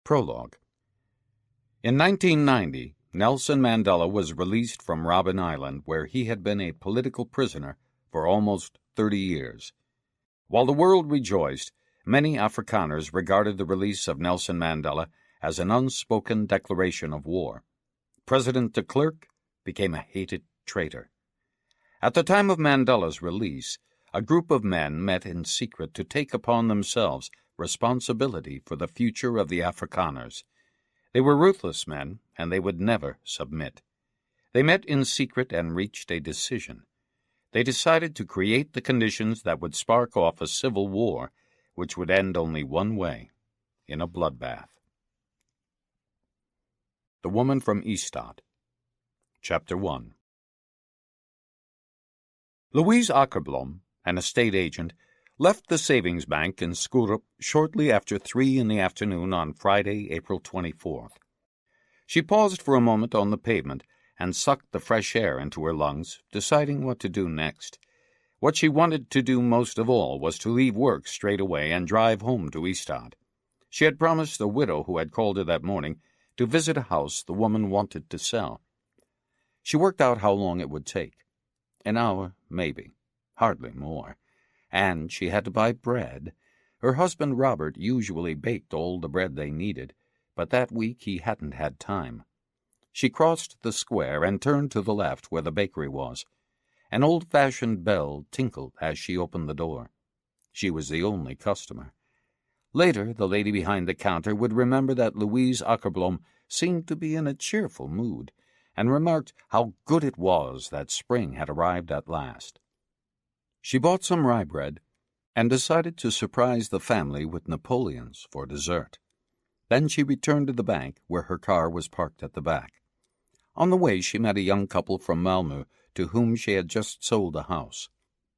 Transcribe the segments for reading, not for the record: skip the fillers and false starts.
Prologue. In 1990, Nelson Mandela was released from Robben Island, where he had been a political prisoner for almost 30 years. While the world rejoiced, many Afrikaners regarded the release of Nelson Mandela as an unspoken declaration of war. President de Klerk became a hated traitor. At the time of Mandela's release, a group of men met in secret to take upon themselves responsibility for the future of the Afrikaners. They were ruthless men, and they would never submit. They met in secret and reached a decision. They decided to create the conditions that would spark off a civil war, which would end only one way, in a bloodbath. The Woman from Ystad. Chapter 1. Louise Akerblom, an estate agent, left the savings bank in Skurup shortly after 3 p.m. on Friday, April 24th. She paused for a moment on the pavement and sucked the fresh air into her lungs, deciding what to do next. What she wanted to do most of all was to leave work straight away and drive home to Ystad. She had promised the widow who had called her that morning to visit a house the woman wanted to sell. She worked out how long it would take. An hour, maybe. Hardly more. And she had to buy bread. Her husband Robert usually baked all the bread they needed, but that week he hadn't had time. She crossed the square and turned to the left where the bakery was. An old-fashioned bell tinkled as she opened the door. She was the only customer. Later, the lady behind the counter would remember that Louise Akerblom seemed to be in a cheerful mood, and remarked how good it was that spring had arrived at last. She bought some rye bread and decided to surprise the family with Napoleons for dessert. Then she returned to the bank where her car was parked at the back. On the way she met a young couple from Malmö to whom she had just sold a house.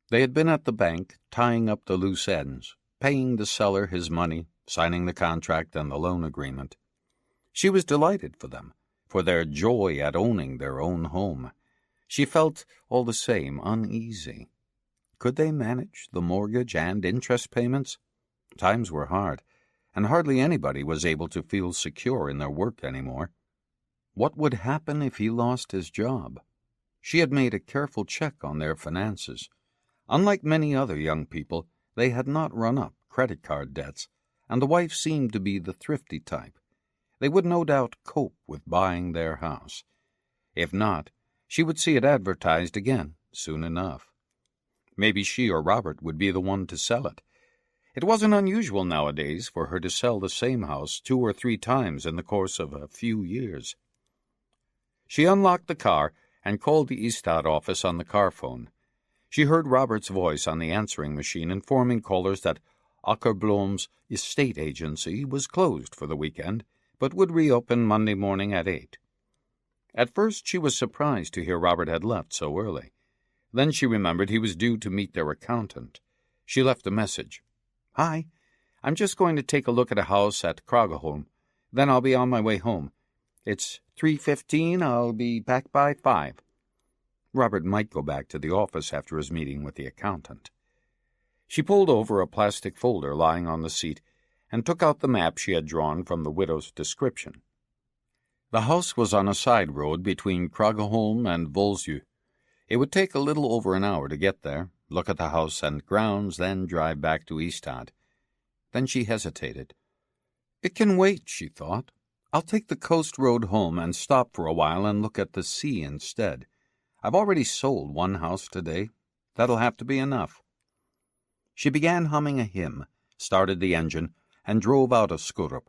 They had been at the bank tying up the loose ends, paying the seller his money, signing the contract and the loan agreement. She was delighted for them, for their joy at owning their own home. She felt, all the same, uneasy. Could they manage the mortgage and interest payments? Times were hard, and hardly anybody was able to feel secure in their work anymore. What would happen if he lost his job? She had made a careful check on their finances. Unlike many other young people, they had not run up credit card debts, and the wife seemed to be the thrifty type. They would no doubt cope with buying their house. If not, she would see it advertised again soon enough. Maybe she or Robert would be the one to sell it. It wasn't unusual nowadays for her to sell the same house 2 or 3 times in the course of a few years. She unlocked the car and called the Ystad office on the car phone. She heard Robert's voice on the answering machine informing callers that Akerblom's estate agency was closed for the weekend, but would reopen Monday morning at 8. At first she was surprised to hear Robert had left so early. Then she remembered he was due to meet their accountant. She left a message. "Hi, I'm just going to take a look at a house at Kragaholm. Then I'll be on my way home. It's 3:15. I'll be back by 5. Robert might go back to the office after his meeting with the accountant. She pulled over a plastic folder lying on the seat and took out the map she had drawn from the widow's description. The house was on a side road between Kragaholm and Volsjö. It would take a little over an hour to get there, look at the house and grounds, then drive back to Ystad. Then she hesitated. It can wait, she thought. I'll take the coast road home and stop for a while and look at the sea instead. I've already sold 1 house today. That'll have to be enough. She began humming a hymn, started the engine, and drove out of Skurup.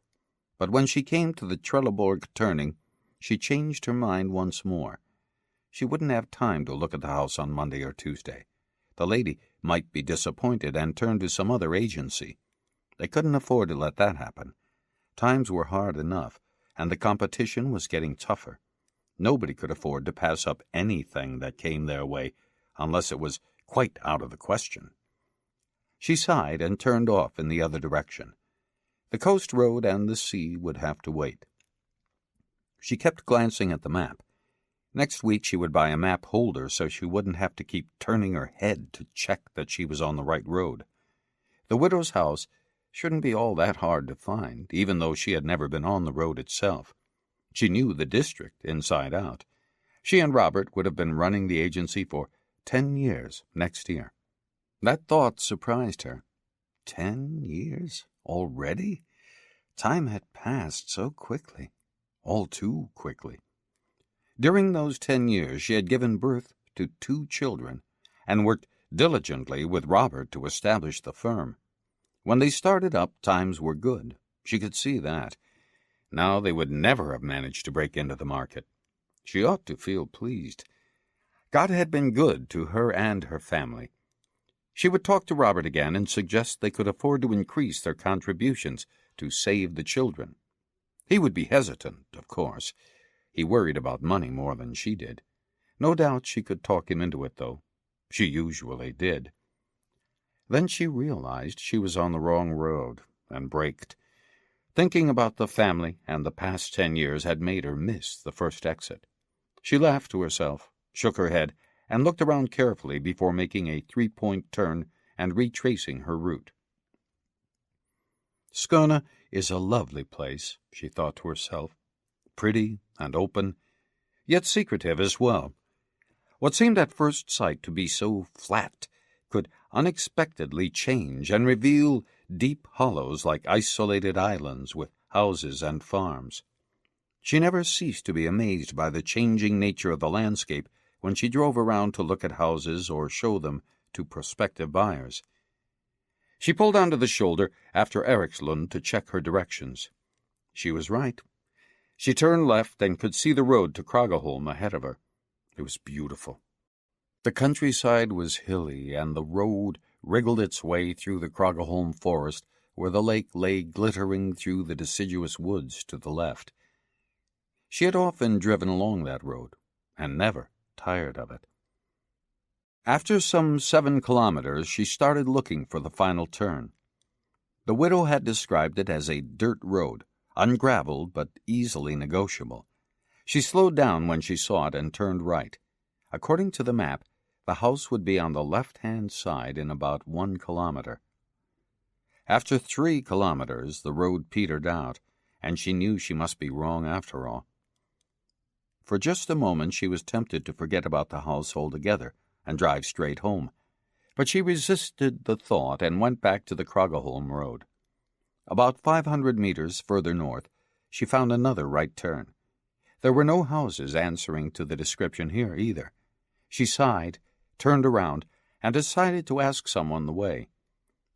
But when she came to the Trelleborg turning, she changed her mind once more. She wouldn't have time to look at the house on Monday or Tuesday. The lady might be disappointed and turn to some other agency. They couldn't afford to let that happen. Times were hard enough, and the competition was getting tougher. Nobody could afford to pass up anything that came their way, unless it was quite out of the question. She sighed and turned off in the other direction. The coast road and the sea would have to wait. She kept glancing at the map. Next week she would buy a map holder so she wouldn't have to keep turning her head to check that she was on the right road. The widow's house shouldn't be all that hard to find, even though she had never been on the road itself. She knew the district inside out. She and Robert would have been running the agency for 10 years next year. That thought surprised her. 10 years? Already? Time had passed so quickly. All too quickly. During those 10 years she had given birth to 2 children and worked diligently with Robert to establish the firm. When they started up, times were good. She could see that. Now they would never have managed to break into the market. She ought to feel pleased. God had been good to her and her family. She would talk to Robert again and suggest they could afford to increase their contributions to save the children. He would be hesitant, of course. He worried about money more than she did. No doubt she could talk him into it, though. She usually did. Then she realized she was on the wrong road and braked. Thinking about the family and the past 10 years had made her miss the first exit. She laughed to herself, shook her head, and looked around carefully before making a 3-point turn and retracing her route. Skåne is a lovely place, she thought to herself. Pretty and open, yet secretive as well. What seemed at first sight to be so flat could unexpectedly change and reveal deep hollows like isolated islands with houses and farms. She never ceased to be amazed by the changing nature of the landscape when she drove around to look at houses or show them to prospective buyers. She pulled onto the shoulder after Erikslund to check her directions. She was right. She turned left and could see the road to Kragaholm ahead of her. It was beautiful. The countryside was hilly, and the road wriggled its way through the Kragaholm forest, where the lake lay glittering through the deciduous woods to the left. She had often driven along that road, and never tired of it. After some 7 kilometers, she started looking for the final turn. The widow had described it as a dirt road, ungraveled but easily negotiable. She slowed down when she saw it and turned right. According to the map, the house would be on the left-hand side in about 1 kilometer. After 3 kilometers, the road petered out, and she knew she must be wrong after all. For just a moment she was tempted to forget about the house altogether and drive straight home, but she resisted the thought and went back to the Kragaholm road. About 500 meters further north, she found another right turn. There were no houses answering to the description here either. She sighed, turned around, and decided to ask someone the way.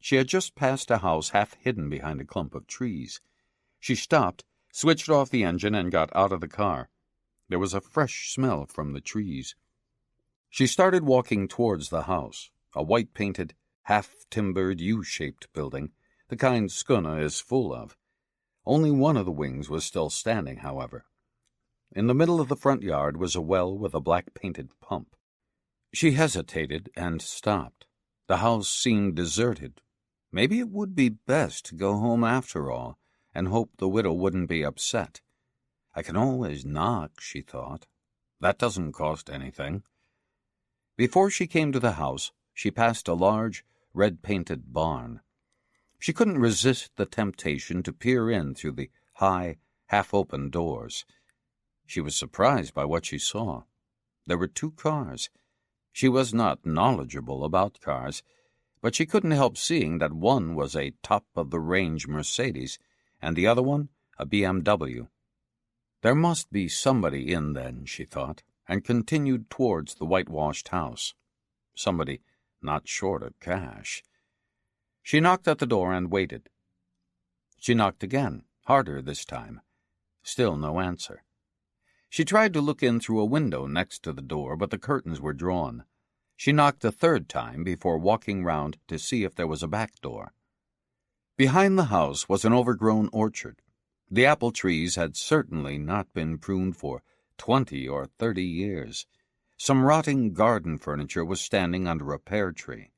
She had just passed a house half hidden behind a clump of trees. She stopped, switched off the engine, and got out of the car. There was a fresh smell from the trees. She started walking towards the house, a white-painted, half-timbered U-shaped building, the kind Skåne is full of. Only one of the wings was still standing, however. In the middle of the front yard was a well with a black-painted pump. She hesitated and stopped. The house seemed deserted. Maybe it would be best to go home after all, and hope the widow wouldn't be upset. I can always knock, she thought. That doesn't cost anything. Before she came to the house, she passed a large, red-painted barn. She couldn't resist the temptation to peer in through the high, half-open doors. She was surprised by what she saw. There were 2 cars. She was not knowledgeable about cars, but she couldn't help seeing that one was a top-of-the-range Mercedes, and the other one a BMW. There must be somebody in then, she thought, and continued towards the whitewashed house. Somebody not short of cash. She knocked at the door and waited. She knocked again, harder this time. Still no answer. She tried to look in through a window next to the door, but the curtains were drawn. She knocked a 3rd time before walking round to see if there was a back door. Behind the house was an overgrown orchard. The apple trees had certainly not been pruned for 20 or 30 years. Some rotting garden furniture was standing under a pear tree.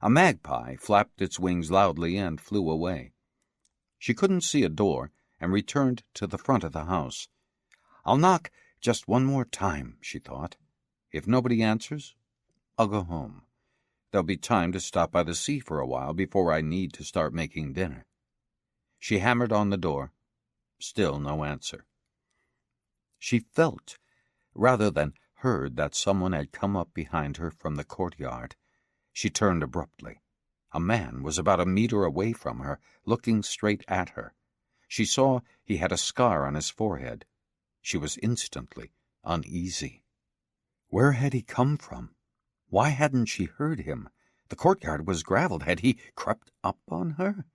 A magpie flapped its wings loudly and flew away. She couldn't see a door and returned to the front of the house. I'll knock just one more time, she thought. If nobody answers, I'll go home. There'll be time to stop by the sea for a while before I need to start making dinner. She hammered on the door. Still no answer. She felt, rather than heard, that someone had come up behind her from the courtyard. She turned abruptly. A man was about a meter away from her, looking straight at her. She saw he had a scar on his forehead. She was instantly uneasy. Where had he come from? Why hadn't she heard him? The courtyard was graveled. Had he crept up on her?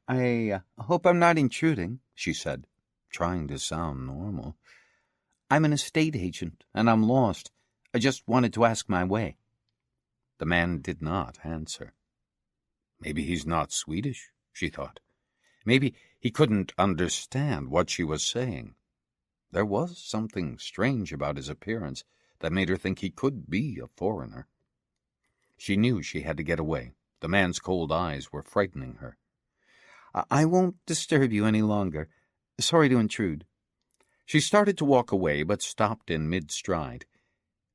I hope I'm not intruding, she said, trying to sound normal. I'm an estate agent, and I'm lost. I just wanted to ask my way. The man did not answer. Maybe he's not Swedish, she thought. Maybe he couldn't understand what she was saying. There was something strange about his appearance that made her think he could be a foreigner. She knew she had to get away. The man's cold eyes were frightening her. I won't disturb you any longer. Sorry to intrude. She started to walk away, but stopped in mid-stride.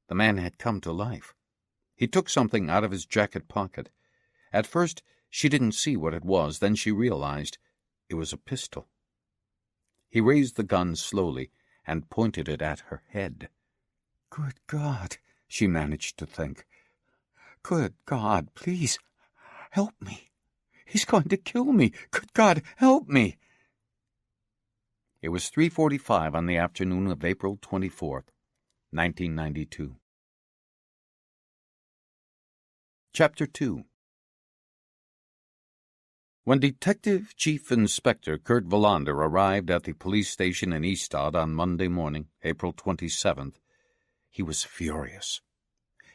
The man had come to life. He took something out of his jacket pocket. At first, she didn't see what it was. Then she realized it was a pistol. He raised the gun slowly and pointed it at her head. Good God, she managed to think. Good God, please, help me. He's going to kill me. Good God, help me. It was 3:45 on the afternoon of April 24th, 1992. Chapter 2. When Detective Chief Inspector Kurt Wallander arrived at the police station in Ystad on Monday morning, April 27th, he was furious.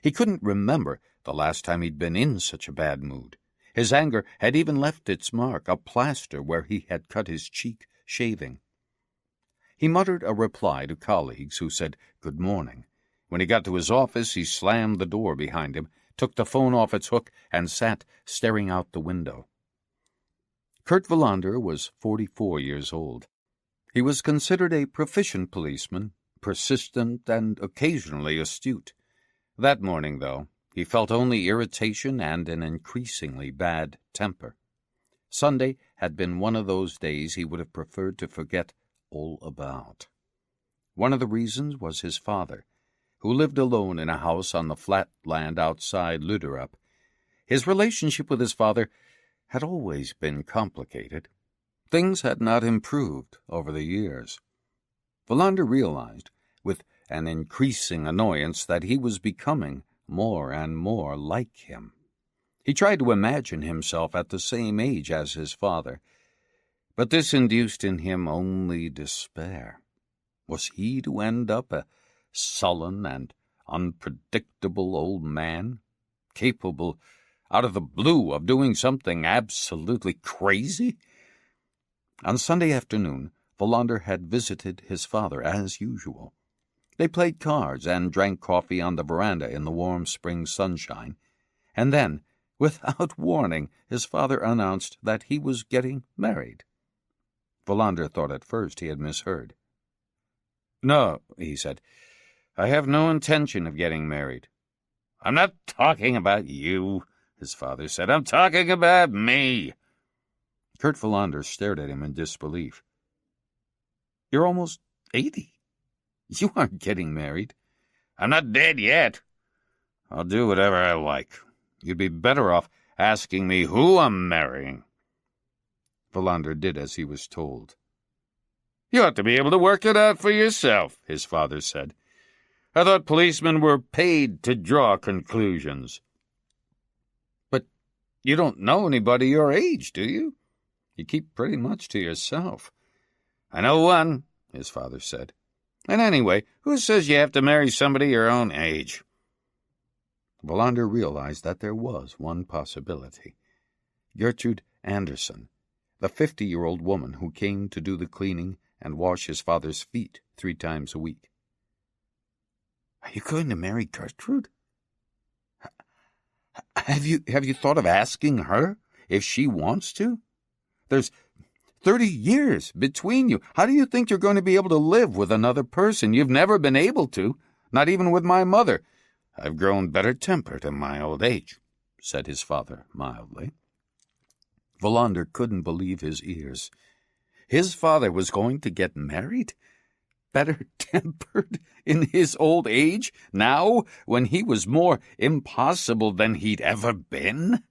He couldn't remember the last time he'd been in such a bad mood. His anger had even left its mark, a plaster where he had cut his cheek shaving. He muttered a reply to colleagues who said good morning. When he got to his office, he slammed the door behind him, took the phone off its hook, and sat staring out the window. Kurt Wallander was 44 years old. He was considered a proficient policeman, persistent and occasionally astute. That morning, though, he felt only irritation and an increasingly bad temper. Sunday had been one of those days he would have preferred to forget all about. One of the reasons was his father, who lived alone in a house on the flat land outside Luderup. His relationship with his father had always been complicated. Things had not improved over the years. Wallander realized, with an increasing annoyance, that he was becoming more and more like him. He tried to imagine himself at the same age as his father, but this induced in him only despair. Was he to end up a sullen and unpredictable old man, capable, out of the blue, of doing something absolutely crazy? On Sunday afternoon, Wallander had visited his father as usual. They played cards and drank coffee on the veranda in the warm spring sunshine, and then, without warning, his father announced that he was getting married. Wallander thought at first he had misheard. "No," he said, "I have no intention of getting married." "I'm not talking about you," his father said. "I'm talking about me." Kurt Wallander stared at him in disbelief. "You're almost 80. You aren't getting married." "I'm not dead yet. I'll do whatever I like. You'd be better off asking me who I'm marrying." Wallander did as he was told. "You ought to be able to work it out for yourself," his father said. "I thought policemen were paid to draw conclusions." "But you don't know anybody your age, do you? You keep pretty much to yourself." "I know one," his father said. "And anyway, who says you have to marry somebody your own age?" Wallander realized that there was one possibility. Gertrude Anderson, the 50-year-old woman who came to do the cleaning and wash his father's feet 3 times a week. "Are you going to marry Gertrude? Have you thought of asking her if she wants to? There's 30 years between you. How do you think you're going to be able to live with another person? You've never been able to, not even with my mother." "I've grown better-tempered in my old age," said his father mildly. Wallander couldn't believe his ears. His father was going to get married? Better-tempered in his old age, now, when he was more impossible than he'd ever been?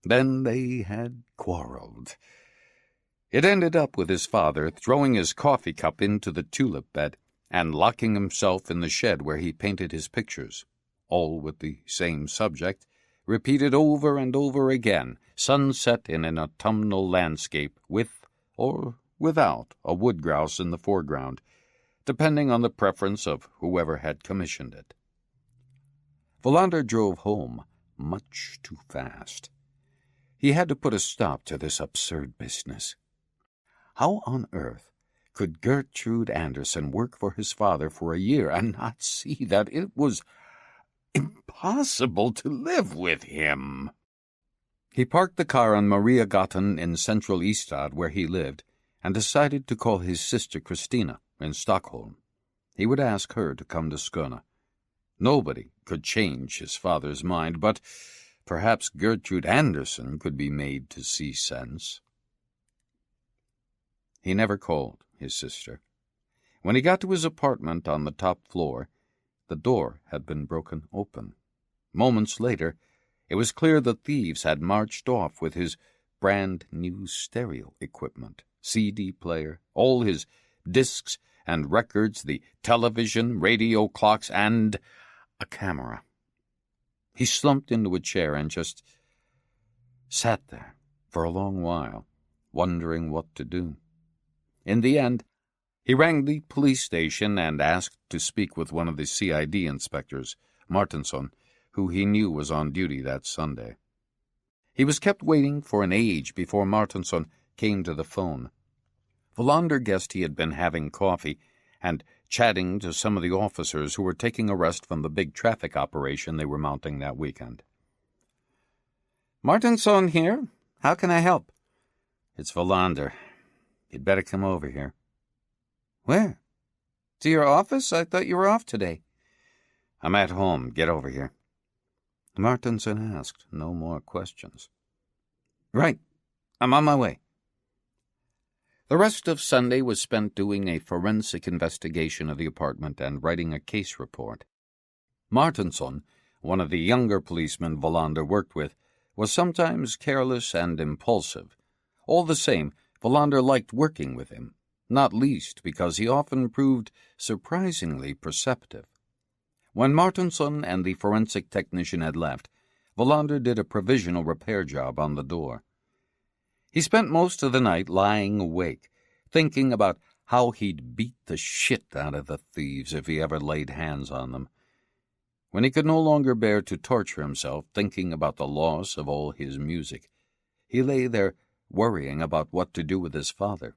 Then they had quarreled. It ended up with his father throwing his coffee cup into the tulip bed and locking himself in the shed where he painted his pictures, all with the same subject, repeated over and over again, sunset in an autumnal landscape with or without a wood grouse in the foreground, depending on the preference of whoever had commissioned it. Wallander drove home much too fast. He had to put a stop to this absurd business. How on earth could Gertrude Anderson work for his father for a year and not see that it was impossible to live with him? He parked the car on Mariagatan in central Ystad, where he lived, and decided to call his sister Christina in Stockholm. He would ask her to come to Skåne. Nobody could change his father's mind, but perhaps Gertrude Anderson could be made to see sense. He never called his sister. When he got to his apartment on the top floor, the door had been broken open. Moments later, it was clear the thieves had marched off with his brand-new stereo equipment, CD player, all his discs and records, the television, radio clocks, and a camera. He slumped into a chair and just sat there for a long while, wondering what to do. In the end, he rang the police station and asked to speak with one of the CID inspectors, Martinsson, who he knew was on duty that Sunday. He was kept waiting for an age before Martinsson came to the phone. Wallander guessed he had been having coffee and chatting to some of the officers who were taking a rest from the big traffic operation they were mounting that weekend. "Martinsson here. How can I help?" "It's Wallander. You'd better come over here." "Where? To your office? I thought you were off today." "I'm at home. Get over here." Martinsson asked no more questions. "Right. I'm on my way." The rest of Sunday was spent doing a forensic investigation of the apartment and writing a case report. Martinsson, one of the younger policemen Wallander worked with, was sometimes careless and impulsive. All the same, Wallander liked working with him, not least because he often proved surprisingly perceptive. When Martinsson and the forensic technician had left, Wallander did a provisional repair job on the door. He spent most of the night lying awake, thinking about how he'd beat the shit out of the thieves if he ever laid hands on them. When he could no longer bear to torture himself thinking about the loss of all his music, he lay there worrying about what to do with his father,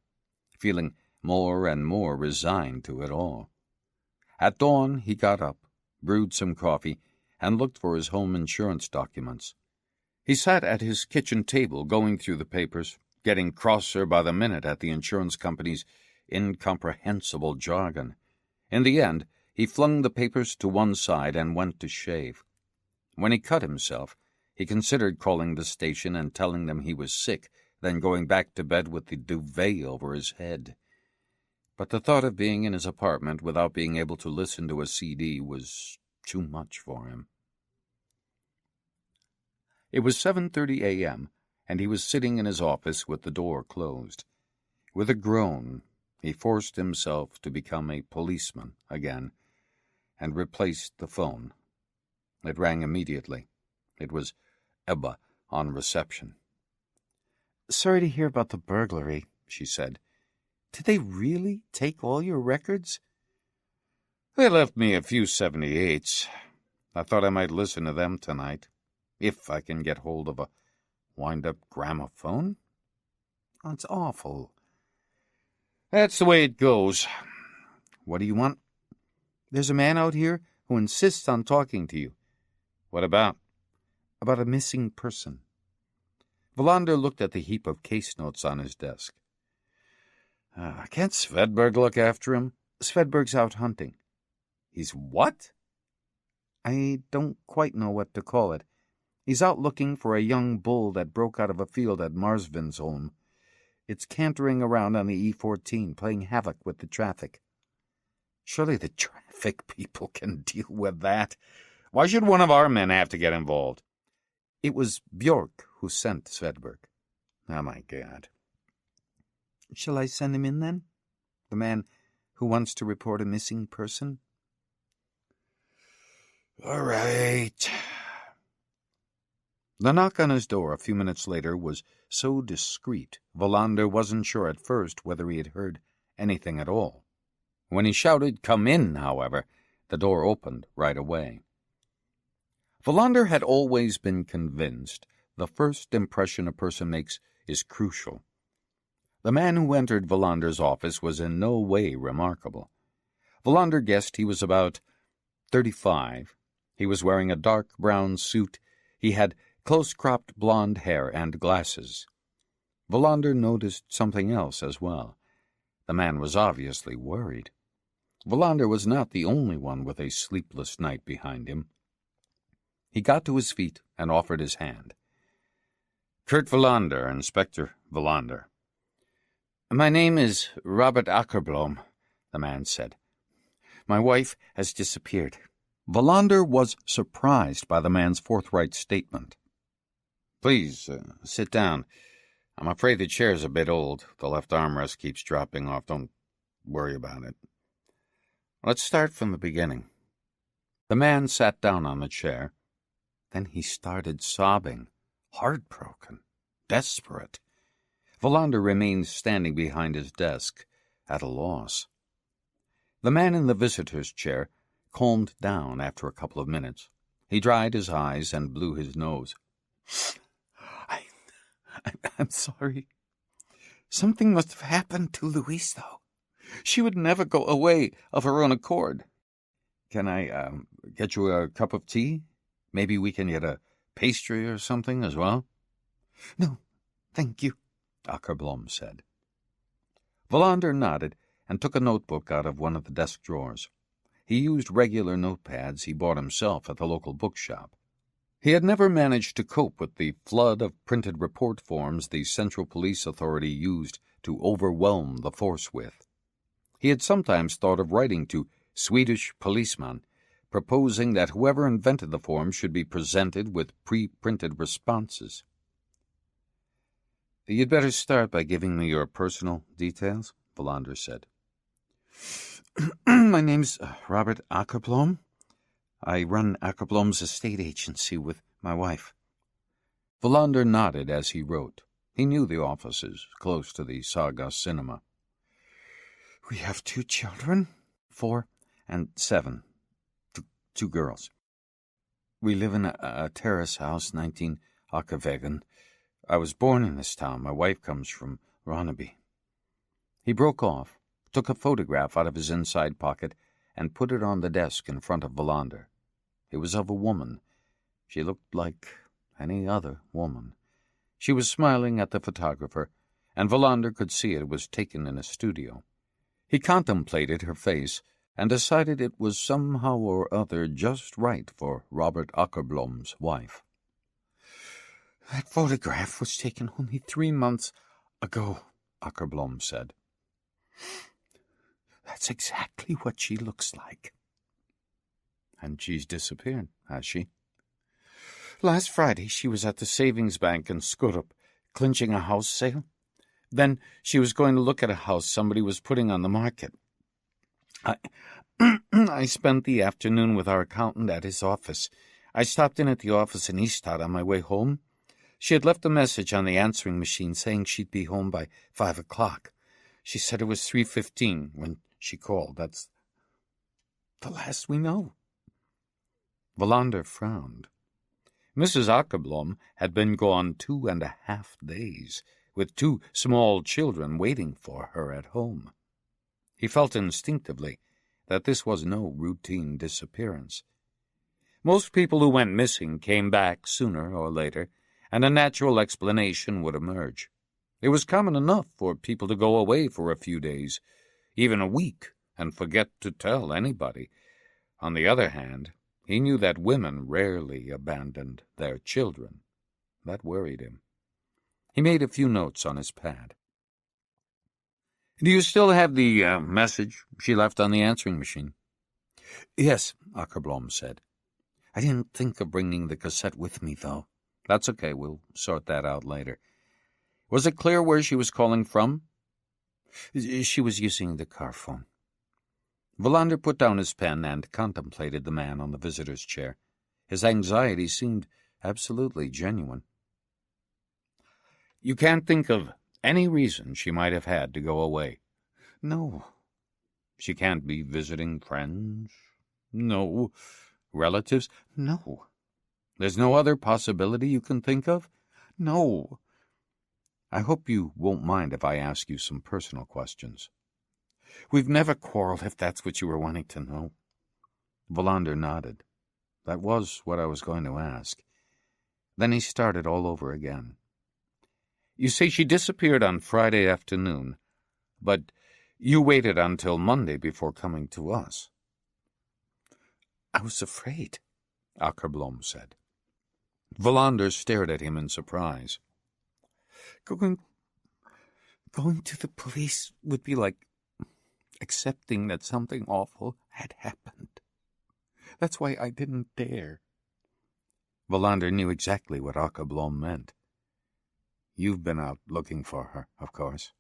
feeling more and more resigned to it all. At dawn he got up, brewed some coffee, and looked for his home insurance documents. He sat at his kitchen table going through the papers, getting crosser by the minute at the insurance company's incomprehensible jargon. In the end, he flung the papers to one side and went to shave. When he cut himself, he considered calling the station and telling them he was sick, then going back to bed with the duvet over his head. But the thought of being in his apartment without being able to listen to a CD was too much for him. It was 7:30 a.m., and he was sitting in his office with the door closed. With a groan, he forced himself to become a policeman again, and replaced the phone. It rang immediately. It was Ebba on reception. "Sorry to hear about the burglary," she said. "Did they really take all your records?" "They left me a few 78s. I thought I might listen to them tonight, if I can get hold of a wind-up gramophone." "Oh, it's awful." "That's the way it goes." "What do you want?" "There's a man out here who insists on talking to you." "What about?" "About a missing person." Wallander looked at the heap of case notes on his desk. "Can't Svedberg look after him?" "Svedberg's out hunting." "He's what?" "I don't quite know what to call it. He's out looking for a young bull that broke out of a field at Marsvinsholm. It's cantering around on the E14, playing havoc with the traffic. Surely the traffic people can deal with that. Why should one of our men have to get involved? It was Björk who sent Svedberg. Oh, my God. Shall I send him in, then? The man who wants to report a missing person? All right. The knock on his door a few minutes later was so discreet, Wallander wasn't sure at first whether he had heard anything at all. When he shouted, "Come in," however, the door opened right away. Wallander had always been convinced the first impression a person makes is crucial. The man who entered Wallander's office was in no way remarkable. Wallander guessed he was about 35. He was wearing a dark brown suit. He had close-cropped blonde hair and glasses. Wallander noticed something else as well. The man was obviously worried. Wallander was not the only one with a sleepless night behind him. He got to his feet and offered his hand. "Kurt Wallander, Inspector Wallander." "My name is Robert Akerblom," the man said. "My wife has disappeared." Wallander was surprised by the man's forthright statement. "Please, sit down. I'm afraid the chair's a bit old. The left armrest keeps dropping off. Don't worry about it. Let's start from the beginning." The man sat down on the chair. Then he started sobbing, heartbroken, desperate. Wallander remained standing behind his desk, at a loss. The man in the visitor's chair calmed down after a couple of minutes. He dried his eyes and blew his nose. I'm sorry. Something must have happened to Louise, though. She would never go away of her own accord. Can I get you a cup of tea? Maybe we can get a pastry or something as well?" "No, thank you," Akerblom said. Wallander nodded and took a notebook out of one of the desk drawers. He used regular notepads he bought himself at the local bookshop. He had never managed to cope with the flood of printed report forms the Central Police Authority used to overwhelm the force with. He had sometimes thought of writing to Swedish policemen, proposing that whoever invented the form should be presented with pre-printed responses. "You'd better start by giving me your personal details," Wallander said. "My name's Robert Akerblom. I run Akerblom's estate agency with my wife." Wallander nodded as he wrote. He knew the offices close to the Saga Cinema. "We have 2 children, 4 and 7. Two girls. We live in a terrace house, 19 Akervegen. I was born in this town. My wife comes from Renegade." He broke off, took a photograph out of his inside pocket, and put it on the desk in front of Wallander. It was of a woman. She looked like any other woman. She was smiling at the photographer, and Wallander could see it was taken in a studio. He contemplated her face and decided it was somehow or other just right for Robert Akerblom's wife. "That photograph was taken only 3 months ago," Akerblom said. "That's exactly what she looks like." "And she's disappeared, has she?" "Last Friday she was at the savings bank in Skurup, clinching a house sale. Then she was going to look at a house somebody was putting on the market. I spent the afternoon with our accountant at his office. I stopped in at the office in Ystad on my way home. She had left a message on the answering machine saying she'd be home by 5 o'clock. She said it was 3:15 when she called. That's the last we know." Wallander frowned. Mrs. Akerblom had been gone 2.5 days, with 2 small children waiting for her at home. He felt instinctively that this was no routine disappearance. Most people who went missing came back sooner or later, and a natural explanation would emerge. It was common enough for people to go away for a few days, even a week, and forget to tell anybody. On the other hand, He knew that women rarely abandoned their children. That worried him. He made a few notes on his pad. "Do you still have the message she left on the answering machine?" "Yes," Akerblom said. "I didn't think of bringing the cassette with me, though." "That's okay. We'll sort that out later. Was it clear where she was calling from?" "She was using the car phone." Wallander put down his pen and contemplated the man on the visitor's chair. His anxiety seemed absolutely genuine. "You can't think of any reason she might have had to go away?" "No." "She can't be visiting friends?" "No." "Relatives?" "No." "There's no other possibility you can think of?" "No." "I hope you won't mind if I ask you some personal questions." "We've never quarreled, if that's what you were wanting to know." Wallander nodded. "That was what I was going to ask." Then he started all over again. "You say she disappeared on Friday afternoon, but you waited until Monday before coming to us." "I was afraid," Akerblom said. Wallander stared at him in surprise. Going to the police would be like accepting that something awful had happened. That's why I didn't dare." Wallander knew exactly what Akerblom meant. "You've been out looking for her, of course."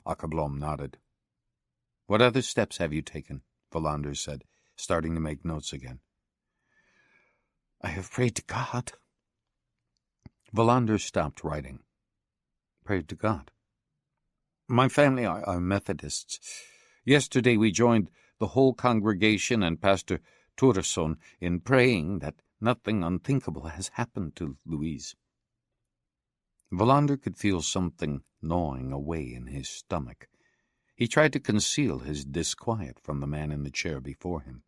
Akerblom nodded. "What other steps have you taken?" Wallander said, starting to make notes again. "I have prayed to God." Wallander stopped writing. "Prayed to God?" "My family are Methodists. Yesterday we joined the whole congregation and Pastor Turesson in praying that nothing unthinkable has happened to Louise." Wallander could feel something gnawing away in his stomach. He tried to conceal his disquiet from the man in the chair before him.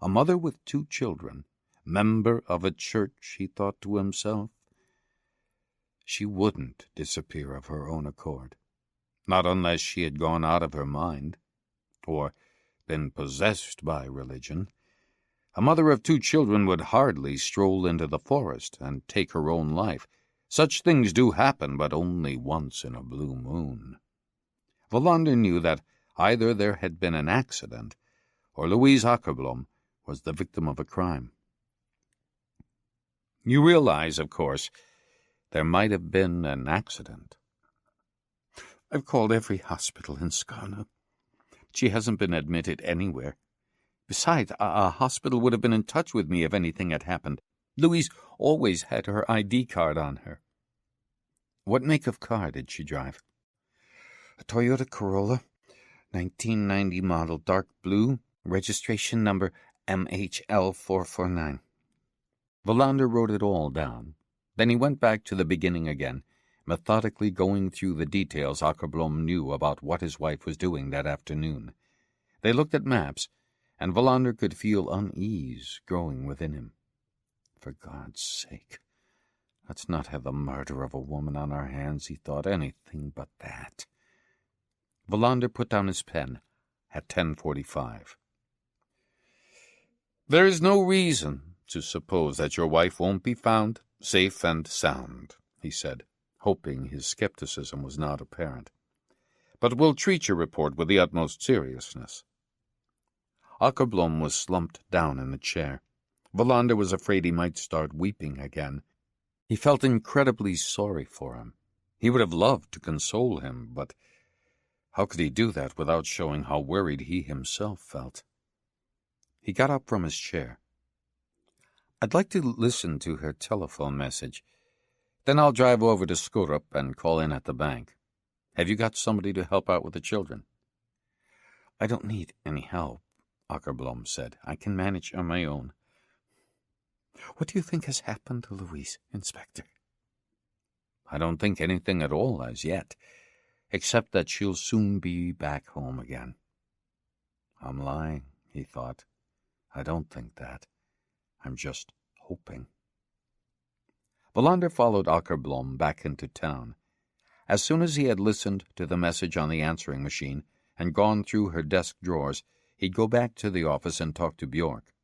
A mother with 2 children, member of a church, he thought to himself. She wouldn't disappear of her own accord, not unless she had gone out of her mind, or been possessed by religion. A mother of 2 children would hardly stroll into the forest and take her own life. Such things do happen, but only once in a blue moon. Wallander knew that either there had been an accident, or Louise Akerblom was the victim of a crime. "You realize, of course, there might have been an accident." "I've called every hospital in Skåne. She hasn't been admitted anywhere. Besides, a hospital would have been in touch with me if anything had happened. Louise always had her ID card on her." "What make of car did she drive?" "A Toyota Corolla, 1990 model, dark blue, registration number MHL449. Wallander wrote it all down. Then he went back to the beginning again, methodically going through the details Akerblom knew about what his wife was doing that afternoon. They looked at maps, and Wallander could feel unease growing within him. For God's sake, let's not have the murder of a woman on our hands, he thought, anything but that. Wallander put down his pen at 10:45. "There is no reason to suppose that your wife won't be found safe and sound," he said, hoping his skepticism was not apparent. "But we'll treat your report with the utmost seriousness." Akerblom was slumped down in the chair. Wallander was afraid he might start weeping again. He felt incredibly sorry for him. He would have loved to console him, but how could he do that without showing how worried he himself felt? He got up from his chair. "I'd like to listen to her telephone message. Then I'll drive over to Skurup and call in at the bank. Have you got somebody to help out with the children?" "I don't need any help," Akerblom said. "I can manage on my own." "What do you think has happened to Louise, Inspector?" "I don't think anything at all as yet, except that she'll soon be back home again." "I'm lying," he thought. "I don't think that. I'm just hoping." Wallander followed Akerblom back into town. As soon as he had listened to the message on the answering machine and gone through her desk drawers, he'd go back to the office and talk to Bjork.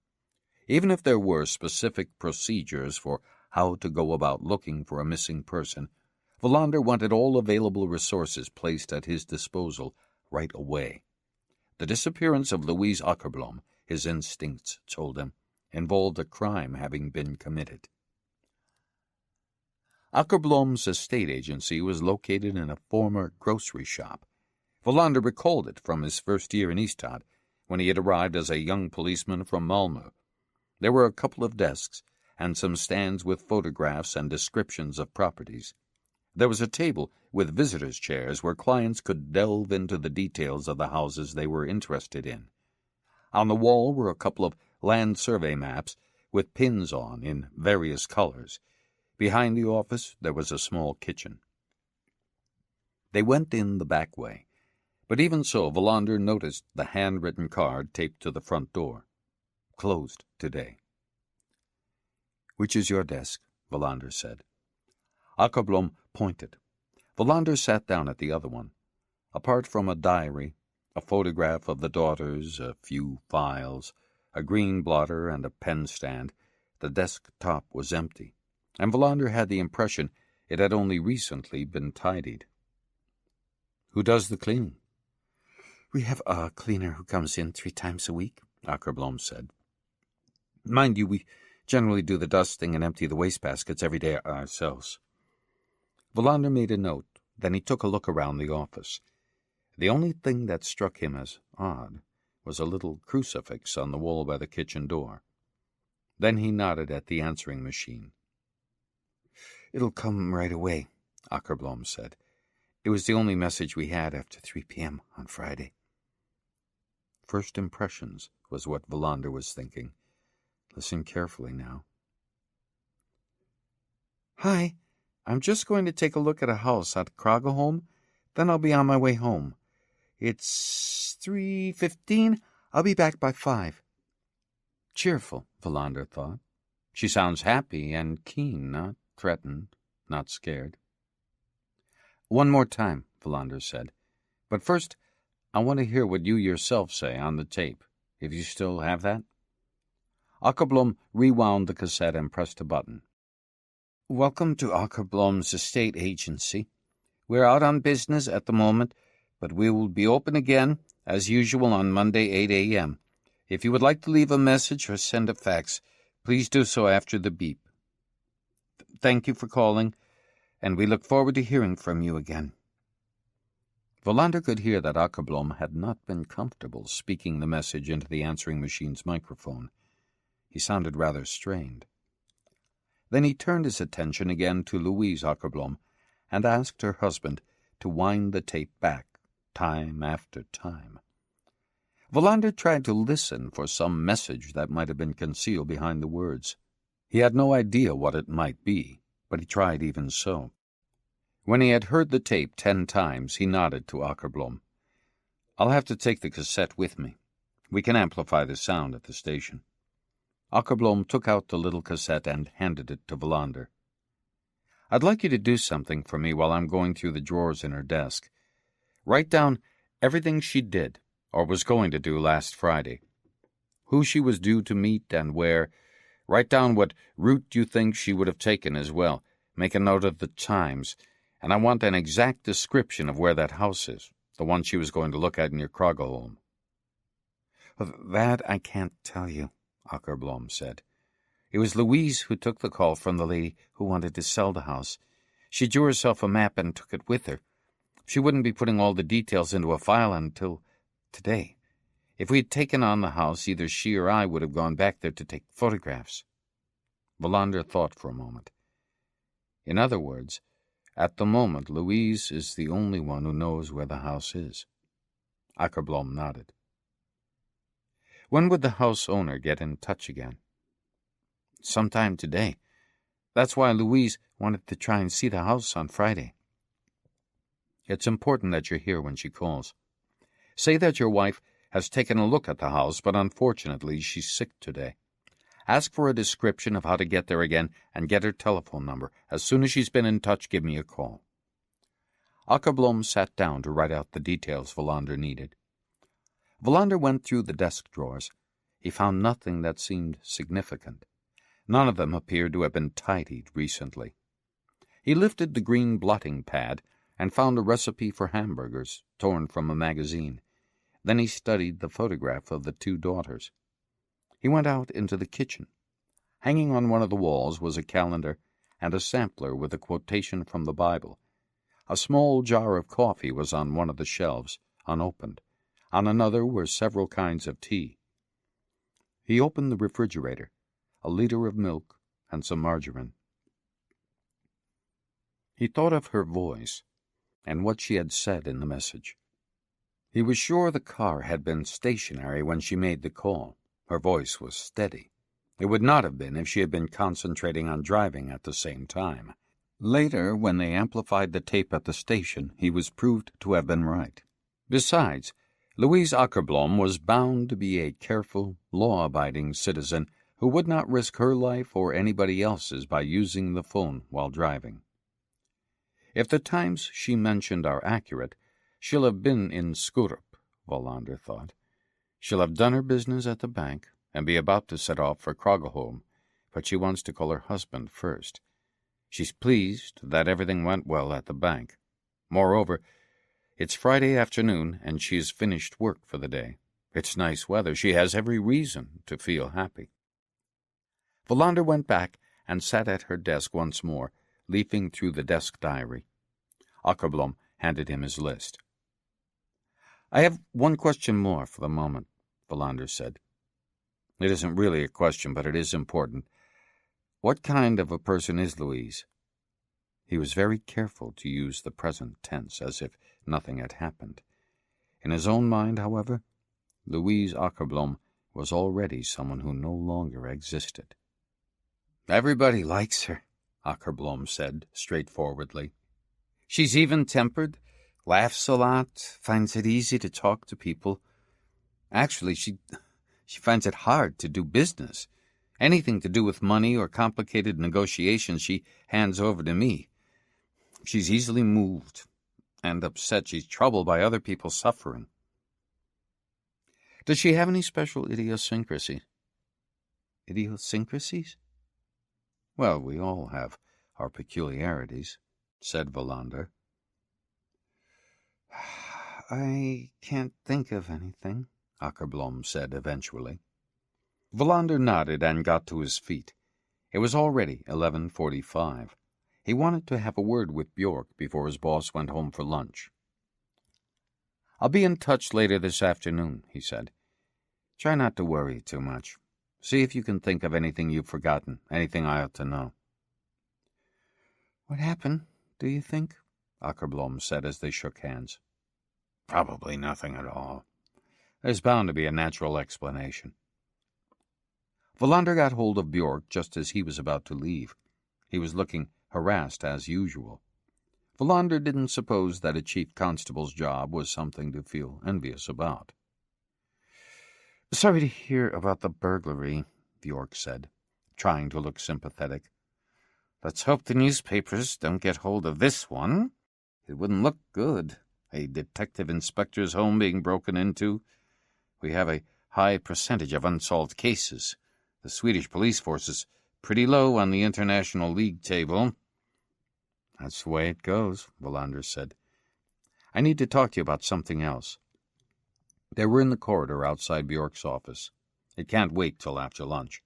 Even if there were specific procedures for how to go about looking for a missing person, Wallander wanted all available resources placed at his disposal right away. The disappearance of Louise Akerblom, his instincts told him, involved a crime having been committed. Akerblom's estate agency was located in a former grocery shop. Wallander recalled it from his first year in Ystad, when he had arrived as a young policeman from Malmö. There were a couple of desks and some stands with photographs and descriptions of properties. There was a table with visitors' chairs where clients could delve into the details of the houses they were interested in. On the wall were a couple of land survey maps with pins on in various colors. Behind the office there was a small kitchen. They went in the back way, but even so Wallander noticed the handwritten card taped to the front door. Closed today. "Which is your desk?" Wallander said. Akerblom pointed. Wallander sat down at the other one. Apart from a diary, a photograph of the daughters, a few files, a green blotter, and a pen stand, the desktop was empty, and Wallander had the impression it had only recently been tidied. "Who does the cleaning?" "We have a cleaner who comes in 3 times a week," Akerblom said. "Mind you, we generally do the dusting and empty the wastebaskets every day ourselves." Wallander made a note. Then he took a look around the office. The only thing that struck him as odd was a little crucifix on the wall by the kitchen door. Then he nodded at the answering machine. "It'll come right away," Akerblom said. "It was the only message we had after 3 p.m. on Friday." First impressions was what Wallander was thinking. Listen carefully now. "Hi, I'm just going to take a look at a house at Kragaholm, then I'll be on my way home. It's 3:15. I'll be back by 5. Cheerful, Wallander thought. She sounds happy and keen, not threatened, not scared. "One more time," Wallander said. "But first, I want to hear what you yourself say on the tape, if you still have that." Akerblom rewound the cassette and pressed a button. "Welcome to Akerblom's estate agency. We're out on business at the moment, but we will be open again, as usual, on Monday, 8 a.m. If you would like to leave a message or send a fax, please do so after the beep. Thank you for calling, and we look forward to hearing from you again." Wallander could hear that Akerblom had not been comfortable speaking the message into the answering machine's microphone. He sounded rather strained. Then he turned his attention again to Louise Akerblom and asked her husband to wind the tape back, time after time. Wallander tried to listen for some message that might have been concealed behind the words. He had no idea what it might be, but he tried even so. When he had heard the tape 10 times, he nodded to Akerblom. "I'll have to take the cassette with me. We can amplify the sound at the station." Akerblom took out the little cassette and handed it to Wallander. "I'd like you to do something for me while I'm going through the drawers in her desk. Write down everything she did, or was going to do last Friday. Who she was due to meet and where. Write down what route you think she would have taken as well. Make a note of the times. And I want an exact description of where that house is, the one she was going to look at near Kragaholm." "That I can't tell you," Akerblom said. "It was Louise who took the call from the lady who wanted to sell the house. She drew herself a map and took it with her. She wouldn't be putting all the details into a file until today. If we had taken on the house, either she or I would have gone back there to take photographs." Wallander thought for a moment. "In other words, at the moment, Louise is the only one who knows where the house is." Akerblom nodded. "When would the house owner get in touch again?" "Sometime today. That's why Louise wanted to try and see the house on Friday." "It's important that you're here when she calls. Say that your wife has taken a look at the house, but unfortunately she's sick today. Ask for a description of how to get there again and get her telephone number. As soon as she's been in touch, give me a call." Akerblom sat down to write out the details Wallander needed. Wallander went through the desk drawers. He found nothing that seemed significant. None of them appeared to have been tidied recently. He lifted the green blotting pad and found a recipe for hamburgers, torn from a magazine. Then he studied the photograph of the two daughters. He went out into the kitchen. Hanging on one of the walls was a calendar and a sampler with a quotation from the Bible. A small jar of coffee was on one of the shelves, unopened. On another were several kinds of tea. He opened the refrigerator, a liter of milk and some margarine. He thought of her voice and what she had said in the message. He was sure the car had been stationary when she made the call. Her voice was steady. It would not have been if she had been concentrating on driving at the same time. Later, when they amplified the tape at the station, he was proved to have been right. Besides, Louise Akerblom was bound to be a careful, law-abiding citizen who would not risk her life or anybody else's by using the phone while driving. If the times she mentioned are accurate, she'll have been in Skurup, Wallander thought. She'll have done her business at the bank and be about to set off for Krogholm, but she wants to call her husband first. She's pleased that everything went well at the bank. Moreover, it's Friday afternoon and she has finished work for the day. It's nice weather. She has every reason to feel happy. Wallander went back and sat at her desk once more, leafing through the desk diary. Akerblom handed him his list. "I have one question more for the moment," Wallander said. "It isn't really a question, but it is important. What kind of a person is Louise?" He was very careful to use the present tense, as if nothing had happened. In his own mind, however, Louise Akerblom was already someone who no longer existed. "Everybody likes her," Akerblom said straightforwardly. "She's even-tempered, laughs a lot, finds it easy to talk to people. Actually, she finds it hard to do business. Anything to do with money or complicated negotiations she hands over to me. She's easily moved and upset. She's troubled by other people's suffering." "Does she have any special idiosyncrasy?" "Idiosyncrasies? Well, we all have our peculiarities," said Wallander. "I can't think of anything," Akerblom said eventually. Wallander nodded and got to his feet. It was already 11:45. He wanted to have a word with Bjork before his boss went home for lunch. "I'll be in touch later this afternoon," he said. "Try not to worry too much. See if you can think of anything you've forgotten, anything I ought to know." "What happened, do you think?" Akerblom said as they shook hands. "Probably nothing at all. There's bound to be a natural explanation." Wallander got hold of Bjork just as he was about to leave. He was looking harassed as usual. Wallander didn't suppose that a chief constable's job was something to feel envious about. "Sorry to hear about the burglary," Bjork said, trying to look sympathetic. "Let's hope the newspapers don't get hold of this one. It wouldn't look good, a detective inspector's home being broken into. We have a high percentage of unsolved cases. The Swedish police force is pretty low on the International League table." "That's the way it goes," Wallander said. "I need to talk to you about something else." They were in the corridor outside Bjork's office. "It can't wait till after lunch."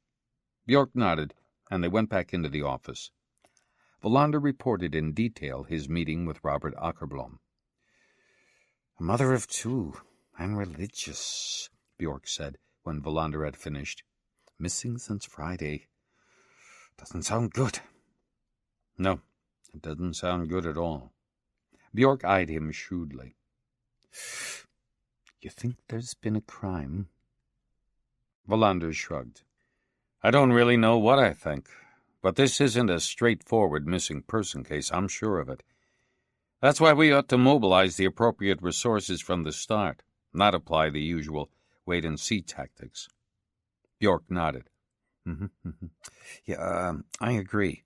Bjork nodded, and they went back into the office. Wallander reported in detail his meeting with Robert Akerblom. "A mother of two, and religious," Bjork said when Wallander had finished. "Missing since Friday. Doesn't sound good." "No, it doesn't sound good at all." Bjork eyed him shrewdly. "You think there's been a crime?" Wallander shrugged. "I don't really know what I think, but this isn't a straightforward missing person case, I'm sure of it. That's why we ought to mobilize the appropriate resources from the start, not apply the usual wait-and-see tactics." Bjork nodded. "Yeah, I agree.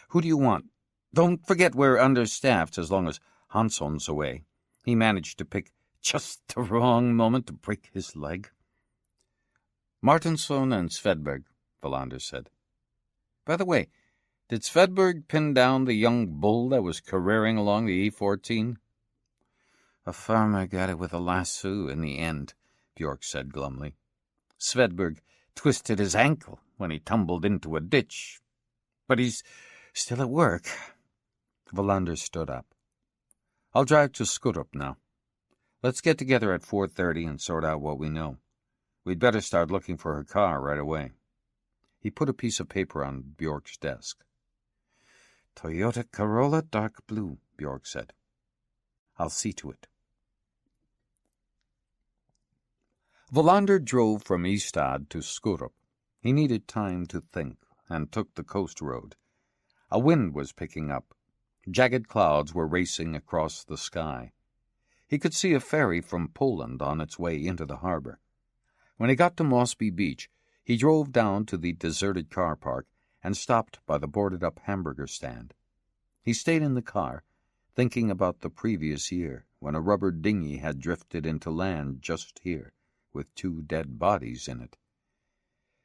Who do you want? Don't forget we're understaffed as long as Hansson's away. He managed to pick just the wrong moment to break his leg." Martinsson and Svedberg, Wallander said. By the way, did Svedberg pin down the young bull that was careering along the E14? A farmer got it with a lasso in the end, Bjork said glumly. Svedberg twisted his ankle when he tumbled into a ditch. But he's still at work. Wallander stood up. I'll drive to Skurup now. Let's get together at 4:30 and sort out what we know. We'd better start looking for her car right away. He put a piece of paper on Bjork's desk. Toyota Corolla dark blue, Bjork said. I'll see to it. Wallander drove from Ystad to Skurup. He needed time to think and took the coast road. A wind was picking up. Jagged clouds were racing across the sky. He could see a ferry from Poland on its way into the harbor. When he got to Mossby Beach, he drove down to the deserted car park and stopped by the boarded-up hamburger stand. He stayed in the car, thinking about the previous year when a rubber dinghy had drifted into land just here, with 2 dead bodies in it.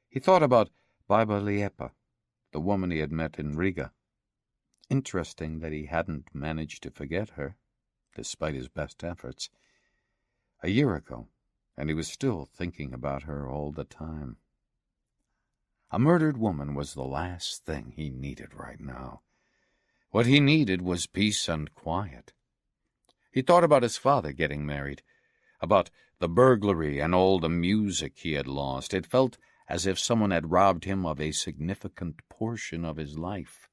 He thought about Baiba Liepa, the woman he had met in Riga. Interesting that he hadn't managed to forget her, despite his best efforts. A year ago, and he was still thinking about her all the time. A murdered woman was the last thing he needed right now. What he needed was peace and quiet. He thought about his father getting married, about the burglary and all the music he had lost. It felt as if someone had robbed him of a significant portion of his life.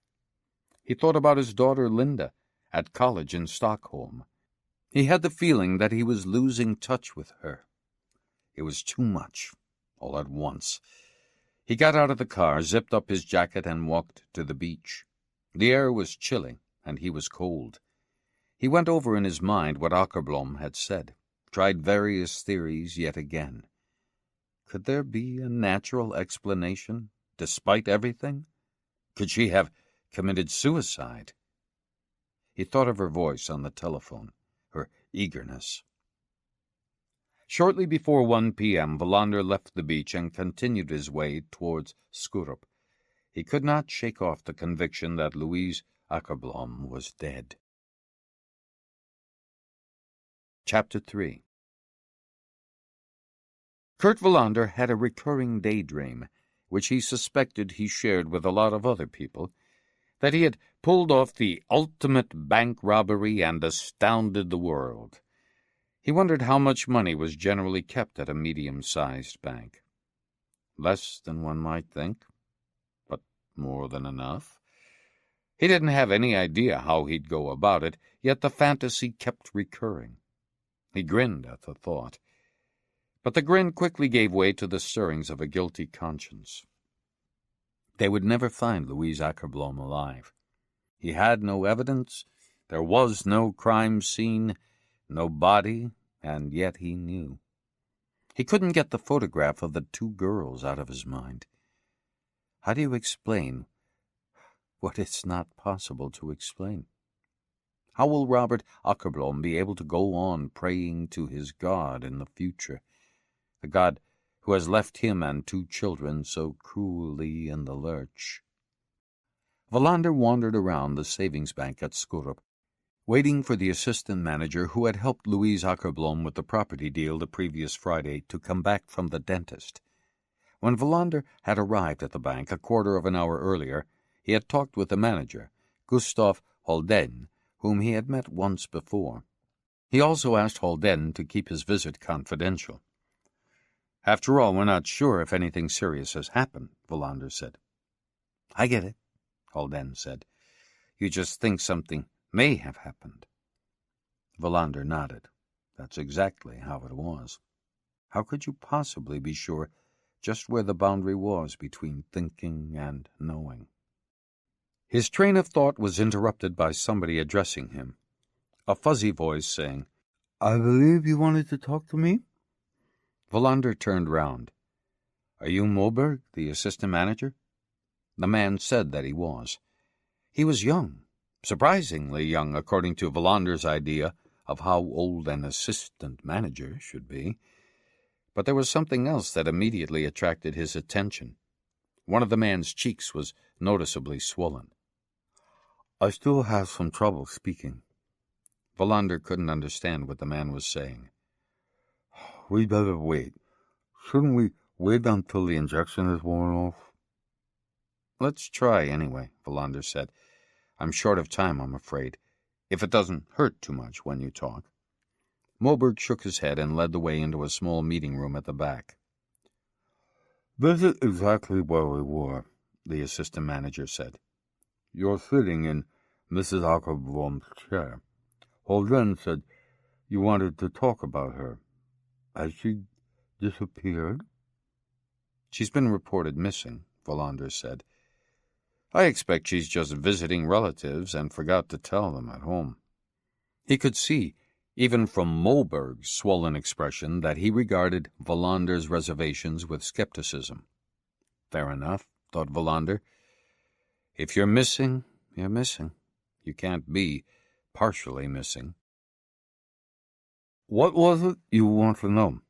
He thought about his daughter Linda at college in Stockholm. He had the feeling that he was losing touch with her. It was too much, all at once. He got out of the car, zipped up his jacket, and walked to the beach. The air was chilly, and he was cold. He went over in his mind what Akerblom had said, tried various theories yet again. Could there be a natural explanation, despite everything? Could she have committed suicide? He thought of her voice on the telephone, her eagerness. Shortly before 1 p.m., Wallander left the beach and continued his way towards Skurup. He could not shake off the conviction that Louise Akerblom was dead. Chapter 3. Kurt Wallander had a recurring daydream, which he suspected he shared with a lot of other people, that he had pulled off the ultimate bank robbery and astounded the world. He wondered how much money was generally kept at a medium-sized bank. Less than one might think, but more than enough. He didn't have any idea how he'd go about it, yet the fantasy kept recurring. He grinned at the thought. But the grin quickly gave way to the stirrings of a guilty conscience. They would never find Louise Akerblom alive. He had no evidence, there was no crime scene, no body, and yet he knew. He couldn't get the photograph of the 2 girls out of his mind. How do you explain what it's not possible to explain? How will Robert Akerblom be able to go on praying to his God in the future, the God who has left him and 2 children so cruelly in the lurch? Wallander wandered around the savings bank at Skurup, waiting for the assistant manager who had helped Louise Akerblom with the property deal the previous Friday to come back from the dentist. When Wallander had arrived at the bank a quarter of an hour earlier, he had talked with the manager, Gustav Holden, whom he had met once before. He also asked Holden to keep his visit confidential. After all, we're not sure if anything serious has happened, Wallander said. I get it, Holden said. You just think something may have happened. Wallander nodded. That's exactly how it was. How could you possibly be sure just where the boundary was between thinking and knowing? His train of thought was interrupted by somebody addressing him, a fuzzy voice saying, I believe you wanted to talk to me? Wallander turned round. Are you Moberg, the assistant manager? The man said that he was. He was young, surprisingly young according to Wallander's idea of how old an assistant manager should be. But there was something else that immediately attracted his attention. One of the man's cheeks was noticeably swollen. "I still have some trouble speaking." Wallander couldn't understand what the man was saying. "We'd better wait. Shouldn't we wait until the injection is worn off?" "Let's try anyway," Wallander said. "I'm short of time, I'm afraid, if it doesn't hurt too much when you talk." Moberg shook his head and led the way into a small meeting room at the back. "This is exactly where we were," the assistant manager said. "You're sitting in Mrs. Akerblom's chair. Holden said you wanted to talk about her. Has she disappeared?" "She's been reported missing," Wallander said. "I expect she's just visiting relatives and forgot to tell them at home." He could see, even from Moberg's swollen expression, that he regarded Wallander's reservations with skepticism. Fair enough, thought Wallander. If you're missing, you're missing. You can't be partially missing. "What was it you want to know?"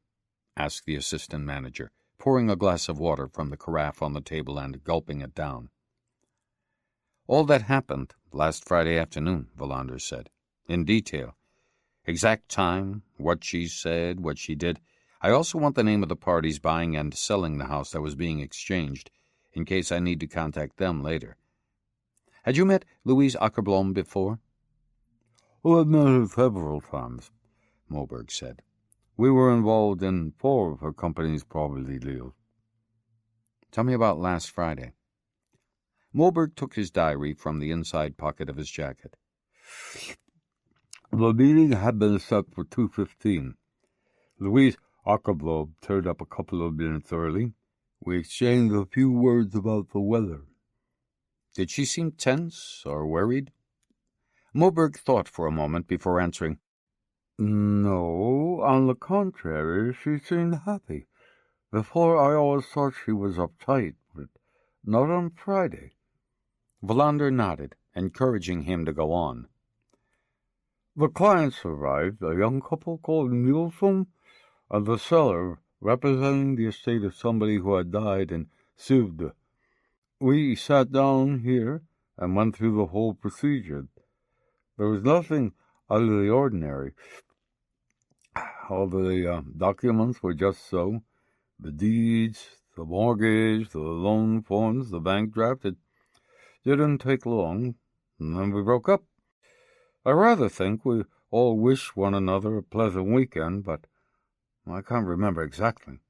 asked the assistant manager, pouring a glass of water from the carafe on the table and gulping it down. "All that happened last Friday afternoon," Wallander said, "in detail. Exact time, what she said, what she did. I also want the name of the parties buying and selling the house that was being exchanged, in case I need to contact them later. Had you met Louise Akerblom before?" "Oh, I've met her several times," Moberg said. "We were involved in 4 of her company's property deals." "Tell me about last Friday." Moberg took his diary from the inside pocket of his jacket. "The meeting had been set for 2:15. Louise Akerblom turned up a couple of minutes early. We exchanged a few words about the weather." "Did she seem tense or worried?" Moberg thought for a moment before answering. "No, on the contrary, she seemed happy. Before, I always thought she was uptight, but not on Friday." Wallander nodded, encouraging him to go on. "The clients arrived, a young couple called Nelson, and the seller representing the estate of somebody who had died in Swedish. We sat down here and went through the whole procedure. There was nothing out of the ordinary. All the documents were just so. The deeds, the mortgage, the loan forms, the bank draft. It didn't take long, and then we broke up. I rather think we all wish one another a pleasant weekend, but I can't remember exactly."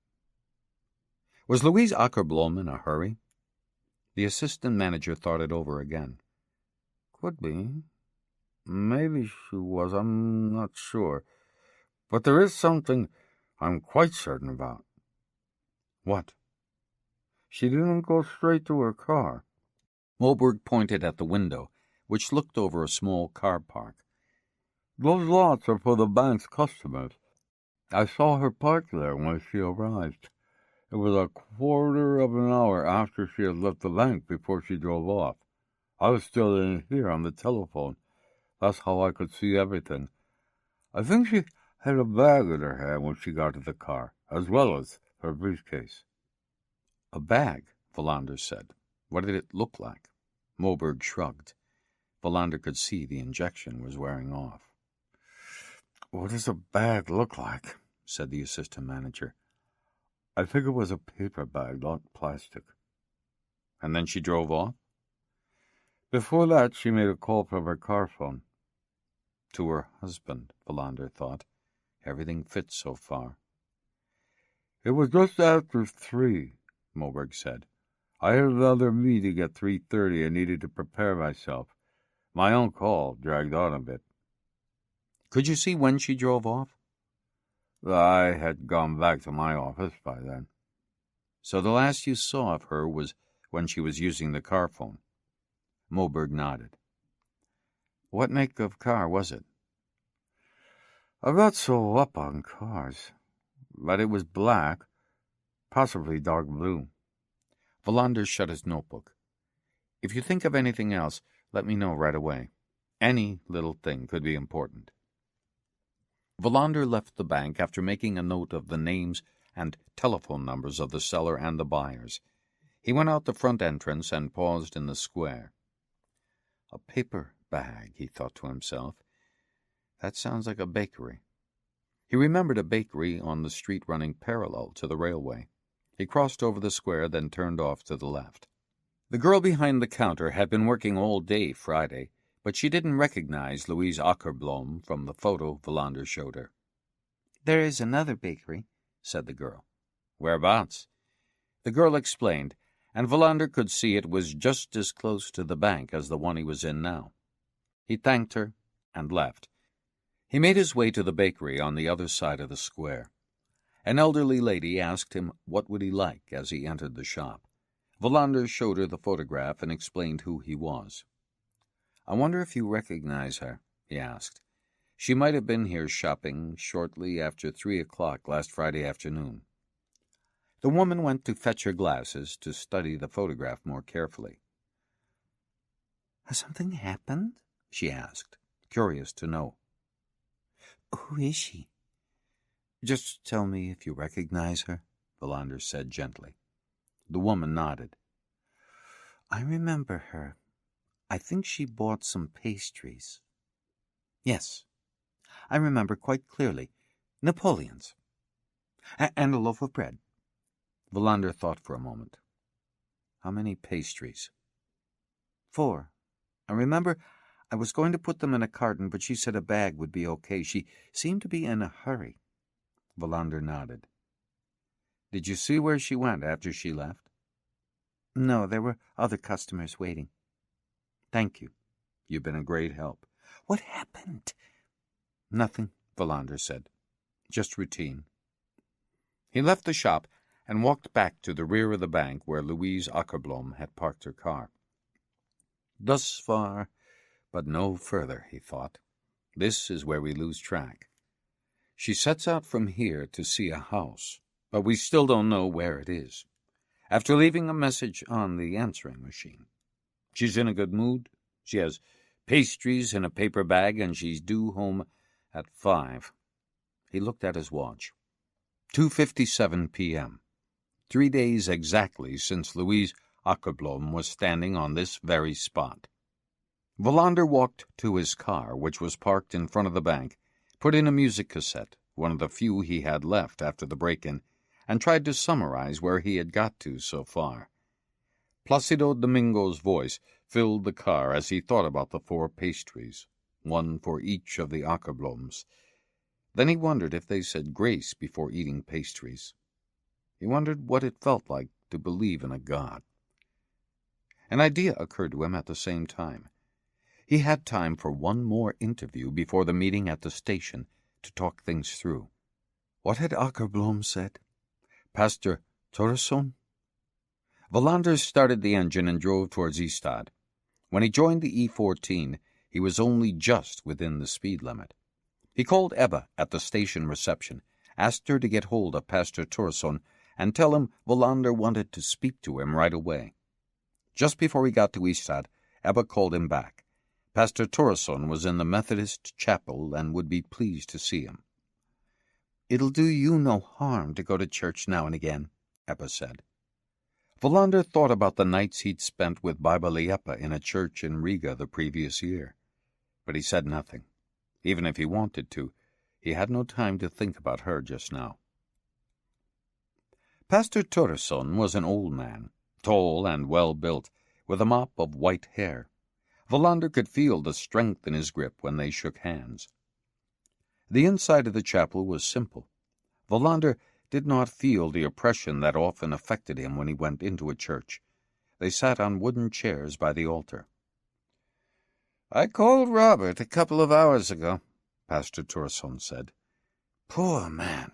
"Was Louise Akerblom in a hurry?" The assistant manager thought it over again. "Could be. Maybe she was. I'm not sure. But there is something I'm quite certain about." "What?" "She didn't go straight to her car." Moberg pointed at the window, which looked over a small car park. "Those lots are for the bank's customers. I saw her parked there when she arrived. It was a quarter of an hour after she had left the bank before she drove off. I was still in here on the telephone. That's how I could see everything. I think she had a bag in her hand when she got to the car, as well as her briefcase." "A bag," Wallander said. "What did it look like?" Moberg shrugged. Wallander could see the injection was wearing off. "What does a bag look like?" said the assistant manager. "I think it was a paper bag, not plastic." "And then she drove off?" "Before that, she made a call from her car phone." To her husband, Wallander thought. Everything fits so far. "It was just after 3, Moberg said. "I had another meeting at 3:30 and needed to prepare myself. My own call dragged on a bit." "Could you see when she drove off?" "I had gone back to my office by then." "So the last you saw of her was when she was using the car phone?" Moberg nodded. "What make of car was it?" "I'm not so up on cars, but it was black, possibly dark blue." Wallander shut his notebook. "If you think of anything else, let me know right away. Any little thing could be important." Wallander left the bank after making a note of the names and telephone numbers of the seller and the buyers. He went out the front entrance and paused in the square. A paper bag, he thought to himself. That sounds like a bakery. He remembered a bakery on the street running parallel to the railway. He crossed over the square, then turned off to the left. The girl behind the counter had been working all day Friday, but she didn't recognize Louise Akerblom from the photo Wallander showed her. "There is another bakery," said the girl. "Whereabouts?" The girl explained, and Wallander could see it was just as close to the bank as the one he was in now. He thanked her and left. He made his way to the bakery on the other side of the square. An elderly lady asked him what would he like as he entered the shop. Wallander showed her the photograph and explained who he was. "I wonder if you recognize her," he asked. "She might have been here shopping shortly after 3 o'clock last Friday afternoon." The woman went to fetch her glasses to study the photograph more carefully. "Has something happened?" she asked, curious to know. "Who is she?" "Just tell me if you recognize her," Wallander said gently. The woman nodded. "I remember her. I think she bought some pastries." "Yes, I remember quite clearly. Napoleon's. And a loaf of bread." Wallander thought for a moment. "How many pastries?" "4. I remember I was going to put them in a carton, but she said a bag would be okay. She seemed to be in a hurry." Wallander nodded. "Did you see where she went after she left?" "No, there were other customers waiting." "Thank you. You've been a great help." "What happened?" "Nothing," Wallander said. "Just routine." He left the shop and walked back to the rear of the bank where Louise Akerblom had parked her car. Thus far, but no further, he thought. This is where we lose track. She sets out from here to see a house, but we still don't know where it is. After leaving a message on the answering machine. She's in a good mood. She has pastries in a paper bag, and she's due home at 5. He looked at his watch. 2:57 p.m. 3 days exactly since Louise Akerblom was standing on this very spot. Wallander walked to his car, which was parked in front of the bank, put in a music cassette, one of the few he had left after the break-in, and tried to summarize where he had got to so far. Placido Domingo's voice filled the car as he thought about the 4 pastries, one for each of the Akerbloms. Then he wondered if they said grace before eating pastries. He wondered what it felt like to believe in a God. An idea occurred to him at the same time. He had time for one more interview before the meeting at the station to talk things through. What had Akerblom said? Pastor Torresson? Wallander started the engine and drove towards Ystad. When he joined the E14, he was only just within the speed limit. He called Ebba at the station reception, asked her to get hold of Pastor Torresson and tell him Wallander wanted to speak to him right away. Just before he got to Ystad, Ebba called him back. Pastor Torresson was in the Methodist chapel and would be pleased to see him. "It'll do you no harm to go to church now and again," Ebba said. Wallander thought about the nights he'd spent with Baba Liepa in a church in Riga the previous year. But he said nothing. Even if he wanted to, he had no time to think about her just now. Pastor Torresson was an old man, tall and well-built, with a mop of white hair. Wallander could feel the strength in his grip when they shook hands. The inside of the chapel was simple. Wallander did not feel the oppression that often affected him when he went into a church. They sat on wooden chairs by the altar. "I called Robert a couple of hours ago," Pastor Torresson said. "Poor man.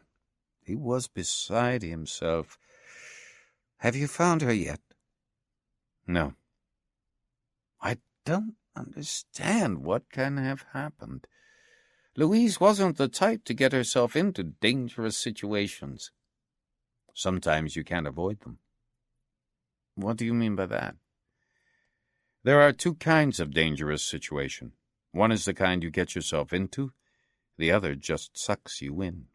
He was beside himself. Have you found her yet?" "No." "I don't understand what can have happened. Louise wasn't the type to get herself into dangerous situations." "Sometimes you can't avoid them." "What do you mean by that?" "There are 2 kinds of dangerous situation. One is the kind you get yourself into. The other just sucks you in."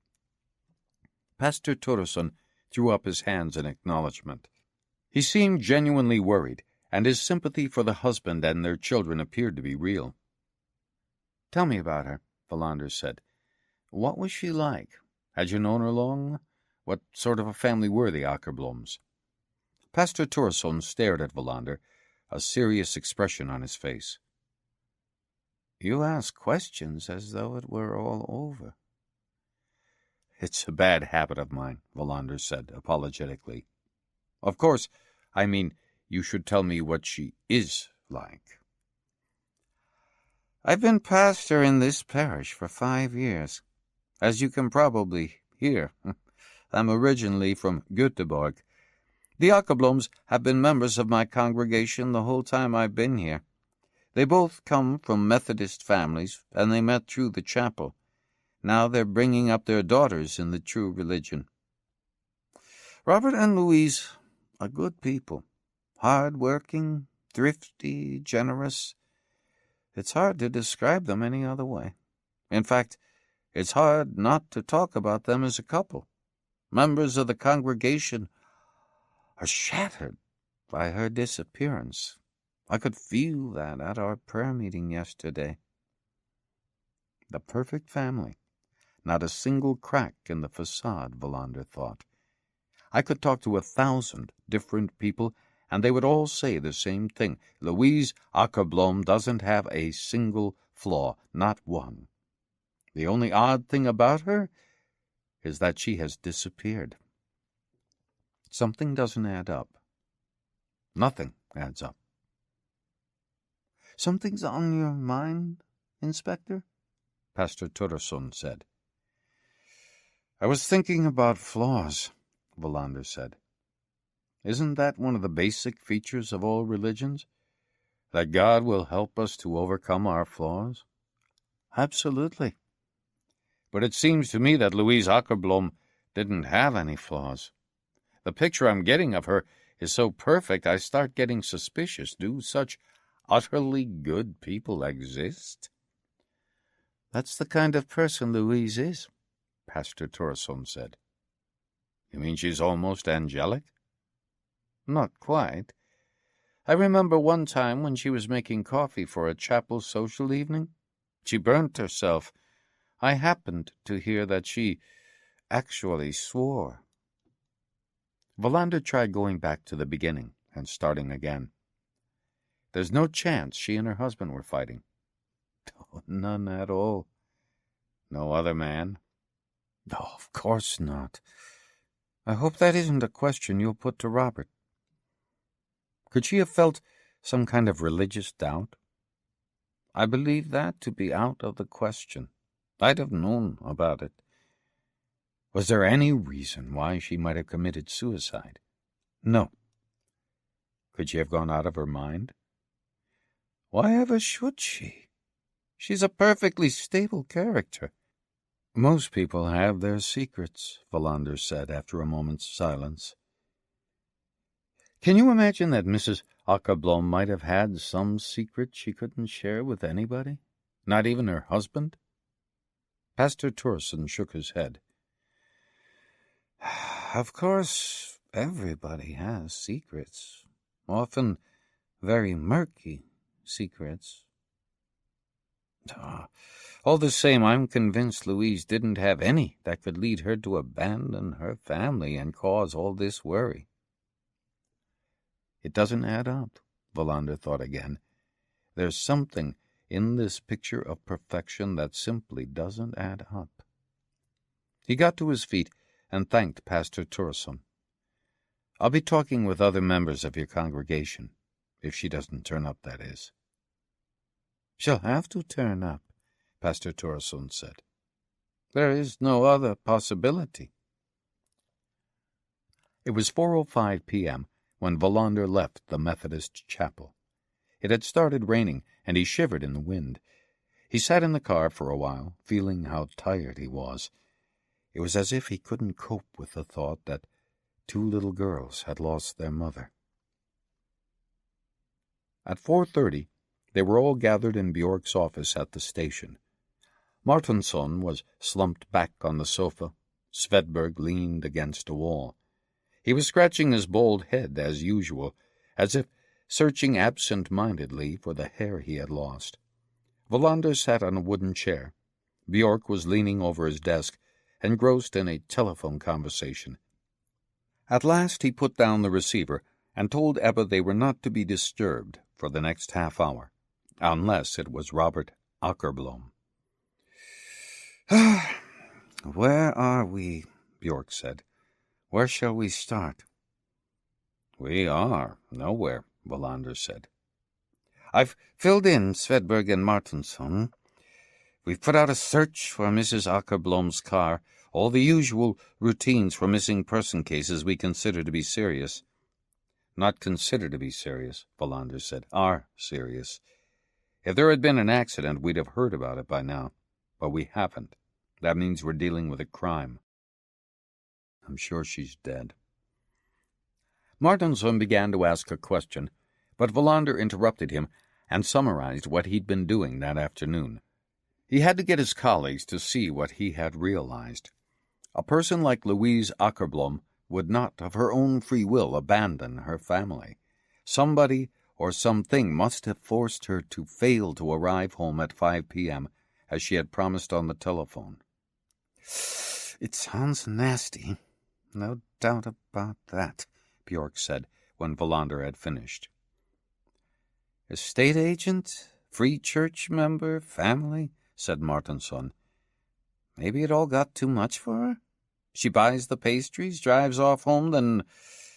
Pastor Turesson threw up his hands in acknowledgment. He seemed genuinely worried, and his sympathy for the husband and their children appeared to be real. "Tell me about her," Wallander said. "What was she like? Had you known her long? What sort of a family were the Akerbloms?" Pastor Turesson stared at Wallander, a serious expression on his face. "You ask questions as though it were all over." "It's a bad habit of mine," Wallander said apologetically. "Of course, I mean, you should tell me what she is like." "I've been pastor in this parish for 5 years. As you can probably hear, I'm originally from Göteborg. The Akerbloms have been members of my congregation the whole time I've been here. They both come from Methodist families, and they met through the chapel. Now they're bringing up their daughters in the true religion. Robert and Louise are good people, hard-working, thrifty, generous. It's hard to describe them any other way. In fact, it's hard not to talk about them as a couple. Members of the congregation are shattered by her disappearance. I could feel that at our prayer meeting yesterday." The perfect family. Not a single crack in the facade, Wallander thought. I could talk to 1,000 different people, and they would all say the same thing. Louise Akerblom doesn't have a single flaw, not one. The only odd thing about her is that she has disappeared. Something doesn't add up. Nothing adds up. "Something's on your mind, Inspector?" Pastor Turesson said. "I was thinking about flaws," Wallander said. "Isn't that one of the basic features of all religions? That God will help us to overcome our flaws?" "Absolutely." "But it seems to me that Louise Akerblom didn't have any flaws. The picture I'm getting of her is so perfect I start getting suspicious. Do such utterly good people exist?" "That's the kind of person Louise is," Pastor Turesson said. "You mean she's almost angelic?" "Not quite. I remember one time when she was making coffee for a chapel social evening. She burnt herself. I happened to hear that she actually swore." Wallander tried going back to the beginning and starting again. "There's no chance she and her husband were fighting?" "Oh, none at all." "No other man?" "Oh, of course not. I hope that isn't a question you'll put to Robert." "Could she have felt some kind of religious doubt?" "I believe that to be out of the question. I'd have known about it." "Was there any reason why she might have committed suicide?" "No." "Could she have gone out of her mind?" "Why ever should she? She's a perfectly stable character." "Most people have their secrets," Wallander said after a moment's silence. "Can you imagine that Mrs. Akerblom might have had some secret she couldn't share with anybody? Not even her husband?" Pastor Turesson shook his head. "Of course, everybody has secrets, often very murky secrets. All the same, I'm convinced Louise didn't have any that could lead her to abandon her family and cause all this worry." It doesn't add up, Wallander thought again. There's something in this picture of perfection that simply doesn't add up. He got to his feet and thanked Pastor Turesson. "I'll be talking with other members of your congregation, if she doesn't turn up, that is." "She'll have to turn up," Pastor Turesson said. "There is no other possibility." It was 4:05 p.m. when Wallander left the Methodist chapel. It had started raining, and he shivered in the wind. He sat in the car for a while, feeling how tired he was. It was as if he couldn't cope with the thought that 2 little girls had lost their mother. At 4:30, they were all gathered in Bjork's office at the station. Martinsson was slumped back on the sofa, Svedberg leaned against a wall. He was scratching his bald head as usual, as if searching absent-mindedly for the hair he had lost. Wallander sat on a wooden chair. Björk was leaning over his desk, engrossed in a telephone conversation. At last he put down the receiver and told Ebba they were not to be disturbed for the next half-hour, unless it was Robert Akerblom. "Where are we?" Björk said. "Where shall we start?" "We are nowhere," Wallander said. "I've filled in Svedberg and Martinsson. We've put out a search for Mrs. Akerblom's car, all the usual routines for missing person cases we consider to be serious." "Not consider to be serious," Wallander said. "Are serious. If there had been an accident, we'd have heard about it by now. But we haven't. That means we're dealing with a crime. I'm sure she's dead." Martinsson began to ask a question, but Wallander interrupted him and summarized what he'd been doing that afternoon. He had to get his colleagues to see what he had realized. A person like Louise Akerblom would not, of her own free will, abandon her family. Somebody or something must have forced her to fail to arrive home at 5 p.m., as she had promised on the telephone. "It sounds nasty. No doubt about that," Björk said when Wallander had finished. "Estate agent, free church member, family," said Martinsson. "Maybe it all got too much for her? She buys the pastries, drives off home, then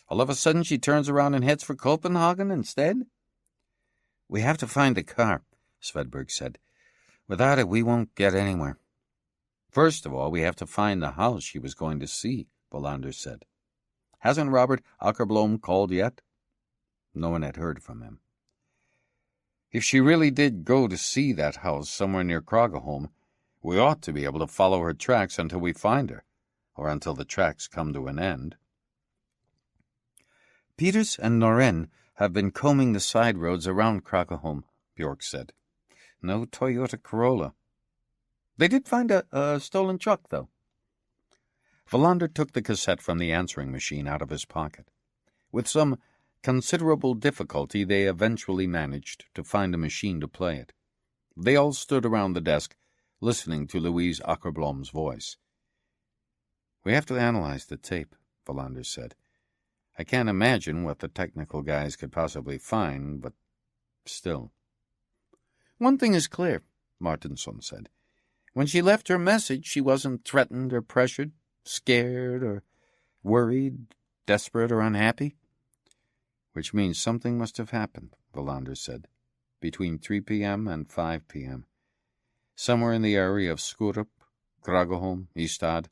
all of a sudden she turns around and heads for Copenhagen instead?" "We have to find a car," Svedberg said. "Without it, we won't get anywhere." "First of all, we have to find the house she was going to see," Wallander said. "Hasn't Robert Akerblom called yet?" No one had heard from him. "If she really did go to see that house somewhere near Kragholm, we ought to be able to follow her tracks until we find her, or until the tracks come to an end." "Peters and Noren have been combing the side roads around Kragholm," Björk said. "No Toyota Corolla. They did find a stolen truck, though." Wallander took the cassette from the answering machine out of his pocket. With some considerable difficulty, they eventually managed to find a machine to play it. They all stood around the desk, listening to Louise Akerblom's voice. "We have to analyze the tape," Wallander said. "I can't imagine what the technical guys could possibly find, but still." "One thing is clear," Martinsson said. "When she left her message, she wasn't threatened or pressured, scared or worried, desperate or unhappy." "Which means something must have happened," Wallander said, "between 3 p.m. and 5 p.m. Somewhere in the area of Skurup, Kragholm, Ystad,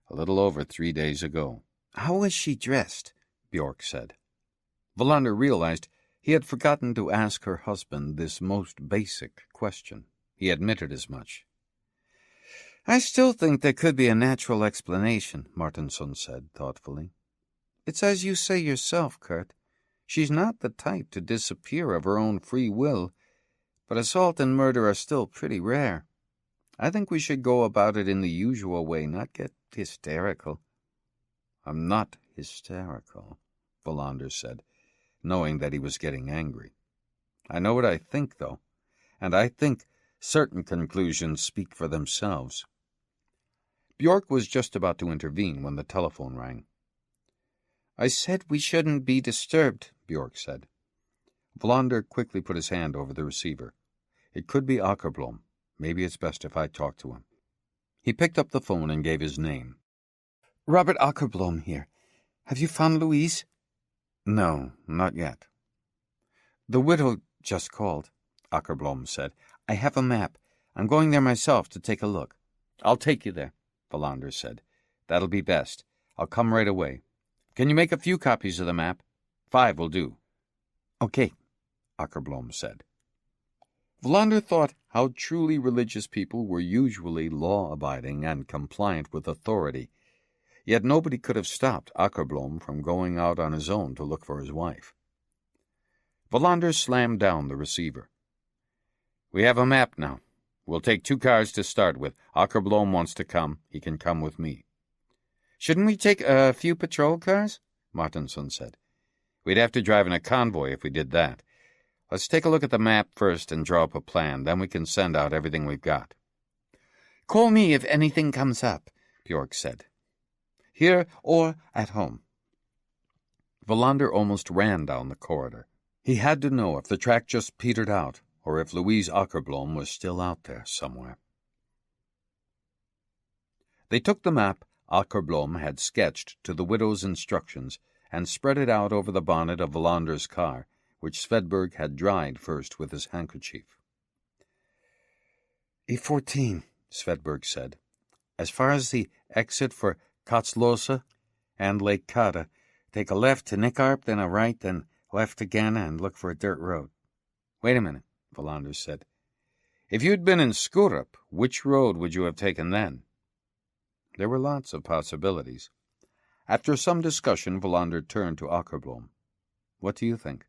a little over 3 days ago." "How was she dressed?" Björk said. Wallander realized he had forgotten to ask her husband this most basic question. He admitted as much. "I still think there could be a natural explanation," Martinsson said thoughtfully. "It's as you say yourself, Kurt. She's not the type to disappear of her own free will, but assault and murder are still pretty rare. I think we should go about it in the usual way, not get hysterical." "I'm not hysterical," Wallander said, knowing that he was getting angry. "I know what I think, though, and I think certain conclusions speak for themselves." Björk was just about to intervene when the telephone rang. "I said we shouldn't be disturbed," Björk said. Wallander quickly put his hand over the receiver. "It could be Akerblom. Maybe it's best if I talk to him." He picked up the phone and gave his name. "Robert Akerblom here. Have you found Louise?" "No, not yet." "The widow just called," Akerblom said. "I have a map. I'm going there myself to take a look." "I'll take you there," Wallander said. "That'll be best. I'll come right away. Can you make a few copies of the map? 5 will do." "Okay," Akerblom said. Wallander thought how truly religious people were usually law-abiding and compliant with authority, yet nobody could have stopped Akerblom from going out on his own to look for his wife. Wallander slammed down the receiver. "We have a map now. We'll take 2 cars to start with. Akerblom wants to come. He can come with me." Shouldn't we take a few patrol cars? Martinson said. We'd have to drive in a convoy if we did that. Let's take a look at the map first and draw up a plan. Then we can send out everything we've got. Call me if anything comes up, Bjork said. Here or at home. Wallander almost ran down the corridor. He had to know if the track just petered out or if Louise Akerblom was still out there somewhere. They took the map Akerblom had sketched to the widow's instructions and spread it out over the bonnet of Wallander's car, which Svedberg had dried first with his handkerchief. E14, Svedberg said. As far as the exit for Kotzlosa and Lake Kada, take a left to Nickarp, then a right, then left again, and look for a dirt road. Wait a minute, Wallander said. If you'd been in Skurup, which road would you have taken then? There were lots of possibilities. After some discussion, Wallander turned to Akerblom. What do you think?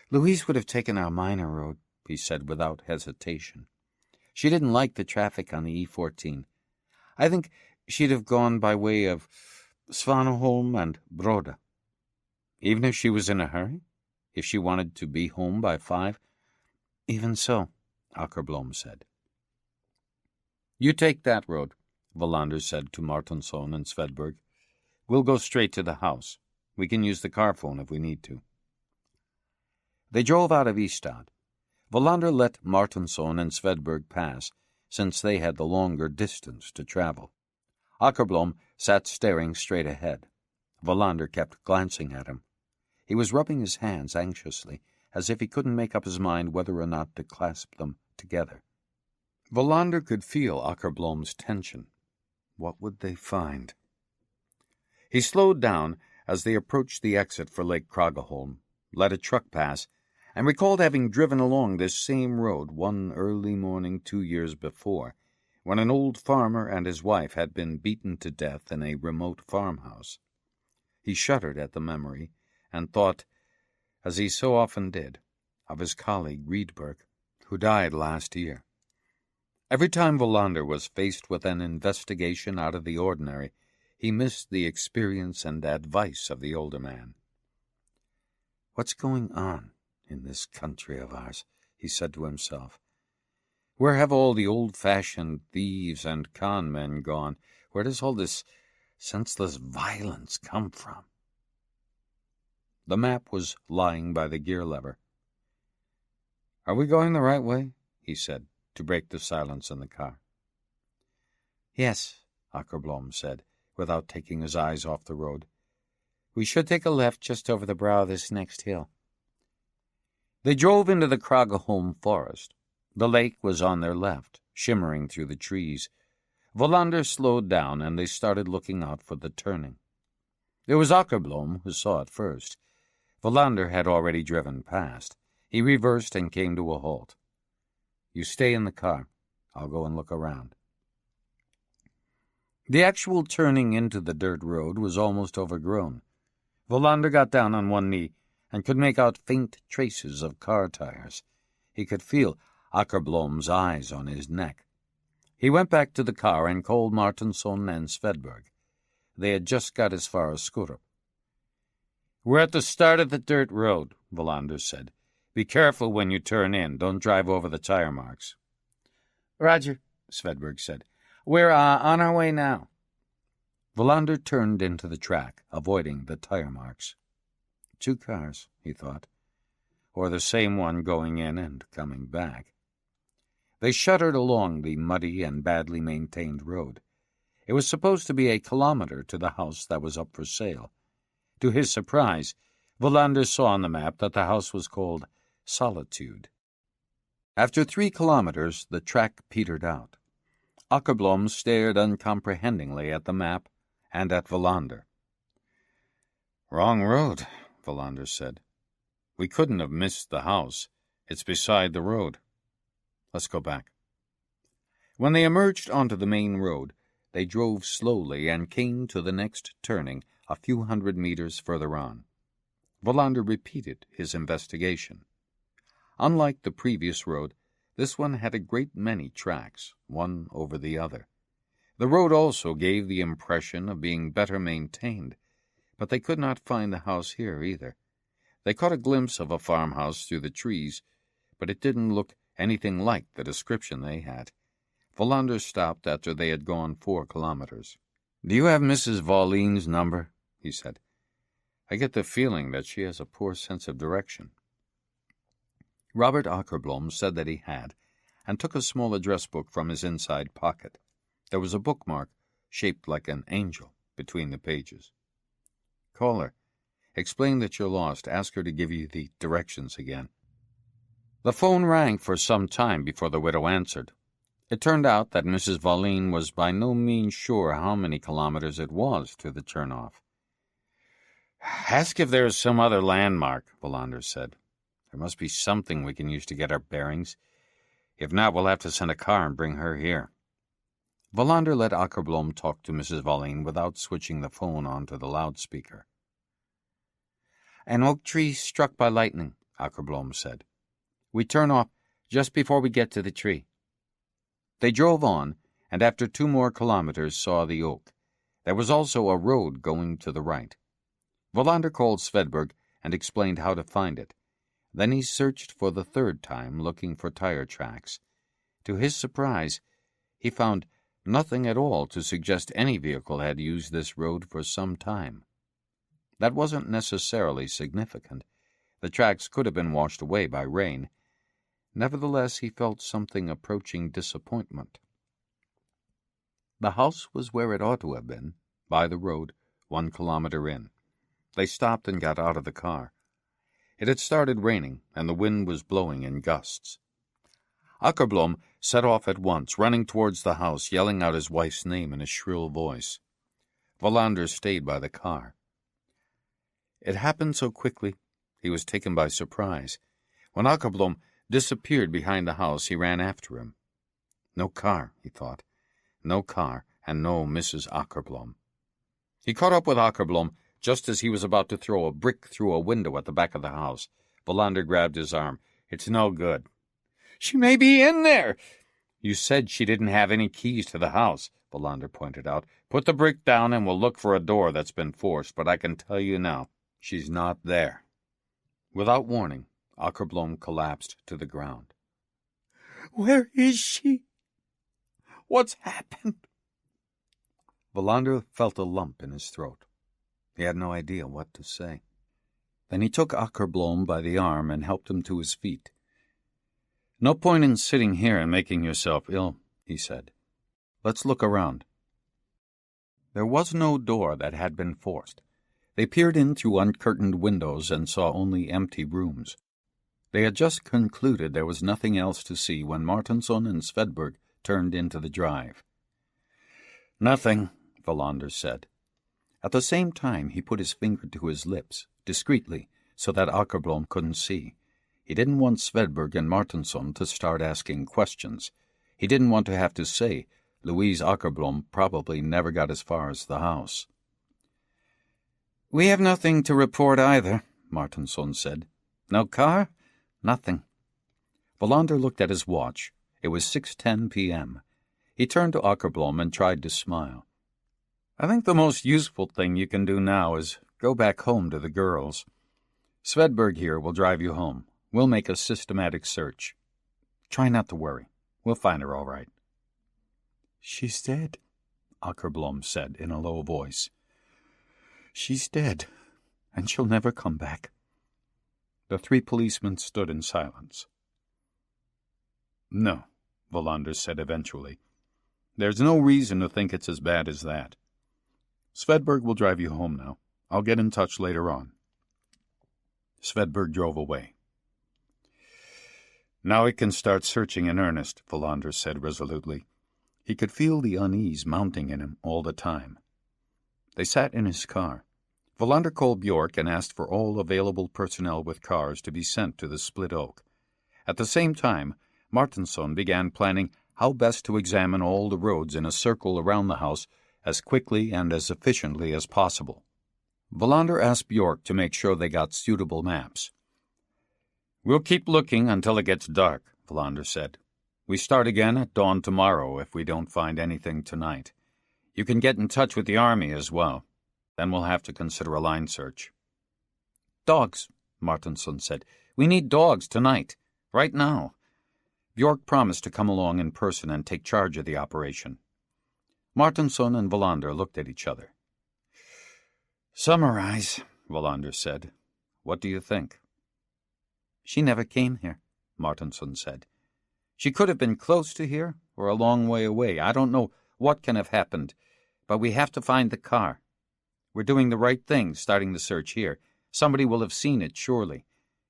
Louise would have taken our minor road, he said without hesitation. She didn't like the traffic on the E14. I think she'd have gone by way of Svaneholm and Broda. Even if she was in a hurry? If she wanted to be home by 5? Even so, Akerblom said. You take that road, Wallander said to Martinson and Svedberg. We'll go straight to the house. We can use the car phone if we need to. They drove out of Ystad. Wallander let Martinson and Svedberg pass, since they had the longer distance to travel. Akerblom sat staring straight ahead. Wallander kept glancing at him. He was rubbing his hands anxiously, as if he couldn't make up his mind whether or not to clasp them together. Wallander could feel Akerblom's tension. What would they find? He slowed down as they approached the exit for Lake Kragaholm, let a truck pass, and recalled having driven along this same road one early morning 2 years before, when an old farmer and his wife had been beaten to death in a remote farmhouse. He shuddered at the memory and thought, as he so often did, of his colleague Riedberg, who died last year. Every time Wallander was faced with an investigation out of the ordinary, he missed the experience and advice of the older man. What's going on in this country of ours? He said to himself. Where have all the old-fashioned thieves and con men gone? Where does all this senseless violence come from? The map was lying by the gear lever. Are we going the right way? He said, to break the silence in the car. Yes, Akerblom said, without taking his eyes off the road. We should take a left just over the brow of this next hill. They drove into the Kragaholm forest. The lake was on their left, shimmering through the trees. Wallander slowed down, and they started looking out for the turning. It was Akerblom who saw it first. Wallander had already driven past. He reversed and came to a halt. You stay in the car. I'll go and look around. The actual turning into the dirt road was almost overgrown. Wallander got down on one knee and could make out faint traces of car tires. He could feel Akerblom's eyes on his neck. He went back to the car and called Martinson and Svedberg. They had just got as far as Skurup. We're at the start of the dirt road, Wallander said. Be careful when you turn in. Don't drive over the tire marks. Roger, Svedberg said. We're on our way now. Wallander turned into the track, avoiding the tire marks. 2 cars, he thought, or the same one going in and coming back. They shuddered along the muddy and badly maintained road. It was supposed to be a kilometer to the house that was up for sale. To his surprise, Wallander saw on the map that the house was called Solitude. After 3 kilometers, the track petered out. Akerblom stared uncomprehendingly at the map and at Wallander. Wrong road, Wallander said. We couldn't have missed the house. It's beside the road. Let's go back. When they emerged onto the main road, they drove slowly and came to the next turning a few hundred meters further on. Wallander repeated his investigation. Unlike the previous road, this one had a great many tracks, one over the other. The road also gave the impression of being better maintained, but they could not find the house here either. They caught a glimpse of a farmhouse through the trees, but it didn't look anything like the description they had. Wallander stopped after they had gone 4 kilometers. "Do you have Mrs. Voleen's number?" he said. "I get the feeling that she has a poor sense of direction." Robert Akerblom said that he had, and took a small address book from his inside pocket. There was a bookmark, shaped like an angel, between the pages. "Call her. Explain that you're lost. Ask her to give you the directions again." The phone rang for some time before the widow answered. It turned out that Mrs. Voleen was by no means sure how many kilometers it was to the Chernoff. "Ask if there is some other landmark," Wallander said. "There must be something we can use to get our bearings. If not, we'll have to send a car and bring her here." Wallander let Akerblom talk to Mrs. Voleen without switching the phone onto the loudspeaker. "An oak tree struck by lightning," Akerblom said. "We turn off just before we get to the tree." They drove on, and after 2 more kilometers saw the oak. There was also a road going to the right. Wallander called Svedberg and explained how to find it. Then he searched for the 3rd time, looking for tire tracks. To his surprise, he found nothing at all to suggest any vehicle had used this road for some time. That wasn't necessarily significant. The tracks could have been washed away by rain. Nevertheless, he felt something approaching disappointment. The house was where it ought to have been, by the road, 1 kilometer in. They stopped and got out of the car. It had started raining, and the wind was blowing in gusts. Akerblom set off at once, running towards the house, yelling out his wife's name in a shrill voice. Wallander stayed by the car. It happened so quickly, he was taken by surprise. When Akerblom disappeared behind the house, he ran after him. No car, he thought. No car, and no Mrs. Akerblom. He caught up with Akerblom just as he was about to throw a brick through a window at the back of the house. Wallander grabbed his arm. "It's no good." "She may be in there." "You said she didn't have any keys to the house," Wallander pointed out. "Put the brick down and we'll look for a door that's been forced, but I can tell you now, she's not there." Without warning, Akerblom collapsed to the ground. "Where is she? What's happened?" Wallander felt a lump in his throat. He had no idea what to say. Then he took Akerblom by the arm and helped him to his feet. "No point in sitting here and making yourself ill," he said. "Let's look around." There was no door that had been forced. They peered in through uncurtained windows and saw only empty rooms. They had just concluded there was nothing else to see when Martinsson and Svedberg turned into the drive. "Nothing," Wallander said. At the same time, he put his finger to his lips, discreetly, so that Akerblom couldn't see. He didn't want Svedberg and Martinsson to start asking questions. He didn't want to have to say, Louise Akerblom probably never got as far as the house. "We have nothing to report either," Martinsson said. "No car? Nothing." Wallander looked at his watch. It was 6:10 p.m. He turned to Akerblom and tried to smile. "I think the most useful thing you can do now is go back home to the girls. Svedberg here will drive you home. We'll make a systematic search. Try not to worry. We'll find her all right." "She's dead," Akerblom said in a low voice. "She's dead, and she'll never come back." The 3 policemen stood in silence. "No," Wallander said eventually. "There's no reason to think it's as bad as that. Svedberg will drive you home now. I'll get in touch later on." Svedberg drove away. "Now we can start searching in earnest," Wallander said resolutely. He could feel the unease mounting in him all the time. They sat in his car. Wallander called Bjork and asked for all available personnel with cars to be sent to the Split Oak. At the same time, Martinsson began planning how best to examine all the roads in a circle around the house as quickly and as efficiently as possible. Wallander asked Bjork to make sure they got suitable maps. "We'll keep looking until it gets dark," Wallander said. "We start again at dawn tomorrow if we don't find anything tonight. You can get in touch with the army as well. Then we'll have to consider a line search. Dogs, Martinson said. We need dogs tonight, right now. Bjork promised to come along in person and take charge of the operation. Martinson and Wallander looked at each other. Summarize, Wallander said. What do you think? She never came here, Martinson said. She could have been close to here or a long way away. I don't know what can have happened, but we have to find the car. We're doing the right thing starting the search here. Somebody will have seen it, surely.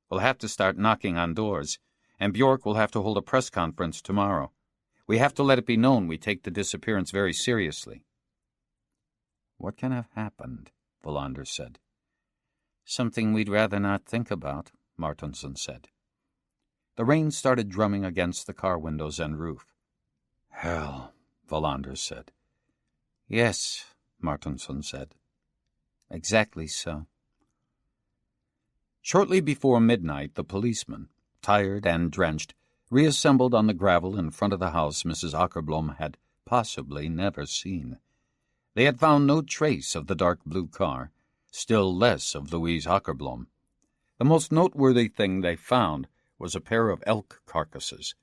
We'll have to start knocking on doors, and Bjork will have to hold a press conference tomorrow. We have to let it be known we take the disappearance very seriously. What can have happened? Wallander said. Something we'd rather not think about, Martinson said. The rain started drumming against the car windows and roof. Hell, Wallander said. Yes, Martinson said. Exactly so. Shortly before midnight, the policeman, tired and drenched, reassembled on the gravel in front of the house Mrs. Akerblom had possibly never seen. They had found no trace of the dark blue car, still less of Louise Akerblom. The most noteworthy thing they found was a pair of elk carcasses,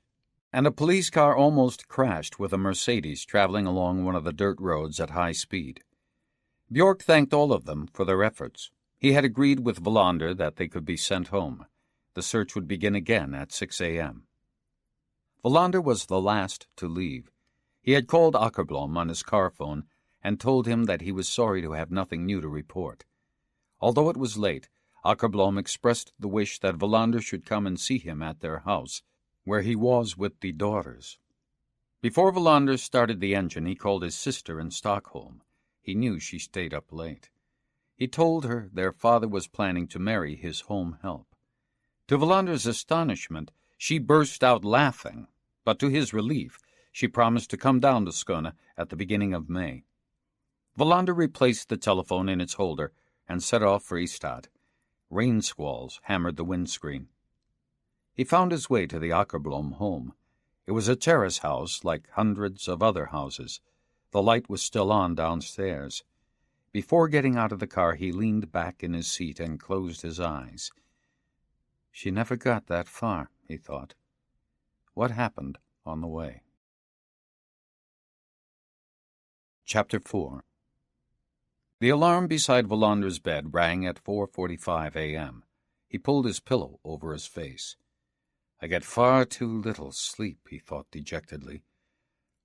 and a police car almost crashed with a Mercedes traveling along one of the dirt roads at high speed. Bjork thanked all of them for their efforts. He had agreed with Wallander that they could be sent home. The search would begin again at 6 a.m. Wallander was the last to leave. He had called Akerblom on his car phone and told him that he was sorry to have nothing new to report. Although it was late, Akerblom expressed the wish that Wallander should come and see him at their house, where he was with the daughters. Before Wallander started the engine, he called his sister in Stockholm. He knew she stayed up late. He told her their father was planning to marry his home help. To Wallander's astonishment, she burst out laughing, but to his relief, she promised to come down to Skåne at the beginning of May. Wallander replaced the telephone in its holder and set off for Ystad. Rain squalls hammered the windscreen. He found his way to the Akerblom home. It was a terrace house like hundreds of other houses. The light was still on downstairs. Before getting out of the car, he leaned back in his seat and closed his eyes. She never got that far, he thought. What happened on the way? Chapter 4. The alarm beside Wallander's bed rang at 4:45 a.m. He pulled his pillow over his face. I get far too little sleep, he thought dejectedly.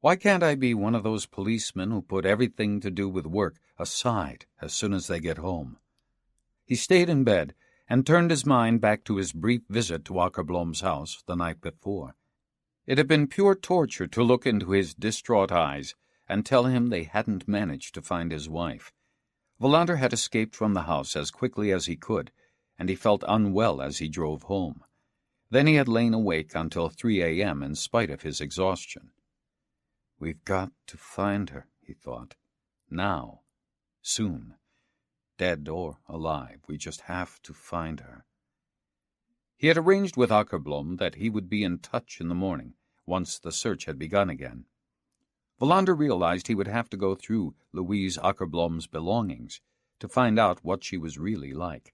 Why can't I be one of those policemen who put everything to do with work aside as soon as they get home? He stayed in bed and turned his mind back to his brief visit to Akerblom's house the night before. It had been pure torture to look into his distraught eyes and tell him they hadn't managed to find his wife. Wallander had escaped from the house as quickly as he could, and he felt unwell as he drove home. Then he had lain awake until 3 a.m. in spite of his exhaustion. We've got to find her, he thought. Now. Soon. Dead or alive, we just have to find her. He had arranged with Akerblom that he would be in touch in the morning, once the search had begun again. Wallander realized he would have to go through Louise Akerblom's belongings to find out what she was really like.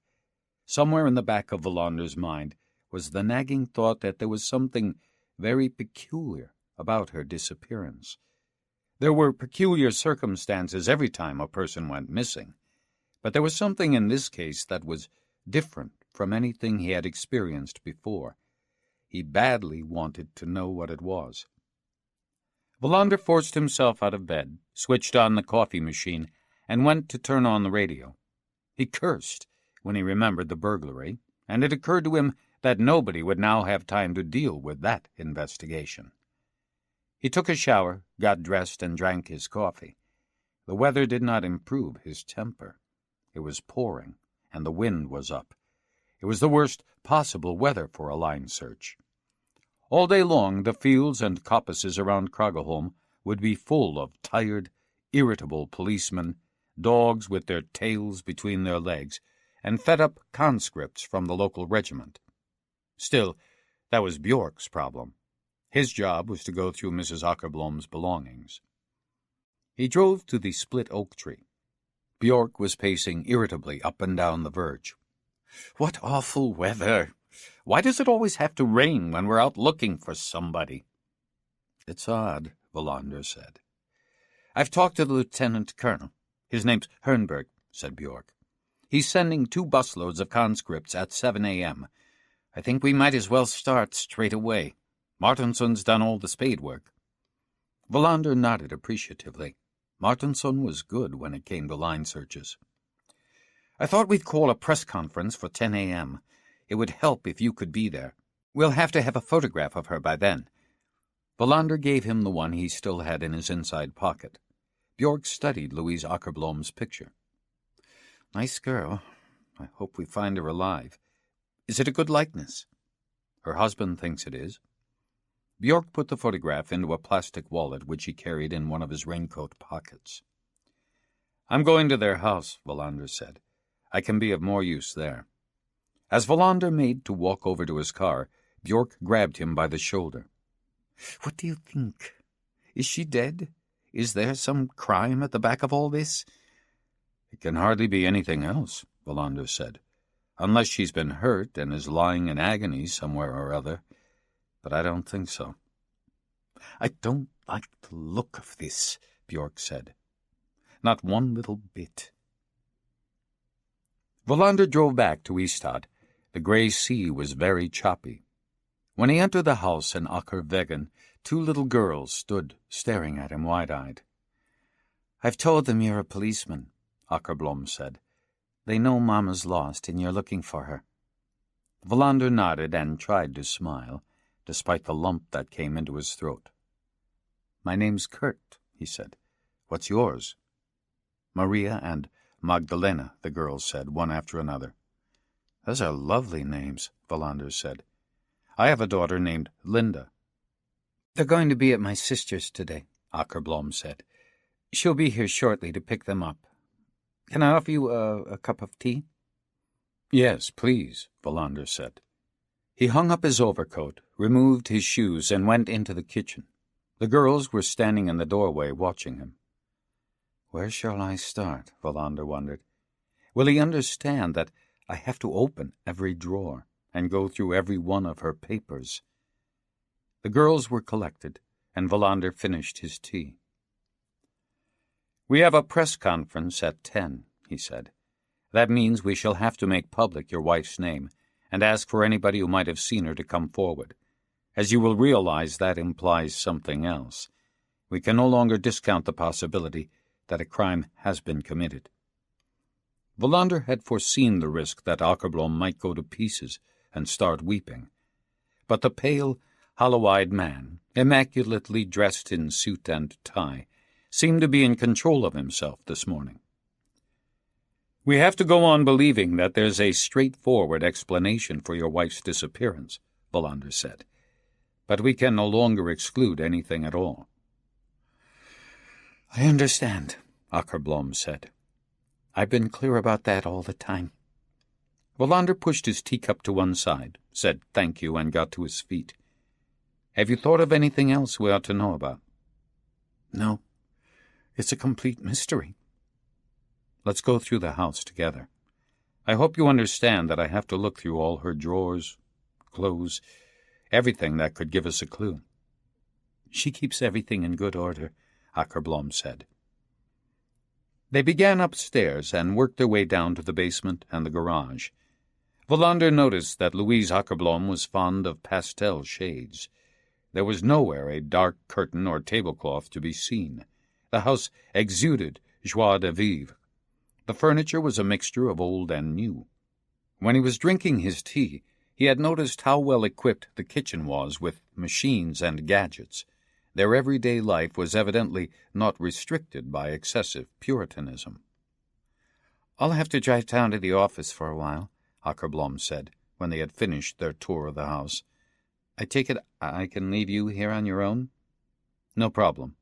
Somewhere in the back of Wallander's mind was the nagging thought that there was something very peculiar about her disappearance. There were peculiar circumstances every time a person went missing, but there was something in this case that was different from anything he had experienced before. He badly wanted to know what it was. Wallander forced himself out of bed, switched on the coffee machine, and went to turn on the radio. He cursed when he remembered the burglary, and it occurred to him that nobody would now have time to deal with that investigation. He took a shower, got dressed, and drank his coffee. The weather did not improve his temper. It was pouring, and the wind was up. It was the worst possible weather for a line search. All day long, the fields and coppices around Kragerholm would be full of tired, irritable policemen, dogs with their tails between their legs, and fed-up conscripts from the local regiment. Still, that was Bjork's problem. His job was to go through Mrs. Akerblom's belongings. He drove to the split oak tree. Bjork was pacing irritably up and down the verge. "What awful weather! Why does it always have to rain when we're out looking for somebody?" "It's odd," Wallander said. "I've talked to the lieutenant colonel. His name's Hernberg," said Bjork. "He's sending 2 busloads of conscripts at 7 a.m. I think we might as well start straight away. Martinson's done all the spade work." Wallander nodded appreciatively. Martinson was good when it came to line searches. "I thought we'd call a press conference for 10 a.m. It would help if you could be there. We'll have to have a photograph of her by then." Wallander gave him the one he still had in his inside pocket. Bjork studied Louise Akerblom's picture. "Nice girl. I hope we find her alive. Is it a good likeness?" "Her husband thinks it is." Bjork put the photograph into a plastic wallet which he carried in one of his raincoat pockets. "I'm going to their house," Wallander said. "I can be of more use there." As Wallander made to walk over to his car, Bjork grabbed him by the shoulder. "What do you think? Is she dead? Is there some crime at the back of all this?" "It can hardly be anything else," Wallander said, "unless she's been hurt and is lying in agony somewhere or other. But I don't think so." "I don't like the look of this," Bjork said. "Not one little bit." Wallander drove back to Ystad. The grey sea was very choppy. When he entered the house in Akervegen, 2 little girls stood staring at him wide-eyed. "I've told them you're a policeman," Akerblom said. "They know Mama's lost and you're looking for her." Wallander nodded and tried to smile, despite the lump that came into his throat. "My name's Kurt," he said. "What's yours?" "Maria and Magdalena," the girls said, one after another. "Those are lovely names," Wallander said. "I have a daughter named Linda." "They're going to be at my sister's today," Akerblom said. "She'll be here shortly to pick them up. Can I offer you a cup of tea?" "Yes, please," Wallander said. He hung up his overcoat, removed his shoes, and went into the kitchen. The girls were standing in the doorway watching him. "Where shall I start?" Wallander wondered. "Will he understand that I have to open every drawer and go through every one of her papers?" The girls were collected, and Wallander finished his tea. "We have a press conference at 10, he said. "That means we shall have to make public your wife's name and ask for anybody who might have seen her to come forward. As you will realize, that implies something else. We can no longer discount the possibility that a crime has been committed." Wallander had foreseen the risk that Akerblom might go to pieces and start weeping. But the pale, hollow-eyed man, immaculately dressed in suit and tie, seemed to be in control of himself this morning. "We have to go on believing that there's a straightforward explanation for your wife's disappearance," Wallander said. "But we can no longer exclude anything at all." "I understand," Akerblom said. "I've been clear about that all the time." Wallander pushed his teacup to one side, said thank you, and got to his feet. "Have you thought of anything else we ought to know about?" "No. It's a complete mystery." "Let's go through the house together. I hope you understand that I have to look through all her drawers, clothes, everything that could give us a clue." "She keeps everything in good order," Akerblom said. They began upstairs and worked their way down to the basement and the garage. Wallander noticed that Louise Akerblom was fond of pastel shades. There was nowhere a dark curtain or tablecloth to be seen. The house exuded joie de vivre. The furniture was a mixture of old and new. When he was drinking his tea, he had noticed how well equipped the kitchen was with machines and gadgets. Their everyday life was evidently not restricted by excessive Puritanism. "I'll have to drive down to the office for a while," Akerblom said, when they had finished their tour of the house. "I take it I can leave you here on your own?" "No problem.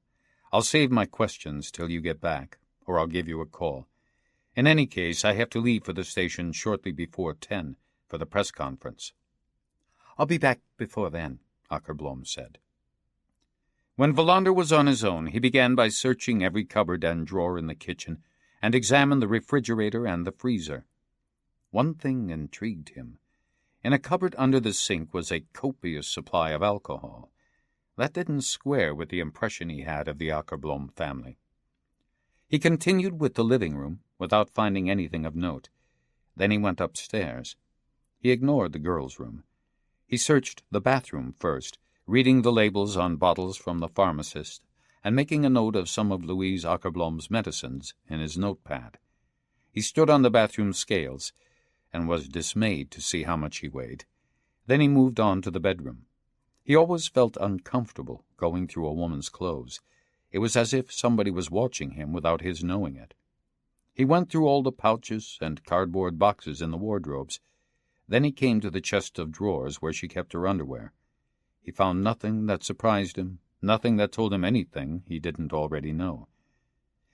I'll save my questions till you get back, or I'll give you a call. In any case, I have to leave for the station shortly before 10 for the press conference." "I'll be back before then," Akerblom said. When Wallander was on his own, he began by searching every cupboard and drawer in the kitchen and examined the refrigerator and the freezer. One thing intrigued him. In a cupboard under the sink was a copious supply of alcohol. That didn't square with the impression he had of the Akerblom family. He continued with the living room without finding anything of note. Then he went upstairs. He ignored the girls' room. He searched the bathroom first, reading the labels on bottles from the pharmacist and making a note of some of Louise Akerblom's medicines in his notepad. He stood on the bathroom scales and was dismayed to see how much he weighed. Then he moved on to the bedroom. He always felt uncomfortable going through a woman's clothes. It was as if somebody was watching him without his knowing it. He went through all the pouches and cardboard boxes in the wardrobes. Then he came to the chest of drawers where she kept her underwear. He found nothing that surprised him, nothing that told him anything he didn't already know.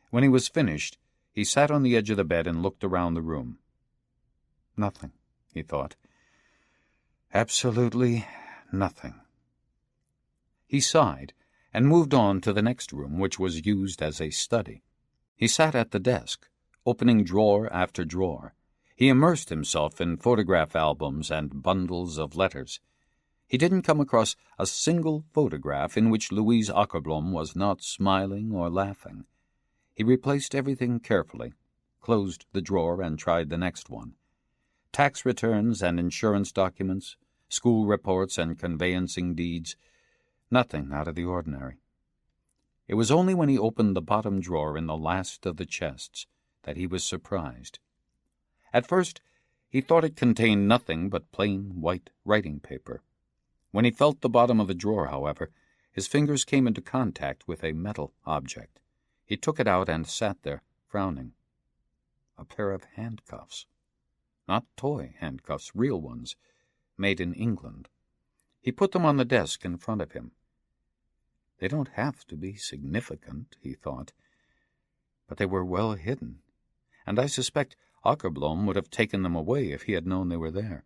When he was finished, he sat on the edge of the bed and looked around the room. Nothing, he thought. Absolutely nothing. He sighed and moved on to the next room, which was used as a study. He sat at the desk, opening drawer after drawer. He immersed himself in photograph albums and bundles of letters. He didn't come across a single photograph in which Louise Akerblom was not smiling or laughing. He replaced everything carefully, closed the drawer, and tried the next one. Tax returns and insurance documents, school reports and conveyancing deeds, nothing out of the ordinary. It was only when he opened the bottom drawer in the last of the chests that he was surprised. At first, he thought it contained nothing but plain white writing paper. When he felt the bottom of the drawer, however, his fingers came into contact with a metal object. He took it out and sat there, frowning. A pair of handcuffs. Not toy handcuffs, real ones, made in England. He put them on the desk in front of him. They don't have to be significant, he thought, but they were well hidden, and I suspect Akerblom would have taken them away if he had known they were there.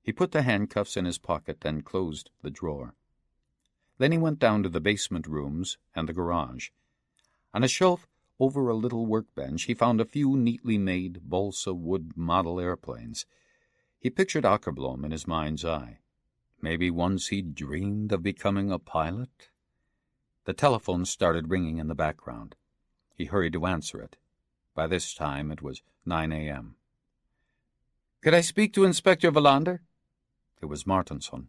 He put the handcuffs in his pocket and closed the drawer. Then he went down to the basement rooms and the garage. On a shelf over a little workbench he found a few neatly made balsa wood model airplanes. He pictured Akerblom in his mind's eye. Maybe once he'd dreamed of becoming a pilot? The telephone started ringing in the background. He hurried to answer it. By this time it was 9 a.m. "Could I speak to Inspector Wallander?" It was Martenson.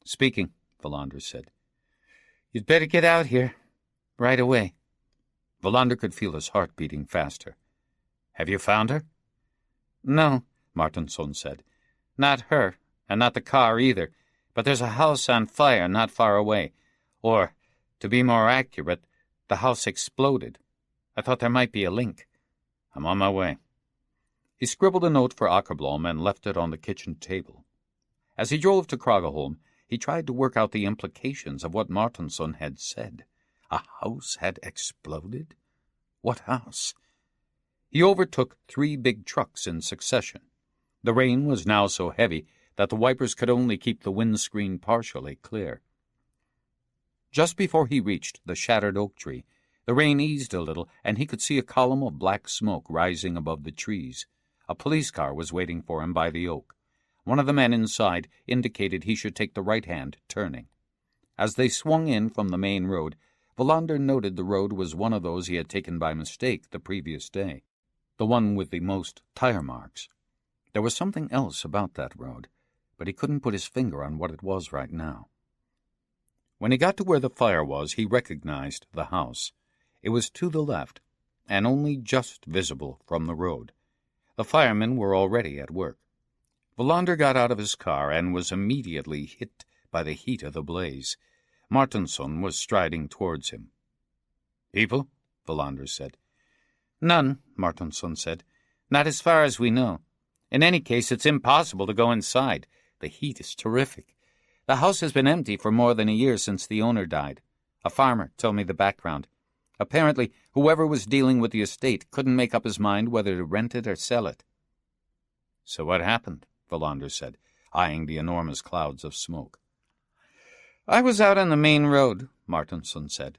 "Speaking," Wallander said. "You'd better get out here. Right away." Wallander could feel his heart beating faster. "Have you found her?" "No," Martenson said. "Not her, and not the car either. But there's a house on fire not far away. Or, to be more accurate, the house exploded. I thought there might be a link. I'm on my way." He scribbled a note for Akerblom and left it on the kitchen table. As he drove to Kragaholm, he tried to work out the implications of what Martenson had said. A house had exploded? What house? He overtook 3 big trucks in succession. The rain was now so heavy that the wipers could only keep the windscreen partially clear. Just before he reached the shattered oak tree, the rain eased a little, and he could see a column of black smoke rising above the trees. A police car was waiting for him by the oak. One of the men inside indicated he should take the right-hand turning. As they swung in from the main road, Wallander noted the road was one of those he had taken by mistake the previous day, the one with the most tire marks. There was something else about that road, but he couldn't put his finger on what it was right now. When he got to where the fire was, he recognized the house. It was to the left, and only just visible from the road. The firemen were already at work. Wallander got out of his car and was immediately hit by the heat of the blaze. Martenson was striding towards him. "People?" Wallander said. "None," Martenson said. "Not as far as we know. In any case, it's impossible to go inside. The heat is terrific. The house has been empty for more than a year since the owner died. A farmer told me the background. Apparently, whoever was dealing with the estate couldn't make up his mind whether to rent it or sell it." "So what happened?" Wallander said, eyeing the enormous clouds of smoke. I was out on the main road, Martinson said.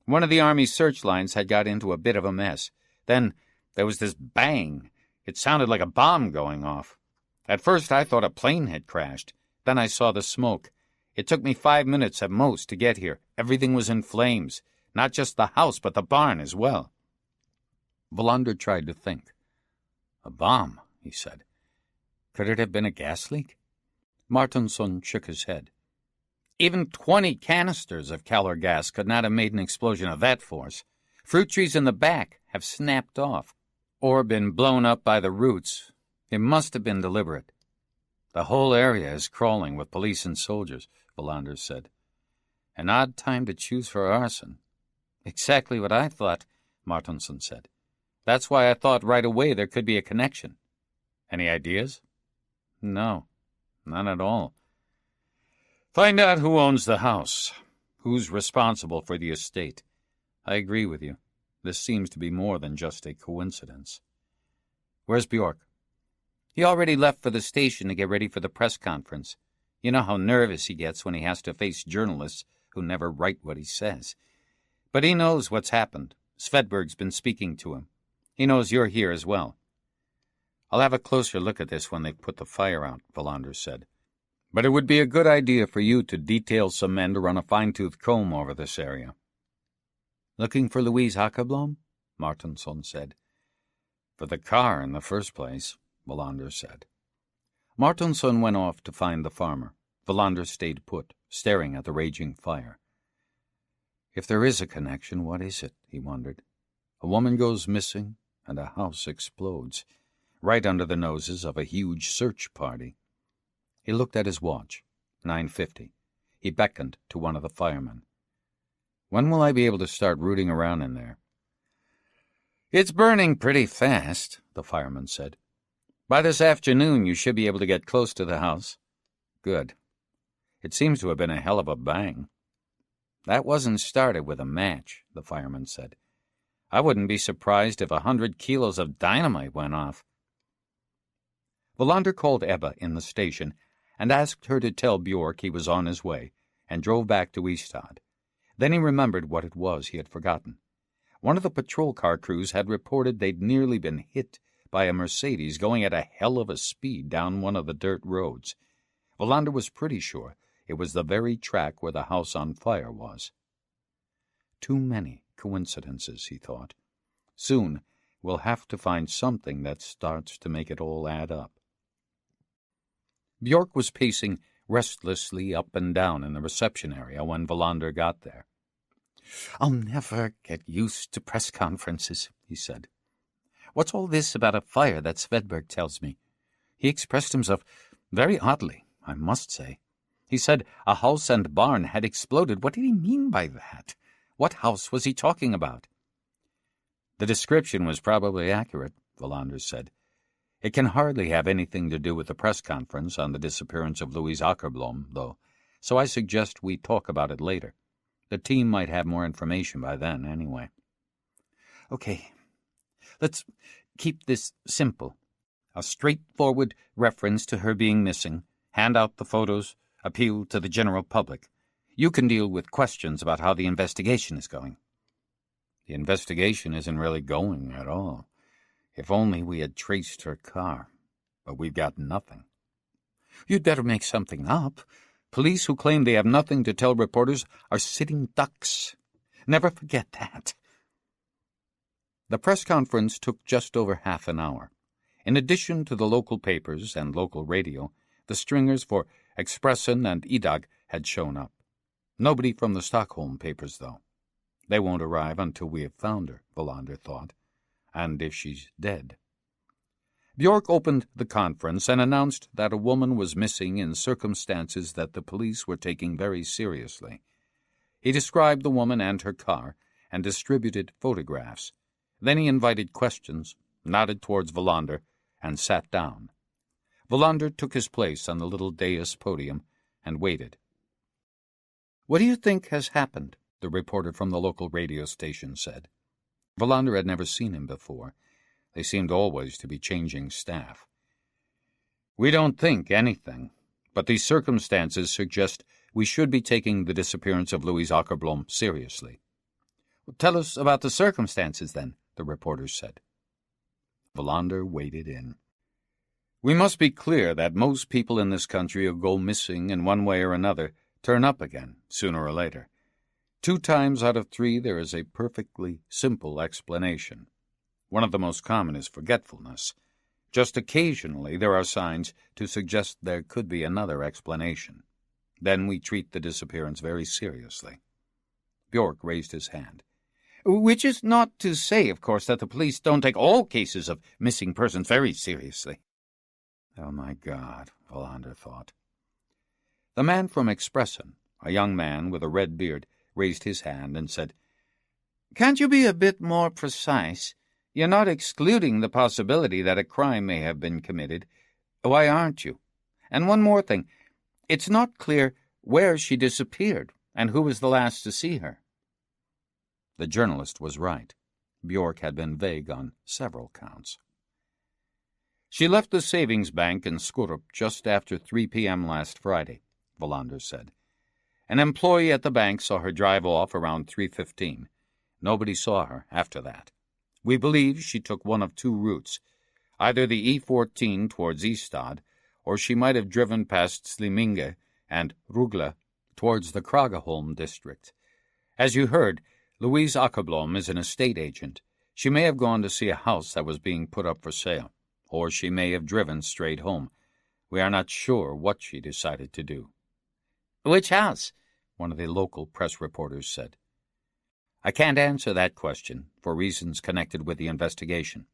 One of the Army's search lines had got into a bit of a mess. Then there was this bang. It sounded like a bomb going off. At first I thought a plane had crashed. Then I saw the smoke. It took me 5 minutes at most to get here. Everything was in flames. Not just the house, but the barn as well. Wallander tried to think. A bomb, he said. Could it have been a gas leak? Martinson shook his head. Even 20 canisters of Keller gas could not have made an explosion of that force. Fruit trees in the back have snapped off, or been blown up by the roots. It must have been deliberate. The whole area is crawling with police and soldiers, Wallander said. An odd time to choose for arson. Exactly what I thought, Martinson said. That's why I thought right away there could be a connection. Any ideas? No, none at all. Find out who owns the house, who's responsible for the estate. I agree with you. This seems to be more than just a coincidence. Where's Bjork? He already left for the station to get ready for the press conference. You know how nervous he gets when he has to face journalists who never write what he says. But he knows what's happened. Svedberg's been speaking to him. He knows you're here as well. I'll have a closer look at this when they've put the fire out, Wallander said. But it would be a good idea for you to detail some men to run a fine-tooth comb over this area. Looking for Louise Akerblom? Martinson said. For the car in the first place, Wallander said. Martinson went off to find the farmer. Wallander stayed put, staring at the raging fire. If there is a connection, what is it? He wondered. A woman goes missing, and a house explodes, right under the noses of a huge search party. He looked at his watch. 9:50. He beckoned to one of the firemen. When will I be able to start rooting around in there? It's burning pretty fast, the fireman said. By this afternoon you should be able to get close to the house. Good. It seems to have been a hell of a bang. That wasn't started with a match, the fireman said. I wouldn't be surprised if 100 kilos of dynamite went off. Wallander called Ebba in the station and asked her to tell Bjork he was on his way, and drove back to Ystad. Then he remembered what it was he had forgotten. One of the patrol car crews had reported they'd nearly been hit by a Mercedes going at a hell of a speed down one of the dirt roads. Wallander was pretty sure it was the very track where the house on fire was. Too many coincidences, he thought. Soon we'll have to find something that starts to make it all add up. Bjork was pacing restlessly up and down in the reception area when Wallander got there. I'll never get used to press conferences, he said. What's all this about a fire that Svedberg tells me? He expressed himself very oddly, I must say. He said a house and barn had exploded. What did he mean by that? What house was he talking about? The description was probably accurate, Wallander said. It can hardly have anything to do with the press conference on the disappearance of Louise Akerblom, though, so I suggest we talk about it later. The team might have more information by then, anyway. Okay, let's keep this simple. A straightforward reference to her being missing, hand out the photos, appeal to the general public. You can deal with questions about how the investigation is going. The investigation isn't really going at all. If only we had traced her car. But we've got nothing. You'd better make something up. Police who claim they have nothing to tell reporters are sitting ducks. Never forget that. The press conference took just over half an hour. In addition to the local papers and local radio, the stringers for Expressen and Idag had shown up. Nobody from the Stockholm papers, though. They won't arrive until we have found her, Wallander thought. And if she's dead. Bjork opened the conference and announced that a woman was missing in circumstances that the police were taking very seriously. He described the woman and her car and distributed photographs. Then he invited questions, nodded towards Wallander, and sat down. Wallander took his place on the little dais podium and waited. What do you think has happened? The reporter from the local radio station said. Wallander had never seen him before. They seemed always to be changing staff. We don't think anything, but these circumstances suggest we should be taking the disappearance of Louise Akerblom seriously. "Tell us about the circumstances, then," the reporters said. Wallander waded in. "We must be clear that most people in this country who go missing in one way or another turn up again, sooner or later. 2 times out of 3 there is a perfectly simple explanation. One of the most common is forgetfulness. Just occasionally there are signs to suggest there could be another explanation. Then we treat the disappearance very seriously." Bjork raised his hand. "Which is not to say, of course, that the police don't take all cases of missing persons very seriously." Oh, my God, Wallander thought. The man from Expressen, a young man with a red beard, raised his hand and said, "Can't you be a bit more precise? You're not excluding the possibility that a crime may have been committed. Why aren't you? And one more thing. It's not clear where she disappeared and who was the last to see her." The journalist was right. Bjork had been vague on several counts. "She left the savings bank in Skurup just after 3 p.m. last Friday," Wallander said. "An employee at the bank saw her drive off around 3:15. Nobody saw her after that. We believe she took one of 2 routes, either the E14 towards Ystad, or she might have driven past Sliminge and Rugla towards the Kragaholm district. As you heard, Louise Akerblom is an estate agent. She may have gone to see a house that was being put up for sale, or she may have driven straight home. We are not sure what she decided to do." "Which house?" one of the local press reporters said. "I can't answer that question for reasons connected with the investigation."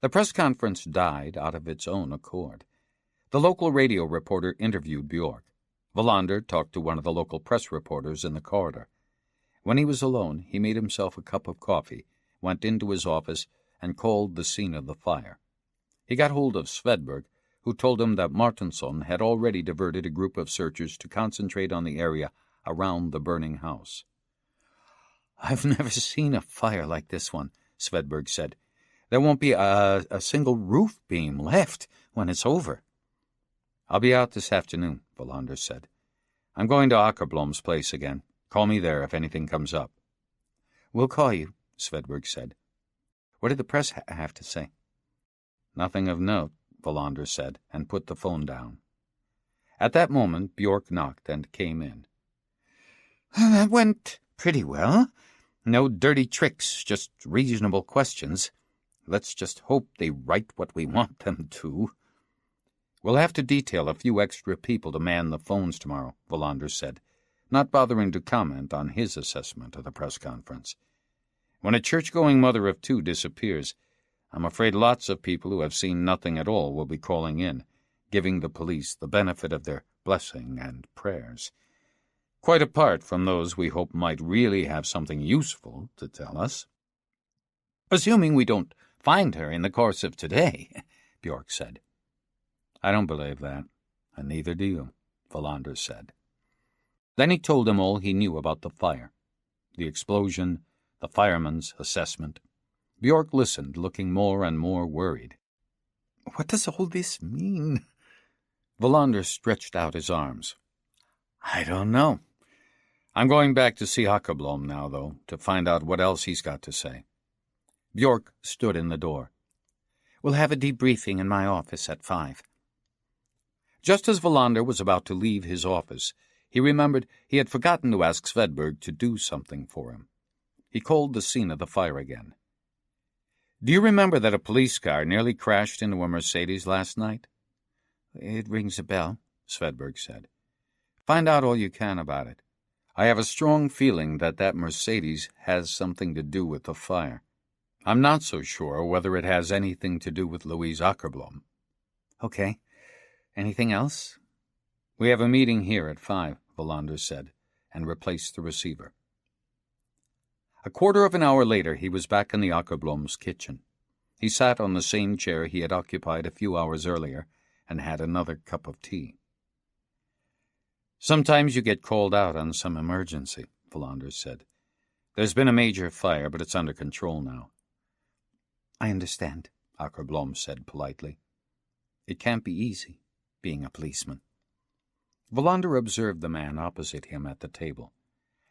The press conference died out of its own accord. The local radio reporter interviewed Bjork. Wallander talked to one of the local press reporters in the corridor. When he was alone, he made himself a cup of coffee, went into his office, and called the scene of the fire. He got hold of Svedberg, who told him that Martinsson had already diverted a group of searchers to concentrate on the area around the burning house. "I've never seen a fire like this one," Svedberg said. "There won't be a single roof beam left when it's over." "I'll be out this afternoon," Wallander said. "I'm going to Akerblom's place again. Call me there if anything comes up." "We'll call you," Svedberg said. "What did the press have to say?" "Nothing of note," Wallander said, and put the phone down. At that moment, Bjork knocked and came in. "That went pretty well. No dirty tricks, just reasonable questions. Let's just hope they write what we want them to." "We'll have to detail a few extra people to man the phones tomorrow," Wallander said, not bothering to comment on his assessment of the press conference. "When a church-going mother of 2 disappears, I'm afraid lots of people who have seen nothing at all will be calling in, giving the police the benefit of their blessing and prayers. Quite apart from those we hope might really have something useful to tell us." "Assuming we don't find her in the course of today," Bjork said. "I don't believe that, and neither do you," Wallander said. Then he told him all he knew about the fire, the explosion, the fireman's assessment. Bjork listened, looking more and more worried. "What does all this mean?" Wallander stretched out his arms. "I don't know. I'm going back to see Akerblom now, though, to find out what else he's got to say." Bjork stood in the door. "We'll have a debriefing in my office at 5. Just as Wallander was about to leave his office, he remembered he had forgotten to ask Svedberg to do something for him. He called the scene of the fire again. "Do you remember that a police car nearly crashed into a Mercedes last night?" "It rings a bell," Svedberg said. "Find out all you can about it. I have a strong feeling that Mercedes has something to do with the fire. I'm not so sure whether it has anything to do with Louise Akerblom." "Okay. Anything else?" "We have a meeting here at 5, Wallander said, and replaced the receiver. A quarter of an hour later he was back in the Akerblom's kitchen. He sat on the same chair he had occupied a few hours earlier and had another cup of tea. "Sometimes you get called out on some emergency," Wallander said. "There's been a major fire, but it's under control now." "I understand," Akerblom said politely. "It can't be easy, being a policeman." Wallander observed the man opposite him at the table.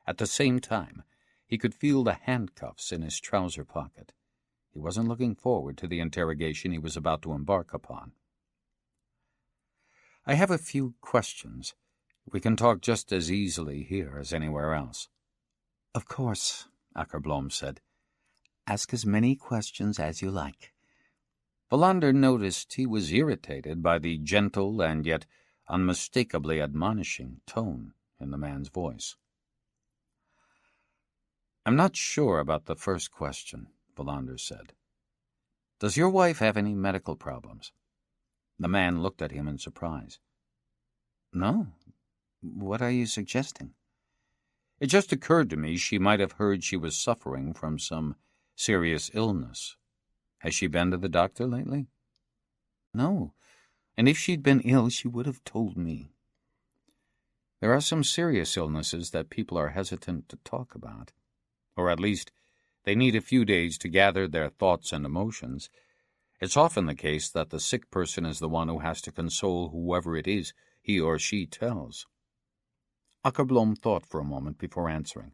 At the same time, he could feel the handcuffs in his trouser pocket. He wasn't looking forward to the interrogation he was about to embark upon. "I have a few questions. We can talk just as easily here as anywhere else." "Of course," Akerblom said. "Ask as many questions as you like." Wallander noticed he was irritated by the gentle and yet unmistakably admonishing tone in the man's voice. "I'm not sure about the first question," Wallander said. "Does your wife have any medical problems?" The man looked at him in surprise. "No. What are you suggesting?" "It just occurred to me she might have heard she was suffering from some serious illness. Has she been to the doctor lately?" "No. And if she'd been ill, she would have told me." There are some serious illnesses that people are hesitant to talk about, or at least they need a few days to gather their thoughts and emotions. It's often the case that the sick person is the one who has to console whoever it is he or she tells. Akerblom thought for a moment before answering.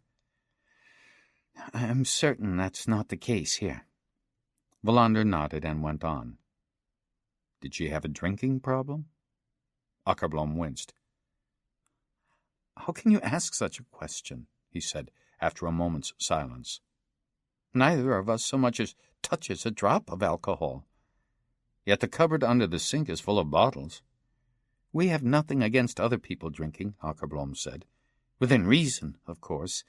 "I'm certain that's not the case here." Wallander nodded and went on. "Did she have a drinking problem?" Akerblom winced. "How can you ask such a question?" he said, after a moment's silence. "Neither of us so much as touches a drop of alcohol. Yet the cupboard under the sink is full of bottles." "We have nothing against other people drinking," Akerblom said. "Within reason, of course.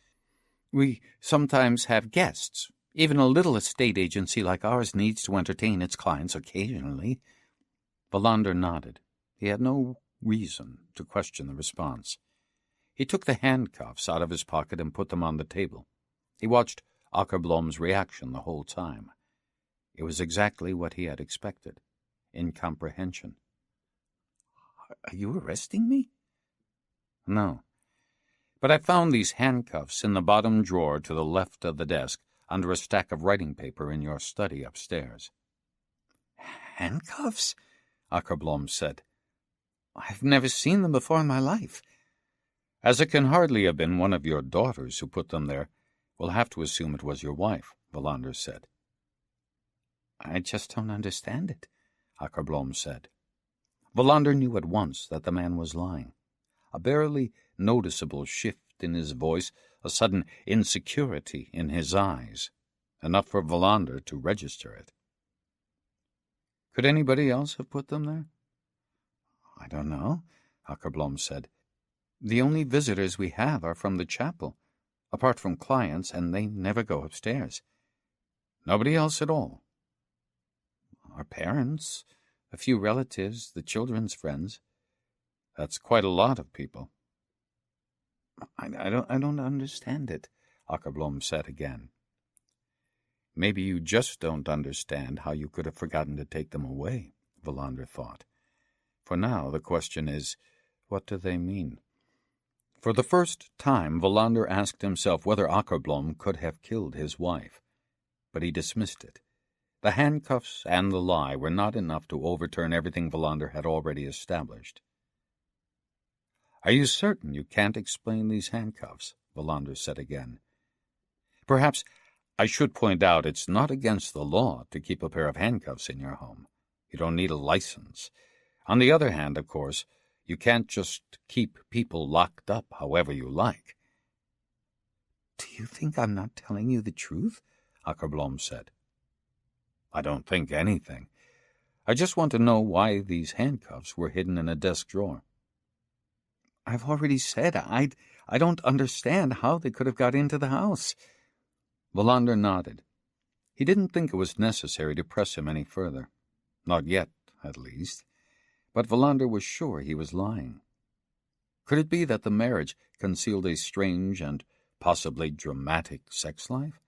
We sometimes have guests. Even a little estate agency like ours needs to entertain its clients occasionally." Wallander nodded. He had no reason to question the response. He took the handcuffs out of his pocket and put them on the table. He watched Akerblom's reaction the whole time. It was exactly what he had expected, incomprehension. "Are you arresting me?" "No. But I found these handcuffs in the bottom drawer to the left of the desk under a stack of writing paper in your study upstairs." "Handcuffs?" Akerblom said. "I've never seen them before in my life." "As it can hardly have been one of your daughters who put them there, we'll have to assume it was your wife," Wallander said. "I just don't understand it," Akerblom said. Wallander knew at once that the man was lying. A barely noticeable shift in his voice, a sudden insecurity in his eyes, enough for Wallander to register it. "Could anybody else have put them there?" "I don't know," Akerblom said. "The only visitors we have are from the chapel, apart from clients, and they never go upstairs." "Nobody else at all?" "Our parents, a few relatives, the children's friends." "That's quite a lot of people." I don't understand it," Akerblom said again. "Maybe you just don't understand how you could have forgotten to take them away," Wallander thought. "For now the question is, what do they mean?" For the first time, Wallander asked himself whether Akerblom could have killed his wife. But he dismissed it. The handcuffs and the lie were not enough to overturn everything Wallander had already established. "Are you certain you can't explain these handcuffs?" Wallander said again. "Perhaps I should point out it's not against the law to keep a pair of handcuffs in your home. You don't need a license. On the other hand, of course, you can't just keep people locked up however you like." "Do you think I'm not telling you the truth?" Akerblom said. "I don't think anything. I just want to know why these handcuffs were hidden in a desk drawer." "I've already said I don't understand how they could have got into the house." Wallander nodded. He didn't think it was necessary to press him any further. Not yet, at least. But Wallander was sure he was lying. Could it be that the marriage concealed a strange and possibly dramatic sex life?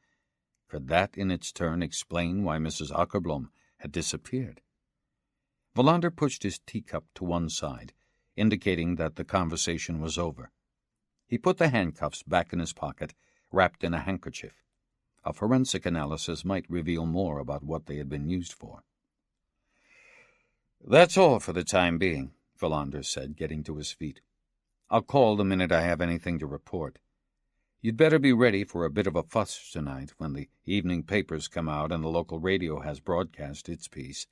Could that in its turn explain why Mrs. Akerblom had disappeared? Wallander pushed his teacup to one side, indicating that the conversation was over. He put the handcuffs back in his pocket, wrapped in a handkerchief. A forensic analysis might reveal more about what they had been used for. "That's all for the time being," Wallander said, getting to his feet. I'll call the minute I have anything to report. You'd better be ready for a bit of a fuss tonight when the evening papers come out and the local radio has broadcast its piece.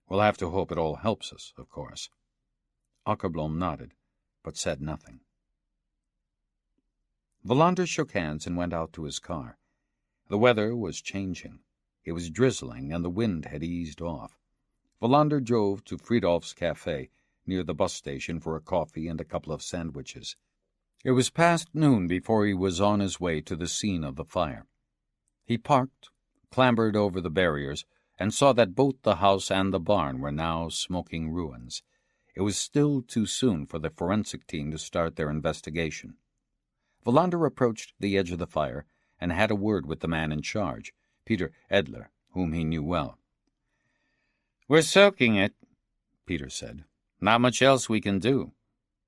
We'll have to hope it all helps us, of course." Akerblom nodded, but said nothing. Wallander shook hands and went out to his car. The weather was changing. It was drizzling, and the wind had eased off. Wallander drove to Fridolf's Cafe near the bus station for a coffee and a couple of sandwiches. It was past noon before he was on his way to the scene of the fire. He parked, clambered over the barriers, and saw that both the house and the barn were now smoking ruins. It was still too soon for the forensic team to start their investigation. Wallander approached the edge of the fire and had a word with the man in charge, Peter Edler, whom he knew well. "We're soaking it," Peter said. "Not much else we can do.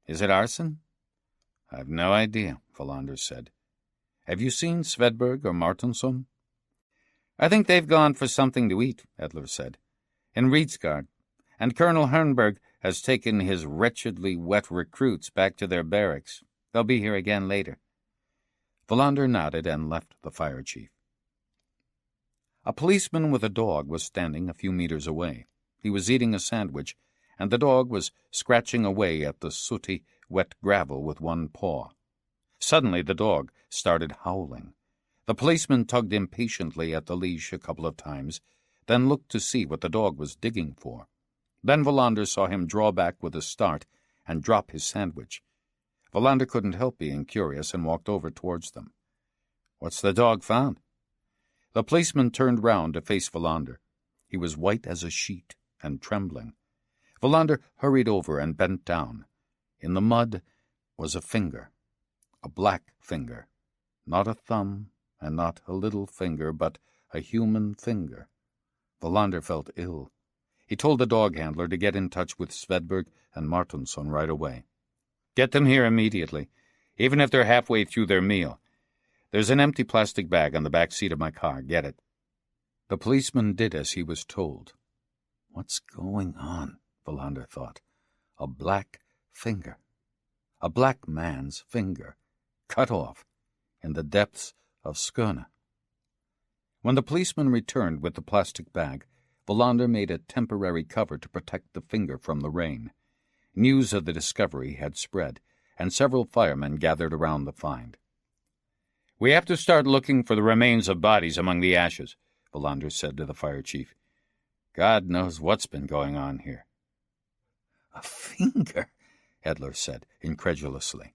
Is it arson?" "I've no idea," Wallander said. "Have you seen Svedberg or Martinsson?" "I think they've gone for something to eat," Edler said, "in Rietsgaard, and Colonel Hernberg has taken his wretchedly wet recruits back to their barracks. They'll be here again later." Wallander nodded and left the fire chief. A policeman with a dog was standing a few meters away. He was eating a sandwich, and the dog was scratching away at the sooty, wet gravel with one paw. Suddenly the dog started howling. The policeman tugged impatiently at the leash a couple of times, then looked to see what the dog was digging for. Then Wallander saw him draw back with a start and drop his sandwich. Wallander couldn't help being curious and walked over towards them. "What's the dog found?" The policeman turned round to face Wallander. He was white as a sheet and trembling. Wallander hurried over and bent down. In the mud was a finger, a black finger, not a thumb and not a little finger, but a human finger. Wallander felt ill. He told the dog handler to get in touch with Svedberg and Martinsson right away. "Get them here immediately, even if they're halfway through their meal. There's an empty plastic bag on the back seat of my car. Get it." The policeman did as he was told. What's going on? Wallander thought. A black finger. A black man's finger, cut off in the depths of Skåne. When the policeman returned with the plastic bag, Wallander made a temporary cover to protect the finger from the rain. News of the discovery had spread, and several firemen gathered around the find. "We have to start looking for the remains of bodies among the ashes," Wallander said to the fire chief. "God knows what's been going on here." "A finger," Edler said incredulously.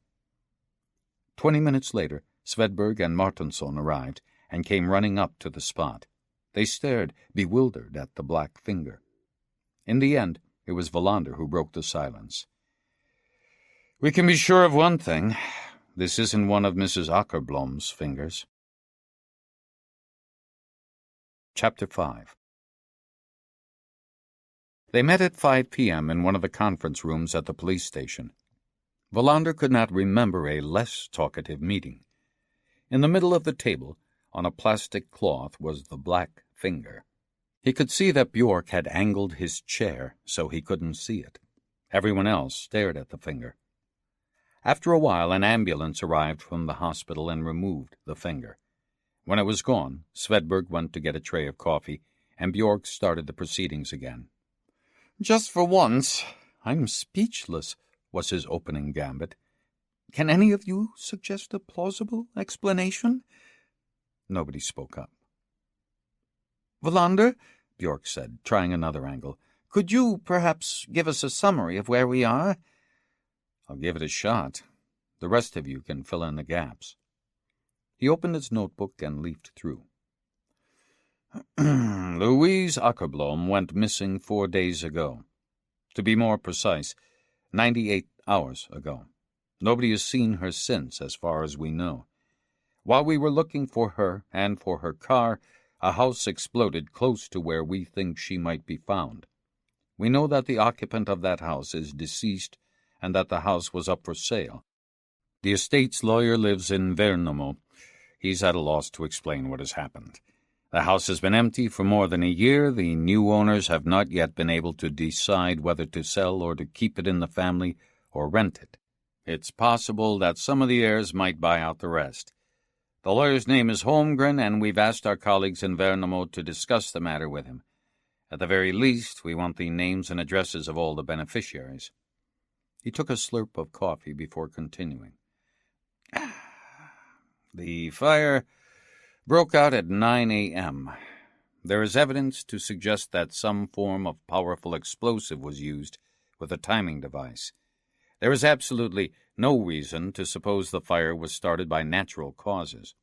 20 minutes later, Svedberg and Martinsson arrived and came running up to the spot. They stared, bewildered, at the black finger. In the end, it was Wallander who broke the silence. "We can be sure of one thing. This isn't one of Mrs. Akerblom's fingers." Chapter 5. They met at 5 p.m. in one of the conference rooms at the police station. Wallander could not remember a less talkative meeting. In the middle of the table, on a plastic cloth, was the black finger. He could see that Bjork had angled his chair so he couldn't see it. Everyone else stared at the finger. After a while, an ambulance arrived from the hospital and removed the finger. When it was gone, Svedberg went to get a tray of coffee, and Bjork started the proceedings again. "Just for once, I'm speechless," was his opening gambit. "Can any of you suggest a plausible explanation?" Nobody spoke up. "Wallander," Bjork said, trying another angle, "could you perhaps give us a summary of where we are?" "I'll give it a shot. The rest of you can fill in the gaps." He opened his notebook and leafed through. Louise Akerblom went missing 4 days ago. To be more precise, 98 hours ago. Nobody has seen her since, as far as we know. While we were looking for her and for her car, a house exploded close to where we think she might be found. We know that the occupant of that house is deceased and that the house was up for sale. The estate's lawyer lives in Värnamo. He's at a loss to explain what has happened. The house has been empty for more than a year. The new owners have not yet been able to decide whether to sell or to keep it in the family or rent it. It's possible that some of the heirs might buy out the rest. The lawyer's name is Holmgren, and we've asked our colleagues in Värnamo to discuss the matter with him. At the very least, we want the names and addresses of all the beneficiaries." He took a slurp of coffee before continuing. "The fire broke out at 9 a.m. There is evidence to suggest that some form of powerful explosive was used with a timing device. There is absolutely no reason to suppose the fire was started by natural causes.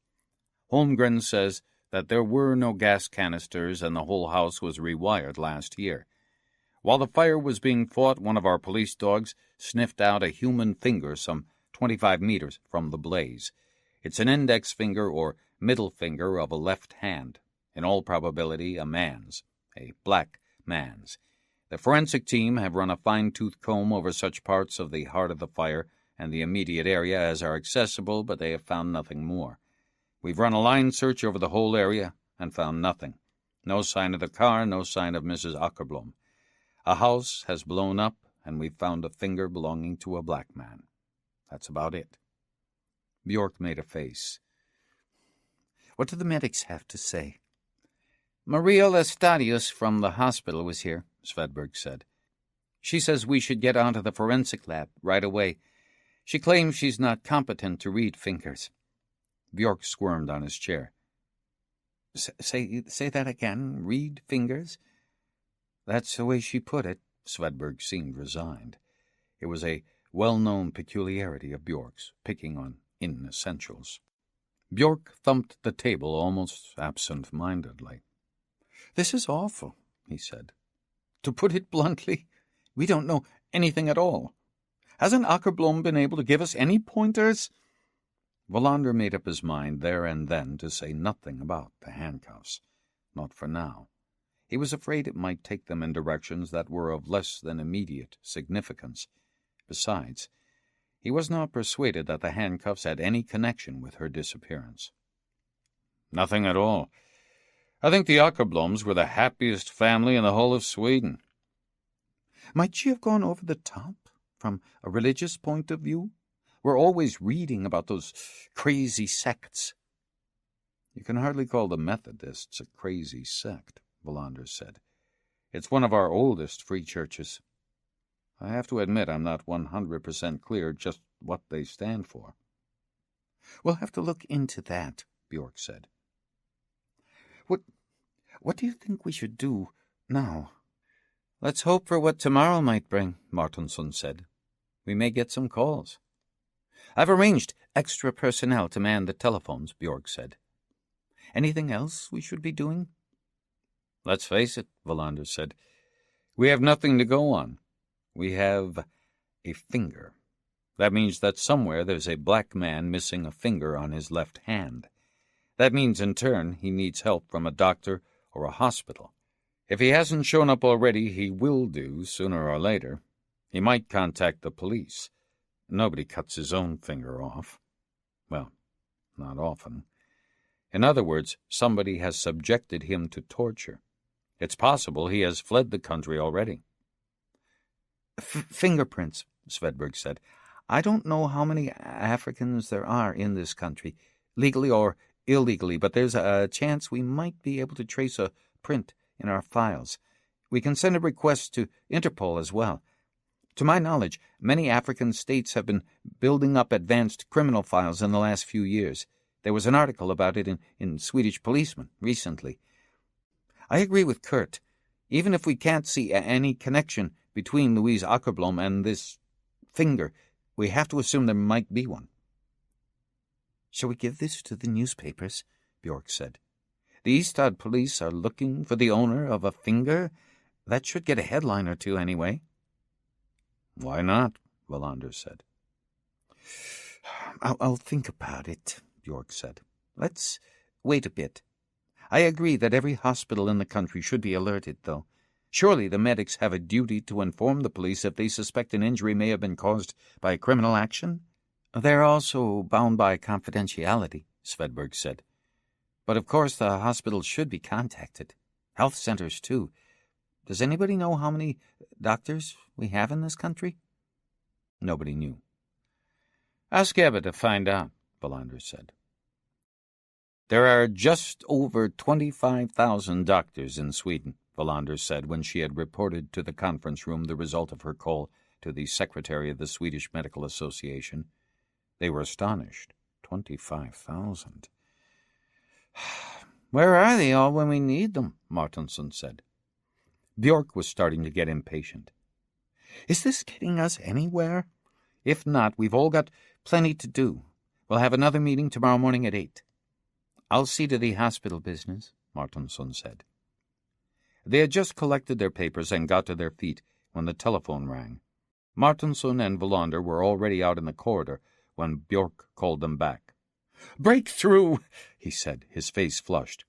Holmgren says that there were no gas canisters and the whole house was rewired last year. While the fire was being fought, one of our police dogs sniffed out a human finger some 25 meters from the blaze. It's an index finger or middle finger of a left hand, in all probability a man's, a black man's. The forensic team have run a fine-tooth comb over such parts of the heart of the fire and the immediate area as are accessible, but they have found nothing more. We've run a line search over the whole area and found nothing. No sign of the car, no sign of Mrs. Akerblom. A house has blown up, and we've found a finger belonging to a black man. That's about it." Bjork made a face. "What do the medics have to say?" "Maria Lestadius from the hospital was here," Svedberg said. "She says we should get onto the forensic lab right away. She claims she's not competent to read fingers." Bjork squirmed on his chair. Say that again. Read fingers?" "That's the way she put it." Svedberg seemed resigned. It was a well-known peculiarity of Bjork's, picking on inessentials. Bjork thumped the table almost absent-mindedly. "This is awful," he said. "To put it bluntly, we don't know anything at all. Hasn't Akerblom been able to give us any pointers?" Wallander made up his mind there and then to say nothing about the handcuffs. Not for now. He was afraid it might take them in directions that were of less than immediate significance. Besides, he was not persuaded that the handcuffs had any connection with her disappearance. "Nothing at all. I think the Akerbloms were the happiest family in the whole of Sweden." "Might she have gone over the top, from a religious point of view? We're always reading about those crazy sects." "You can hardly call the Methodists a crazy sect," Wallander said. "It's one of our oldest free churches. I have to admit I'm not 100% clear just what they stand for." "We'll have to look into that," Bjork said. What do you think we should do now?" "Let's hope for what tomorrow might bring," Martinsson said. "We may get some calls." "I've arranged extra personnel to man the telephones," Bjork said. "Anything else we should be doing?" "Let's face it," Wallander said. "We have nothing to go on. We have a finger. That means that somewhere there's a black man missing a finger on his left hand. That means, in turn, he needs help from a doctor or a hospital. If he hasn't shown up already, he will do sooner or later. He might contact the police. Nobody cuts his own finger off. Well, not often. In other words, somebody has subjected him to torture. It's possible he has fled the country already." "Fingerprints," Svedberg said. "I don't know how many Africans there are in this country, legally or illegally, but there's a chance we might be able to trace a print in our files. We can send a request to Interpol as well. To my knowledge, many African states have been building up advanced criminal files in the last few years. There was an article about it in Swedish Policeman recently. I agree with Kurt. Even if we can't see any connection between Louise Akerblom and this finger, we have to assume there might be one." "Shall we give this to the newspapers?" Bjork said. "The Ystad police are looking for the owner of a finger. That should get a headline or two anyway." "Why not?" Wallander said. I'll think about it," Bjork said. "Let's wait a bit. I agree that every hospital in the country should be alerted, though. Surely the medics have a duty to inform the police if they suspect an injury may have been caused by a criminal action?" "They're also bound by confidentiality," Svedberg said. "But of course the hospitals should be contacted. Health centers, too. Does anybody know how many doctors we have in this country?" Nobody knew. Ask Eva to find out, Wallander said. There are just over 25,000 doctors in Sweden, Wallander said when she had reported to the conference room the result of her call to the secretary of the Swedish Medical Association. They were astonished. 25,000. Where are they all when we need them? Martinsson said. Björk was starting to get impatient. Is this getting us anywhere? If not, we've all got plenty to do. We'll have another meeting tomorrow morning at 8. I'll see to the hospital business, Martinsson said. They had just collected their papers and got to their feet when the telephone rang. Martinsson and Wallander were already out in the corridor when Björk called them back. "Break through," he said, his face flushed.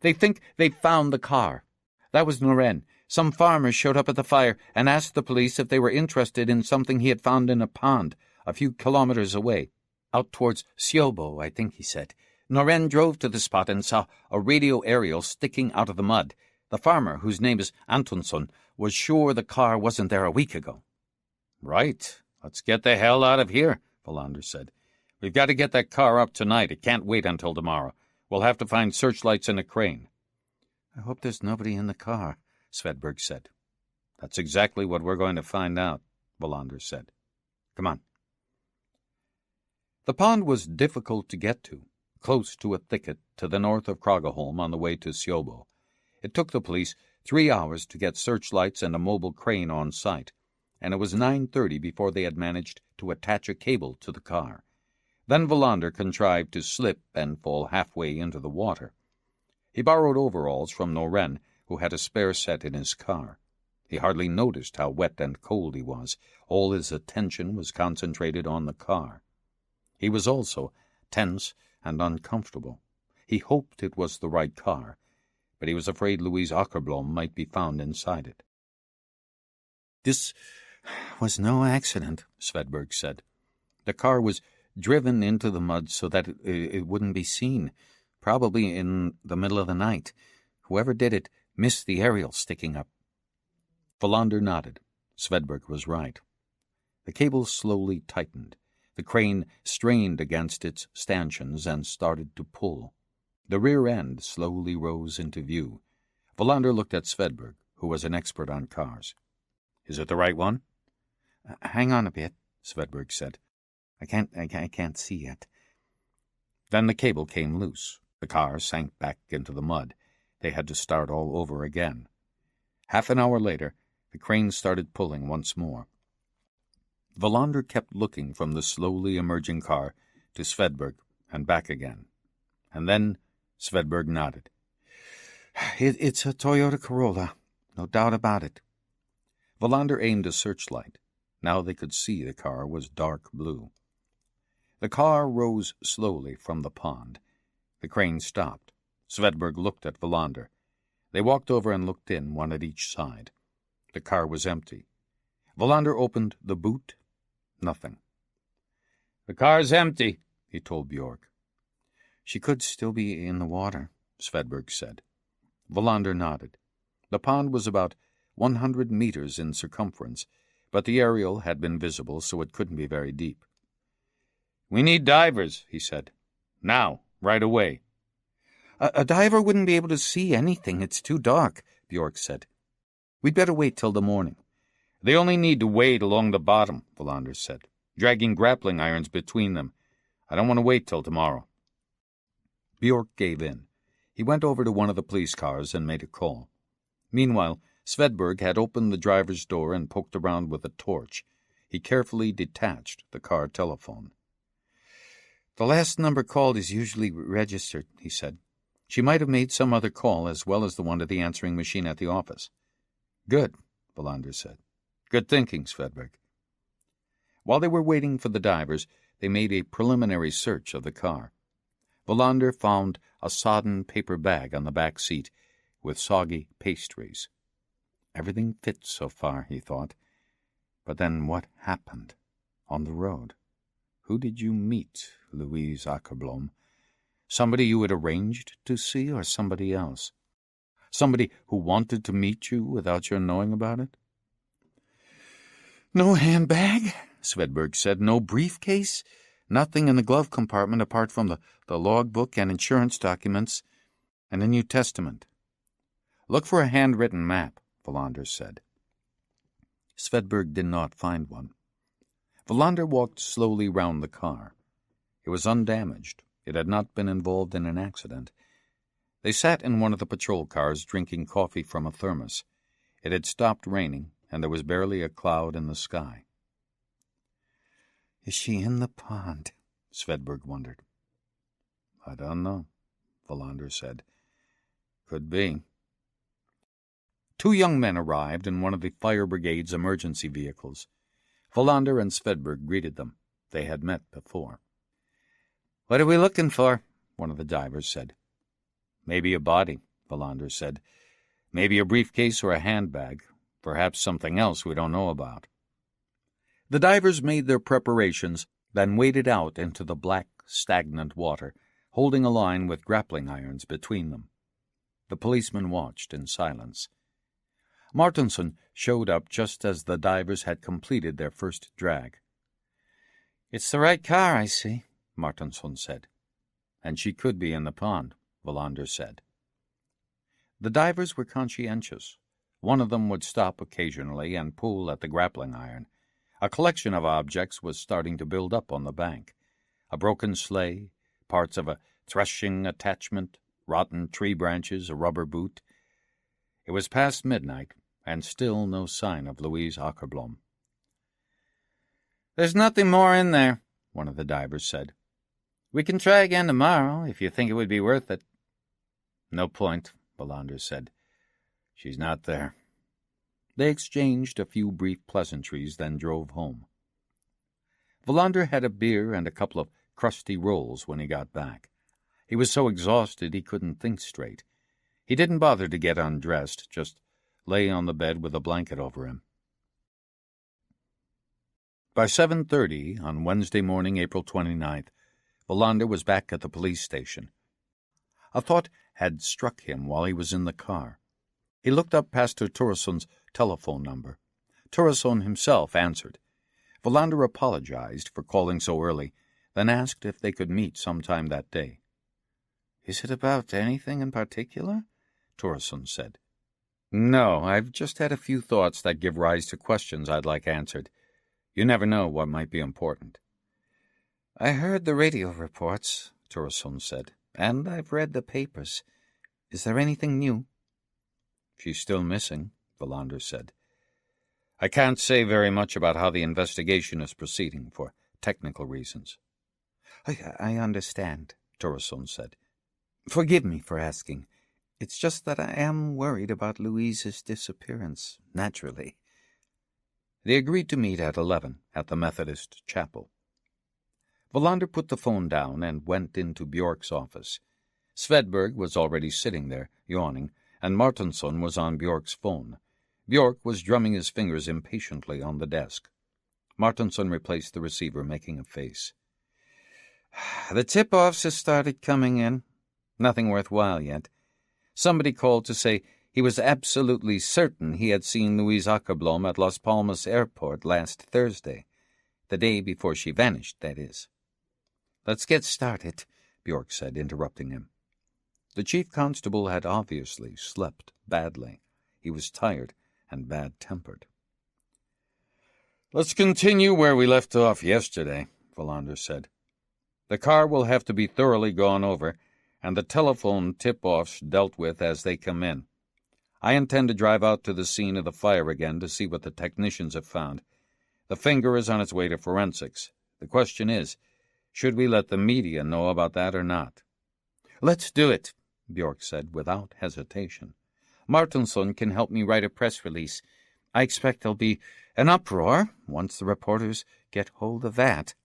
"They think they've found the car." That was Noren. Some farmers showed up at the fire and asked the police if they were interested in something he had found in a pond a few kilometers away. Out towards Sjöbo, I think he said. Noren drove to the spot and saw a radio aerial sticking out of the mud. The farmer, whose name is Antonsson, was sure the car wasn't there a week ago. "Right. Let's get the hell out of here," Wallander said. "We've got to get that car up tonight. It can't wait until tomorrow. We'll have to find searchlights and a crane." "I hope there's nobody in the car," Svedberg said. "That's exactly what we're going to find out," Wallander said. "Come on." The pond was difficult to get to, close to a thicket to the north of Kragaholm on the way to Sjöbo. It took the police 3 hours to get searchlights and a mobile crane on site, and it was 9:30 before they had managed to attach a cable to the car. Then Wallander contrived to slip and fall halfway into the water. He borrowed overalls from Noren, who had a spare set in his car. He hardly noticed how wet and cold he was. All his attention was concentrated on the car. He was also tense and uncomfortable. He hoped it was the right car, but he was afraid Louise Akerblom might be found inside it. "This was no accident," Svedberg said. "The car was driven into the mud so that it wouldn't be seen, probably in the middle of the night. Whoever did it missed the aerial sticking up." Wallander nodded. Svedberg was right. The cable slowly tightened. The crane strained against its stanchions and started to pull. The rear end slowly rose into view. Wallander looked at Svedberg, who was an expert on cars. "Is it the right one?" "Hang on a bit," Svedberg said. I can't see yet." Then the cable came loose. The car sank back into the mud. They had to start all over again. Half an hour later, the crane started pulling once more. Wallander kept looking from the slowly emerging car to Svedberg and back again. And then Svedberg nodded. It's a Toyota Corolla, no doubt about it." Wallander aimed a searchlight. Now they could see the car was dark blue. The car rose slowly from the pond. The crane stopped. Svedberg looked at Wallander. They walked over and looked in, one at each side. The car was empty. Wallander opened the boot. Nothing. "The car's empty," he told Björk. "She could still be in the water," Svedberg said. Wallander nodded. The pond was about 100 meters in circumference, but the aerial had been visible, so it couldn't be very deep. "We need divers," he said. "Now, right away." A diver wouldn't be able to see anything. It's too dark," Björk said. "We'd better wait till the morning." "They only need to wade along the bottom," Wallander said, "dragging grappling irons between them. I don't want to wait till tomorrow." Björk gave in. He went over to one of the police cars and made a call. Meanwhile, Svedberg had opened the driver's door and poked around with a torch. He carefully detached the car telephone. "The last number called is usually registered," he said. "She might have made some other call as well as the one to the answering machine at the office." "Good," Wallander said. "Good thinking, Svedberg." While they were waiting for the divers, they made a preliminary search of the car. Wallander found a sodden paper bag on the back seat with soggy pastries. Everything fits so far, he thought. But then what happened on the road? Who did you meet, Louise Akerblom? Somebody you had arranged to see, or somebody else? Somebody who wanted to meet you without your knowing about it? "No handbag," Svedberg said. "No briefcase. Nothing in the glove compartment apart from the logbook and insurance documents and a New Testament. Look for a handwritten map, Wallander said. Svedberg did not find one. Wallander walked slowly round the car. It was undamaged. It had not been involved in an accident. They sat in one of the patrol cars drinking coffee from a thermos. It had stopped raining, and there was barely a cloud in the sky. Is she in the pond? Svedberg wondered. I don't know, Wallander said. Could be. 2 young men arrived in one of the fire brigade's emergency vehicles. Wallander and Svedberg greeted them. They had met before. What are we looking for? One of the divers said. Maybe a body, Wallander said. Maybe a briefcase or a handbag. Perhaps something else we don't know about. The divers made their preparations, then waded out into the black, stagnant water, holding a line with grappling irons between them. The policeman watched in silence. Martinson showed up just as the divers had completed their first drag. It's the right car, I see, Martinson said. And she could be in the pond, Wallander said. The divers were conscientious. One of them would stop occasionally and pull at the grappling iron. A collection of objects was starting to build up on the bank. A broken sleigh, parts of a threshing attachment, rotten tree branches, a rubber boot. It was past midnight, and still no sign of Louise Akerblom. There's nothing more in there, one of the divers said. We can try again tomorrow, if you think it would be worth it. No point, Wallander said. She's not there. They exchanged a few brief pleasantries, then drove home. Wallander had a beer and a couple of crusty rolls when he got back. He was so exhausted he couldn't think straight. He didn't bother to get undressed, just lay on the bed with a blanket over him. By 7:30 on Wednesday morning, April 29th, Wallander was back at the police station. A thought had struck him while he was in the car. He looked up Pastor Turesson's telephone number. Turesson himself answered. Wallander apologized for calling so early, then asked if they could meet sometime that day. Is it about anything in particular? Turesson said. No, I've just had a few thoughts that give rise to questions I'd like answered. You never know what might be important. I heard the radio reports, Turesson said, and I've read the papers. Is there anything new? She's still missing, Wallander said. I can't say very much about how the investigation is proceeding for technical reasons. I understand, Turesson said. Forgive me for asking. It's just that I am worried about Louise's disappearance, naturally. They agreed to meet at 11 at the Methodist chapel. Wallander put the phone down and went into Bjork's office. Svedberg was already sitting there, yawning, and Martinson was on Bjork's phone. Bjork was drumming his fingers impatiently on the desk. Martinson replaced the receiver, making a face. The tip-offs have started coming in. Nothing worthwhile yet. Somebody called to say he was absolutely certain he had seen Louise Akerblom at Las Palmas Airport last Thursday. The day before she vanished, that is. Let's get started, Bjork said, interrupting him. The chief constable had obviously slept badly. He was tired and bad-tempered. Let's continue where we left off yesterday, Wallander said. The car will have to be thoroughly gone over, and the telephone tip-offs dealt with as they come in. I intend to drive out to the scene of the fire again to see what the technicians have found. The finger is on its way to forensics. The question is, should we let the media know about that or not? Let's do it, Bjork said without hesitation. Martinson can help me write a press release. I expect there'll be an uproar once the reporters get hold of that.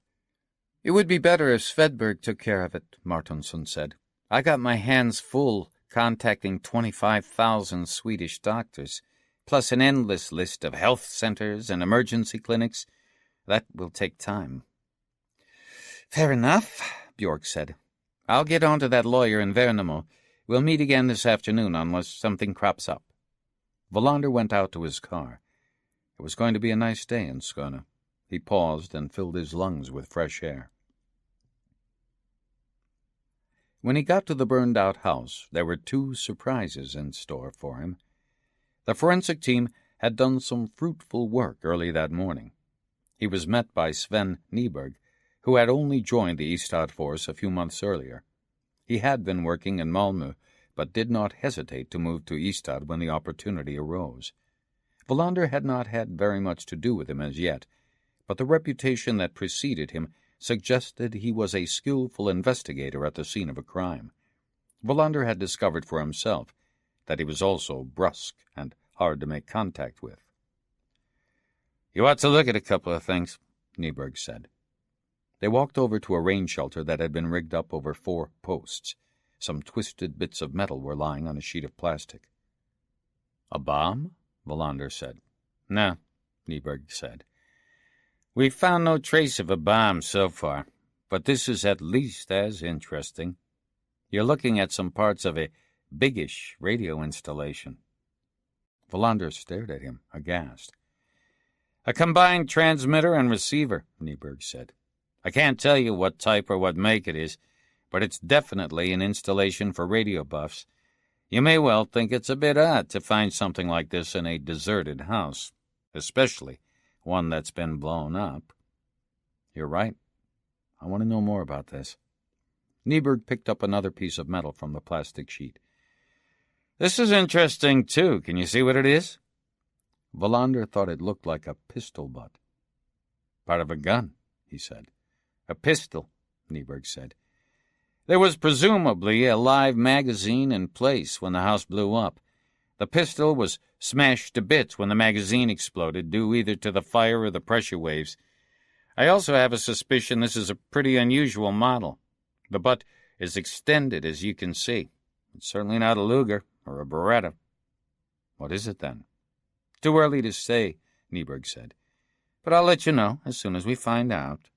It would be better if Svedberg took care of it, Martinson said. I got my hands full contacting 25,000 Swedish doctors, plus an endless list of health centers and emergency clinics. That will take time. Fair enough, Bjork said. I'll get on to that lawyer in Värnamo. We'll meet again this afternoon unless something crops up. Wallander went out to his car. It was going to be a nice day in Skåne. He paused and filled his lungs with fresh air. When he got to the burned-out house, there were 2 surprises in store for him. The forensic team had done some fruitful work early that morning. He was met by Sven Nyberg, who had only joined the Ystad force a few months earlier. He had been working in Malmö, but did not hesitate to move to Ystad when the opportunity arose. Wallander had not had very much to do with him as yet, but the reputation that preceded him suggested he was a skillful investigator at the scene of a crime. Wallander had discovered for himself that he was also brusque and hard to make contact with. "You ought to look at a couple of things," Nyberg said. They walked over to a rain shelter that had been rigged up over 4 posts. Some twisted bits of metal were lying on a sheet of plastic. "A bomb?" Wallander said. "No," Nyberg said. "We've found no trace of a bomb so far, but this is at least as interesting. You're looking at some parts of a biggish radio installation." Wallander stared at him, aghast. "A combined transmitter and receiver," Nyberg said. "I can't tell you what type or what make it is, but it's definitely an installation for radio buffs. You may well think it's a bit odd to find something like this in a deserted house, especially one that's been blown up." "You're right. I want to know more about this." Nyberg picked up another piece of metal from the plastic sheet. "This is interesting, too. Can you see what it is?" Wallander thought it looked like a pistol butt. "Part of a gun," he said. "A pistol," Nyberg said. "There was presumably a live magazine in place when the house blew up. The pistol was smashed to bits when the magazine exploded, due either to the fire or the pressure waves. I also have a suspicion this is a pretty unusual model. The butt is extended, as you can see. It's certainly not a Luger or a Beretta." "What is it, then?" "Too early to say," Nyberg said. "But I'll let you know as soon as we find out."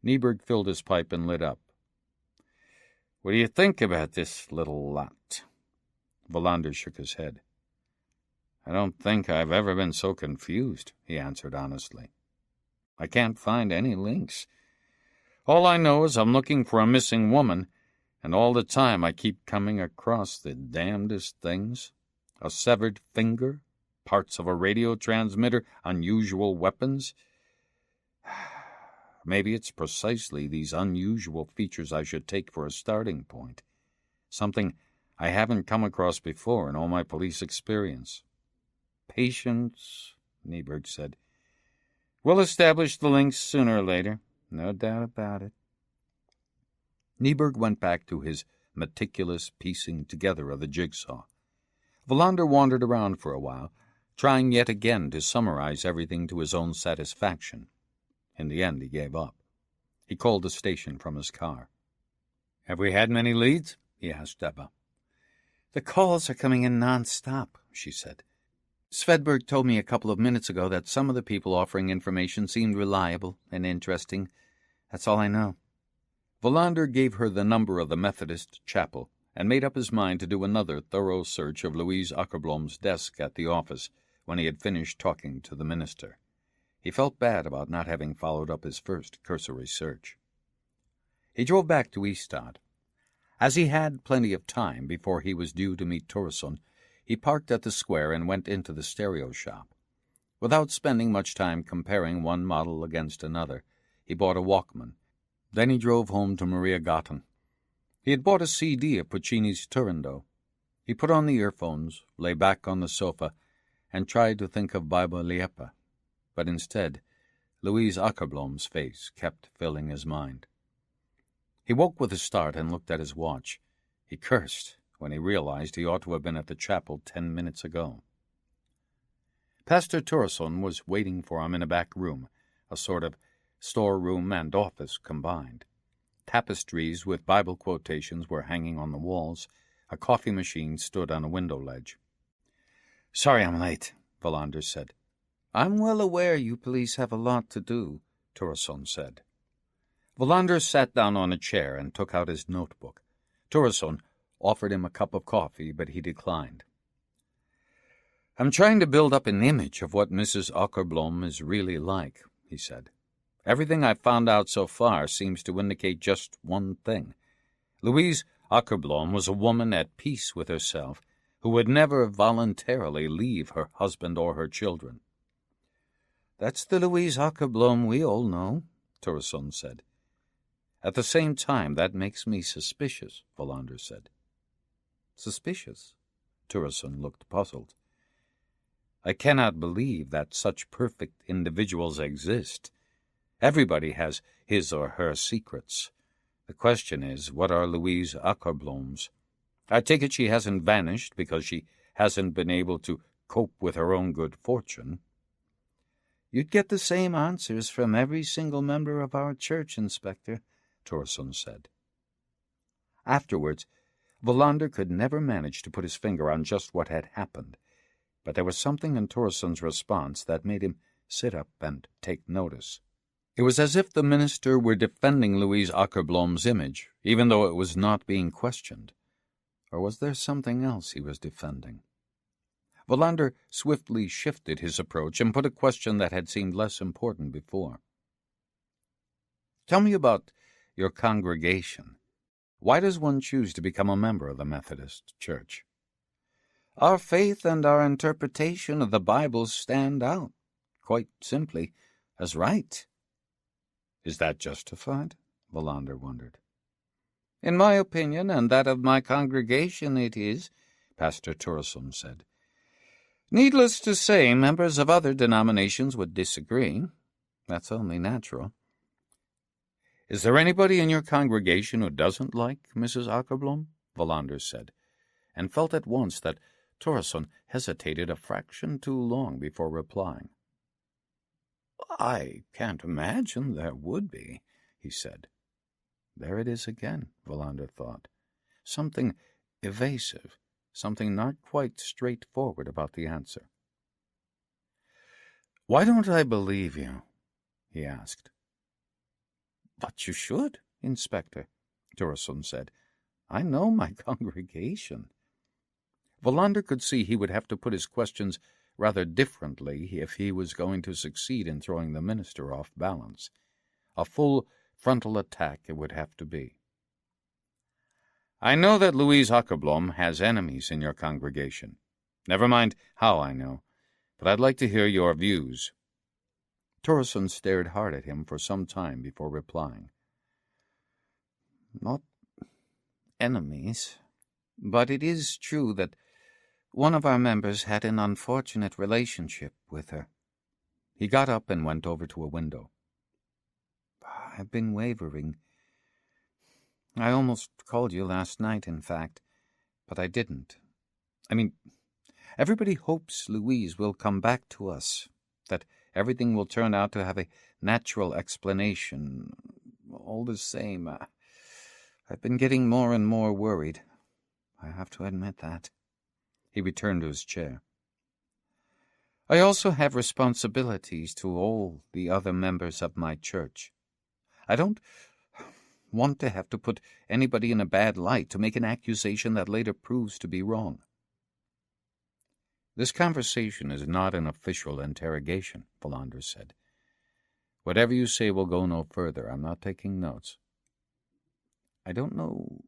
Nyberg filled his pipe and lit up. "What do you think about this little lot?" Wallander shook his head. "I don't think I've ever been so confused," he answered honestly. "I can't find any links. All I know is I'm looking for a missing woman, and all the time I keep coming across the damnedest things. A severed finger, parts of a radio transmitter, unusual weapons. Maybe it's precisely these unusual features I should take for a starting point. Something I haven't come across before in all my police experience." "Patience," Nyberg said. "We'll establish the links sooner or later. No doubt about it." Nyberg went back to his meticulous piecing together of the jigsaw. Wallander wandered around for a while, trying yet again to summarize everything to his own satisfaction. In the end, he gave up. He called the station from his car. "Have we had many leads?" he asked Ebba. "The calls are coming in non-stop," she said. "Svedberg told me a couple of minutes ago that some of the people offering information seemed reliable and interesting. That's all I know." Wallander gave her the number of the Methodist chapel and made up his mind to do another thorough search of Louise Akerblom's desk at the office when he had finished talking to the minister. He felt bad about not having followed up his first cursory search. He drove back to Ystad. As he had plenty of time before he was due to meet Turesson, he parked at the square and went into the stereo shop. Without spending much time comparing one model against another, he bought a Walkman. Then he drove home to Maria Gatan. He had bought a CD of Puccini's Turandot. He put on the earphones, lay back on the sofa, and tried to think of Baiba Liepa. But instead, Louise Akerblom's face kept filling his mind. He woke with a start and looked at his watch. He cursed when he realized he ought to have been at the chapel 10 minutes ago. Pastor Turesson was waiting for him in a back room, a sort of storeroom and office combined. Tapestries with Bible quotations were hanging on the walls. A coffee machine stood on a window ledge. "Sorry I'm late," Wallander said. "I'm well aware you police have a lot to do," Turesson said. Wallander sat down on a chair and took out his notebook. Turesson offered him a cup of coffee, but he declined. "I'm trying to build up an image of what Mrs. Akerblom is really like," he said. "Everything I've found out so far seems to indicate just one thing. Louise Akerblom was a woman at peace with herself, who would never voluntarily leave her husband or her children. "That's the Louise Akerblom we all know," Turesson said. "At the same time, that makes me suspicious," Wallander said. "Suspicious?" Turesson looked puzzled. "I cannot believe that such perfect individuals exist. Everybody has his or her secrets. The question is, what are Louise Akerblom's? I take it she hasn't vanished because she hasn't been able to cope with her own good fortune." "You'd get the same answers from every single member of our church, Inspector," Turesson said. Afterwards, Wallander could never manage to put his finger on just what had happened, but there was something in Turesson's response that made him sit up and take notice. It was as if the minister were defending Louise Akerblom's image, even though it was not being questioned. Or was there something else he was defending? Wallander swiftly shifted his approach and put a question that had seemed less important before. "Tell me about your congregation. Why does one choose to become a member of the Methodist Church?" "Our faith and our interpretation of the Bible stand out, quite simply, as right." "Is that justified?" Wallander wondered. "In my opinion and that of my congregation it is," Pastor Turesson said. "Needless to say, members of other denominations would disagree. That's only natural." "Is there anybody in your congregation who doesn't like Mrs. Akerblom?" Wallander said, and felt at once that Turesson hesitated a fraction too long before replying. "I can't imagine there would be," he said. There it is again, Wallander thought. Something evasive, something not quite straightforward about the answer. "Why don't I believe you?" he asked. "But you should, Inspector," Turesson said. "I know my congregation." Wallander could see he would have to put his questions rather differently if he was going to succeed in throwing the minister off balance. A full frontal attack it would have to be. "I know that Louise Akerblom has enemies in your congregation. Never mind how I know, but I'd like to hear your views." Turesson stared hard at him for some time before replying. "Not enemies, but it is true that one of our members had an unfortunate relationship with her." He got up and went over to a window. "I've been wavering. I almost called you last night, in fact, but I didn't. I mean, everybody hopes Louise will come back to us, that everything will turn out to have a natural explanation. All the same, I've been getting more and more worried. I have to admit that." He returned to his chair. "I also have responsibilities to all the other members of my church. I don't want to have to put anybody in a bad light to make an accusation that later proves to be wrong." "This conversation is not an official interrogation," Wallander said. "Whatever you say will go no further. I'm not taking notes." "I don't know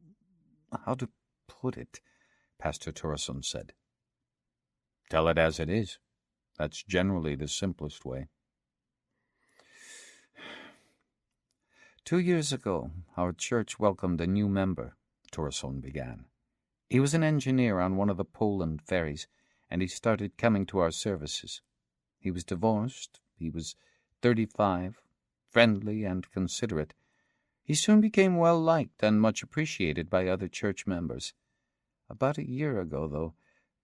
how to put it," Pastor Turesson said. "Tell it as it is. That's generally the simplest way." 2 years ago, our church welcomed a new member," Turesson began. "He was an engineer on one of the Poland ferries, and he started coming to our services. He was divorced. He was 35, friendly and considerate. He soon became well-liked and much appreciated by other church members. About a year ago, though,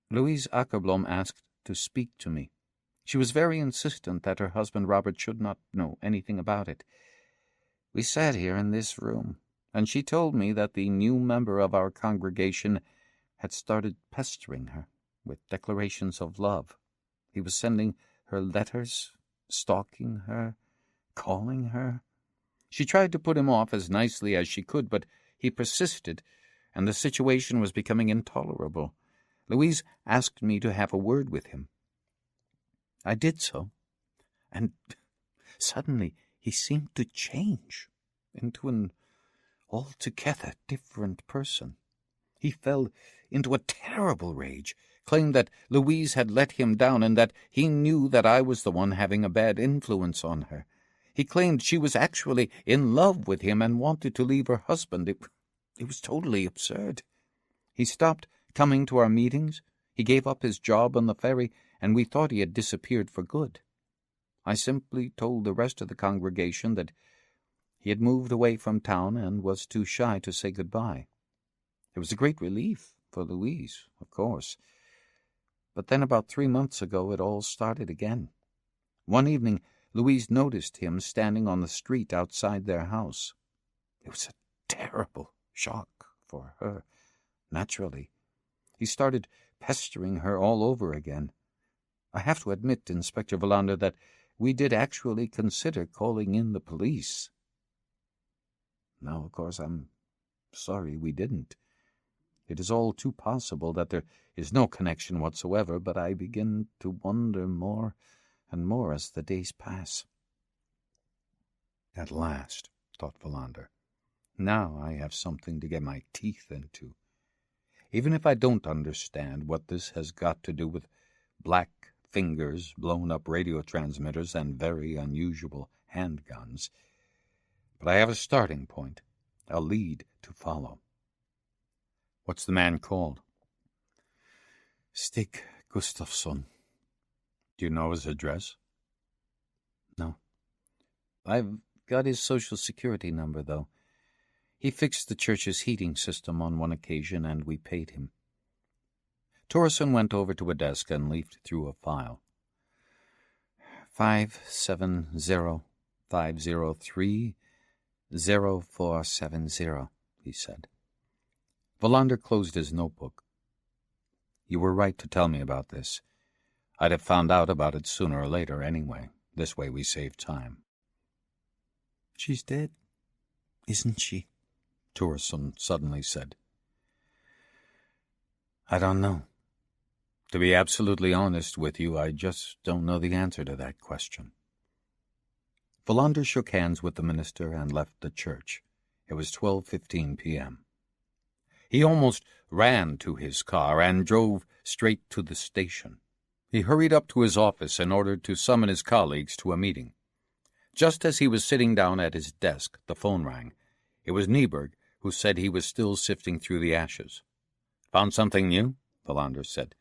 Louise Akerblom asked to speak to me. She was very insistent that her husband Robert should not know anything about it. We sat here in this room, and she told me that the new member of our congregation had started pestering her with declarations of love. He was sending her letters, stalking her, calling her. She tried to put him off as nicely as she could, but he persisted, and the situation was becoming intolerable. Louise asked me to have a word with him. I did so, and suddenly he seemed to change into an altogether different person. He fell into a terrible rage, claimed that Louise had let him down and that he knew that I was the one having a bad influence on her. He claimed she was actually in love with him and wanted to leave her husband. It was totally absurd. He stopped coming to our meetings. He gave up his job on the ferry, and we thought he had disappeared for good. I simply told the rest of the congregation that he had moved away from town and was too shy to say goodbye. It was a great relief for Louise, of course. But then about 3 months ago it all started again. One evening, Louise noticed him standing on the street outside their house. It was a terrible shock for her, naturally. He started pestering her all over again. I have to admit, Inspector Wallander, that we did actually consider calling in the police. Now, of course, I'm sorry we didn't. It is all too possible that there is no connection whatsoever, but I begin to wonder more and more as the days pass. At last, thought Wallander, now I have something to get my teeth into. Even if I don't understand what this has got to do with black fingers, blown-up radio transmitters, and very unusual handguns, but I have a starting point, a lead to follow. What's the man called? Stig Gustafsson. Do you know his address? No. I've got his social security number, though. He fixed the church's heating system on one occasion, and we paid him. Torreson went over to a desk and leafed through a file. 570-503-0470, he said. Wallander closed his notebook. You were right to tell me about this. I'd have found out about it sooner or later anyway. This way we save time. She's dead, isn't she? Torreson suddenly said. I don't know. To be absolutely honest with you, I just don't know the answer to that question. Wallander shook hands with the minister and left the church. It was 12:15 p.m. He almost ran to his car and drove straight to the station. He hurried up to his office in order to summon his colleagues to a meeting. Just as he was sitting down at his desk, the phone rang. It was Nyberg, who said he was still sifting through the ashes. Found something new? Wallander said.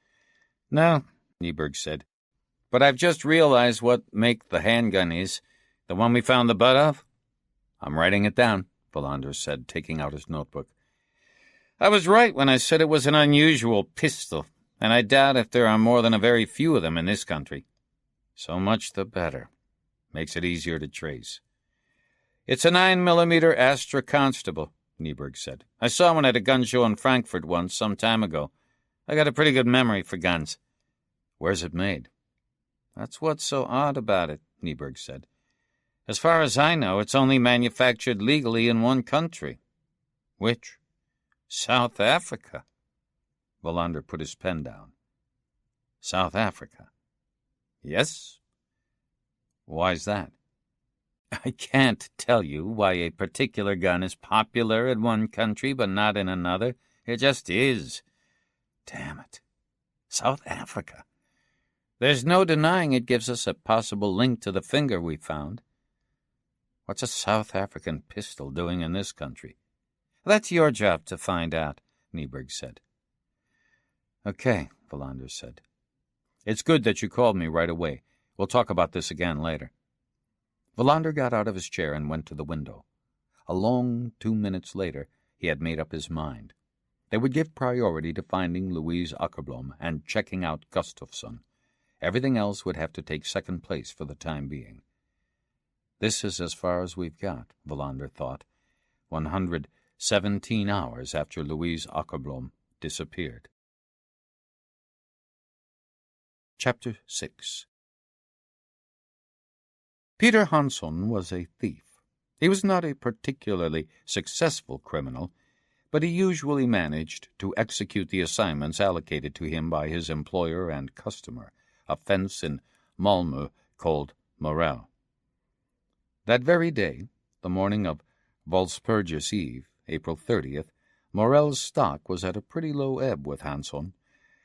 No, Nyberg said. But I've just realized what make the handgun is. The one we found the butt of? I'm writing it down, Wallander said, taking out his notebook. I was right when I said it was an unusual pistol, and I doubt if there are more than a very few of them in this country. So much the better. Makes it easier to trace. It's a 9mm Astra Constable, Nyberg said. I saw one at a gun show in Frankfurt once, some time ago. I got a pretty good memory for guns. Where's it made? That's what's so odd about it, Nyberg said. As far as I know, it's only manufactured legally in one country. Which? South Africa. Wallander put his pen down. South Africa. Yes? Why's that? I can't tell you why a particular gun is popular in one country but not in another. It just is. Damn it. South Africa. There's no denying it gives us a possible link to the finger we found. What's a South African pistol doing in this country? That's your job to find out, Nyberg said. Okay, Wallander said. It's good that you called me right away. We'll talk about this again later. Wallander got out of his chair and went to the window. A long 2 minutes later, he had made up his mind. They would give priority to finding Louise Akerblom and checking out Gustafsson. Everything else would have to take second place for the time being. This is as far as we've got, Wallander thought, 117 hours after Louise Akerblom disappeared. Chapter 6. Peter Hansson was a thief. He was not a particularly successful criminal, but he usually managed to execute the assignments allocated to him by his employer and customer, a fence in Malmö called Morell. That very day, the morning of Walpurgis Eve, April 30th, Morell's stock was at a pretty low ebb with Hansson.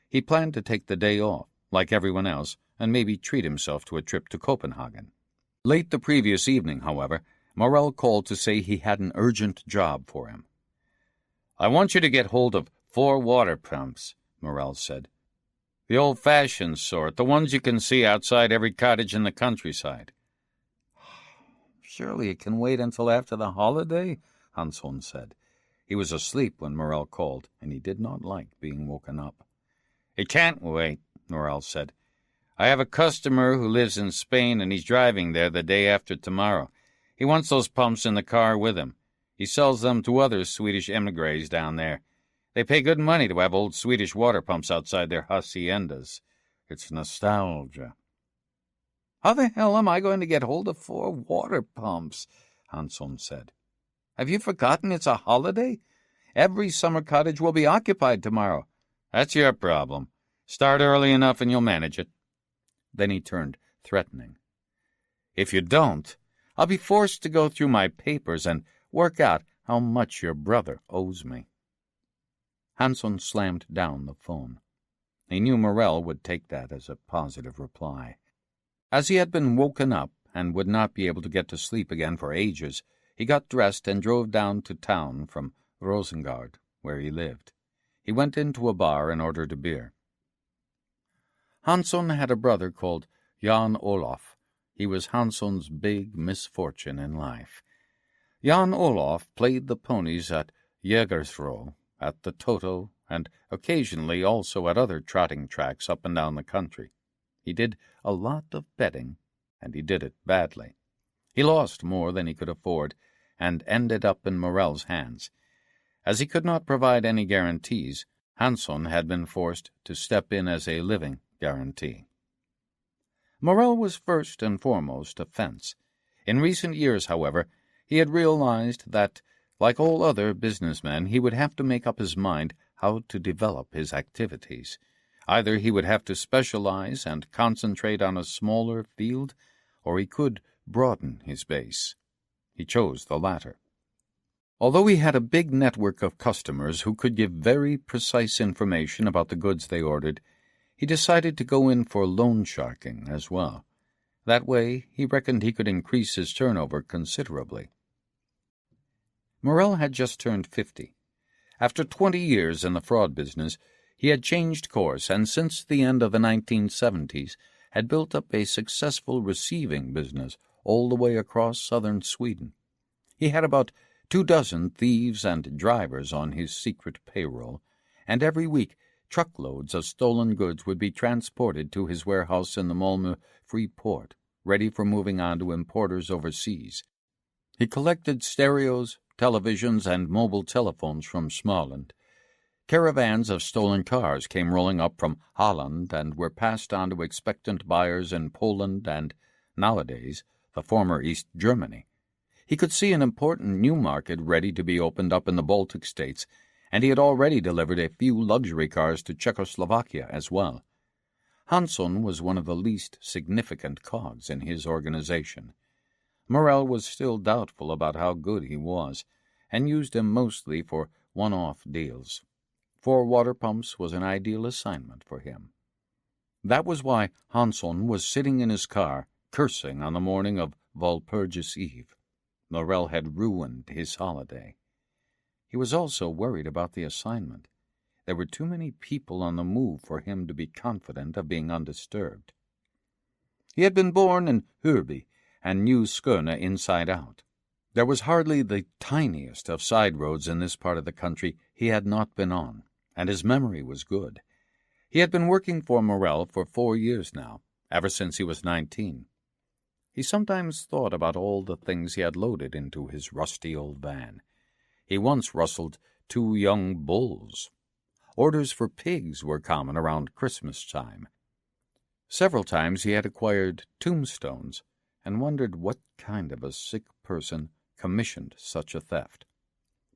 He planned to take the day off, like everyone else, and maybe treat himself to a trip to Copenhagen. Late the previous evening, however, Morell called to say he had an urgent job for him. "I want you to get hold of 4 water pumps," Morell said. "The old-fashioned sort, the ones you can see outside every cottage in the countryside." "Surely it can wait until after the holiday," Hansson said. He was asleep when Morell called, and he did not like being woken up. "It can't wait," Morell said. "I have a customer who lives in Spain, and he's driving there the day after tomorrow. He wants those pumps in the car with him. He sells them to other Swedish emigres down there. They pay good money to have old Swedish water pumps outside their haciendas. It's nostalgia." "How the hell am I going to get hold of 4 water pumps?" Hansson said. "Have you forgotten it's a holiday? Every summer cottage will be occupied tomorrow." "That's your problem. Start early enough and you'll manage it." Then he turned threatening. "If you don't, I'll be forced to go through my papers and work out how much your brother owes me." Hansson slammed down the phone. He knew Morell would take that as a positive reply. As he had been woken up and would not be able to get to sleep again for ages, he got dressed and drove down to town from Rosengard, where he lived. He went into a bar and ordered a beer. Hansson had a brother called Jan Olof. He was Hansson's big misfortune in life. Jan Olof played the ponies at Jägersro, at the Toto, and occasionally also at other trotting tracks up and down the country. He did a lot of betting, and he did it badly. He lost more than he could afford, and ended up in Morell's hands. As he could not provide any guarantees, Hansson had been forced to step in as a living guarantee. Morell was first and foremost a fence. In recent years, however, he had realized that, like all other businessmen, he would have to make up his mind how to develop his activities. Either he would have to specialize and concentrate on a smaller field, or he could broaden his base. He chose the latter. Although he had a big network of customers who could give very precise information about the goods they ordered, he decided to go in for loan sharking as well. That way, he reckoned he could increase his turnover considerably. Morell had just turned 50. After 20 years in the fraud business, he had changed course, and since the end of the 1970s had built up a successful receiving business all the way across southern Sweden. He had about 24 thieves and drivers on his secret payroll, and every week truckloads of stolen goods would be transported to his warehouse in the Malmö Free Port, ready for moving on to importers overseas. He collected stereos, televisions, and mobile telephones from Småland. Caravans of stolen cars came rolling up from Holland and were passed on to expectant buyers in Poland and, nowadays, the former East Germany. He could see an important new market ready to be opened up in the Baltic states, and he had already delivered a few luxury cars to Czechoslovakia as well. Hansson was one of the least significant cogs in his organization. Morell was still doubtful about how good he was, and used him mostly for one-off deals. 4 water pumps was an ideal assignment for him. That was why Hansson was sitting in his car, cursing on the morning of Walpurgis Eve. Morell had ruined his holiday. He was also worried about the assignment. There were too many people on the move for him to be confident of being undisturbed. He had been born in Hörby and knew Skåne inside out. There was hardly the tiniest of side roads in this part of the country he had not been on, and his memory was good. He had been working for Morell for 4 years now, ever since he was 19. He sometimes thought about all the things he had loaded into his rusty old van. He once rustled 2 young bulls. Orders for pigs were common around Christmas time. Several times he had acquired tombstones and wondered what kind of a sick person commissioned such a theft.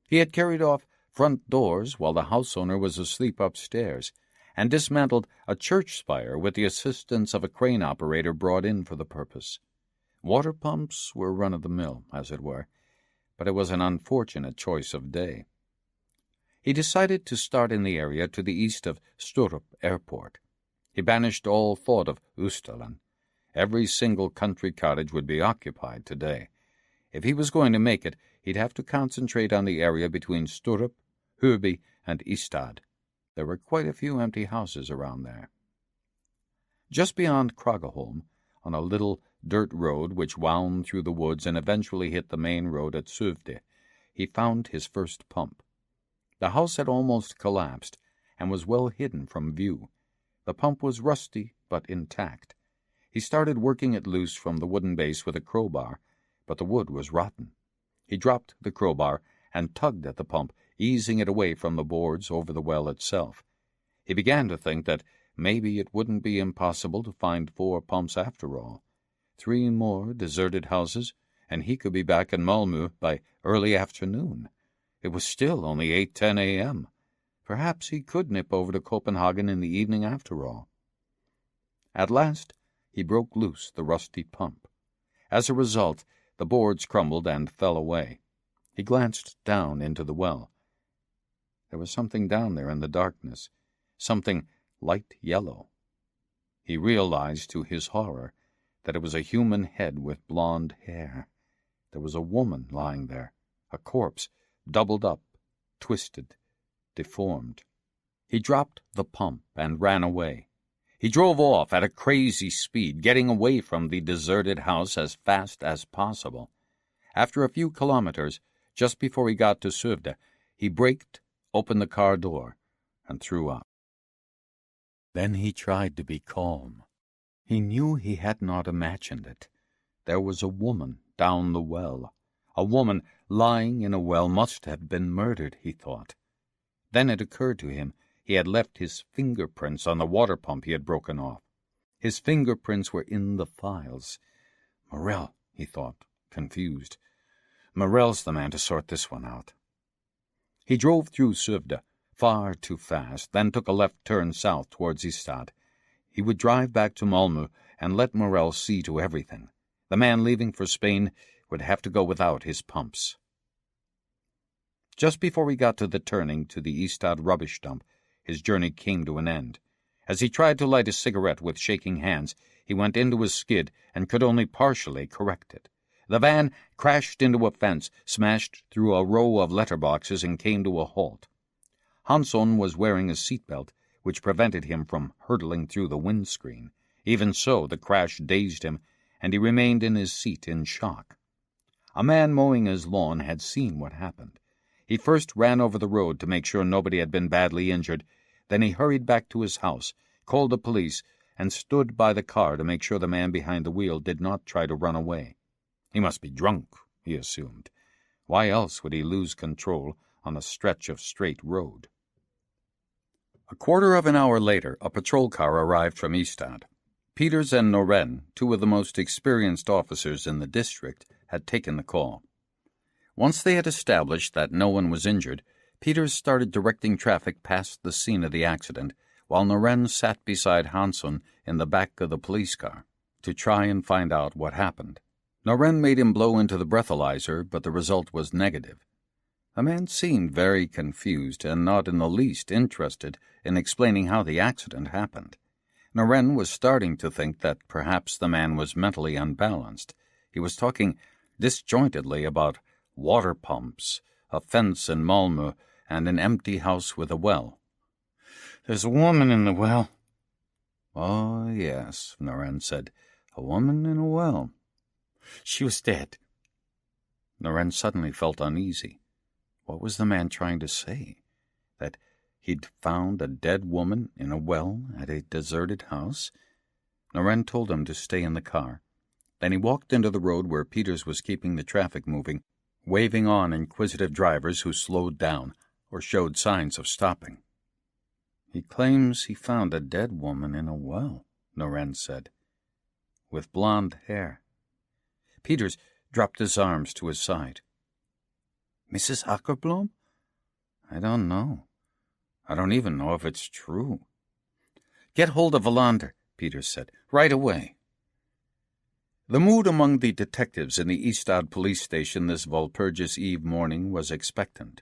He had carried off front doors while the house owner was asleep upstairs, and dismantled a church spire with the assistance of a crane operator brought in for the purpose. Water pumps were run-of-the-mill, as it were, but it was an unfortunate choice of day. He decided to start in the area to the east of Sturup Airport. He banished all thought of Ustaland. Every single country cottage would be occupied today. If he was going to make it, he'd have to concentrate on the area between Sturup, Hörby, and Ystad. There were quite a few empty houses around there. Just beyond Kragaholm, on a little dirt road which wound through the woods and eventually hit the main road at Suvde, he found his first pump. The house had almost collapsed and was well hidden from view. The pump was rusty but intact. He started working it loose from the wooden base with a crowbar, but the wood was rotten. He dropped the crowbar and tugged at the pump, easing it away from the boards over the well itself. He began to think that maybe it wouldn't be impossible to find 4 pumps after all. 3 more deserted houses, and he could be back in Malmö by early afternoon. It was still only 8:10 a.m. Perhaps he could nip over to Copenhagen in the evening after all. At last, he broke loose the rusty pump. As a result, the boards crumbled and fell away. He glanced down into the well. There was something down there in the darkness, something light yellow. He realized to his horror that it was a human head with blonde hair. There was a woman lying there, a corpse, doubled up, twisted, deformed. He dropped the pump and ran away. He drove off at a crazy speed, getting away from the deserted house as fast as possible. After a few kilometers, just before he got to Suvde, he braked, opened the car door, and threw up. Then he tried to be calm. He knew he had not imagined it. There was a woman down the well. A woman lying in a well must have been murdered, he thought. Then it occurred to him he had left his fingerprints on the water pump he had broken off. His fingerprints were in the files. Morell, he thought, confused. Morell's the man to sort this one out. He drove through Suvde, far too fast, then took a left turn south towards Ystad. He would drive back to Malmö and let Morell see to everything. The man leaving for Spain would have to go without his pumps. Just before he got to the turning to the Ystad rubbish dump, his journey came to an end. As he tried to light a cigarette with shaking hands, he went into his skid and could only partially correct it. The van crashed into a fence, smashed through a row of letterboxes, and came to a halt. Hansson was wearing a seatbelt, which prevented him from hurtling through the windscreen. Even so, the crash dazed him, and he remained in his seat in shock. A man mowing his lawn had seen what happened. He first ran over the road to make sure nobody had been badly injured. Then he hurried back to his house, called the police, and stood by the car to make sure the man behind the wheel did not try to run away. He must be drunk, he assumed. Why else would he lose control on a stretch of straight road? A quarter of an hour later, a patrol car arrived from Ystad. Peters and Noren, 2 of the most experienced officers in the district, had taken the call. Once they had established that no one was injured, Peters started directing traffic past the scene of the accident, while Noren sat beside Hansson in the back of the police car to try and find out what happened. Noren made him blow into the breathalyzer, but the result was negative. The man seemed very confused and not in the least interested in explaining how the accident happened. Noren was starting to think that perhaps the man was mentally unbalanced. He was talking disjointedly about water pumps, a fence in Malmö, and an empty house with a well. "There's a woman in the well." "Oh, yes," Noren said. "A woman in a well." "She was dead." Noren suddenly felt uneasy. What was the man trying to say? That he'd found a dead woman in a well at a deserted house? Noren told him to stay in the car. Then he walked into the road where Peters was keeping the traffic moving, waving on inquisitive drivers who slowed down or showed signs of stopping. "He claims he found a dead woman in a well," Noren said, "with blonde hair." Peters dropped his arms to his side. "Mrs. Akerblom? I don't know. I don't even know if it's true." "Get hold of Wallander," Peters said, "right away." The mood among the detectives in the Ystad police station this Walpurgis Eve morning was expectant.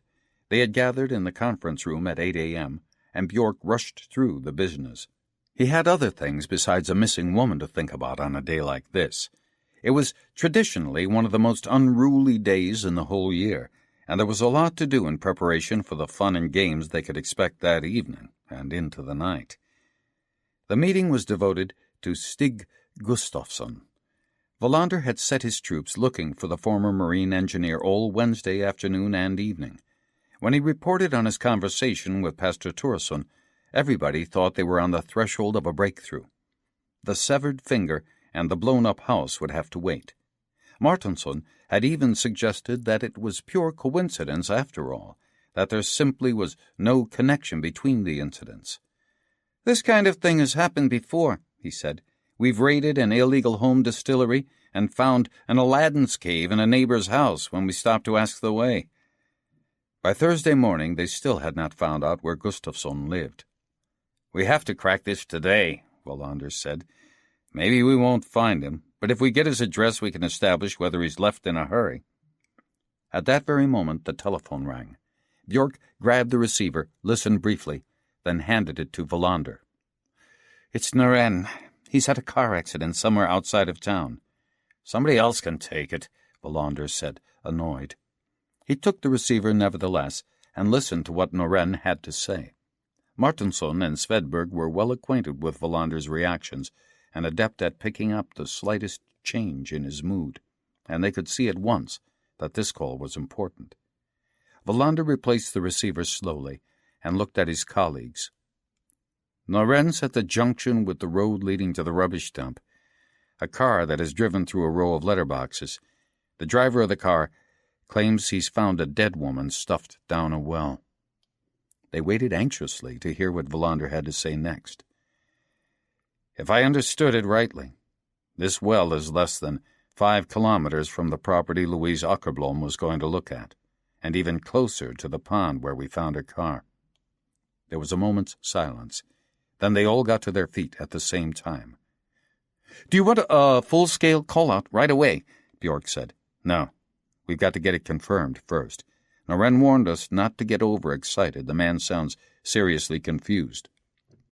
They had gathered in the conference room at 8 a.m., and Bjork rushed through the business. He had other things besides a missing woman to think about on a day like this. It was traditionally one of the most unruly days in the whole year, and there was a lot to do in preparation for the fun and games they could expect that evening and into the night. The meeting was devoted to Stig Gustafsson. Wallander had set his troops looking for the former Marine engineer all Wednesday afternoon and evening. When he reported on his conversation with Pastor Turesson, everybody thought they were on the threshold of a breakthrough. The severed finger and the blown-up house would have to wait. Martinsson had even suggested that it was pure coincidence after all, that there simply was no connection between the incidents. "This kind of thing has happened before," he said. "We've raided an illegal home distillery and found an Aladdin's cave in a neighbor's house when we stopped to ask the way." By Thursday morning, they still had not found out where Gustafsson lived. "We have to crack this today," Wallander said. "Maybe we won't find him, but if we get his address, we can establish whether he's left in a hurry." At that very moment, the telephone rang. Bjork grabbed the receiver, listened briefly, then handed it to Wallander. "It's Noren. He's had a car accident somewhere outside of town." "Somebody else can take it," Wallander said, annoyed. He took the receiver nevertheless and listened to what Noren had to say. Martinsson and Svedberg were well acquainted with Wallander's reactions and adept at picking up the slightest change in his mood, and they could see at once that this call was important. Wallander replaced the receiver slowly and looked at his colleagues. "Noren's at the junction with the road leading to the rubbish dump. A car that has driven through a row of letterboxes. The driver of the car claims he's found a dead woman stuffed down a well." They waited anxiously to hear what Wallander had to say next. "If I understood it rightly, this well is less than 5 kilometers from the property Louise Akerblom was going to look at, and even closer to the pond where we found her car." There was a moment's silence. Then they all got to their feet at the same time. "Do you want a full-scale call-out right away?" Bjork said. "No. We've got to get it confirmed first. Noren warned us not to get overexcited. The man sounds seriously confused."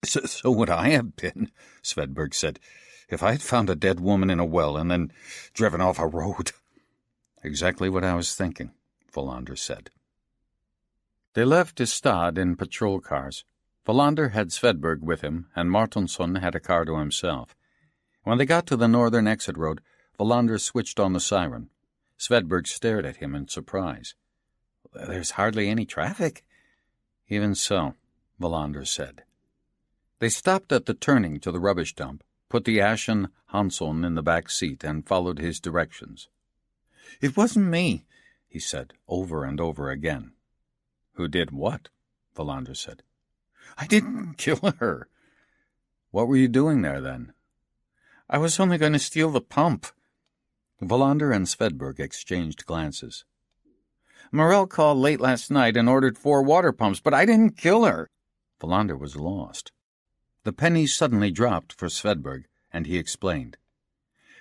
So would I have been," Svedberg said, "if I had found a dead woman in a well and then driven off a road." "Exactly what I was thinking," Wallander said. They left Ystad in patrol cars. Wallander had Svedberg with him, and Martinsson had a car to himself. When they got to the northern exit road, Wallander switched on the siren. Svedberg stared at him in surprise. "There's hardly any traffic." "Even so," Wallander said. They stopped at the turning to the rubbish dump, put the ashen Hansson in the back seat, and followed his directions. "It wasn't me," he said over and over again. "Who did what?" Wallander said. "I didn't kill her." "What were you doing there, then?" "I was only going to steal the pump." Wallander and Svedberg exchanged glances. "Morell called late last night and ordered 4 water pumps, but I didn't kill her." Wallander was lost. The pennies suddenly dropped for Svedberg, and he explained.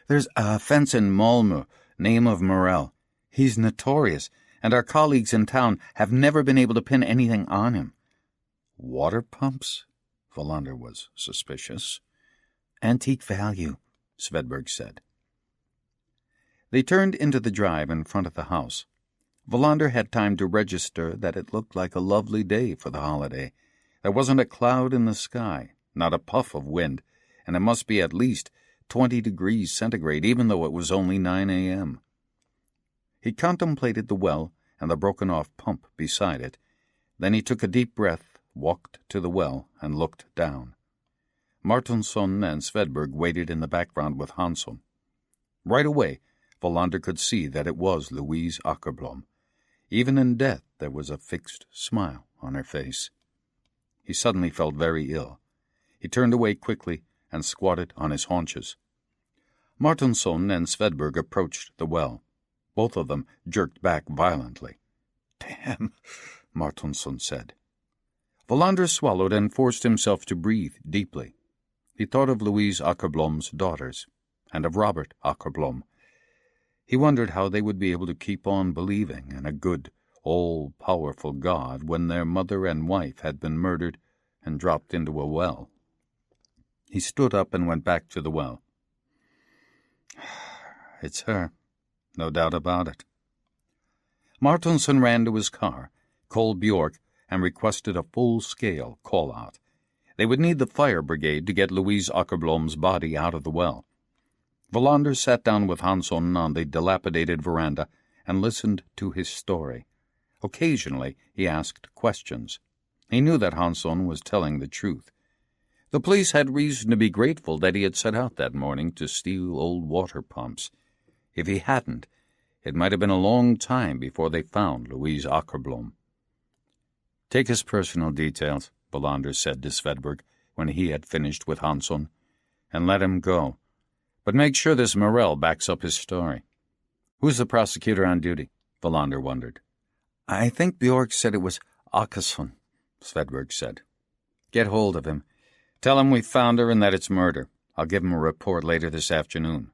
"There's a fence in Malmö, name of Morell. He's notorious, and our colleagues in town have never been able to pin anything on him." "Water pumps?" Wallander was suspicious. "Antique value," Svedberg said. They turned into the drive in front of the house. Wallander had time to register that it looked like a lovely day for the holiday. There wasn't a cloud in the sky, not a puff of wind, and it must be at least 20 degrees centigrade, even though it was only 9 a.m. He contemplated the well and the broken-off pump beside it. Then he took a deep breath, walked to the well, and looked down. Martinsson and Svedberg waited in the background with Hansson. Right away, Wallander could see that it was Louise Akerblom. Even in death there was a fixed smile on her face. He suddenly felt very ill. He turned away quickly and squatted on his haunches. Martinsson and Svedberg approached the well. Both of them jerked back violently. "Damn," Martinsson said. Wallander swallowed and forced himself to breathe deeply. He thought of Louise Akerblom's daughters. and of Robert Akerblom. He wondered how they would be able to keep on believing in a good, all-powerful God when their mother and wife had been murdered and dropped into a well. He stood up and went back to the well. It's her, no doubt about it. Martinsson ran to his car, called Bjork, and requested a full-scale call-out. They would need the fire brigade to get Louise Akerblom's body out of the well. Wallander sat down with Hansson on the dilapidated veranda and listened to his story. Occasionally he asked questions. He knew that Hansson was telling the truth. The police had reason to be grateful that he had set out that morning to steal old water pumps. If he hadn't, it might have been a long time before they found Louise Akerblom. "Take his personal details," Wallander said to Svedberg when he had finished with Hansson, "and let him go. But make sure this Morell backs up his story." "Who's the prosecutor on duty?" Wallander wondered. "I think Bjork said it was Åkesson," Svedberg said. "Get hold of him. Tell him we found her and that it's murder. I'll give him a report later this afternoon."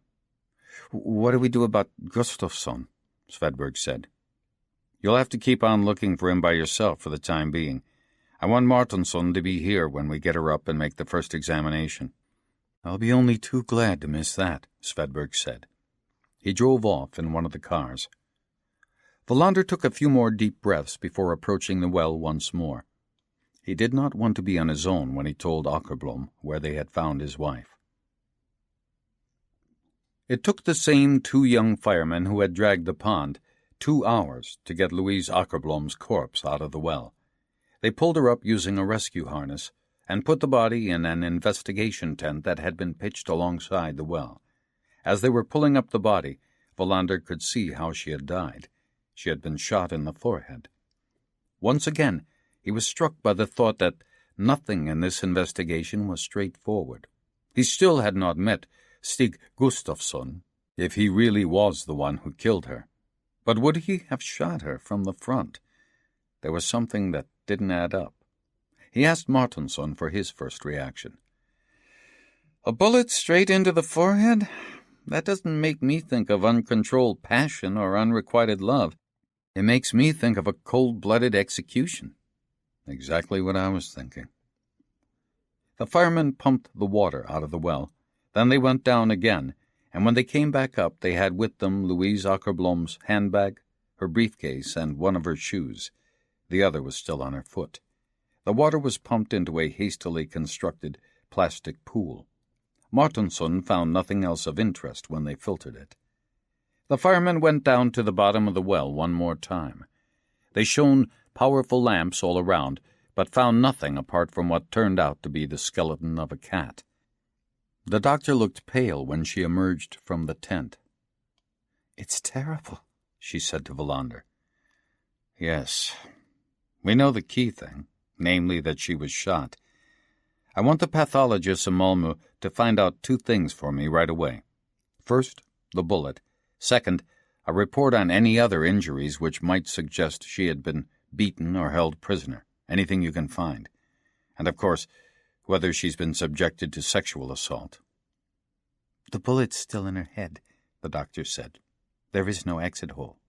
"What do we do about Gustafsson?" Svedberg said. "You'll have to keep on looking for him by yourself for the time being. I want Martinsson to be here when we get her up and make the first examination." "I'll be only too glad to miss that," Svedberg said. He drove off in one of the cars. Wallander took a few more deep breaths before approaching the well once more. He did not want to be on his own when he told Akerblom where they had found his wife. It took the same 2 young firemen who had dragged the pond 2 hours to get Louise Akerblom's corpse out of the well. They pulled her up using a rescue harness and put the body in an investigation tent that had been pitched alongside the well. As they were pulling up the body, Wallander could see how she had died. She had been shot in the forehead. Once again, he was struck by the thought that nothing in this investigation was straightforward. He still had not met Stig Gustafsson, if he really was the one who killed her. But would he have shot her from the front? There was something that didn't add up. He asked Martinsson for his first reaction. "A bullet straight into the forehead? That doesn't make me think of uncontrolled passion or unrequited love. It makes me think of a cold-blooded execution." "Exactly what I was thinking." The firemen pumped the water out of the well. Then they went down again, and when they came back up, they had with them Louise Akerblom's handbag, her briefcase, and one of her shoes. The other was still on her foot. The water was pumped into a hastily constructed plastic pool. Martinsson found nothing else of interest when they filtered it. The firemen went down to the bottom of the well one more time. They shone powerful lamps all around, but found nothing apart from what turned out to be the skeleton of a cat. The doctor looked pale when she emerged from the tent. "It's terrible," she said to Wallander. "Yes. We know the key thing, namely that she was shot. I want the pathologist in Malmö to find out 2 things for me right away. First, the bullet. Second, a report on any other injuries which might suggest she had been beaten or held prisoner, anything you can find. And, of course, whether she's been subjected to sexual assault." "The bullet's still in her head," the doctor said. "There is no exit hole."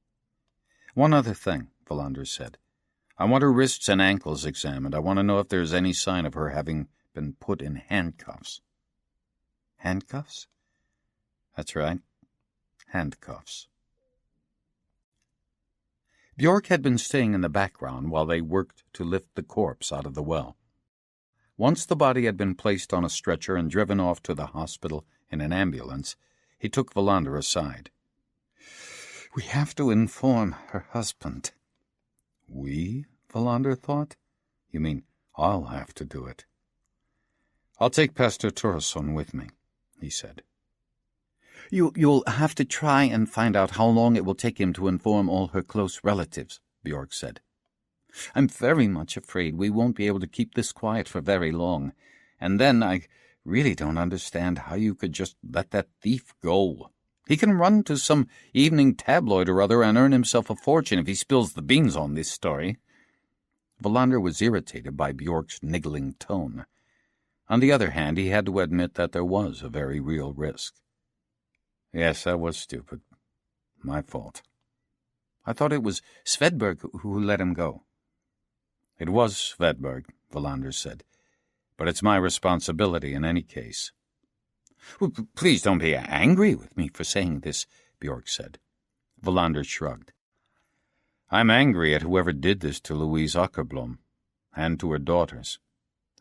"One other thing," Wallander said. "I want her wrists and ankles examined. I want to know if there's any sign of her having been put in handcuffs." "Handcuffs?" "That's right. Handcuffs." Bjork had been staying in the background while they worked to lift the corpse out of the well. Once the body had been placed on a stretcher and driven off to the hospital in an ambulance, he took Wallander aside. "We have to inform her husband." "We?" Wallander thought. "You mean I'll have to do it?" "I'll take Pastor Turesson with me," he said. You'll have to try and find out how long it will take him to inform all her close relatives," Bjork said. "I'm very much afraid we won't be able to keep this quiet for very long. And then I really don't understand how you could just let that thief go. He can run to some evening tabloid or other and earn himself a fortune if he spills the beans on this story." Wallander was irritated by Bjork's niggling tone. On the other hand, he had to admit that there was a very real risk. Yes, that was stupid. My fault. I thought it was Svedberg who let him go. It was Svedberg, Wallander said, but it's my responsibility in any case. Well, please don't be angry with me for saying this, Bjork said. Wallander shrugged. I'm angry at whoever did this to Louise Akerblom, and to her daughters,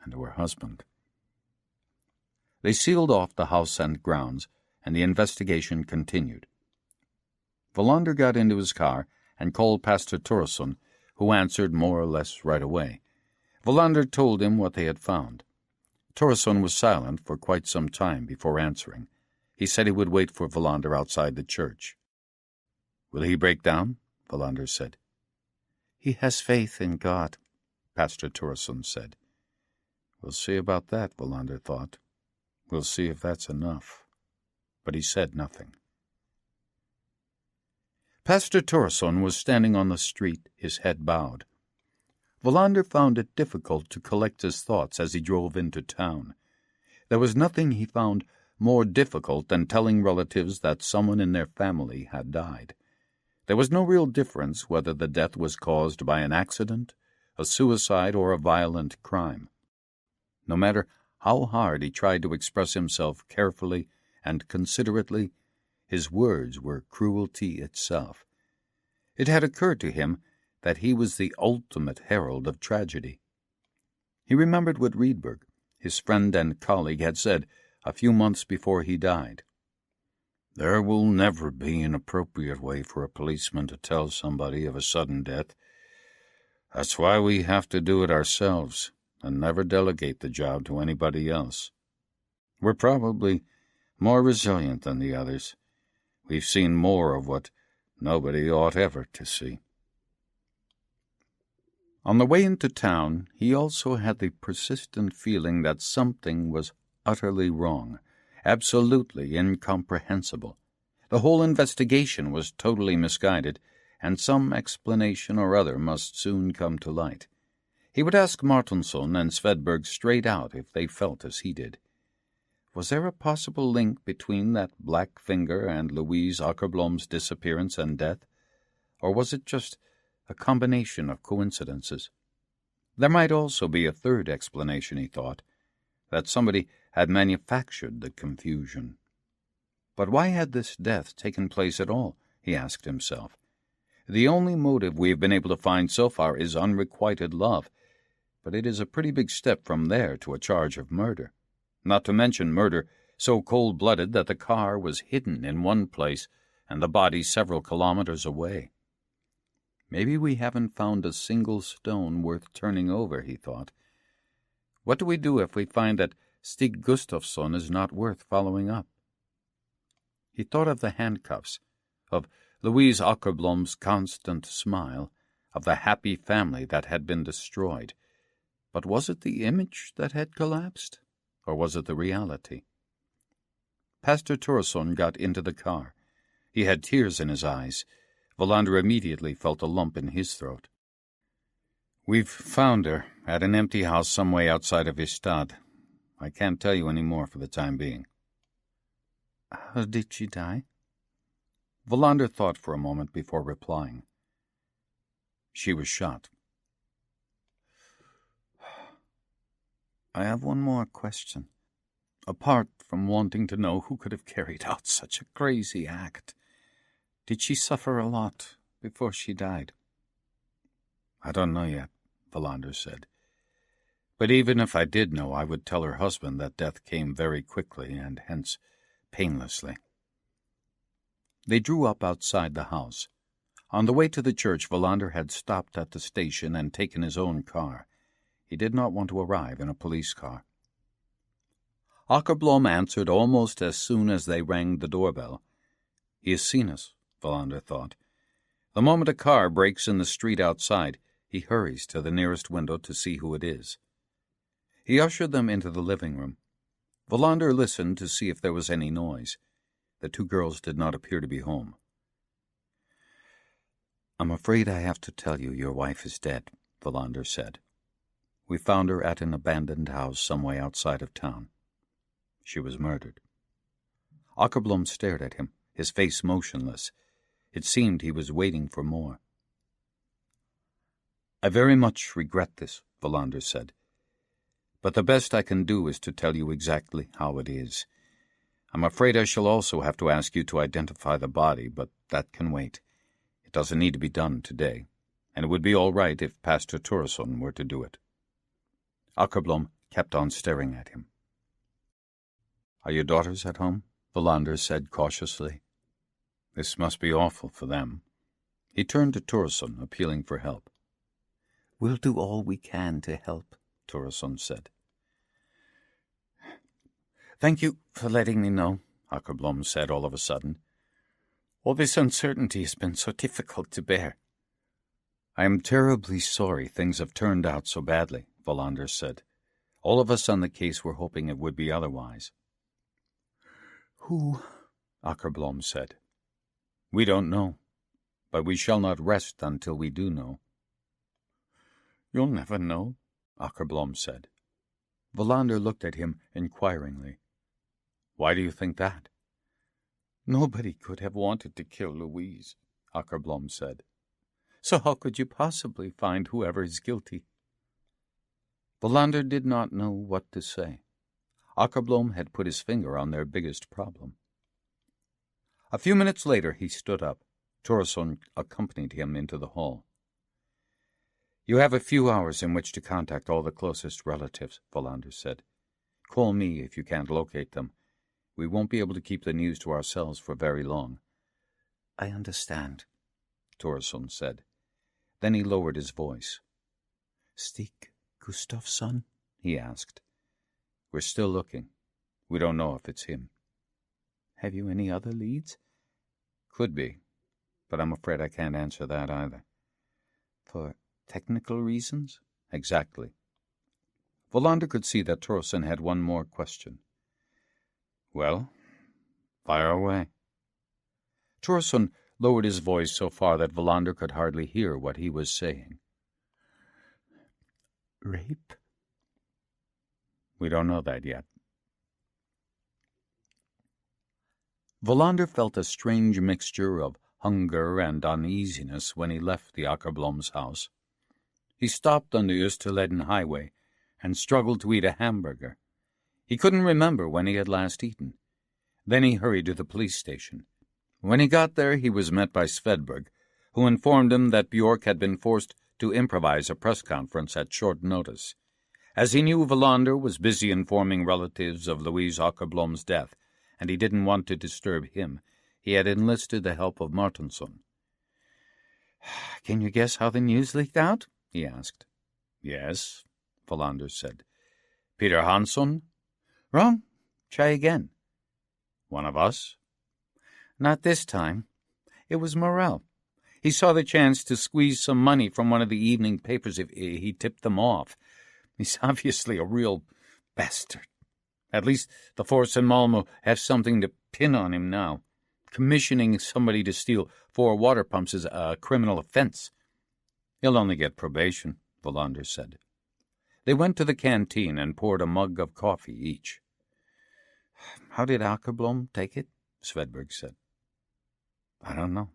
and to her husband. They sealed off the house and grounds, and the investigation continued. Wallander got into his car and called Pastor Turesson, who answered more or less right away. Wallander told him what they had found. Turesson was silent for quite some time before answering. He said he would wait for Wallander outside the church. Will he break down? Wallander said. He has faith in God, Pastor Turesson said. We'll see about that, Wallander thought. We'll see if that's enough. But he said nothing. Pastor Turesson was standing on the street, his head bowed. Wallander found it difficult to collect his thoughts as he drove into town. There was nothing he found more difficult than telling relatives that someone in their family had died. There was no real difference whether the death was caused by an accident, a suicide, or a violent crime. No matter how hard he tried to express himself carefully and considerately, his words were cruelty itself. It had occurred to him that he was the ultimate herald of tragedy. He remembered what Rydberg, his friend and colleague, had said a few months before he died. There will never be an appropriate way for a policeman to tell somebody of a sudden death. That's why we have to do it ourselves and never delegate the job to anybody else. We're probably more resilient than the others. We've seen more of what nobody ought ever to see. On the way into town, he also had the persistent feeling that something was utterly wrong, absolutely incomprehensible. The whole investigation was totally misguided, and some explanation or other must soon come to light. He would ask Martinsson and Svedberg straight out if they felt as he did. Was there a possible link between that black finger and Louise Akerblom's disappearance and death, or was it just a combination of coincidences? There might also be a third explanation, he thought, that somebody had manufactured the confusion. But why had this death taken place at all, he asked himself. The only motive we have been able to find so far is unrequited love, but it is a pretty big step from there to a charge of murder. Not to mention murder so cold-blooded that the car was hidden in one place and the body several kilometers away. Maybe we haven't found a single stone worth turning over, he thought. What do we do if we find that Stig Gustafsson is not worth following up? He thought of the handcuffs, of Louise Akerblom's constant smile, of the happy family that had been destroyed. But was it the image that had collapsed? Or was it the reality? Pastor Turesson got into the car. He had tears in his eyes. Wallander immediately felt a lump in his throat. We've found her at an empty house some way outside of Ystad. I can't tell you any more for the time being. How did she die? Wallander thought for a moment before replying. She was shot. I have one more question. Apart from wanting to know who could have carried out such a crazy act, did she suffer a lot before she died? I don't know yet, Wallander said. But even if I did know, I would tell her husband that death came very quickly and hence painlessly. They drew up outside the house. On the way to the church, Wallander had stopped at the station and taken his own car. He did not want to arrive in a police car. Akerblom answered almost as soon as they rang the doorbell. He has seen us, Wallander thought. The moment a car brakes in the street outside, he hurries to the nearest window to see who it is. He ushered them into the living room. Wallander listened to see if there was any noise. The two girls did not appear to be home. I'm afraid I have to tell you your wife is dead, Wallander said. We found her at an abandoned house some way outside of town. She was murdered. Akerblom stared at him. his face motionless. It seemed he was waiting for more. "I very much regret this," Wallander said. "But the best I can do is to tell you exactly how it is. I'm afraid I shall also have to ask you to identify the body, but that can wait. It doesn't need to be done today, and it would be all right if Pastor Turesson were to do it." Akerblom kept on staring at him. "Are your daughters at home?" Wallander said cautiously. "This must be awful for them." He turned to Turesson, appealing for help. "We'll do all we can to help," Turesson said. "Thank you for letting me know," Akerblom said all of a sudden. "All this uncertainty has been so difficult to bear." "I am terribly sorry things have turned out so badly," Wallander said. "All of us on the case were hoping it would be otherwise." "Who?" Akerblom said. "We don't know, but we shall not rest until we do know." "You'll never know," Akerblom said. Wallander looked at him inquiringly. "Why do you think that?" "Nobody could have wanted to kill Louise," Akerblom said. "So how could you possibly find whoever is guilty?" Wallander did not know what to say. Akerblom had put his finger on their biggest problem. A few minutes later he stood up. Turesson accompanied him into the hall. "You have a few hours in which to contact all the closest relatives," Wallander said. "Call me if you can't locate them. We won't be able to keep the news to ourselves for very long." "I understand," Turesson said. Then he lowered his voice. "Stig Gustafsson?" he asked. "We're still looking. We don't know if it's him." "Have you any other leads?" "Could be, but I'm afraid I can't answer that either." "For technical reasons?" "Exactly." Wallander could see that Turesson had one more question. "Well, fire away." Turesson lowered his voice so far that Wallander could hardly hear what he was saying. "Rape?" "We don't know that yet." Wallander felt a strange mixture of hunger and uneasiness when he left the Akerblom's house. He stopped on the Österleden highway and struggled to eat a hamburger. He couldn't remember when he had last eaten. Then he hurried to the police station. When he got there, he was met by Svedberg, who informed him that Björk had been forced to improvise a press conference at short notice. As he knew Wallander was busy informing relatives of Louise Akerblom's death, and he didn't want to disturb him, he had enlisted the help of Martinsson. "Can you guess how the news leaked out?" he asked. "Yes," Wallander said. "Peter Hansson?" "Wrong. Try again." "One of us?" "Not this time. It was Morel. He saw the chance to squeeze some money from one of the evening papers if he tipped them off. He's obviously a real bastard. At least the force in Malmö have something to pin on him now. Commissioning somebody to steal 4 water pumps is a criminal offense." "He'll only get probation," Wallander said. They went to the canteen and poured a mug of coffee each. "How did Akerblom take it?" Svedberg said. "I don't know.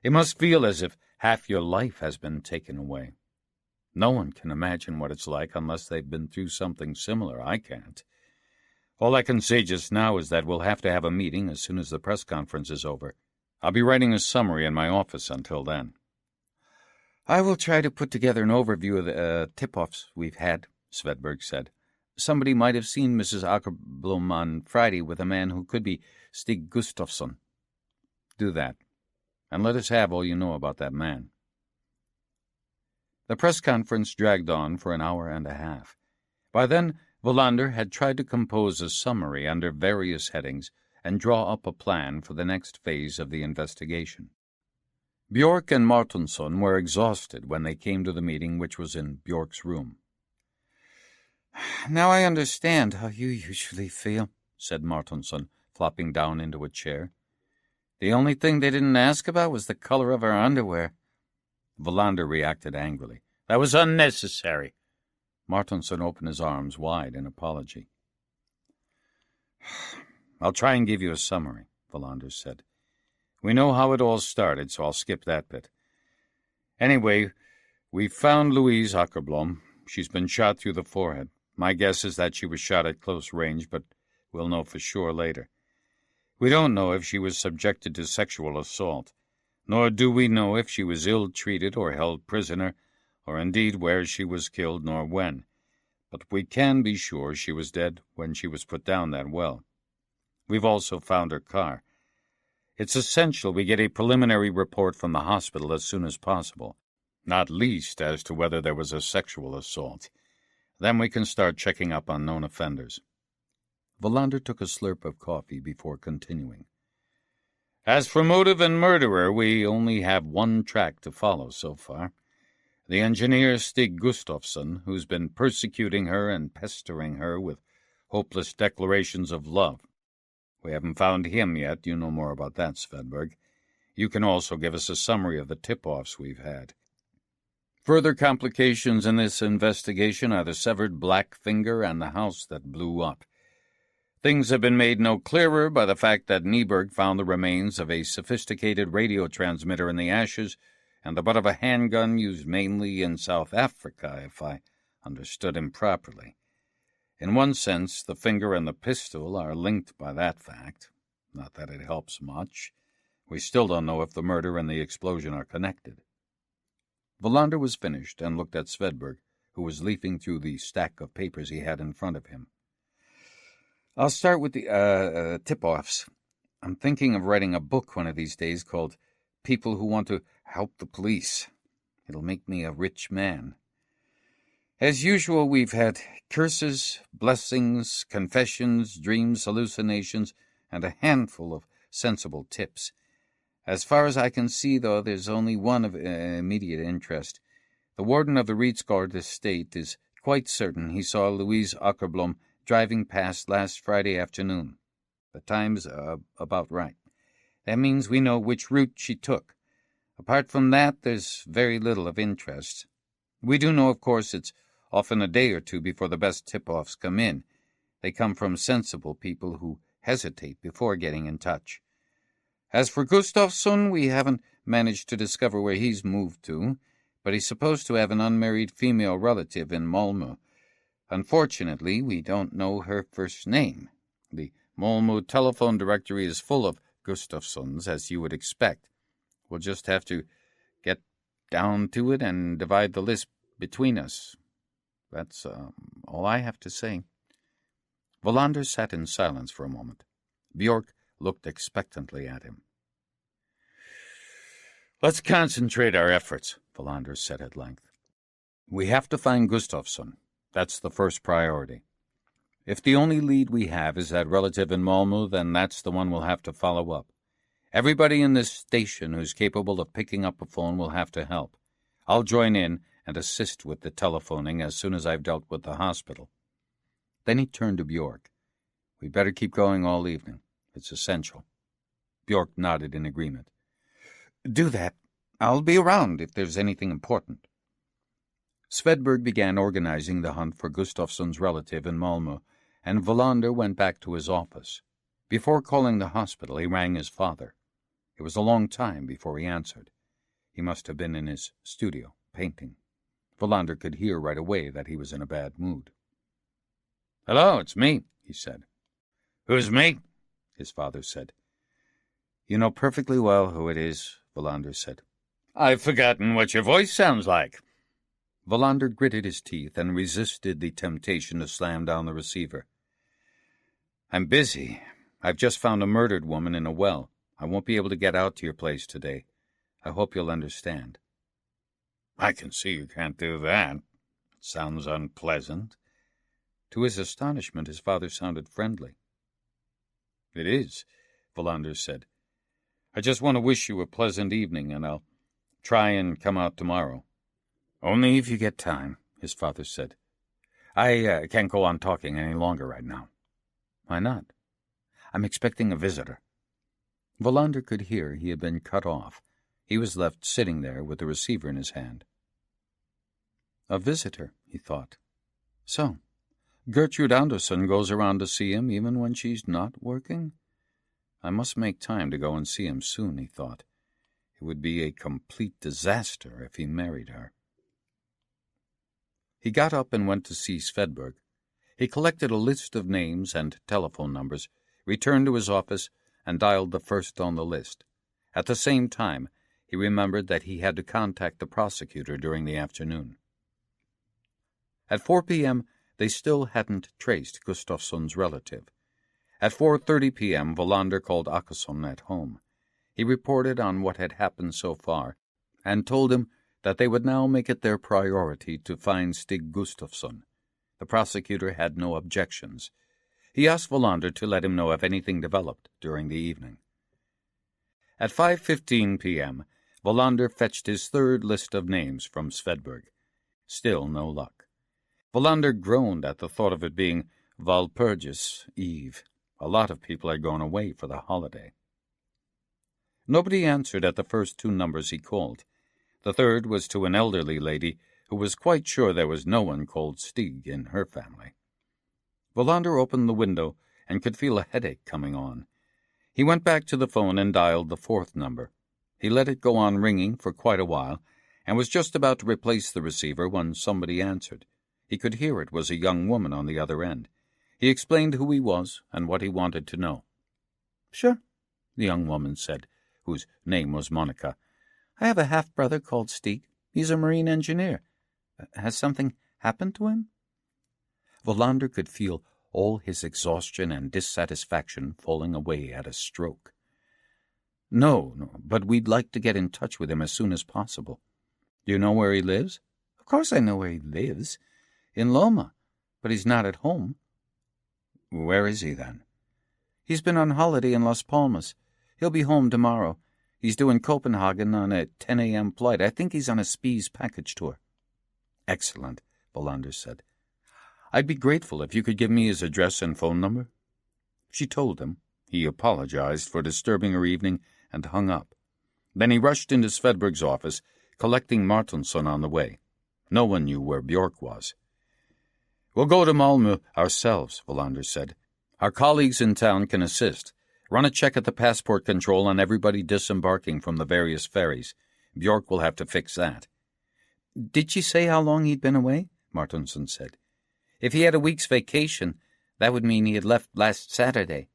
It must feel as if half your life has been taken away. No one can imagine what it's like unless they've been through something similar. I can't. All I can say just now is that we'll have to have a meeting as soon as the press conference is over. I'll be writing a summary in my office until then." "I will try to put together an overview of the tip-offs we've had," Svedberg said. "Somebody might have seen Mrs. Akerblom on Friday with a man who could be Stig Gustafsson." "Do that, and let us have all you know about that man." The press conference dragged on for an hour and a half. By then, Wallander had tried to compose a summary under various headings and draw up a plan for the next phase of the investigation. Björk and Martinsson were exhausted when they came to the meeting, which was in Björk's room. "Now I understand how you usually feel," said Martinsson, flopping down into a chair. "The only thing they didn't ask about was the color of our underwear." Wallander reacted angrily. "That was unnecessary." Martinsson opened his arms wide in apology. "I'll try and give you a summary," Wallander said. "We know how it all started, so I'll skip that bit. Anyway, we found Louise Akerblom. She's been shot through the forehead. My guess is that she was shot at close range, but we'll know for sure later. We don't know if she was subjected to sexual assault, nor do we know if she was ill-treated or held prisoner, or indeed where she was killed nor when. But we can be sure she was dead when she was put down that well. We've also found her car. It's essential we get a preliminary report from the hospital as soon as possible, not least as to whether there was a sexual assault. Then we can start checking up on known offenders." Wallander took a slurp of coffee before continuing. "As for motive and murderer, we only have one track to follow so far. The engineer Stig Gustafsson, who's been persecuting her and pestering her with hopeless declarations of love. We haven't found him yet. You know more about that, Svedberg. You can also give us a summary of the tip-offs we've had. Further complications in this investigation are the severed black finger and the house that blew up. Things have been made no clearer by the fact that Nyberg found the remains of a sophisticated radio transmitter in the ashes and the butt of a handgun used mainly in South Africa, if I understood him properly. In one sense, the finger and the pistol are linked by that fact. Not that it helps much. We still don't know if the murder and the explosion are connected." Wallander was finished and looked at Svedberg, who was leafing through the stack of papers he had in front of him. "I'll start with the tip-offs. I'm thinking of writing a book one of these days called People Who Want to Help the Police. It'll make me a rich man. As usual, we've had curses, blessings, confessions, dreams, hallucinations, and a handful of sensible tips. As far as I can see, though, there's only one of immediate interest. The warden of the Rietsgaard estate is quite certain he saw Louise Akerblom driving past last Friday afternoon. The time's about right. That means we know which route she took. Apart from that, there's very little of interest. We do know, of course, it's often a day or two before the best tip-offs come in. They come from sensible people who hesitate before getting in touch. As for Gustafsson, we haven't managed to discover where he's moved to, but he's supposed to have an unmarried female relative in Malmö. Unfortunately, we don't know her first name. The Malmö telephone directory is full of Gustafssons, as you would expect. We'll just have to get down to it and divide the list between us. That's all I have to say." Wallander sat in silence for a moment. Bjork looked expectantly at him. "Let's concentrate our efforts," Wallander said at length. "We have to find Gustafsson. That's the first priority. If the only lead we have is that relative in Malmö, then that's the one we'll have to follow up. Everybody in this station who's capable of picking up a phone will have to help. I'll join in and assist with the telephoning as soon as I've dealt with the hospital." Then he turned to Bjork. "We'd better keep going all evening. It's essential." Bjork nodded in agreement. "Do that. I'll be around if there's anything important." Svedberg began organizing the hunt for Gustafsson's relative in Malmö, and Wallander went back to his office. Before calling the hospital, he rang his father. It was a long time before he answered. He must have been in his studio, painting. Wallander could hear right away that he was in a bad mood. "Hello, it's me," he said. "Who's me?" his father said. "You know perfectly well who it is," Wallander said. "I've forgotten what your voice sounds like." Wallander gritted his teeth and resisted the temptation to slam down the receiver. "I'm busy. I've just found a murdered woman in a well. I won't be able to get out to your place today. I hope you'll understand." "I can see you can't do that. It sounds unpleasant." To his astonishment, his father sounded friendly. "It is," Wallander said. "I just want to wish you a pleasant evening, and I'll try and come out tomorrow." "Only if you get time," his father said. "I can't go on talking any longer right now." "Why not?" "I'm expecting a visitor." Wallander could hear he had been cut off. He was left sitting there with the receiver in his hand. A visitor, he thought. So, Gertrude Anderson goes around to see him even when she's not working? I must make time to go and see him soon, he thought. It would be a complete disaster if he married her. He got up and went to see Svedberg. He collected a list of names and telephone numbers, returned to his office, and dialed the first on the list. At the same time, he remembered that he had to contact the prosecutor during the afternoon. At 4 p.m., they still hadn't traced Gustafsson's relative. At 4:30 p.m., Wallander called Åkesson at home. He reported on what had happened so far, and told him that they would now make it their priority to find Stig Gustafsson. The prosecutor had no objections. He asked Wallander to let him know if anything developed during the evening. At 5:15 p.m., Wallander fetched his third list of names from Svedberg. Still no luck. Wallander groaned at the thought of it being Walpurgis Eve. A lot of people had gone away for the holiday. Nobody answered at the first two numbers he called. The third was to an elderly lady who was quite sure there was no one called Stig in her family. Wallander opened the window and could feel a headache coming on. He went back to the phone and dialed the fourth number. He let it go on ringing for quite a while and was just about to replace the receiver when somebody answered. He could hear it was a young woman on the other end. He explained who he was and what he wanted to know. "Sure," the young woman said, whose name was Monica. "I have a half-brother called Stig. He's a marine engineer. Has something happened to him?" Wallander could feel all his exhaustion and dissatisfaction falling away at a stroke. No, but we'd like to get in touch with him as soon as possible. Do you know where he lives?" "Of course I know where he lives. In Loma. But he's not at home." "Where is he, then?" "He's been on holiday in Las Palmas. He'll be home tomorrow. He's doing Copenhagen on a 10 a.m. flight. I think he's on a Spies package tour." "Excellent," Wallander said. "I'd be grateful if you could give me his address and phone number." She told him. He apologized for disturbing her evening and hung up. Then he rushed into Svedberg's office, collecting Martinsson on the way. No one knew where Björk was. "We'll go to Malmö ourselves," Wallander said. "Our colleagues in town can assist. Run a check at the passport control on everybody disembarking from the various ferries. Björk will have to fix that." "Did she say how long he'd been away?" Martinsson said. "If he had a week's vacation, that would mean he had left last Saturday."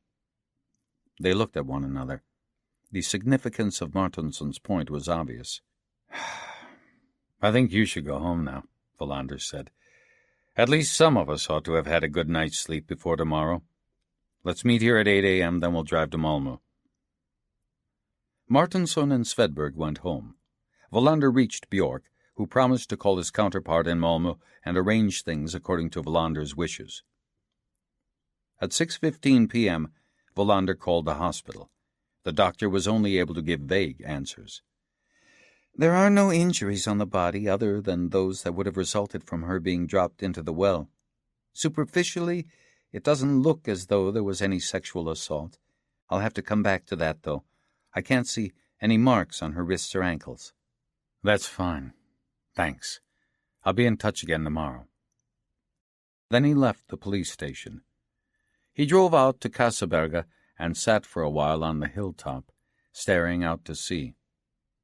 They looked at one another. The significance of Martinsson's point was obvious. "I think you should go home now," Wallander said. "At least some of us ought to have had a good night's sleep before tomorrow. Let's meet here at 8 a.m., then we'll drive to Malmö." Martinsson and Svedberg went home. Wallander reached Björk, who promised to call his counterpart in Malmö and arrange things according to Wallander's wishes. At 6:15 p.m., Wallander called the hospital. The doctor was only able to give vague answers. "There are no injuries on the body other than those that would have resulted from her being dropped into the well. Superficially, it doesn't look as though there was any sexual assault. I'll have to come back to that, though. I can't see any marks on her wrists or ankles." "That's fine. Thanks. I'll be in touch again tomorrow." Then he left the police station. He drove out to Kaseberga and sat for a while on the hilltop, staring out to sea.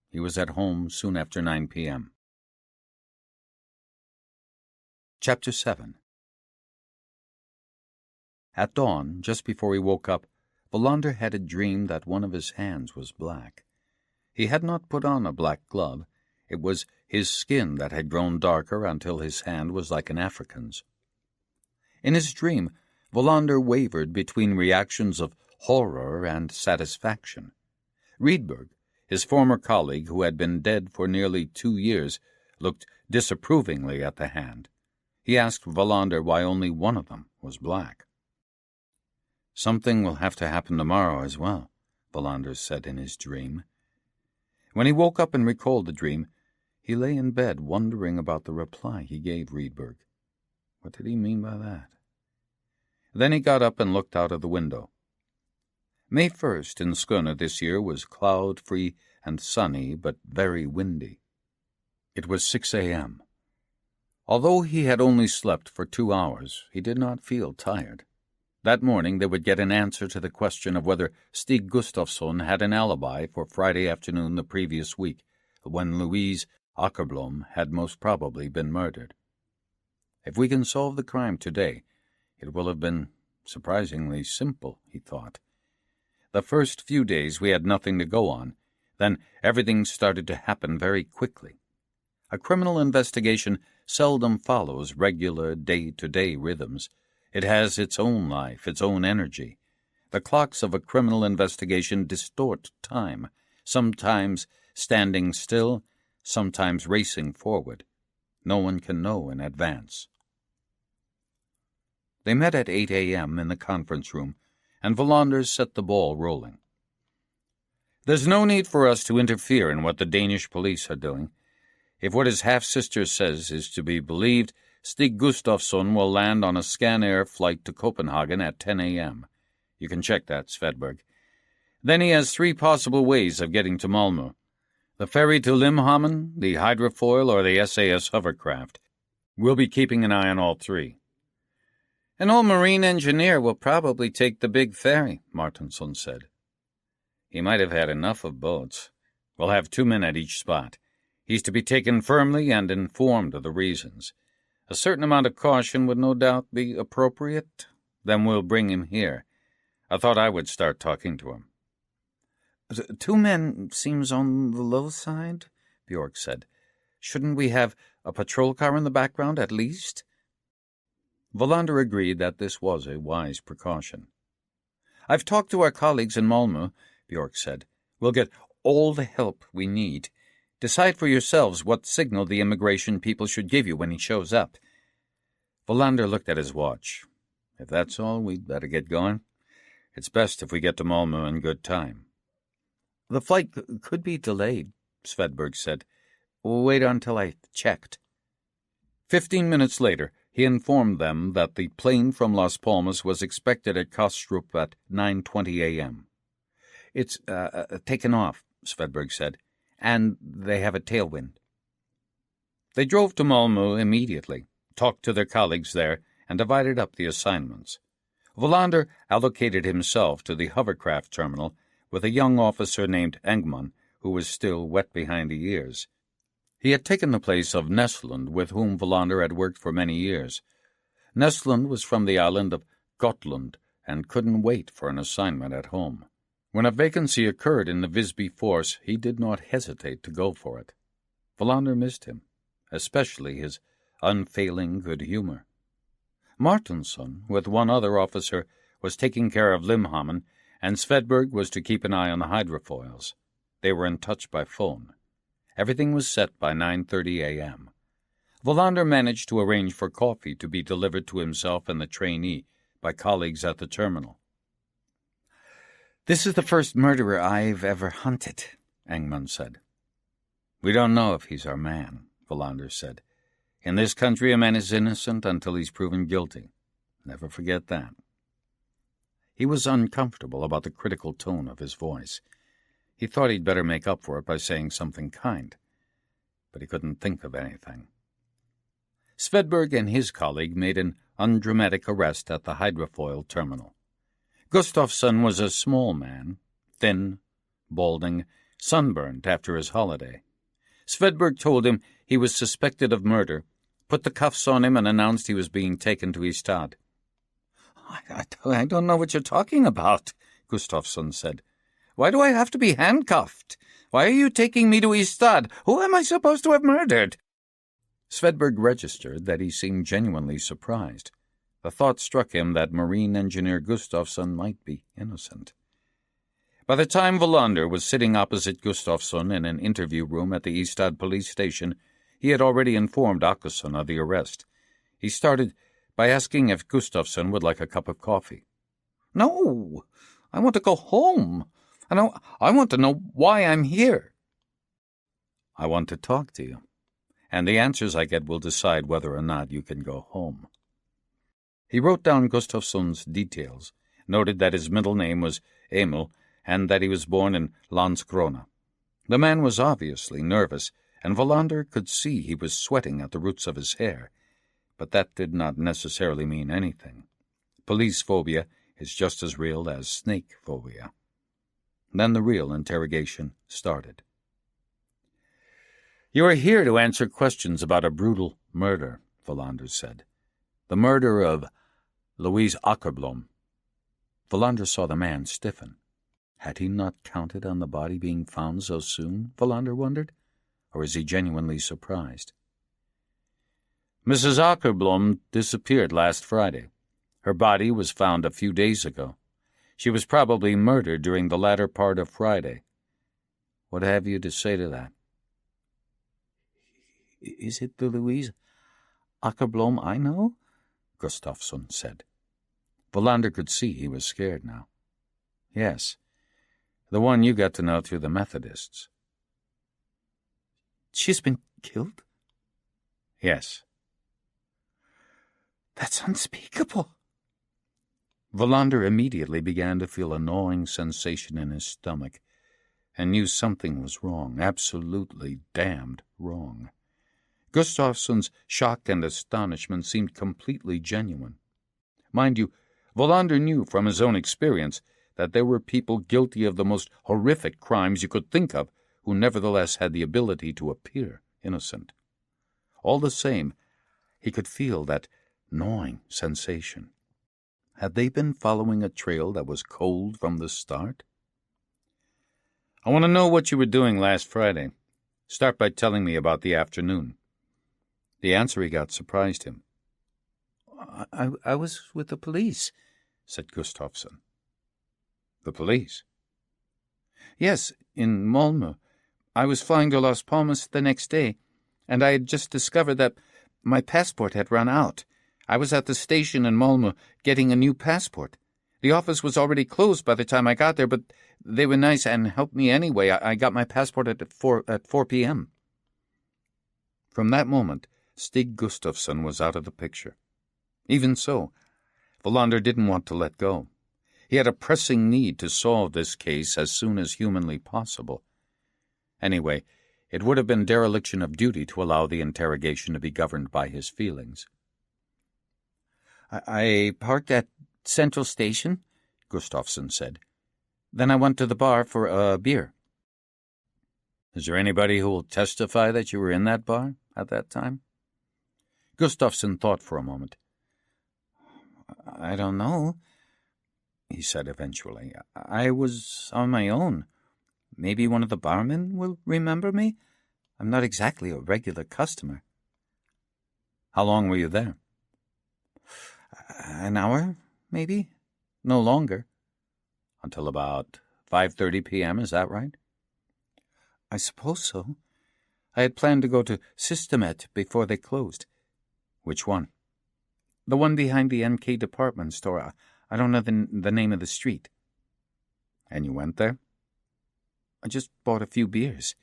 He was at home soon after 9 p.m. Chapter 7. At dawn, just before he woke up, Wallander had a dream that one of his hands was black. He had not put on a black glove. It was his skin that had grown darker until his hand was like an African's. In his dream, Wallander wavered between reactions of horror and satisfaction. Rydberg, his former colleague who had been dead for nearly 2 years, looked disapprovingly at the hand. He asked Wallander why only one of them was black. "Something will have to happen tomorrow as well," Wallander said in his dream. When he woke up and recalled the dream, he lay in bed wondering about the reply he gave Rydberg. What did he mean by that? Then he got up and looked out of the window. May 1st in Skåne this year was cloud-free and sunny, but very windy. It was 6 a.m. Although he had only slept for 2 hours, he did not feel tired. That morning they would get an answer to the question of whether Stig Gustafsson had an alibi for Friday afternoon the previous week, when Louise Akerblom had most probably been murdered. If we can solve the crime today, it will have been surprisingly simple, he thought. The first few days we had nothing to go on. Then everything started to happen very quickly. A criminal investigation seldom follows regular day-to-day rhythms. It has its own life, its own energy. The clocks of a criminal investigation distort time, sometimes standing still, sometimes racing forward. No one can know in advance. They met at 8 a.m. in the conference room, and Wallander set the ball rolling. "There's no need for us to interfere in what the Danish police are doing. If what his half-sister says is to be believed, Stig Gustafsson will land on a Scanair flight to Copenhagen at 10 a.m. You can check that, Svedberg. Then he has 3 possible ways of getting to Malmö. The ferry to Limhamn, the hydrofoil, or the SAS hovercraft. We'll be keeping an eye on all 3. An old marine engineer will probably take the big ferry, Martinsson said. He might have had enough of boats. We'll have 2 men at each spot. He's to be taken firmly and informed of the reasons. A certain amount of caution would no doubt be appropriate. Then we'll bring him here. I thought I would start talking to him. 2 men seems on the low side, Bjork said. Shouldn't we have a patrol car in the background at least? Wallander agreed that this was a wise precaution. I've talked to our colleagues in Malmö, Bjork said. We'll get all the help we need. Decide for yourselves what signal the immigration people should give you when he shows up. Wallander looked at his watch. If that's all, we'd better get going. It's best if we get to Malmö in good time. The flight could be delayed, Svedberg said. We'll wait until I checked. 15 minutes later, he informed them that the plane from Las Palmas was expected at Kastrup at 9:20 a.m. It's taken off, Svedberg said, and they have a tailwind. They drove to Malmö immediately, talked to their colleagues there, and divided up the assignments. Wallander allocated himself to the hovercraft terminal with a young officer named Engman, who was still wet behind the ears. He had taken the place of Neslund, with whom Wallander had worked for many years. Neslund was from the island of Gotland and couldn't wait for an assignment at home. When a vacancy occurred in the Visby force, he did not hesitate to go for it. Wallander missed him, especially his unfailing good humor. Martinsson, with 1 other officer, was taking care of Limhamn, and Svedberg was to keep an eye on the hydrofoils. They were in touch by phone. Everything was set by 9:30 a.m. Wallander managed to arrange for coffee to be delivered to himself and the trainee by colleagues at the terminal. This is the first murderer I've ever hunted, Engman said. We don't know if he's our man, Wallander said. In this country, a man is innocent until he's proven guilty. Never forget that. He was uncomfortable about the critical tone of his voice. He thought he'd better make up for it by saying something kind, but he couldn't think of anything. Svedberg and his colleague made an undramatic arrest at the hydrofoil terminal. Gustafsson was a small man, thin, balding, sunburnt after his holiday. Svedberg told him he was suspected of murder, put the cuffs on him, and announced he was being taken to Ystad. I don't know what you're talking about, Gustafsson said. Why do I have to be handcuffed? Why are you taking me to Ystad? Who am I supposed to have murdered? Svedberg registered that he seemed genuinely surprised. The thought struck him that marine engineer Gustafsson might be innocent. By the time Wallander was sitting opposite Gustafsson in an interview room at the Ystad police station, he had already informed Åkesson of the arrest. He started by asking if Gustafsson would like a cup of coffee. No, I want to go home. I want to know why I'm here. I want to talk to you, and the answers I get will decide whether or not you can go home. He wrote down Gustafsson's details, noted that his middle name was Emil, and that he was born in Landskrona. The man was obviously nervous, and Wallander could see he was sweating at the roots of his hair, but that did not necessarily mean anything. Police phobia is just as real as snake phobia. Then the real interrogation started. "You are here to answer questions about a brutal murder," Wallander said. "The murder of Louise Akerblom." Wallander saw the man stiffen. Had he not counted on the body being found so soon, Wallander wondered? Or is he genuinely surprised? "Mrs. Akerblom disappeared last Friday. Her body was found a few days ago. She was probably murdered during the latter part of Friday. What have you to say to that?" "Is it the Louise Akerblom I know?" Gustafsson said. Wallander could see he was scared now. "Yes, the one you got to know through the Methodists." "She's been killed?" "Yes." "That's unspeakable." Wallander immediately began to feel a gnawing sensation in his stomach and knew something was wrong, absolutely damned wrong. Gustafsson's shock and astonishment seemed completely genuine. Mind you, Wallander knew from his own experience that there were people guilty of the most horrific crimes you could think of who nevertheless had the ability to appear innocent. All the same, he could feel that gnawing sensation. Had they been following a trail that was cold from the start? "I want to know what you were doing last Friday. Start by telling me about the afternoon." The answer he got surprised him. I was with the police," said Gustafsson. "The police?" "Yes, in Malmö. I was flying to Las Palmas the next day, and I had just discovered that my passport had run out. I was at the station in Malmö getting a new passport. The office was already closed by the time I got there, but they were nice and helped me anyway. I got my passport at 4 p.m. From that moment, Stig Gustafsson was out of the picture. Even so, Wallander didn't want to let go. He had a pressing need to solve this case as soon as humanly possible. Anyway, it would have been dereliction of duty to allow the interrogation to be governed by his feelings. I parked at Central Station," Gustafsson said. "Then I went to the bar for a beer." "Is there anybody who will testify that you were in that bar at that time?" Gustafsson thought for a moment. "I don't know," he said eventually. "I was on my own. Maybe one of the barmen will remember me. I'm not exactly a regular customer." "How long were you there?" "An hour, maybe. No longer." "Until about 5:30 p.m., is that right?" "I suppose so. I had planned to go to Systemaet before they closed." "Which one?" "The one behind the NK department store. I don't know the name of the street." "And you went there?" "I just bought a few beers."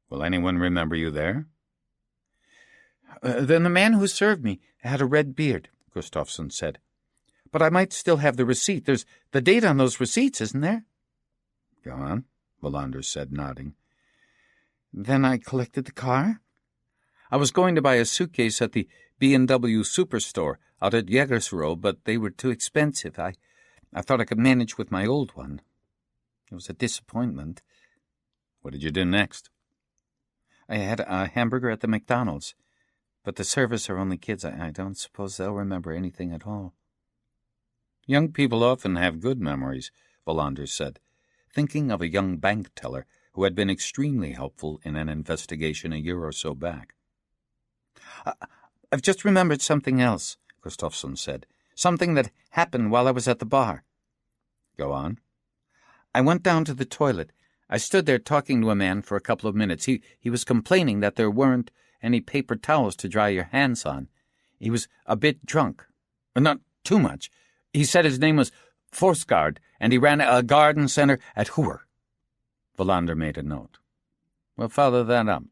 "Will anyone remember you there?" "Then the man who served me had a red beard," Gustafsson said. "But I might still have the receipt. There's the date on those receipts, isn't there?" "Go on," Wallander said, nodding. "Then I collected the car. I was going to buy a suitcase at the B&W Superstore out at Jägersro, but they were too expensive. I thought I could manage with my old one. It was a disappointment." "What did you do next?" "I had a hamburger at the McDonald's, but the servers are only kids. I don't suppose they'll remember anything at all." "Young people often have good memories," Wallander said, thinking of a young bank teller who had been extremely helpful in an investigation a year or so back. "I've just remembered something else," Gustafsson said. "Something that happened while I was at the bar." "Go on." "I went down to the toilet. I stood there talking to a man for a couple of minutes. He was complaining that there weren't any paper towels to dry your hands on. He was a bit drunk. Not too much. He said his name was Forsgaard, and he ran a garden center at Hoer." Wallander made a note. "We'll follow that up.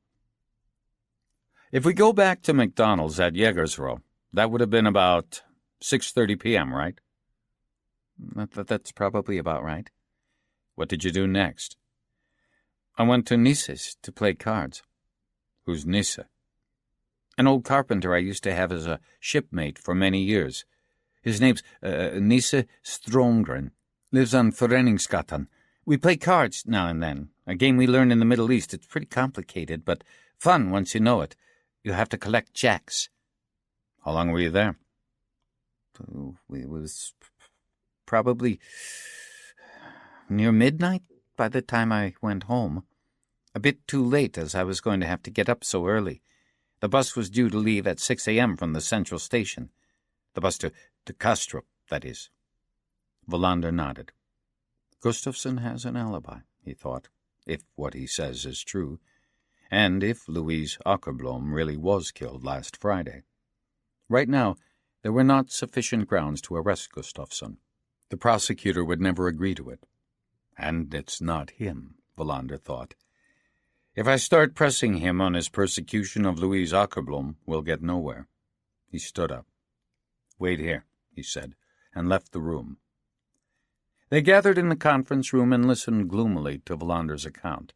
If we go back to McDonald's at Jägersro, that would have been about 6:30 p.m., right?" "That's probably about right." "What did you do next?" "I went to Nisse's to play cards." "Who's Nisse?" "An old carpenter I used to have as a shipmate for many years. His name's Nisse Stromgren. Lives on Föreningsgatan. We play cards now and then, a game we learned in the Middle East. It's pretty complicated, but fun once you know it. You have to collect jacks. How long were you there? It was probably near midnight by the time I went home. A bit too late, as I was going to have to get up so early. The bus was due to leave at 6 a.m. from the central station. The bus to Kastrup, that is. Wallander nodded. Gustafsson has an alibi, he thought, if what he says is true, and if Louise Akerblom really was killed last Friday. Right now, there were not sufficient grounds to arrest Gustafsson. The prosecutor would never agree to it. And it's not him, Wallander thought. If I start pressing him on his persecution of Louise Akerblom, we'll get nowhere. He stood up. Wait here, he said, and left the room. They gathered in the conference room and listened gloomily to Wallander's account.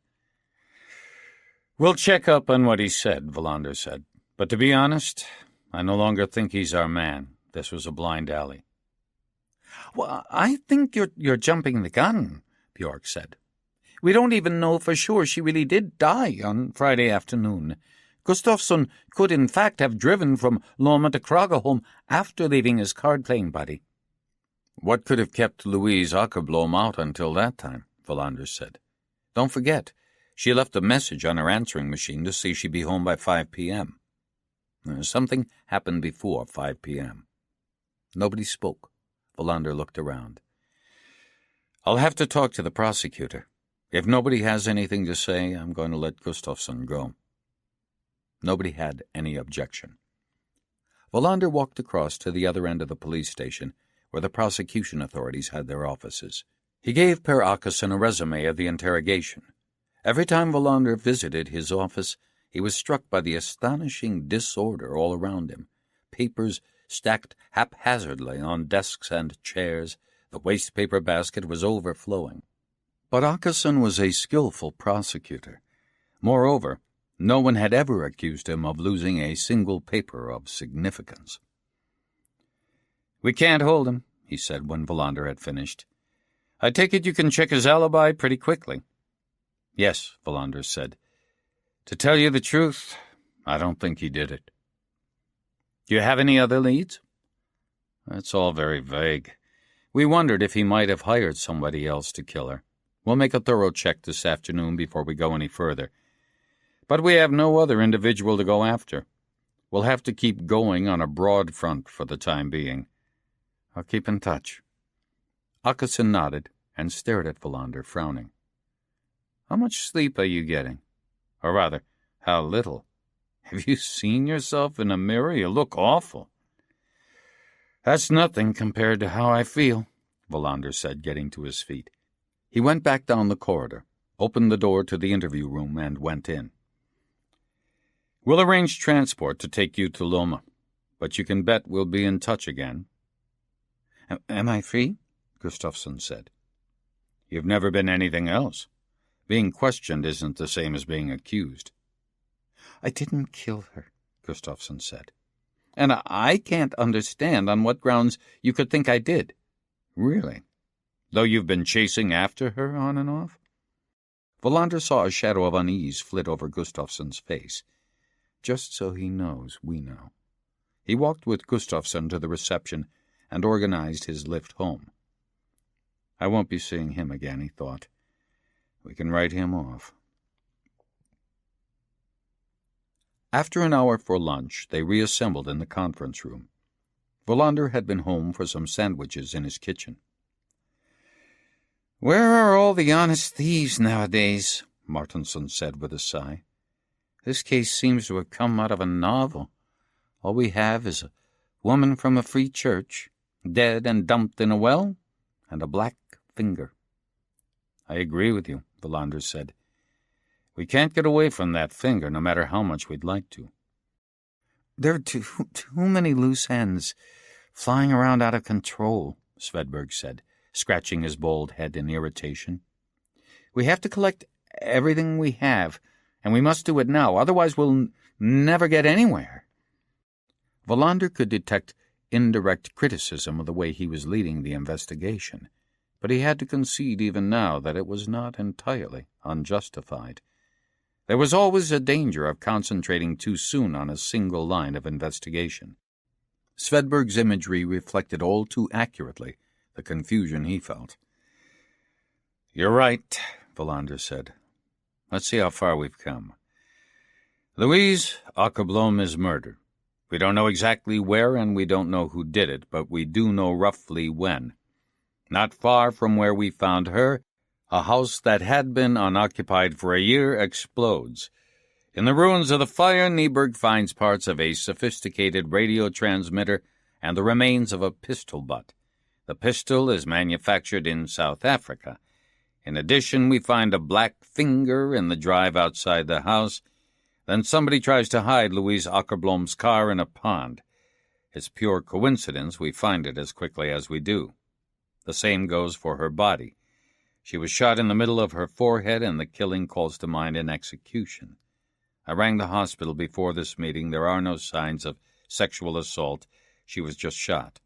We'll check up on what he said, Wallander said. But to be honest, I no longer think he's our man. This was a blind alley. Well, I think you're jumping the gun, Bjork said. We don't even know for sure she really did die on Friday afternoon. Gustafsson could in fact have driven from Lomma to Kragaholm after leaving his card-playing buddy. What could have kept Louise Akerblom out until that time? Wallander said. Don't forget, she left a message on her answering machine to say she'd be home by 5 p.m. Something happened before 5 p.m. Nobody spoke. Wallander looked around. I'll have to talk to the prosecutor. If nobody has anything to say, I'm going to let Gustafsson go. Nobody had any objection. Wallander walked across to the other end of the police station, where the prosecution authorities had their offices. He gave Per Åkesson a resume of the interrogation. Every time Wallander visited his office, he was struck by the astonishing disorder all around him. Papers stacked haphazardly on desks and chairs. The waste paper basket was overflowing. But Åkesson was a skillful prosecutor. Moreover, no one had ever accused him of losing a single paper of significance. We can't hold him, he said when Wallander had finished. I take it you can check his alibi pretty quickly. Yes, Wallander said. To tell you the truth, I don't think he did it. Do you have any other leads? That's all very vague. We wondered if he might have hired somebody else to kill her. We'll make a thorough check this afternoon before we go any further. But we have no other individual to go after. We'll have to keep going on a broad front for the time being. I'll keep in touch. Åkesson nodded and stared at Wallander, frowning. How much sleep are you getting? Or rather, how little? Have you seen yourself in a mirror? You look awful. That's nothing compared to how I feel, Wallander said, getting to his feet. He went back down the corridor, opened the door to the interview room, and went in. We'll arrange transport to take you to Lomma, but you can bet we'll be in touch again. Am I free? Gustafsson said. You've never been anything else. Being questioned isn't the same as being accused. I didn't kill her, Gustafsson said. And I can't understand on what grounds you could think I did. Really? Though you've been chasing after her on and off? Wallander saw a shadow of unease flit over Gustafsson's face. Just so he knows, we know. He walked with Gustafsson to the reception and organized his lift home. I won't be seeing him again, he thought. We can write him off. After an hour for lunch, they reassembled in the conference room. Wallander had been home for some sandwiches in his kitchen. Where are all the honest thieves nowadays? Martinson said with a sigh. This case seems to have come out of a novel. All we have is a woman from a free church, dead and dumped in a well, and a black finger. I agree with you, Wallander said. We can't get away from that finger, no matter how much we'd like to. There are too many loose ends flying around out of control, Svedberg said, scratching his bald head in irritation. We have to collect everything we have, and we must do it now, otherwise we'll never get anywhere. Wallander could detect indirect criticism of the way he was leading the investigation, but he had to concede even now that it was not entirely unjustified. There was always a danger of concentrating too soon on a single line of investigation. Svedberg's imagery reflected all too accurately the confusion he felt. "You're right," Wallander said. "Let's see how far we've come. Louise Akerblom is murdered. We don't know exactly where and we don't know who did it, but we do know roughly when. Not far from where we found her, a house that had been unoccupied for a year explodes. In the ruins of the fire, Nyberg finds parts of a sophisticated radio transmitter and the remains of a pistol butt. The pistol is manufactured in South Africa. In addition, we find a black finger in the drive outside the house. Then somebody tries to hide Louise Akerblom's car in a pond. It's pure coincidence we find it as quickly as we do. The same goes for her body. She was shot in the middle of her forehead, and the killing calls to mind an execution. I rang the hospital before this meeting. There are no signs of sexual assault. She was just shot."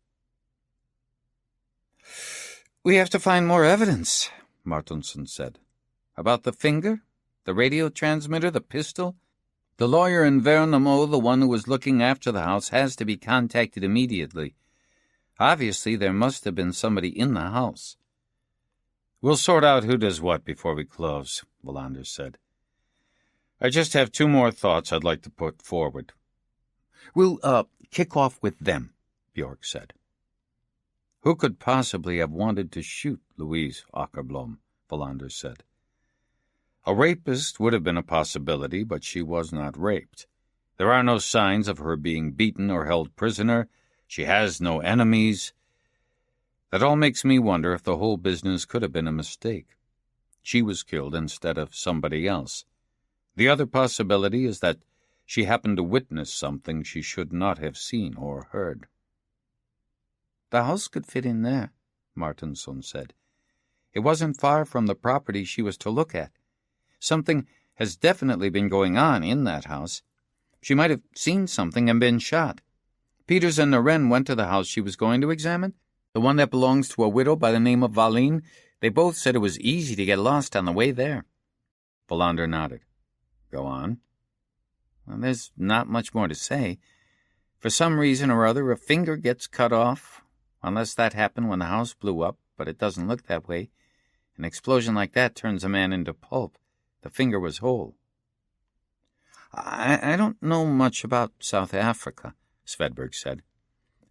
"We have to find more evidence," Martinson said. "About the finger, the radio transmitter, the pistol. The lawyer in Vernamo, the one who was looking after the house, has to be contacted immediately. Obviously, there must have been somebody in the house." "We'll sort out who does what before we close," Wallander said. "I just have two more thoughts I'd like to put forward." "We'll kick off with them," Bjork said. "Who could possibly have wanted to shoot Louise Akerblom?" Wallander said. "A rapist would have been a possibility, but she was not raped. There are no signs of her being beaten or held prisoner. She has no enemies. That all makes me wonder if the whole business could have been a mistake. She was killed instead of somebody else. The other possibility is that she happened to witness something she should not have seen or heard." "The house could fit in there," Martinson said. "It wasn't far from the property she was to look at. Something has definitely been going on in that house. She might have seen something and been shot. Peters and Naren went to the house she was going to examine, the one that belongs to a widow by the name of Valin. They both said it was easy to get lost on the way there." Wallander nodded. "Go on." "Well, there's not much more to say. For some reason or other, a finger gets cut off, unless that happened when the house blew up, but it doesn't look that way. An explosion like that turns a man into pulp. The finger was whole." I don't know much about South Africa," Svedberg said,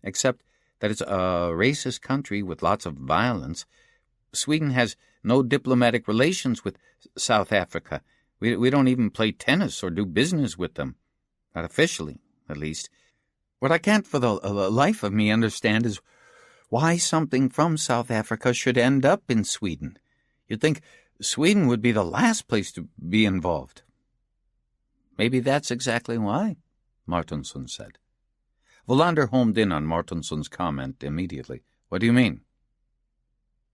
"except that it's a racist country with lots of violence. Sweden has no diplomatic relations with South Africa. We don't even play tennis or do business with them. Not officially, at least. What I can't for the life of me understand is why something from South Africa should end up in Sweden. You'd think Sweden would be the last place to be involved." "Maybe that's exactly why," Martinson said. Wallander homed in on Martinson's comment immediately. "What do you mean?"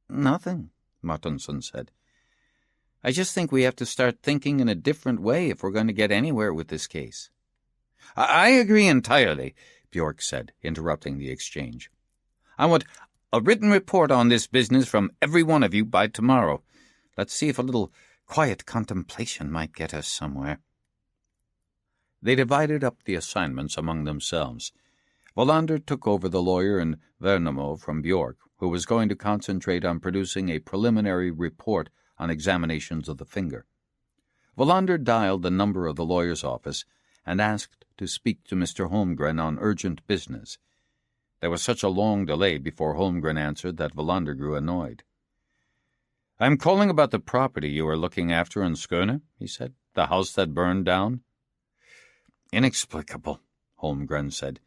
"Nothing," Martinson said. "I just think we have to start thinking in a different way if we're going to get anywhere with this case." I agree entirely," Bjork said, interrupting the exchange. "I want a written report on this business from every one of you by tomorrow. Let's see if a little quiet contemplation might get us somewhere." They divided up the assignments among themselves. Wallander took over the lawyer in Vernamo from Bjork, who was going to concentrate on producing a preliminary report on examinations of the finger. Wallander dialed the number of the lawyer's office and asked to speak to Mr. Holmgren on urgent business. There was such a long delay before Holmgren answered that Wallander grew annoyed. "I'm calling about the property you are looking after in Skåne," he said. "The house that burned down." "Inexplicable," Holmgren said.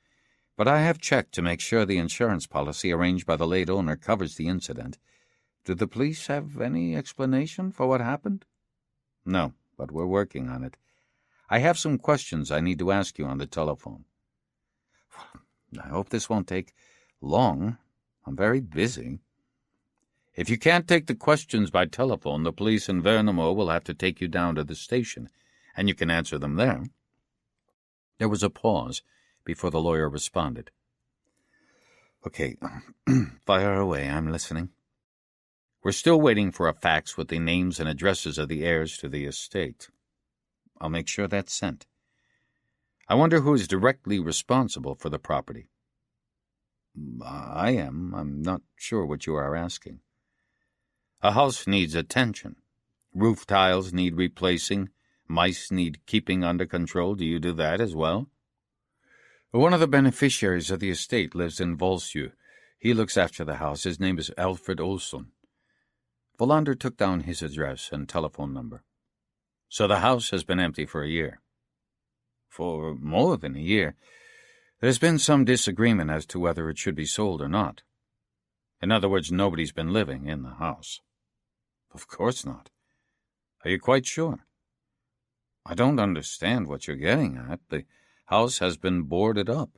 "But I have checked to make sure the insurance policy arranged by the late owner covers the incident. Do the police have any explanation for what happened?" "No, but we're working on it. I have some questions I need to ask you on the telephone." "I hope this won't take long. I'm very busy." "If you can't take the questions by telephone, the police in Vernamo will have to take you down to the station, and you can answer them there." There was a pause before the lawyer responded. Okay, fire away, I'm listening. We're still waiting for a fax with the names and addresses of the heirs to the estate. I'll make sure that's sent. I wonder who is directly responsible for the property. I am. I'm not sure what you are asking. A house needs attention. Roof tiles need replacing. Mice need keeping under control. Do you do that as well? One of the beneficiaries of the estate lives in Volsjö. He looks after the house. His name is Alfred Olsson. Wallander took down his address and telephone number. So the house has been empty for a year. For more than a year. There's been some disagreement as to whether it should be sold or not. In other words, nobody's been living in the house. Of course not. Are you quite sure? I don't understand what you're getting at. The house has been boarded up.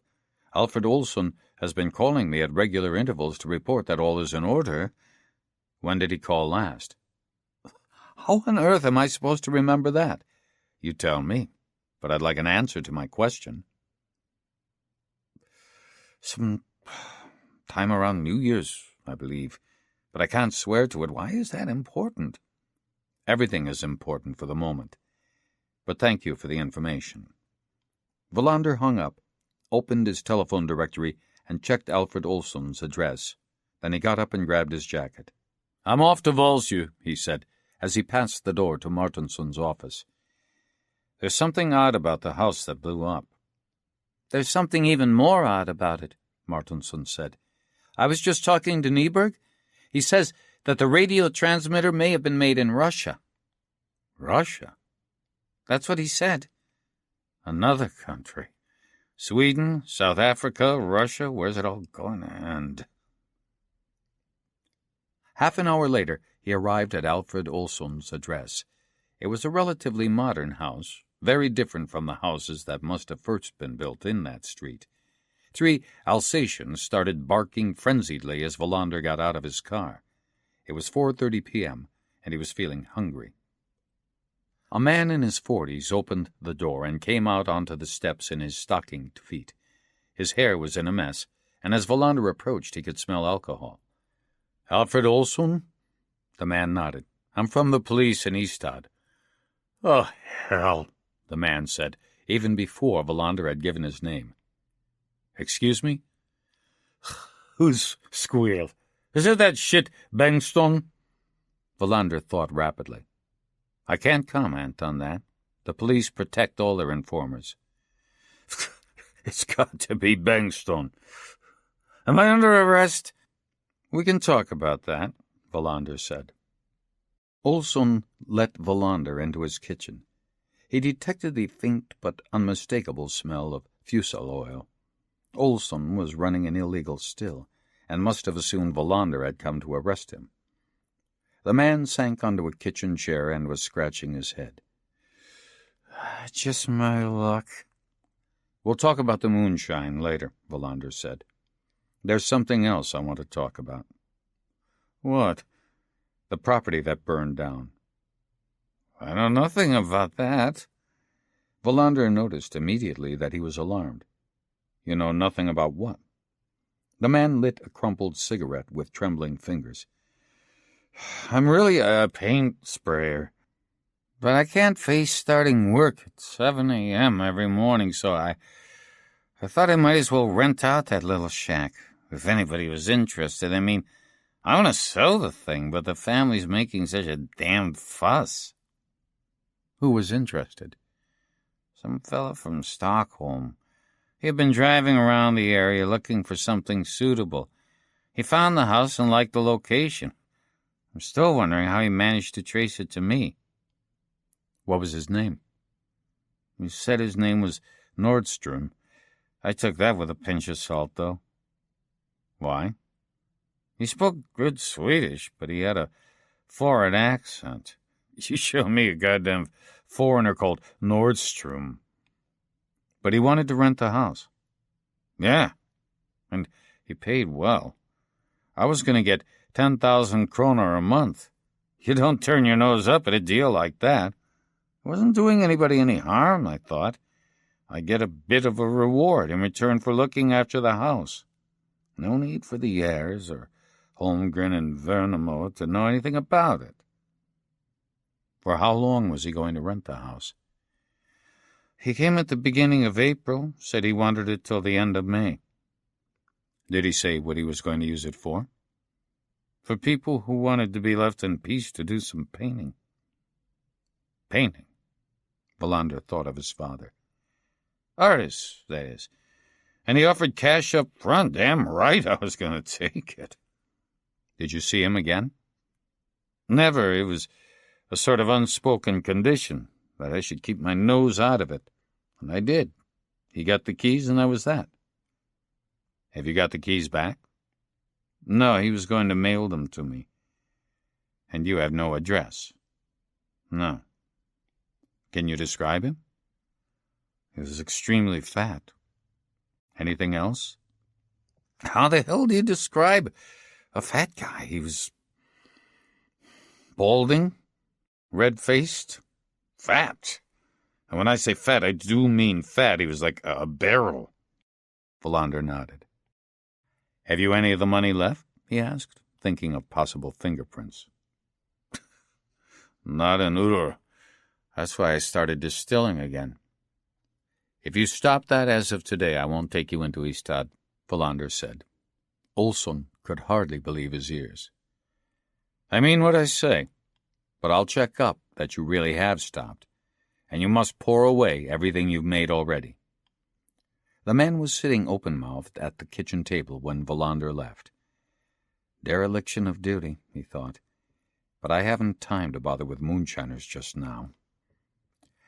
Alfred Olsson has been calling me at regular intervals to report that all is in order. When did he call last? How on earth am I supposed to remember that? You tell me, but I'd like an answer to my question. Some time around New Year's, I believe, but I can't swear to it. Why is that important? Everything is important for the moment, but thank you for the information. Wallander hung up, opened his telephone directory, and checked Alfred Olsson's address. Then he got up and grabbed his jacket. I'm off to Volsjö, he said, as he passed the door to Martinsson's office. There's something odd about the house that blew up. There's something even more odd about it, Martinsson said. I was just talking to Nyberg. He says that the radio transmitter may have been made in Russia. Russia? That's what he said. Another country. Sweden, South Africa, Russia, where's it all going to end? Half an hour later, he arrived at Alfred Olsson's address. It was a relatively modern house, very different from the houses that must have first been built in that street. 3 Alsatians started barking frenziedly as Wallander got out of his car. It was 4:30 p.m., and he was feeling hungry. A man in his 40s opened the door and came out onto the steps in his stockinged feet. His hair was in a mess, and as Wallander approached, he could smell alcohol. Alfred Olsson? The man nodded. I'm from the police in Ystad. Oh, hell, the man said, even before Wallander had given his name. Excuse me? Who's squealed? Is it that shit Bengtsson? Wallander thought rapidly. I can't comment on that. The police protect all their informers. It's got to be Bengtsson. Am I under arrest? We can talk about that, Wallander said. Olsson let Wallander into his kitchen. He detected the faint but unmistakable smell of fusel oil. Olsson was running an illegal still, and must have assumed Wallander had come to arrest him. The man sank onto a kitchen chair and was scratching his head. Just my luck. We'll talk about the moonshine later, Wallander said. There's something else I want to talk about. What? The property that burned down. I know nothing about that. Wallander noticed immediately that he was alarmed. You know nothing about what? The man lit a crumpled cigarette with trembling fingers. I'm really a paint sprayer, but I can't face starting work at 7 a.m. every morning, so I thought I might as well rent out that little shack, if anybody was interested. I mean, I want to sell the thing, but the family's making such a damn fuss. Who was interested? Some fella from Stockholm. He had been driving around the area looking for something suitable. He found the house and liked the location. I'm still wondering how he managed to trace it to me. What was his name? He said his name was Nordstrom. I took that with a pinch of salt, though. Why? He spoke good Swedish, but he had a foreign accent. You show me a goddamn foreigner called Nordstrom. But he wanted to rent the house. Yeah, and he paid well. I was going to get 10,000 kroner a month. You don't turn your nose up at a deal like that. I wasn't doing anybody any harm, I thought. I'd get a bit of a reward in return for looking after the house. No need for the heirs or Holmgren and Vernamo to know anything about it. For how long was he going to rent the house? He came at the beginning of April, said he wanted it till the end of May. Did he say what he was going to use it for? For people who wanted to be left in peace to do some painting. Painting? Wallander thought of his father. Artists, that is. And he offered cash up front. Damn right I was going to take it. Did you see him again? Never. It was a sort of unspoken condition that I should keep my nose out of it. And I did. He got the keys, and that was that. Have you got the keys back? No, he was going to mail them to me. And you have no address? No. Can you describe him? He was extremely fat. Anything else? How the hell do you describe a fat guy? He was balding, red-faced, fat. And when I say fat, I do mean fat. He was like a barrel. Wallander nodded. Have you any of the money left? He asked, thinking of possible fingerprints. Not an ur. That's why I started distilling again. If you stop that as of today, I won't take you into Ystad, Wallander said. Olsson could hardly believe his ears. I mean what I say. But I'll check up that you really have stopped, and you must pour away everything you've made already. The man was sitting open-mouthed at the kitchen table when Wallander left. Dereliction of duty, he thought, but I haven't time to bother with moonshiners just now.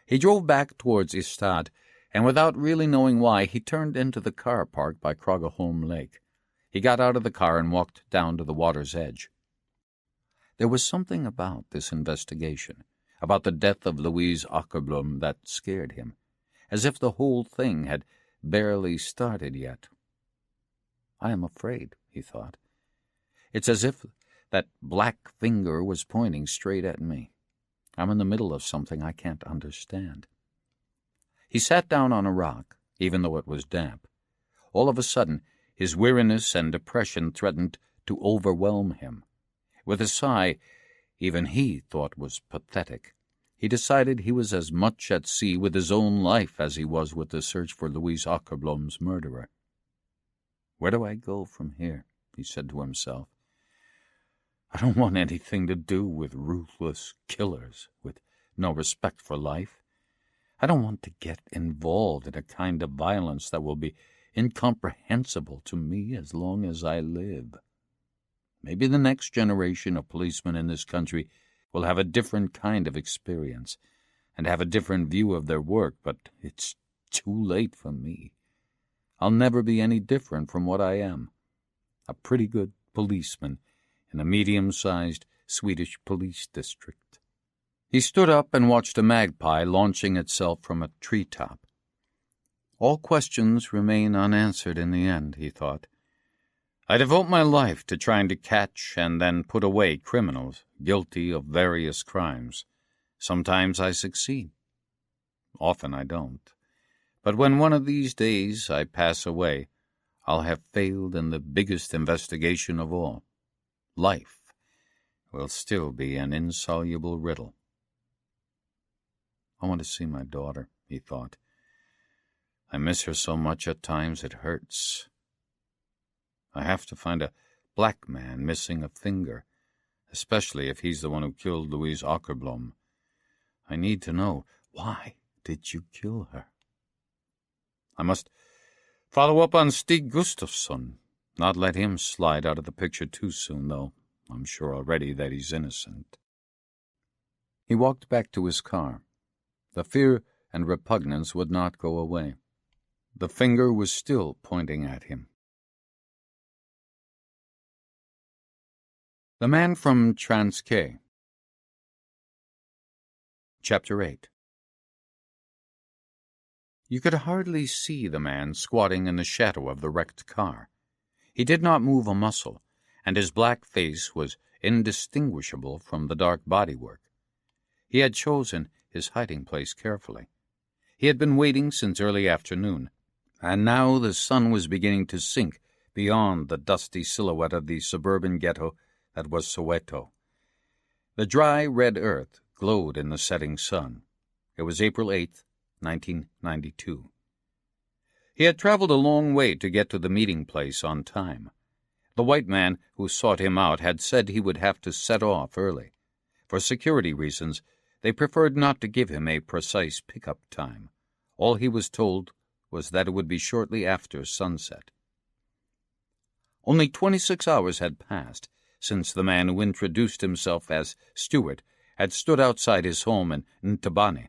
He drove back towards Ystad, and without really knowing why, he turned into the car park by Kragaholm Lake. He got out of the car and walked down to the water's edge. There was something about this investigation, about the death of Louise Akerblom, that scared him, as if the whole thing had barely started yet. I am afraid, he thought. It's as if that black finger was pointing straight at me. I'm in the middle of something I can't understand. He sat down on a rock, even though it was damp. All of a sudden, his weariness and depression threatened to overwhelm him. With a sigh, even he thought was pathetic, he decided he was as much at sea with his own life as he was with the search for Louise Akerblom's murderer. Where do I go from here? He said to himself. I don't want anything to do with ruthless killers, with no respect for life. I don't want to get involved in a kind of violence that will be incomprehensible to me as long as I live. Maybe the next generation of policemen in this country will have a different kind of experience and have a different view of their work, but it's too late for me. I'll never be any different from what I am, a pretty good policeman in a medium-sized Swedish police district. He stood up and watched a magpie launching itself from a treetop. All questions remain unanswered in the end, he thought. I devote my life to trying to catch and then put away criminals guilty of various crimes. Sometimes I succeed. Often I don't. But when one of these days I pass away, I'll have failed in the biggest investigation of all. Life will still be an insoluble riddle. I want to see my daughter, he thought. I miss her so much at times it hurts. I have to find a black man missing a finger, especially if he's the one who killed Louise Akerblom. I need to know, why did you kill her? I must follow up on Stig Gustafsson, not let him slide out of the picture too soon, though I'm sure already that he's innocent. He walked back to his car. The fear and repugnance would not go away. The finger was still pointing at him. The Man from Transkei. Chapter 8. You could hardly see the man squatting in the shadow of the wrecked car. He did not move a muscle, and his black face was indistinguishable from the dark bodywork. He had chosen his hiding place carefully. He had been waiting since early afternoon, and now the sun was beginning to sink beyond the dusty silhouette of the suburban ghetto that was Soweto. The dry, red earth glowed in the setting sun. It was April 8th, 1992. He had traveled a long way to get to the meeting place on time. The white man who sought him out had said he would have to set off early. For security reasons, they preferred not to give him a precise pickup time. All he was told was that it would be shortly after sunset. Only 26 hours had passed since the man who introduced himself as Stewart had stood outside his home in Ntabane.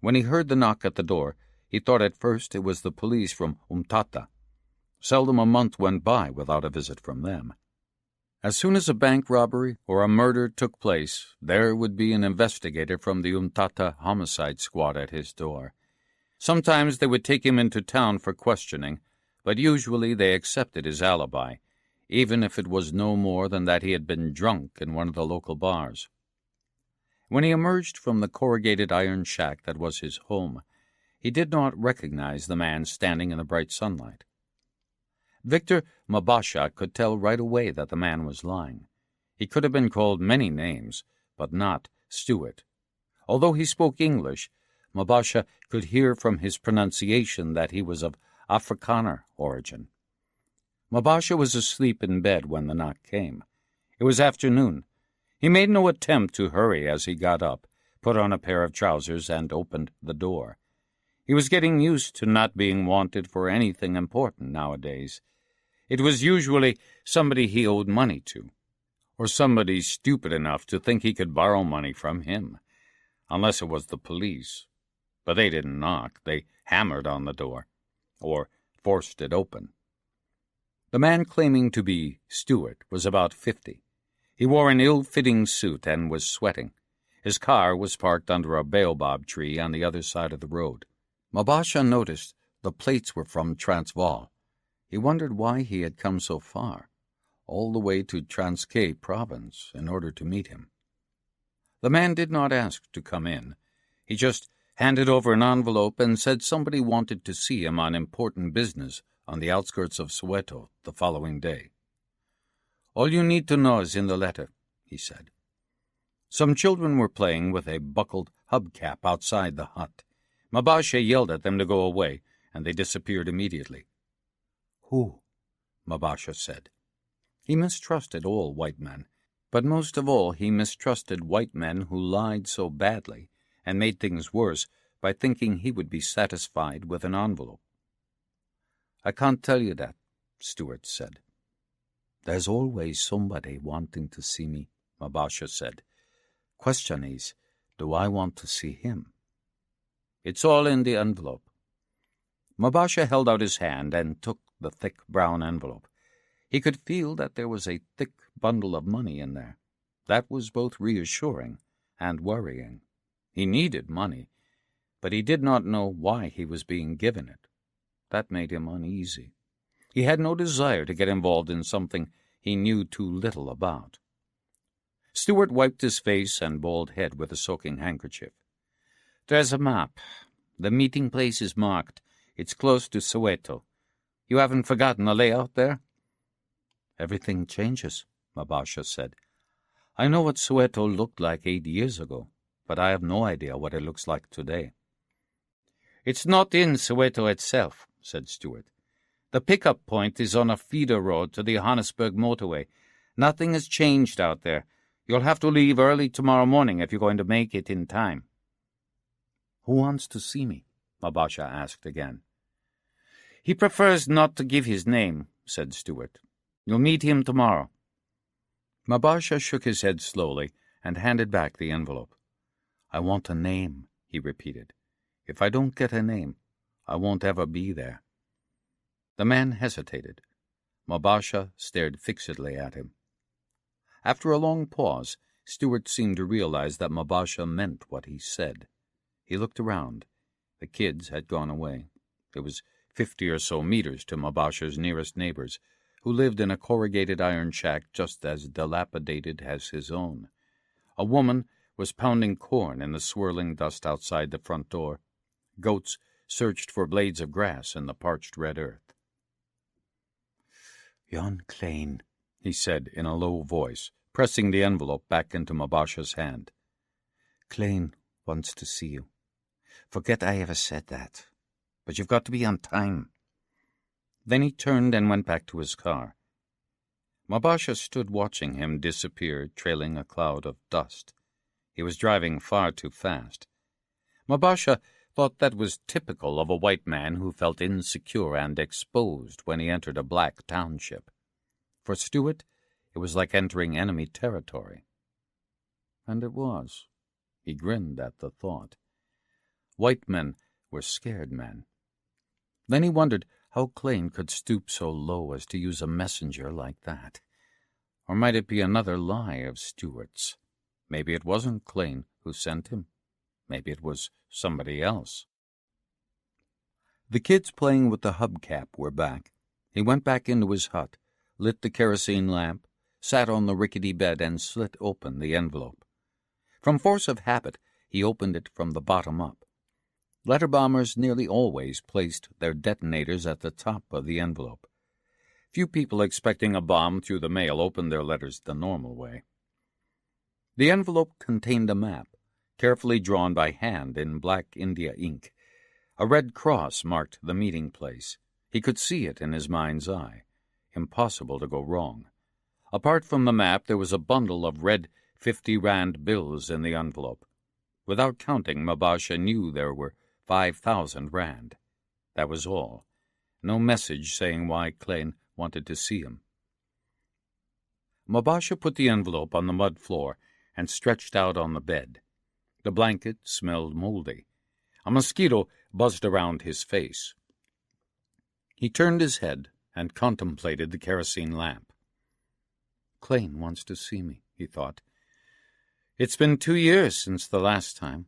When he heard the knock at the door, he thought at first it was the police from Umtata. Seldom a month went by without a visit from them. As soon as a bank robbery or a murder took place, there would be an investigator from the Umtata homicide squad at his door. Sometimes they would take him into town for questioning, but usually they accepted his alibi, even if it was no more than that he had been drunk in one of the local bars. When he emerged from the corrugated iron shack that was his home, he did not recognize the man standing in the bright sunlight. Victor Mabasha could tell right away that the man was lying. He could have been called many names, but not Stewart. Although he spoke English, Mabasha could hear from his pronunciation that he was of Afrikaner origin. Mabasha was asleep in bed when the knock came. It was afternoon. He made no attempt to hurry as he got up, put on a pair of trousers, and opened the door. He was getting used to not being wanted for anything important nowadays. It was usually somebody he owed money to, or somebody stupid enough to think he could borrow money from him, unless it was the police. But they didn't knock. They hammered on the door, or forced it open. The man claiming to be Stewart was about 50. He wore an ill-fitting suit and was sweating. His car was parked under a baobab tree on the other side of the road. Mabasha noticed the plates were from Transvaal. He wondered why he had come so far, all the way to Transkei province, in order to meet him. The man did not ask to come in. He just handed over an envelope and said somebody wanted to see him on important business on the outskirts of Soweto the following day. "All you need to know is in the letter," he said. Some children were playing with a buckled hubcap outside the hut. Mabasha yelled at them to go away, and they disappeared immediately. "Who?" Mabasha said. He mistrusted all white men, but most of all he mistrusted white men who lied so badly and made things worse by thinking he would be satisfied with an envelope. "I can't tell you that," Stewart said. "There's always somebody wanting to see me," Mabasha said. "Question is, do I want to see him?" "It's all in the envelope." Mabasha held out his hand and took the thick brown envelope. He could feel that there was a thick bundle of money in there. That was both reassuring and worrying. He needed money, but he did not know why he was being given it. That made him uneasy. He had no desire to get involved in something he knew too little about. Stewart wiped his face and bald head with a soaking handkerchief. "There's a map. The meeting place is marked. It's close to Soweto. You haven't forgotten the layout there?" "Everything changes," Mabasha said. "I know what Soweto looked like 8 years ago, but I have no idea what it looks like today." "It's not in Soweto itself," said Stewart. "The pickup point is on a feeder road to the Johannesburg motorway. Nothing has changed out there. You'll have to leave early tomorrow morning if you're going to make it in time." "Who wants to see me?" Mabasha asked again. "He prefers not to give his name," said Stewart. "You'll meet him tomorrow." Mabasha shook his head slowly and handed back the envelope. "I want a name," he repeated. "If I don't get a name, I won't ever be there." The man hesitated. Mabasha stared fixedly at him. After a long pause, Stewart seemed to realize that Mabasha meant what he said. He looked around. The kids had gone away. It was 50 or so meters to Mabasha's nearest neighbors, who lived in a corrugated iron shack just as dilapidated as his own. A woman was pounding corn in the swirling dust outside the front door. Goats searched for blades of grass in the parched red earth. "Yon Klein," he said in a low voice, pressing the envelope back into Mabasha's hand. "Klein wants to see you. Forget I ever said that. But you've got to be on time." Then he turned and went back to his car. Mabasha stood watching him disappear, trailing a cloud of dust. He was driving far too fast. Mabasha thought that was typical of a white man who felt insecure and exposed when he entered a black township. For Stuart, it was like entering enemy territory. And it was. He grinned at the thought. White men were scared men. Then he wondered how Klein could stoop so low as to use a messenger like that. Or might it be another lie of Stuart's? Maybe it wasn't Klein who sent him. Maybe it was somebody else. The kids playing with the hubcap were back. He went back into his hut, lit the kerosene lamp, sat on the rickety bed, and slit open the envelope. From force of habit, he opened it from the bottom up. Letter bombers nearly always placed their detonators at the top of the envelope. Few people expecting a bomb through the mail opened their letters the normal way. The envelope contained a map, carefully drawn by hand in black India ink. A red cross marked the meeting place. He could see it in his mind's eye. Impossible to go wrong. Apart from the map, there was a bundle of red 50-rand bills in the envelope. Without counting, Mabasha knew there were 5,000 rand. That was all. No message saying why Klein wanted to see him. Mabasha put the envelope on the mud floor and stretched out on the bed. The blanket smelled moldy. A mosquito buzzed around his face. He turned his head and contemplated the kerosene lamp. Klein wants to see me, he thought. It's been 2 years since the last time,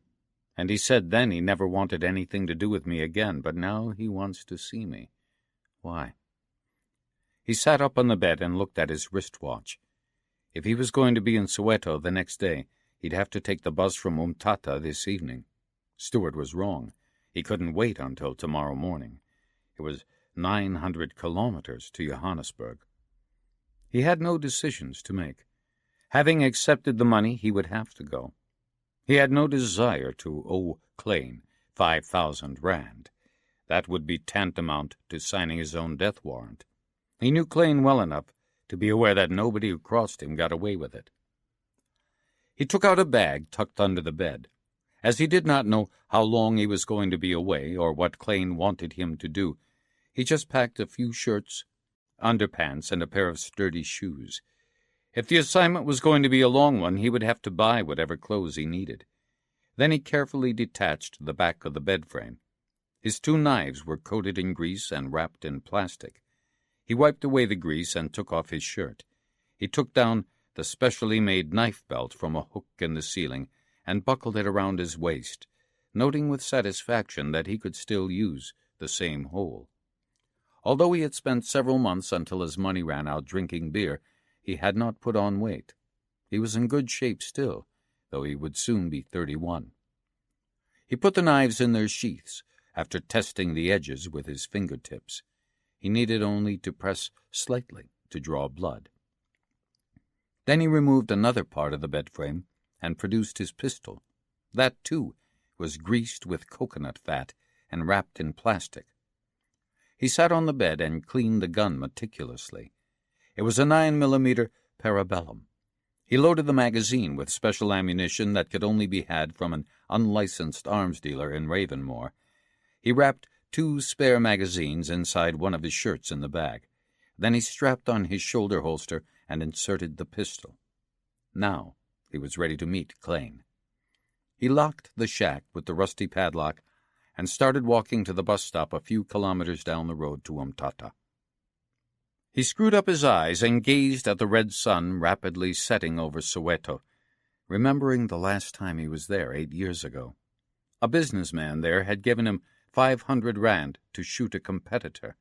and he said then he never wanted anything to do with me again, but now he wants to see me. Why? He sat up on the bed and looked at his wristwatch. If he was going to be in Soweto the next day, he'd have to take the bus from Umtata this evening. Stuart was wrong. He couldn't wait until tomorrow morning. It was 900 kilometers to Johannesburg. He had no decisions to make. Having accepted the money, he would have to go. He had no desire to owe Klein 5,000 rand. That would be tantamount to signing his own death warrant. He knew Klein well enough to be aware that nobody who crossed him got away with it. He took out a bag tucked under the bed. As he did not know how long he was going to be away or what Klein wanted him to do, he just packed a few shirts, underpants, and a pair of sturdy shoes. If the assignment was going to be a long one, he would have to buy whatever clothes he needed. Then he carefully detached the back of the bed frame. His 2 knives were coated in grease and wrapped in plastic. He wiped away the grease and took off his shirt. He took down the specially made knife belt from a hook in the ceiling and buckled it around his waist, noting with satisfaction that he could still use the same hole. Although he had spent several months until his money ran out drinking beer, he had not put on weight. He was in good shape still, though he would soon be 31. He put the knives in their sheaths after testing the edges with his fingertips. He needed only to press slightly to draw blood. Then he removed another part of the bed frame and produced his pistol. That, too, was greased with coconut fat and wrapped in plastic. He sat on the bed and cleaned the gun meticulously. It was a 9mm Parabellum. He loaded the magazine with special ammunition that could only be had from an unlicensed arms dealer in Ravenmore. He wrapped 2 spare magazines inside one of his shirts in the bag. Then he strapped on his shoulder holster and inserted the pistol. Now he was ready to meet Klein. He locked the shack with the rusty padlock and started walking to the bus stop a few kilometers down the road to Umtata. He screwed up his eyes and gazed at the red sun rapidly setting over Soweto, remembering the last time he was there 8 years ago. A businessman there had given him 500 rand to shoot a competitor.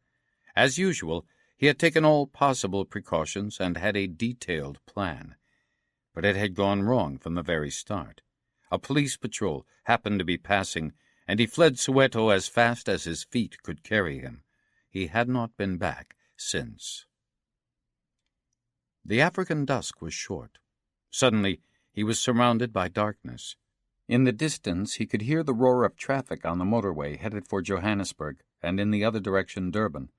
As usual, he had taken all possible precautions and had a detailed plan. But it had gone wrong from the very start. A police patrol happened to be passing, and he fled Soweto as fast as his feet could carry him. He had not been back since. The African dusk was short. Suddenly, he was surrounded by darkness. In the distance, he could hear the roar of traffic on the motorway headed for Johannesburg, and in the other direction Durban.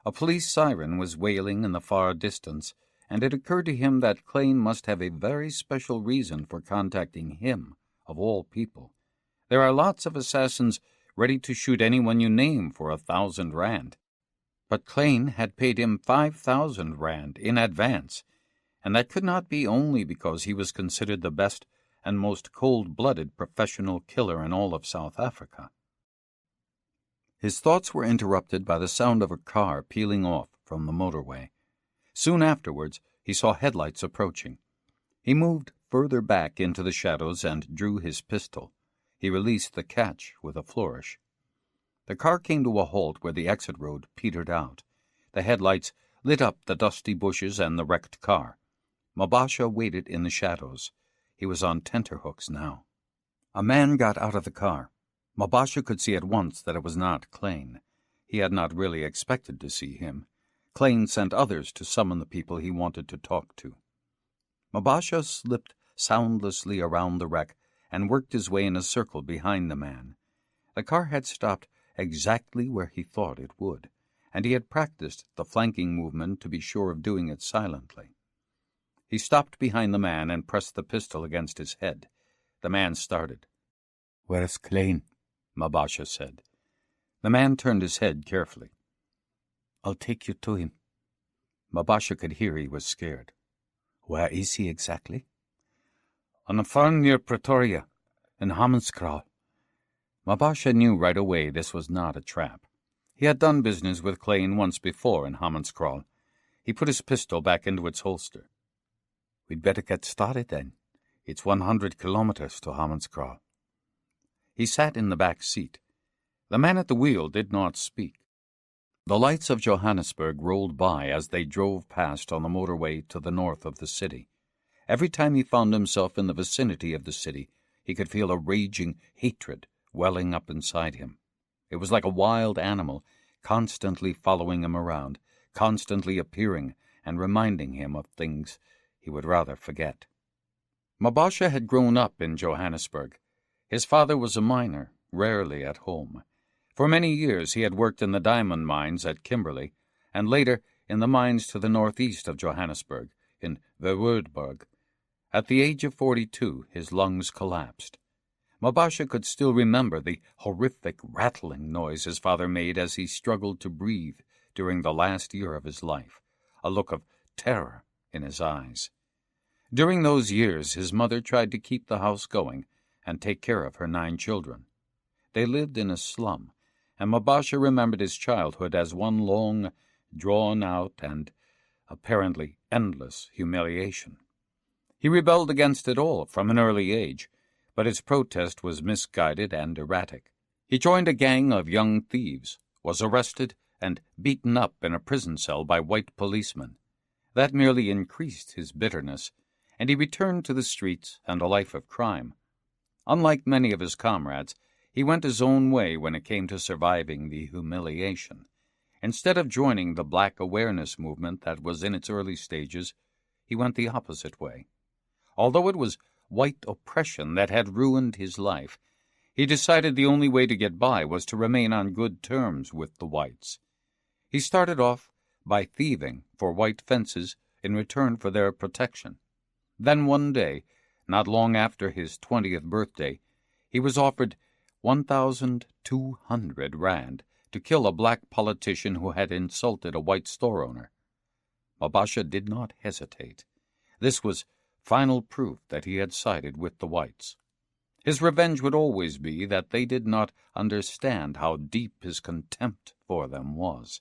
A police siren was wailing in the far distance, and it occurred to him that Klein must have a very special reason for contacting him, of all people. There are lots of assassins ready to shoot anyone you name for 1,000 rand. But Klein had paid him 5,000 rand in advance, and that could not be only because he was considered the best and most cold-blooded professional killer in all of South Africa. His thoughts were interrupted by the sound of a car peeling off from the motorway. Soon afterwards, he saw headlights approaching. He moved further back into the shadows and drew his pistol. He released the catch with a flourish. The car came to a halt where the exit road petered out. The headlights lit up the dusty bushes and the wrecked car. Mabasha waited in the shadows. He was on tenterhooks now. A man got out of the car. Mabasha could see at once that it was not Klein. He had not really expected to see him. Klein sent others to summon the people he wanted to talk to. Mabasha slipped soundlessly around the wreck and worked his way in a circle behind the man. The car had stopped exactly where he thought it would, and he had practiced the flanking movement to be sure of doing it silently. He stopped behind the man and pressed the pistol against his head. The man started. "Where's Klein?" Mabasha said. The man turned his head carefully. "I'll take you to him." Mabasha could hear he was scared. "Where is he exactly?" "On a farm near Pretoria, in Hammanskraal." Mabasha knew right away this was not a trap. He had done business with Klein once before in Hammanskraal. He put his pistol back into its holster. "We'd better get started then. It's 100 kilometers to Hammanskraal." He sat in the back seat. The man at the wheel did not speak. The lights of Johannesburg rolled by as they drove past on the motorway to the north of the city. Every time he found himself in the vicinity of the city, he could feel a raging hatred welling up inside him. It was like a wild animal, constantly following him around, constantly appearing and reminding him of things he would rather forget. Mabasha had grown up in Johannesburg. His father was a miner, rarely at home. For many years he had worked in the diamond mines at Kimberley, and later in the mines to the northeast of Johannesburg, in Verwoerdburg. At the age of 42, his lungs collapsed. Mabasha could still remember the horrific rattling noise his father made as he struggled to breathe during the last year of his life, a look of terror in his eyes. During those years, his mother tried to keep the house going and take care of her 9 children. They lived in a slum, and Mabasha remembered his childhood as one long, drawn-out, and apparently endless humiliation. He rebelled against it all from an early age, but his protest was misguided and erratic. He joined a gang of young thieves, was arrested and beaten up in a prison cell by white policemen. That merely increased his bitterness, and he returned to the streets and a life of crime. Unlike many of his comrades, he went his own way when it came to surviving the humiliation. Instead of joining the black awareness movement that was in its early stages, he went the opposite way. Although it was white oppression that had ruined his life, he decided the only way to get by was to remain on good terms with the whites. He started off by thieving for white fences in return for their protection. Then one day, not long after his 20th birthday, he was offered 1,200 rand to kill a black politician who had insulted a white store owner. Mabasha did not hesitate. This was final proof that he had sided with the whites. His revenge would always be that they did not understand how deep his contempt for them was.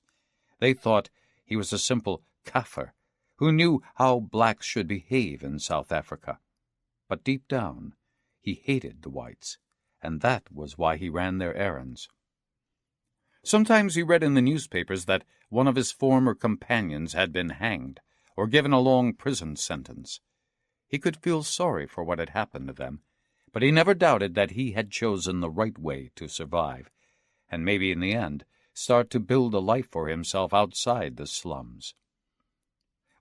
They thought he was a simple Kaffir who knew how blacks should behave in South Africa. But deep down, he hated the whites, and that was why he ran their errands. Sometimes he read in the newspapers that one of his former companions had been hanged or given a long prison sentence. He could feel sorry for what had happened to them, but he never doubted that he had chosen the right way to survive, and maybe in the end start to build a life for himself outside the slums.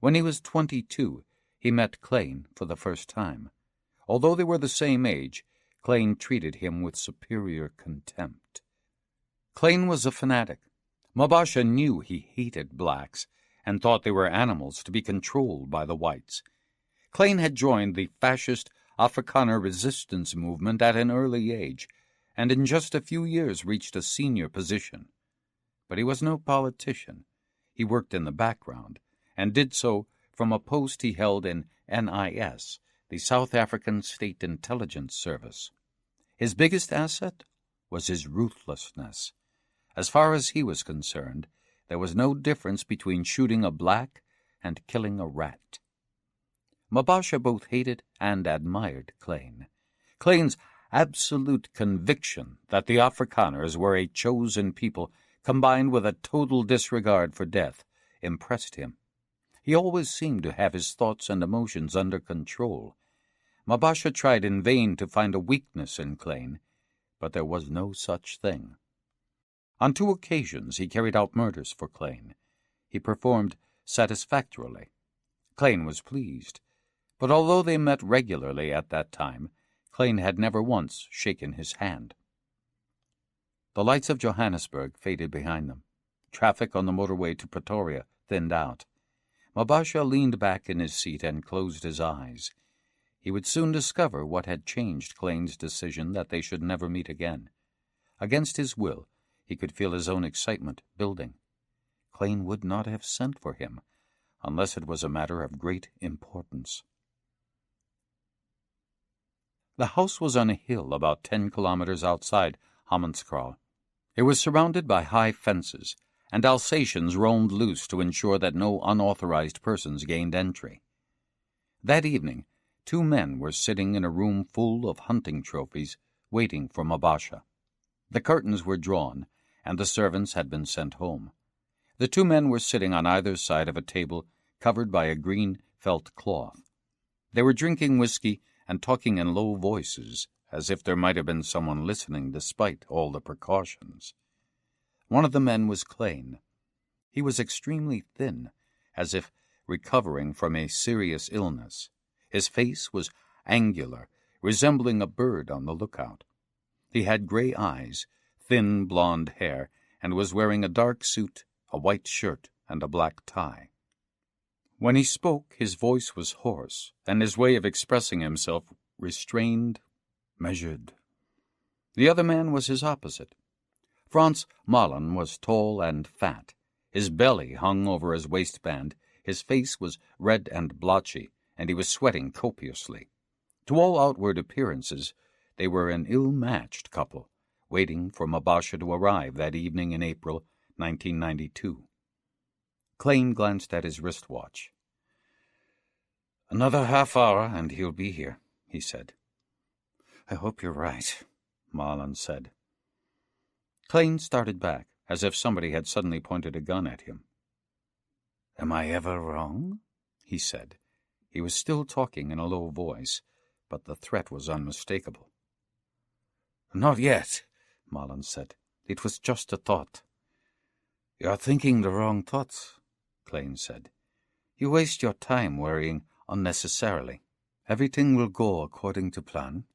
When he was 22, he met Klein for the first time. Although they were the same age, Klein treated him with superior contempt. Klein was a fanatic. Mabasha knew he hated blacks and thought they were animals to be controlled by the whites. Klein had joined the fascist Afrikaner resistance movement at an early age, and in just a few years reached a senior position. But he was no politician. He worked in the background, and did so from a post he held in NIS, the South African State Intelligence Service. His biggest asset was his ruthlessness. As far as he was concerned, there was no difference between shooting a black and killing a rat. Mabasha both hated and admired Klein. Klein's absolute conviction that the Afrikaners were a chosen people, combined with a total disregard for death, impressed him. He always seemed to have his thoughts and emotions under control. Mabasha tried in vain to find a weakness in Klein, but there was no such thing. On 2 occasions he carried out murders for Klein. He performed satisfactorily. Klein was pleased, but although they met regularly at that time, Klein had never once shaken his hand. The lights of Johannesburg faded behind them. Traffic on the motorway to Pretoria thinned out. Mabasha leaned back in his seat and closed his eyes. He would soon discover what had changed Klein's decision that they should never meet again. Against his will, he could feel his own excitement building. Klein would not have sent for him, unless it was a matter of great importance. The house was on a hill about 10 kilometers outside Hammanskraal. It was surrounded by high fences, and Alsatians roamed loose to ensure that no unauthorized persons gained entry. That evening, 2 men were sitting in a room full of hunting trophies, waiting for Mabasha. The curtains were drawn, and the servants had been sent home. The 2 men were sitting on either side of a table covered by a green felt cloth. They were drinking whiskey and talking in low voices, as if there might have been someone listening despite all the precautions. One of the men was Klein. He was extremely thin, as if recovering from a serious illness. His face was angular, resembling a bird on the lookout. He had gray eyes, thin blonde hair, and was wearing a dark suit, a white shirt, and a black tie. When he spoke, his voice was hoarse, and his way of expressing himself restrained, measured. The other man was his opposite. Frans Mallen was tall and fat. His belly hung over his waistband, his face was red and blotchy, and he was sweating copiously. To all outward appearances, they were an ill-matched couple, waiting for Mabasha to arrive that evening in April 1992. Klein glanced at his wristwatch. "Another half hour, and he'll be here," he said. "I hope you're right," Mallen said. Klein started back, as if somebody had suddenly pointed a gun at him. "Am I ever wrong?" he said. He was still talking in a low voice, but the threat was unmistakable. "Not yet," Mallen said. "It was just a thought." "You're thinking the wrong thoughts," Klein said. "You waste your time worrying unnecessarily. Everything will go according to plan."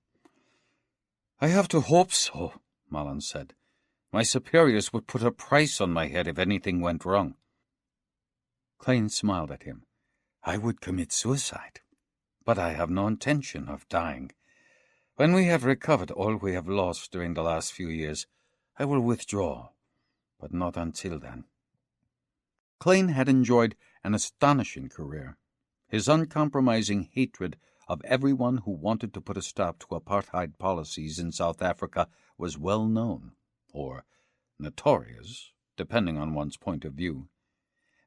"I have to hope so," Mallen said. "My superiors would put a price on my head if anything went wrong." Klein smiled at him. "I would commit suicide, but I have no intention of dying. When we have recovered all we have lost during the last few years, I will withdraw, but not until then." Klein had enjoyed an astonishing career. His uncompromising hatred of everyone who wanted to put a stop to apartheid policies in South Africa was well known, or notorious, depending on one's point of view.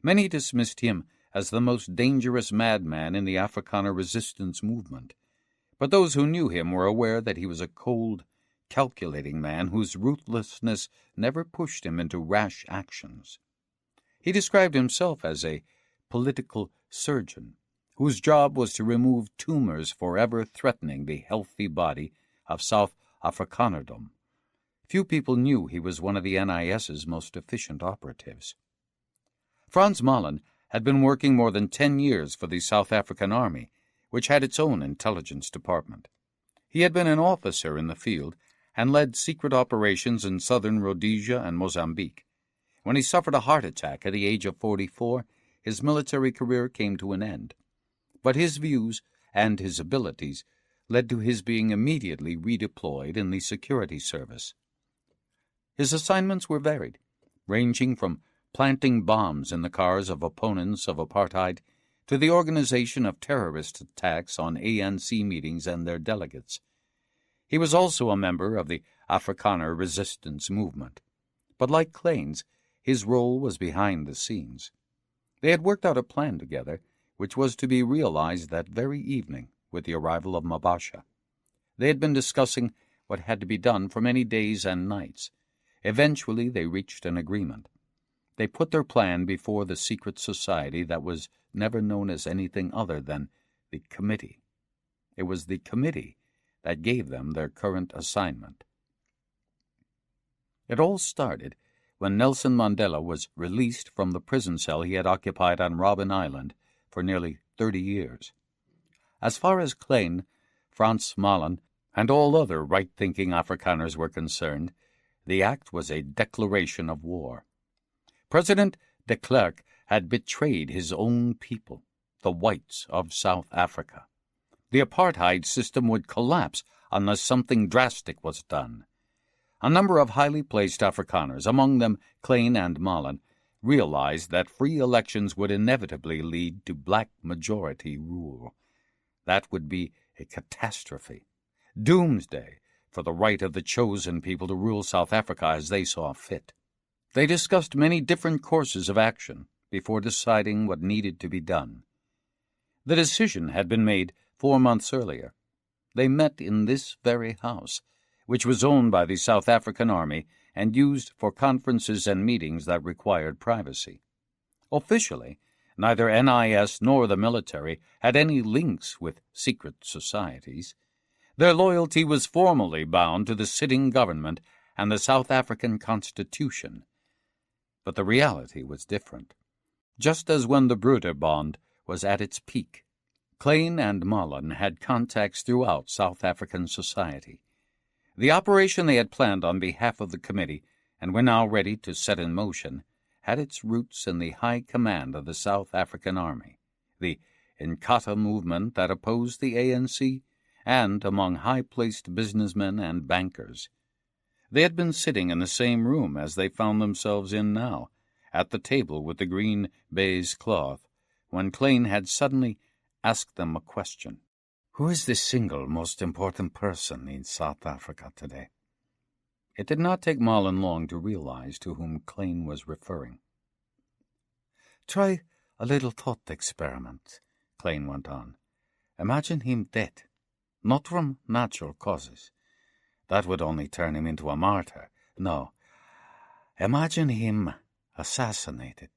Many dismissed him as the most dangerous madman in the Afrikaner resistance movement, but those who knew him were aware that he was a cold, calculating man whose ruthlessness never pushed him into rash actions. He described himself as a political surgeon, whose job was to remove tumors forever threatening the healthy body of South Afrikanerdom. Few people knew he was one of the NIS's most efficient operatives. Frans Mallen had been working more than 10 years for the South African Army, which had its own intelligence department. He had been an officer in the field and led secret operations in southern Rhodesia and Mozambique. When he suffered a heart attack at the age of 44, his military career came to an end. But his views and his abilities led to his being immediately redeployed in the security service. His assignments were varied, ranging from planting bombs in the cars of opponents of apartheid to the organization of terrorist attacks on ANC meetings and their delegates. He was also a member of the Afrikaner resistance movement. But like Klein's, his role was behind the scenes. They had worked out a plan together, which was to be realized that very evening with the arrival of Mabasha. They had been discussing what had to be done for many days and nights. Eventually they reached an agreement. They put their plan before the secret society that was never known as anything other than the Committee. It was the Committee that gave them their current assignment. It all started when Nelson Mandela was released from the prison cell he had occupied on Robben Island for nearly 30 years. As far as Klein, Frans Malen, and all other right-thinking Afrikaners were concerned, the act was a declaration of war. President de Klerk had betrayed his own people, the whites of South Africa. The apartheid system would collapse unless something drastic was done. A number of highly placed Afrikaners, among them Klein and Malen, realized that free elections would inevitably lead to black majority rule. That would be a catastrophe, doomsday for the right of the chosen people to rule South Africa as they saw fit. They discussed many different courses of action before deciding what needed to be done. The decision had been made 4 months earlier. They met in this very house, which was owned by the South African Army and used for conferences and meetings that required privacy. Officially, neither NIS nor the military had any links with secret societies. Their loyalty was formally bound to the sitting government and the South African Constitution. But the reality was different. Just as when the Broederbond was at its peak, Klein and Malen had contacts throughout South African society. The operation they had planned on behalf of the committee, and were now ready to set in motion, had its roots in the high command of the South African Army, the Inkatha movement that opposed the ANC, and among high-placed businessmen and bankers. They had been sitting in the same room as they found themselves in now, at the table with the green baize cloth, when Klein had suddenly asked them a question. "Who is the single most important person in South Africa today?" It did not take Malen long to realize to whom Klein was referring. "Try a little thought experiment," Klein went on. "Imagine him dead, not from natural causes. That would only turn him into a martyr. No, imagine him assassinated.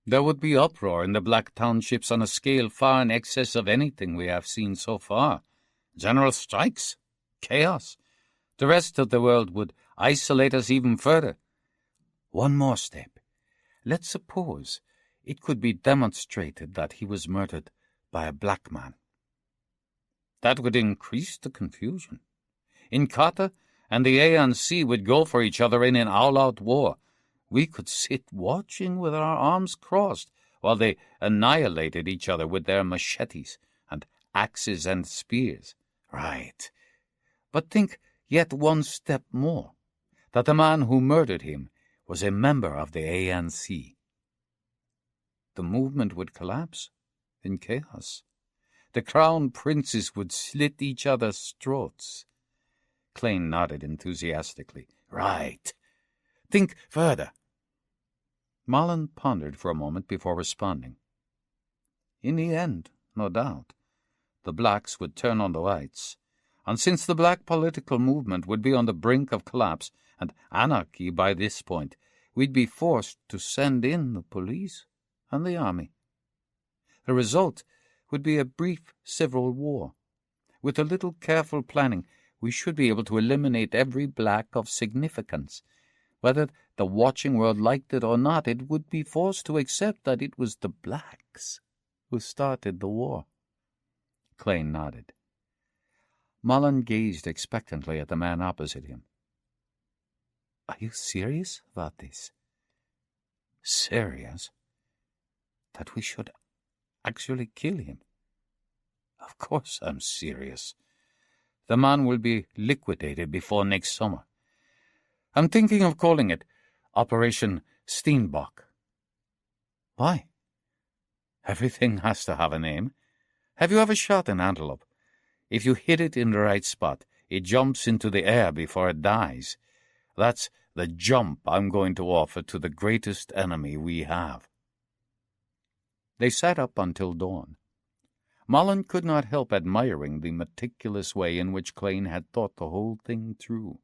There would be uproar in the black townships on a scale far in excess of anything we have seen so far. General strikes, chaos. The rest of the world would isolate us even further. One more step. Let's suppose it could be demonstrated that he was murdered by a black man. That would increase the confusion. Inkatha and the ANC would go for each other in an all-out war. We could sit watching with our arms crossed while they annihilated each other with their machetes and axes and spears. Right. But think yet one step more, that the man who murdered him was a member of the ANC. The movement would collapse in chaos. The crown princes would slit each other's throats." Klein nodded enthusiastically. "Right. Think further." Malen pondered for a moment before responding. "In the end, no doubt, the blacks would turn on the whites, and since the black political movement would be on the brink of collapse and anarchy by this point, we'd be forced to send in the police and the army. The result would be a brief civil war. With a little careful planning, we should be able to eliminate every black of significance. Whether the watching world liked it or not, it would be forced to accept that it was the blacks who started the war. Clay nodded. Mullen gazed expectantly at the man opposite him. "Are you serious about this?" "Serious? That we should actually kill him?" "Of course I'm serious. The man will be liquidated before next summer. I'm thinking of calling it Operation Steenbok." "Why?" "Everything has to have a name. Have you ever shot an antelope? If you hit it in the right spot, it jumps into the air before it dies. That's the jump I'm going to offer to the greatest enemy we have." They sat up until dawn. Mullen could not help admiring the meticulous way in which Clay had thought the whole thing through.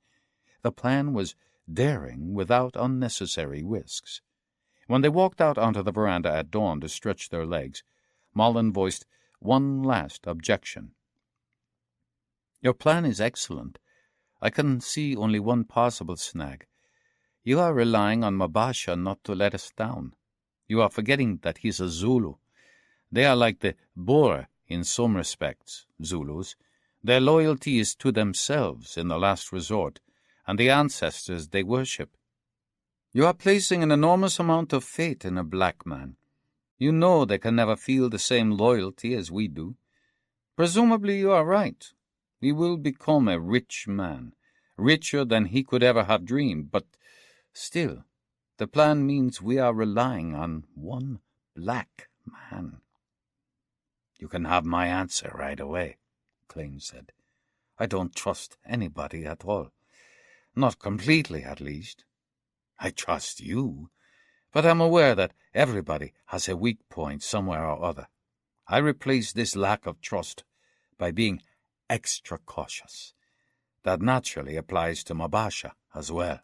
The plan was daring without unnecessary risks. When they walked out onto the veranda at dawn to stretch their legs, Mullen voiced one last objection. "Your plan is excellent. I can see only one possible snag. You are relying on Mabasha not to let us down. You are forgetting that he's a Zulu. They are like the Boer in some respects, Zulus. Their loyalty is to themselves in the last resort, and the ancestors they worship. You are placing an enormous amount of faith in a black man. You know they can never feel the same loyalty as we do. Presumably you are right. He will become a rich man, richer than he could ever have dreamed, but still, the plan means we are relying on one black man." "You can have my answer right away," Klein said. "I don't trust anybody at all. Not completely, at least. I trust you, but I'm aware that everybody has a weak point somewhere or other. I replace this lack of trust by being extra cautious. That naturally applies to Mabasha as well."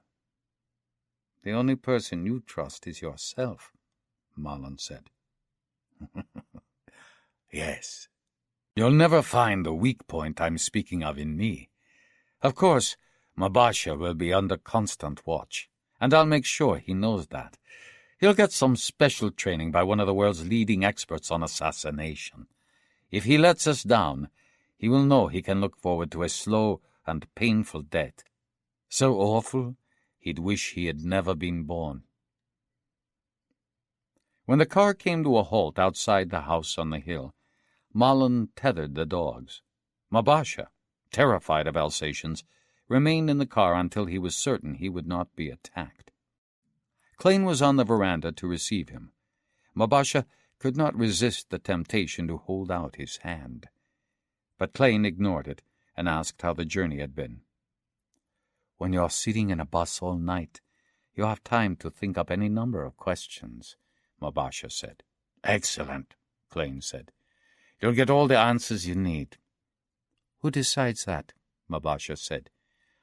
"The only person you trust is yourself," Mullen said. "Yes. You'll never find the weak point I'm speaking of in me. Of course, Mabasha will be under constant watch, and I'll make sure he knows that. He'll get some special training by one of the world's leading experts on assassination. If he lets us down, he will know he can look forward to a slow and painful death. So awful, he'd wish he had never been born." When the car came to a halt outside the house on the hill, Mullen tethered the dogs. Mabasha, terrified of Alsatians, remained in the car until he was certain he would not be attacked. Klein was on the veranda to receive him. Mabasha could not resist the temptation to hold out his hand. But Klein ignored it and asked how the journey had been. "When you're sitting in a bus all night, you have time to think up any number of questions," Mabasha said. "Excellent," Klein said. "You'll get all the answers you need." "Who decides that?" Mabasha said.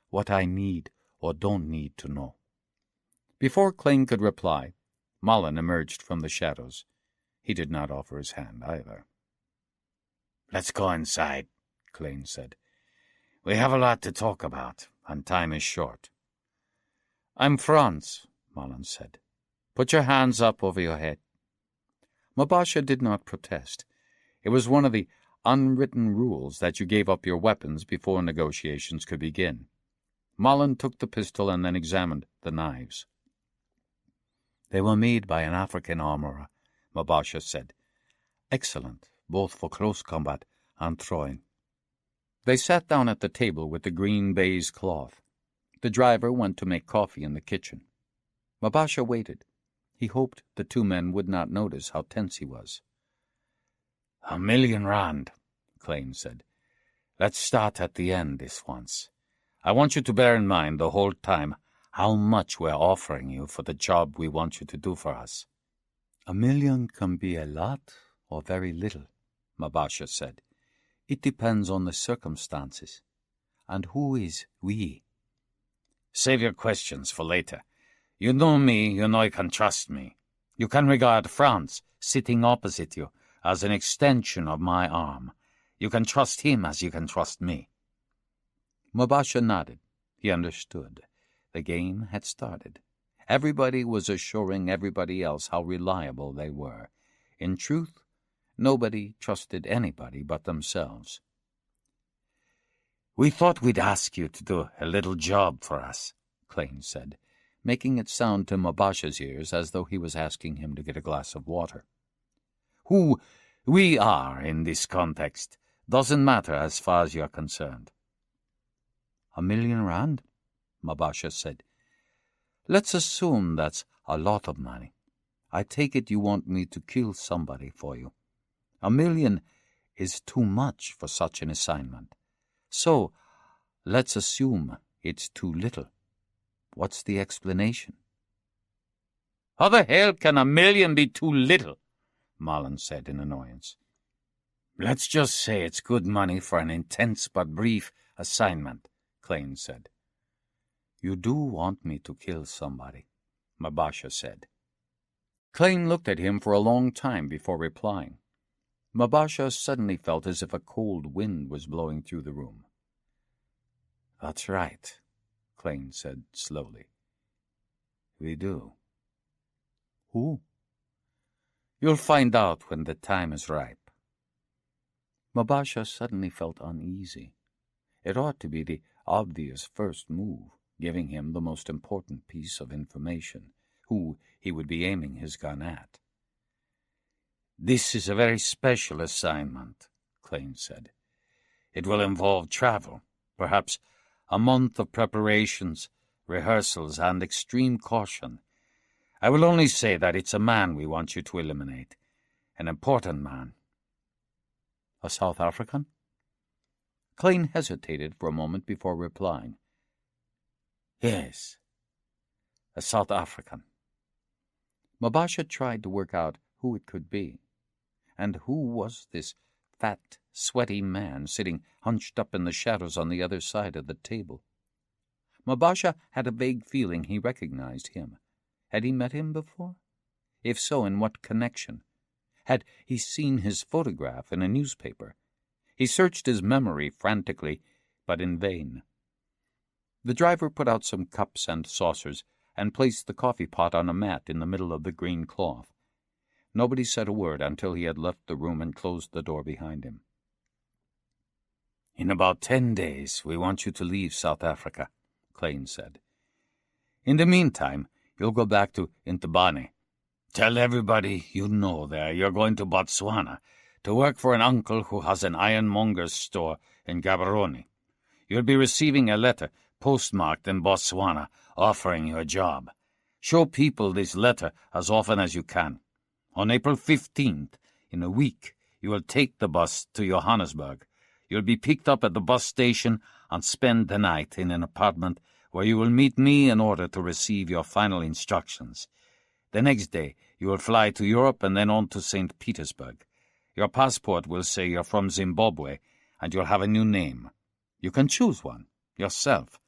"What I need or don't need to know." Before Klein could reply, Mullen emerged from the shadows. He did not offer his hand either. "Let's go inside," Klein said. "We have a lot to talk about, and time is short." "I'm Franz," Mullen said. "Put your hands up over your head." Mabasha did not protest. It was one of the unwritten rules that you gave up your weapons before negotiations could begin. Mullen took the pistol and then examined the knives. "They were made by an African armorer," Mabasha said. "Excellent, both for close combat and throwing." They sat down at the table with the green baize cloth. The driver went to make coffee in the kitchen. Mabasha waited. He hoped the two men would not notice how tense he was. "1,000,000 rand, Klein said. "Let's start at the end this once. I want you to bear in mind the whole time how much we're offering you for the job we want you to do for us." "1,000,000 can be a lot or very little," Mabasha said. "It depends on the circumstances. And who is we?" "Save your questions for later. You know me, you know you can trust me. You can regard Franz, sitting opposite you, as an extension of my arm. You can trust him as you can trust me." Mabasha nodded. He understood. The game had started. Everybody was assuring everybody else how reliable they were. In truth, nobody trusted anybody but themselves. "We thought we'd ask you to do a little job for us," Klein said, making it sound to Mabasha's ears as though he was asking him to get a glass of water. "Who we are in this context doesn't matter as far as you're concerned." "1,000,000 rand?" Mabasha said. "Let's assume that's a lot of money. I take it you want me to kill somebody for you. 1,000,000 is too much for such an assignment. So, let's assume it's too little. What's the explanation?" "How the hell can 1,000,000 be too little?" Marlon said in annoyance. "Let's just say it's good money for an intense but brief assignment," Klein said. "You do want me to kill somebody," Mabasha said. Klein looked at him for a long time before replying. Mabasha suddenly felt as if a cold wind was blowing through the room. "That's right," Klein said slowly. "We do." "Who?" "You'll find out when the time is ripe." Mabasha suddenly felt uneasy. It ought to be the obvious first move, giving him the most important piece of information, who he would be aiming his gun at. "This is a very special assignment," Klein said. "It will involve travel, perhaps a month of preparations, rehearsals, and extreme caution. I will only say that it's a man we want you to eliminate, an important man." "A South African?" Klein hesitated for a moment before replying. "Yes, a South African." Mabasha tried to work out who it could be. And who was this fat, sweaty man sitting hunched up in the shadows on the other side of the table? Mabasha had a vague feeling he recognized him. Had he met him before? If so, in what connection? Had he seen his photograph in a newspaper? He searched his memory frantically, but in vain. The driver put out some cups and saucers and placed the coffee pot on a mat in the middle of the green cloth. Nobody said a word until he had left the room and closed the door behind him. "In about 10 days, we want you to leave South Africa," Klein said. "In the meantime, you'll go back to Intubane. Tell everybody you know there you're going to Botswana to work for an uncle who has an ironmonger's store in Gaborone. You'll be receiving a letter postmarked in Botswana offering you a job. Show people this letter as often as you can. On April 15th, in a week, you will take the bus to Johannesburg. You'll be picked up at the bus station and spend the night in an apartment where you will meet me in order to receive your final instructions. The next day, you will fly to Europe and then on to St. Petersburg. Your passport will say you're from Zimbabwe, and you'll have a new name. You can choose one, yourself.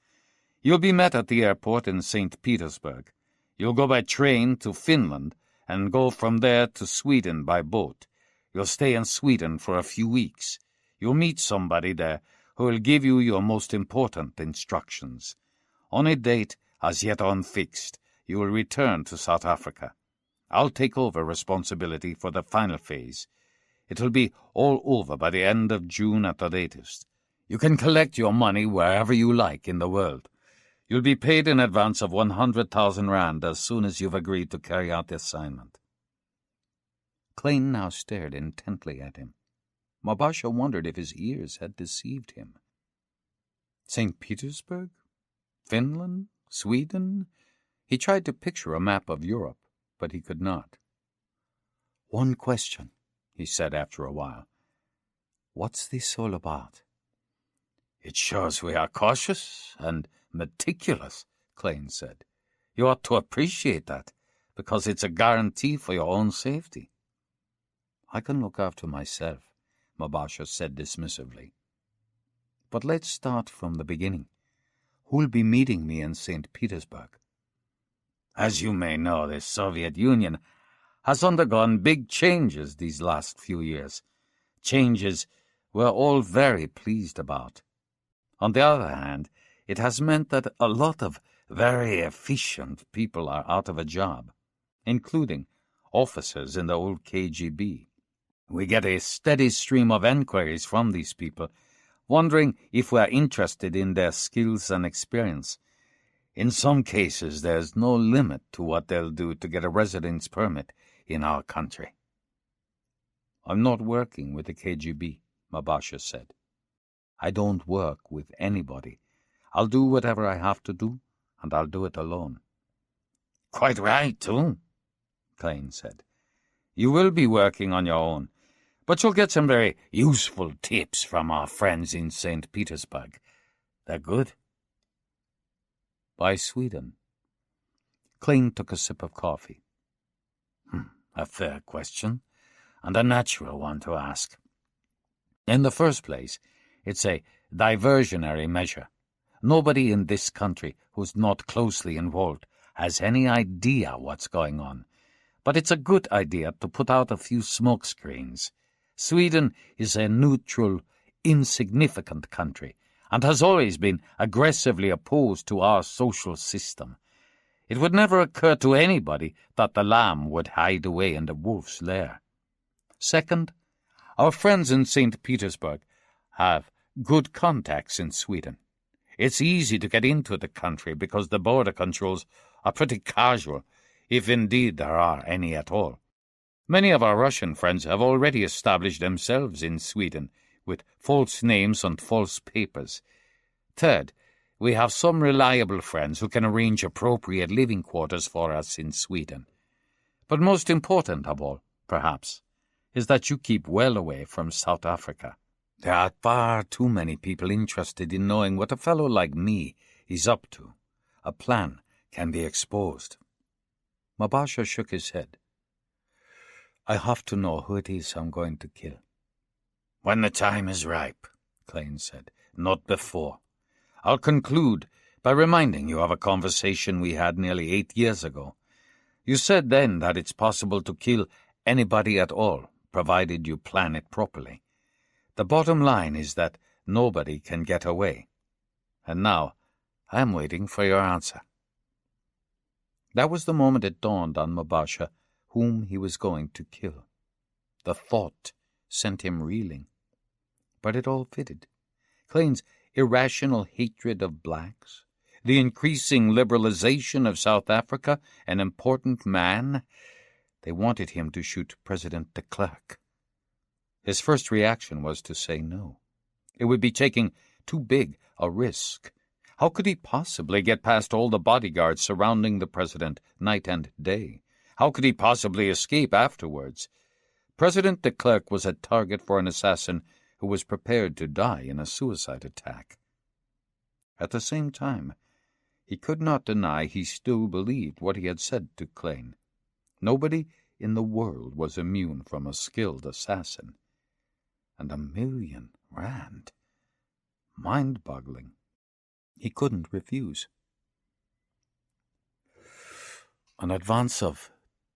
You'll be met at the airport in St. Petersburg. You'll go by train to Finland and go from there to Sweden by boat. You'll stay in Sweden for a few weeks. You'll meet somebody there who will give you your most important instructions. On a date as yet unfixed, you will return to South Africa. I'll take over responsibility for the final phase. It'll be all over by the end of June at the latest. You can collect your money wherever you like in the world. You'll be paid in advance of 100,000 rand as soon as you've agreed to carry out the assignment." Klein now stared intently at him. Mabasha wondered if his ears had deceived him. St. Petersburg? Finland? Sweden? He tried to picture a map of Europe, but he could not. "One question," he said after a while. "What's this all about?" "It shows we are cautious and meticulous," Klein said. "You ought to appreciate that, because it's a guarantee for your own safety." "I can look after myself," Mabasha said dismissively. "But let's start from the beginning. Who'll be meeting me in St. Petersburg?" "As you may know, the Soviet Union has undergone big changes these last few years. Changes we're all very pleased about. On the other hand, it has meant that a lot of Very efficient people are out of a job, including officers in the old KGB. We get a steady stream of enquiries from these people, wondering if we are interested in their skills and experience. In some cases, there's no limit to what they'll do to get a residence permit in our country. I'm not working with the KGB, Mabasha said. I don't work with anybody. I'll do whatever I have to do, and I'll do it alone. Quite right, too, Klein said. You will be working on your own, but you'll get some very useful tips from our friends in St. Petersburg. They're good. By Sweden? Klein took a sip of coffee. A fair question, and a natural one to ask. In the first place, it's a diversionary measure. Nobody in this country who's not closely involved has any idea what's going on. But it's a good idea to put out a few smoke screens. Sweden is a neutral, insignificant country, and has always been aggressively opposed to our social system. It would never occur to anybody that the lamb would hide away in the wolf's lair. Second, our friends in St. Petersburg have good contacts in Sweden. It's easy to get into the country because the border controls are pretty casual, if indeed there are any at all. Many of our Russian friends have already established themselves in Sweden with false names and false papers. Third, we have some reliable friends who can arrange appropriate living quarters for us in Sweden. But most important of all, perhaps, is that you keep well away from South Africa. There are far too many people interested in knowing what a fellow like me is up to. A plan can be exposed. Mabasha shook his head. I have to know who it is I'm going to kill. When the time is ripe, Klein said, not before. I'll conclude by reminding you of a conversation we had nearly 8 years ago. You said then that it's possible to kill anybody at all, provided you plan it properly. The bottom line is that nobody can get away. And now I'm waiting for your answer. That was the moment it dawned on Mabasha whom he was going to kill. The thought sent him reeling. But it all fitted. Klein's irrational hatred of blacks, the increasing liberalization of South Africa, an important man. They wanted him to shoot President de Klerk. His first reaction was to say no. It would be taking too big a risk. How could he possibly get past all the bodyguards surrounding the president night and day? How could he possibly escape afterwards? President de Klerk was a target for an assassin who was prepared to die in a suicide attack. At the same time, he could not deny he still believed what he had said to Klein. Nobody in the world was immune from a skilled assassin. And R1 million. Mind-boggling. He couldn't refuse. An advance of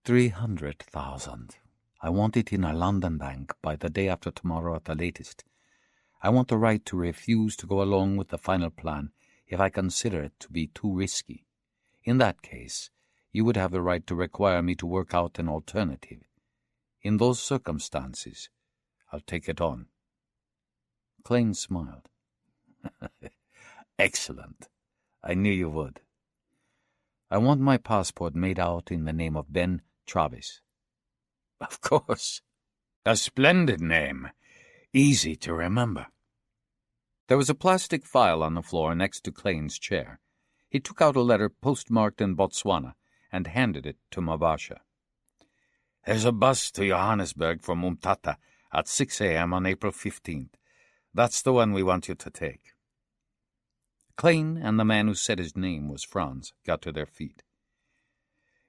300,000. I want it in a London bank by the day after tomorrow at the latest. I want the right to refuse to go along with the final plan if I consider it to be too risky. In that case, you would have the right to require me to work out an alternative. In those circumstances, I'll take it on. Klein smiled. Excellent. I knew you would. I want my passport made out in the name of Ben Travis. Of course. A splendid name. Easy to remember. There was a plastic file on the floor next to Klein's chair. He took out a letter postmarked in Botswana and handed it to Mabasha. There's a bus to Johannesburg from Umtata at 6 a.m. on April 15th. That's the one we want you to take. Klein and the man who said his name was Franz got to their feet.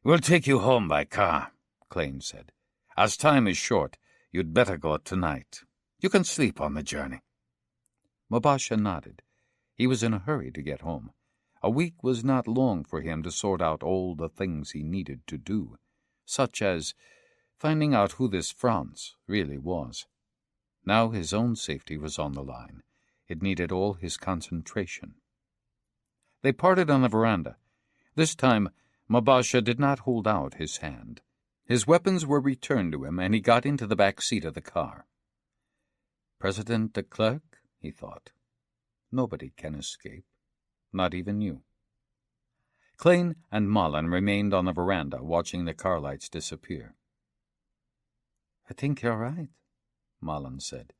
We'll take you home by car, Klein said. As time is short, you'd better go tonight. You can sleep on the journey. Mabasha nodded. He was in a hurry to get home. A week was not long for him to sort out all the things he needed to do, such as finding out who this Franz really was. Now his own safety was on the line. It needed all his concentration. They parted on the veranda, This time, Mabasha did not hold out his hand. His weapons were returned to him, and he got into the back seat of the car. President de Klerk, he thought. Nobody can escape, not even you. Klein and Malin remained on the veranda, watching the car lights disappear. I think you're right, Malin said.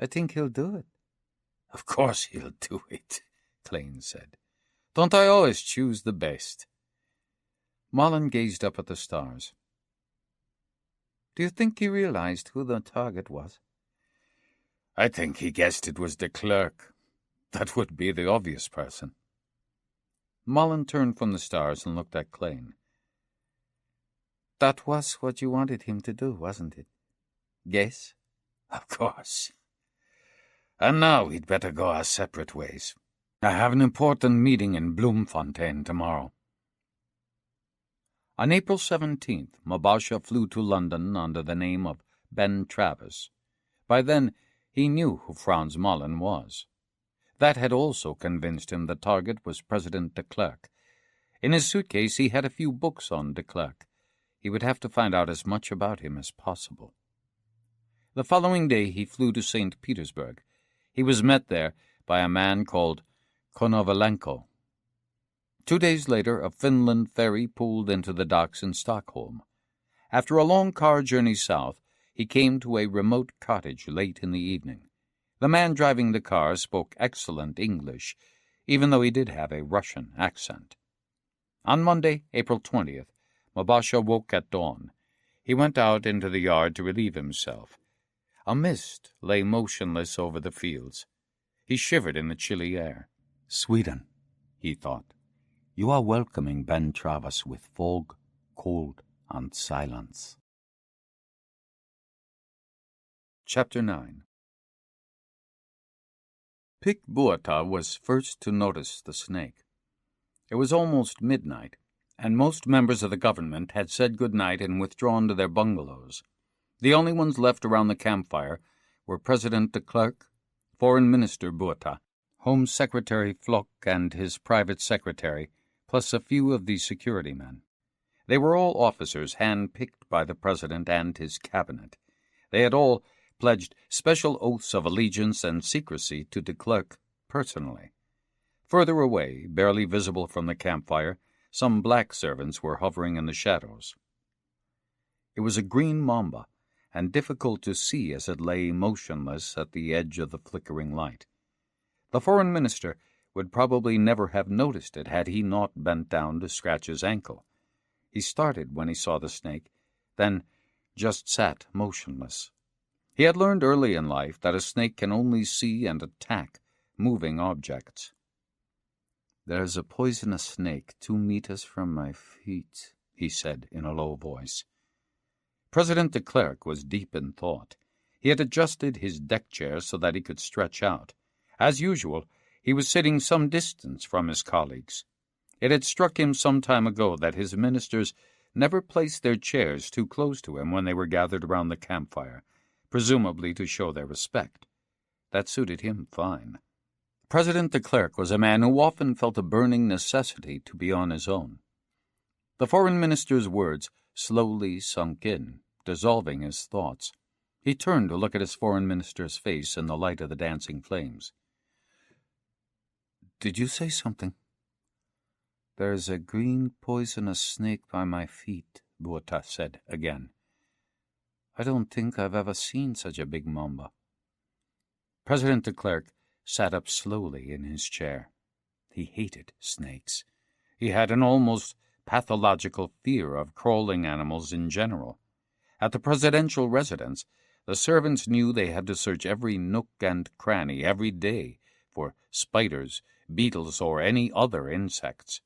I think he'll do it. Of course he'll do it, Klein said. Don't I always choose the best? Malin gazed up at the stars. Do you think he realized who the target was? I think he guessed it was de Klerk. That would be the obvious person. Malin turned from the stars and looked at Klein. That was what you wanted him to do, wasn't it? Guess? Of course. And now we'd better go our separate ways. I have an important meeting in Bloemfontein tomorrow. On April 17th, Mabasha flew to London under the name of Ben Travis. By then, he knew who Frans Malin was. That had also convinced him the target was President de Klerk. In his suitcase, he had a few books on de Klerk. He would have to find out as much about him as possible. The following day, he flew to St. Petersburg. He was met there by a man called Konovalenko. 2 days later, a Finland ferry pulled into the docks in Stockholm. After a long car journey south, he came to a remote cottage late in the evening. The man driving the car spoke excellent English, even though he did have a Russian accent. On Monday, April 20th, Mabasha woke at dawn. He went out into the yard to relieve himself. A mist lay motionless over the fields. He shivered in the chilly air. Sweden, he thought. You are welcoming Ben Travis with fog, cold, and silence. Chapter 9. Pic Boata was first to notice the snake. It was almost midnight, and most members of the government had said good night and withdrawn to their bungalows. The only ones left around the campfire were President de Klerk, Foreign Minister Boata, Home Secretary Flock and his private secretary, plus a few of the security men. They were all officers hand-picked by the President and his cabinet. They had all pledged special oaths of allegiance and secrecy to de Klerk personally. Further away, barely visible from the campfire, some black servants were hovering in the shadows. It was a green mamba, and difficult to see as it lay motionless at the edge of the flickering light. The foreign minister would probably never have noticed it had he not bent down to scratch his ankle. He started when he saw the snake, then just sat motionless. He had learned early in life that a snake can only see and attack moving objects. "There's a poisonous snake 2 meters from my feet," he said in a low voice. President de Klerk was deep in thought. He had adjusted his deck chair so that he could stretch out. As usual, he was sitting some distance from his colleagues. It had struck him some time ago that his ministers never placed their chairs too close to him when they were gathered around the campfire, presumably to show their respect. That suited him fine. President de Klerk was a man who often felt a burning necessity to be on his own. The foreign minister's words slowly sunk in, dissolving his thoughts. He turned to look at his foreign minister's face in the light of the dancing flames. "Did you say something?" "There's a green poisonous snake by my feet," Boata said again. "I don't think I've ever seen such a big mamba." President de Klerk sat up slowly in his chair. He hated snakes. He had an almost pathological fear of crawling animals in general. At the presidential residence, the servants knew they had to search every nook and cranny every day for spiders, beetles, or any other insects.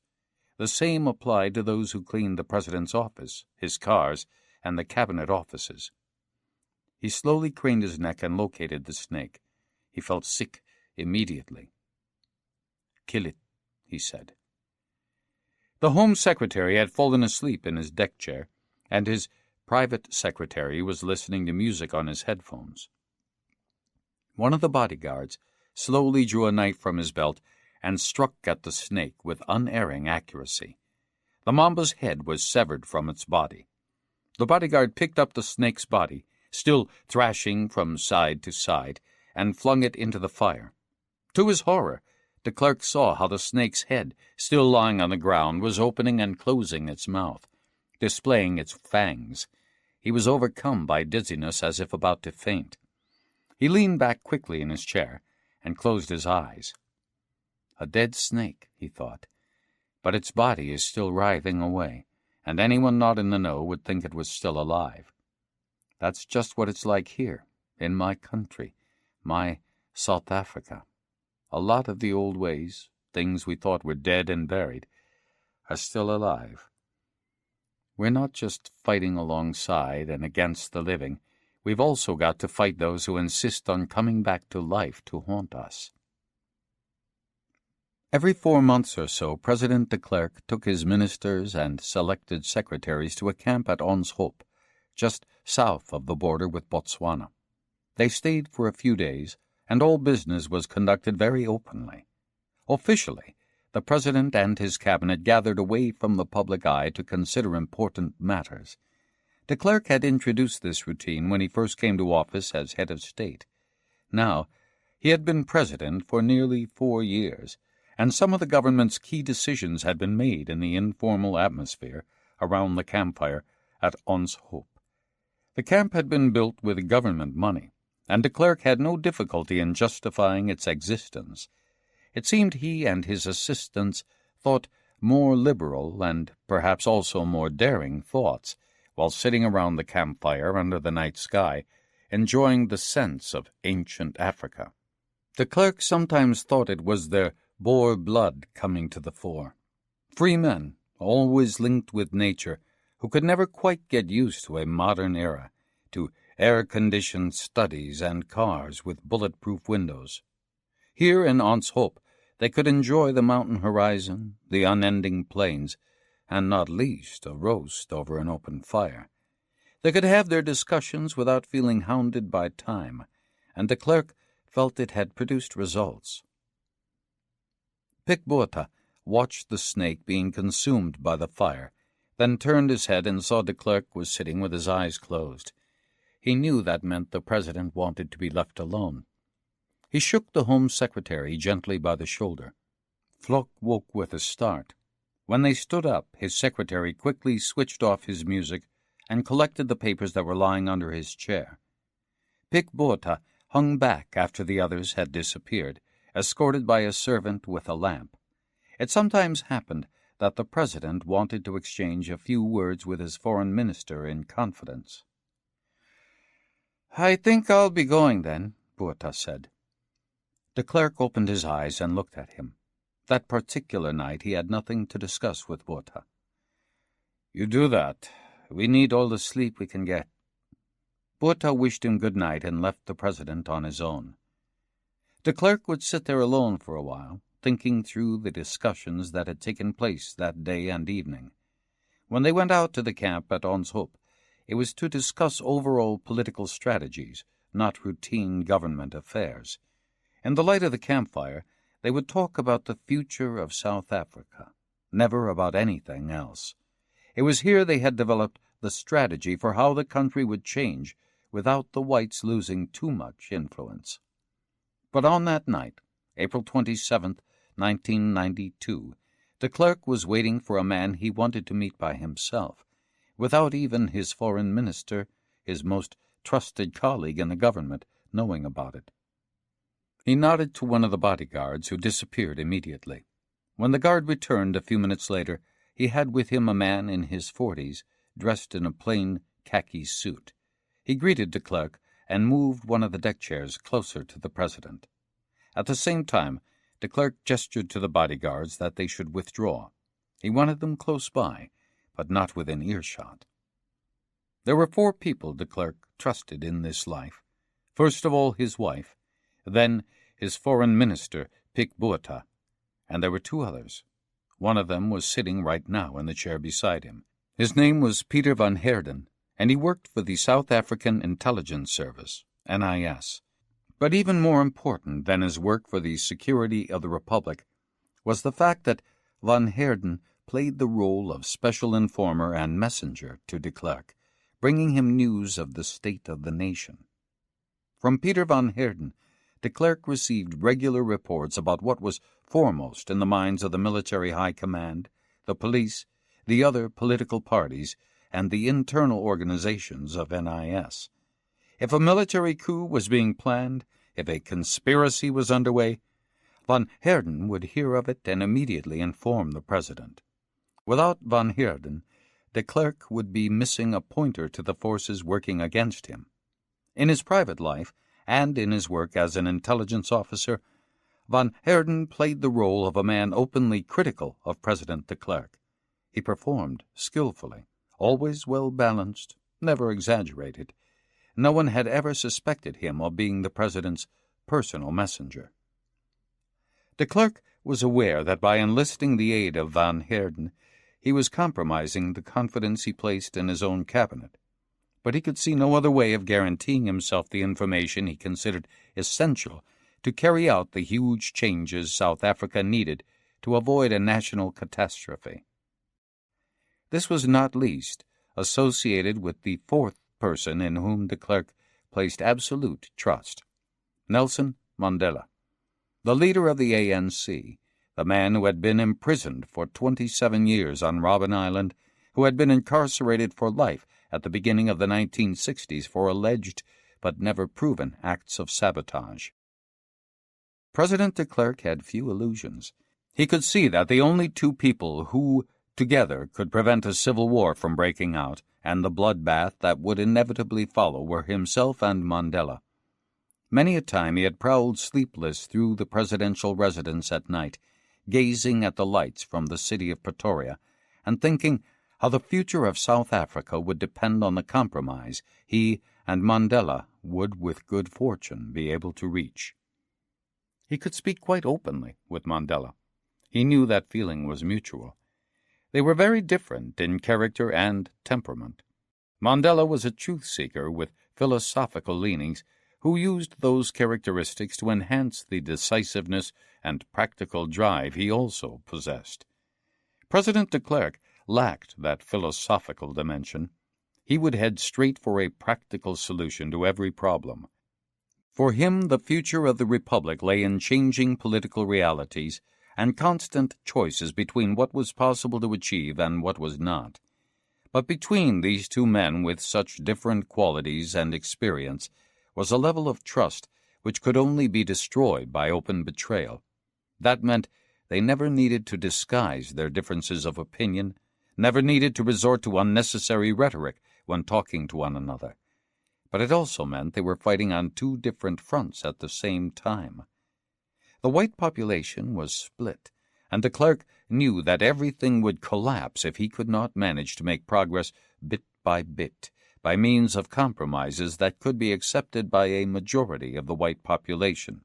The same applied to those who cleaned the president's office, his cars, and the cabinet offices. He slowly craned his neck and located the snake. He felt sick immediately. "Kill it," he said. The Home Secretary had fallen asleep in his deck chair, and his private secretary was listening to music on his headphones. One of the bodyguards slowly drew a knife from his belt and struck at the snake with unerring accuracy. The mamba's head was severed from its body. The bodyguard picked up the snake's body, still thrashing from side to side, and flung it into the fire. To his horror, de Klerk saw how the snake's head, still lying on the ground, was opening and closing its mouth, displaying its fangs. He was overcome by dizziness as if about to faint. He leaned back quickly in his chair and closed his eyes. A dead snake, he thought, but its body is still writhing away, and anyone not in the know would think it was still alive. That's just what it's like here, in my country, my South Africa. A lot of the old ways, things we thought were dead and buried, are still alive. We're not just fighting alongside and against the living. We've also got to fight those who insist on coming back to life to haunt us. Every 4 months or so, President de Klerk took his ministers and selected secretaries to a camp at Ons Hoop, just south of the border with Botswana. They stayed for a few days, and all business was conducted very openly. Officially, the President and his cabinet gathered away from the public eye to consider important matters. De Klerk had introduced this routine when he first came to office as head of state. Now, he had been president for nearly 4 years, and some of the government's key decisions had been made in the informal atmosphere around the campfire at Ons Hoop. The camp had been built with government money, and de Klerk had no difficulty in justifying its existence. It seemed he and his assistants thought more liberal and perhaps also more daring thoughts while sitting around the campfire under the night sky, enjoying the sense of ancient Africa. De Klerk sometimes thought it was their Boer blood coming to the fore. Free men, always linked with nature, who could never quite get used to a modern era, to air-conditioned studies and cars with bulletproof windows. Here in Ons Hoop, they could enjoy the mountain horizon, the unending plains, and not least a roast over an open fire. They could have their discussions without feeling hounded by time, and de Klerk felt it had produced results. Pic Botha watched the snake being consumed by the fire, then turned his head and saw de Klerk was sitting with his eyes closed. He knew that meant the President wanted to be left alone. He shook the Home Secretary gently by the shoulder. Flock woke with a start. When they stood up, his secretary quickly switched off his music and collected the papers that were lying under his chair. Pic Botha hung back after the others had disappeared, escorted by a servant with a lamp. It sometimes happened that the President wanted to exchange a few words with his foreign minister in confidence. "I think I'll be going, then," Botha said. De Klerk opened his eyes and looked at him. That particular night he had nothing to discuss with Botha. "You do that. We need all the sleep we can get." Botha wished him good night and left the President on his own. De Klerk would sit there alone for a while, thinking through the discussions that had taken place that day and evening. When they went out to the camp at Ons Hoop, it was to discuss overall political strategies, not routine government affairs. In the light of the campfire, they would talk about the future of South Africa, never about anything else. It was here they had developed the strategy for how the country would change without the whites losing too much influence. But on that night, April 27th, 1992, de Klerk was waiting for a man he wanted to meet by himself, without even his foreign minister, his most trusted colleague in the government, knowing about it. He nodded to one of the bodyguards, who disappeared immediately. When the guard returned a few minutes later, he had with him a man in his 40s, dressed in a plain khaki suit. He greeted de Klerk and moved one of the deck chairs closer to the President. At the same time, de Klerk gestured to the bodyguards that they should withdraw. He wanted them close by, but not within earshot. There were 4 people de Klerk trusted in this life. First of all, his wife, then his foreign minister, Pic Botha, and there were 2 others. One of them was sitting right now in the chair beside him. His name was Peter van Heerden, and he worked for the South African Intelligence Service, NIS. But even more important than his work for the security of the Republic was the fact that van Heerden played the role of special informer and messenger to de Klerk, bringing him news of the state of the nation. From Peter van Heerden, de Klerk received regular reports about what was foremost in the minds of the military high command, the police, the other political parties, and the internal organizations of NIS. If a military coup was being planned, if a conspiracy was underway, van Heerden would hear of it and immediately inform the president. Without van Heerden, de Klerk would be missing a pointer to the forces working against him. In his private life, and in his work as an intelligence officer, van Heerden played the role of a man openly critical of President de Klerk. He performed skillfully, always well-balanced, never exaggerated. No one had ever suspected him of being the president's personal messenger. De Klerk was aware that by enlisting the aid of van Heerden, he was compromising the confidence he placed in his own cabinet. But he could see no other way of guaranteeing himself the information he considered essential to carry out the huge changes South Africa needed to avoid a national catastrophe. This was not least associated with the fourth person in whom de Klerk placed absolute trust, Nelson Mandela, the leader of the ANC, the man who had been imprisoned for 27 years on Robben Island, who had been incarcerated for life at the beginning of the 1960s for alleged but never proven acts of sabotage. President de Klerk had few illusions. He could see that the only two people who, together, could prevent a civil war from breaking out and the bloodbath that would inevitably follow were himself and Mandela. Many a time he had prowled sleepless through the presidential residence at night, gazing at the lights from the city of Pretoria, and thinking how the future of South Africa would depend on the compromise he and Mandela would with good fortune be able to reach. He could speak quite openly with Mandela. He knew that feeling was mutual. They were very different in character and temperament. Mandela was a truth-seeker with philosophical leanings who used those characteristics to enhance the decisiveness and practical drive he also possessed. President de Klerk lacked that philosophical dimension. He would head straight for a practical solution to every problem. For him, the future of the Republic lay in changing political realities and constant choices between what was possible to achieve and what was not. But between these two men with such different qualities and experience was a level of trust which could only be destroyed by open betrayal. That meant they never needed to disguise their differences of opinion, never needed to resort to unnecessary rhetoric when talking to one another. But it also meant they were fighting on two different fronts at the same time. The white population was split, and de Klerk knew that everything would collapse if he could not manage to make progress bit by bit, by means of compromises that could be accepted by a majority of the white population.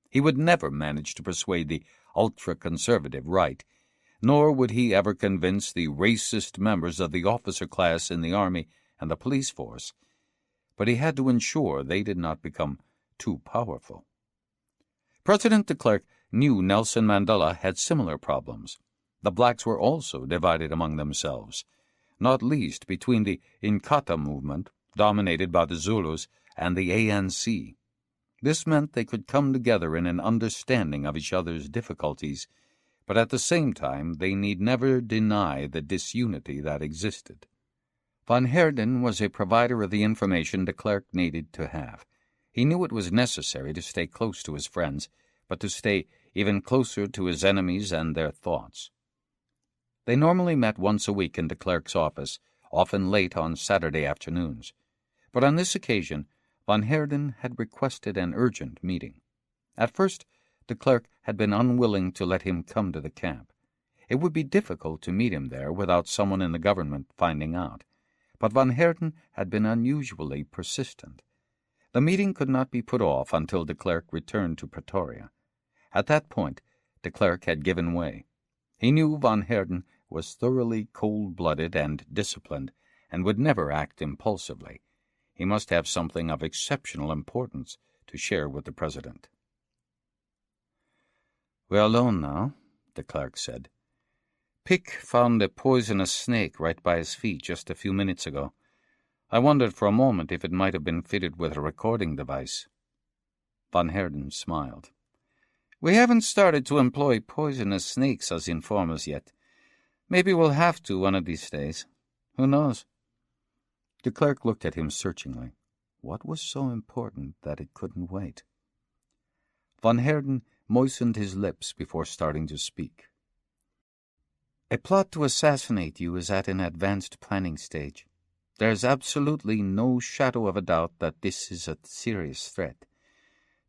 He would never manage to persuade the ultra-conservative right, nor would he ever convince the racist members of the officer class in the army and the police force. But he had to ensure they did not become too powerful. President de Klerk knew Nelson Mandela had similar problems. The blacks were also divided among themselves, not least between the Inkatha movement, dominated by the Zulus, and the ANC. This meant they could come together in an understanding of each other's difficulties, but at the same time they need never deny the disunity that existed. Van Heerden was a provider of the information de Klerk needed to have. He knew it was necessary to stay close to his friends, but to stay even closer to his enemies and their thoughts. They normally met once a week in de Klerk's office, often late on Saturday afternoons. But on this occasion, Van Heerden had requested an urgent meeting. At first, de Klerk had been unwilling to let him come to the camp. It would be difficult to meet him there without someone in the government finding out. But Van Heerden had been unusually persistent. The meeting could not be put off until de Klerk returned to Pretoria. At that point, de Klerk had given way. He knew Van Heerden was thoroughly cold-blooded and disciplined, and would never act impulsively. He must have something of exceptional importance to share with the president. "We're alone now," de Klerk said. Pick found a poisonous snake right by his feet just a few minutes ago. I wondered for a moment if it might have been fitted with a recording device." Von Herden smiled. "We haven't started to employ poisonous snakes as informers yet. Maybe we'll have to one of these days. Who knows?" The clerk looked at him searchingly. What was so important that it couldn't wait? Von Herden moistened his lips before starting to speak. "A plot to assassinate you is at an advanced planning stage. There is absolutely no shadow of a doubt that this is a serious threat.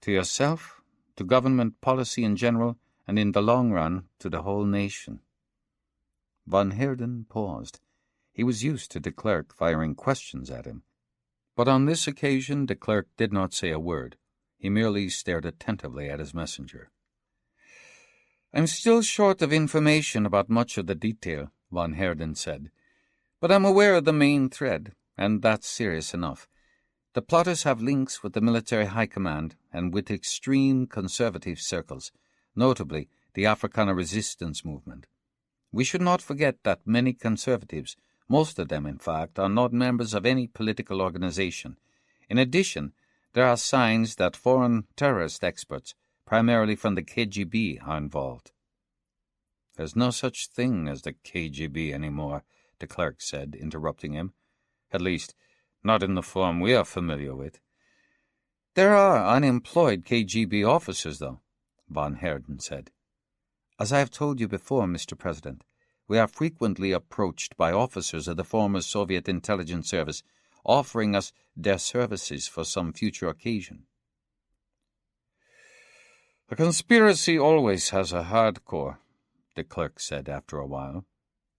To yourself, to government policy in general, and in the long run, to the whole nation." Von Herden paused. He was used to de Klerk firing questions at him. But on this occasion de Klerk did not say a word. He merely stared attentively at his messenger. "I'm still short of information about much of the detail," Von Herden said. "But I'm aware of the main thread, and that's serious enough. The plotters have links with the military high command and with extreme conservative circles, notably the Afrikaner resistance movement. We should not forget that many conservatives, most of them in fact, are not members of any political organization. In addition, there are signs that foreign terrorist experts, primarily from the KGB, are involved." "There's no such thing as the KGB anymore," de Klerk said, interrupting him. "At least, not in the form we are familiar with." "There are unemployed KGB officers, though," Von Herden said. "As I have told you before, Mr. President, we are frequently approached by officers of the former Soviet intelligence service offering us their services for some future occasion." "A conspiracy always has a hardcore," de Klerk said after a while.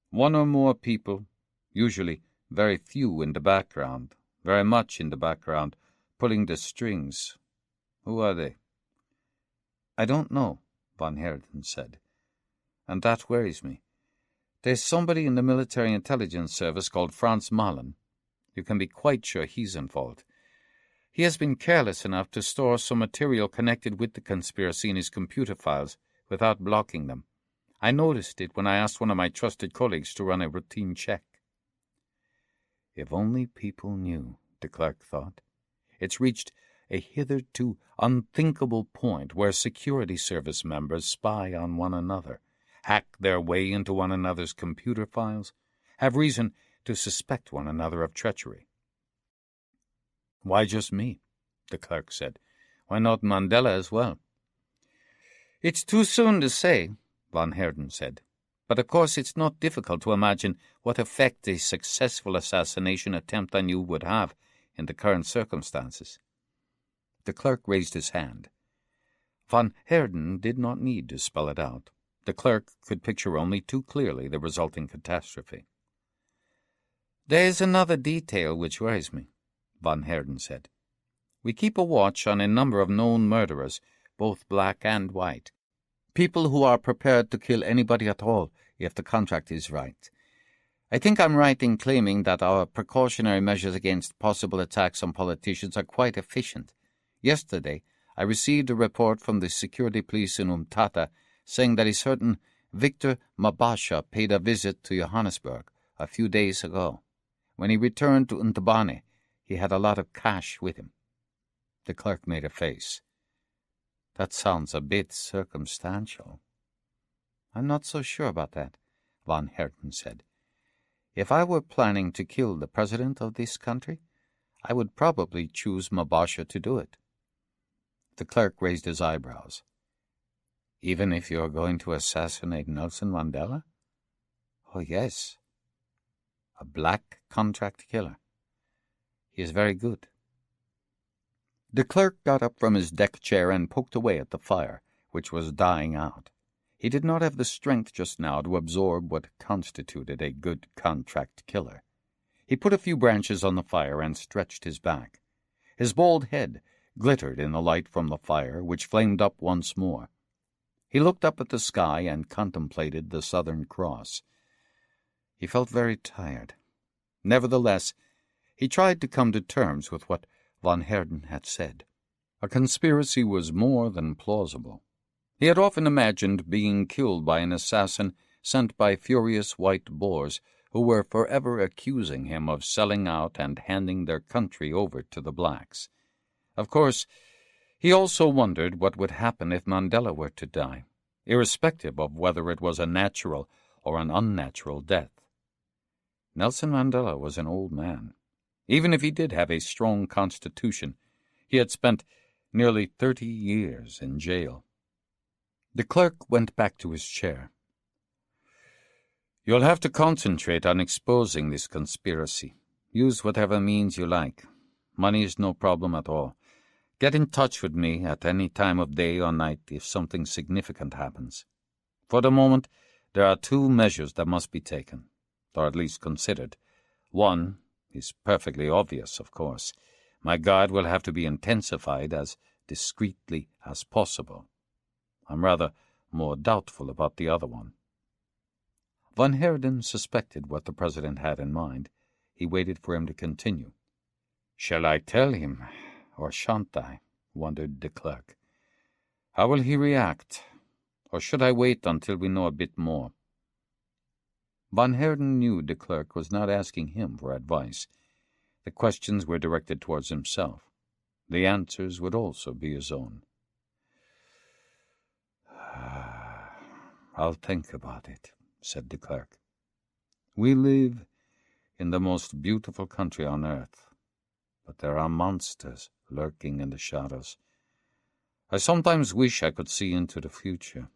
"One or more people, usually very few in the background, very much in the background, pulling the strings. Who are they?" "I don't know," Von Herden said, "and that worries me. There's somebody in the military intelligence service called Franz Mahlen. You can be quite sure he's involved. He has been careless enough to store some material connected with the conspiracy in his computer files without blocking them. I noticed it when I asked one of my trusted colleagues to run a routine check." If only people knew, de Klerk thought. It's reached a hitherto unthinkable point where security service members spy on one another, hack their way into one another's computer files, have reason to suspect one another of treachery. "Why just me?" de Klerk said. "Why not Mandela as well?" "It's too soon to say," Von Herden said. "But of course it's not difficult to imagine what effect a successful assassination attempt on you would have in the current circumstances." De Klerk raised his hand. Von Herden did not need to spell it out. De Klerk could picture only too clearly the resulting catastrophe. "There is another detail which worries me," Von Herden said. "We keep a watch on a number of known murderers, both black and white. People who are prepared to kill anybody at all if the contract is right. I think I'm right in claiming that our precautionary measures against possible attacks on politicians are quite efficient. Yesterday, I received a report from the security police in Umtata saying that a certain Victor Mabasha paid a visit to Johannesburg a few days ago. When he returned to Ntubane, he had a lot of cash with him." The clerk made a face. "That sounds a bit circumstantial." "I'm not so sure about that," Von Herten said. "If I were planning to kill the president of this country, I would probably choose Mabasha to do it." The clerk raised his eyebrows. "Even if you're going to assassinate Nelson Mandela?" "Oh, yes. A black contract killer. He is very good." The clerk got up from his deck chair and poked away at the fire, which was dying out. He did not have the strength just now to absorb what constituted a good contract killer. He put a few branches on the fire and stretched his back. His bald head glittered in the light from the fire, which flamed up once more. He looked up at the sky and contemplated the Southern Cross. He felt very tired. Nevertheless, he tried to come to terms with what Von Herden had said. A conspiracy was more than plausible. He had often imagined being killed by an assassin sent by furious white Boers who were forever accusing him of selling out and handing their country over to the blacks. Of course, he also wondered what would happen if Mandela were to die, irrespective of whether it was a natural or an unnatural death. Nelson Mandela was an old man. Even if he did have a strong constitution, he had spent nearly 30 years in jail. The clerk went back to his chair. "You'll have to concentrate on exposing this conspiracy. Use whatever means you like. Money is no problem at all. Get in touch with me at any time of day or night if something significant happens. For the moment, there are 2 measures that must be taken, or at least considered. One is perfectly obvious, of course. My guard will have to be intensified as discreetly as possible. I'm rather more doubtful about the other one." Van Heerden suspected what the president had in mind. He waited for him to continue. "Shall I tell him, or shan't I?" wondered the clerk. "How will he react? Or should I wait until we know a bit more?" Van Heerden knew de Klerk was not asking him for advice. The questions were directed towards himself. The answers would also be his own. "I'll think about it," said de Klerk. "We live in the most beautiful country on earth, but there are monsters lurking in the shadows. I sometimes wish I could see into the future.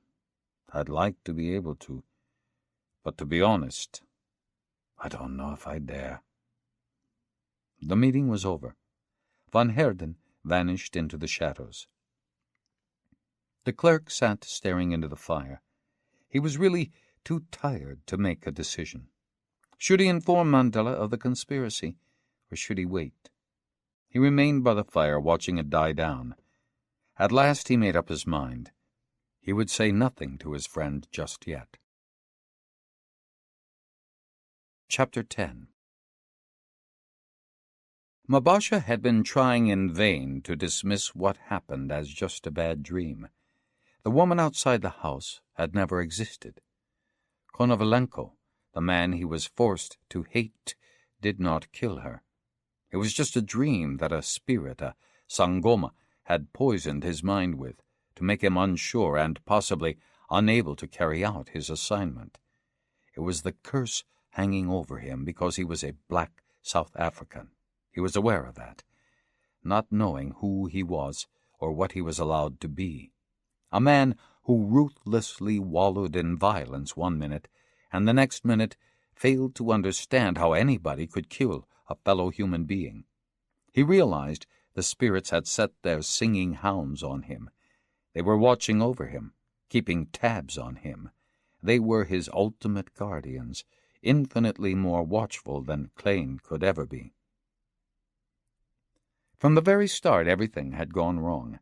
I'd like to be able to, but to be honest, I don't know if I dare." The meeting was over. Van Heerden vanished into the shadows. The clerk sat staring into the fire. He was really too tired to make a decision. Should he inform Mandela of the conspiracy, or should he wait? He remained by the fire, watching it die down. At last he made up his mind. He would say nothing to his friend just yet. Chapter 10. Mabasha had been trying in vain to dismiss what happened as just a bad dream. The woman outside the house had never existed. Konovalenko, the man he was forced to hate, did not kill her. It was just a dream that a spirit, a sangoma, had poisoned his mind with, to make him unsure and possibly unable to carry out his assignment. It was the curse hanging over him because he was a black South African. He was aware of that, not knowing who he was or what he was allowed to be. A man who ruthlessly wallowed in violence one minute, and the next minute failed to understand how anybody could kill a fellow human being. He realized the spirits had set their singing hounds on him. They were watching over him, keeping tabs on him. They were his ultimate guardians, infinitely more watchful than Klein could ever be. From the very start, everything had gone wrong.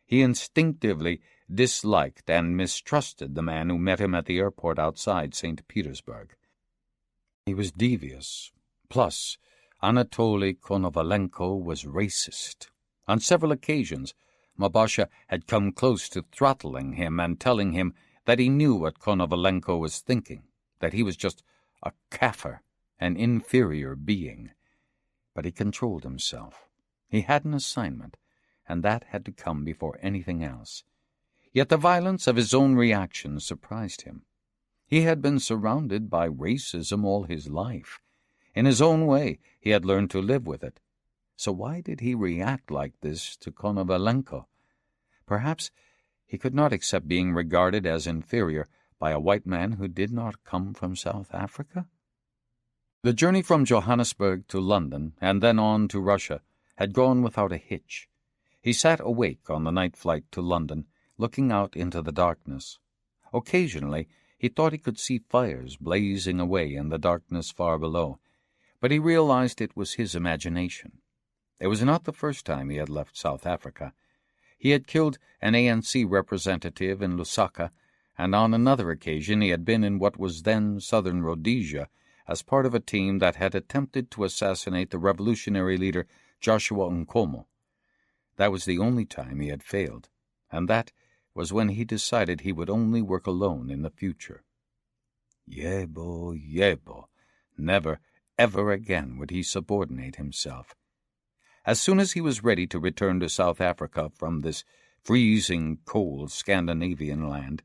He instinctively disliked and mistrusted the man who met him at the airport outside St. Petersburg. He was devious. Plus, Anatoly Konovalenko was racist. On several occasions, Mabasha had come close to throttling him and telling him that he knew what Konovalenko was thinking, that he was just a kaffir, an inferior being. But he controlled himself. He had an assignment, and that had to come before anything else. Yet the violence of his own reaction surprised him. He had been surrounded by racism all his life. In his own way, he had learned to live with it. So why did he react like this to Konovalenko? Perhaps he could not accept being regarded as inferior by a white man who did not come from South Africa? The journey from Johannesburg to London, and then on to Russia, had gone without a hitch. He sat awake on the night flight to London, looking out into the darkness. Occasionally, he thought he could see fires blazing away in the darkness far below, but he realized it was his imagination. It was not the first time he had left South Africa. He had killed an ANC representative in Lusaka, and on another occasion he had been in what was then southern Rhodesia as part of a team that had attempted to assassinate the revolutionary leader Joshua Nkomo. That was the only time he had failed, and that was when he decided he would only work alone in the future. Yebo, yebo. Never, ever again would he subordinate himself. As soon as he was ready to return to South Africa from this freezing cold Scandinavian land,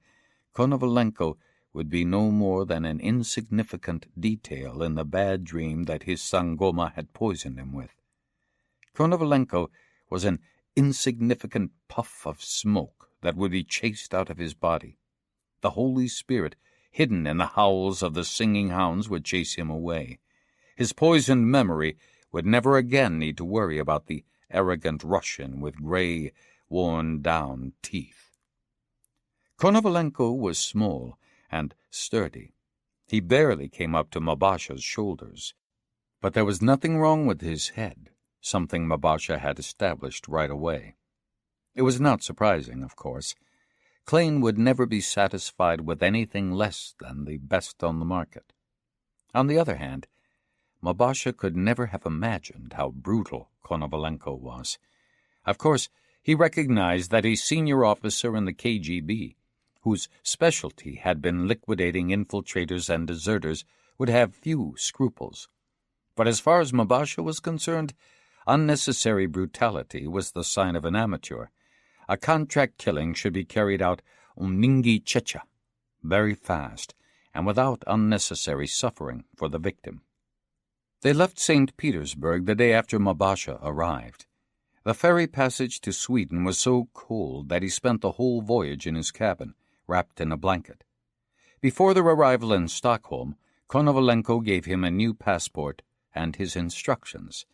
Konovalenko would be no more than an insignificant detail in the bad dream that his Sangoma had poisoned him with. Konovalenko was an insignificant puff of smoke that would be chased out of his body. The Holy Spirit, hidden in the howls of the singing hounds, would chase him away. His poisoned memory would never again need to worry about the arrogant Russian with gray, worn-down teeth. Konovalenko was small and sturdy. He barely came up to Mabasha's shoulders. But there was nothing wrong with his head, something Mabasha had established right away. It was not surprising, of course. Klein would never be satisfied with anything less than the best on the market. On the other hand, Mabasha could never have imagined how brutal Konovalenko was. Of course, he recognized that a senior officer in the KGB, whose specialty had been liquidating infiltrators and deserters, would have few scruples. But as far as Mabasha was concerned, unnecessary brutality was the sign of an amateur. A contract killing should be carried out umningi checha, very fast, and without unnecessary suffering for the victim. They left St. Petersburg the day after Mabasha arrived. The ferry passage to Sweden was so cold that he spent the whole voyage in his cabin, wrapped in a blanket. Before their arrival in Stockholm, Konovalenko gave him a new passport and his instructions.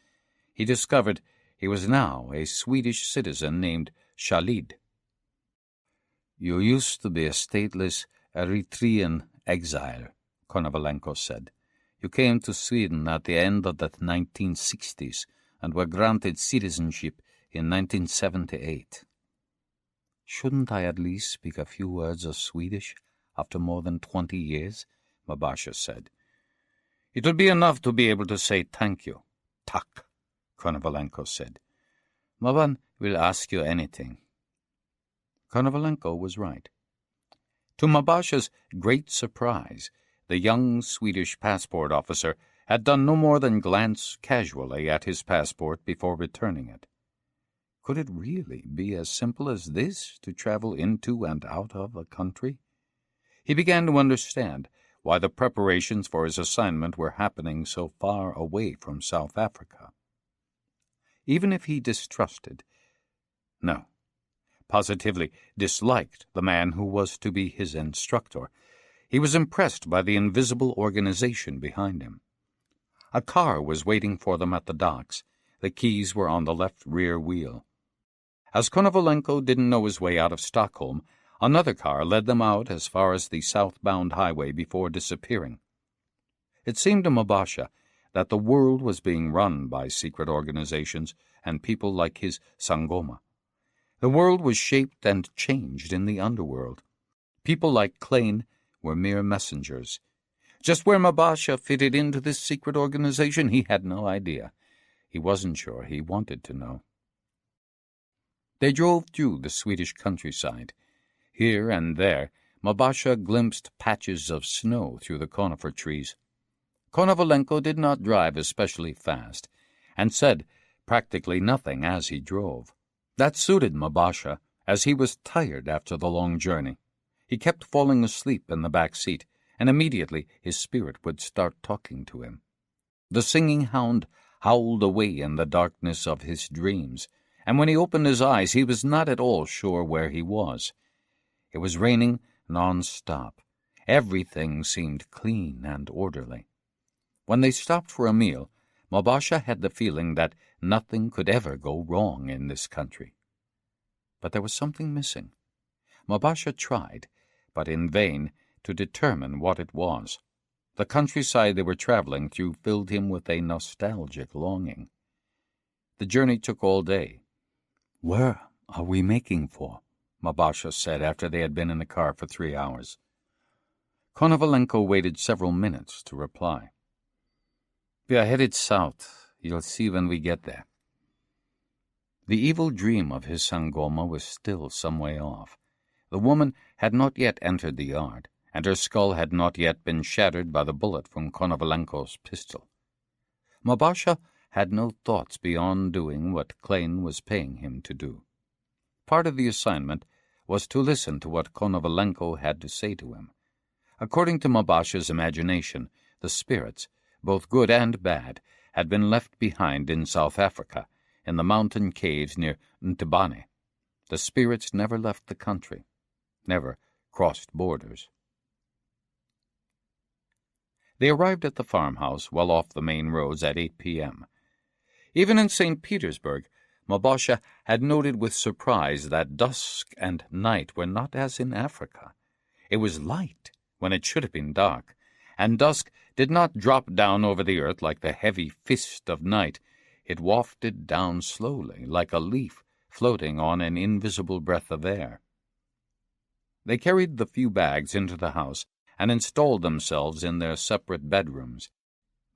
He discovered he was now a Swedish citizen named Shalid. "You used to be a stateless Eritrean exile," Konovalenko said. "You came to Sweden at the end of the 1960s and were granted citizenship in 1978. "Shouldn't I at least speak a few words of Swedish after more than 20 years?" Mabasha said. "It would be enough to be able to say thank you." "Tack," Konovalenko said. "No one will ask you anything." Konovalenko was right. To Mabasha's great surprise, the young Swedish passport officer had done no more than glance casually at his passport before returning it. Could it really be as simple as this to travel into and out of a country? He began to understand why the preparations for his assignment were happening so far away from South Africa. Even if he positively disliked the man who was to be his instructor, he was impressed by the invisible organization behind him. A car was waiting for them at the docks. The keys were on the left rear wheel. As Konovalenko didn't know his way out of Stockholm, another car led them out as far as the southbound highway before disappearing. It seemed to Mabasha that the world was being run by secret organizations and people like his Sangoma. The world was shaped and changed in the underworld. People like Klein were mere messengers. Just where Mabasha fitted into this secret organization, he had no idea. He wasn't sure he wanted to know. They drove through the Swedish countryside. Here and there, Mabasha glimpsed patches of snow through the conifer trees. Konovalenko did not drive especially fast, and said practically nothing as he drove. That suited Mabasha, as he was tired after the long journey. He kept falling asleep in the back seat, and immediately his spirit would start talking to him. The singing hound howled away in the darkness of his dreams, and when he opened his eyes he was not at all sure where he was. It was raining non-stop. Everything seemed clean and orderly. When they stopped for a meal, Mabasha had the feeling that nothing could ever go wrong in this country. But there was something missing. Mabasha tried, but in vain, to determine what it was. The countryside they were traveling through filled him with a nostalgic longing. The journey took all day. "Where are we making for?" Mabasha said after they had been in the car for 3 hours. Konovalenko waited several minutes to reply. "We are headed south. You'll see when we get there." The evil dream of his Sangoma was still some way off. The woman had not yet entered the yard, and her skull had not yet been shattered by the bullet from Konovalenko's pistol. Mabasha had no thoughts beyond doing what Klein was paying him to do. Part of the assignment was to listen to what Konovalenko had to say to him. According to Mabasha's imagination, the spirits, both good and bad, had been left behind in South Africa, in the mountain caves near Ntibane. The spirits never left the country, never crossed borders. They arrived at the farmhouse well off the main roads at 8 p.m. Even in St. Petersburg, Mabasha had noted with surprise that dusk and night were not as in Africa. It was light when it should have been dark, and dusk did not drop down over the earth like the heavy fist of night. It wafted down slowly, like a leaf floating on an invisible breath of air. They carried the few bags into the house and installed themselves in their separate bedrooms.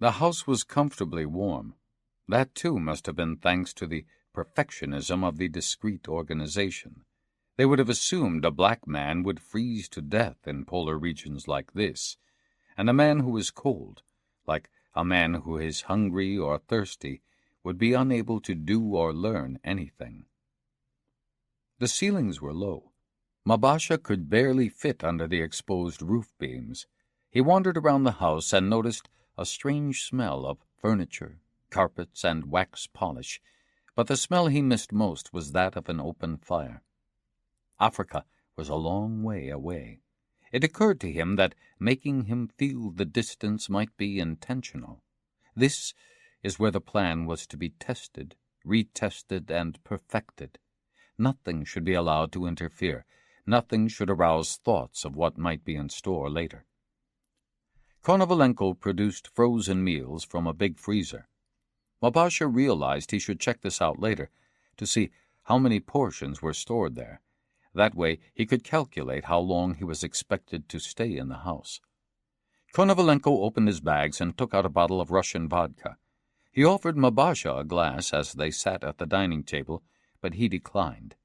The house was comfortably warm. That, too, must have been thanks to the perfectionism of the discreet organization. They would have assumed a black man would freeze to death in polar regions like this, and a man who is cold, like a man who is hungry or thirsty, would be unable to do or learn anything. The ceilings were low. Mabasha could barely fit under the exposed roof beams. He wandered around the house and noticed a strange smell of furniture, carpets, and wax polish, but the smell he missed most was that of an open fire. Africa was a long way away. It occurred to him that making him feel the distance might be intentional. This is where the plan was to be tested, retested, and perfected. Nothing should be allowed to interfere. Nothing should arouse thoughts of what might be in store later. Konovalenko produced frozen meals from a big freezer. Mabasha realized he should check this out later to see how many portions were stored there. That way he could calculate how long he was expected to stay in the house. Konovalenko opened his bags and took out a bottle of Russian vodka. He offered Mabasha a glass as they sat at the dining table, but he declined.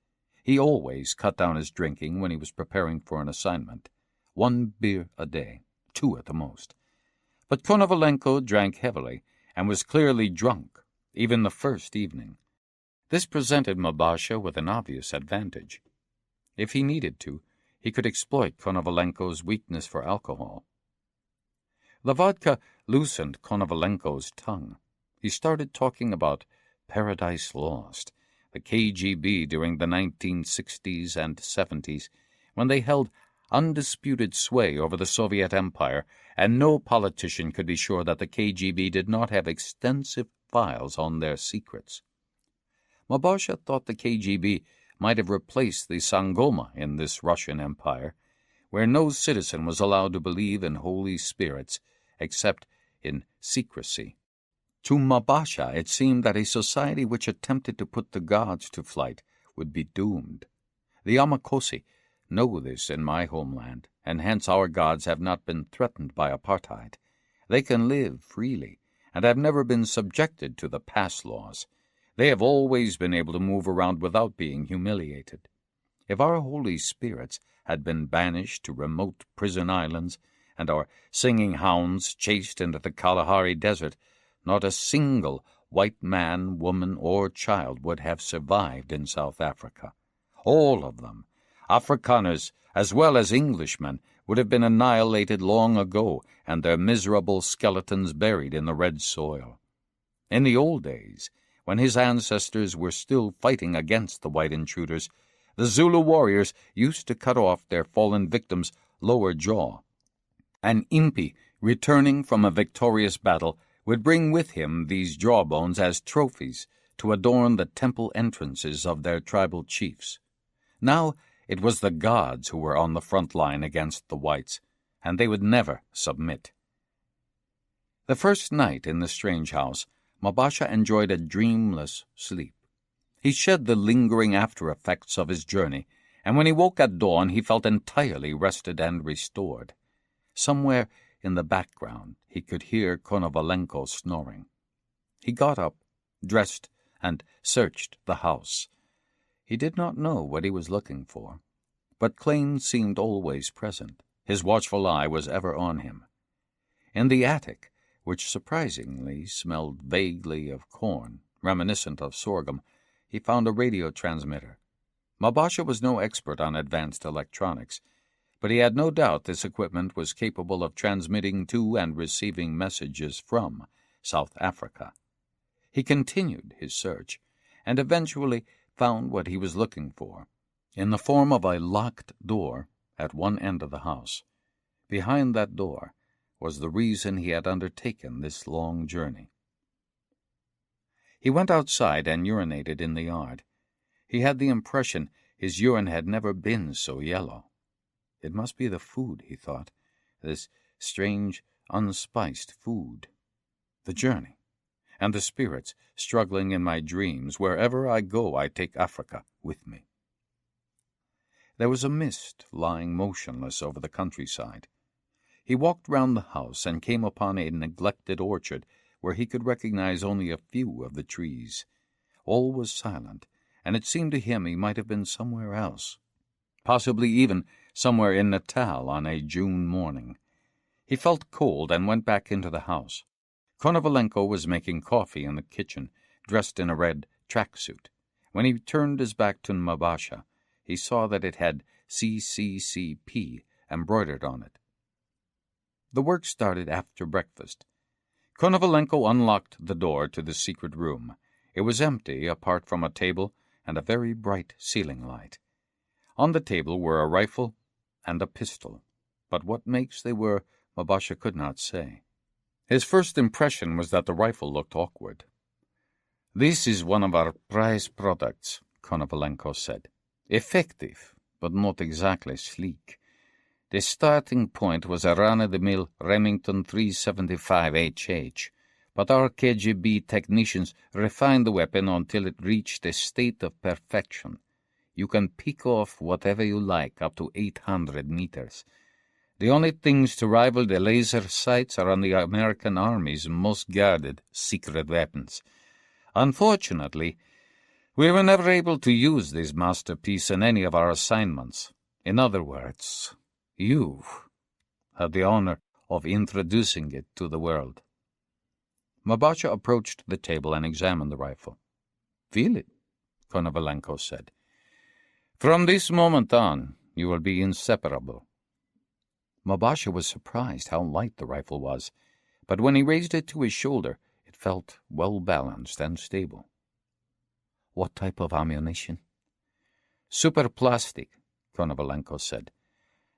He always cut down his drinking when he was preparing for an assignment. 1 beer a day, 2 at the most. But Konovalenko drank heavily and was clearly drunk, even the first evening. This presented Mabasha with an obvious advantage. If he needed to, he could exploit Konovalenko's weakness for alcohol. The vodka loosened Konovalenko's tongue. He started talking about Paradise Lost, the KGB during the 1960s and 70s, when they held undisputed sway over the Soviet Empire, and no politician could be sure that the KGB did not have extensive files on their secrets. Mabasha thought the KGB might have replaced the Sangoma in this Russian Empire, where no citizen was allowed to believe in holy spirits except in secrecy. To Mabasha it seemed that a society which attempted to put the gods to flight would be doomed. The Amakosi know this in my homeland, and hence our gods have not been threatened by apartheid. They can live freely, and have never been subjected to the pass laws. They have always been able to move around without being humiliated. If our holy spirits had been banished to remote prison islands, and our singing hounds chased into the Kalahari Desert, not a single white man, woman, or child would have survived in South Africa. All of them, Afrikaners as well as Englishmen, would have been annihilated long ago, and their miserable skeletons buried in the red soil. In the old days, when his ancestors were still fighting against the white intruders, the Zulu warriors used to cut off their fallen victims' lower jaw. An impi, returning from a victorious battle, would bring with him these jawbones as trophies to adorn the temple entrances of their tribal chiefs. Now it was the gods who were on the front line against the whites, and they would never submit. The first night in the strange house, Mabasha enjoyed a dreamless sleep. He shed the lingering after-effects of his journey, and when he woke at dawn he felt entirely rested and restored. Somewhere in the background he could hear Konovalenko snoring. He got up, dressed, and searched the house. He did not know what he was looking for, but Klein seemed always present. His watchful eye was ever on him. In the attic, which surprisingly smelled vaguely of corn, reminiscent of sorghum, he found a radio transmitter. Mabasha was no expert on advanced electronics, but he had no doubt this equipment was capable of transmitting to and receiving messages from South Africa. He continued his search, and eventually found what he was looking for, in the form of a locked door at one end of the house. Behind that door was the reason he had undertaken this long journey. He went outside and urinated in the yard. He had the impression his urine had never been so yellow. It must be the food, he thought, this strange, unspiced food. The journey, and the spirits struggling in my dreams. Wherever I go, I take Africa with me. There was a mist lying motionless over the countryside. He walked round the house and came upon a neglected orchard where he could recognize only a few of the trees. All was silent, and it seemed to him he might have been somewhere else, possibly even somewhere in Natal on a June morning. He felt cold and went back into the house. Konovalenko was making coffee in the kitchen, dressed in a red tracksuit. When he turned his back to Mabasha, he saw that it had CCCP embroidered on it. The work started after breakfast. Konovalenko unlocked the door to the secret room. It was empty, apart from a table and a very bright ceiling light. On the table were a rifle and a pistol, but what makes they were, Mabasha could not say. His first impression was that the rifle looked awkward. "This is one of our prize products," Konovalenko said. "Effective, but not exactly sleek. The starting point was a run-of-the-mill Remington 375 HH, but our KGB technicians refined the weapon until it reached a state of perfection. You can pick off whatever you like up to 800 meters. The only things to rival the laser sights are on the American Army's most guarded secret weapons. Unfortunately, we were never able to use this masterpiece in any of our assignments. In other words, you had the honor of introducing it to the world." Mabasha approached the table and examined the rifle. "Feel it," Konovalenko said. "From this moment on, you will be inseparable." Mabasha was surprised how light the rifle was, but when he raised it to his shoulder, it felt well-balanced and stable. "What type of ammunition?" "Superplastic," Konovalenko said.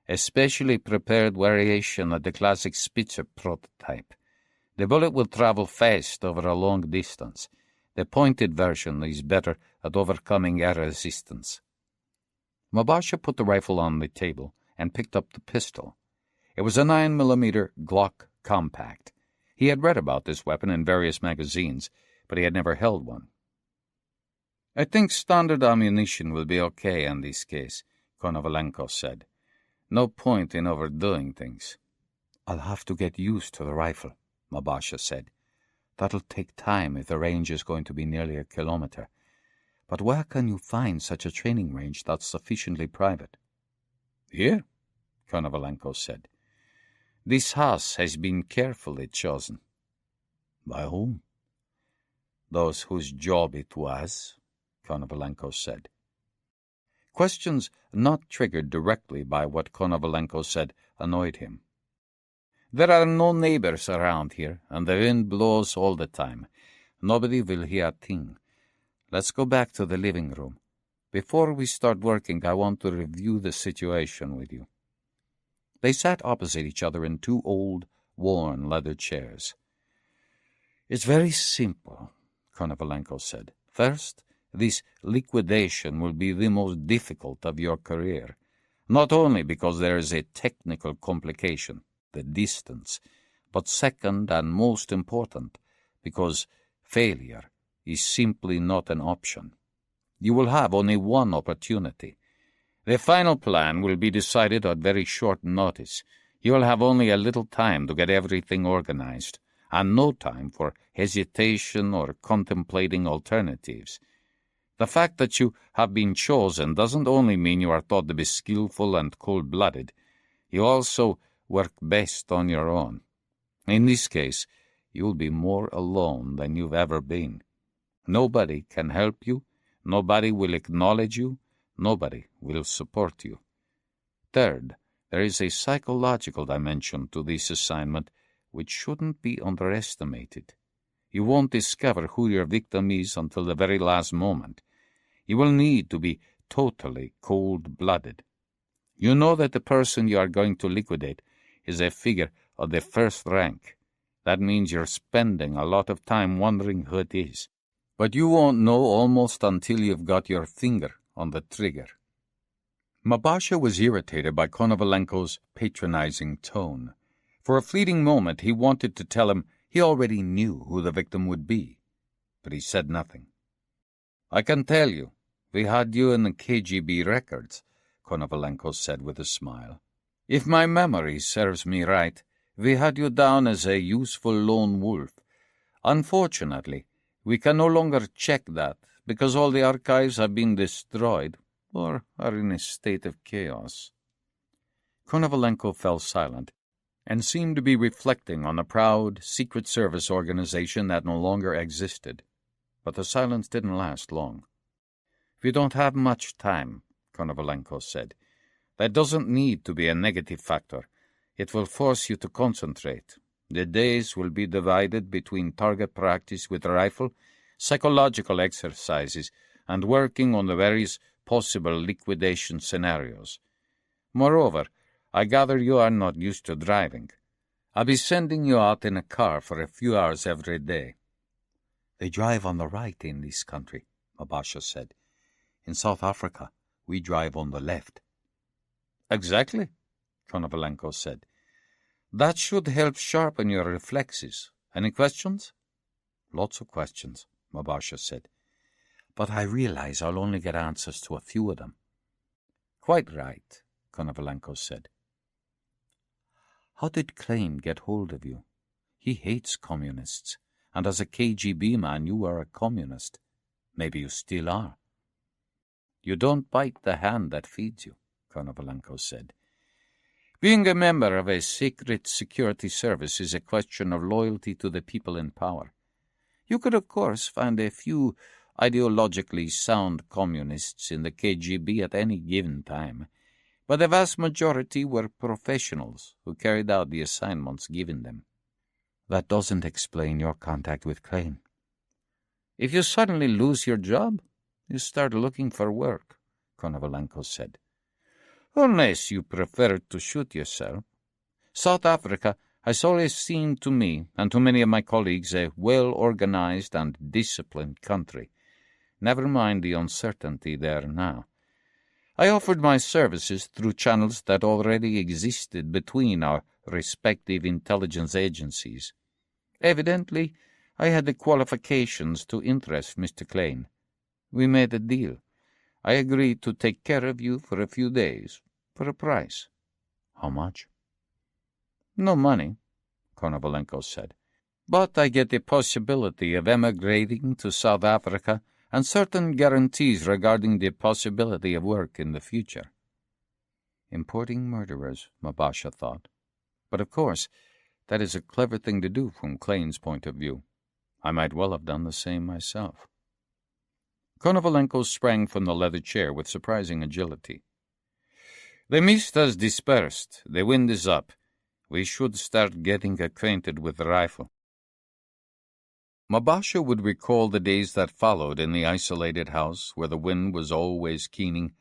"A specially prepared variation of the classic Spitzer prototype. The bullet will travel fast over a long distance. The pointed version is better at overcoming air resistance." Mabasha put the rifle on the table and picked up the pistol. It was a 9mm Glock compact. He had read about this weapon in various magazines, but he had never held one. "I think standard ammunition will be okay in this case," Konovalenko said. "No point in overdoing things." "I'll have to get used to the rifle," Mabasha said. "That'll take time if the range is going to be nearly a kilometer. But where can you find such a training range that's sufficiently private?" "Here," Konovalenko said. "This house has been carefully chosen." "By whom?" "Those whose job it was," Konovalenko said. Questions not triggered directly by what Konovalenko said annoyed him. "There are no neighbors around here, and the wind blows all the time. Nobody will hear a thing. Let's go back to the living room. Before we start working, I want to review the situation with you." They sat opposite each other in two old, worn leather chairs. "It's very simple," Konovalenko said. "First, this liquidation will be the most difficult of your career, not only because there is a technical complication, the distance, but second and most important, because failure is simply not an option. You will have only one opportunity. The final plan will be decided at very short notice. You will have only a little time to get everything organized, and no time for hesitation or contemplating alternatives. The fact that you have been chosen doesn't only mean you are thought to be skillful and cold-blooded. You also work best on your own. In this case, you'll be more alone than you've ever been. Nobody can help you, nobody will acknowledge you, nobody will support you. Third, there is a psychological dimension to this assignment which shouldn't be underestimated. You won't discover who your victim is until the very last moment. You will need to be totally cold-blooded. You know that the person you are going to liquidate is a figure of the first rank. That means you're spending a lot of time wondering who it is. But you won't know almost until you've got your finger on the trigger. Mabasha was irritated by Konovalenko's patronizing tone. For a fleeting moment he wanted to tell him he already knew who the victim would be, but he said nothing. "I can tell you, we had you in the KGB records," Konovalenko said with a smile. "If my memory serves me right, we had you down as a useful lone wolf. Unfortunately, we can no longer check that because all the archives have been destroyed or are in a state of chaos." Konovalenko fell silent and seemed to be reflecting on the proud Secret Service organization that no longer existed. But the silence didn't last long. "We don't have much time," Konovalenko said. "That doesn't need to be a negative factor. It will force you to concentrate. The days will be divided between target practice with rifle, psychological exercises, and working on the various possible liquidation scenarios. Moreover, I gather you are not used to driving. I'll be sending you out in a car for a few hours every day." "They drive on the right in this country," Mabasha said. "In South Africa, we drive on the left." "Exactly," Konovalenko said. "That should help sharpen your reflexes. Any questions?" "Lots of questions," Mabasha said. "But I realize I'll only get answers to a few of them." "Quite right," Konovalenko said. "How did Klein get hold of you? He hates communists, and as a KGB man you were a communist. Maybe you still are." "You don't bite the hand that feeds you," Konovalenko said. "Being a member of a secret security service is a question of loyalty to the people in power. You could, of course, find a few ideologically sound communists in the KGB at any given time, but the vast majority were professionals who carried out the assignments given them." "That doesn't explain your contact with Klein." "If you suddenly lose your job, you start looking for work," Konovalenko said. "Unless you prefer to shoot yourself. South Africa has always seemed to me and to many of my colleagues a well-organized and disciplined country. Never mind the uncertainty there now. I offered my services through channels that already existed between our respective intelligence agencies. Evidently, I had the qualifications to interest Mr. Klein. We made a deal. I agreed to take care of you for a few days, for a price." "How much?" "No money," Konovalenko said. "But I get the possibility of emigrating to South Africa and certain guarantees regarding the possibility of work in the future." Importing murderers, Mabasha thought. But of course, that is a clever thing to do from Klein's point of view. I might well have done the same myself. Konovalenko sprang from the leather chair with surprising agility. "The mist has dispersed. The wind is up. We should start getting acquainted with the rifle." Mabasha would recall the days that followed in the isolated house where the wind was always keening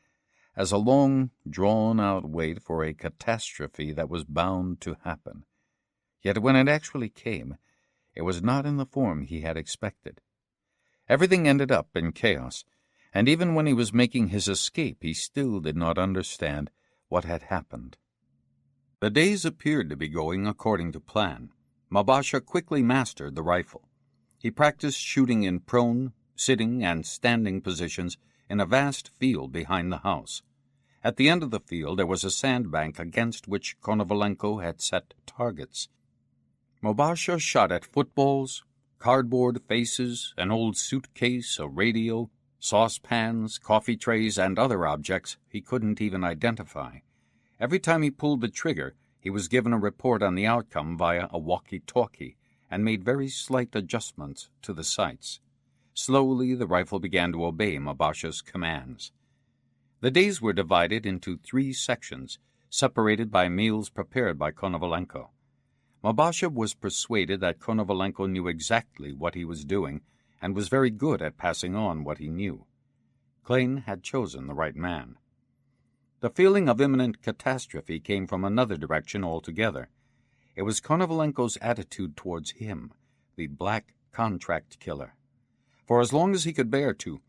as a long, drawn-out wait for a catastrophe that was bound to happen. Yet when it actually came, it was not in the form he had expected. Everything ended up in chaos, and even when he was making his escape, he still did not understand what had happened. The days appeared to be going according to plan. Mabasha quickly mastered the rifle. He practiced shooting in prone, sitting, and standing positions in a vast field behind the house. At the end of the field there was a sandbank against which Konovalenko had set targets. Mabasha shot at footballs, cardboard faces, an old suitcase, a radio, saucepans, coffee trays, and other objects he couldn't even identify. Every time he pulled the trigger, he was given a report on the outcome via a walkie-talkie and made very slight adjustments to the sights. Slowly, the rifle began to obey Mabasha's commands. The days were divided into 3 sections, separated by meals prepared by Konovalenko. Mabasha was persuaded that Konovalenko knew exactly what he was doing and was very good at passing on what he knew. Klein had chosen the right man. The feeling of imminent catastrophe came from another direction altogether. It was Konovalenko's attitude towards him, the black contract killer. For as long as he could bear to,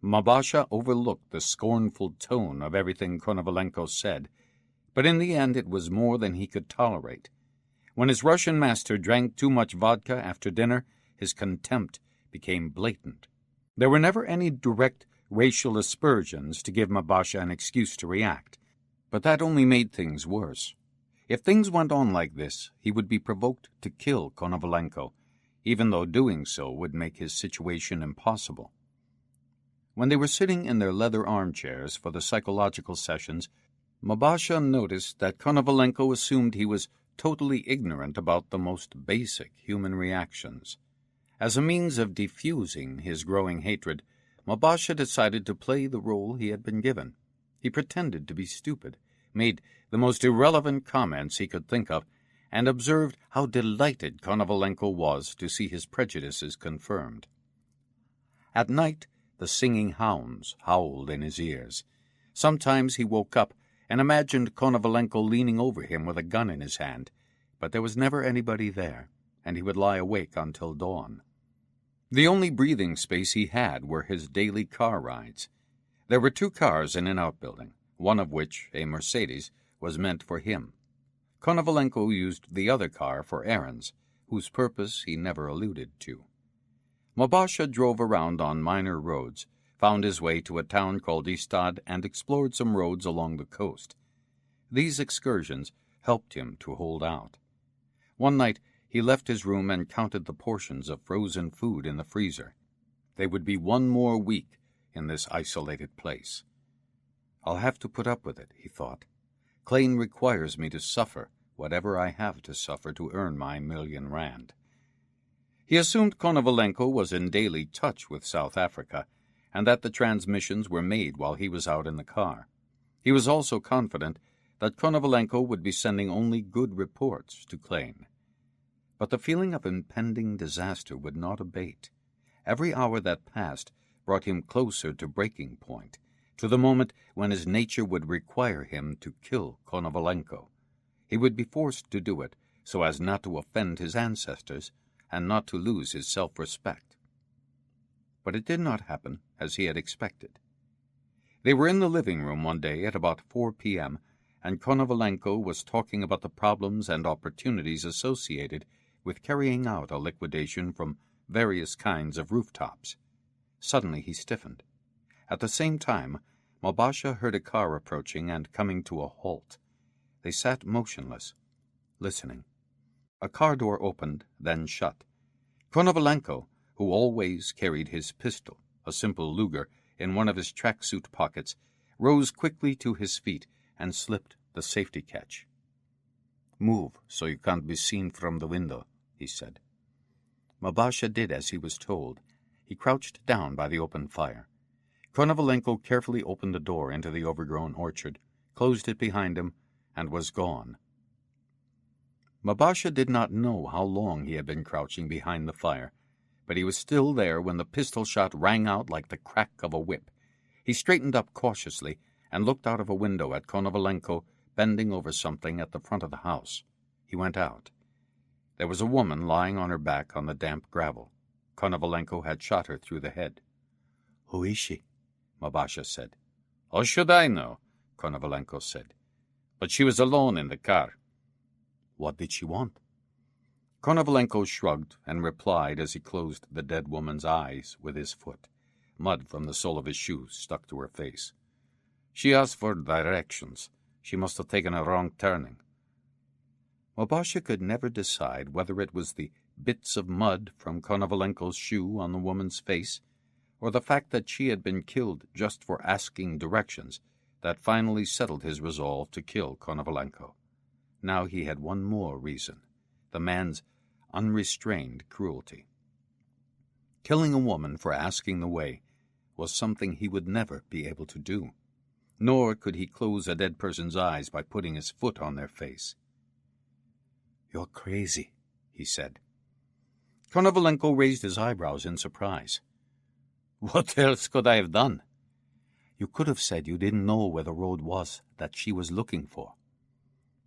Mabasha overlooked the scornful tone of everything Konovalenko said, but in the end it was more than he could tolerate. When his Russian master drank too much vodka after dinner, his contempt became blatant. There were never any direct racial aspersions to give Mabasha an excuse to react, but that only made things worse. If things went on like this, he would be provoked to kill Konovalenko, even though doing so would make his situation impossible. When they were sitting in their leather armchairs for the psychological sessions, Mabasha noticed that Konovalenko assumed he was totally ignorant about the most basic human reactions. As a means of diffusing his growing hatred, Mabasha decided to play the role he had been given. He pretended to be stupid, made the most irrelevant comments he could think of, and observed how delighted Konovalenko was to see his prejudices confirmed. At night, the singing hounds howled in his ears. Sometimes he woke up and imagined Konovalenko leaning over him with a gun in his hand, but there was never anybody there, and he would lie awake until dawn. The only breathing space he had were his daily car rides. There were 2 cars in an outbuilding, one of which, a Mercedes, was meant for him. Konovalenko used the other car for errands, whose purpose he never alluded to. Mabasha drove around on minor roads, found his way to a town called Ystad, and explored some roads along the coast. These excursions helped him to hold out. One night he left his room and counted the portions of frozen food in the freezer. They would be 1 more week in this isolated place. "I'll have to put up with it," he thought. "Klein requires me to suffer whatever I have to suffer to earn my R1,000,000. He assumed Konovalenko was in daily touch with South Africa, and that the transmissions were made while he was out in the car. He was also confident that Konovalenko would be sending only good reports to Klein. But the feeling of impending disaster would not abate. Every hour that passed brought him closer to breaking point, to the moment when his nature would require him to kill Konovalenko. He would be forced to do it so as not to offend his ancestors and not to lose his self-respect. But it did not happen as he had expected. They were in the living room one day at about 4 p.m., and Konovalenko was talking about the problems and opportunities associated with carrying out a liquidation from various kinds of rooftops. Suddenly he stiffened. At the same time, Mabasha heard a car approaching and coming to a halt. They sat motionless, listening. A car door opened, then shut. Konovalenko, who always carried his pistol, a simple Luger, in one of his tracksuit pockets, rose quickly to his feet and slipped the safety catch. "Move so you can't be seen from the window," he said. Mabasha did as he was told. He crouched down by the open fire. Konovalenko carefully opened the door into the overgrown orchard, closed it behind him, and was gone. Mabasha did not know how long he had been crouching behind the fire, but he was still there when the pistol shot rang out like the crack of a whip. He straightened up cautiously and looked out of a window at Konovalenko bending over something at the front of the house. He went out. There was a woman lying on her back on the damp gravel. Konovalenko had shot her through the head. "Who is she?" Mabasha said. "How should I know?" Konovalenko said. "But she was alone in the car." "What did she want?" Konovalenko shrugged and replied as he closed the dead woman's eyes with his foot. Mud from the sole of his shoe stuck to her face. "She asked for directions. She must have taken a wrong turning." Mabasha could never decide whether it was the bits of mud from Konovalenko's shoe on the woman's face, or the fact that she had been killed just for asking directions, that finally settled his resolve to kill Konovalenko. Now he had one more reason, the man's unrestrained cruelty. Killing a woman for asking the way was something he would never be able to do, nor could he close a dead person's eyes by putting his foot on their face. "You're crazy," he said. Konovalenko raised his eyebrows in surprise. "What else could I have done?" "You could have said you didn't know where the road was that she was looking for."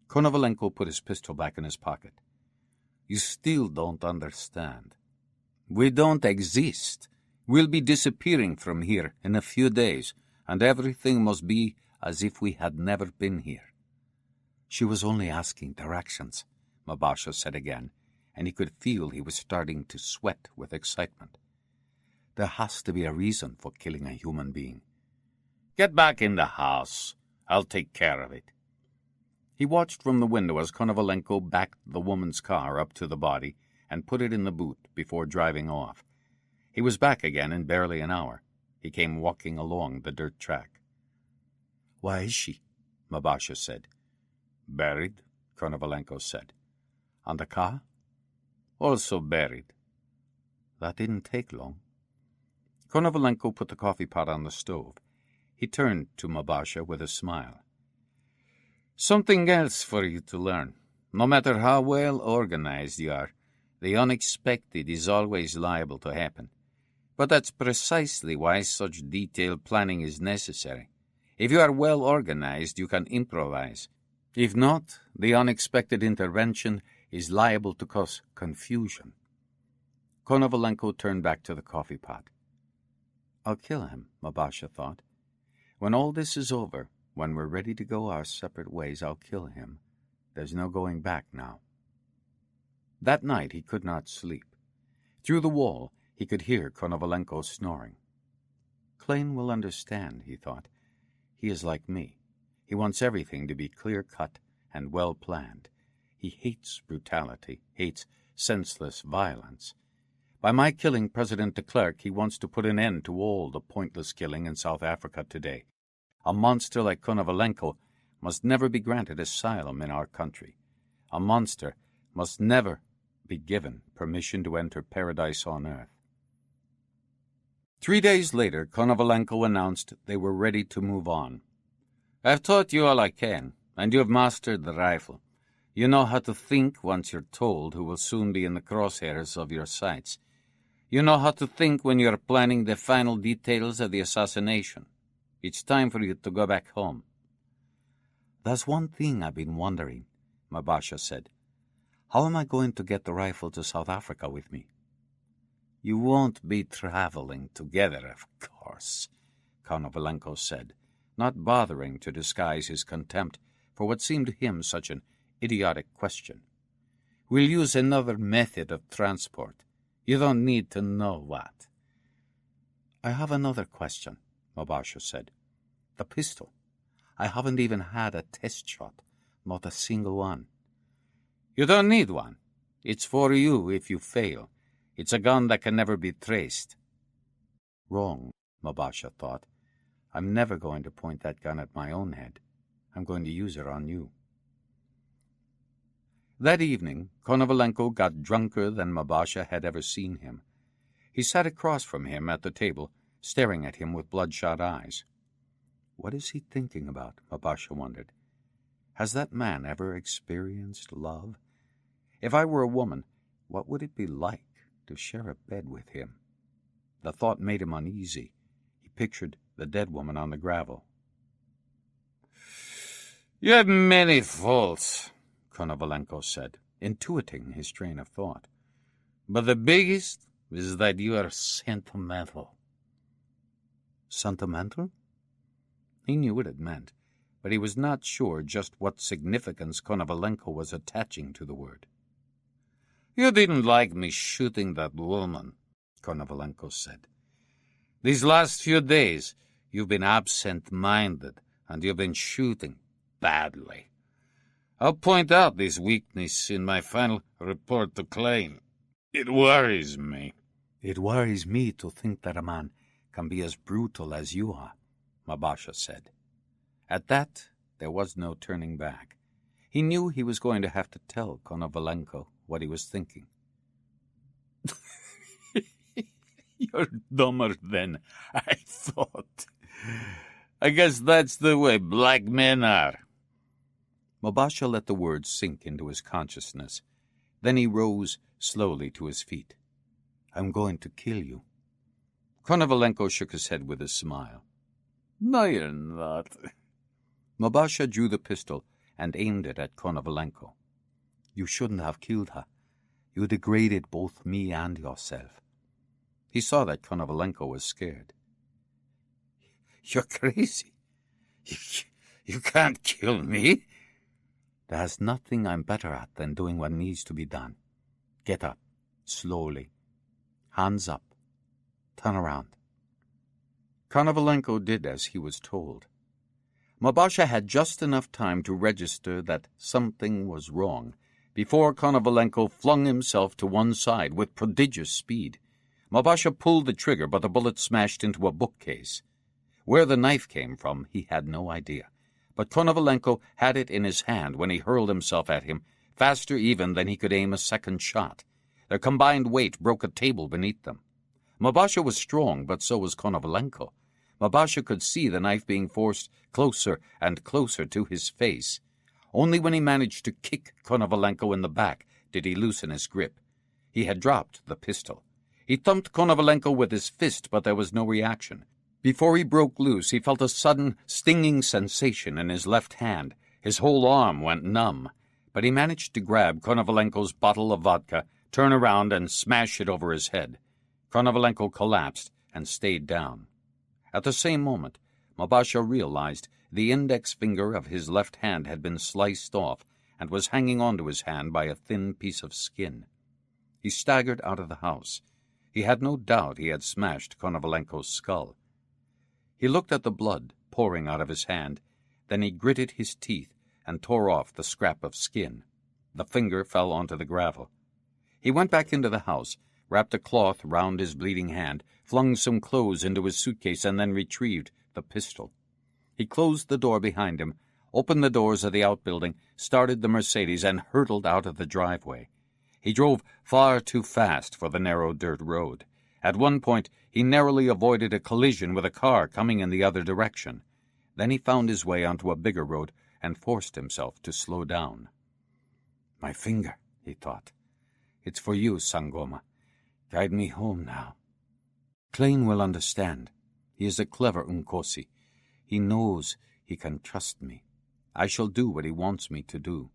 Konovalenko put his pistol back in his pocket. "You still don't understand. We don't exist. We'll be disappearing from here in a few days, and everything must be as if we had never been here." "She was only asking directions," Mabasha said again, and he could feel he was starting to sweat with excitement. "There has to be a reason for killing a human being." "Get back in the house. I'll take care of it." He watched from the window as Konovalenko backed the woman's car up to the body and put it in the boot before driving off. He was back again in barely an hour. He came walking along the dirt track. "Where is she?" Mabasha said. "Buried," Konovalenko said. "And the car?" "Also buried." "That didn't take long." Konovalenko put the coffee pot on the stove. He turned to Mabasha with a smile. "Something else for you to learn. No matter how well organized you are, the unexpected is always liable to happen. But that's precisely why such detailed planning is necessary. If you are well organized, you can improvise. If not, the unexpected intervention is liable to cause confusion." Konovalenko turned back to the coffee pot. "I'll kill him," Mabasha thought. "When all this is over, when we're ready to go our separate ways, I'll kill him. There's no going back now." That night he could not sleep. Through the wall he could hear Konovalenko snoring. "Klein will understand," he thought. "He is like me. He wants everything to be clear-cut and well-planned. He hates brutality, hates senseless violence. By my killing President de Klerk, he wants to put an end to all the pointless killing in South Africa today. A monster like Konovalenko must never be granted asylum in our country. A monster must never be given permission to enter paradise on earth." 3 days later, Konovalenko announced they were ready to move on. "I've taught you all I can, and you have mastered the rifle. You know how to think once you're told who will soon be in the crosshairs of your sights. You know how to think when you're planning the final details of the assassination. It's time for you to go back home." "There's one thing I've been wondering," Mabasha said. "How am I going to get the rifle to South Africa with me?" "You won't be traveling together, of course," Konovalenko said, not bothering to disguise his contempt for what seemed to him such an idiotic question. "We'll use another method of transport. You don't need to know what." "I have another question," Mabasha said. "The pistol. I haven't even had a test shot, not a single one." "You don't need one. It's for you if you fail. It's a gun that can never be traced." Wrong, Mabasha thought. "I'm never going to point that gun at my own head. I'm going to use it on you." That evening, Konovalenko got drunker than Mabasha had ever seen him. He sat across from him at the table, staring at him with bloodshot eyes. What is he thinking about, Mabasha wondered. Has that man ever experienced love? If I were a woman, what would it be like to share a bed with him? The thought made him uneasy. He pictured the dead woman on the gravel. "You have many faults," Konovalenko said, intuiting his train of thought. "But the biggest is that you are sentimental." Sentimental? He knew what it meant, but he was not sure just what significance Konovalenko was attaching to the word. "You didn't like me shooting that woman," Konovalenko said. "These last few days you've been absent-minded, and you've been shooting badly. I'll point out this weakness in my final report to Klein. It worries me." "It worries me to think that a man can be as brutal as you are," Mabasha said. At that, there was no turning back. He knew he was going to have to tell Konovalenko what he was thinking. You're dumber than I thought. I guess that's the way black men are. Mobasha let the words sink into his consciousness. Then he rose slowly to his feet. I'm going to kill you. Konovalenko shook his head with a smile. No, you're not. Mobasha drew the pistol and aimed it at Konovalenko. You shouldn't have killed her. You degraded both me and yourself. He saw that Konovalenko was scared. You're crazy. You can't kill me. There's nothing I'm better at than doing what needs to be done. Get up, slowly. Hands up. Turn around. Konovalenko did as he was told. Mobasha had just enough time to register that something was wrong before Konovalenko flung himself to one side with prodigious speed. Mobasha pulled the trigger, but the bullet smashed into a bookcase. Where the knife came from, he had no idea. But Konovalenko had it in his hand when he hurled himself at him, faster even than he could aim a second shot. Their combined weight broke a table beneath them. Mobasha was strong, but so was Konovalenko. Mobasha could see the knife being forced closer and closer to his face. Only when he managed to kick Konovalenko in the back did he loosen his grip. He had dropped the pistol. He thumped Konovalenko with his fist, but there was no reaction. Before he broke loose, he felt a sudden, stinging sensation in his left hand. His whole arm went numb. But he managed to grab Konovalenko's bottle of vodka, turn around, and smash it over his head. Konovalenko collapsed and stayed down. At the same moment, Mobasha realized the index finger of his left hand had been sliced off and was hanging onto his hand by a thin piece of skin. He staggered out of the house. He had no doubt he had smashed Konovalenko's skull. He looked at the blood pouring out of his hand. Then he gritted his teeth and tore off the scrap of skin. The finger fell onto the gravel. He went back into the house, wrapped a cloth round his bleeding hand, flung some clothes into his suitcase, and then retrieved the pistol. He closed the door behind him, opened the doors of the outbuilding, started the Mercedes, and hurtled out of the driveway. He drove far too fast for the narrow dirt road. At one point, he narrowly avoided a collision with a car coming in the other direction. Then he found his way onto a bigger road and forced himself to slow down. My finger, he thought. It's for you, Sangoma. Guide me home now. Klein will understand. He is a clever Unkosi. He knows he can trust me. I shall do what he wants me to do.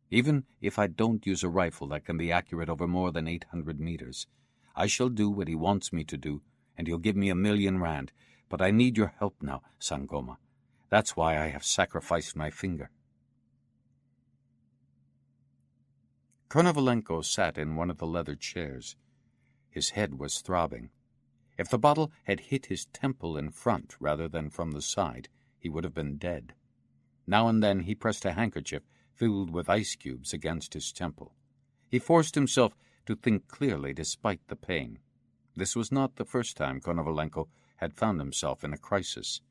Even if I don't use a rifle that can be accurate over more than 800 meters. I shall do what he wants me to do, and he'll give me 1,000,000 rand. But I need your help now, Sangoma. That's why I have sacrificed my finger. Konovalenko sat in one of the leather chairs. His head was throbbing. If the bottle had hit his temple in front rather than from the side, he would have been dead. Now and then he pressed a handkerchief filled with ice cubes against his temple. He forced himself to think clearly despite the pain. This was not the first time Konovalenko had found himself in a crisis.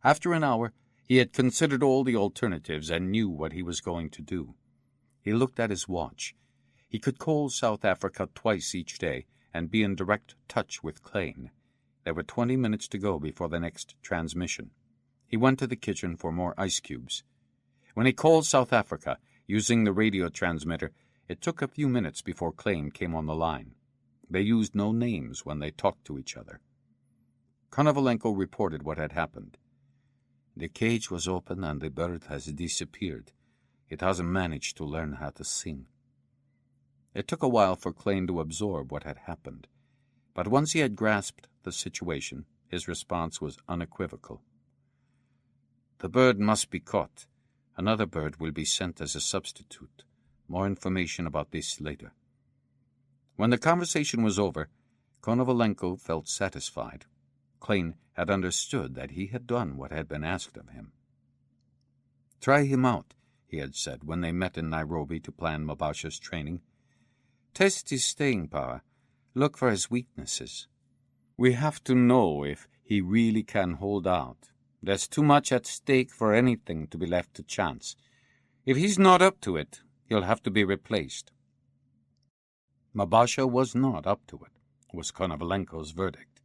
After an hour, he had considered all the alternatives and knew what he was going to do. He looked at his watch. He could call South Africa twice each day and be in direct touch with Klein. There were 20 minutes to go before the next transmission. He went to the kitchen for more ice cubes. When he called South Africa, using the radio transmitter, it took a few minutes before Klein came on the line. They used no names when they talked to each other. Konovalenko reported what had happened. The cage was open and the bird has disappeared. It hasn't managed to learn how to sing. It took a while for Klein to absorb what had happened, but once he had grasped the situation, his response was unequivocal. The bird must be caught. Another bird will be sent as a substitute. More information about this later. When the conversation was over, Konovalenko felt satisfied. Klein had understood that he had done what had been asked of him. Try him out, he had said when they met in Nairobi to plan Mobasha's training. Test his staying power. Look for his weaknesses. We have to know if he really can hold out. There's too much at stake for anything to be left to chance. If he's not up to it, he'll have to be replaced." Mabasha was not up to it, was Konovalenko's verdict.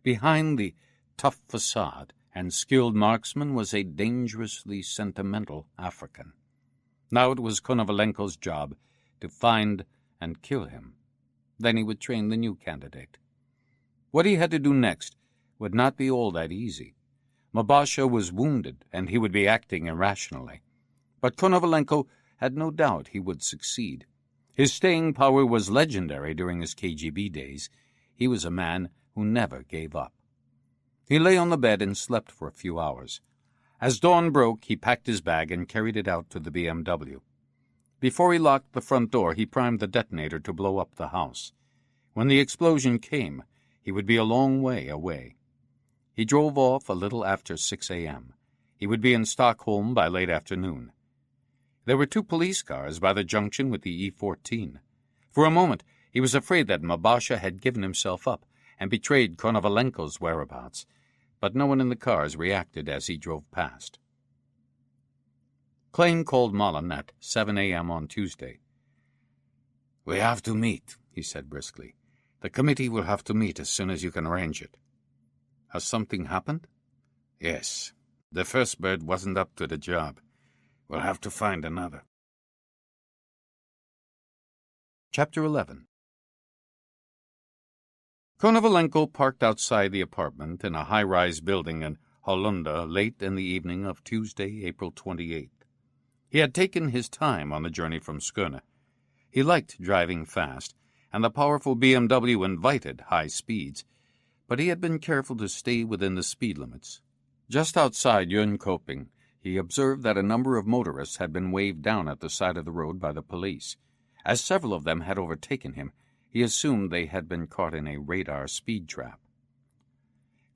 Behind the tough facade and skilled marksman was a dangerously sentimental African. Now it was Konovalenko's job to find and kill him. Then he would train the new candidate. What he had to do next would not be all that easy. Mabasha was wounded, and he would be acting irrationally. But Konovalenko had no doubt he would succeed. His staying power was legendary during his KGB days. He was a man who never gave up. He lay on the bed and slept for a few hours. As dawn broke, he packed his bag and carried it out to the BMW. Before he locked the front door, he primed the detonator to blow up the house. When the explosion came, he would be a long way away. He drove off a little after 6 a.m. He would be in Stockholm by late afternoon. There were 2 police cars by the junction with the E14. For a moment, he was afraid that Mabasha had given himself up and betrayed Konovalenko's whereabouts, but no one in the cars reacted as he drove past. Klein called Mullen at 7 a.m. on Tuesday. "We have to meet," he said briskly. "The committee will have to meet as soon as you can arrange it." "Has something happened?" "Yes. The first bird wasn't up to the job. We'll have to find another." Chapter 11. Konovalenko parked outside the apartment in a high-rise building in Wallander late in the evening of Tuesday, April 28th. He had taken his time on the journey from Skåne. He liked driving fast, and the powerful BMW invited high speeds, but he had been careful to stay within the speed limits. Just outside Jönköping, he observed that a number of motorists had been waved down at the side of the road by the police. As several of them had overtaken him, he assumed they had been caught in a radar speed trap.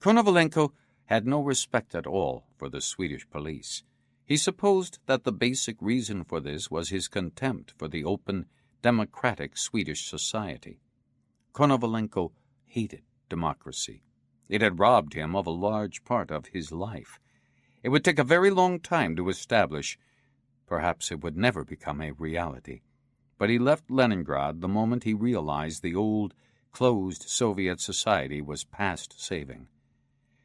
Konovalenko had no respect at all for the Swedish police. He supposed that the basic reason for this was his contempt for the open, democratic Swedish society. Konovalenko hated democracy. It had robbed him of a large part of his life. It would take a very long time to establish. Perhaps it would never become a reality. But he left Leningrad the moment he realized the old, closed Soviet society was past saving.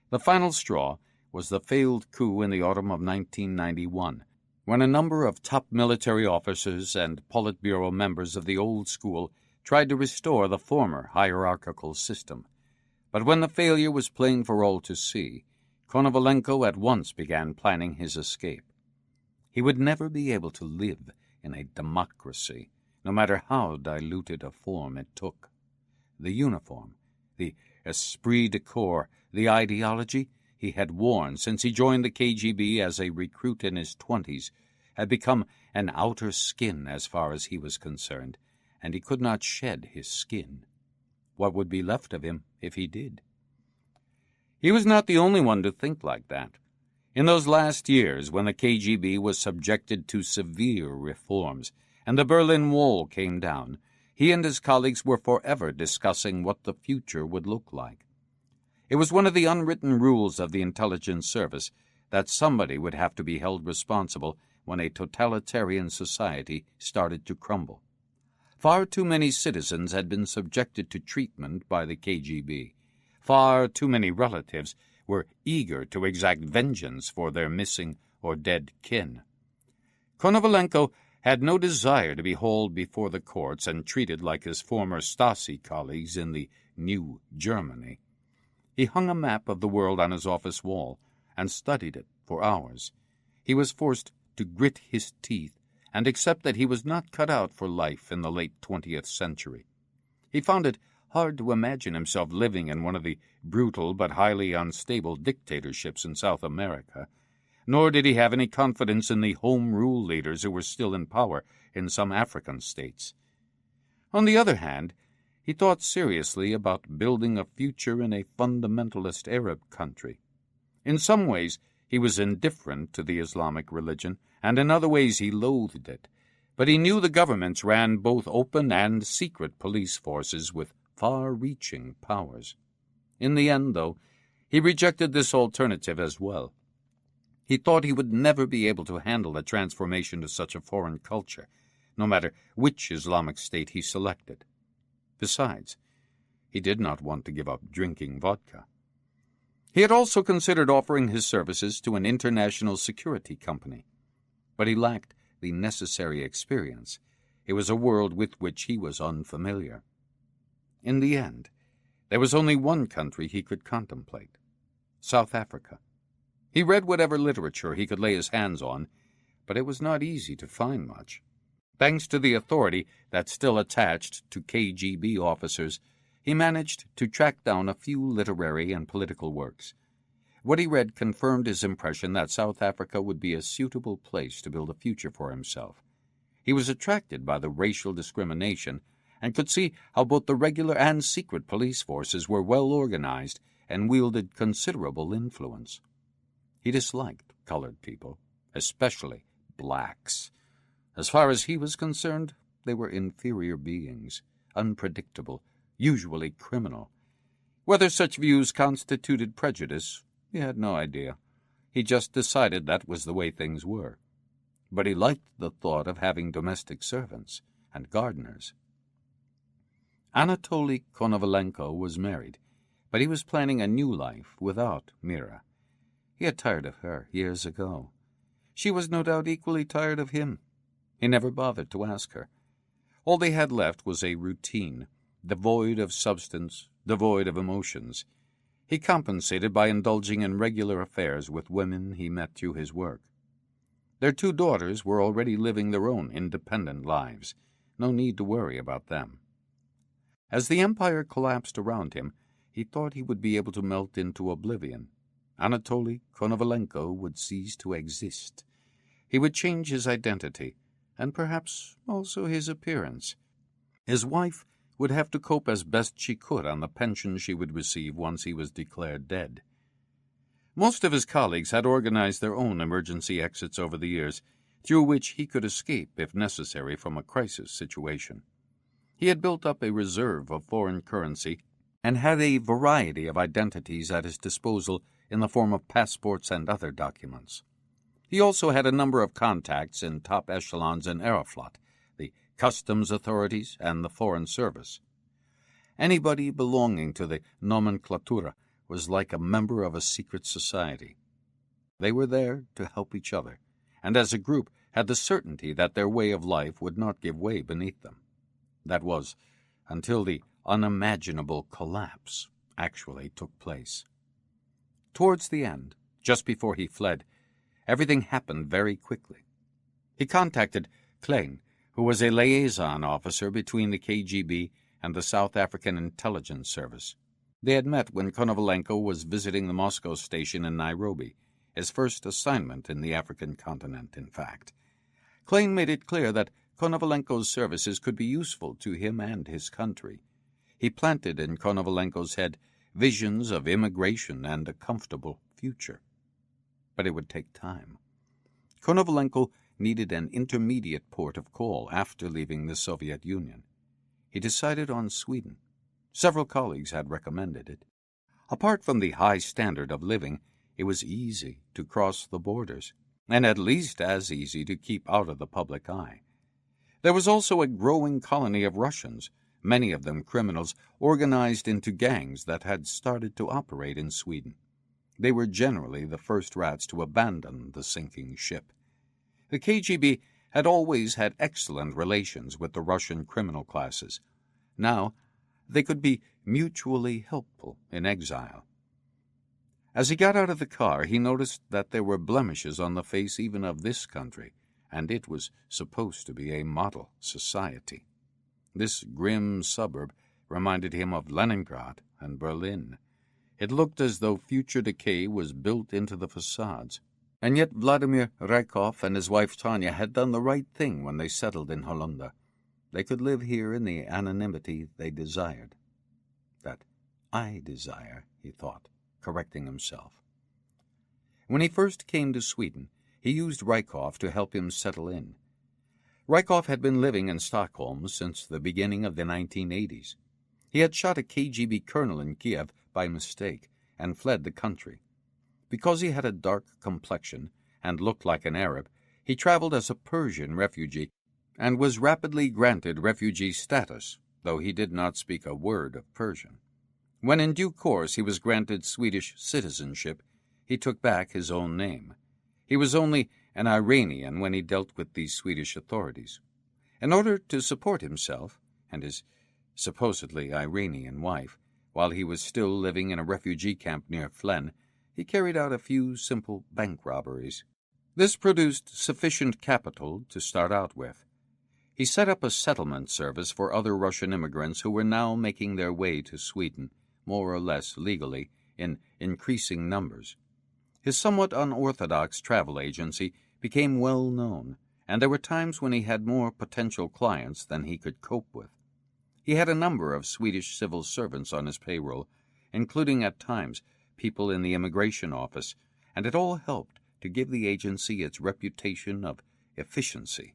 The final straw was the failed coup in the autumn of 1991, when a number of top military officers and Politburo members of the old school tried to restore the former hierarchical system. But when the failure was plain for all to see, Konovalenko at once began planning his escape. He would never be able to live in a democracy, no matter how diluted a form it took. The uniform, the esprit de corps, the ideology he had worn since he joined the KGB as a recruit in his 20s, had become an outer skin as far as he was concerned, and he could not shed his skin. What would be left of him if he did? He was not the only one to think like that. In those last years, when the KGB was subjected to severe reforms and the Berlin Wall came down, he and his colleagues were forever discussing what the future would look like. It was one of the unwritten rules of the intelligence service that somebody would have to be held responsible when a totalitarian society started to crumble. Far too many citizens had been subjected to treatment by the KGB. Far too many relatives were eager to exact vengeance for their missing or dead kin. Konovalenko had no desire to be hauled before the courts and treated like his former Stasi colleagues in the new Germany. He hung a map of the world on his office wall and studied it for hours. He was forced to grit his teeth and accept that he was not cut out for life in the late 20th century. He found it hard to imagine himself living in one of the brutal but highly unstable dictatorships in South America, nor did he have any confidence in the home rule leaders who were still in power in some African states. On the other hand, he thought seriously about building a future in a fundamentalist Arab country. In some ways, he was indifferent to the Islamic religion, and in other ways he loathed it. But he knew the governments ran both open and secret police forces with far-reaching powers. In the end, though, he rejected this alternative as well. He thought he would never be able to handle the transformation to such a foreign culture, no matter which Islamic state he selected. Besides, he did not want to give up drinking vodka. He had also considered offering his services to an international security company, but he lacked the necessary experience. It was a world with which he was unfamiliar. In the end, there was only one country he could contemplate: South Africa. He read whatever literature he could lay his hands on, but it was not easy to find much. Thanks to the authority that still attached to KGB officers, he managed to track down a few literary and political works. What he read confirmed his impression that South Africa would be a suitable place to build a future for himself. He was attracted by the racial discrimination and could see how both the regular and secret police forces were well organized and wielded considerable influence. He disliked colored people, especially blacks. As far as he was concerned, they were inferior beings, unpredictable, usually criminal. Whether such views constituted prejudice, he had no idea. He just decided that was the way things were. But he liked the thought of having domestic servants and gardeners. Anatoly Konovalenko was married, but he was planning a new life without Mira. He had tired of her years ago. She was no doubt equally tired of him. He never bothered to ask her. All they had left was a routine, devoid of substance, devoid of emotions. He compensated by indulging in regular affairs with women he met through his work. Their 2 daughters were already living their own independent lives. No need to worry about them. As the empire collapsed around him, he thought he would be able to melt into oblivion. Anatoly Konovalenko would cease to exist. He would change his identity, and perhaps also his appearance. His wife would have to cope as best she could on the pension she would receive once he was declared dead. Most of his colleagues had organized their own emergency exits over the years, through which he could escape, if necessary, from a crisis situation. He had built up a reserve of foreign currency and had a variety of identities at his disposal in the form of passports and other documents. He also had a number of contacts in top echelons in Aeroflot, the customs authorities, and the foreign service. Anybody belonging to the nomenclatura was like a member of a secret society. They were there to help each other, and as a group had the certainty that their way of life would not give way beneath them. That was, until the unimaginable collapse actually took place. Towards the end, just before he fled, everything happened very quickly. He contacted Klein, who was a liaison officer between the KGB and the South African Intelligence Service. They had met when Konovalenko was visiting the Moscow station in Nairobi, his first assignment in the African continent, in fact. Klein made it clear that Konovalenko's services could be useful to him and his country. He planted in Konovalenko's head visions of immigration and a comfortable future. But it would take time. Konovalenko needed an intermediate port of call after leaving the Soviet Union. He decided on Sweden. Several colleagues had recommended it. Apart from the high standard of living, it was easy to cross the borders, and at least as easy to keep out of the public eye. There was also a growing colony of Russians, many of them criminals, organized into gangs that had started to operate in Sweden. They were generally the first rats to abandon the sinking ship. The KGB had always had excellent relations with the Russian criminal classes. Now, they could be mutually helpful in exile. As he got out of the car, he noticed that there were blemishes on the face even of this country, and it was supposed to be a model society. This grim suburb reminded him of Leningrad and Berlin. It looked as though future decay was built into the facades. And yet Vladimir Rykov and his wife Tanya had done the right thing when they settled in Hollander. They could live here in the anonymity they desired. That I desire, he thought, correcting himself. When he first came to Sweden, he used Rykov to help him settle in. Rykov had been living in Stockholm since the beginning of the 1980s. He had shot a KGB colonel in Kiev by mistake and fled the country. Because he had a dark complexion, and looked like an Arab, he traveled as a Persian refugee and was rapidly granted refugee status, though he did not speak a word of Persian. When in due course he was granted Swedish citizenship, he took back his own name. He was only an Iranian when he dealt with the Swedish authorities. In order to support himself and his supposedly Iranian wife, while he was still living in a refugee camp near Flen, he carried out a few simple bank robberies. This produced sufficient capital to start out with. He set up a settlement service for other Russian immigrants who were now making their way to Sweden, more or less legally, in increasing numbers. His somewhat unorthodox travel agency became well known, and there were times when he had more potential clients than he could cope with. He had a number of Swedish civil servants on his payroll, including at times people in the immigration office, and it all helped to give the agency its reputation of efficiency.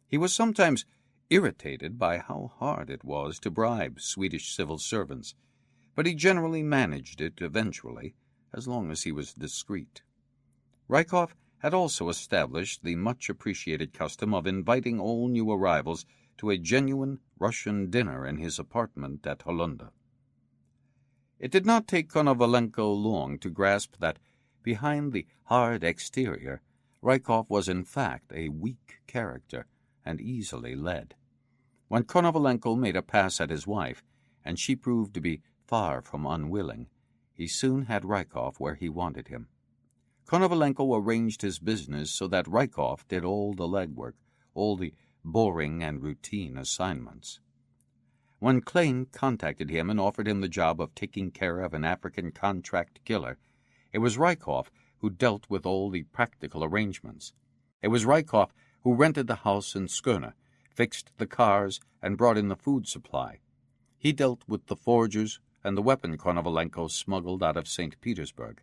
He was sometimes irritated by how hard it was to bribe Swedish civil servants, but he generally managed it eventually, as long as he was discreet. Rykov had also established the much-appreciated custom of inviting all new arrivals to a genuine Russian dinner in his apartment at Wallander. It did not take Konovalenko long to grasp that behind the hard exterior, Rykov was in fact a weak character and easily led. When Konovalenko made a pass at his wife, and she proved to be far from unwilling, he soon had Rykov where he wanted him. Konovalenko arranged his business so that Rykov did all the legwork, all the boring and routine assignments. When Klein contacted him and offered him the job of taking care of an African contract killer, it was Rykov who dealt with all the practical arrangements. It was Rykov who rented the house in Skåne, fixed the cars, and brought in the food supply. He dealt with the forgers and the weapon Konovalenko smuggled out of St. Petersburg.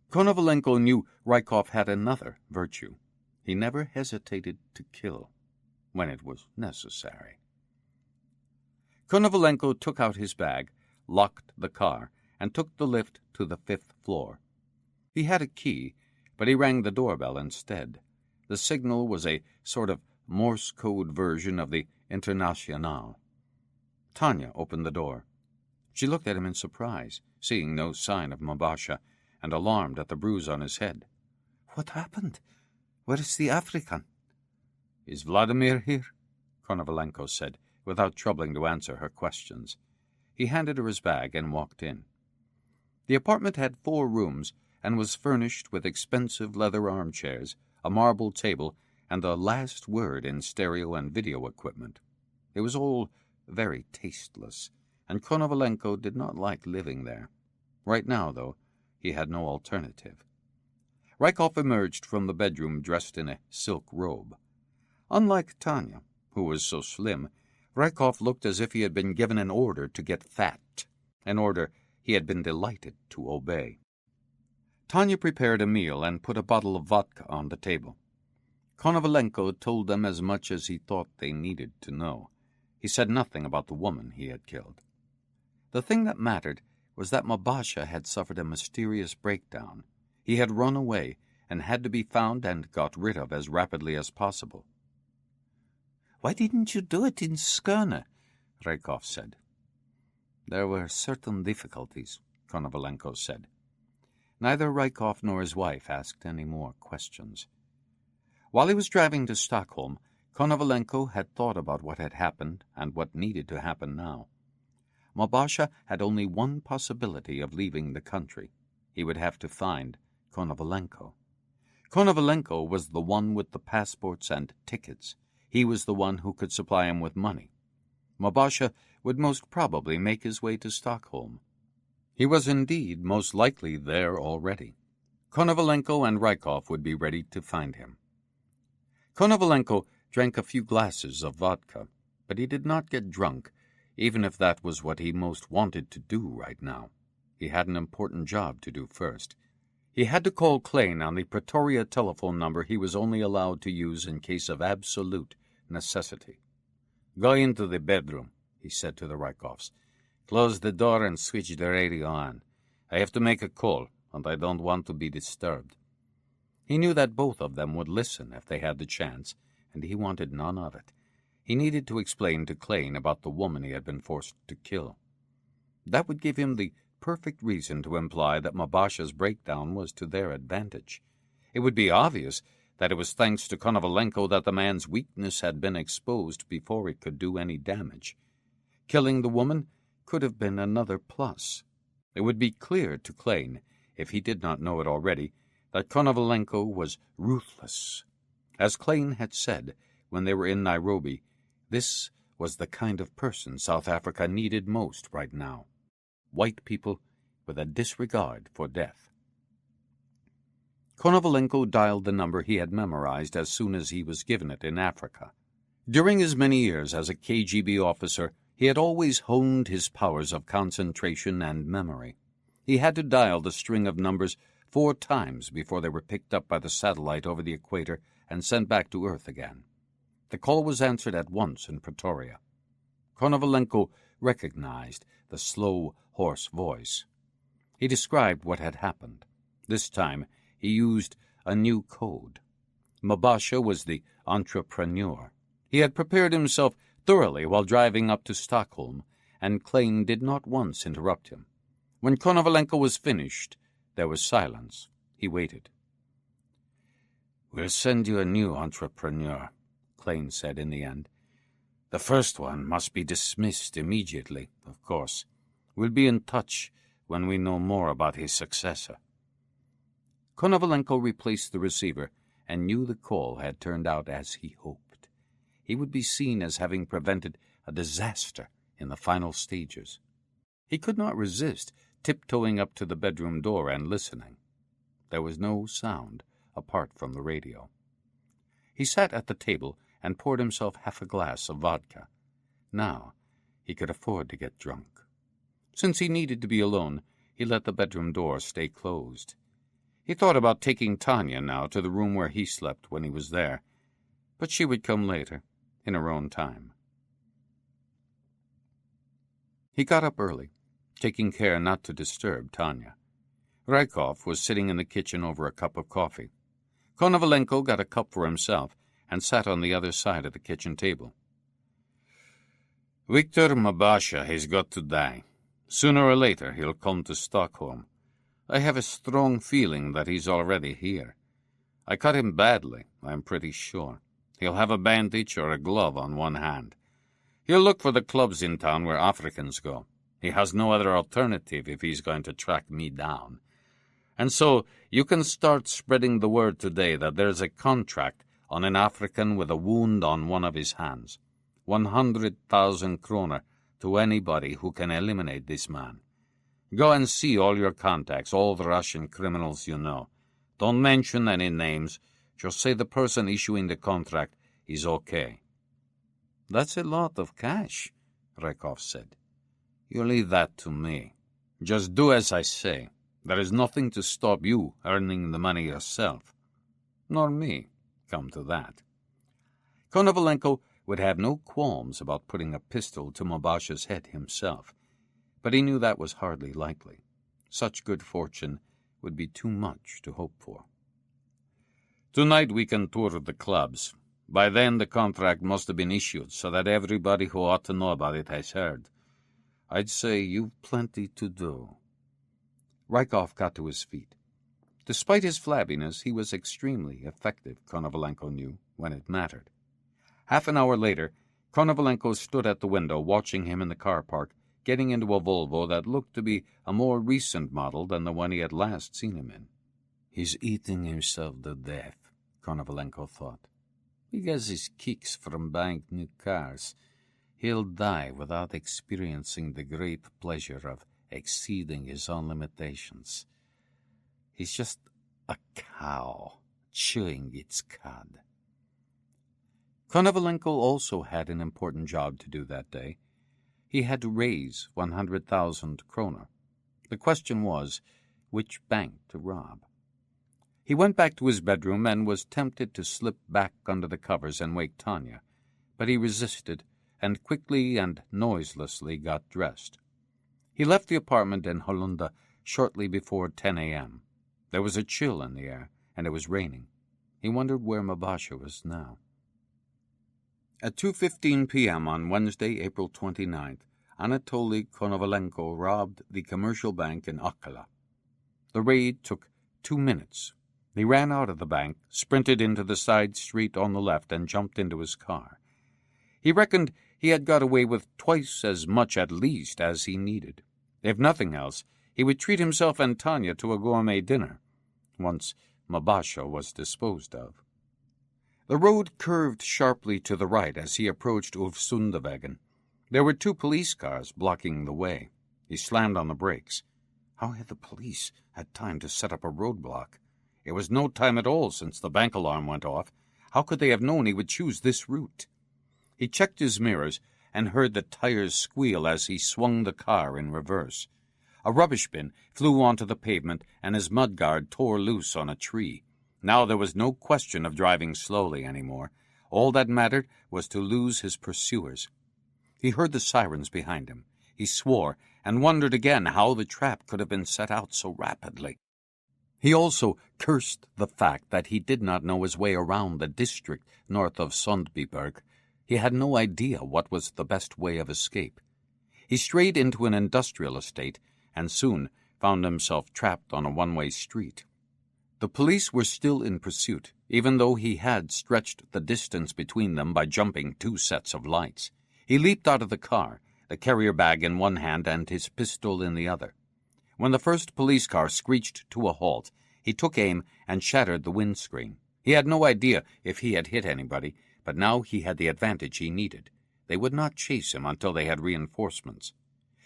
Konovalenko knew Rykov had another virtue. He never hesitated to kill when it was necessary. Konovalenko took out his bag, locked the car, and took the lift to the 5th floor. He had a key, but he rang the doorbell instead. The signal was a sort of Morse code version of the Internationale. Tanya opened the door. She looked at him in surprise, seeing no sign of Mabasha, and alarmed at the bruise on his head. "What happened? Where is the African?" "Is Vladimir here?" Konovalenko said, without troubling to answer her questions. He handed her his bag and walked in. The apartment had 4 rooms and was furnished with expensive leather armchairs, a marble table, and the last word in stereo and video equipment. It was all very tasteless, and Konovalenko did not like living there. Right now, though, he had no alternative. Rykov emerged from the bedroom dressed in a silk robe. Unlike Tanya, who was so slim, Rykov looked as if he had been given an order to get fat, an order he had been delighted to obey. Tanya prepared a meal and put a bottle of vodka on the table. Konovalenko told them as much as he thought they needed to know. He said nothing about the woman he had killed. The thing that mattered was that Mabasha had suffered a mysterious breakdown. He had run away and had to be found and got rid of as rapidly as possible. "Why didn't you do it in Skåne?" Rykov said. "There were certain difficulties," Konovalenko said. Neither Rykov nor his wife asked any more questions. While he was driving to Stockholm, Konovalenko had thought about what had happened and what needed to happen now. Mabasha had only one possibility of leaving the country. He would have to find Konovalenko. Konovalenko was the one with the passports and tickets. He was the one who could supply him with money. Mabasha would most probably make his way to Stockholm. He was indeed most likely there already. Konovalenko and Rykov would be ready to find him. Konovalenko drank a few glasses of vodka, but he did not get drunk, even if that was what he most wanted to do right now. He had an important job to do first. He had to call Klein on the Pretoria telephone number he was only allowed to use in case of absolute necessity. "Go into the bedroom," he said to the Rykovs. "Close the door and switch the radio on. I have to make a call, and I don't want to be disturbed." He knew that both of them would listen if they had the chance, and he wanted none of it. He needed to explain to Klein about the woman he had been forced to kill. That would give him the perfect reason to imply that Mabasha's breakdown was to their advantage. It would be obvious that it was thanks to Konovalenko that the man's weakness had been exposed before it could do any damage. Killing the woman could have been another plus. It would be clear to Klein, if he did not know it already, that Konovalenko was ruthless. As Klein had said when they were in Nairobi, this was the kind of person South Africa needed most right now. White people with a disregard for death. Konovalenko dialed the number he had memorized as soon as he was given it in Africa. During his many years as a KGB officer, he had always honed his powers of concentration and memory. He had to dial the string of numbers 4 times before they were picked up by the satellite over the equator and sent back to Earth again. The call was answered at once in Pretoria. Konovalenko recognized the slow, hoarse voice. He described what had happened. This time he used a new code. Mabasha was the entrepreneur. He had prepared himself thoroughly while driving up to Stockholm, and Klein did not once interrupt him. When Konovalenko was finished, there was silence. He waited. "We'll send you a new entrepreneur," Klein said in the end. "The first one must be dismissed immediately, of course. We'll be in touch when we know more about his successor." Konovalenko replaced the receiver and knew the call had turned out as he hoped. He would be seen as having prevented a disaster in the final stages. He could not resist tiptoeing up to the bedroom door and listening. There was no sound apart from the radio. He sat at the table and poured himself half a glass of vodka. Now he could afford to get drunk. Since he needed to be alone, he let the bedroom door stay closed. He thought about taking Tanya now to the room where he slept when he was there, but she would come later, in her own time. He got up early, taking care not to disturb Tanya. Rykov was sitting in the kitchen over a cup of coffee. Konovalenko got a cup for himself and sat on the other side of the kitchen table. "Victor Mabasha has got to die. Sooner or later he'll come to Stockholm. I have a strong feeling that he's already here. I cut him badly, I'm pretty sure. He'll have a bandage or a glove on one hand. He'll look for the clubs in town where Africans go. He has no other alternative if he's going to track me down. And so you can start spreading the word today that there's a contract on an African with a wound on one of his hands. 100,000 kroner to anybody who can eliminate this man. Go and see all your contacts, all the Russian criminals you know. Don't mention any names. Just say the person issuing the contract is okay." "That's a lot of cash," Rykov said. "You leave that to me. Just do as I say. There is nothing to stop you earning the money yourself. Nor me, come to that." Konovalenko would have no qualms about putting a pistol to Mabasha's head himself, but he knew that was hardly likely. Such good fortune would be too much to hope for. "Tonight we can tour the clubs. By then the contract must have been issued so that everybody who ought to know about it has heard. I'd say you've plenty to do." Rykov got to his feet. Despite his flabbiness, he was extremely effective, Konovalenko knew, when it mattered. Half an hour later, Konovalenko stood at the window watching him in the car park, getting into a Volvo that looked to be a more recent model than the one he had last seen him in. "He's eating himself to death," Konovalenko thought. "He gets his kicks from buying new cars. He'll die without experiencing the great pleasure of exceeding his own limitations. He's just a cow chewing its cud." Konovalenko also had an important job to do that day. He had to raise 100,000 kroner. The question was, which bank to rob? He went back to his bedroom and was tempted to slip back under the covers and wake Tanya, but he resisted and quickly and noiselessly got dressed. He left the apartment in Hollunda shortly before 10 a.m. There was a chill in the air, and it was raining. He wondered where Mabasha was now. At 2:15 p.m. on Wednesday, April 29th, Anatoly Konovalenko robbed the commercial bank in Akkala. The raid took 2 minutes. He ran out of the bank, sprinted into the side street on the left, and jumped into his car. He reckoned he had got away with twice as much at least as he needed. If nothing else, he would treat himself and Tanya to a gourmet dinner, once Mabasha was disposed of. The road curved sharply to the right as he approached Ulvsundavägen. There were 2 police cars blocking the way. He slammed on the brakes. How had the police had time to set up a roadblock? It was no time at all since the bank alarm went off. How could they have known he would choose this route? He checked his mirrors and heard the tires squeal as he swung the car in reverse. A rubbish bin flew onto the pavement and his mudguard tore loose on a tree. Now there was no question of driving slowly anymore. All that mattered was to lose his pursuers. He heard the sirens behind him. He swore and wondered again how the trap could have been set out so rapidly. He also cursed the fact that he did not know his way around the district north of Sundbyberg. He had no idea what was the best way of escape. He strayed into an industrial estate and soon found himself trapped on a one-way street. The police were still in pursuit, even though he had stretched the distance between them by jumping 2 sets of lights. He leaped out of the car, the carrier bag in one hand and his pistol in the other. When the first police car screeched to a halt, he took aim and shattered the windscreen. He had no idea if he had hit anybody, but now he had the advantage he needed. They would not chase him until they had reinforcements.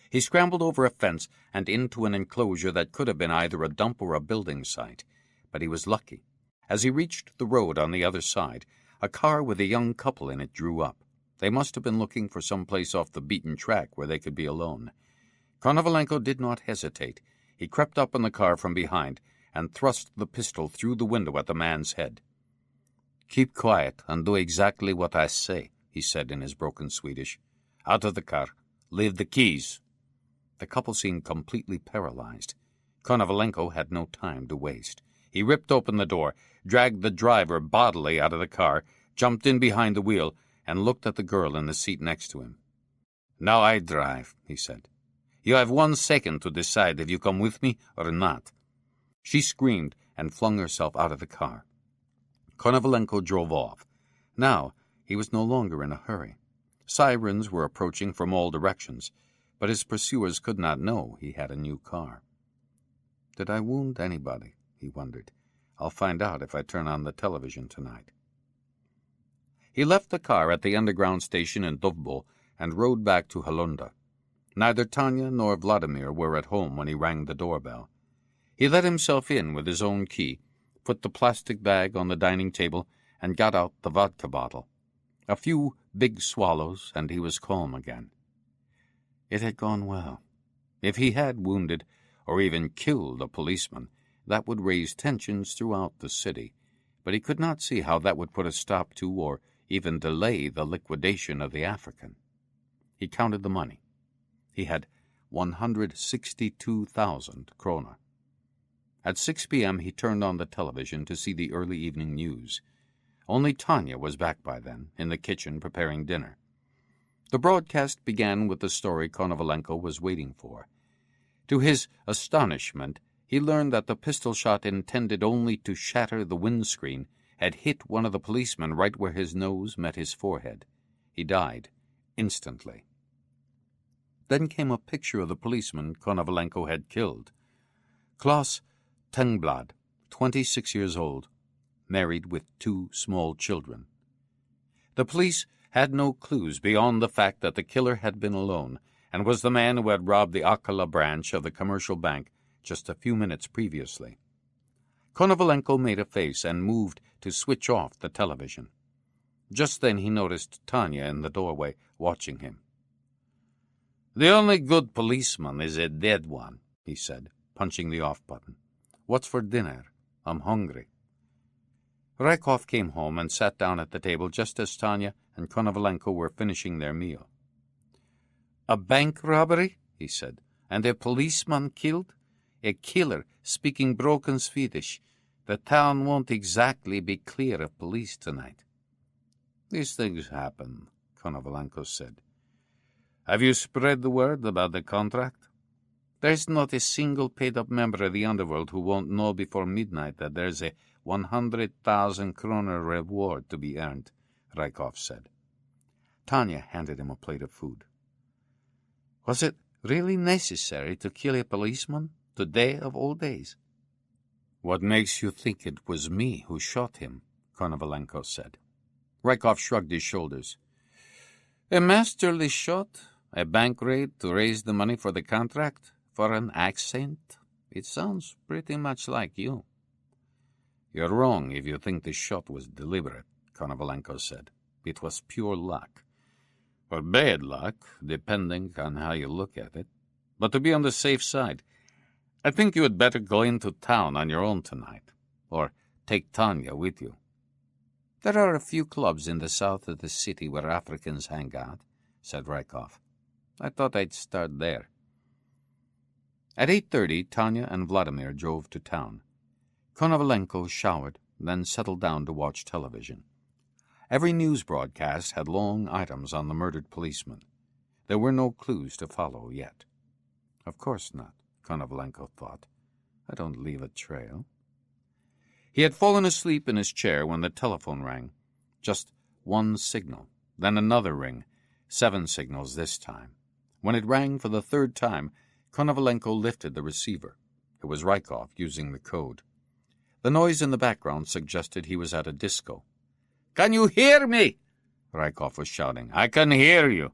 He scrambled over a fence and into an enclosure that could have been either a dump or a building site, but he was lucky. As he reached the road on the other side, a car with a young couple in it drew up. They must have been looking for some place off the beaten track where they could be alone. Konovalenko did not hesitate. He crept up on the car from behind and thrust the pistol through the window at the man's head. "Keep quiet and do exactly what I say," he said in his broken Swedish. "Out of the car. Leave the keys." The couple seemed completely paralyzed. Konovalenko had no time to waste. He ripped open the door, dragged the driver bodily out of the car, jumped in behind the wheel, and looked at the girl in the seat next to him. "Now I drive," he said. "You have 1 second to decide if you come with me or not." She screamed and flung herself out of the car. Konovalenko drove off. Now he was no longer in a hurry. Sirens were approaching from all directions, but his pursuers could not know he had a new car. "Did I wound anybody?" he wondered. "I'll find out if I turn on the television tonight." He left the car at the underground station in Dovbo and rode back to Halunda. Neither Tanya nor Vladimir were at home when he rang the doorbell. He let himself in with his own key, put the plastic bag on the dining table, and got out the vodka bottle. A few big swallows, and he was calm again. It had gone well. If he had wounded or even killed a policeman, that would raise tensions throughout the city, but he could not see how that would put a stop to or even delay the liquidation of the African. He counted the money. He had 162,000 kroner. At 6 p.m. he turned on the television to see the early evening news. Only Tanya was back by then, in the kitchen preparing dinner. The broadcast began with the story Konovalenko was waiting for. To his astonishment, he learned that the pistol shot intended only to shatter the windscreen had hit one of the policemen right where his nose met his forehead. He died instantly. Then came a picture of the policeman Konovalenko had killed. Klaus Tengblad, 26 years old, married with 2 small children. The police had no clues beyond the fact that the killer had been alone and was the man who had robbed the Akkala branch of the commercial bank just a few minutes previously. Konovalenko made a face and moved to switch off the television. Just then he noticed Tanya in the doorway, watching him. "The only good policeman is a dead one," he said, punching the off button. "What's for dinner? I'm hungry." Rykov came home and sat down at the table just as Tanya and Konovalenko were finishing their meal. "A bank robbery?" he said. "And a policeman killed? A killer speaking broken Swedish. The town won't exactly be clear of police tonight." "These things happen," Konovalenko said. "Have you spread the word about the contract?" "There's not a single paid-up member of the underworld who won't know before midnight that there's a 100,000 kroner reward to be earned," Rykov said. Tanya handed him a plate of food. "Was it really necessary to kill a policeman today of all days?" "What makes you think it was me who shot him?" Konovalenko said. Rykov shrugged his shoulders. "A masterly shot, a bank raid to raise the money for the contract, for an accent. It sounds pretty much like you." "You're wrong if you think the shot was deliberate," Konovalenko said. "It was pure luck. Or bad luck, depending on how you look at it. But to be on the safe side, I think you had better go into town on your own tonight, or take Tanya with you." "There are a few clubs in the south of the city where Africans hang out," said Rykov. "I thought I'd start there." At 8:30, Tanya and Vladimir drove to town. Konovalenko showered, then settled down to watch television. Every news broadcast had long items on the murdered policeman. There were no clues to follow yet. Of course not, Konovalenko thought. I don't leave a trail. He had fallen asleep in his chair when the telephone rang. Just one signal, then another ring, 7 signals this time. When it rang for the 3rd time, Konovalenko lifted the receiver. It was Rykov using the code. The noise in the background suggested he was at a disco. "Can you hear me?" Rykov was shouting. "I can hear you."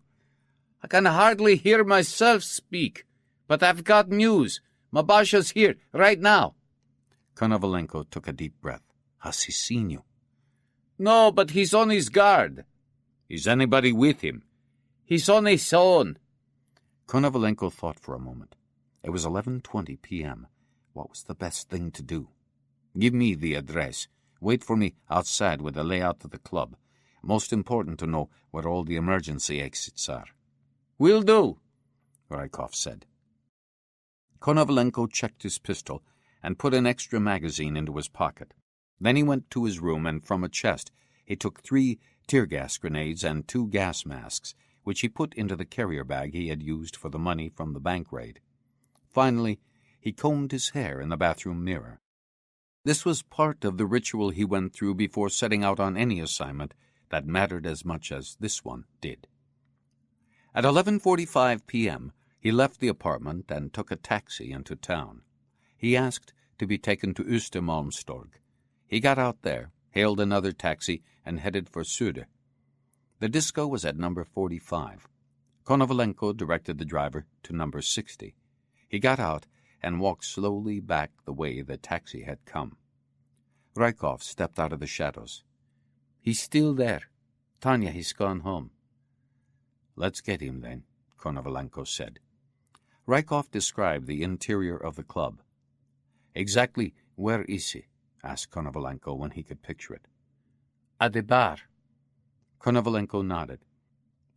"I can hardly hear myself speak, but I've got news. Mabasha's here, right now." Konovalenko took a deep breath. "Has he seen you?" "No, but he's on his guard." "Is anybody with him?" "He's on his own." Konovalenko thought for a moment. It was 11:20 p.m. What was the best thing to do? "Give me the address. Wait for me outside with the layout of the club. Most important to know where all the emergency exits are." "Will do," Rykov said. Konovalenko checked his pistol and put an extra magazine into his pocket. Then he went to his room and from a chest he took 3 tear gas grenades and 2 gas masks, which he put into the carrier bag he had used for the money from the bank raid. Finally, he combed his hair in the bathroom mirror. This was part of the ritual he went through before setting out on any assignment that mattered as much as this one did. At 11:45 p.m., he left the apartment and took a taxi into town. He asked to be taken to Östermalmstorg. He got out there, hailed another taxi, and headed for Söder. The disco was at number 45. Konovalenko directed the driver to number 60. He got out and walked slowly back the way the taxi had come. Rykov stepped out of the shadows. "He's still there. Tanya, he's gone home." "Let's get him, then," Konovalenko said. Rykov described the interior of the club. "Exactly where is he?" asked Konovalenko when he could picture it. "At the bar." Konovalenko nodded.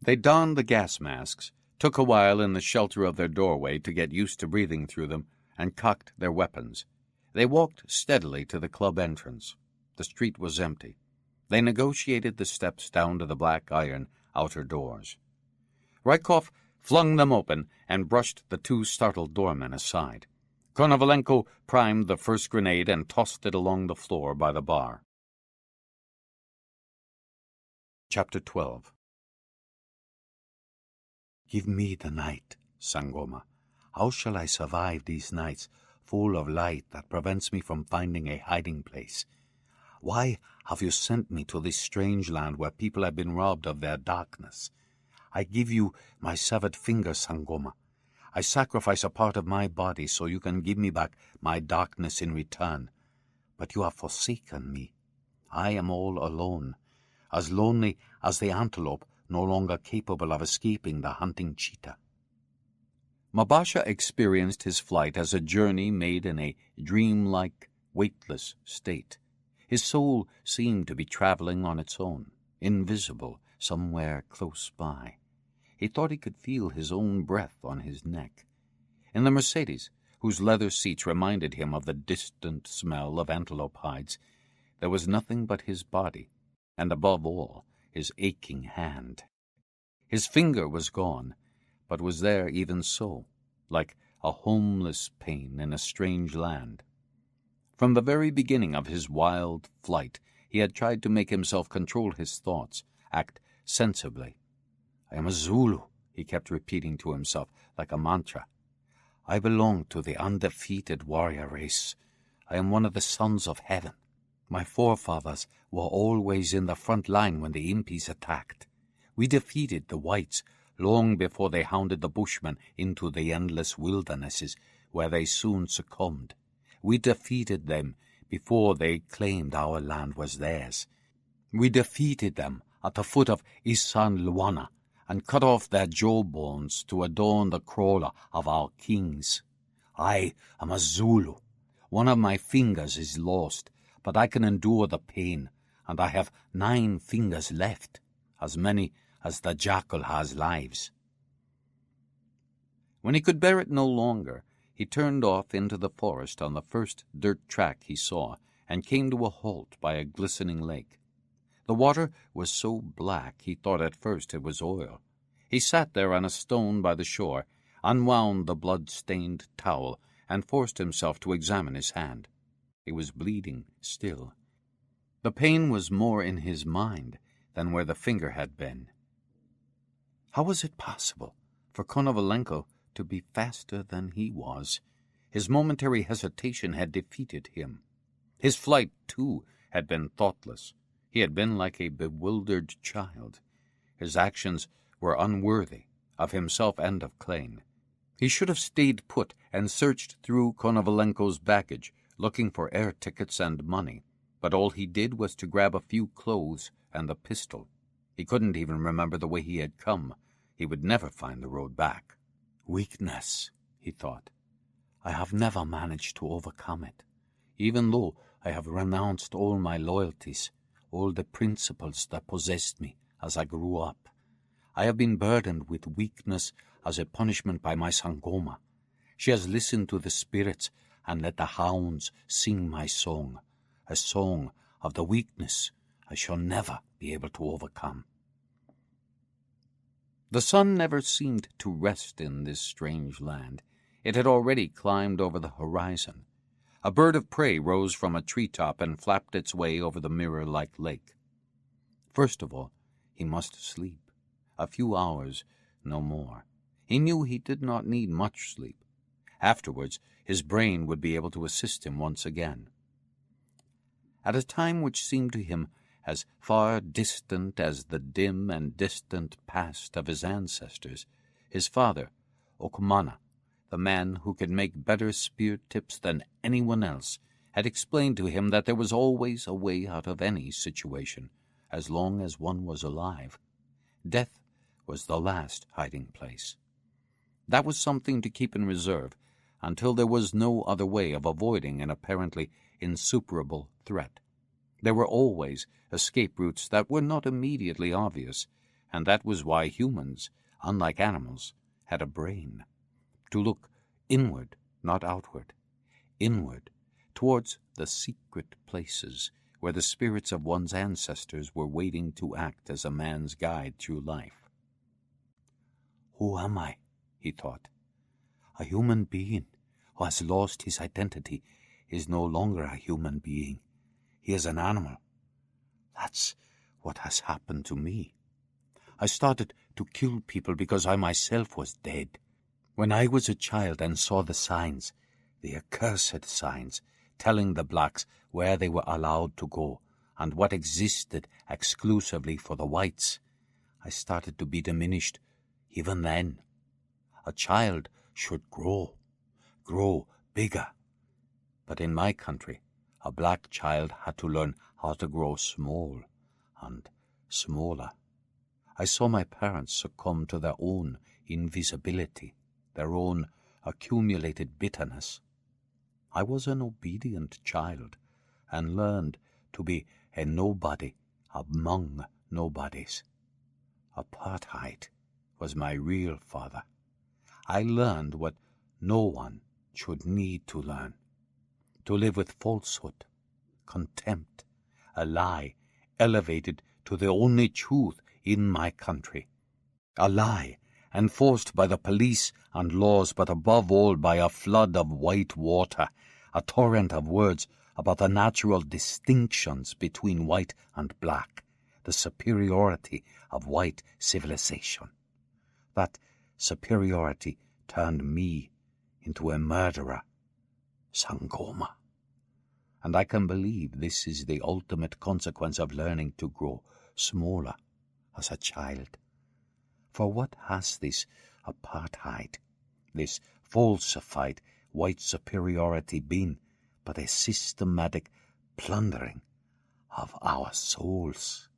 They donned the gas masks, took a while in the shelter of their doorway to get used to breathing through them, and cocked their weapons. They walked steadily to the club entrance. The street was empty. They negotiated the steps down to the black iron outer doors. Rykov flung them open and brushed the 2 startled doormen aside. Konovalenko primed the first grenade and tossed it along the floor by the bar. Chapter 12. "Give me the night, Sangoma. How shall I survive these nights, full of light that prevents me from finding a hiding place? Why have you sent me to this strange land where people have been robbed of their darkness? I give you my severed finger, Sangoma. I sacrifice a part of my body so you can give me back my darkness in return. But you have forsaken me. I am all alone, as lonely as the antelope no longer capable of escaping the hunting cheetah." Mabasha experienced his flight as a journey made in a dreamlike, weightless state. His soul seemed to be traveling on its own, invisible, somewhere close by. He thought he could feel his own breath on his neck. In the Mercedes, whose leather seats reminded him of the distant smell of antelope hides, there was nothing but his body, and above all, his aching hand. His finger was gone, but was there even so, like a homeless pain in a strange land. From the very beginning of his wild flight, he had tried to make himself control his thoughts, act sensibly. "I am a Zulu," he kept repeating to himself like a mantra. "I belong to the undefeated warrior race. I am one of the sons of heaven. My forefathers were always in the front line when the impis attacked. We defeated the whites long before they hounded the Bushmen into the endless wildernesses where they soon succumbed. We defeated them before they claimed our land was theirs. We defeated them at the foot of Isan Luana and cut off their jawbones to adorn the corolla of our kings. I am a Zulu. One of my fingers is lost, but I can endure the pain, and I have 9 fingers left, as many as the jackal has lives." When he could bear it no longer, he turned off into the forest on the first dirt track he saw, and came to a halt by a glistening lake. The water was so black he thought at first it was oil. He sat there on a stone by the shore, unwound the blood-stained towel, and forced himself to examine his hand. It was bleeding still. The pain was more in his mind than where the finger had been. How was it possible for Konovalenko to be faster than he was? His momentary hesitation had defeated him. His flight, too, had been thoughtless. He had been like a bewildered child. His actions were unworthy of himself and of Klein. He should have stayed put and searched through Konovalenko's baggage, looking for air tickets and money, but all he did was to grab a few clothes and a pistol. He couldn't even remember the way he had come. He would never find the road back. "Weakness," he thought. "I have never managed to overcome it, even though I have renounced all my loyalties, all the principles that possessed me as I grew up. I have been burdened with weakness as a punishment by my Sangoma. She has listened to the spirits and let the hounds sing my song, a song of the weakness I shall never be able to overcome." The sun never seemed to rest in this strange land. It had already climbed over the horizon. A bird of prey rose from a treetop and flapped its way over the mirror-like lake. First of all, he must sleep. A few hours, no more. He knew he did not need much sleep. Afterwards, his brain would be able to assist him once again. At a time which seemed to him as far distant as the dim and distant past of his ancestors, his father, Okumana, the man who could make better spear tips than anyone else, had explained to him that there was always a way out of any situation, as long as one was alive. Death was the last hiding place. That was something to keep in reserve until there was no other way of avoiding an apparently insuperable threat. There were always escape routes that were not immediately obvious, and that was why humans, unlike animals, had a brain. To look inward, not outward. Inward, towards the secret places where the spirits of one's ancestors were waiting to act as a man's guide through life. "Who am I?" he thought. "A human being who has lost his identity is no longer a human being. He is an animal. That's what has happened to me. I started to kill people because I myself was dead. When I was a child and saw the signs, the accursed signs, telling the blacks where they were allowed to go and what existed exclusively for the whites, I started to be diminished even then. A child should grow bigger. But in my country, a black child had to learn how to grow small and smaller. I saw my parents succumb to their own invisibility, their own accumulated bitterness. I was an obedient child and learned to be a nobody among nobodies. Apartheid was my real father. I learned what no one should need to learn. To live with falsehood, contempt, a lie elevated to the only truth in my country. A lie enforced by the police and laws, but above all by a flood of white water, a torrent of words about the natural distinctions between white and black, the superiority of white civilization. That superiority turned me into a murderer, Sangoma. And I can believe this is the ultimate consequence of learning to grow smaller as a child. For what has this apartheid, this falsified white superiority been but a systematic plundering of our souls?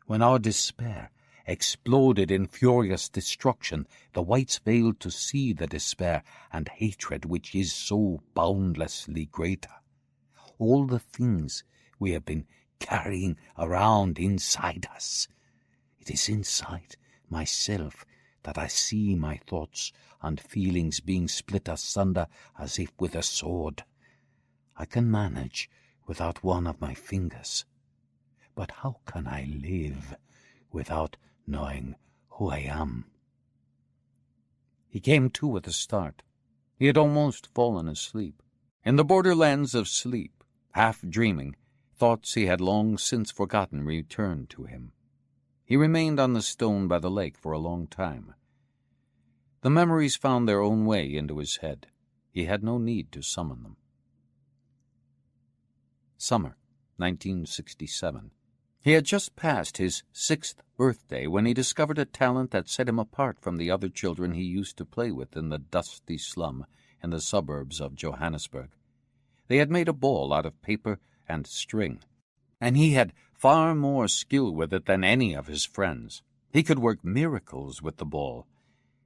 When our despair exploded in furious destruction, the whites failed to see the despair and hatred which is so boundlessly greater. All the things we have been carrying around inside us. It is inside myself that I see my thoughts and feelings being split asunder as if with a sword. I can manage without one of my fingers. But how can I live without knowing who I am? He came to with a start. He had almost fallen asleep. In the borderlands of sleep, half dreaming, thoughts he had long since forgotten returned to him. He remained on the stone by the lake for a long time. The memories found their own way into his head. He had no need to summon them. Summer, 1967. He had just passed his 6th birthday when he discovered a talent that set him apart from the other children he used to play with in the dusty slum in the suburbs of Johannesburg. They had made a ball out of paper and string, and he had far more skill with it than any of his friends. He could work miracles with the ball.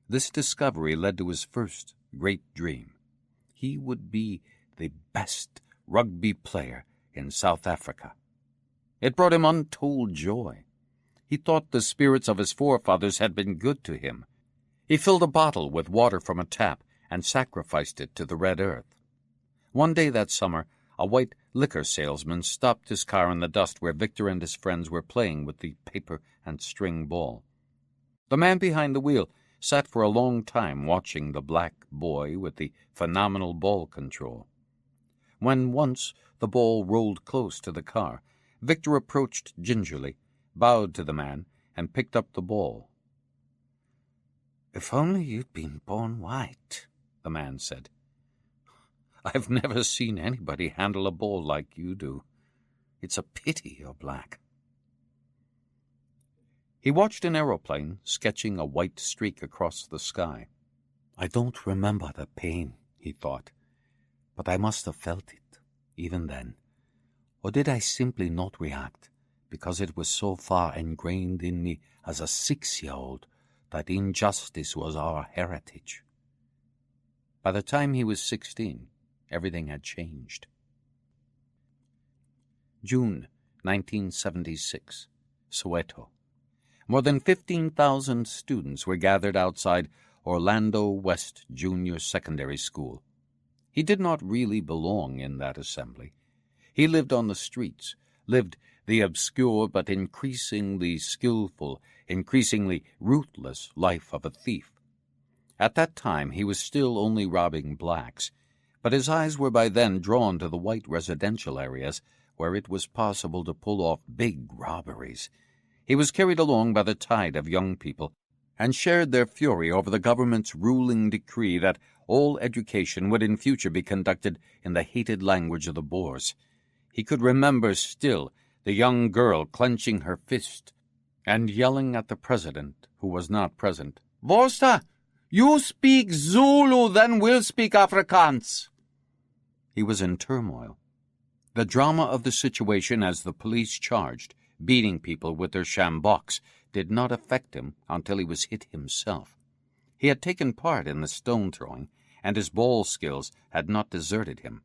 This discovery led to his first great dream. He would be the best rugby player in South Africa. It brought him untold joy. He thought the spirits of his forefathers had been good to him. He filled a bottle with water from a tap and sacrificed it to the red earth. One day that summer, a white liquor salesman stopped his car in the dust where Victor and his friends were playing with the paper and string ball. The man behind the wheel sat for a long time watching the black boy with the phenomenal ball control. When once the ball rolled close to the car, Victor approached gingerly, bowed to the man, and picked up the ball. "If only you'd been born white," the man said. "I've never seen anybody handle a ball like you do. It's a pity you're black." He watched an aeroplane sketching a white streak across the sky. "I don't remember the pain," he thought, "but I must have felt it, even then. Or did I simply not react, because it was so far ingrained in me as a 6-year-old that injustice was our heritage?" By the time he was 16, everything had changed. June 1976, Soweto. More than 15,000 students were gathered outside Orlando West Junior Secondary School. He did not really belong in that assembly. He lived on the streets, lived the obscure but increasingly skillful, increasingly ruthless life of a thief. At that time he was still only robbing blacks, but his eyes were by then drawn to the white residential areas where it was possible to pull off big robberies. He was carried along by the tide of young people and shared their fury over the government's ruling decree that all education would in future be conducted in the hated language of the Boers. He could remember still the young girl clenching her fist and yelling at the president, who was not present, "Vorsta, you speak Zulu, then we'll speak Afrikaans." He was in turmoil. The drama of the situation as the police charged, beating people with their shamboks, did not affect him until he was hit himself. He had taken part in the stone-throwing, and his ball skills had not deserted him.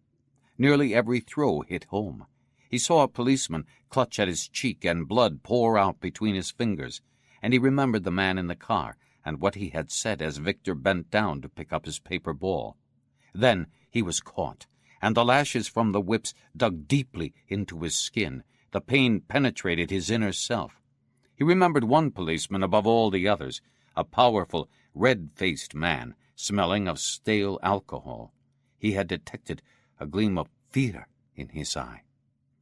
Nearly every throw hit home. He saw a policeman clutch at his cheek and blood pour out between his fingers, and he remembered the man in the car and what he had said as Victor bent down to pick up his paper ball. Then he was caught, and the lashes from the whips dug deeply into his skin. The pain penetrated his inner self. He remembered one policeman above all the others, a powerful, red-faced man, smelling of stale alcohol. He had detected a gleam of fear in his eye.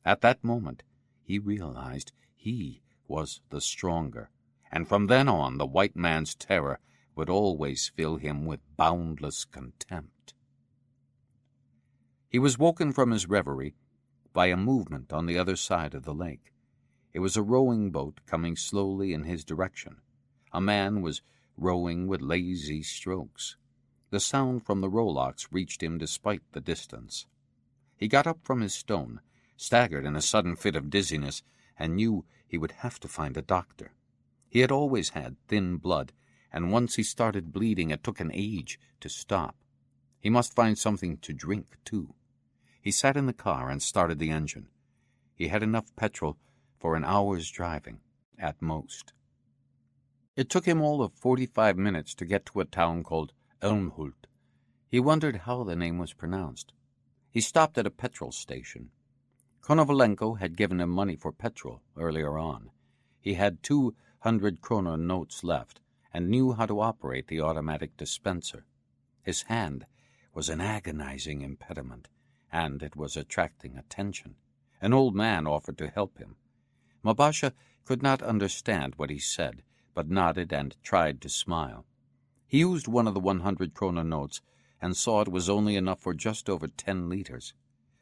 At that moment, he realized he was the stronger, and from then on the white man's terror would always fill him with boundless contempt. He was woken from his reverie by a movement on the other side of the lake. It was a rowing boat coming slowly in his direction. A man was rowing with lazy strokes. The sound from the rowlocks reached him despite the distance. He got up from his stone, staggered in a sudden fit of dizziness, and knew he would have to find a doctor. He had always had thin blood, and once he started bleeding it took an age to stop. He must find something to drink, too. He sat in the car and started the engine. He had enough petrol for an hour's driving, at most. It took him all of 45 minutes to get to a town called Älmhult. He wondered how the name was pronounced. He stopped at a petrol station. Konovalenko had given him money for petrol earlier on. He had 200 kroner notes left and knew how to operate the automatic dispenser. His hand was an agonizing impediment, and it was attracting attention. An old man offered to help him. Mabasha could not understand what he said, but nodded and tried to smile. He used one of the 100 kroner notes and saw it was only enough for just over 10 liters.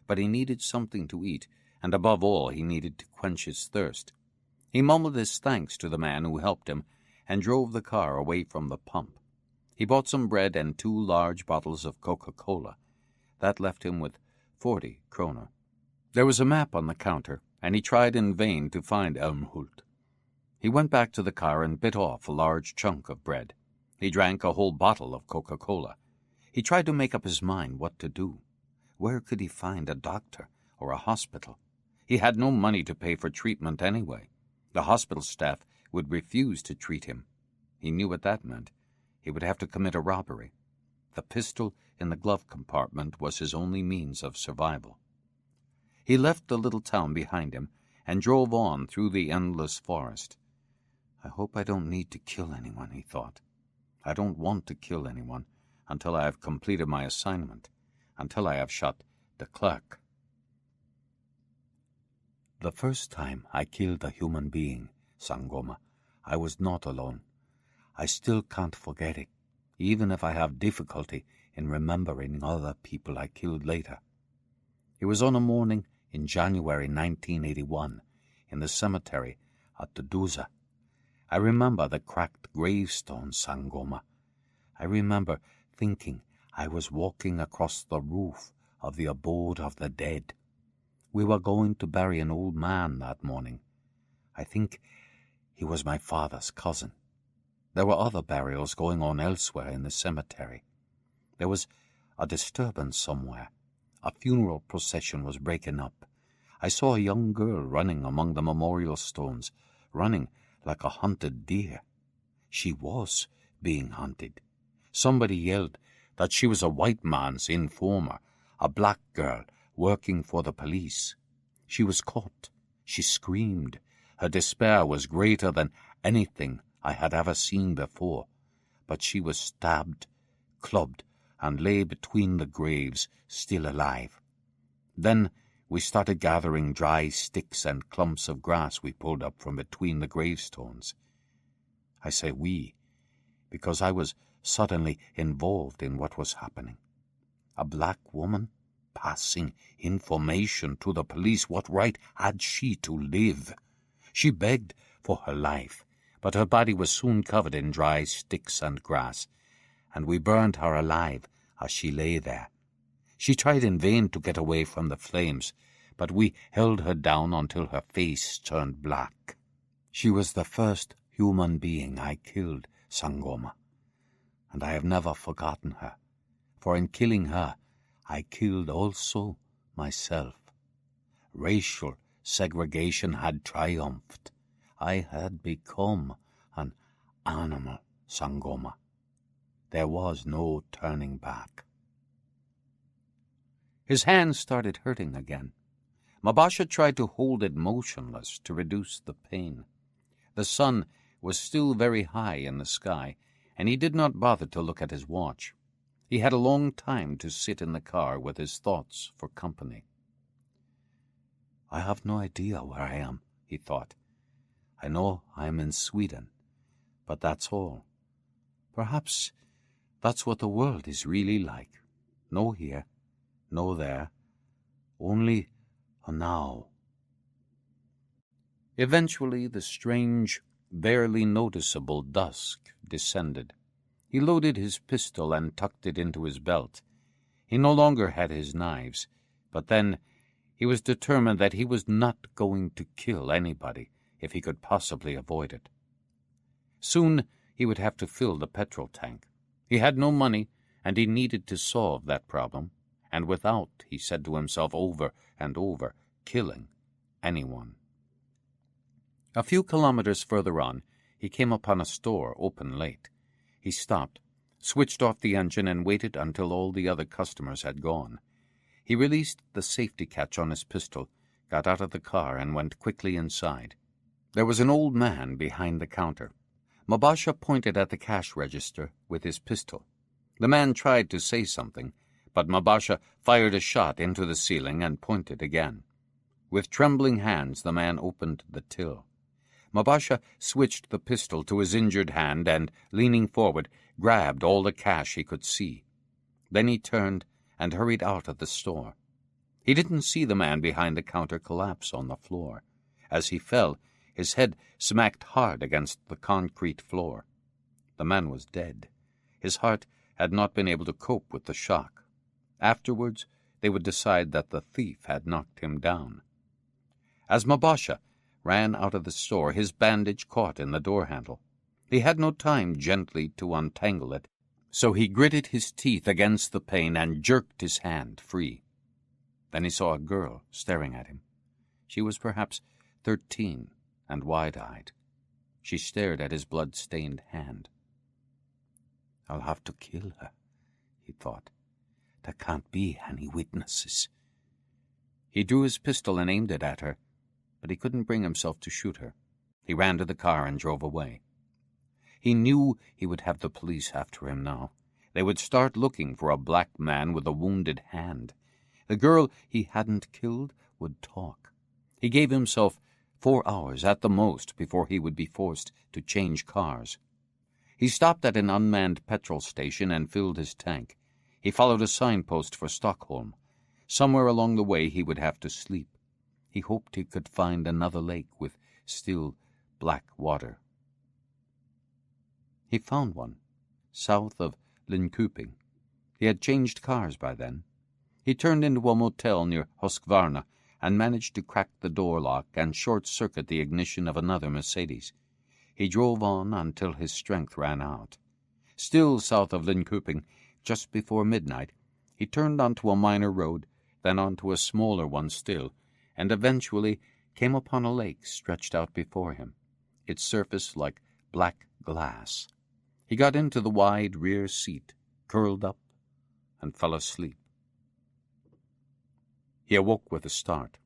But he needed something to eat, and above all he needed to quench his thirst. He mumbled his thanks to the man who helped him and drove the car away from the pump. He bought some bread and 2 large bottles of Coca-Cola. That left him with 40 kroner. There was a map on the counter, and he tried in vain to find Älmhult. He went back to the car and bit off a large chunk of bread. He drank a whole bottle of Coca-Cola. He tried to make up his mind what to do. Where could he find a doctor or a hospital? He had no money to pay for treatment anyway. The hospital staff would refuse to treat him. He knew what that meant. He would have to commit a robbery. The pistol in the glove compartment was his only means of survival. He left the little town behind him and drove on through the endless forest. I hope I don't need to kill anyone, he thought. I don't want to kill anyone until I have completed my assignment, until I have shot the clerk. The first time I killed a human being, Sangoma, I was not alone. I still can't forget it, even if I have difficulty in remembering other people I killed later. It was on a morning in January 1981, in the cemetery at the Duza. I remember the cracked gravestone, Sangoma. I remember thinking I was walking across the roof of the abode of the dead. We were going to bury an old man that morning. I think he was my father's cousin. There were other burials going on elsewhere in the cemetery. There was a disturbance somewhere. A funeral procession was breaking up. I saw a young girl running among the memorial stones, running like a hunted deer. She was being hunted. Somebody yelled that she was a white man's informer, a black girl working for the police. She was caught. She screamed. Her despair was greater than anything I had ever seen before. But she was stabbed, clubbed, and lay between the graves, still alive. Then we started gathering dry sticks and clumps of grass we pulled up from between the gravestones. I say we, because I was suddenly involved in what was happening. A black woman passing information to the police. What right had she to live? She begged for her life, but her body was soon covered in dry sticks and grass, and we burned her alive as she lay there. She tried in vain to get away from the flames, but we held her down until her face turned black. She was the first human being I killed, Sangoma, and I have never forgotten her, for in killing her I killed also myself. Racial segregation had triumphed. I had become an animal, Sangoma. There was no turning back. His hand started hurting again. Mabasha tried to hold it motionless to reduce the pain. The sun was still very high in the sky, and he did not bother to look at his watch. He had a long time to sit in the car with his thoughts for company. "I have no idea where I am," he thought. "I know I am in Sweden, but that's all. Perhaps that's what the world is really like. No here, no there, only a now." Eventually the strange, barely noticeable dusk descended. He loaded his pistol and tucked it into his belt. He no longer had his knives, but then he was determined that he was not going to kill anybody if he could possibly avoid it. Soon he would have to fill the petrol tank. He had no money, and he needed to solve that problem, and without, he said to himself over and over, killing anyone. A few kilometers further on, he came upon a store open late. He stopped, switched off the engine, and waited until all the other customers had gone. He released the safety catch on his pistol, got out of the car, and went quickly inside. There was an old man behind the counter. Mabasha pointed at the cash register with his pistol. The man tried to say something, but Mabasha fired a shot into the ceiling and pointed again. With trembling hands, the man opened the till. Mabasha switched the pistol to his injured hand and, leaning forward, grabbed all the cash he could see. Then he turned and hurried out of the store. He didn't see the man behind the counter collapse on the floor. As he fell, his head smacked hard against the concrete floor. The man was dead. His heart had not been able to cope with the shock. Afterwards, they would decide that the thief had knocked him down. As Mabasha ran out of the store, his bandage caught in the door handle. He had no time gently to untangle it, so he gritted his teeth against the pain and jerked his hand free. Then he saw a girl staring at him. She was perhaps 13 and wide-eyed. She stared at his blood-stained hand. "I'll have to kill her," he thought. "There can't be any witnesses." He drew his pistol and aimed it at her, but he couldn't bring himself to shoot her. He ran to the car and drove away. He knew he would have the police after him now. They would start looking for a black man with a wounded hand. The girl he hadn't killed would talk. He gave himself 4 hours at the most before he would be forced to change cars. He stopped at an unmanned petrol station and filled his tank. He followed a signpost for Stockholm. Somewhere along the way he would have to sleep. He hoped he could find another lake with still black water. He found one, south of Linköping. He had changed cars by then. He turned into a motel near Huskvarna and managed to crack the door lock and short-circuit the ignition of another Mercedes. He drove on until his strength ran out. Still south of Linköping, just before midnight, he turned onto a minor road, then onto a smaller one still, and eventually came upon a lake stretched out before him, its surface like black glass. He got into the wide rear seat, curled up, and fell asleep. He awoke with a start.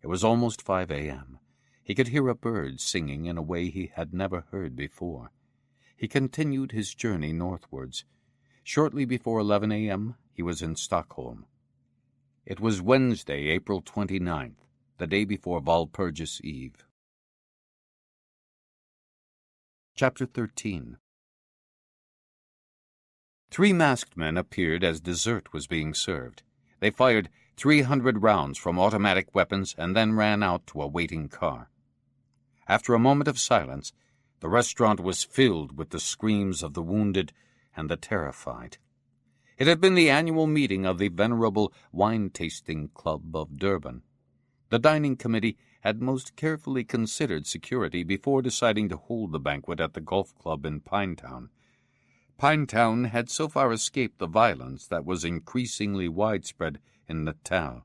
It was almost 5 a.m. He could hear a bird singing in a way he had never heard before. He continued his journey northwards. Shortly before 11 a.m., he was in Stockholm. It was Wednesday, April 29th, the day before Walpurgis Eve. Chapter 13. 3 masked men appeared as dessert was being served. They fired 300 rounds from automatic weapons and then ran out to a waiting car. After a moment of silence, the restaurant was filled with the screams of the wounded and the terrified. It had been the annual meeting of the venerable wine-tasting club of Durban. The dining committee had most carefully considered security before deciding to hold the banquet at the golf club in Pinetown. Pinetown had so far escaped the violence that was increasingly widespread in Natal.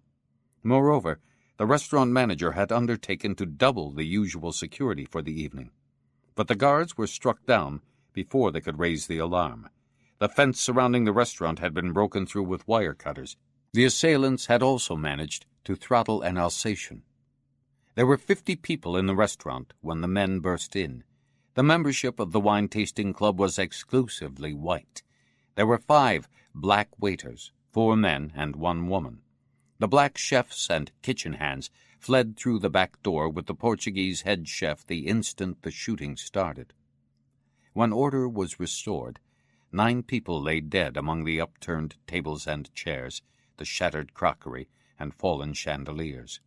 Moreover, the restaurant manager had undertaken to double the usual security for the evening. But the guards were struck down before they could raise the alarm. The fence surrounding the restaurant had been broken through with wire cutters, The assailants had also managed to throttle an Alsatian. There were 50 people in the restaurant when the men burst in. The membership of the wine-tasting club was exclusively white. There were 5 black waiters, 4 men and 1 woman. The black chefs and kitchen hands fled through the back door with the Portuguese head chef the instant the shooting started. When order was restored, 9 people lay dead among the upturned tables and chairs, the shattered crockery, and fallen chandeliers.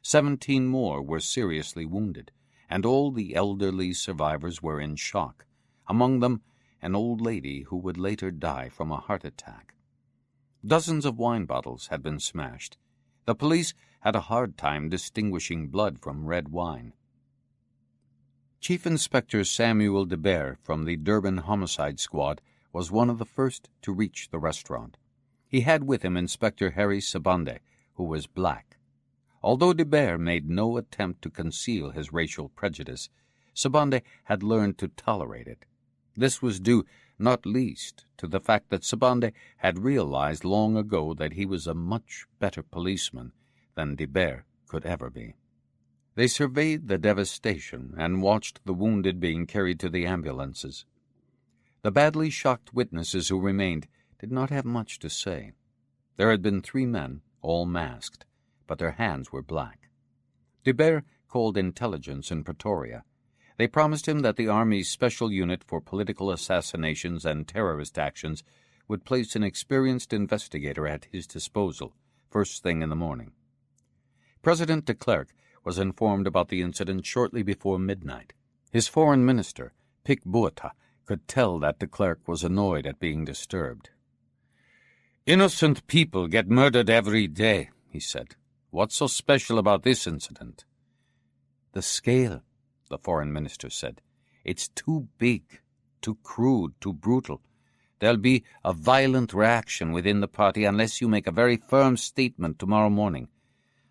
17 more were seriously wounded, and all the elderly survivors were in shock, among them an old lady who would later die from a heart attack. Dozens of wine bottles had been smashed. The police had a hard time distinguishing blood from red wine. Chief Inspector Samuel de Beer from the Durban Homicide Squad was one of the first to reach the restaurant. He had with him Inspector Harry Sabande, who was black. Although de Beer made no attempt to conceal his racial prejudice, Sabande had learned to tolerate it. This was due not least to the fact that Sabande had realized long ago that he was a much better policeman than de Beer could ever be. They surveyed the devastation and watched the wounded being carried to the ambulances. The badly shocked witnesses who remained did not have much to say. There had been 3 men, all masked, but their hands were black. De Beer called intelligence in Pretoria. They promised him that the Army's special unit for political assassinations and terrorist actions would place an experienced investigator at his disposal, first thing in the morning. President de Klerk was informed about the incident shortly before midnight. His foreign minister, Pic Botha, could tell that de Klerk was annoyed at being disturbed. "Innocent people get murdered every day," he said. "What's so special about this incident?" "The scale," the foreign minister said. "It's too big, too crude, too brutal. There'll be a violent reaction within the party unless you make a very firm statement tomorrow morning.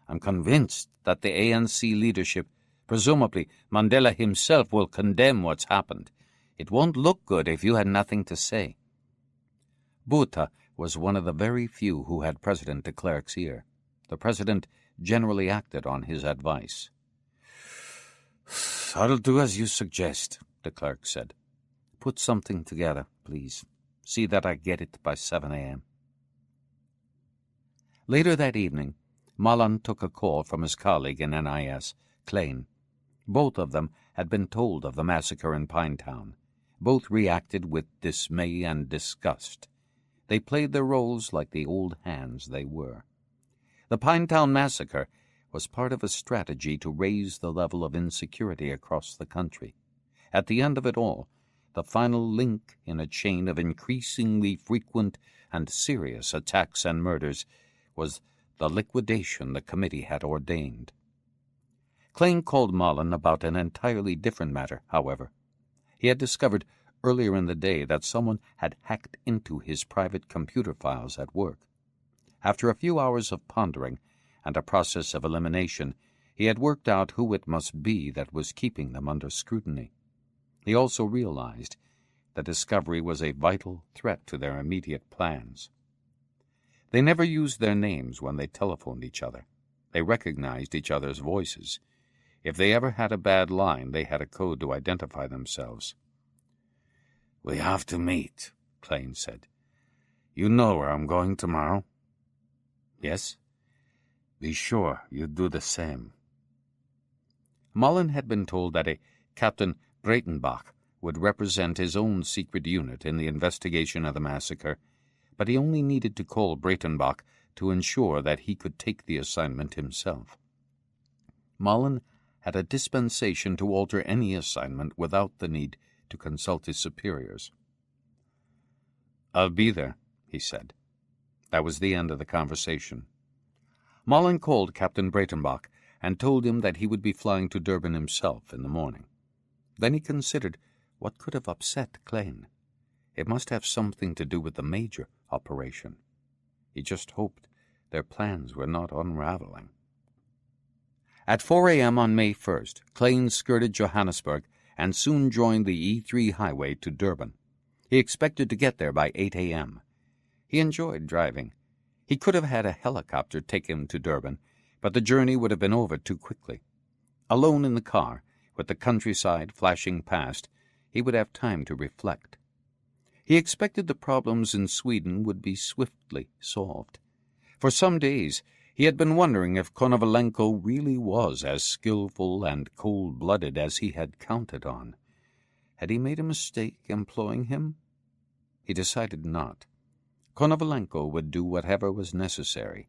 I'm convinced that the ANC leadership, presumably Mandela himself, will condemn what's happened. It won't look good if you had nothing to say." Botha was one of the very few who had President de Klerk's ear. The president generally acted on his advice. "I'll do as you suggest," de Klerk said. "Put something together, please. See that I get it by 7 a.m. Later that evening, Malan took a call from his colleague in NIS, Klein. Both of them had been told of the massacre in Pinetown. Both reacted with dismay and disgust. They played their roles like the old hands they were. The Pinetown massacre was part of a strategy to raise the level of insecurity across the country. At the end of it all, the final link in a chain of increasingly frequent and serious attacks and murders was the liquidation the committee had ordained. Klein called Malan about an entirely different matter, however. He had discovered earlier in the day that someone had hacked into his private computer files at work. After a few hours of pondering and a process of elimination, he had worked out who it must be that was keeping them under scrutiny. He also realized the discovery was a vital threat to their immediate plans. They never used their names when they telephoned each other. They recognized each other's voices. If they ever had a bad line, they had a code to identify themselves. "We have to meet," Klein said. "You know where I'm going tomorrow?" "Yes." "Be sure you do the same." Malan had been told that a Captain Breitenbach would represent his own secret unit in the investigation of the massacre, but he only needed to call Breitenbach to ensure that he could take the assignment himself. Malan had a dispensation to alter any assignment without the need to consult his superiors. "I'll be there," he said. That was the end of the conversation. Malan called Captain Breitenbach and told him that he would be flying to Durban himself in the morning. Then he considered what could have upset Klein. It must have something to do with the major operation. He just hoped their plans were not unraveling. At 4 a.m. on May 1st, Klein skirted Johannesburg and soon joined the E3 highway to Durban. He expected to get there by 8 a.m. He enjoyed driving. He could have had a helicopter take him to Durban, but the journey would have been over too quickly. Alone in the car, with the countryside flashing past, he would have time to reflect. He expected the problems in Sweden would be swiftly solved. For some days he had been wondering if Konovalenko really was as skillful and cold-blooded as he had counted on. Had he made a mistake employing him? He decided not. Konovalenko would do whatever was necessary.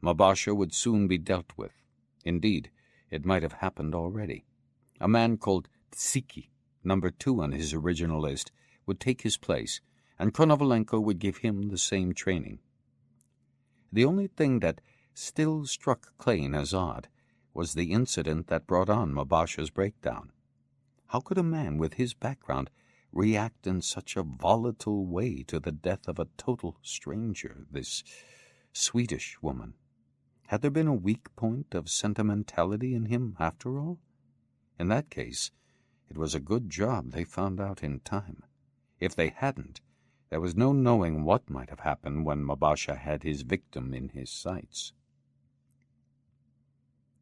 Mabasha would soon be dealt with. Indeed, it might have happened already. A man called Tsiki, number 2 on his original list, would take his place, and Konovalenko would give him the same training. The only thing that still struck Klein as odd was the incident that brought on Mabasha's breakdown. How could a man with his background react in such a volatile way to the death of a total stranger, this Swedish woman? Had there been a weak point of sentimentality in him, after all? In that case, it was a good job they found out in time. If they hadn't, there was no knowing what might have happened when Mabasha had his victim in his sights.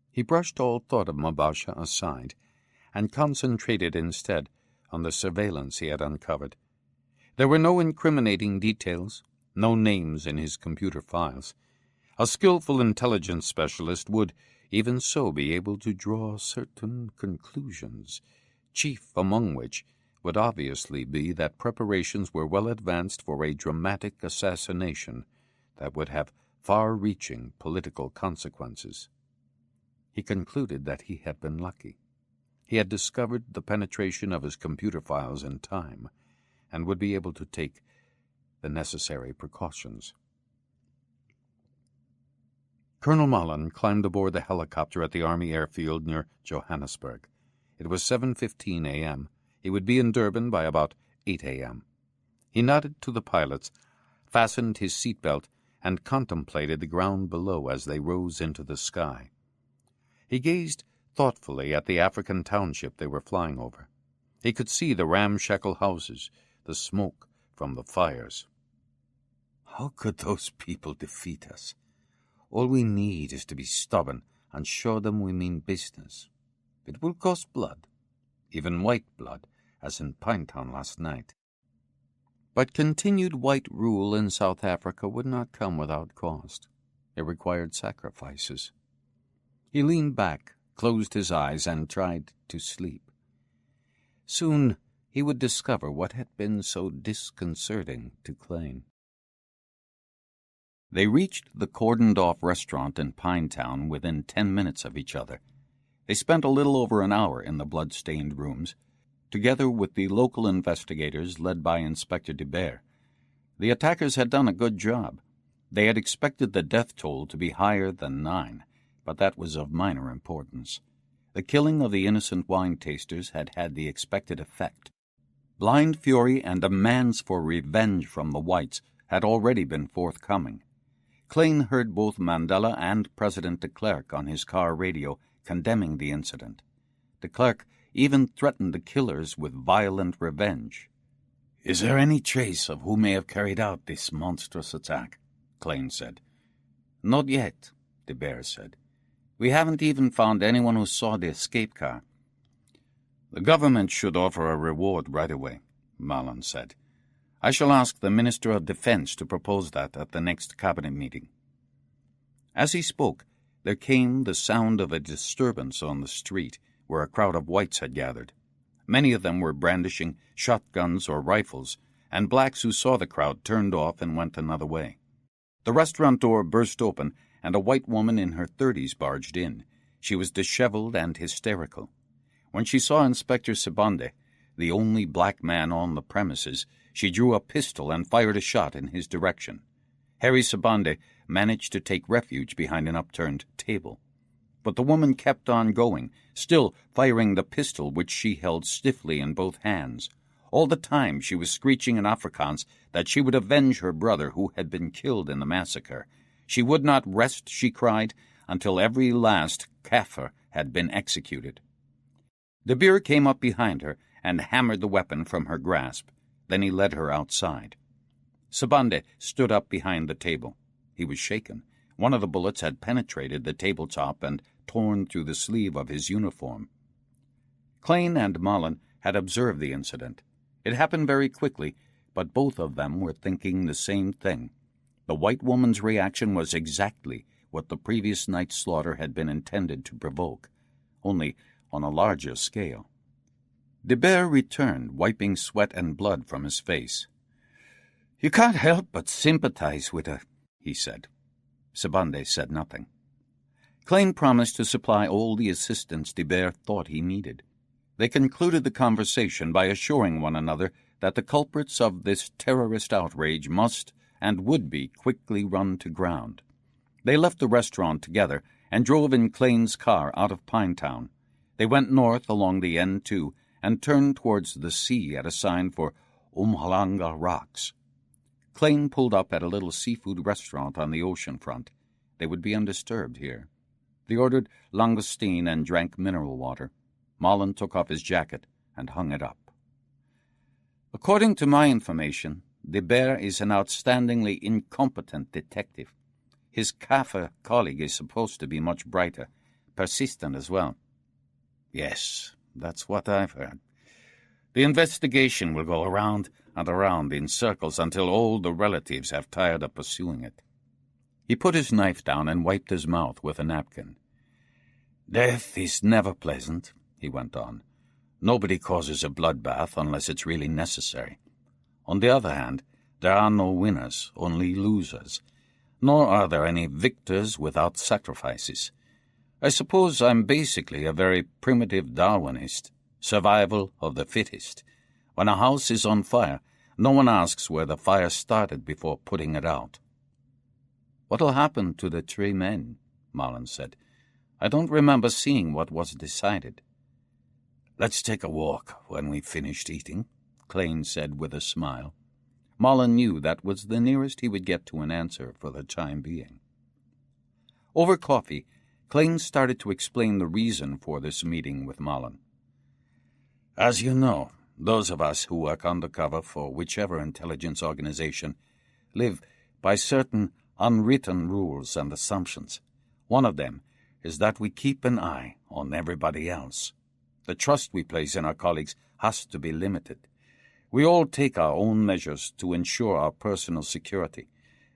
He brushed all thought of Mabasha aside and concentrated instead on the surveillance he had uncovered. There were no incriminating details, no names in his computer files. A skillful intelligence specialist would, even so, be able to draw certain conclusions, chief among which would obviously be that preparations were well advanced for a dramatic assassination that would have far-reaching political consequences. He concluded that he had been lucky. He had discovered the penetration of his computer files in time, and would be able to take the necessary precautions. Colonel Mullen climbed aboard the helicopter at the Army airfield near Johannesburg. It was 7:15 a.m. He would be in Durban by about 8 a.m. He nodded to the pilots, fastened his seatbelt, and contemplated the ground below as they rose into the sky. He gazed thoughtfully at the African township they were flying over. He could see the ramshackle houses, the smoke from the fires. How could those people defeat us? All we need is to be stubborn and show them we mean business. It will cost blood, even white blood, as in Pinetown last night. But continued white rule in South Africa would not come without cost. It required sacrifices. He leaned back, closed his eyes, and tried to sleep. Soon he would discover what had been so disconcerting to Klein. They reached the cordoned-off restaurant in Pinetown within 10 minutes of each other. They spent a little over an hour in the blood-stained rooms, together with the local investigators led by Inspector Deber. The attackers had done a good job. They had expected the death toll to be higher than 9, but that was of minor importance. The killing of the innocent wine tasters had had the expected effect. Blind fury and demands for revenge from the whites had already been forthcoming. Klein heard both Mandela and President de Klerk on his car radio condemning the incident. De Klerk even threatened the killers with violent revenge. "Is there any trace of who may have carried out this monstrous attack?" Klein said. "Not yet," De Beer said. "We haven't even found anyone who saw the escape car." "The government should offer a reward right away," Mullen said. "I shall ask the Minister of Defense to propose that at the next cabinet meeting." As he spoke, there came the sound of a disturbance on the street where a crowd of whites had gathered. Many of them were brandishing shotguns or rifles, and blacks who saw the crowd turned off and went another way. The restaurant door burst open, and a white woman in her 30s barged in. She was disheveled and hysterical. When she saw Inspector Sibande, the only black man on the premises, she drew a pistol and fired a shot in his direction. Harry Sibande managed to take refuge behind an upturned table. But the woman kept on going, still firing the pistol which she held stiffly in both hands. All the time she was screeching in Afrikaans that she would avenge her brother who had been killed in the massacre. She would not rest, she cried, until every last Kaffir had been executed. De Beer came up behind her and hammered the weapon from her grasp. Then he led her outside. Sibande stood up behind the table. He was shaken. One of the bullets had penetrated the tabletop and torn through the sleeve of his uniform. Klein and Malin had observed the incident. It happened very quickly, but both of them were thinking the same thing. The white woman's reaction was exactly what the previous night's slaughter had been intended to provoke, only on a larger scale. De Beer returned, wiping sweat and blood from his face. "You can't help but sympathize with her," he said. Sibande said nothing. Klein promised to supply all the assistance De Beer thought he needed. They concluded the conversation by assuring one another that the culprits of this terrorist outrage must and would be quickly run to ground. They left the restaurant together and drove in Klein's car out of Pinetown. They went north along the N2 and turned towards the sea at a sign for Umhlanga Rocks. Klein pulled up at a little seafood restaurant on the ocean front. They would be undisturbed here. They ordered langoustine and drank mineral water. Malin took off his jacket and hung it up. "According to my information, De Beer is an outstandingly incompetent detective. His Kaffir colleague is supposed to be much brighter, persistent as well." "Yes, that's what I've heard. The investigation will go around and around in circles until all the relatives have tired of pursuing it." He put his knife down and wiped his mouth with a napkin. "Death is never pleasant," he went on. "Nobody causes a bloodbath unless it's really necessary. On the other hand, there are no winners, only losers. Nor are there any victors without sacrifices. I suppose I'm basically a very primitive Darwinist. Survival of the fittest. When a house is on fire, no one asks where the fire started before putting it out." "What'll happen to the 3 men?" Malin said. "I don't remember seeing what was decided." "Let's take a walk when we've finished eating," Klein said with a smile. Malin knew that was the nearest he would get to an answer for the time being. Over coffee, Klein started to explain the reason for this meeting with Malin. "As you know, those of us who work undercover for whichever intelligence organization live by certain unwritten rules and assumptions. One of them is that we keep an eye on everybody else. The trust we place in our colleagues has to be limited. We all take our own measures to ensure our personal security.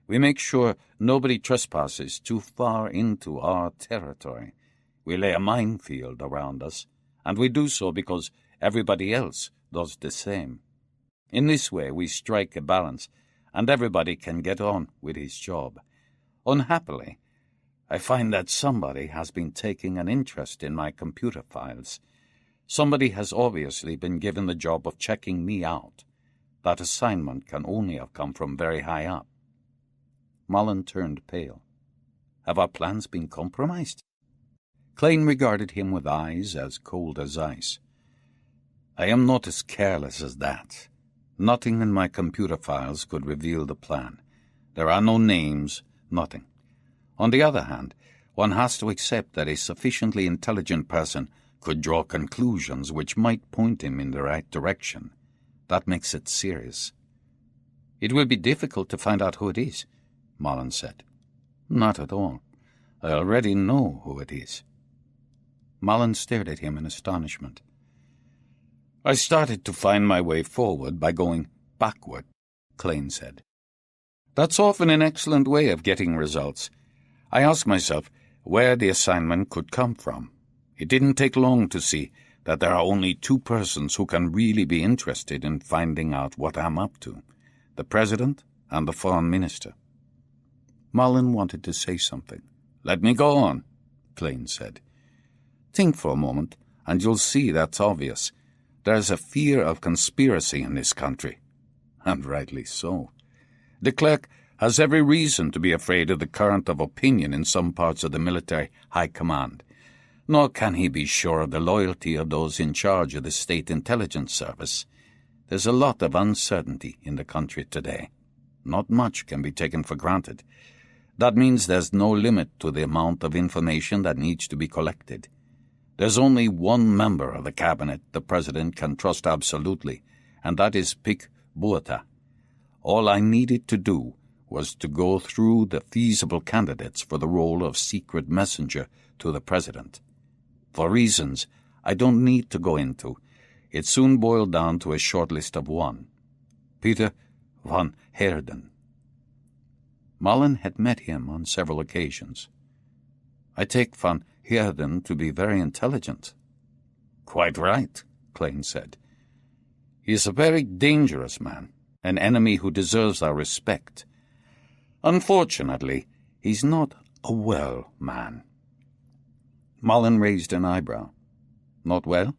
We make sure nobody trespasses too far into our territory. We lay a minefield around us, and we do so because everybody else does the same. In this way we strike a balance, and everybody can get on with his job. Unhappily, I find that somebody has been taking an interest in my computer files. Somebody has obviously been given the job of checking me out. That assignment can only have come from very high up." Malin turned pale. "Have our plans been compromised?" Klein regarded him with eyes as cold as ice. "I am not as careless as that. Nothing in my computer files could reveal the plan. There are no names, nothing. On the other hand, one has to accept that a sufficiently intelligent person could draw conclusions which might point him in the right direction. That makes it serious." "It will be difficult to find out who it is," Malin said. "Not at all. I already know who it is." Malin stared at him in astonishment. "I started to find my way forward by going backward," Klein said. "That's often an excellent way of getting results. I asked myself where the assignment could come from. It didn't take long to see that there are only 2 persons who can really be interested in finding out what I'm up to, the President and the Foreign Minister." Malin wanted to say something. "Let me go on," Klein said. "Think for a moment, and you'll see that's obvious. There's a fear of conspiracy in this country, and rightly so. De Klerk has every reason to be afraid of the current of opinion in some parts of the military high command. Nor can he be sure of the loyalty of those in charge of the State Intelligence Service. There's a lot of uncertainty in the country today. Not much can be taken for granted. That means there's no limit to the amount of information that needs to be collected. There's only one member of the cabinet the President can trust absolutely, and that is Pik Buata. All I needed to do was to go through the feasible candidates for the role of secret messenger to the president. For reasons I don't need to go into, it soon boiled down to a short list of one: Peter van Heerden. Malin had met him on several occasions. "I take van Heerden to be very intelligent." "Quite right," Klein said. "He is a very dangerous man, an enemy who deserves our respect. Unfortunately, he's not a well man." Malin raised an eyebrow. "Not well?"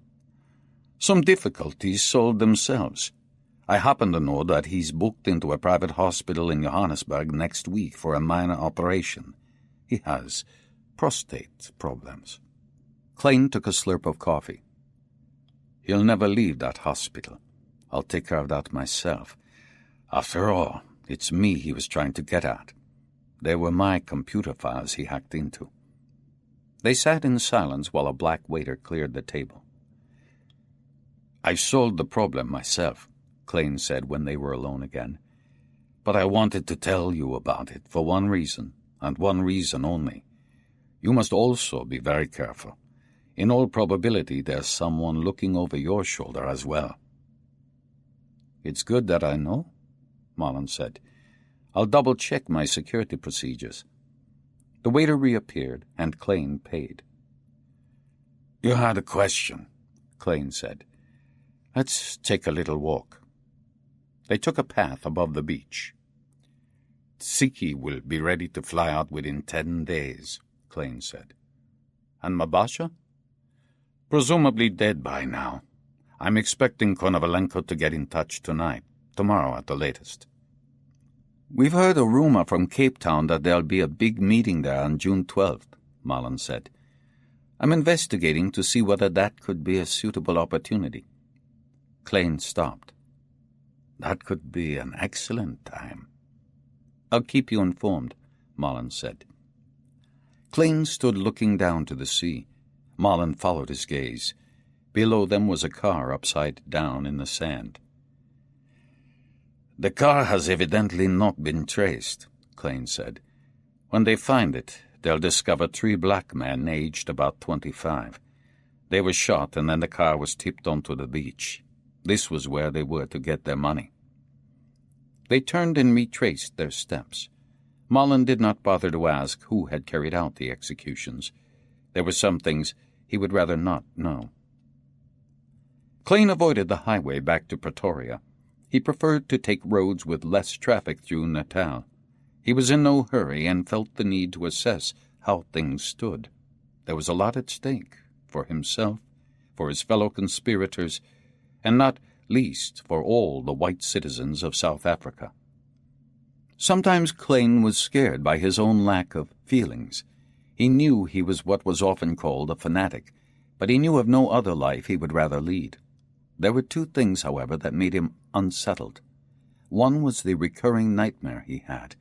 "Some difficulties solved themselves. I happen to know that he's booked into a private hospital in Johannesburg next week for a minor operation. He has prostate problems." Klein took a slurp of coffee. "He'll never leave that hospital. I'll take care of that myself. After all, it's me he was trying to get at. They were my computer files he hacked into." They sat in silence while a black waiter cleared the table. "I solved the problem myself," Klein said when they were alone again. "But I wanted to tell you about it for one reason, and one reason only. You must also be very careful. In all probability, there's someone looking over your shoulder as well." "It's good that I know," Malin said. "I'll double-check my security procedures." The waiter reappeared, and Klein paid. "You had a question," Klein said. "Let's take a little walk." They took a path above the beach. "Tsiki will be ready to fly out within 10 days, Klein said. "And Mabasha?" "Presumably dead by now. I'm expecting Konovalenko to get in touch tonight, tomorrow at the latest." "We've heard a rumor from Cape Town that there'll be a big meeting there on June 12th, Malin said. "I'm investigating to see whether that could be a suitable opportunity." Klein stopped. "That could be an excellent time." "I'll keep you informed," Malin said. Klein stood looking down to the sea. Malin followed his gaze. Below them was a car upside down in the sand. "The car has evidently not been traced," Klein said. "When they find it, they'll discover 3 black men aged about 25. They were shot and then the car was tipped onto the beach. This was where they were to get their money." They turned and retraced their steps. Malin did not bother to ask who had carried out the executions. There were some things he would rather not know. Klein avoided the highway back to Pretoria. He preferred to take roads with less traffic through Natal. He was in no hurry and felt the need to assess how things stood. There was a lot at stake, for himself, for his fellow conspirators, and not least for all the white citizens of South Africa. Sometimes Klein was scared by his own lack of feelings. He knew he was what was often called a fanatic, but he knew of no other life he would rather lead. There were 2 things, however, that made him unsettled. One was the recurring nightmare he had,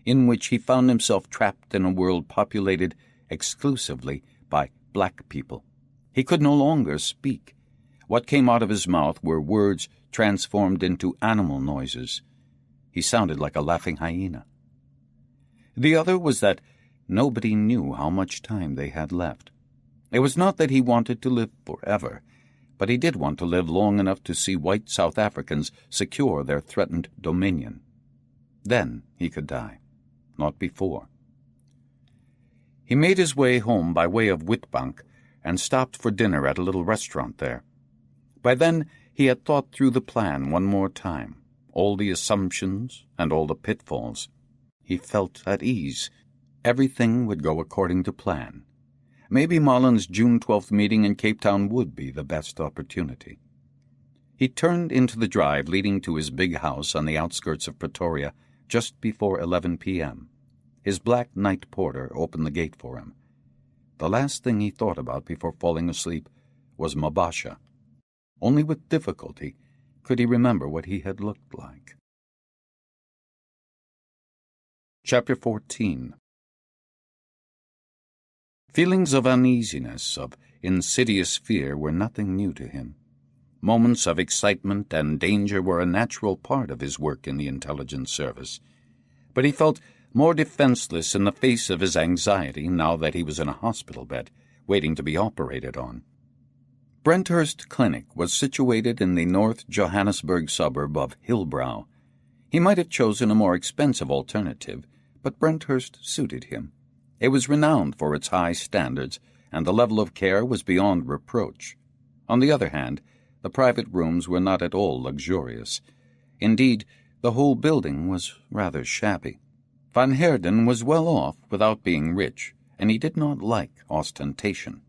in which he found himself trapped in a world populated exclusively by black people. He could no longer speak. What came out of his mouth were words transformed into animal noises. He sounded like a laughing hyena. The other was that nobody knew how much time they had left. It was not that he wanted to live forever, but he did want to live long enough to see white South Africans secure their threatened dominion. Then he could die, not before. He made his way home by way of Witbank and stopped for dinner at a little restaurant there. By then he had thought through the plan one more time, all the assumptions and all the pitfalls. He felt at ease. Everything would go according to plan. Maybe Malin's June 12th meeting in Cape Town would be the best opportunity. He turned into the drive leading to his big house on the outskirts of Pretoria just before 11 p.m. His black night porter opened the gate for him. The last thing he thought about before falling asleep was Mabasha. Only with difficulty could he remember what he had looked like. Chapter 14. Feelings of uneasiness, of insidious fear, were nothing new to him. Moments of excitement and danger were a natural part of his work in the intelligence service. But he felt more defenseless in the face of his anxiety now that he was in a hospital bed, waiting to be operated on. Brenthurst Clinic was situated in the North Johannesburg suburb of Hillbrow. He might have chosen a more expensive alternative, but Brenthurst suited him. It was renowned for its high standards, and the level of care was beyond reproach. On the other hand, the private rooms were not at all luxurious. Indeed, the whole building was rather shabby. Van Heerden was well off without being rich, and he did not like ostentation.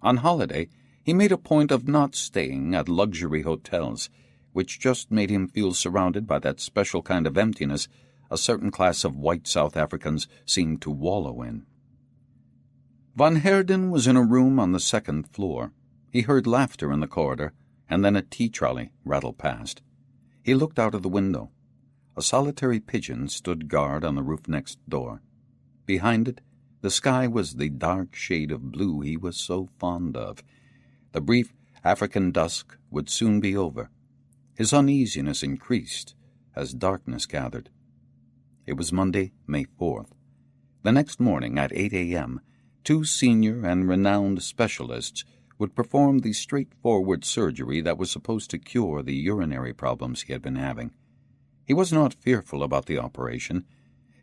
On holiday, he made a point of not staying at luxury hotels, which just made him feel surrounded by that special kind of emptiness a certain class of white South Africans seemed to wallow in. Van Heerden was in a room on the second floor. He heard laughter in the corridor, and then a tea trolley rattled past. He looked out of the window. A solitary pigeon stood guard on the roof next door. Behind it, the sky was the dark shade of blue he was so fond of. The brief African dusk would soon be over. His uneasiness increased as darkness gathered. It was Monday, May 4th. The next morning at 8 a.m., 2 senior and renowned specialists would perform the straightforward surgery that was supposed to cure the urinary problems he had been having. He was not fearful about the operation.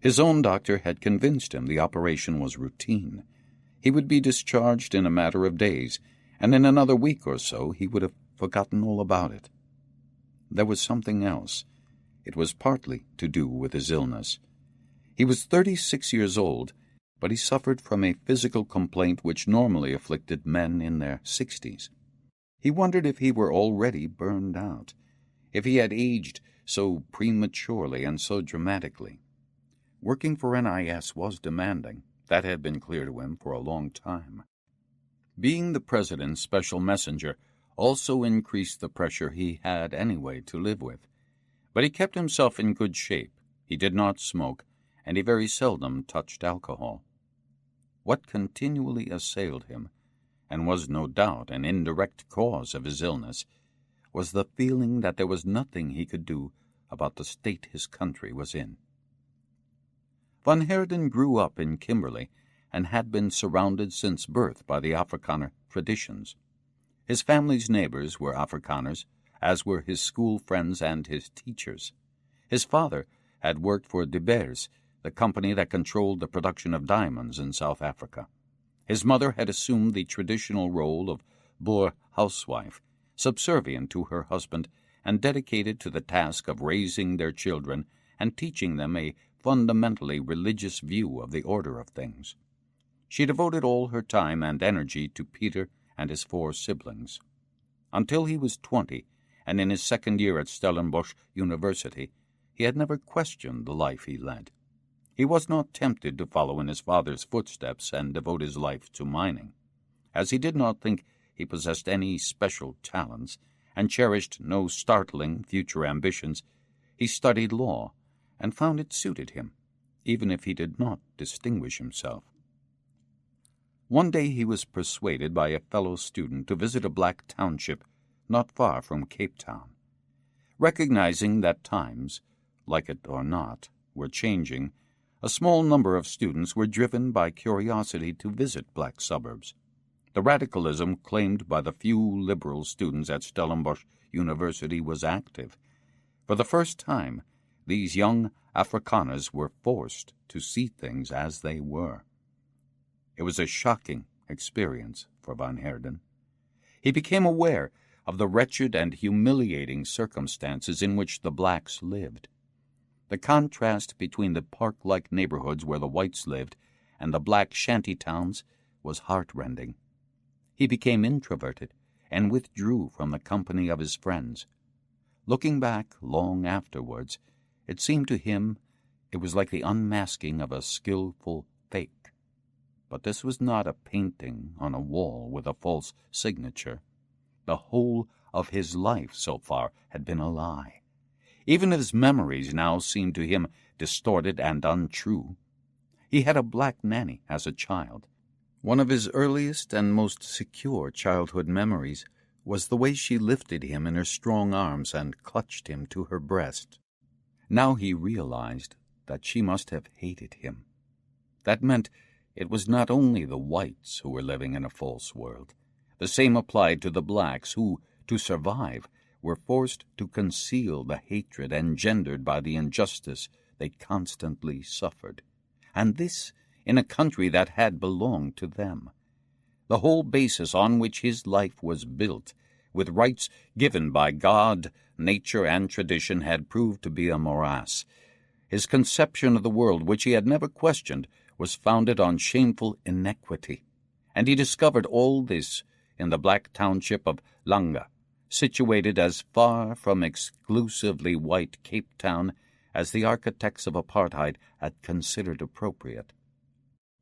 His own doctor had convinced him the operation was routine. He would be discharged in a matter of days, and in another week or so he would have forgotten all about it. There was something else. It was partly to do with his illness. He was 36 years old, but he suffered from a physical complaint which normally afflicted men in their 60s. He wondered if he were already burned out, if he had aged so prematurely and so dramatically. Working for NIS was demanding. That had been clear to him for a long time. Being the president's special messenger also increased the pressure he had anyway to live with. But he kept himself in good shape. He did not smoke, and he very seldom touched alcohol. What continually assailed him, and was no doubt an indirect cause of his illness, was the feeling that there was nothing he could do about the state his country was in. Van Heerden grew up in Kimberley and had been surrounded since birth by the Afrikaner traditions. His family's neighbors were Afrikaners, as were his school friends and his teachers. His father had worked for De Beers, the company that controlled the production of diamonds in South Africa. His mother had assumed the traditional role of Boer housewife, subservient to her husband and dedicated to the task of raising their children and teaching them a fundamentally religious view of the order of things. She devoted all her time and energy to Peter and his 4 siblings. Until he was 20, and in his second year at Stellenbosch University, he had never questioned the life he led. He was not tempted to follow in his father's footsteps and devote his life to mining. As he did not think he possessed any special talents and cherished no startling future ambitions, he studied law and found it suited him, even if he did not distinguish himself. One day he was persuaded by a fellow student to visit a black township not far from Cape Town. Recognizing that times, like it or not, were changing, a small number of students were driven by curiosity to visit black suburbs. The radicalism claimed by the few liberal students at Stellenbosch University was active. For the first time, these young Afrikaners were forced to see things as they were. It was a shocking experience for Van Heerden. He became aware of the wretched and humiliating circumstances in which the blacks lived. The contrast between the park-like neighborhoods where the whites lived and the black shanty towns was heart-rending. He became introverted and withdrew from the company of his friends. Looking back long afterwards, it seemed to him it was like the unmasking of a skillful fake. But this was not a painting on a wall with a false signature. The whole of his life so far had been a lie. Even his memories now seemed to him distorted and untrue. He had a black nanny as a child. One of his earliest and most secure childhood memories was the way she lifted him in her strong arms and clutched him to her breast. Now he realized that she must have hated him. That meant it was not only the whites who were living in a false world. The same applied to the blacks who, to survive, were forced to conceal the hatred engendered by the injustice they constantly suffered. And this in a country that had belonged to them. The whole basis on which his life was built, with rights given by God, nature, and tradition, had proved to be a morass. His conception of the world, which he had never questioned, was founded on shameful inequity, and he discovered all this in the black township of Langa, situated as far from exclusively white Cape Town as the architects of apartheid had considered appropriate.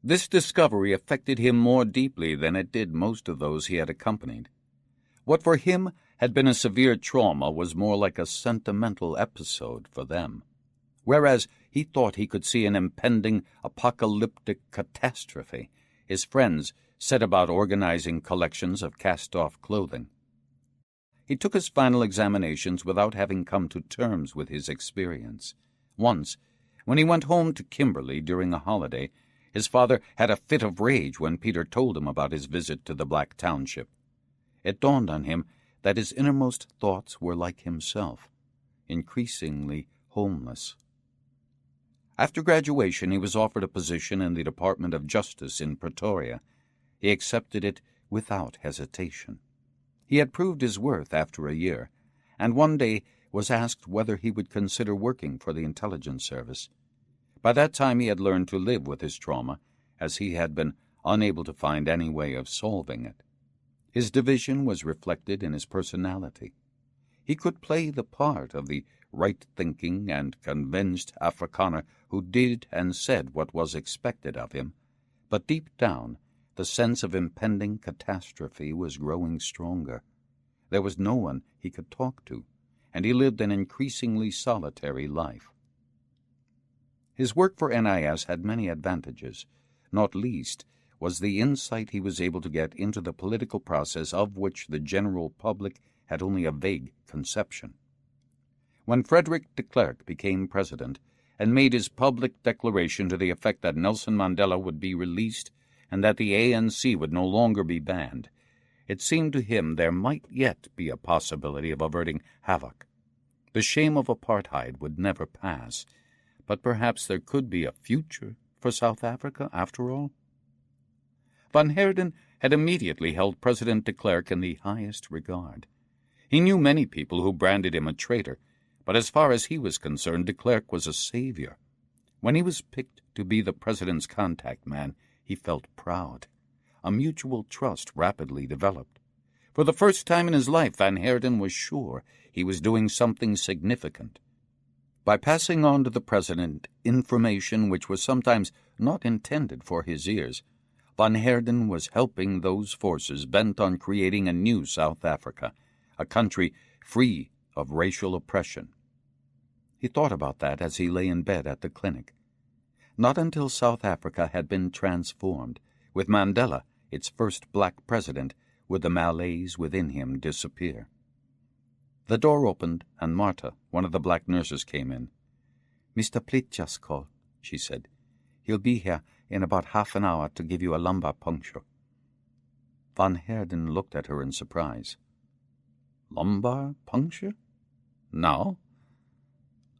This discovery affected him more deeply than it did most of those he had accompanied. What for him had been a severe trauma was more like a sentimental episode for them, whereas he thought he could see an impending apocalyptic catastrophe. His friends set about organizing collections of cast-off clothing. He took his final examinations without having come to terms with his experience. Once, when he went home to Kimberley during a holiday, his father had a fit of rage when Peter told him about his visit to the black township. It dawned on him that his innermost thoughts were like himself, increasingly homeless. After graduation, he was offered a position in the Department of Justice in Pretoria. He accepted it without hesitation. He had proved his worth after a year, and one day was asked whether he would consider working for the intelligence service. By that time he had learned to live with his trauma, as he had been unable to find any way of solving it. His division was reflected in his personality. He could play the part of the right-thinking and convinced Afrikaner who did and said what was expected of him, but deep down the sense of impending catastrophe was growing stronger. There was no one he could talk to, and he lived an increasingly solitary life. His work for NIS had many advantages, not least was the insight he was able to get into the political process of which the general public had only a vague conception. When Frederick de Klerk became president and made his public declaration to the effect that Nelson Mandela would be released and that the ANC would no longer be banned, it seemed to him there might yet be a possibility of averting havoc. The shame of apartheid would never pass, but perhaps there could be a future for South Africa after all. Van Heerden had immediately held President de Klerk in the highest regard. He knew many people who branded him a traitor, but as far as he was concerned, de Klerk was a savior. When he was picked to be the president's contact man, he felt proud. A mutual trust rapidly developed. For the first time in his life, Van Heerden was sure he was doing something significant. By passing on to the president information which was sometimes not intended for his ears, Van Heerden was helping those forces bent on creating a new South Africa, a country free of racial oppression. He thought about that as he lay in bed at the clinic. Not until South Africa had been transformed, with Mandela, its first black president, would the malaise within him disappear. The door opened, and Martha, one of the black nurses, came in. "Mr. Plitt just called," she said. "He'll be here in about half an hour to give you a lumbar puncture." Van Heerden looked at her in surprise. "Lumbar puncture? Now?"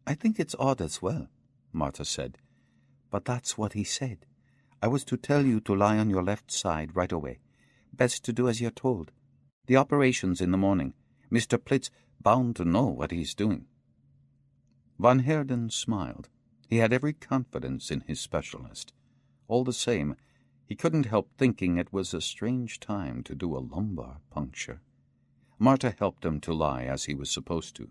"I think it's odd as well," Martha said. "But that's what he said. I was to tell you to lie on your left side right away. Best to do as you're told. The operation's in the morning. Mr. Plitt's bound to know what he's doing." Van Heerden smiled. He had every confidence in his specialist. All the same, he couldn't help thinking it was a strange time to do a lumbar puncture. Martha helped him to lie as he was supposed to.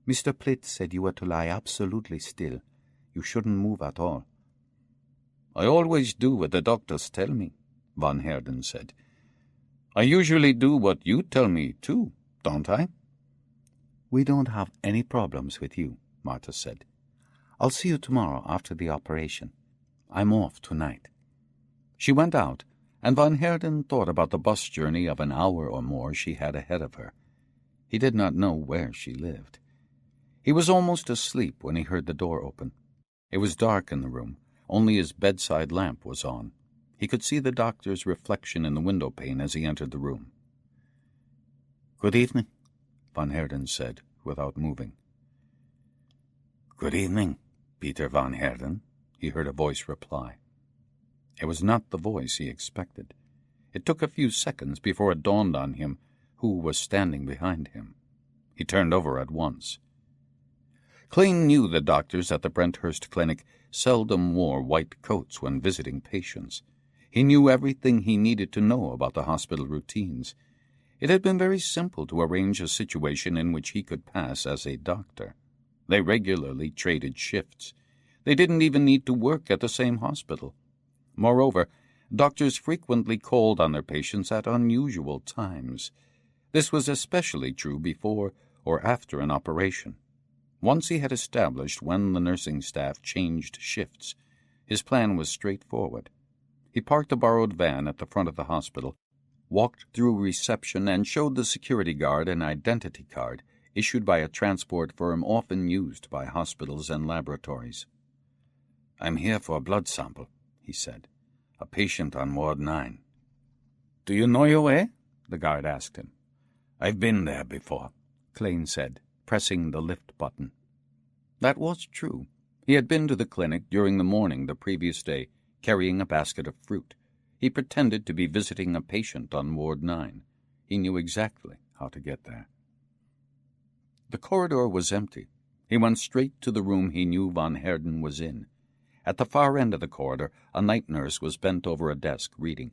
"Mr. Plitt said you were to lie absolutely still. You shouldn't move at all." "I always do what the doctors tell me," Van Heerden said. "I usually do what you tell me, too, don't I?" "We don't have any problems with you," Martha said. "I'll see you tomorrow after the operation. I'm off tonight." She went out, and Van Heerden thought about the bus journey of an hour or more she had ahead of her. He did not know where she lived. He was almost asleep when he heard the door open. It was dark in the room. Only his bedside lamp was on. He could see the doctor's reflection in the window pane as he entered the room. "Good evening," Van Heerden said, without moving. "Good evening, Peter Van Heerden," he heard a voice reply. It was not the voice he expected. It took a few seconds before it dawned on him who was standing behind him. He turned over at once. Klein knew the doctors at the Brenthurst Clinic seldom wore white coats when visiting patients. He knew everything he needed to know about the hospital routines. It had been very simple to arrange a situation in which he could pass as a doctor. They regularly traded shifts. They didn't even need to work at the same hospital. Moreover, doctors frequently called on their patients at unusual times. This was especially true before or after an operation. Once he had established when the nursing staff changed shifts, his plan was straightforward. He parked a borrowed van at the front of the hospital, walked through reception, and showed the security guard an identity card issued by a transport firm often used by hospitals and laboratories. "I'm here for a blood sample," he said. "A patient on Ward 9. "Do you know your way?" the guard asked him. "I've been there before," Klein said, pressing the lift button. That was true. He had been to the clinic during the morning the previous day, carrying a basket of fruit. He pretended to be visiting a patient on Ward 9. He knew exactly how to get there. The corridor was empty. He went straight to the room he knew Van Heerden was in. At the far end of the corridor, a night nurse was bent over a desk, reading.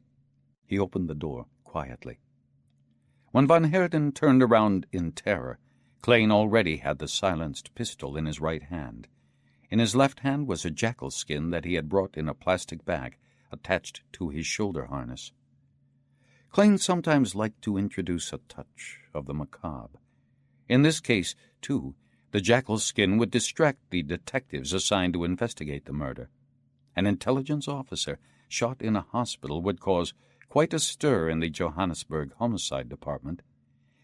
He opened the door quietly. When Van Heerden turned around in terror, Klein already had the silenced pistol in his right hand. In his left hand was a jackal skin that he had brought in a plastic bag attached to his shoulder harness. Klein sometimes liked to introduce a touch of the macabre. In this case, too, the jackal skin would distract the detectives assigned to investigate the murder. An intelligence officer shot in a hospital would cause quite a stir in the Johannesburg Homicide Department.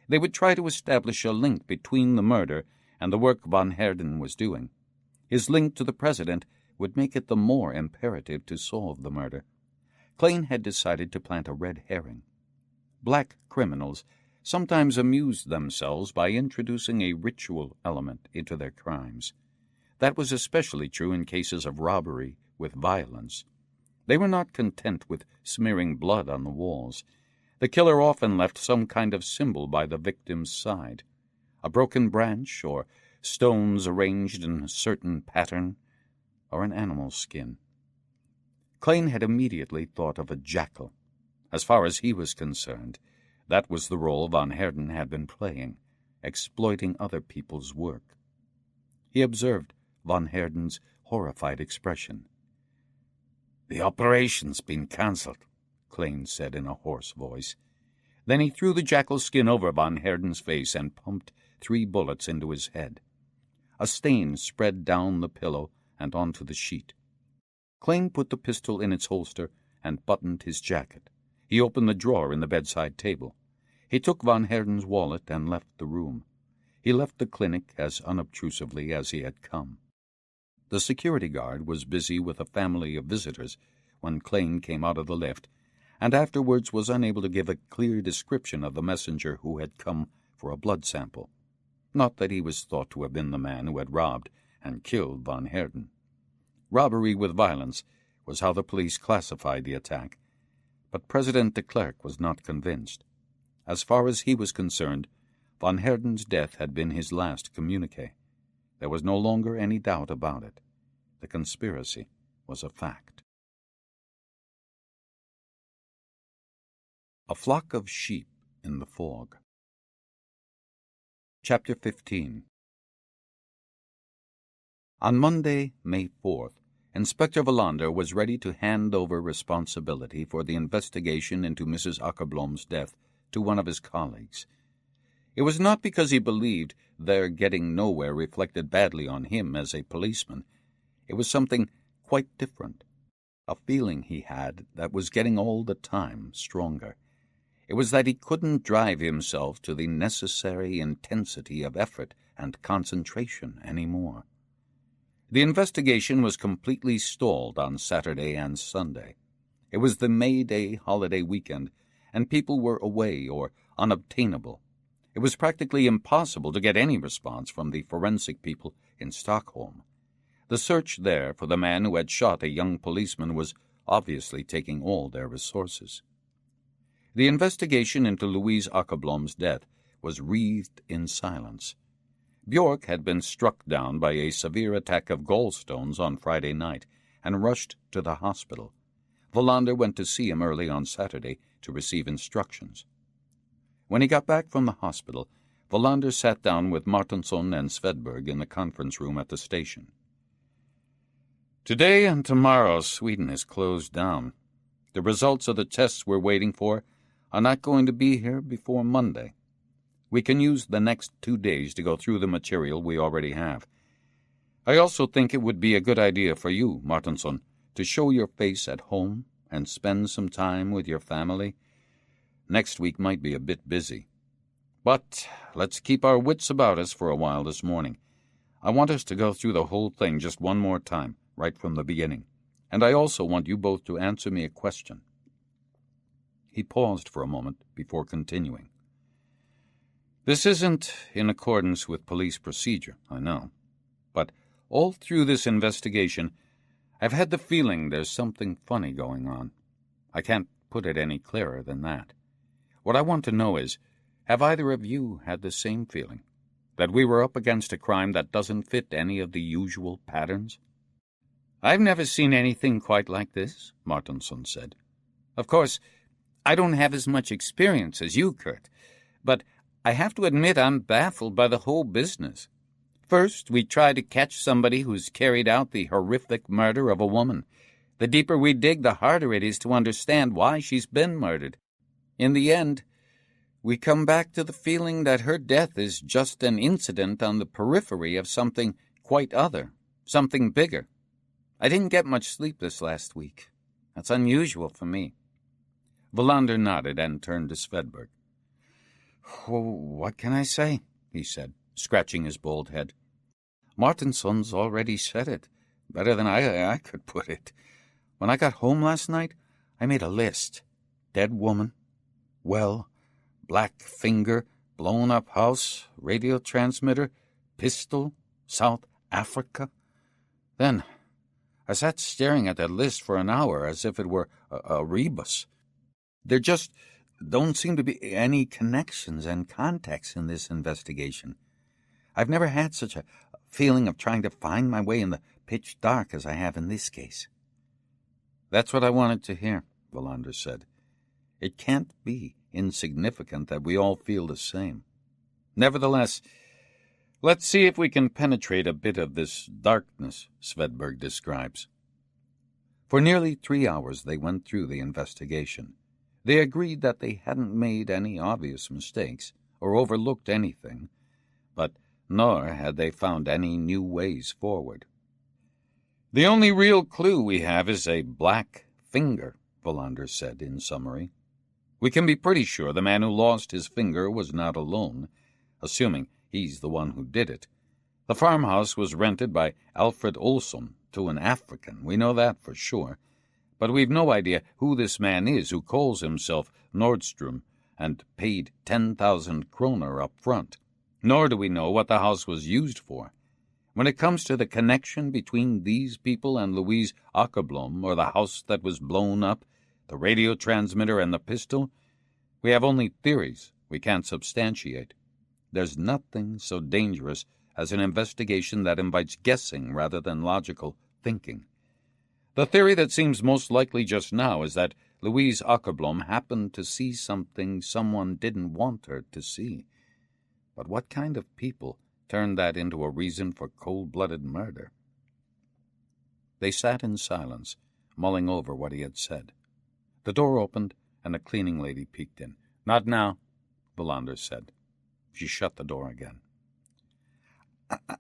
They would try to establish a link between the murder and the work Van Heerden was doing. His link to the president would make it the more imperative to solve the murder. Klein had decided to plant a red herring. Black criminals sometimes amused themselves by introducing a ritual element into their crimes. That was especially true in cases of robbery with violence. They were not content with smearing blood on the walls. The killer often left some kind of symbol by the victim's side, a broken branch or stones arranged in a certain pattern, or an animal's skin. Klein had immediately thought of a jackal. As far as he was concerned, that was the role Van Heerden had been playing, exploiting other people's work. He observed Van Heerden's horrified expression. "The operation's been cancelled," Klein said in a hoarse voice. Then he threw the jackal skin over Van Heerden's face and pumped 3 bullets into his head. A stain spread down the pillow and onto the sheet. Klein put the pistol in its holster and buttoned his jacket. He opened the drawer in the bedside table. He took Van Heerden's wallet and left the room. He left the clinic as unobtrusively as he had come. The security guard was busy with a family of visitors when Klein came out of the lift, and afterwards was unable to give a clear description of the messenger who had come for a blood sample. Not that he was thought to have been the man who had robbed and killed Van Heerden. Robbery with violence was how the police classified the attack, but President de Klerk was not convinced. As far as he was concerned, Van Heerden's death had been his last communiqué. There was no longer any doubt about it. The conspiracy was a fact. A flock of sheep in the fog. Chapter 15. On Monday, May 4th, Inspector Wallander was ready to hand over responsibility for the investigation into Mrs. Akerblom's death to one of his colleagues. It was not because he believed their getting nowhere reflected badly on him as a policeman. It was something quite different, a feeling he had that was getting all the time stronger. It was that he couldn't drive himself to the necessary intensity of effort and concentration any more. The investigation was completely stalled on Saturday and Sunday. It was the May Day holiday weekend, and people were away or unobtainable. It was practically impossible to get any response from the forensic people in Stockholm. The search there for the man who had shot a young policeman was obviously taking all their resources. The investigation into Louise Akerblom's death was wreathed in silence. Björk had been struck down by a severe attack of gallstones on Friday night and rushed to the hospital. Wallander went to see him early on Saturday to receive instructions. When he got back from the hospital, Wallander sat down with Martinsson and Svedberg in the conference room at the station. "Today and tomorrow, Sweden is closed down. The results of the tests we're waiting for are not going to be here before Monday. We can use the next 2 days to go through the material we already have. I also think it would be a good idea for you, Martinsson, to show your face at home and spend some time with your family. Next week might be a bit busy. But let's keep our wits about us for a while this morning. I want us to go through the whole thing just one more time, right from the beginning. And I also want you both to answer me a question." He paused for a moment before continuing. "This isn't in accordance with police procedure, I know. But all through this investigation, I've had the feeling there's something funny going on. I can't put it any clearer than that. What I want to know is, have either of you had the same feeling, that we were up against a crime that doesn't fit any of the usual patterns?" "I've never seen anything quite like this," Martinsson said. "Of course, I don't have as much experience as you, Kurt, but I have to admit I'm baffled by the whole business. First, we try to catch somebody who's carried out the horrific murder of a woman. The deeper we dig, the harder it is to understand why she's been murdered. In the end, we come back to the feeling that her death is just an incident on the periphery of something quite other, something bigger. I didn't get much sleep this last week. That's unusual for me." Wallander nodded and turned to Svedberg. "What can I say?" he said, scratching his bald head. "Martinsson's already said it, better than I could put it. When I got home last night, I made a list. Dead woman, well, black finger, blown-up house, radio transmitter, pistol, South Africa. Then I sat staring at that list for an hour as if it were a rebus. There just don't seem to be any connections and context in this investigation. I've never had such a feeling of trying to find my way in the pitch dark as I have in this case." "That's what I wanted to hear," Wallander said. "It can't be insignificant that we all feel the same. Nevertheless, let's see if we can penetrate a bit of this darkness Svedberg describes." For nearly 3 hours they went through the investigation. They agreed that they hadn't made any obvious mistakes or overlooked anything, but nor had they found any new ways forward. "The only real clue we have is a black finger," Wallander said in summary. "We can be pretty sure the man who lost his finger was not alone, assuming he's the one who did it. The farmhouse was rented by Alfred Olsson to an African, we know that for sure. But we've no idea who this man is who calls himself Nordstrom and paid 10,000 kroner up front. Nor do we know what the house was used for. When it comes to the connection between these people and Louise Akerblom, or the house that was blown up, the radio transmitter and the pistol, we have only theories we can't substantiate. There's nothing so dangerous as an investigation that invites guessing rather than logical thinking. The theory that seems most likely just now is that Louise Akerblom happened to see something someone didn't want her to see. But what kind of people turned that into a reason for cold-blooded murder? They sat in silence, mulling over what he had said. The door opened, and a cleaning lady peeked in. "Not now," Wallander said. She shut the door again.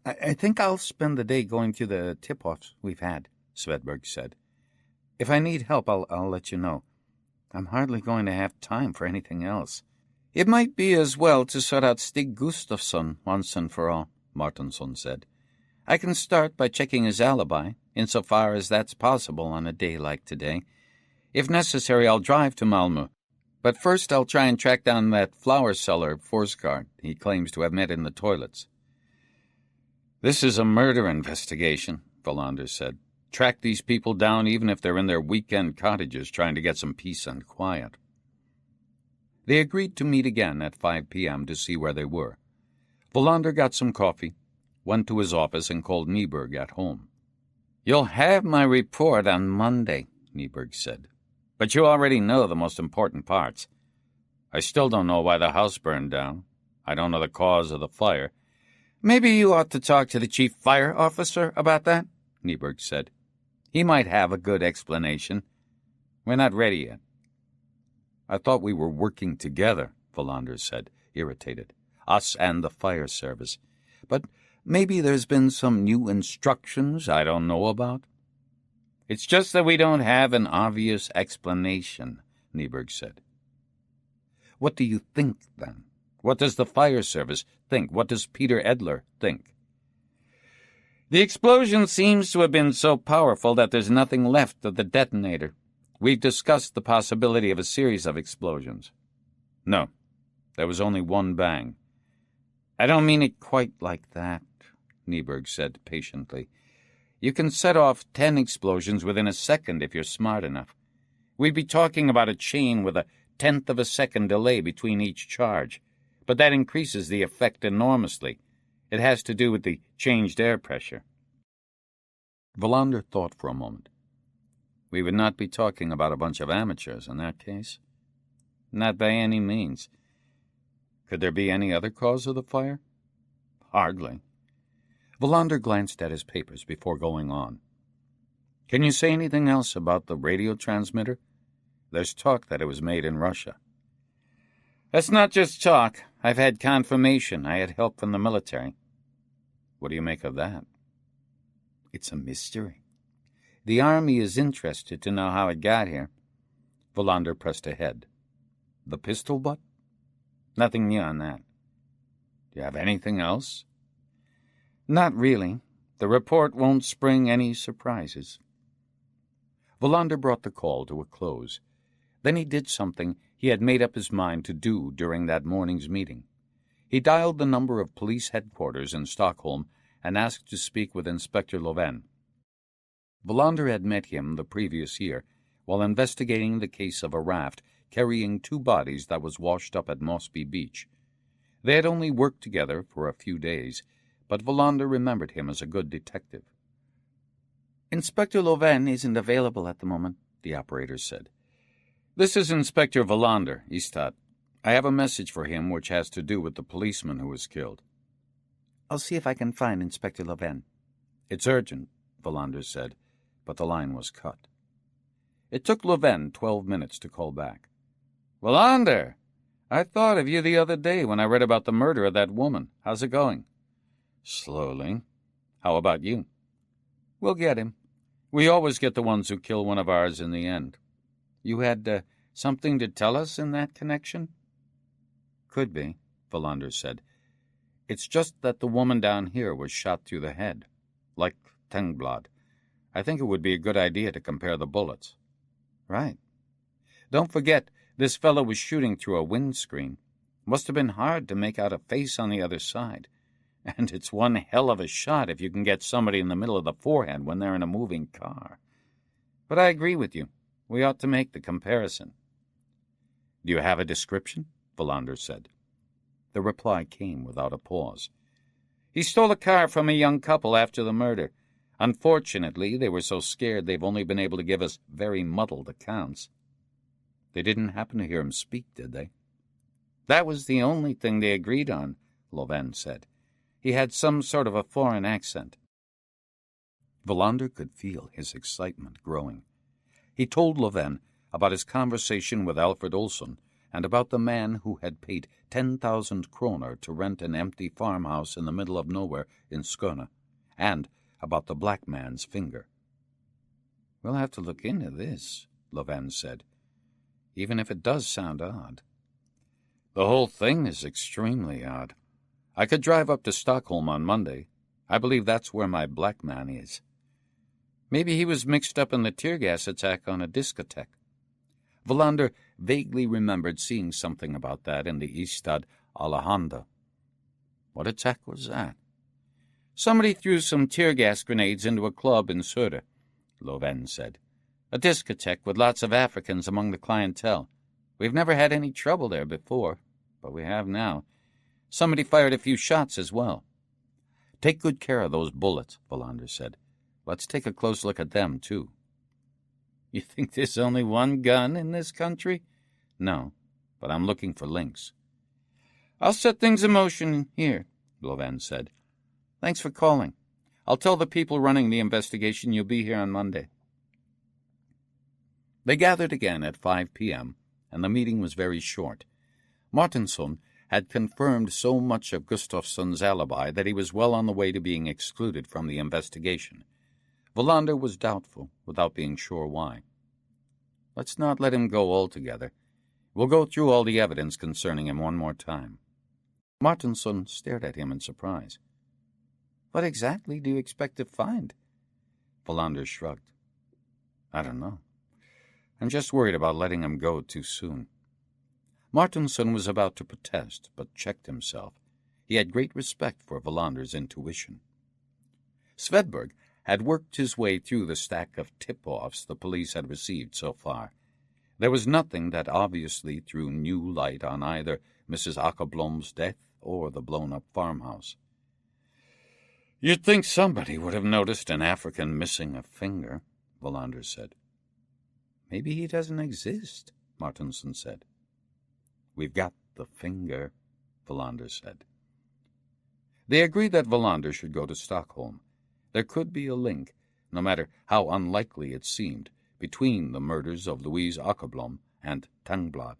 I think I'll spend the day going through the tip-offs we've had," Svedberg said. "If I need help, I'll let you know. I'm hardly going to have time for anything else." "It might be as well to sort out Stig Gustafsson once and for all," Martinsson said. I can start by checking his alibi, insofar as that's possible on a day like today. If necessary, I'll drive to Malmö. But first I'll try and track down that flower seller Forsgard he claims to have met in the toilets. This is a murder investigation, Wallander said. Track these people down even if they're in their weekend cottages trying to get some peace and quiet. They agreed to meet again at 5 p.m. to see where they were. Wallander got some coffee, went to his office, and called Nyberg at home. "You'll have my report on Monday," Nyberg said. "But you already know the most important parts. I still don't know why the house burned down. I don't know the cause of the fire." "Maybe you ought to talk to the chief fire officer about that," Nyberg said. "He might have a good explanation. We're not ready yet." "I thought we were working together," Wallander said, irritated. "Us and the fire service. But maybe there's been some new instructions I don't know about." "It's just that we don't have an obvious explanation," Nyberg said. "What do you think, then? What does the fire service think? What does Peter Edler think?" "The explosion seems to have been so powerful that there's nothing left of the detonator. We've discussed the possibility of a series of explosions." "No, there was only one bang." "I don't mean it quite like that," Nyberg said patiently. "You can set off 10 explosions within a second if you're smart enough. We'd be talking about a chain with a 1/10 of a second delay between each charge, but that increases the effect enormously. It has to do with the changed air pressure." Wallander thought for a moment. "We would not be talking about a bunch of amateurs in that case?" "Not by any means." "Could there be any other cause of the fire?" "Hardly." Wallander glanced at his papers before going on. "Can you say anything else about the radio transmitter? There's talk that it was made in Russia." "That's not just talk. I've had confirmation. I had help from the military." "What do you make of that?" "It's a mystery. The Army is interested to know how it got here." Wallander pressed ahead. "The pistol butt?" "Nothing new on that." "Do you have anything else?" "Not really. The report won't spring any surprises." Wallander brought the call to a close. Then he did something he had made up his mind to do during that morning's meeting. He dialed the number of police headquarters in Stockholm and asked to speak with Inspector Löfven. Wallander had met him the previous year while investigating the case of a raft carrying 2 bodies that was washed up at Mossby Beach. They had only worked together for a few days, but Wallander remembered him as a good detective. "Inspector Löfven isn't available at the moment," the operator said. "This is Inspector Wallander, Istad. I have a message for him which has to do with the policeman who was killed." "I'll see if I can find Inspector Löfven." "It's urgent," Wallander said, but the line was cut. It took Löfven 12 minutes to call back. "Wallander, I thought of you the other day when I read about the murder of that woman. How's it going?" "Slowly. How about you?" "We'll get him. We always get the ones who kill one of ours in the end." "You had something to tell us in that connection?" "Could be," Wallander said. "It's just that the woman down here was shot through the head, like Tengblad. I think it would be a good idea to compare the bullets." "Right. Don't forget, this fellow was shooting through a windscreen. Must have been hard to make out a face on the other side. And it's one hell of a shot if you can get somebody in the middle of the forehead when they're in a moving car. But I agree with you. We ought to make the comparison." "Do you have a description?" Wallander said. The reply came without a pause. "He stole a car from a young couple after the murder. Unfortunately, they were so scared they've only been able to give us very muddled accounts." "They didn't happen to hear him speak, did they?" "That was the only thing they agreed on," Löfven said. "He had some sort of a foreign accent." Wallander could feel his excitement growing. He told Löfven about his conversation with Alfred Olsson and about the man who had paid 10,000 kroner to rent an empty farmhouse in the middle of nowhere in Skåne, and about the black man's finger. "We'll have to look into this," Löfven said, "even if it does sound odd." "The whole thing is extremely odd. I could drive up to Stockholm on Monday. I believe that's where my black man is. Maybe he was mixed up in the tear gas attack on a discotheque. Wallander vaguely remembered seeing something about that in the Estad Alejandra. What attack was that? Somebody threw some tear gas grenades into a club in Söder, Louise said. A discotheque with lots of Africans among the clientele. We've never had any trouble there before, but we have now. Somebody fired a few shots as well. Take good care of those bullets, Wallander said. Let's take a close look at them, too. You think there's only one gun in this country? No, but I'm looking for links. I'll set things in motion here, Louise said. Thanks for calling. I'll tell the people running the investigation you'll be here on Monday. They gathered again at 5 p.m., and the meeting was very short. Martinsson had confirmed so much of Gustafsson's alibi that he was well on the way to being excluded from the investigation. Wallander was doubtful, without being sure why. Let's not let him go altogether. We'll go through all the evidence concerning him one more time. Martinsson stared at him in surprise. What exactly do you expect to find? Wallander shrugged. I don't know. I'm just worried about letting him go too soon. Martinsson was about to protest, but checked himself. He had great respect for Wallander's intuition. Svedberg had worked his way through the stack of tip-offs the police had received so far. There was nothing that obviously threw new light on either Mrs. Akerblom's death or the blown-up farmhouse. You'd think somebody would have noticed an African missing a finger, Wallander said. Maybe he doesn't exist, Martinsson said. We've got the finger, Wallander said. They agreed that Wallander should go to Stockholm. There could be a link, no matter how unlikely it seemed, between the murders of Louise Akerblom and Tangblad.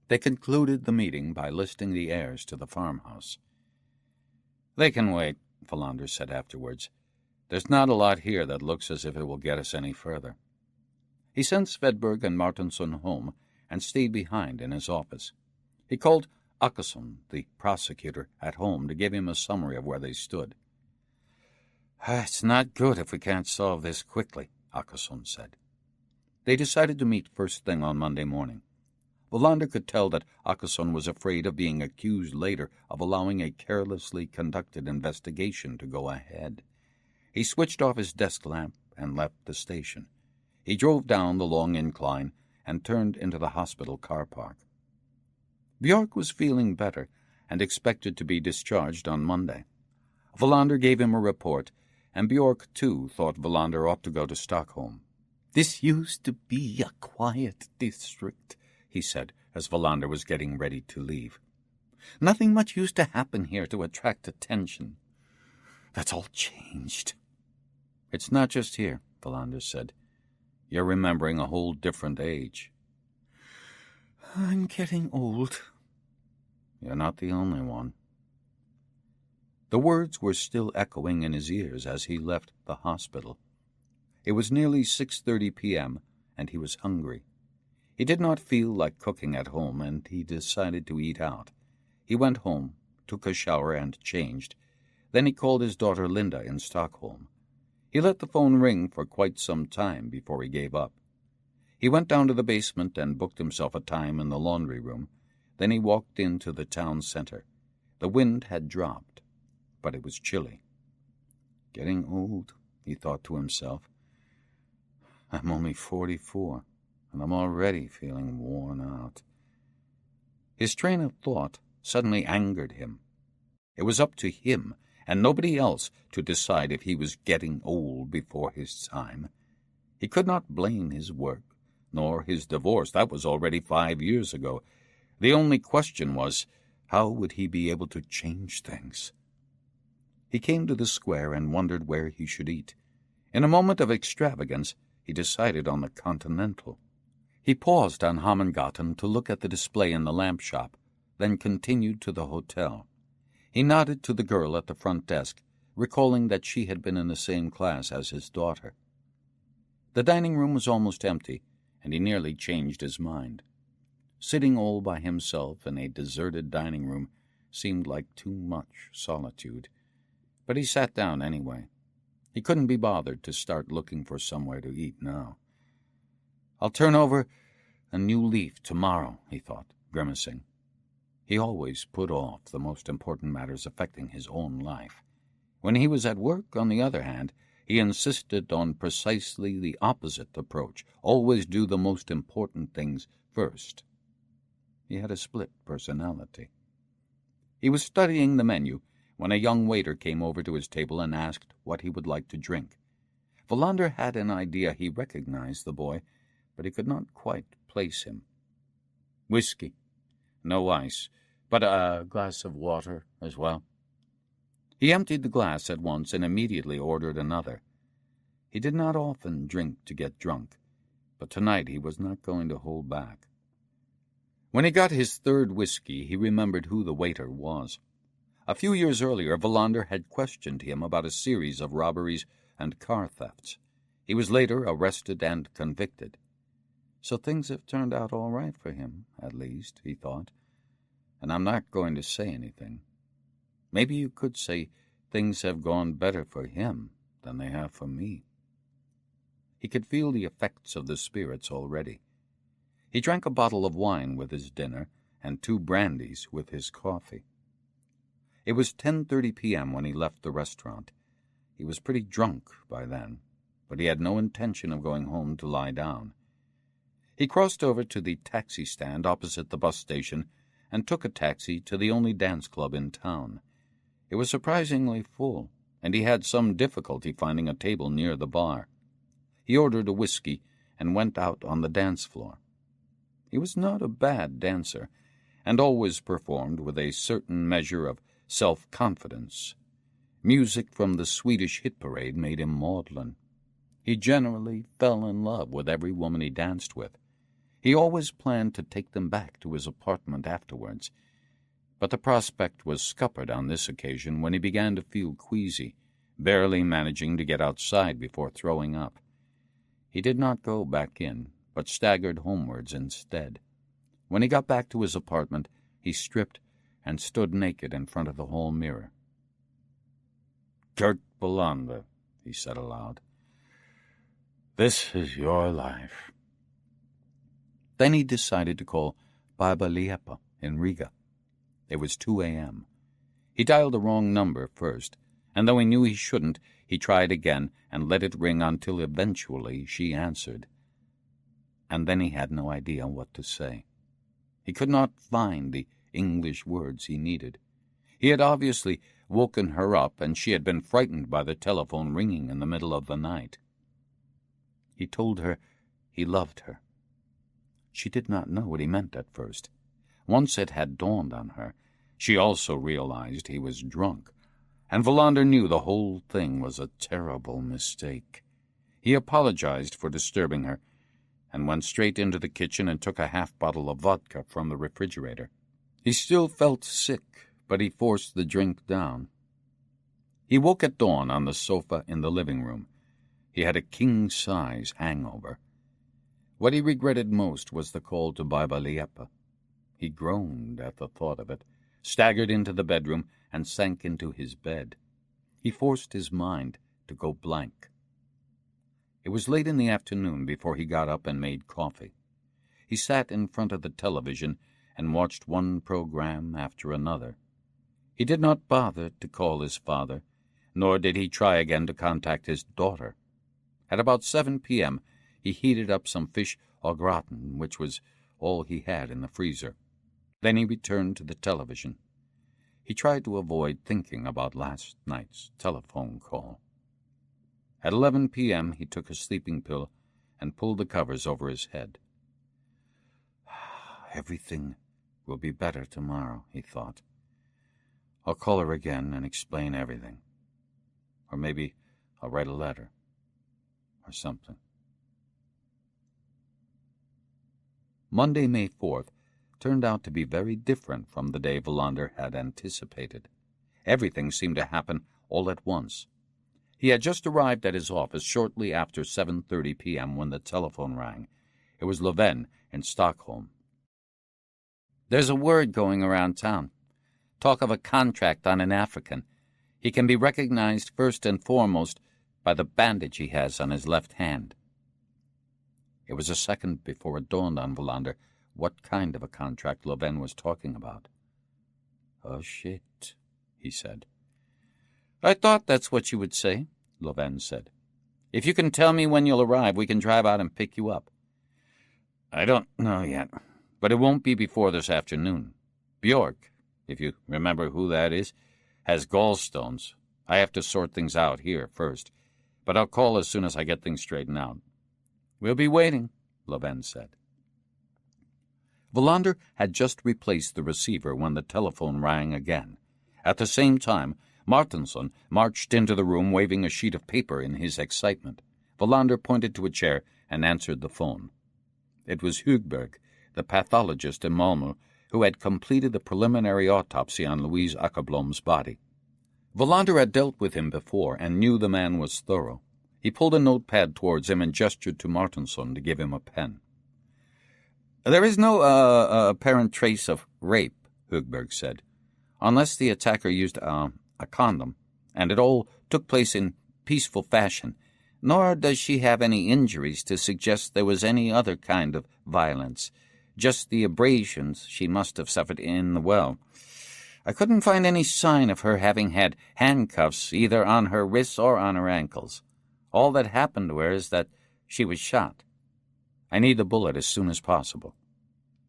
They concluded the meeting by listing the heirs to the farmhouse. They can wait, Wallander said afterwards. There's not a lot here that looks as if it will get us any further. He sent Svedberg and Martinsson home and stayed behind in his office. He called Åkesson, the prosecutor, at home to give him a summary of where they stood. It's not good if we can't solve this quickly, Åkesson said. They decided to meet first thing on Monday morning. Wallander could tell that Åkesson was afraid of being accused later of allowing a carelessly conducted investigation to go ahead. He switched off his desk lamp and left the station. He drove down the long incline and turned into the hospital car park. Björk was feeling better and expected to be discharged on Monday. Wallander gave him a report, and Björk, too, thought Wallander ought to go to Stockholm. This used to be a quiet district, he said, as Wallander was getting ready to leave. Nothing much used to happen here to attract attention. That's all changed. It's not just here, Wallander said. You're remembering a whole different age. I'm getting old. You're not the only one. The words were still echoing in his ears as he left the hospital. It was nearly 6:30 p.m., and he was hungry. He did not feel like cooking at home, and he decided to eat out. He went home, took a shower, and changed. Then he called his daughter Linda in Stockholm. He let the phone ring for quite some time before he gave up. He went down to the basement and booked himself a time in the laundry room. Then he walked into the town center. The wind had dropped, but it was chilly. Getting old, he thought to himself. I'm only 44, and I'm already feeling worn out. His train of thought suddenly angered him. It was up to him and nobody else to decide if he was getting old before his time. He could not blame his work, nor his divorce. That was already 5 years ago. The only question was, how would he be able to change things? He came to the square and wondered where he should eat. In a moment of extravagance, he decided on the Continental. He paused on Hammengaten to look at the display in the lamp shop, then continued to the hotel. He nodded to the girl at the front desk, recalling that she had been in the same class as his daughter. The dining room was almost empty, and he nearly changed his mind. Sitting all by himself in a deserted dining room seemed like too much solitude. But he sat down anyway. He couldn't be bothered to start looking for somewhere to eat now. "I'll turn over a new leaf tomorrow," he thought, grimacing. He always put off the most important matters affecting his own life. When he was at work, on the other hand, he insisted on precisely the opposite approach, always do the most important things first. He had a split personality. He was studying the menu when a young waiter came over to his table and asked what he would like to drink. Wallander had an idea he recognized the boy, but he could not quite place him. "Whiskey. No ice, but a glass of water as well." He emptied the glass at once and immediately ordered another. He did not often drink to get drunk, but tonight he was not going to hold back. When he got his third whiskey, he remembered who the waiter was. A few years earlier, Wallander had questioned him about a series of robberies and car thefts. He was later arrested and convicted. So things have turned out all right for him, at least, he thought, and I'm not going to say anything. Maybe you could say things have gone better for him than they have for me. He could feel the effects of the spirits already. He drank a bottle of wine with his dinner and 2 brandies with his coffee. It was 10:30 p.m. when he left the restaurant. He was pretty drunk by then, but he had no intention of going home to lie down. He crossed over to the taxi stand opposite the bus station and took a taxi to the only dance club in town. It was surprisingly full, and he had some difficulty finding a table near the bar. He ordered a whiskey and went out on the dance floor. He was not a bad dancer, and always performed with a certain measure of self-confidence. Music from the Swedish hit parade made him maudlin. He generally fell in love with every woman he danced with. He always planned to take them back to his apartment afterwards, but the prospect was scuppered on this occasion when he began to feel queasy, barely managing to get outside before throwing up. He did not go back in, but staggered homewards instead. When he got back to his apartment, he stripped and stood naked in front of the hall mirror. "Kurt Wallander," he said aloud, "this is your life." Then he decided to call Baba Liepa in Riga. It was 2 a.m. He dialed the wrong number first, and though he knew he shouldn't, he tried again and let it ring until eventually she answered. And then he had no idea what to say. He could not find the English words he needed. He had obviously woken her up, and she had been frightened by the telephone ringing in the middle of the night. He told her he loved her. She did not know what he meant at first. Once it had dawned on her, she also realized he was drunk, and Wallander knew the whole thing was a terrible mistake. He apologized for disturbing her, and went straight into the kitchen and took a half-bottle of vodka from the refrigerator. He still felt sick, but he forced the drink down. He woke at dawn on the sofa in the living room. He had a king-size hangover. What he regretted most was the call to Baba Liepa. He groaned at the thought of it, staggered into the bedroom, and sank into his bed. He forced his mind to go blank. It was late in the afternoon before he got up and made coffee. He sat in front of the television and watched one program after another. He did not bother to call his father, nor did he try again to contact his daughter. At about 7 p.m., he heated up some fish au gratin, which was all he had in the freezer. Then he returned to the television. He tried to avoid thinking about last night's telephone call. At 11 p.m., he took a sleeping pill and pulled the covers over his head. Everything will be better tomorrow, he thought. I'll call her again and explain everything. Or maybe I'll write a letter. Or something. Monday, May 4th, turned out to be very different from the day Wallander had anticipated. Everything seemed to happen all at once. He had just arrived at his office shortly after 7:30 p.m. when the telephone rang. It was Löfven in Stockholm. "There's a word going around town. Talk of a contract on an African. He can be recognized first and foremost by the bandage he has on his left hand. It was a second before it dawned on Wallander what kind of a contract Louvain was talking about. "Oh, shit," he said. "I thought that's what you would say," Louvain said. "If you can tell me when you'll arrive, we can drive out and pick you up." "I don't know yet, but it won't be before this afternoon. Bjork, if you remember who that is, has gallstones. I have to sort things out here first, but I'll call as soon as I get things straightened out." "We'll be waiting," Louvain said. Wallander had just replaced the receiver when the telephone rang again. At the same time, Martenson marched into the room waving a sheet of paper in his excitement. Wallander pointed to a chair and answered the phone. It was Högberg, the pathologist in Malmö, who had completed the preliminary autopsy on Louise Akerblom's body. Wallander had dealt with him before and knew the man was thorough. He pulled a notepad towards him and gestured to Martenson to give him a pen. "There is no apparent trace of rape," Högberg said, "unless the attacker used a condom, and it all took place in peaceful fashion. Nor does she have any injuries to suggest there was any other kind of violence, just the abrasions she must have suffered in the well. I couldn't find any sign of her having had handcuffs either on her wrists or on her ankles. All that happened to her is that she was shot. I need the bullet as soon as possible.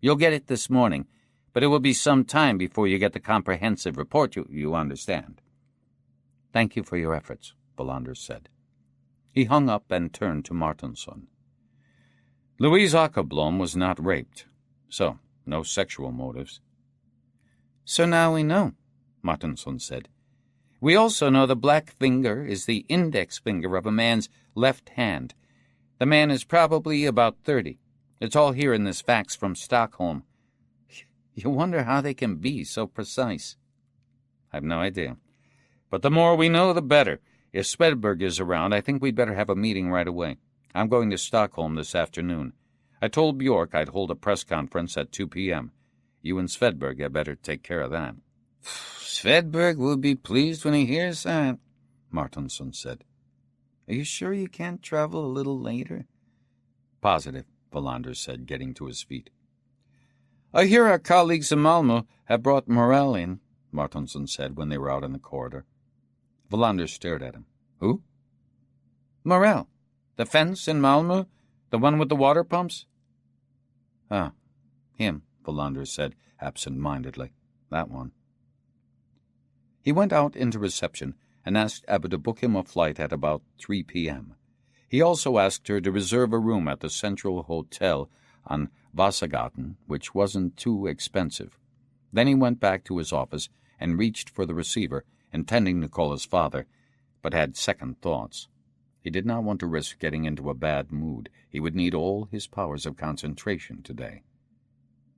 You'll get it this morning, but it will be some time before you get the comprehensive report, you understand." "Thank you for your efforts," Wallander said. He hung up and turned to Martenson. "Louise Akerblom was not raped, so no sexual motives." "So now we know," Martenson said. "We also know the black finger is the index finger of a man's left hand. The man is probably about 30. It's all here in this fax from Stockholm. You wonder how they can be so precise." "I've no idea. But the more we know, the better. If Swedberg is around, I think we'd better have a meeting right away. I'm going to Stockholm this afternoon. I told Bjork I'd hold a press conference at 2 p.m. You and Swedberg had better take care of that." "Swedberg will be pleased when he hears that," Martenson said. "Are you sure you can't travel a little later?" "Positive," Wallander said, getting to his feet. "I hear our colleagues in Malmö have brought Morell in," Martenson said when they were out in the corridor. Wallander stared at him. "Who?" "Morell. The fence in Malmö, the one with the water pumps." "Ah, him," Wallander said absent-mindedly. "That one." He went out into reception and asked Abba to book him a flight at about 3 p.m. He also asked her to reserve a room at the Central Hotel on Vasagaten, which wasn't too expensive. Then he went back to his office and reached for the receiver, intending to call his father, but had second thoughts. He did not want to risk getting into a bad mood. He would need all his powers of concentration today.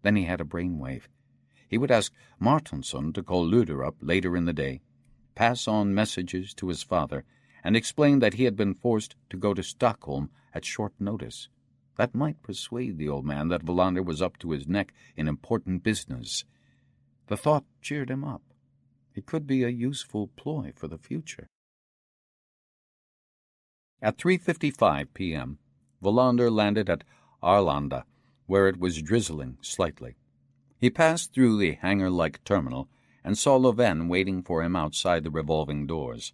Then he had a brainwave. He would ask Martenson to call Luder up later in the day, pass on messages to his father, and explain that he had been forced to go to Stockholm at short notice. That might persuade the old man that Wallander was up to his neck in important business. The thought cheered him up. It could be a useful ploy for the future. At 3:55 p.m., Wallander landed at Arlanda, where it was drizzling slightly. He passed through the hangar-like terminal and saw Louvain waiting for him outside the revolving doors.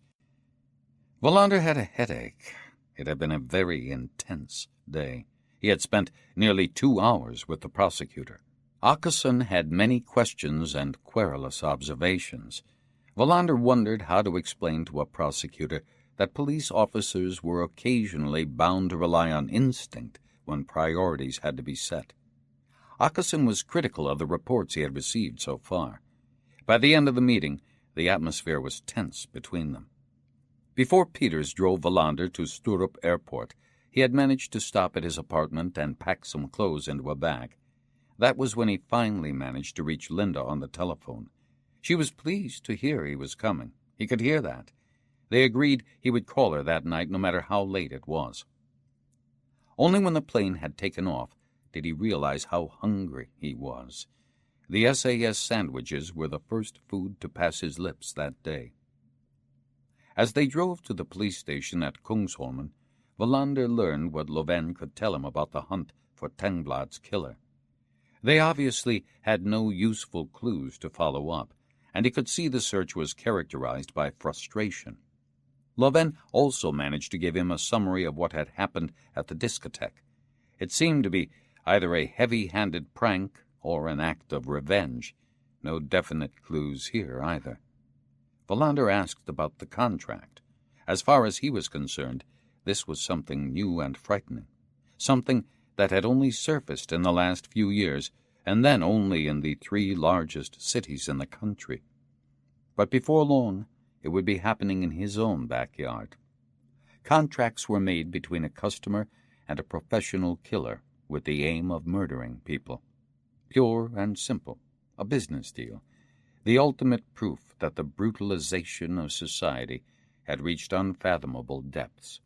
Wallander had a headache. It had been a very intense day. He had spent nearly 2 hours with the prosecutor. Åkesson had many questions and querulous observations. Wallander wondered how to explain to a prosecutor that police officers were occasionally bound to rely on instinct when priorities had to be set. Åkesson was critical of the reports he had received so far. By the end of the meeting, the atmosphere was tense between them. Before Peters drove Wallander to Sturup Airport, he had managed to stop at his apartment and pack some clothes into a bag. That was when he finally managed to reach Linda on the telephone. She was pleased to hear he was coming. He could hear that. They agreed he would call her that night no matter how late it was. Only when the plane had taken off did he realize how hungry he was. The SAS sandwiches were the first food to pass his lips that day. As they drove to the police station at Kungsholmen, Wallander learned what Löfven could tell him about the hunt for Tengblad's killer. They obviously had no useful clues to follow up, and he could see the search was characterized by frustration. Löfven also managed to give him a summary of what had happened at the discotheque. It seemed to be either a heavy-handed prank or an act of revenge. No definite clues here, either. Wallander asked about the contract. As far as he was concerned, this was something new and frightening, something that had only surfaced in the last few years, and then only in the 3 largest cities in the country. But before long, it would be happening in his own backyard. Contracts were made between a customer and a professional killer with the aim of murdering people. Pure and simple, a business deal, the ultimate proof that the brutalization of society had reached unfathomable depths.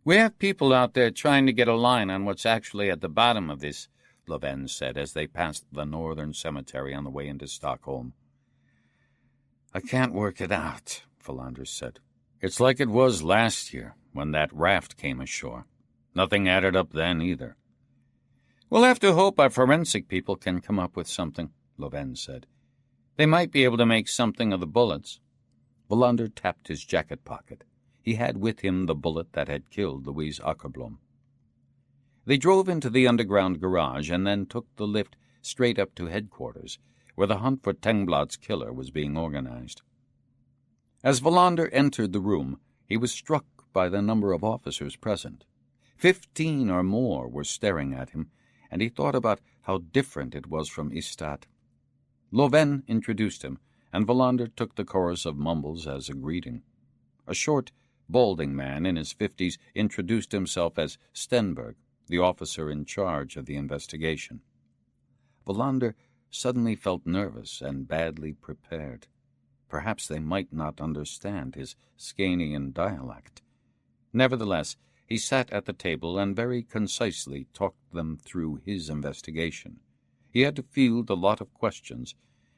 "We have people out there trying to get a line on what's actually at the bottom of this," Löfven said as they passed the northern cemetery on the way into Stockholm. "I can't work it out," Wallander said. "It's like it was last year when that raft came ashore. Nothing added up then either." "We'll have to hope our forensic people can come up with something," Löfven said. "They might be able to make something of the bullets." Wallander tapped his jacket pocket. He had with him the bullet that had killed Louise Akerblom. They drove into the underground garage and then took the lift straight up to headquarters, where the hunt for Tengblad's killer was being organized. As Wallander entered the room, he was struck by the number of officers present. 15 or more were staring at him, and he thought about how different it was from Ystad. Löfven introduced him, and Wallander took the chorus of mumbles as a greeting. A short, balding man in his 50s introduced himself as Stenberg, the officer in charge of the investigation. Wallander suddenly felt nervous and badly prepared. Perhaps they might not understand his Scanian dialect. Nevertheless, he sat at the table and very concisely talked them through his investigation. He had to field a lot of questions,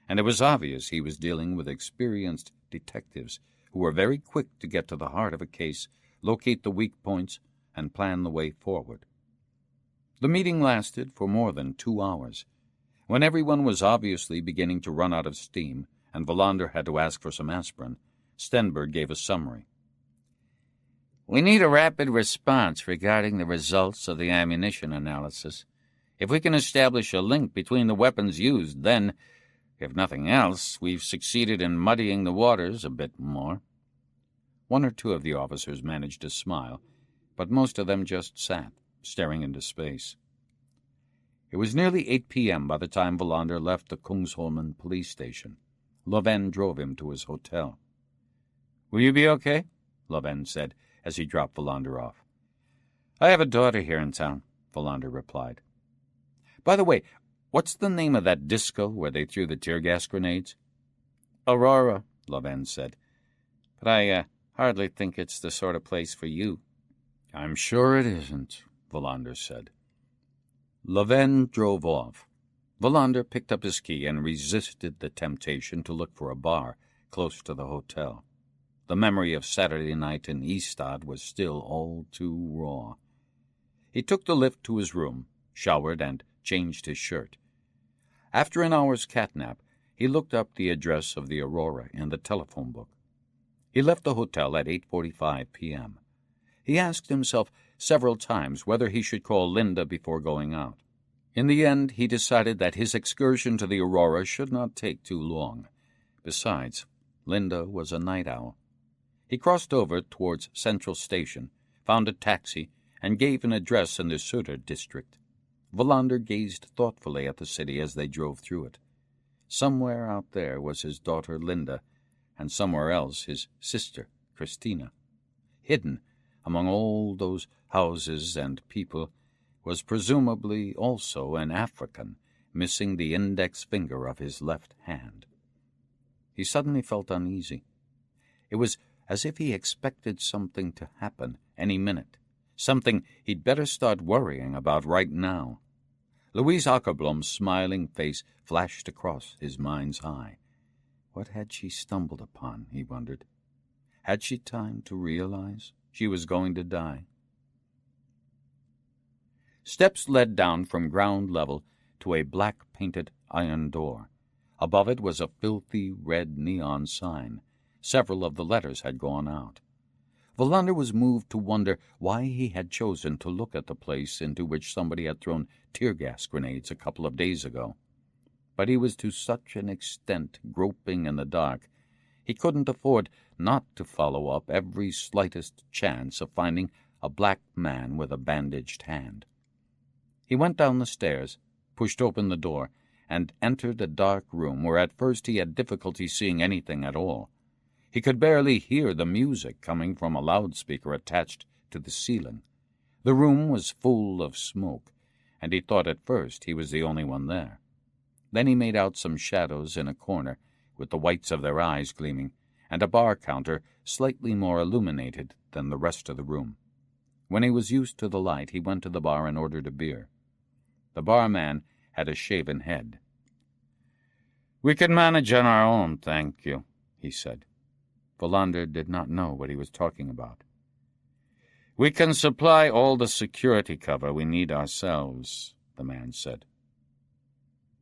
and it was obvious he was dealing with experienced detectives who were very quick to get to the heart of a case, locate the weak points, and plan the way forward. The meeting lasted for more than 2 hours. When everyone was obviously beginning to run out of steam, and Wallander had to ask for some aspirin, Stenberg gave a summary. "We need a rapid response regarding the results of the ammunition analysis. If we can establish a link between the weapons used, then, if nothing else, we've succeeded in muddying the waters a bit more." 1 or 2 of the officers managed to smile, but most of them just sat, staring into space. It was nearly 8 p.m. by the time Wallander left the Kungsholmen police station. Löfven drove him to his hotel. "Will you be okay?" Löfven said as he dropped Wallander off. "I have a daughter here in town," Wallander replied. "By the way, what's the name of that disco where they threw the tear gas grenades?" "Aurora," Löfven said. "But I hardly think it's the sort of place for you." "I'm sure it isn't," Wallander said. Löfven drove off. Wallander picked up his key and resisted the temptation to look for a bar close to the hotel. The memory of Saturday night in Ystad was still all too raw. He took the lift to his room, showered, and changed his shirt. After an hour's catnap, he looked up the address of the Aurora in the telephone book. He left the hotel at 8:45 p.m. He asked himself several times whether he should call Linda before going out. In the end, he decided that his excursion to the Aurora should not take too long. Besides, Linda was a night owl. He crossed over towards Central Station, found a taxi, and gave an address in the Söder district. Wallander gazed thoughtfully at the city as they drove through it. Somewhere out there was his daughter Linda, and somewhere else his sister Christina. Hidden among all those houses and people was presumably also an African, missing the index finger of his left hand. He suddenly felt uneasy. It was as if he expected something to happen any minute, something he'd better start worrying about right now. Louise Akerblom's smiling face flashed across his mind's eye. What had she stumbled upon, he wondered. Had she time to realize she was going to die? Steps led down from ground level to a black-painted iron door. Above it was a filthy red neon sign. Several of the letters had gone out. Wallander was moved to wonder why he had chosen to look at the place into which somebody had thrown tear-gas grenades a couple of days ago. But he was to such an extent groping in the dark, he couldn't afford not to follow up every slightest chance of finding a black man with a bandaged hand. He went down the stairs, pushed open the door, and entered a dark room where at first he had difficulty seeing anything at all. He could barely hear the music coming from a loudspeaker attached to the ceiling. The room was full of smoke, and he thought at first he was the only one there. Then he made out some shadows in a corner, with the whites of their eyes gleaming, and a bar counter slightly more illuminated than the rest of the room. When he was used to the light, he went to the bar and ordered a beer. The barman had a shaven head. "We can manage on our own, thank you," he said. Wallander did not know what he was talking about. "We can supply all the security cover we need ourselves," the man said.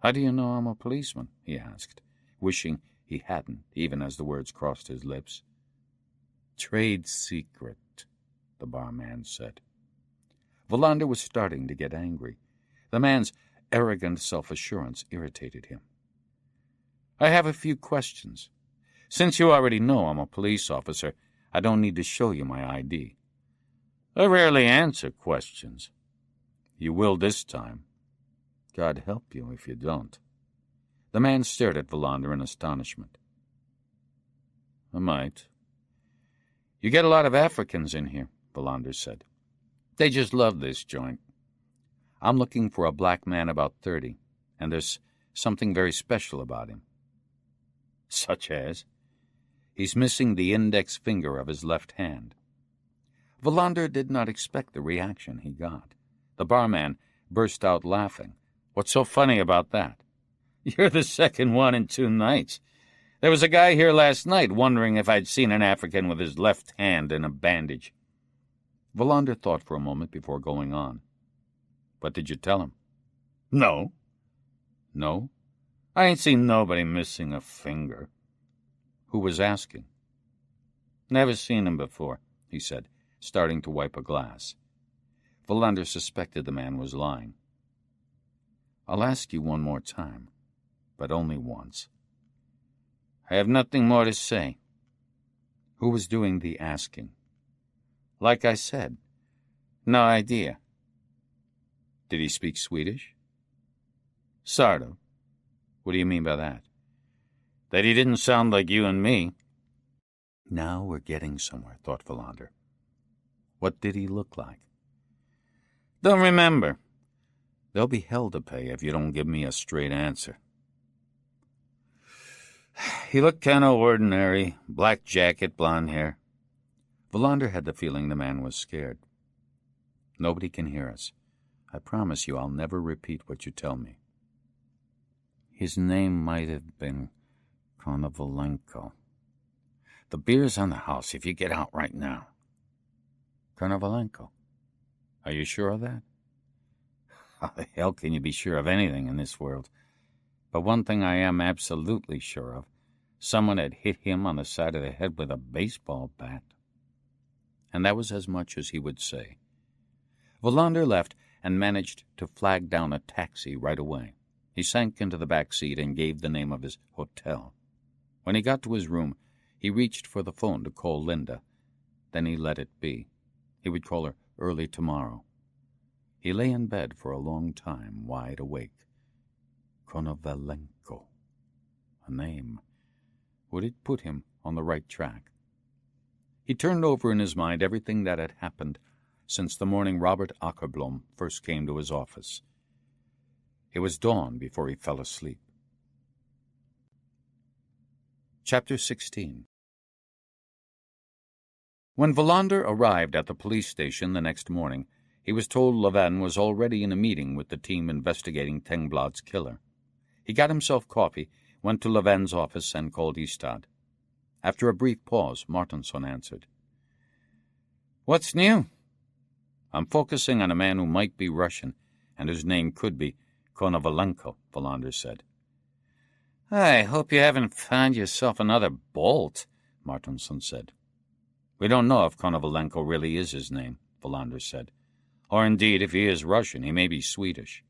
"How do you know I'm a policeman?" he asked, wishing he hadn't, even as the words crossed his lips. "Trade secret," the barman said. Wallander was starting to get angry. The man's arrogant self-assurance irritated him. "I have a few questions. Since you already know I'm a police officer, I don't need to show you my ID." "I rarely answer questions." "You will this time." "God help you if you don't." The man stared at Wallander in astonishment. "I might." "You get a lot of Africans in here," Wallander said. "They just love this joint." "I'm looking for a black man about 30, and there's something very special about him." "Such as?" "He's missing the index finger of his left hand." Wallander did not expect the reaction he got. The barman burst out laughing. "What's so funny about that?" "You're the second one in 2 nights. There was a guy here last night wondering if I'd seen an African with his left hand in a bandage." Wallander thought for a moment before going on. "What did you tell him?" "No." "No? I ain't seen nobody missing a finger." "Who was asking?" "Never seen him before," he said, starting to wipe a glass. Wallander suspected the man was lying. "I'll ask you one more time, but only once." "I have nothing more to say." "Who was doing the asking?" "Like I said, no idea." "Did he speak Swedish?" "Sort of." "What do you mean by that?" "That he didn't sound like you and me." Now we're getting somewhere, thought Wallander. What did he look like? "Don't remember." "There'll be hell to pay if you don't give me a straight answer." "He looked kind of ordinary. Black jacket, blonde hair." Wallander had the feeling the man was scared. "Nobody can hear us. I promise you I'll never repeat what you tell me." "His name might have been Konovalenko." "The beer's on the house if you get out right now." "Konovalenko? Are you sure of that?" "How the hell can you be sure of anything in this world? But one thing I am absolutely sure of. Someone had hit him on the side of the head with a baseball bat." And that was as much as he would say. Wallander left and managed to flag down a taxi right away. He sank into the back seat and gave the name of his hotel. When he got to his room, he reached for the phone to call Linda. Then he let it be. He would call her early tomorrow. He lay in bed for a long time, wide awake. Konovalenko. A name. Would it put him on the right track? He turned over in his mind everything that had happened since the morning Robert Akerblom first came to his office. It was dawn before he fell asleep. Chapter 16. When Wallander arrived at the police station the next morning, he was told Leven was already in a meeting with the team investigating Tengblad's killer. He got himself coffee, went to Leven's office, and called Istad. After a brief pause, Martinson answered. "What's new?" "I'm focusing on a man who might be Russian, and whose name could be Konovalenko," Wallander said. "I hope you haven't found yourself another Bolt," Martinson said. "We don't know if Konovalenko really is his name," Wallander said. "Or indeed, if he is Russian, he may be Swedish."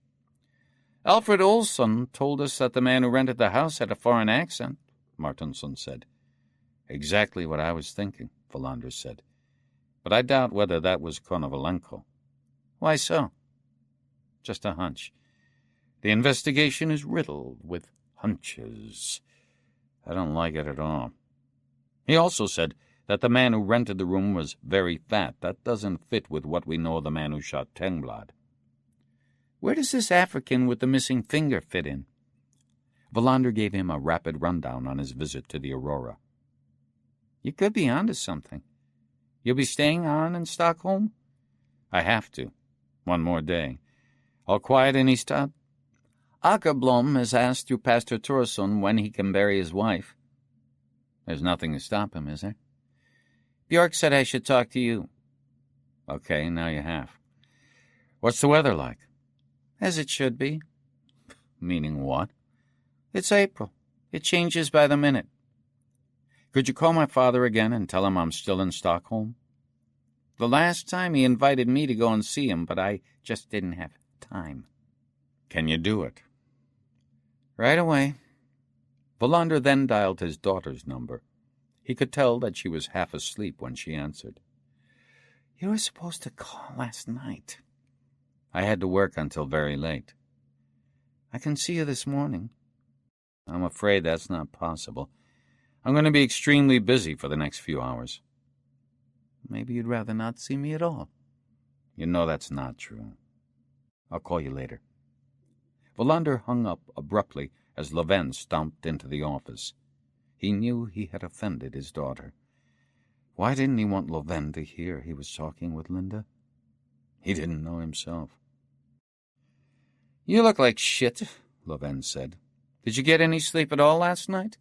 "Alfred Olson told us that the man who rented the house had a foreign accent," Martinson said. "Exactly what I was thinking," Wallander said. "But I doubt whether that was Konovalenko." "Why so?" "Just a hunch. The investigation is riddled with hunches. I don't like it at all." He also said that the man who rented the room was very fat. That doesn't fit with what we know of the man who shot Tengblad. "Where does this African with the missing finger fit in?" Wallander gave him a rapid rundown on his visit to the Aurora. "You could be onto something. You'll be staying on in Stockholm?" "I have to. One more day. All quiet in Ystad?" "Akerblom has asked through Pastor Turesson when he can bury his wife." "There's nothing to stop him, is there?" "Björk said I should talk to you." "Okay, now you have. What's the weather like?" "As it should be." "Meaning what?" "It's April. It changes by the minute." "Could you call my father again and tell him I'm still in Stockholm?" "The last time he invited me to go and see him, but I just didn't have time." "Can you do it?" "Right away." Wallander then dialed his daughter's number. He could tell that she was half asleep when she answered. "You were supposed to call last night." "I had to work until very late." "I can see you this morning." "I'm afraid that's not possible. I'm going to be extremely busy for the next few hours." "Maybe you'd rather not see me at all." "You know that's not true." "I'll call you later." Wallander hung up abruptly as Leven stomped into the office. He knew he had offended his daughter. Why didn't he want Leven to hear he was talking with Linda? He didn't know himself. "You look like shit," Leven said. "Did you get any sleep at all last night?"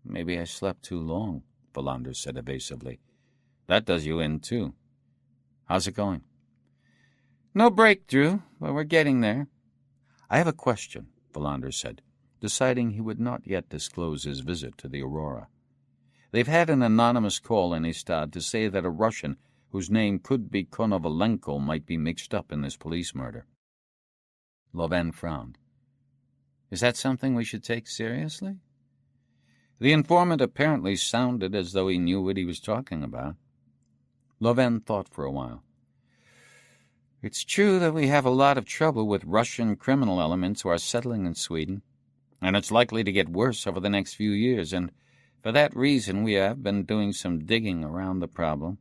"Maybe I slept too long," Wallander said evasively. "That does you in, too. How's it going?" "No breakthrough, but we're getting there." "I have a question," Wallander said, deciding he would not yet disclose his visit to the Aurora. "They've had an anonymous call in Ystad to say that a Russian whose name could be Konovalenko might be mixed up in this police murder." Leven frowned. "Is that something we should take seriously?" The informant apparently sounded as though he knew what he was talking about. Leven thought for a while. "It's true that we have a lot of trouble with Russian criminal elements who are settling in Sweden, and it's likely to get worse over the next few years, and for that reason we have been doing some digging around the problem."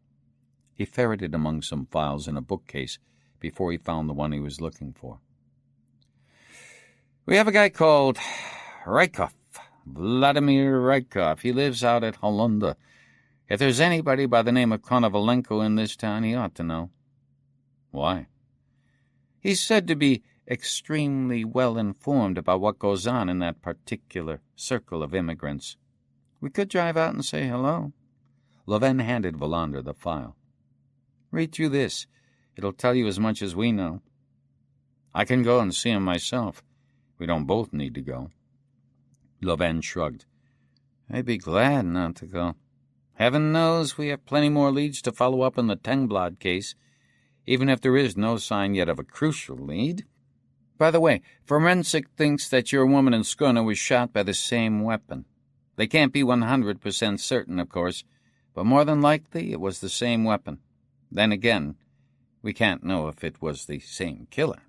He ferreted among some files in a bookcase before he found the one he was looking for. "We have a guy called Rykov, Vladimir Rykov. He lives out at Wallander. If there's anybody by the name of Konovalenko in this town, he ought to know." "Why?" "He's said to be extremely well informed about what goes on in that particular circle of immigrants. We could drive out and say hello." Leven handed Wallander the file. "Read through this. It'll tell you as much as we know." "I can go and see him myself. We don't both need to go." Leven shrugged. "I'd be glad not to go. Heaven knows we have plenty more leads to follow up in the Tengblad case, even if there is no sign yet of a crucial lead. By the way, forensic thinks that your woman in Skåne was shot by the same weapon. They can't be 100% certain, of course, but more than likely it was the same weapon. Then again, we can't know if it was the same killer."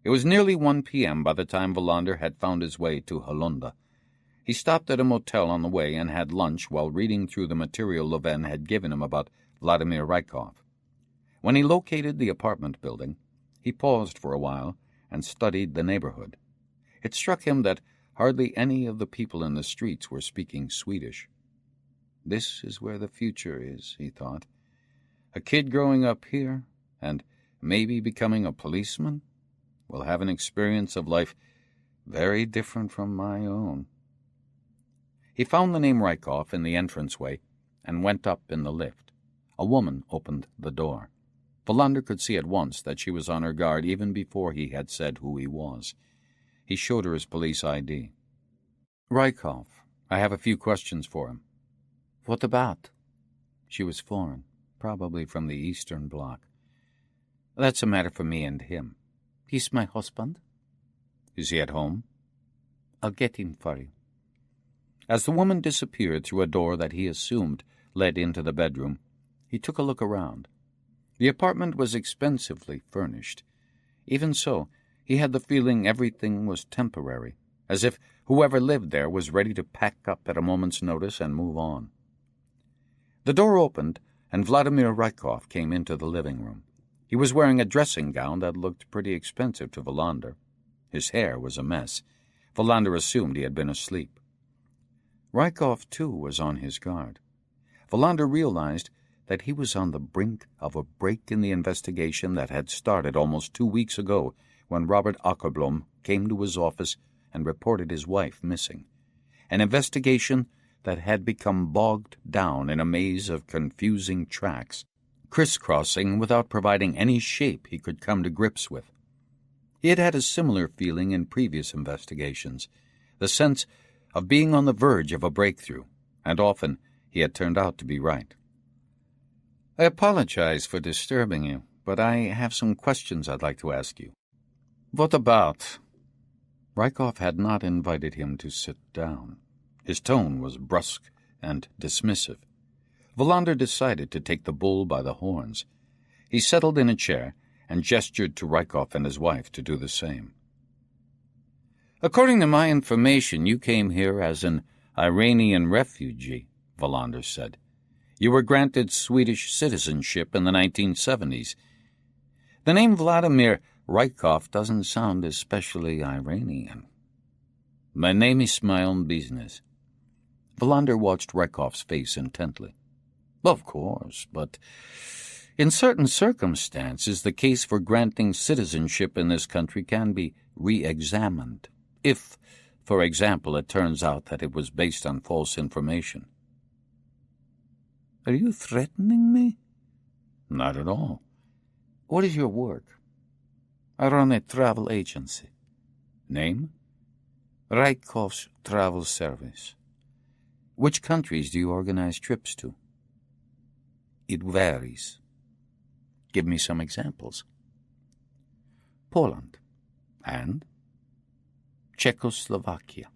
It was nearly 1 p.m. by the time Wallander had found his way to Hollunda. He stopped at a motel on the way and had lunch while reading through the material Leven had given him about Vladimir Rykov. When he located the apartment building, he paused for a while and studied the neighborhood. It struck him that hardly any of the people in the streets were speaking Swedish. This is where the future is, he thought. A kid growing up here, and maybe becoming a policeman, will have an experience of life very different from my own. He found the name Rykov in the entranceway and went up in the lift. A woman opened the door. Wallander could see at once that she was on her guard even before he had said who he was. He showed her his police ID. "Rykov, I have a few questions for him." "What about?" She was foreign, probably from the Eastern Bloc. "That's a matter for me and him. He's my husband." "Is he at home?" "I'll get him for you." As the woman disappeared through a door that he assumed led into the bedroom, he took a look around. The apartment was expensively furnished. Even so, he had the feeling everything was temporary, as if whoever lived there was ready to pack up at a moment's notice and move on. The door opened, and Vladimir Rykov came into the living room. He was wearing a dressing gown that looked pretty expensive to Wallander. His hair was a mess. Wallander assumed he had been asleep. Rykov, too, was on his guard. Wallander realized that he was on the brink of a break in the investigation that had started almost 2 weeks ago when Robert Akerblom came to his office and reported his wife missing. An investigation that had become bogged down in a maze of confusing tracks, crisscrossing without providing any shape he could come to grips with. He had had a similar feeling in previous investigations, the sense of being on the verge of a breakthrough, and often he had turned out to be right. "I apologize for disturbing you, but I have some questions I'd like to ask you." "What about?" Rykov had not invited him to sit down. His tone was brusque and dismissive. Wallander decided to take the bull by the horns. He settled in a chair and gestured to Rykov and his wife to do the same. "According to my information, you came here as an Iranian refugee," Wallander said. "You were granted Swedish citizenship in the 1970s. The name Vladimir Rykov doesn't sound especially Iranian." "My name is my own business." Wallander watched Rykov's face intently. "Of course, but in certain circumstances the case for granting citizenship in this country can be re-examined, if, for example, it turns out that it was based on false information." "Are you threatening me?" "Not at all." "What is your work?" "I run a travel agency." "Name?" "Rykov's Travel Service." "Which countries do you organize trips to?" "It varies." "Give me some examples." "Poland." "And?" "Czechoslovakia."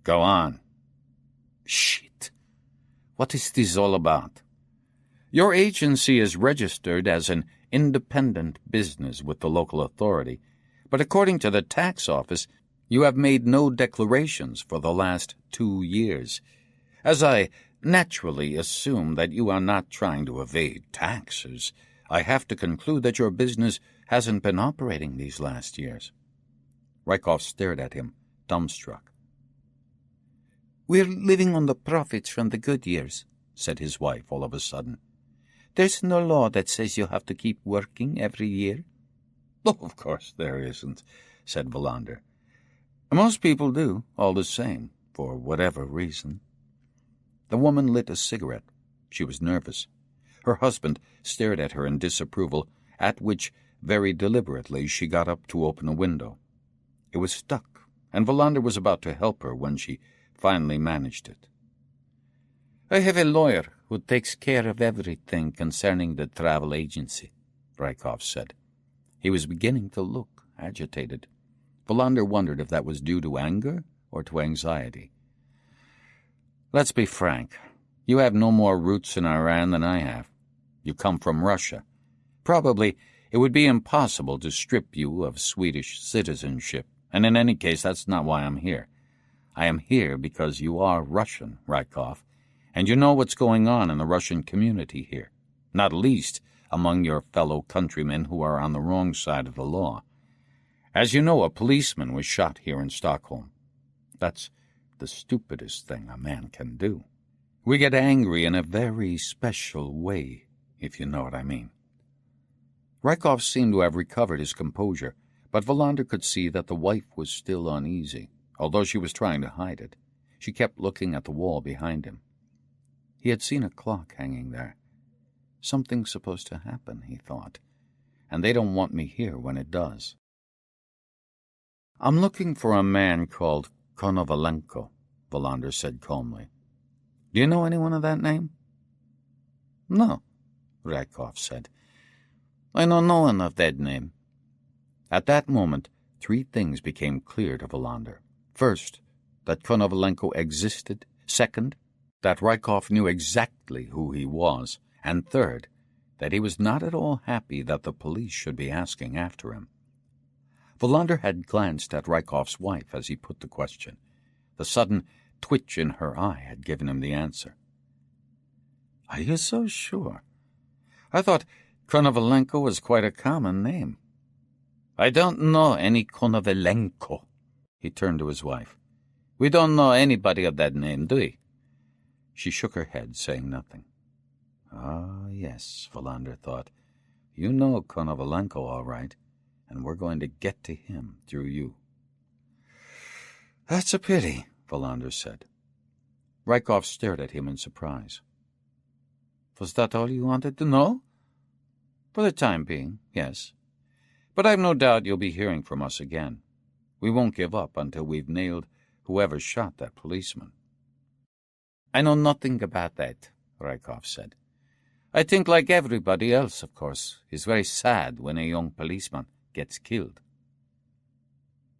"Go on." "Shit. What is this all about?" "Your agency is registered as an independent business with the local authority, but according to the tax office, you have made no declarations for the last 2 years. As I naturally assume that you are not trying to evade taxes, I have to conclude that your business hasn't been operating these last years." Rykov stared at him, dumbstruck. "We're living on the profits from the good years," said his wife all of a sudden. "There's no law that says you have to keep working every year." "Oh, of course there isn't," said Wallander. "Most people do, all the same, for whatever reason." The woman lit a cigarette. She was nervous. Her husband stared at her in disapproval, at which, very deliberately, she got up to open a window. It was stuck, and Wallander was about to help her when she finally managed it. "I have a lawyer who takes care of everything concerning the travel agency," Rykov said. He was beginning to look agitated. Wallander wondered if that was due to anger or to anxiety. "Let's be frank. You have no more roots in Iran than I have. You come from Russia. Probably it would be impossible to strip you of Swedish citizenship, and in any case that's not why I'm here. I am here because you are Russian, Rykov, and you know what's going on in the Russian community here, not least among your fellow countrymen who are on the wrong side of the law. As you know, a policeman was shot here in Stockholm. That's the stupidest thing a man can do. We get angry in a very special way, if you know what I mean." Rykov seemed to have recovered his composure, but Wallander could see that the wife was still uneasy, although she was trying to hide it. She kept looking at the wall behind him. He had seen a clock hanging there. Something's supposed to happen, he thought, and they don't want me here when it does. I'm looking for a man called Konovalenko, Wallander said calmly. Do you know anyone of that name? No, Rykov said. I know no one of that name. At that moment, 3 things became clear to Wallander. First, that Konovalenko existed. Second, that Rykov knew exactly who he was. And third, that he was not at all happy that the police should be asking after him. Wallander had glanced at Rykov's wife as he put the question. The sudden twitch in her eye had given him the answer. Are you so sure? I thought Konovalenko was quite a common name. I don't know any Konovalenko. He turned to his wife. We don't know anybody of that name, do we? She shook her head, saying nothing. Ah, yes, Wallander thought. You know Konovalenko all right, and we're going to get to him through you. That's a pity, Wallander said. Rykov stared at him in surprise. Was that all you wanted to know? For the time being, yes. But I've no doubt you'll be hearing from us again. We won't give up until we've nailed whoever shot that policeman. I know nothing about that, Rykov said. I think, like everybody else, of course, it's very sad when a young policeman gets killed.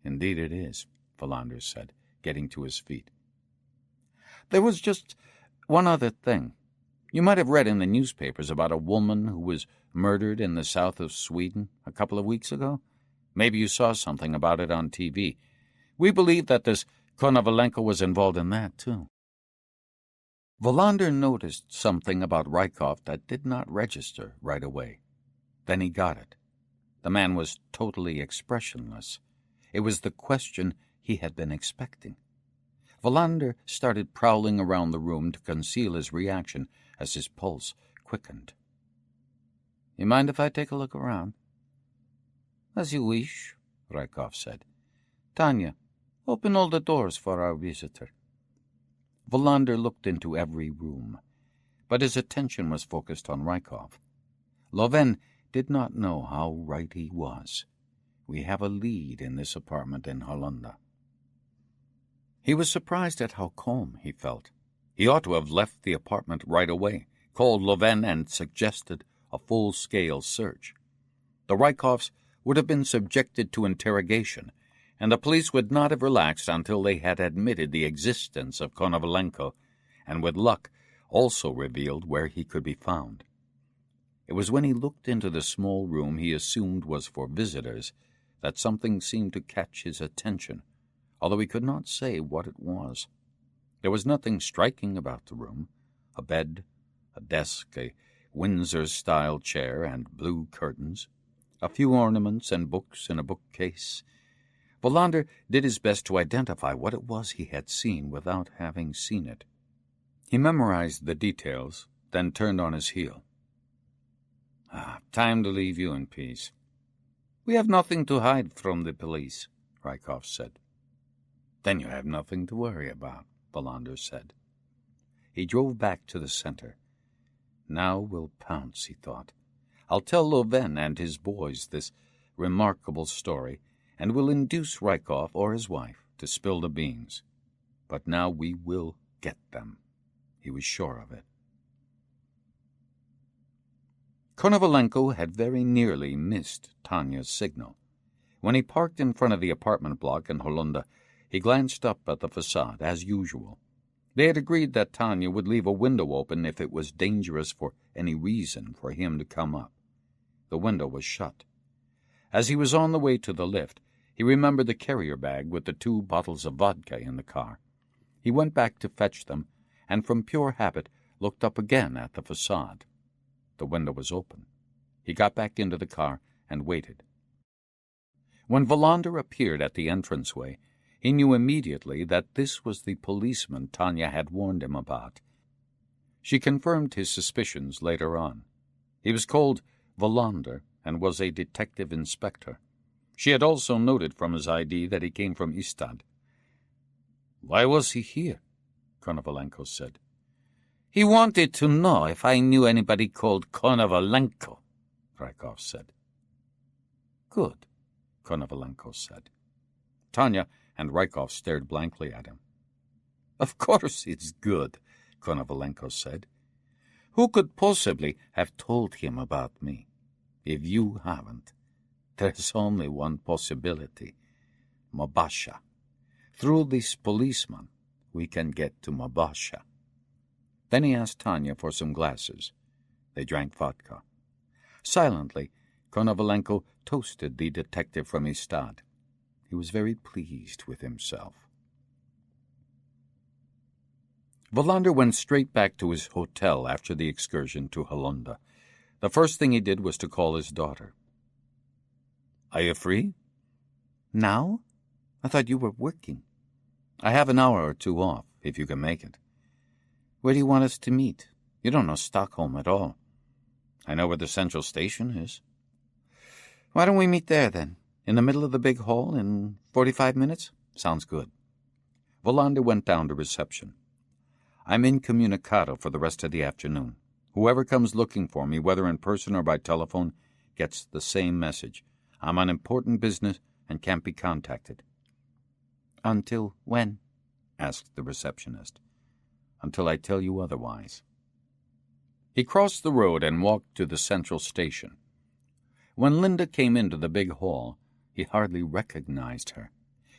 Indeed it is, Wallander said, getting to his feet. There was just one other thing. You might have read in the newspapers about a woman who was murdered in the south of Sweden a couple of weeks ago. Maybe you saw something about it on TV. We believe that this Konovalenko was involved in that, too. Wallander noticed something about Rykov that did not register right away. Then he got it. The man was totally expressionless. It was the question he had been expecting. Wallander started prowling around the room to conceal his reaction as his pulse quickened. You mind if I take a look around? As you wish, Rykov said. Tanya, open all the doors for our visitor. Wallander looked into every room, but his attention was focused on Rykov. Loven did not know how right he was. We have a lead in this apartment in Hollanda. He was surprised at how calm he felt. He ought to have left the apartment right away, called Loven and suggested a full-scale search. The Rykovs would have been subjected to interrogation, and the police would not have relaxed until they had admitted the existence of Konovalenko, and with luck also revealed where he could be found. It was when he looked into the small room he assumed was for visitors that something seemed to catch his attention, although he could not say what it was. There was nothing striking about the room. A bed, a desk, a Windsor-style chair, and blue curtains. A few ornaments and books in a bookcase. Wallander did his best to identify what it was he had seen without having seen it. He memorized the details, then turned on his heel. Time to leave you in peace. We have nothing to hide from the police, Rykov said. Then you have nothing to worry about, Wallander said. He drove back to the center. Now we'll pounce, he thought. I'll tell Loven and his boys this remarkable story, and will induce Rykov or his wife to spill the beans. But now we will get them. He was sure of it. Konovalenko had very nearly missed Tanya's signal. When he parked in front of the apartment block in Hollanda, he glanced up at the facade, as usual. They had agreed that Tanya would leave a window open if it was dangerous for any reason for him to come up. The window was shut. As he was on the way to the lift, he remembered the carrier bag with the 2 bottles of vodka in the car. He went back to fetch them, and from pure habit looked up again at the facade. The window was open. He got back into the car and waited. When Wallander appeared at the entranceway, he knew immediately that this was the policeman Tanya had warned him about. She confirmed his suspicions later on. He was called Wallander and was a detective inspector. She had also noted from his ID that he came from Ystad. Why was he here? Konovalenko said. He wanted to know if I knew anybody called Konovalenko, Rykov said. Good, Konovalenko said. Tanya and Rykov stared blankly at him. Of course it's good, Konovalenko said. Who could possibly have told him about me? If you haven't, there's only one possibility. Mabasha. Through this policeman, we can get to Mabasha. Then he asked Tanya for some glasses. They drank vodka. Silently, Konovalenko toasted the detective from his stud. He was very pleased with himself. Wallander went straight back to his hotel after the excursion to Halunda. The first thing he did was to call his daughter. Are you free? Now? I thought you were working. I have an hour or two off, if you can make it. Where do you want us to meet? You don't know Stockholm at all. I know where the central station is. Why don't we meet there, then? In the middle of the big hall in 45 minutes? Sounds good. Wallander went down to reception. I'm incommunicado for the rest of the afternoon. Whoever comes looking for me, whether in person or by telephone, gets the same message. I'm on important business and can't be contacted. Until when? Asked the receptionist. Until I tell you otherwise. He crossed the road and walked to the central station. When Linda came into the big hall, he hardly recognized her.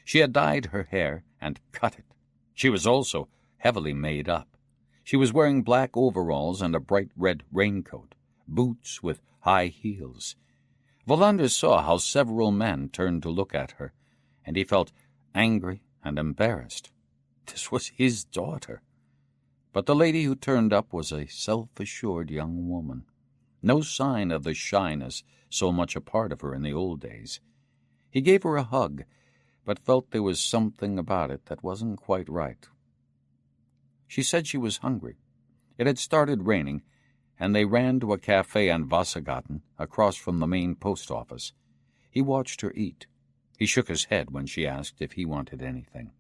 She had dyed her hair and cut it. She was also heavily made up. She was wearing black overalls and a bright red raincoat, boots with high heels. Wallander saw how several men turned to look at her, and he felt angry and embarrassed. This was his daughter. But the lady who turned up was a self-assured young woman. No sign of the shyness so much a part of her in the old days. He gave her a hug, but felt there was something about it that wasn't quite right. She said she was hungry. It had started raining, and they ran to a cafe on Vasagaten, across from the main post office. He watched her eat. He shook his head when she asked if he wanted anything.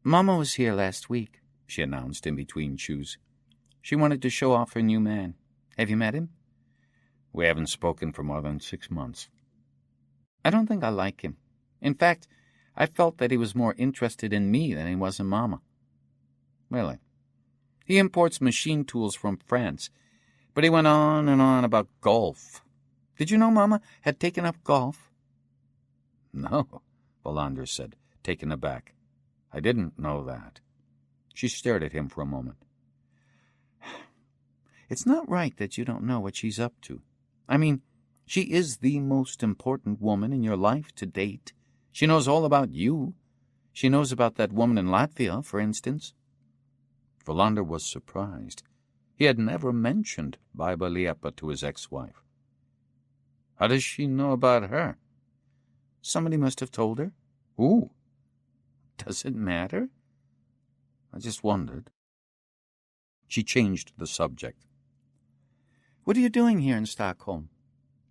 Mama was here last week, she announced in between chews. She wanted to show off her new man. Have you met him? We haven't spoken for more than 6 months. I don't think I like him. In fact, I felt that he was more interested in me than he was in Mama. Really? He imports machine tools from France, but he went on and on about golf. Did you know Mama had taken up golf? No, Wallander said, taken aback. I didn't know that. She stared at him for a moment. It's not right that you don't know what she's up to. I mean, she is the most important woman in your life to date. She knows all about you. She knows about that woman in Latvia, for instance. Wallander was surprised. He had never mentioned Baiba Liepa to his ex-wife. How does she know about her? Somebody must have told her. Who? Does it matter? I just wondered. She changed the subject. What are you doing here in Stockholm?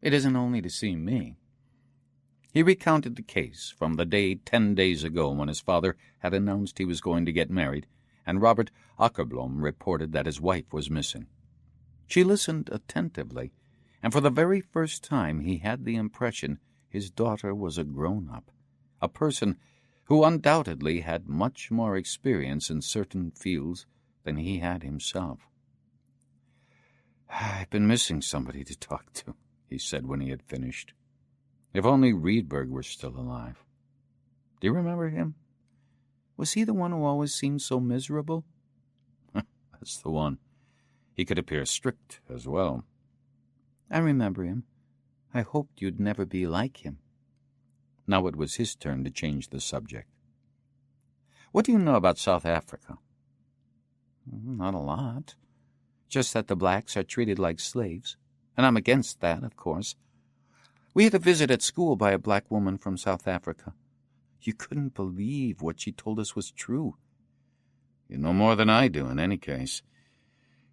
It isn't only to see me. He recounted the case from the day 10 days ago when his father had announced he was going to get married, and Robert Akerblom reported that his wife was missing. She listened attentively, and for the very first time he had the impression his daughter was a grown-up, a person who undoubtedly had much more experience in certain fields than he had himself. I've been missing somebody to talk to, he said when he had finished. If only Riedberg were still alive. Do you remember him? Was he the one who always seemed so miserable? That's the one. He could appear strict as well. I remember him. I hoped you'd never be like him. Now it was his turn to change the subject. What do you know about South Africa? Not a lot. Just that the blacks are treated like slaves. And I'm against that, of course. We had a visit at school by a black woman from South Africa. You couldn't believe what she told us was true. You know more than I do, in any case.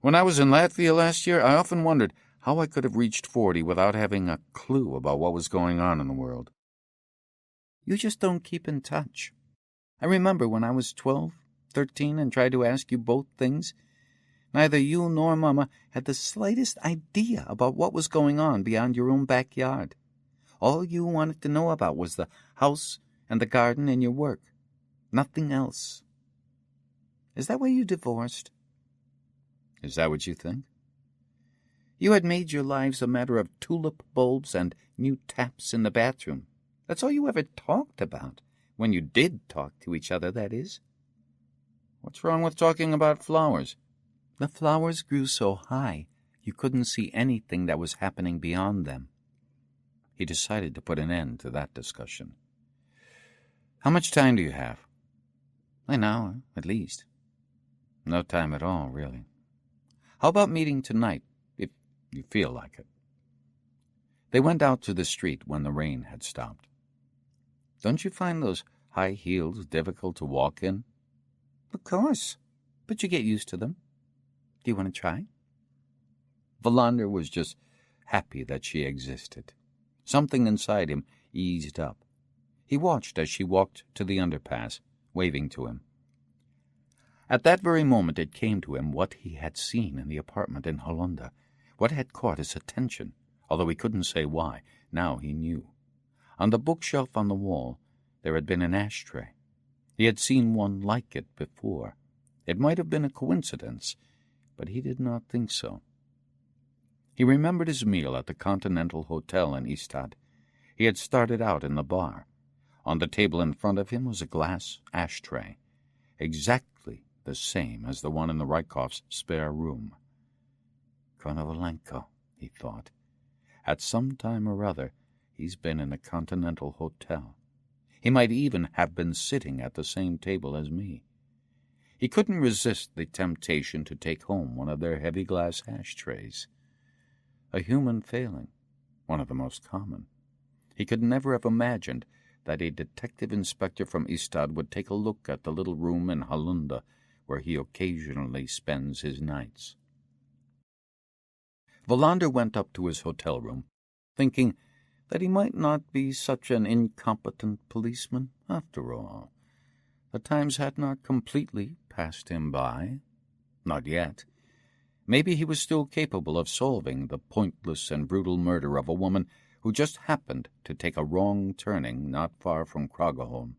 When I was in Latvia last year, I often wondered how I could have reached 40 without having a clue about what was going on in the world. You just don't keep in touch. I remember when I was 12, 13 and tried to ask you both things? Neither you nor Mama had the slightest idea about what was going on beyond your own backyard. All you wanted to know about was the house and the garden and your work. Nothing else. Is that why you divorced? Is that what you think? You had made your lives a matter of tulip bulbs and new taps in the bathroom. That's all you ever talked about. When you did talk to each other, that is. What's wrong with talking about flowers? The flowers grew so high, you couldn't see anything that was happening beyond them. He decided to put an end to that discussion. How much time do you have? An hour, at least. No time at all, really. How about meeting tonight, if you feel like it? They went out to the street when the rain had stopped. Don't you find those high heels difficult to walk in? Of course, but you get used to them. Do you want to try? Wallander was just happy that she existed. Something inside him eased up. He watched as she walked to the underpass, waving to him. At that very moment it came to him what he had seen in the apartment in Wallander, what had caught his attention, although he couldn't say why. Now he knew. On the bookshelf on the wall there had been an ashtray. He had seen one like it before. It might have been a coincidence, but he did not think so. He remembered his meal at the Continental Hotel in Ystad. He had started out in the bar. On the table in front of him was a glass ashtray, exactly the same as the one in the Rykovs' spare room. Konovalenko, he thought. At some time or other, he's been in a Continental Hotel. He might even have been sitting at the same table as me. He couldn't resist the temptation to take home one of their heavy glass ashtrays. A human failing, one of the most common. He could never have imagined that a detective inspector from Ystad would take a look at the little room in Wallander where he occasionally spends his nights. Wallander went up to his hotel room, thinking that he might not be such an incompetent policeman after all. The times had not completely passed him by. Not yet. Maybe he was still capable of solving the pointless and brutal murder of a woman who just happened to take a wrong turning not far from Kragerholm.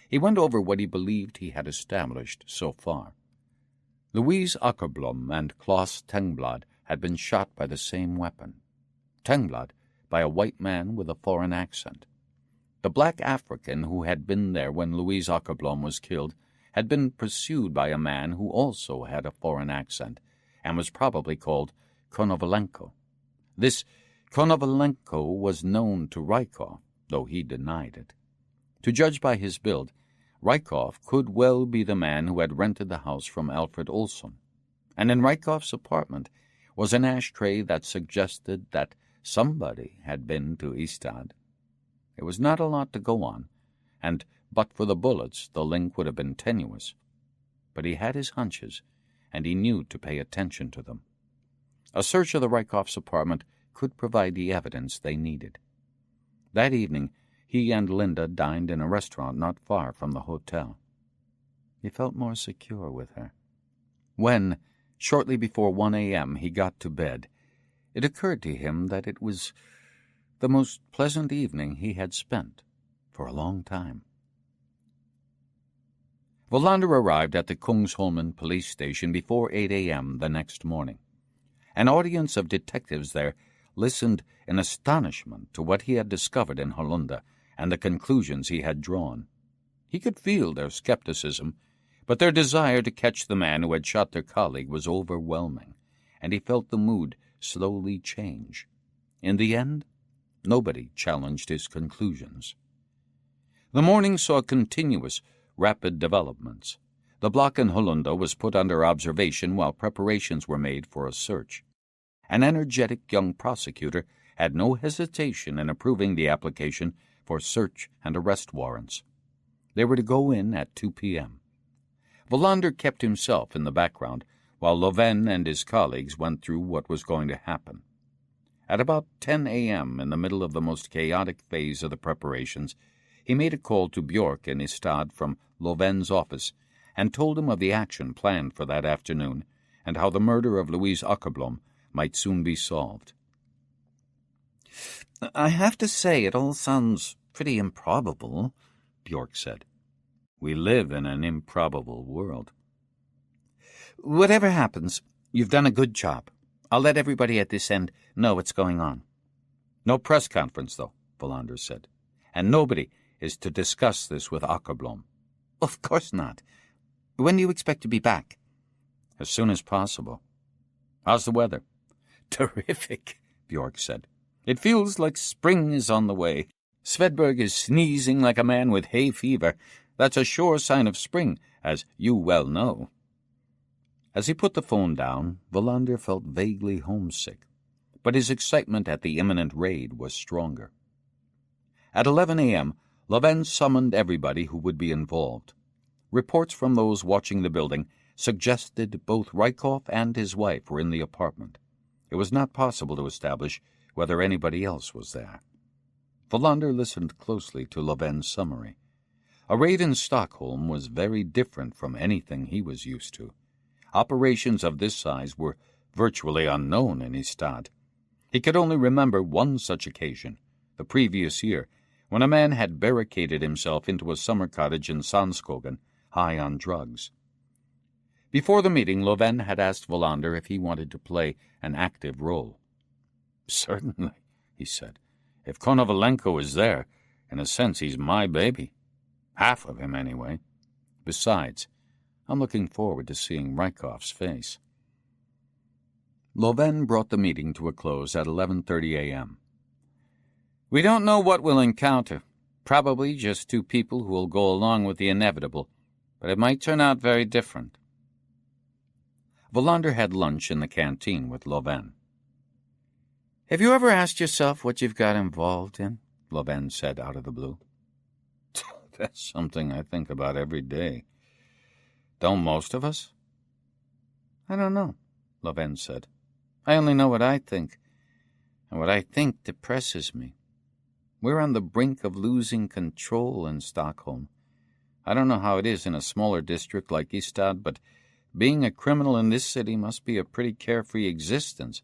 He went over what he believed he had established so far. Louise Akerblom and Klaus Tengblad had been shot by the same weapon. Tengblad by a white man with a foreign accent. The black African who had been there when Louise Akerblom was killed had been pursued by a man who also had a foreign accent and was probably called Konovalenko. This Konovalenko was known to Rykov, though he denied it. To judge by his build, Rykov could well be the man who had rented the house from Alfred Olson, and in Rykov's apartment was an ashtray that suggested that somebody had been to Ystad. There was not a lot to go on, and but for the bullets the link would have been tenuous. But he had his hunches, and he knew to pay attention to them. A search of the Rykovs' apartment could provide the evidence they needed. That evening he and Linda dined in a restaurant not far from the hotel. He felt more secure with her. When, shortly before 1 a.m., he got to bed, it occurred to him that it was the most pleasant evening he had spent for a long time. Wallander arrived at the Kungsholmen police station before 8 a.m. the next morning. An audience of detectives there listened in astonishment to what he had discovered in Wallander and the conclusions he had drawn. He could feel their skepticism, but their desire to catch the man who had shot their colleague was overwhelming, and he felt the mood slowly change. In the end, nobody challenged his conclusions. The morning saw continuous, rapid developments. The block in Wallander was put under observation while preparations were made for a search. An energetic young prosecutor had no hesitation in approving the application for search and arrest warrants. They were to go in at 2 p.m. Wallander kept himself in the background while Loven and his colleagues went through what was going to happen. At about 10 a.m., in the middle of the most chaotic phase of the preparations, he made a call to Björk in Ystad from Loven's office and told him of the action planned for that afternoon and how the murder of Louise Akerblom might soon be solved. "I have to say it all sounds pretty improbable," Bjork said. "We live in an improbable world." "Whatever happens, you've done a good job. I'll let everybody at this end know what's going on." "No press conference, though," Wallander said. "And nobody is to discuss this with Akerblom." "Of course not. When do you expect to be back?" "As soon as possible." "How's the weather?" "Terrific," Bjork said. "It feels like spring is on the way. Svedberg is sneezing like a man with hay fever. That's a sure sign of spring, as you well know." As he put the phone down, Wallander felt vaguely homesick, but his excitement at the imminent raid was stronger. At 11 a.m., Leven summoned everybody who would be involved. Reports from those watching the building suggested both Rykhoff and his wife were in the apartment. It was not possible to establish whether anybody else was there. Wallander listened closely to Leven's summary. A raid in Stockholm was very different from anything he was used to. Operations of this size were virtually unknown in Ystad. He could only remember one such occasion, the previous year, when a man had barricaded himself into a summer cottage in Sandskogen, high on drugs. Before the meeting, Leven had asked Wallander if he wanted to play an active role. "Certainly," he said. "If Konovalenko is there, in a sense he's my baby. Half of him, anyway. Besides, I'm looking forward to seeing Rykhoff's face." Leven brought the meeting to a close at 11:30 a.m. "We don't know what we'll encounter. Probably just two people who will go along with the inevitable, but it might turn out very different." Wallander had lunch in the canteen with Leven. "Have you ever asked yourself what you've got involved in?" Leven said out of the blue. "That's something I think about every day. Don't most of us?" "I don't know," Leven said. "I only know what I think, and what I think depresses me. We're on the brink of losing control in Stockholm. I don't know how it is in a smaller district like Ystad, but being a criminal in this city must be a pretty carefree existence,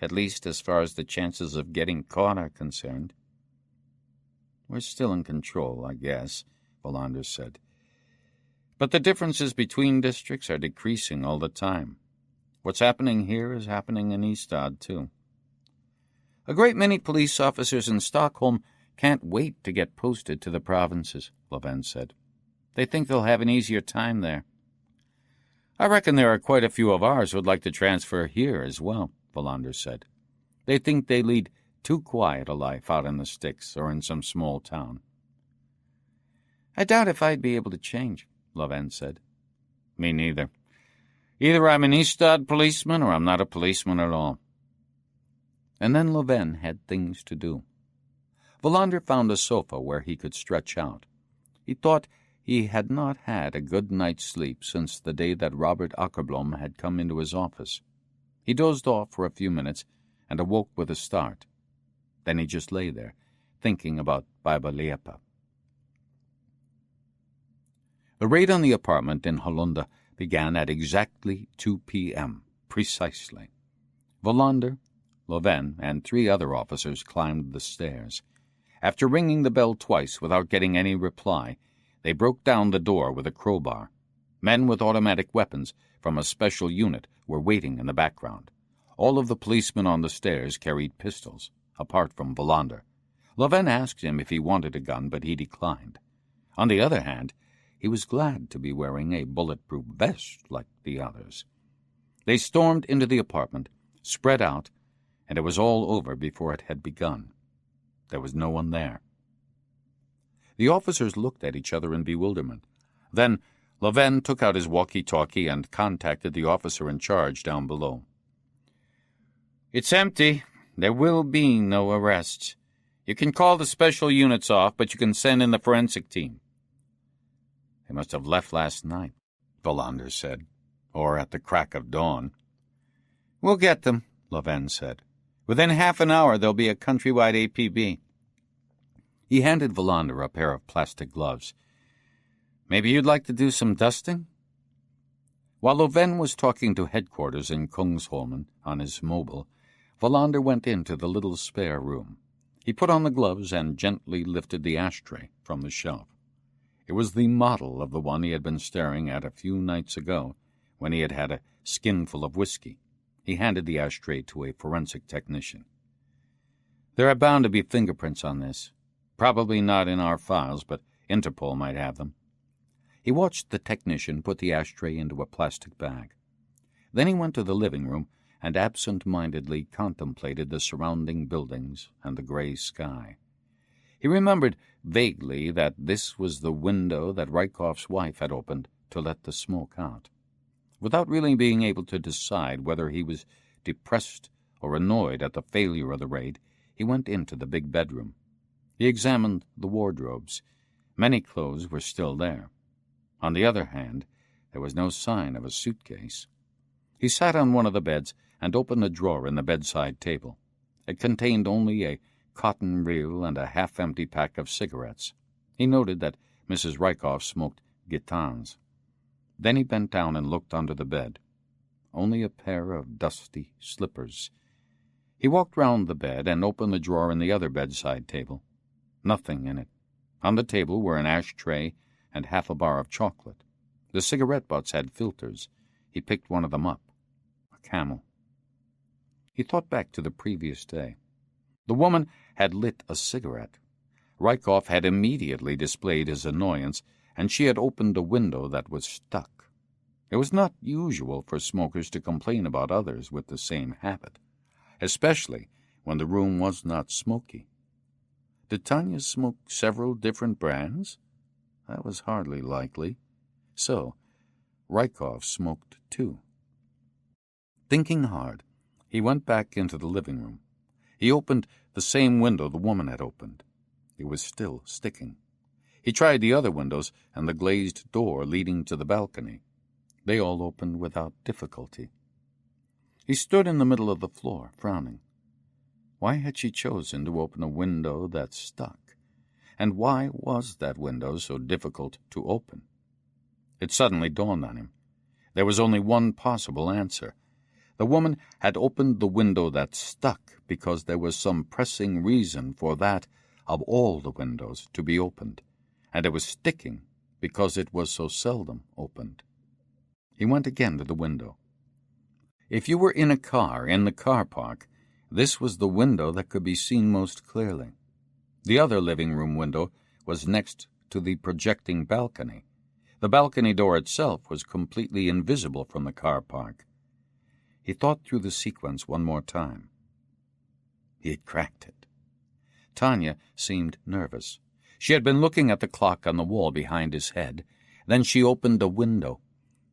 at least as far as the chances of getting caught are concerned." "We're still in control, I guess," Wallander said. "But the differences between districts are decreasing all the time. What's happening here is happening in Ystad, too. A great many police officers in Stockholm can't wait to get posted to the provinces," Leven said. "They think they'll have an easier time there." "I reckon there are quite a few of ours who'd like to transfer here as well," Wallander said. "They think they lead too quiet a life out in the sticks or in some small town." "I doubt if I'd be able to change," Leven said. "Me neither. Either I'm an Ystad policeman or I'm not a policeman at all." And then Leven had things to do. Wallander found a sofa where he could stretch out. He thought he had not had a good night's sleep since the day that Robert Akerblom had come into his office. He dozed off for a few minutes and awoke with a start. Then he just lay there, thinking about Baba Liepa. The raid on the apartment in Hollunda began at exactly 2 p.m., precisely. Wallander, Leven, and 3 other officers climbed the stairs. After ringing the bell twice without getting any reply, they broke down the door with a crowbar. Men with automatic weapons from a special unit were waiting in the background. All of the policemen on the stairs carried pistols, apart from Wallander. Leven asked him if he wanted a gun, but he declined. On the other hand, he was glad to be wearing a bulletproof vest like the others. They stormed into the apartment, spread out, and it was all over before it had begun. There was no one there. The officers looked at each other in bewilderment. Then Leven took out his walkie-talkie and contacted the officer in charge down below. "It's empty. There will be no arrests. You can call the special units off, but you can send in the forensic team." "They must have left last night," Wallander said, "or at the crack of dawn." "We'll get them," Leven said. "Within half an hour there'll be a countrywide APB." He handed Wallander a pair of plastic gloves. "Maybe you'd like to do some dusting?" While Louven was talking to headquarters in Kungsholmen on his mobile, Wallander went into the little spare room. He put on the gloves and gently lifted the ashtray from the shelf. It was the model of the one he had been staring at a few nights ago when he had had a skinful of whiskey. He handed the ashtray to a forensic technician. "There are bound to be fingerprints on this. Probably not in our files, but Interpol might have them." He watched the technician put the ashtray into a plastic bag. Then he went to the living room and absent-mindedly contemplated the surrounding buildings and the gray sky. He remembered vaguely that this was the window that Rykov's wife had opened to let the smoke out. Without really being able to decide whether he was depressed or annoyed at the failure of the raid, he went into the big bedroom. He examined the wardrobes. Many clothes were still there. On the other hand, there was no sign of a suitcase. He sat on one of the beds and opened a drawer in the bedside table. It contained only a cotton reel and a half-empty pack of cigarettes. He noted that Mrs. Rykov smoked gitans. Then he bent down and looked under the bed. Only a pair of dusty slippers. He walked round the bed and opened the drawer in the other bedside table. Nothing in it. On the table were an ashtray and half a bar of chocolate. The cigarette butts had filters. He picked one of them up. A Camel. He thought back to the previous day. The woman had lit a cigarette. Rykov had immediately displayed his annoyance, and she had opened a window that was stuck. It was not usual for smokers to complain about others with the same habit, especially when the room was not smoky. Did Tanya smoke several different brands? That was hardly likely. So, Rykov smoked too. Thinking hard, he went back into the living room. He opened the same window the woman had opened. It was still sticking. He tried the other windows and the glazed door leading to the balcony. They all opened without difficulty. He stood in the middle of the floor, frowning. Why had she chosen to open a window that stuck? And why was that window so difficult to open? It suddenly dawned on him. There was only one possible answer. The woman had opened the window that stuck because there was some pressing reason for that, of all the windows, to be opened, and it was sticking because it was so seldom opened. He went again to the window. If you were in a car in the car park, this was the window that could be seen most clearly. The other living room window was next to the projecting balcony. The balcony door itself was completely invisible from the car park. He thought through the sequence one more time. He had cracked it. Tanya seemed nervous. She had been looking at the clock on the wall behind his head. Then she opened a window,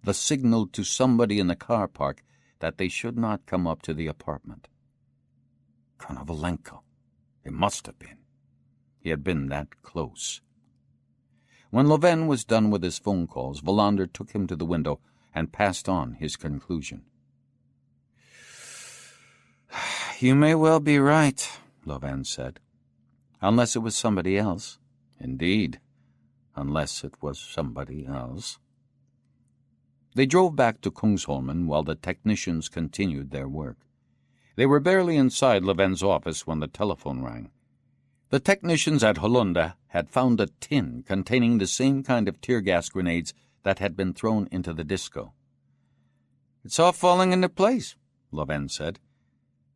the signal to somebody in the car park that they should not come up to the apartment. Konovalenko. It must have been. He had been that close. When Louven was done with his phone calls, Wallander took him to the window and passed on his conclusion. "You may well be right," Louven said. "Unless it was somebody else." "Indeed, unless it was somebody else." They drove back to Kungsholmen while the technicians continued their work. They were barely inside Louven's office when the telephone rang. The technicians at Hollunda had found a tin containing the same kind of tear gas grenades that had been thrown into the disco. "It's all falling into place," Louven said.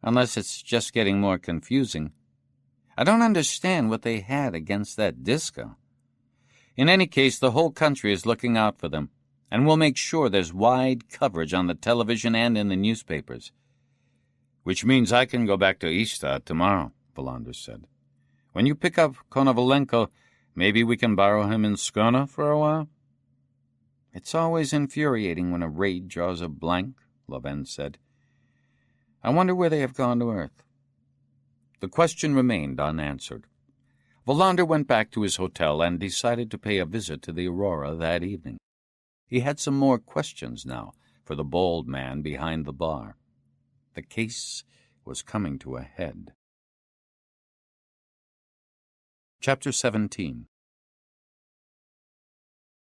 "Unless it's just getting more confusing. I don't understand what they had against that disco. In any case, the whole country is looking out for them, and we'll make sure there's wide coverage on the television and in the newspapers." "Which means I can go back to Ystad tomorrow," Wallander said. "When you pick up Konovalenko, maybe we can borrow him in Skåne for a while?" "It's always infuriating when a raid draws a blank," Louven said. "I wonder where they have gone to Earth." The question remained unanswered. Wallander went back to his hotel and decided to pay a visit to the Aurora that evening. He had some more questions now for the bald man behind the bar. The case was coming to a head. Chapter 17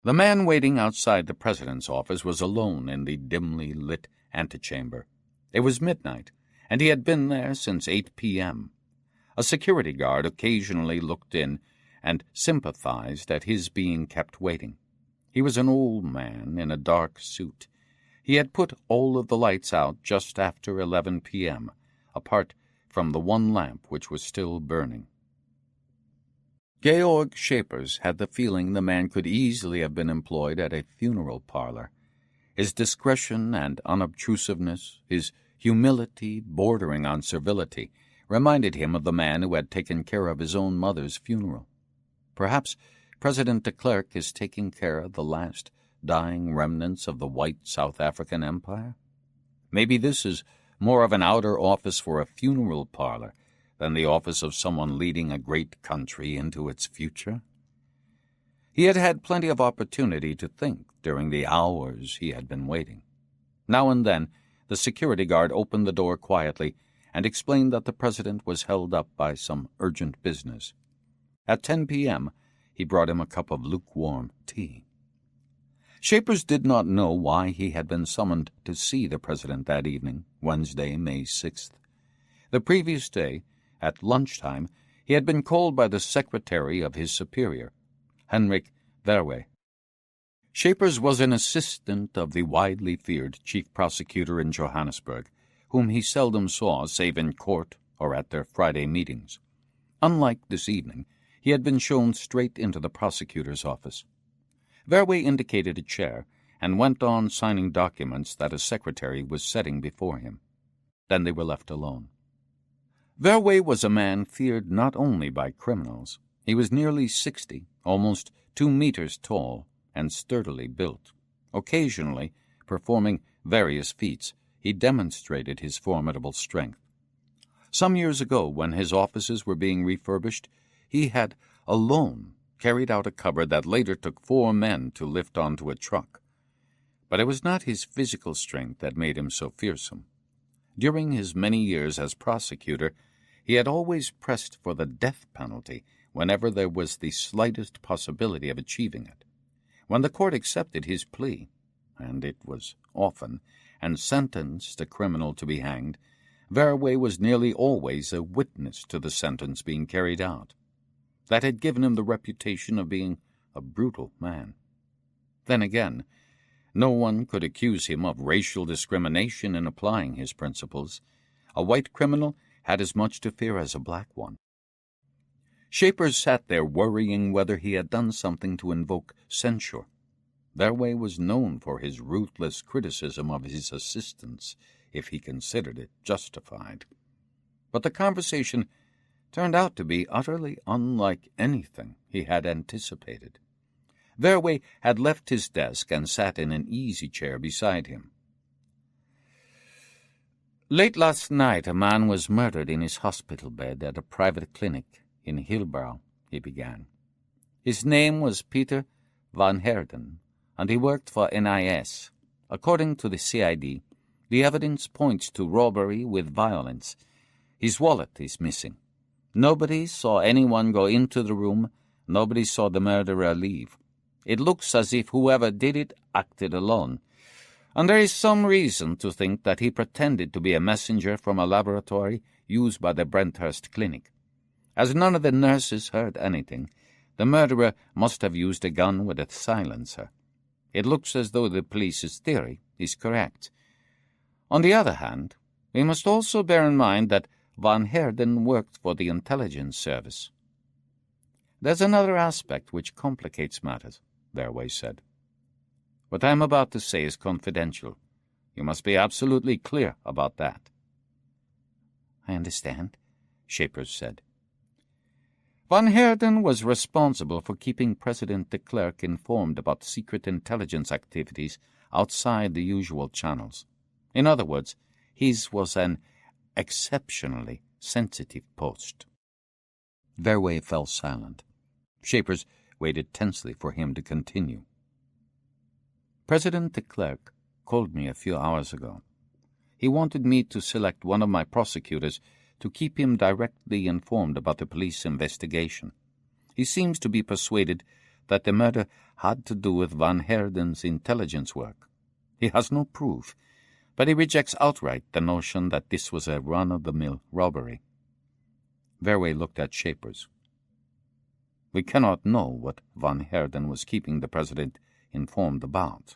The man waiting outside the president's office was alone in the dimly lit antechamber. It was midnight, and he had been there since 8 p.m. A security guard occasionally looked in and sympathized at his being kept waiting. He was an old man in a dark suit. He had put all of the lights out just after 11 p.m., apart from the one lamp which was still burning. Georg Schapers had the feeling the man could easily have been employed at a funeral parlor. His discretion and unobtrusiveness, his humility bordering on servility, reminded him of the man who had taken care of his own mother's funeral. Perhaps President de Klerk is taking care of the last dying remnants of the white South African Empire? Maybe this is more of an outer office for a funeral parlor than the office of someone leading a great country into its future. He had had plenty of opportunity to think during the hours he had been waiting. Now and then, the security guard opened the door quietly and explained that the president was held up by some urgent business. At 10 p.m., he brought him a cup of lukewarm tea. Schapers did not know why he had been summoned to see the president that evening, Wednesday, May 6th. The previous day, at lunchtime, he had been called by the secretary of his superior, Henrik Verwe. Schapers was an assistant of the widely feared chief prosecutor in Johannesburg, whom he seldom saw save in court or at their Friday meetings. Unlike this evening, he had been shown straight into the prosecutor's office. Verwe indicated a chair and went on signing documents that a secretary was setting before him. Then they were left alone. Verwe was a man feared not only by criminals. He was nearly 60, almost 2 meters tall, and sturdily built. Occasionally, performing various feats, he demonstrated his formidable strength. Some years ago, when his offices were being refurbished, he had alone carried out a cupboard that later took 4 men to lift onto a truck. But it was not his physical strength that made him so fearsome. During his many years as prosecutor, he had always pressed for the death penalty whenever there was the slightest possibility of achieving it. When the court accepted his plea, and it was often, and sentenced a criminal to be hanged, Verwe was nearly always a witness to the sentence being carried out. That had given him the reputation of being a brutal man. Then again, no one could accuse him of racial discrimination in applying his principles. A white criminal had as much to fear as a black one. Schapers sat there worrying whether he had done something to invoke censure. Verwe was known for his ruthless criticism of his assistants, if he considered it justified. But the conversation turned out to be utterly unlike anything he had anticipated. Verwe had left his desk and sat in an easy chair beside him. "Late last night a man was murdered in his hospital bed at a private clinic in Hillbrow," he began. "His name was Peter van Heerden, and he worked for NIS. According to the CID, the evidence points to robbery with violence. His wallet is missing. Nobody saw anyone go into the room. Nobody saw the murderer leave. It looks as if whoever did it acted alone, and there is some reason to think that he pretended to be a messenger from a laboratory used by the Brenthurst Clinic. As none of the nurses heard anything, the murderer must have used a gun with a silencer. It looks as though the police's theory is correct. On the other hand, we must also bear in mind that Van Heerden worked for the intelligence service." "There's another aspect which complicates matters," Verwe said. "What I am about to say is confidential. You must be absolutely clear about that." "I understand," Schapers said. Van Heerden was responsible for keeping President de Klerk informed about secret intelligence activities outside the usual channels. In other words, his was an exceptionally sensitive post. Verwe fell silent. Schapers waited tensely for him to continue. "President de Klerk called me a few hours ago. He wanted me to select one of my prosecutors to keep him directly informed about the police investigation. He seems to be persuaded that the murder had to do with Van Heerden's intelligence work. He has no proof, but he rejects outright the notion that this was a run-of-the-mill robbery. Verwey looked at Shapers. We cannot know what Van Heerden was keeping the president informed about.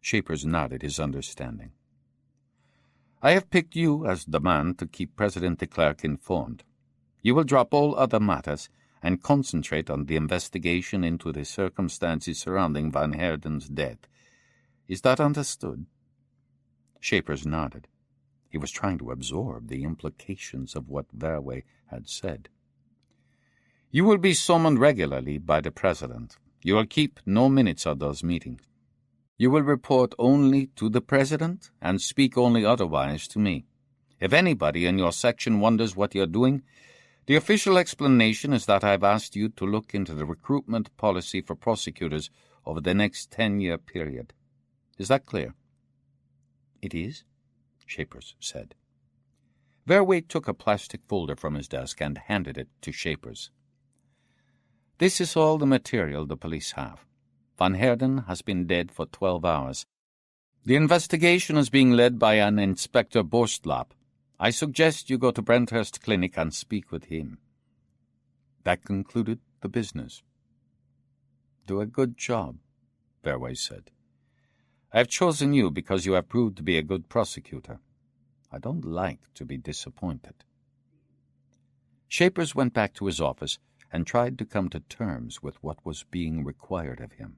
Shapers nodded his understanding. I have picked you as the man to keep President de Klerk informed. You will drop all other matters and concentrate on the investigation into the circumstances surrounding Van Heerden's death. Is that understood? Shapers nodded. He was trying to absorb the implications of what Verwey had said. You will be summoned regularly by the president. You will keep no minutes of those meetings. You will report only to the president and speak only otherwise to me. If anybody in your section wonders what you are doing, the official explanation is that I have asked you to look into the recruitment policy for prosecutors over the next 10-year period. Is that clear? It is, Shapers said. Verwey took a plastic folder from his desk and handed it to Shapers. This is all the material the police have. Van Heerden has been dead for 12 hours. The investigation is being led by an Inspector Borstlap. I suggest you go to Brenthurst Clinic and speak with him. That concluded the business. Do a good job, Verwey said. I have chosen you because you have proved to be a good prosecutor. I don't like to be disappointed. Shapers went back to his office and tried to come to terms with what was being required of him.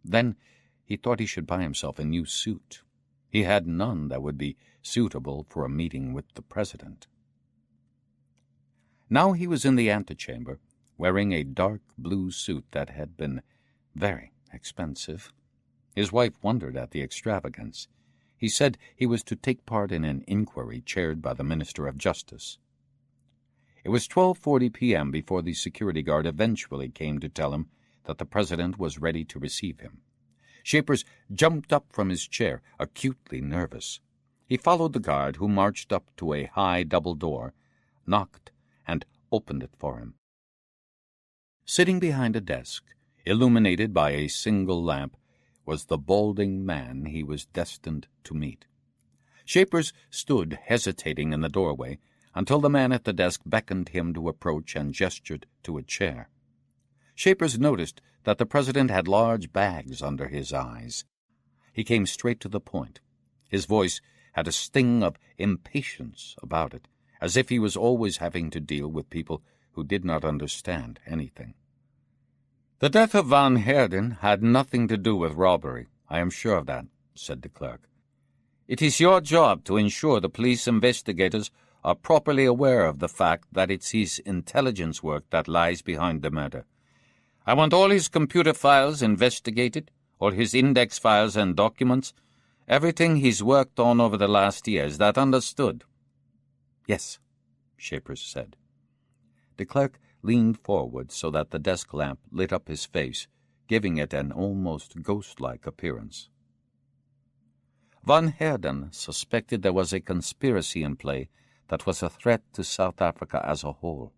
Then he thought he should buy himself a new suit. He had none that would be suitable for a meeting with the president. Now he was in the antechamber, wearing a dark blue suit that had been very expensive. His wife wondered at the extravagance. He said he was to take part in an inquiry chaired by the Minister of Justice. It was 12:40 p.m. before the security guard eventually came to tell him that the president was ready to receive him. Shapers jumped up from his chair, acutely nervous. He followed the guard, who marched up to a high double door, knocked, and opened it for him. Sitting behind a desk, illuminated by a single lamp, was the balding man he was destined to meet. Shapers stood hesitating in the doorway until the man at the desk beckoned him to approach and gestured to a chair. Shapers noticed that the president had large bags under his eyes. He came straight to the point. His voice had a sting of impatience about it, as if he was always having to deal with people who did not understand anything. The death of Van Heerden had nothing to do with robbery. I am sure of that, said the clerk. It is your job to ensure the police investigators are properly aware of the fact that it's his intelligence work that lies behind the murder. I want all his computer files investigated, all his index files and documents, everything he's worked on over the last year. Is that understood? Yes, Shapers said. The clerk leaned forward so that the desk lamp lit up his face, giving it an almost ghost-like appearance. Van Heerden suspected there was a conspiracy in play that was a threat to South Africa as a whole,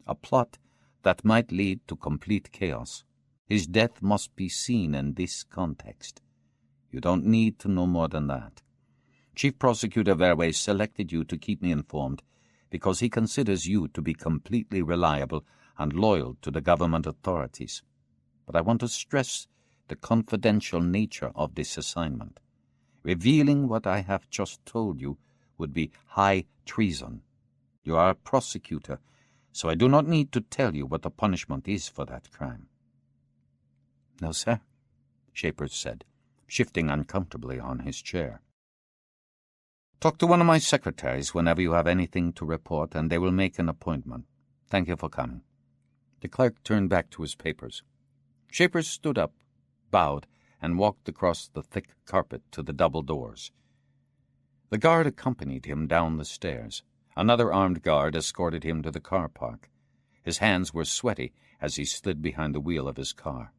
a plot that might lead to complete chaos. His death must be seen in this context. You don't need to know more than that. Chief Prosecutor Verwey selected you to keep me informed because he considers you to be completely reliable and loyal to the government authorities. But I want to stress the confidential nature of this assignment. Revealing what I have just told you would be high treason. You are a prosecutor, so I do not need to tell you what the punishment is for that crime. No, sir, Shapers said, shifting uncomfortably on his chair. Talk to one of my secretaries whenever you have anything to report, and they will make an appointment. Thank you for coming. The clerk turned back to his papers. Shapers stood up, bowed, and walked across the thick carpet to the double doors. The guard accompanied him down the stairs. Another armed guard escorted him to the car park. His hands were sweaty as he slid behind the wheel of his car.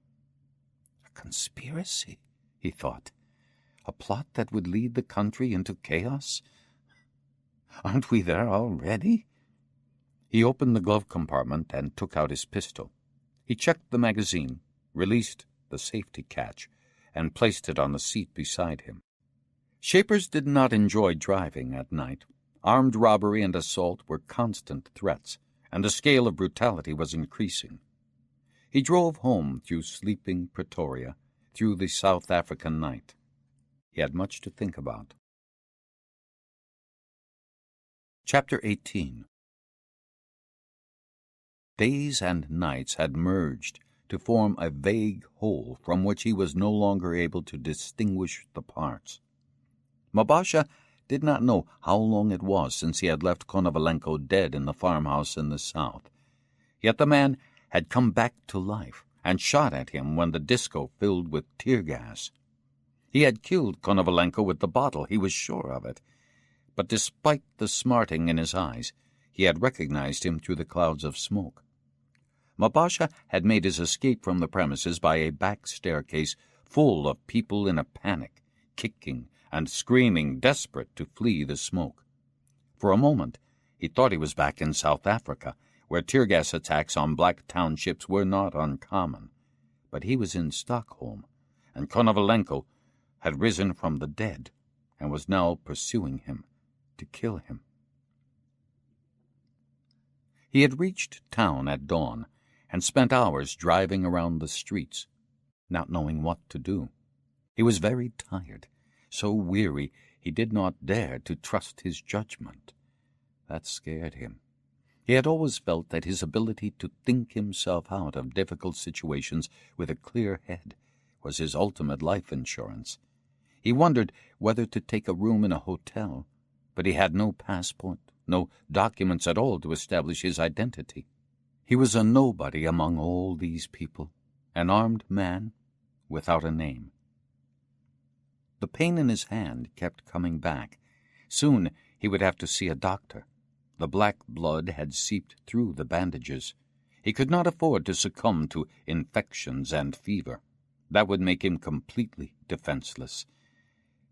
A conspiracy, he thought. A plot that would lead the country into chaos? Aren't we there already? He opened the glove compartment and took out his pistol. He checked the magazine, released the safety catch, and placed it on the seat beside him. Shapers did not enjoy driving at night. Armed robbery and assault were constant threats, and the scale of brutality was increasing. He drove home through sleeping Pretoria, through the South African night. He had much to think about. Chapter 18. Days and nights had merged to form a vague whole from which he was no longer able to distinguish the parts. Mabasha did not know how long it was since he had left Konovalenko dead in the farmhouse in the south. Yet the man had come back to life and shot at him when the disco filled with tear gas. He had killed Konovalenko with the bottle, he was sure of it. But despite the smarting in his eyes, he had recognized him through the clouds of smoke. Mabasha had made his escape from the premises by a back staircase full of people in a panic, kicking and screaming, desperate to flee the smoke. For a moment, he thought he was back in South Africa, where tear gas attacks on black townships were not uncommon. But he was in Stockholm, and Konovalenko had risen from the dead and was now pursuing him to kill him. He had reached town at dawn and spent hours driving around the streets, not knowing what to do. He was very tired, so weary he did not dare to trust his judgment. That scared him. He had always felt that his ability to think himself out of difficult situations with a clear head was his ultimate life insurance. He wondered whether to take a room in a hotel, but he had no passport, no documents at all to establish his identity. He was a nobody among all these people, an armed man without a name. The pain in his hand kept coming back. Soon he would have to see a doctor. The black blood had seeped through the bandages. He could not afford to succumb to infections and fever. That would make him completely defenseless.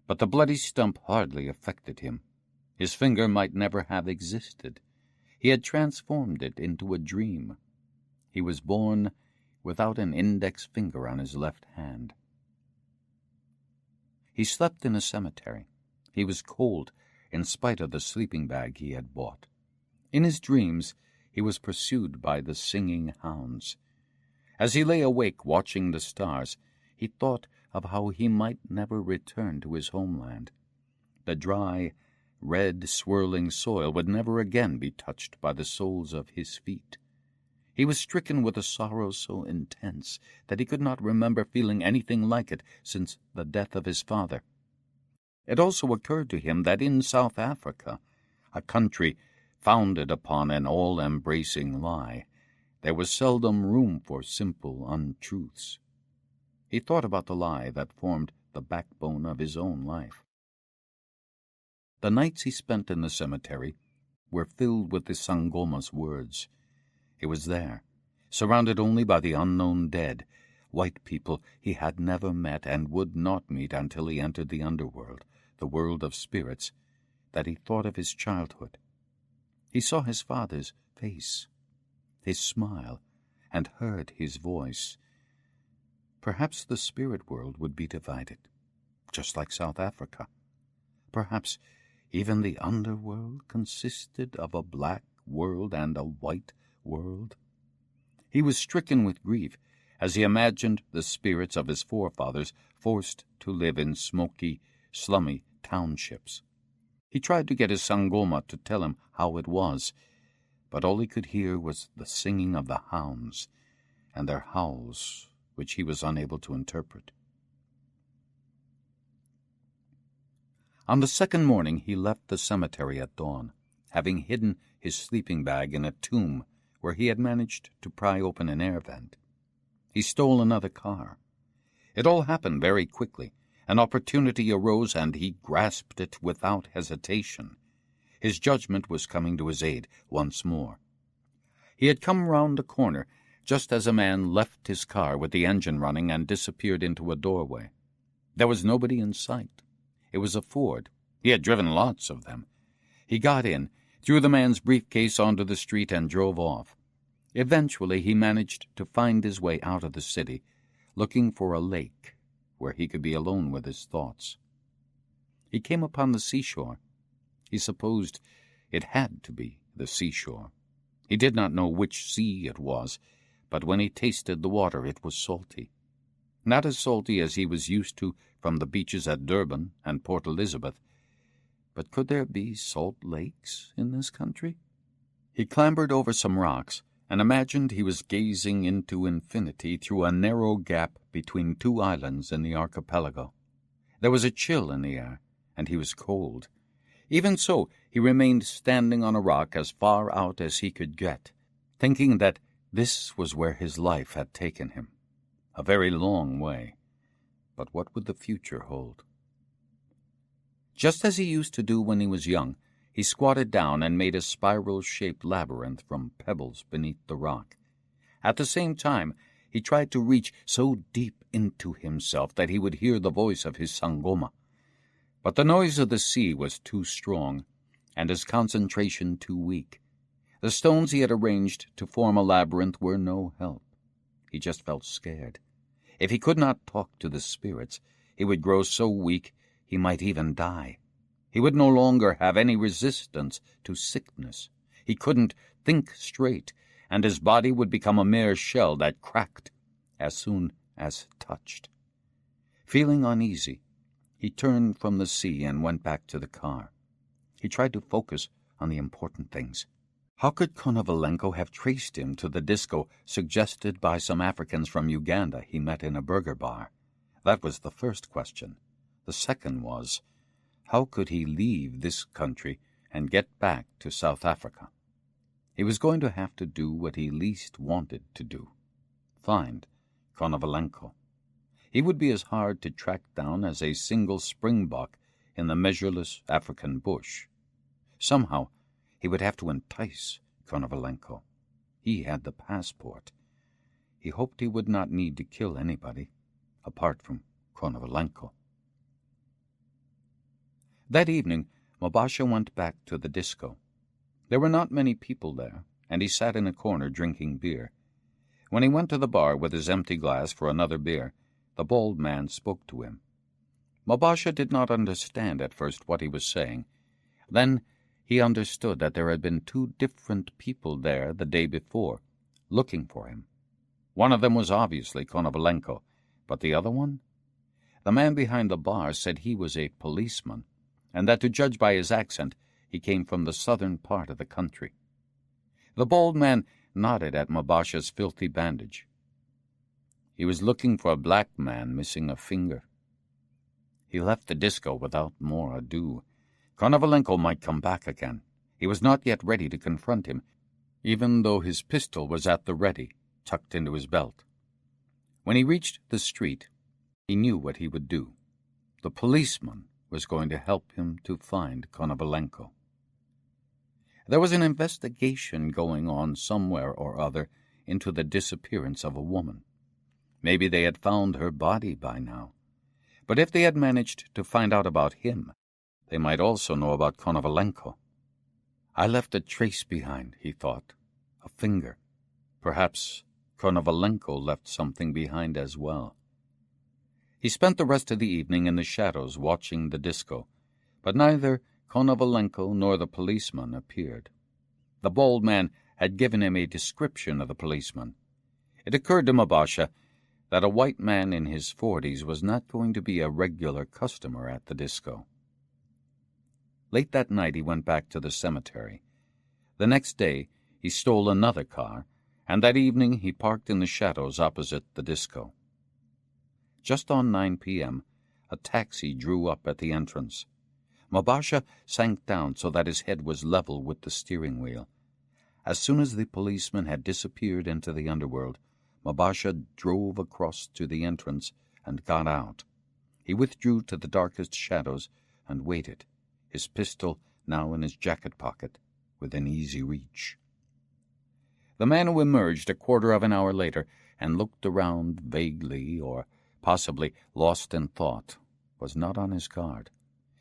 But the bloody stump hardly affected him. His finger might never have existed. He had transformed it into a dream. He was born without an index finger on his left hand. He slept in a cemetery. He was cold, in spite of the sleeping bag he had bought. In his dreams, he was pursued by the singing hounds. As he lay awake watching the stars, he thought of how he might never return to his homeland. The dry, red, swirling soil would never again be touched by the soles of his feet. He was stricken with a sorrow so intense that he could not remember feeling anything like it since the death of his father. It also occurred to him that in South Africa, a country founded upon an all-embracing lie, there was seldom room for simple untruths. He thought about the lie that formed the backbone of his own life. The nights he spent in the cemetery were filled with the Sangoma's words. He was there, surrounded only by the unknown dead, white people he had never met and would not meet until he entered the underworld, the world of spirits, that he thought of his childhood. He saw his father's face, his smile, and heard his voice. Perhaps the spirit world would be divided, just like South Africa. Perhaps even the underworld consisted of a black world and a white world. He was stricken with grief as he imagined the spirits of his forefathers forced to live in smoky, slummy townships. He tried to get his Sangoma to tell him how it was, but all he could hear was the singing of the hounds and their howls, which he was unable to interpret. On the second morning he left the cemetery at dawn, having hidden his sleeping bag in a tomb where he had managed to pry open an air vent. He stole another car. It all happened very quickly. An opportunity arose, and he grasped it without hesitation. His judgment was coming to his aid once more. He had come round a corner just as a man left his car with the engine running and disappeared into a doorway. There was nobody in sight. It was a Ford. He had driven lots of them. He got in, threw the man's briefcase onto the street, and drove off. Eventually he managed to find his way out of the city, looking for a lake where he could be alone with his thoughts. He came upon the seashore. He supposed it had to be the seashore. He did not know which sea it was, but when he tasted the water it was salty. Not as salty as he was used to from the beaches at Durban and Port Elizabeth, but could there be salt lakes in this country? He clambered over some rocks and imagined he was gazing into infinity through a narrow gap between two islands in the archipelago. There was a chill in the air, and he was cold. Even so, he remained standing on a rock as far out as he could get, thinking that this was where his life had taken him. A very long way. But what would the future hold? Just as he used to do when he was young, he squatted down and made a spiral-shaped labyrinth from pebbles beneath the rock. At the same time, he tried to reach so deep into himself that he would hear the voice of his sangoma. But the noise of the sea was too strong, and his concentration too weak. The stones he had arranged to form a labyrinth were no help. He just felt scared. If he could not talk to the spirits, he would grow so weak he might even die. He would no longer have any resistance to sickness. He couldn't think straight, and his body would become a mere shell that cracked as soon as touched. Feeling uneasy, he turned from the sea and went back to the car. He tried to focus on the important things. How could Konovalenko have traced him to the disco suggested by some Africans from Uganda he met in a burger bar? That was the first question. The second was, how could he leave this country and get back to South Africa? He was going to have to do what he least wanted to do. Find Konovalenko. He would be as hard to track down as a single springbok in the measureless African bush. Somehow, he would have to entice Konovalenko. He had the passport. He hoped he would not need to kill anybody, apart from Konovalenko. That evening, Mobasha went back to the disco. There were not many people there, and he sat in a corner drinking beer. When he went to the bar with his empty glass for another beer, the bald man spoke to him. Mobasha did not understand at first what he was saying. Then he understood that there had been two different people there the day before, looking for him. One of them was obviously Konovalenko, but the other one? The man behind the bar said he was a policeman, and that to judge by his accent, he came from the southern part of the country. The bald man nodded at Mobasha's filthy bandage. He was looking for a black man missing a finger. He left the disco without more ado. Konovalenko might come back again. He was not yet ready to confront him, even though his pistol was at the ready, tucked into his belt. When he reached the street, he knew what he would do. The policeman was going to help him to find Konovalenko. There was an investigation going on somewhere or other into the disappearance of a woman. Maybe they had found her body by now. But if they had managed to find out about him, they might also know about Konovalenko. I left a trace behind, he thought. A finger. Perhaps Konovalenko left something behind as well. He spent the rest of the evening in the shadows watching the disco, but neither Konovalenko nor the policeman appeared. The bald man had given him a description of the policeman. It occurred to Mobasha that a white man in his 40s was not going to be a regular customer at the disco. Late that night he went back to the cemetery. The next day he stole another car, and that evening he parked in the shadows opposite the disco. Just on 9 p.m., a taxi drew up at the entrance. Mobasha sank down so that his head was level with the steering wheel. As soon as the policeman had disappeared into the underworld, Mobasha drove across to the entrance and got out. He withdrew to the darkest shadows and waited, his pistol now in his jacket pocket, within easy reach. The man who emerged a quarter of an hour later and looked around vaguely, or possibly lost in thought, was not on his guard.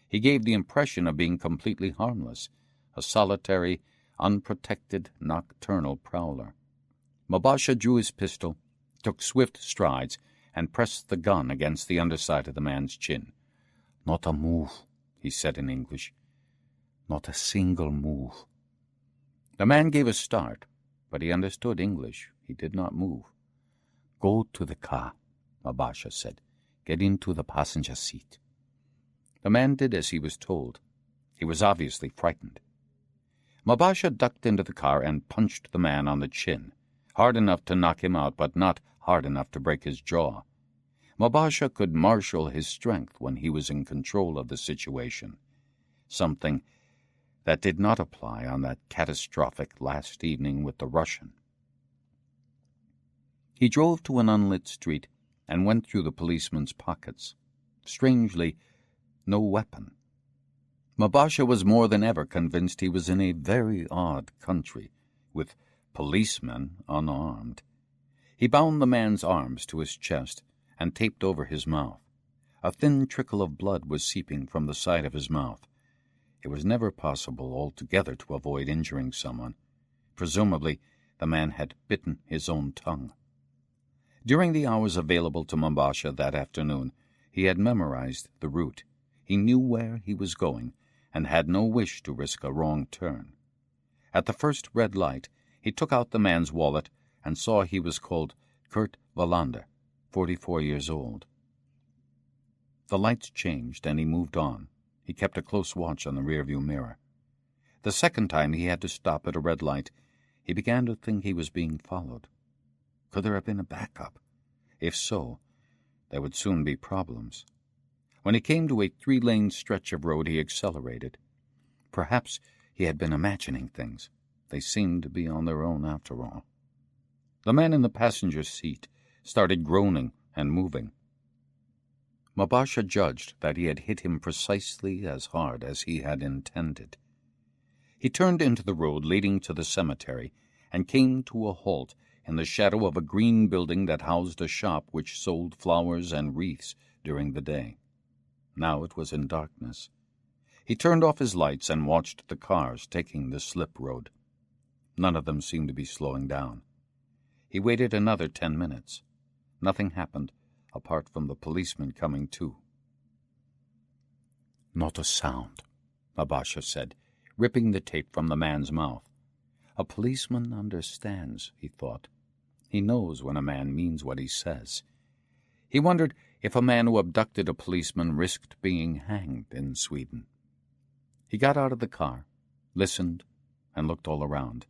He gave the impression of being completely harmless, a solitary, unprotected, nocturnal prowler. Mobasha drew his pistol, took swift strides, and pressed the gun against the underside of the man's chin. "Not a move," he said in English. "Not a single move." The man gave a start, but he understood English. He did not move. "Go to the car," Mabasha said. "Get into the passenger seat." The man did as he was told. He was obviously frightened. Mabasha ducked into the car and punched the man on the chin, hard enough to knock him out, but not hard enough to break his jaw. Mabasha could marshal his strength when he was in control of the situation, something that did not apply on that catastrophic last evening with the Russian. He drove to an unlit street and went through the policeman's pockets. Strangely, no weapon. Mabasha was more than ever convinced he was in a very odd country, with policemen unarmed. He bound the man's arms to his chest and taped over his mouth. A thin trickle of blood was seeping from the side of his mouth. It was never possible altogether to avoid injuring someone. Presumably, the man had bitten his own tongue. During the hours available to Mabasha that afternoon, he had memorized the route. He knew where he was going, and had no wish to risk a wrong turn. At the first red light, he took out the man's wallet and saw he was called Kurt Wallander, 44 years old. The lights changed, and he moved on. He kept a close watch on the rearview mirror. The second time he had to stop at a red light, he began to think he was being followed. Could there have been a backup? If so, there would soon be problems. When he came to a 3-lane stretch of road, he accelerated. Perhaps he had been imagining things. They seemed to be on their own after all. The man in the passenger seat started groaning and moving. Mabasha judged that he had hit him precisely as hard as he had intended. He turned into the road leading to the cemetery and came to a halt in the shadow of a green building that housed a shop which sold flowers and wreaths during the day. Now it was in darkness. He turned off his lights and watched the cars taking the slip road. None of them seemed to be slowing down. He waited another 10 minutes. Nothing happened, apart from the policeman coming too. "Not a sound," Mabasha said, ripping the tape from the man's mouth. "A policeman understands," he thought. "He knows when a man means what he says." He wondered if a man who abducted a policeman risked being hanged in Sweden. He got out of the car, listened, and looked all around.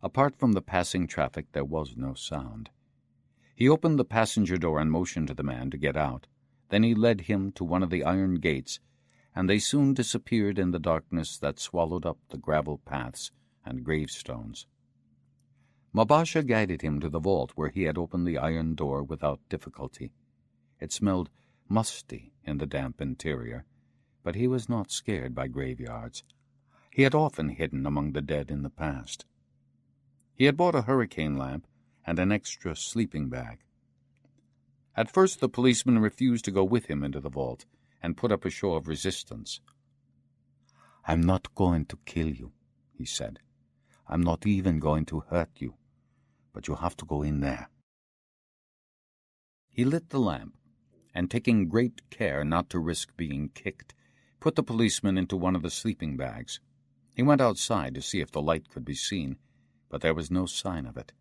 Apart from the passing traffic, there was no sound. He opened the passenger door and motioned to the man to get out. Then he led him to one of the iron gates, and they soon disappeared in the darkness that swallowed up the gravel paths and gravestones. Mabasha guided him to the vault where he had opened the iron door without difficulty. It smelled musty in the damp interior, but he was not scared by graveyards. He had often hidden among the dead in the past. He had bought a hurricane lamp and an extra sleeping bag. At first the policeman refused to go with him into the vault and put up a show of resistance. "I'm not going to kill you," he said. "I'm not even going to hurt you. But you have to go in there." He lit the lamp, and taking great care not to risk being kicked, put the policeman into one of the sleeping bags. He went outside to see if the light could be seen, but there was no sign of it.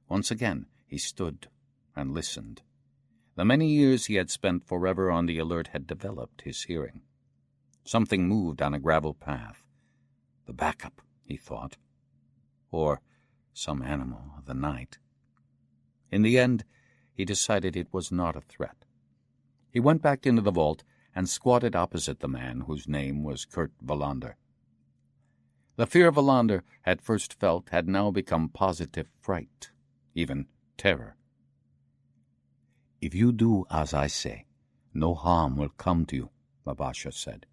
Once again he stood and listened. The many years he had spent forever on the alert had developed his hearing. Something moved on a gravel path. The backup, he thought. Or some animal of the night. In the end, he decided it was not a threat. He went back into the vault and squatted opposite the man whose name was Kurt Wallander. The fear Wallander had first felt had now become positive fright, even terror. "If you do as I say, no harm will come to you," Mabasha said.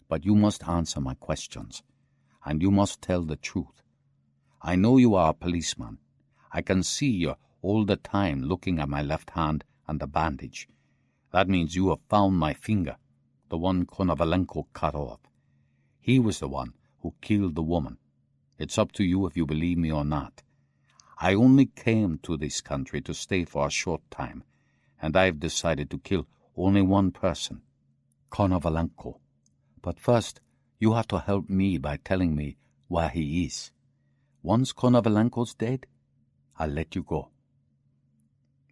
"But you must answer my questions, and you must tell the truth. I know you are a policeman. I can see you all the time looking at my left hand and the bandage. That means you have found my finger, the one Konovalenko cut off. He was the one who killed the woman. It's up to you if you believe me or not. I only came to this country to stay for a short time, and I've decided to kill only one person, Konovalenko. But first, you have to help me by telling me where he is. Once Konovalenko's dead, I'll let you go."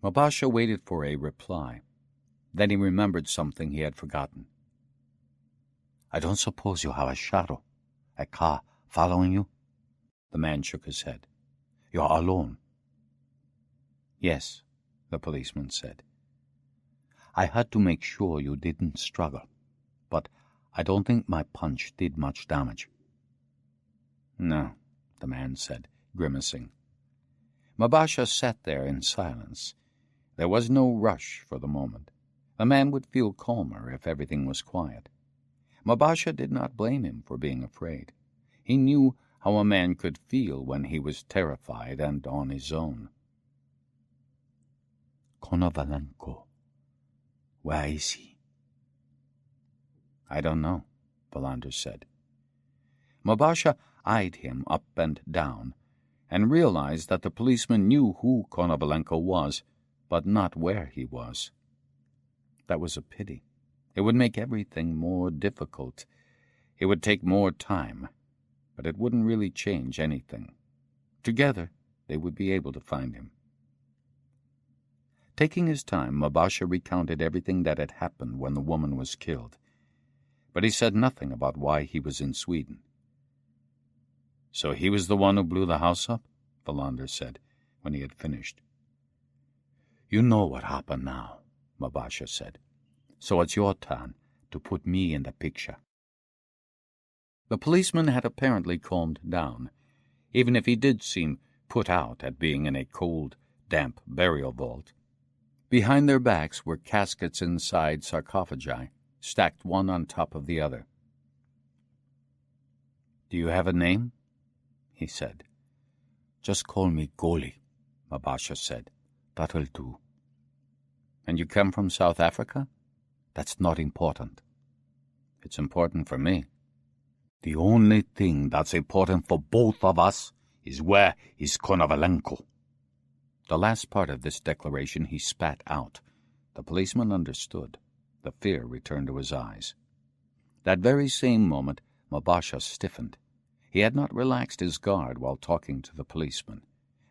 Mabasha waited for a reply. Then he remembered something he had forgotten. "I don't suppose you have a shadow, a car following you?" The man shook his head. "You're alone?" "Yes," the policeman said. "I had to make sure you didn't struggle, but I don't think my punch did much damage." "No," the man said, grimacing. Mabasha sat there in silence. There was no rush for the moment. The man would feel calmer if everything was quiet. Mabasha did not blame him for being afraid. He knew how a man could feel when he was terrified and on his own. "Konovalenko, where is he?" "I don't know," Wallander said. Mabasha eyed him up and down, and realized that the policeman knew who Konovalenko was, but not where he was. That was a pity. It would make everything more difficult. It would take more time, but it wouldn't really change anything. Together, they would be able to find him. Taking his time, Mabasha recounted everything that had happened when the woman was killed, but he said nothing about why he was in Sweden. "So he was the one who blew the house up?" Wallander said, when he had finished. "You know what happened now," Mabasha said. "So it's your turn to put me in the picture." The policeman had apparently calmed down, even if he did seem put out at being in a cold, damp burial vault. Behind their backs were caskets inside sarcophagi, stacked one on top of the other. "Do you have a name?" he said. "Just call me Goli," Mabasha said. "That'll do." "And you come from South Africa?" "That's not important." "It's important for me." "The only thing that's important for both of us is where is Konovalenko." The last part of this declaration he spat out. The policeman understood. The fear returned to his eyes. That very same moment, Mabasha stiffened. He had not relaxed his guard while talking to the policeman.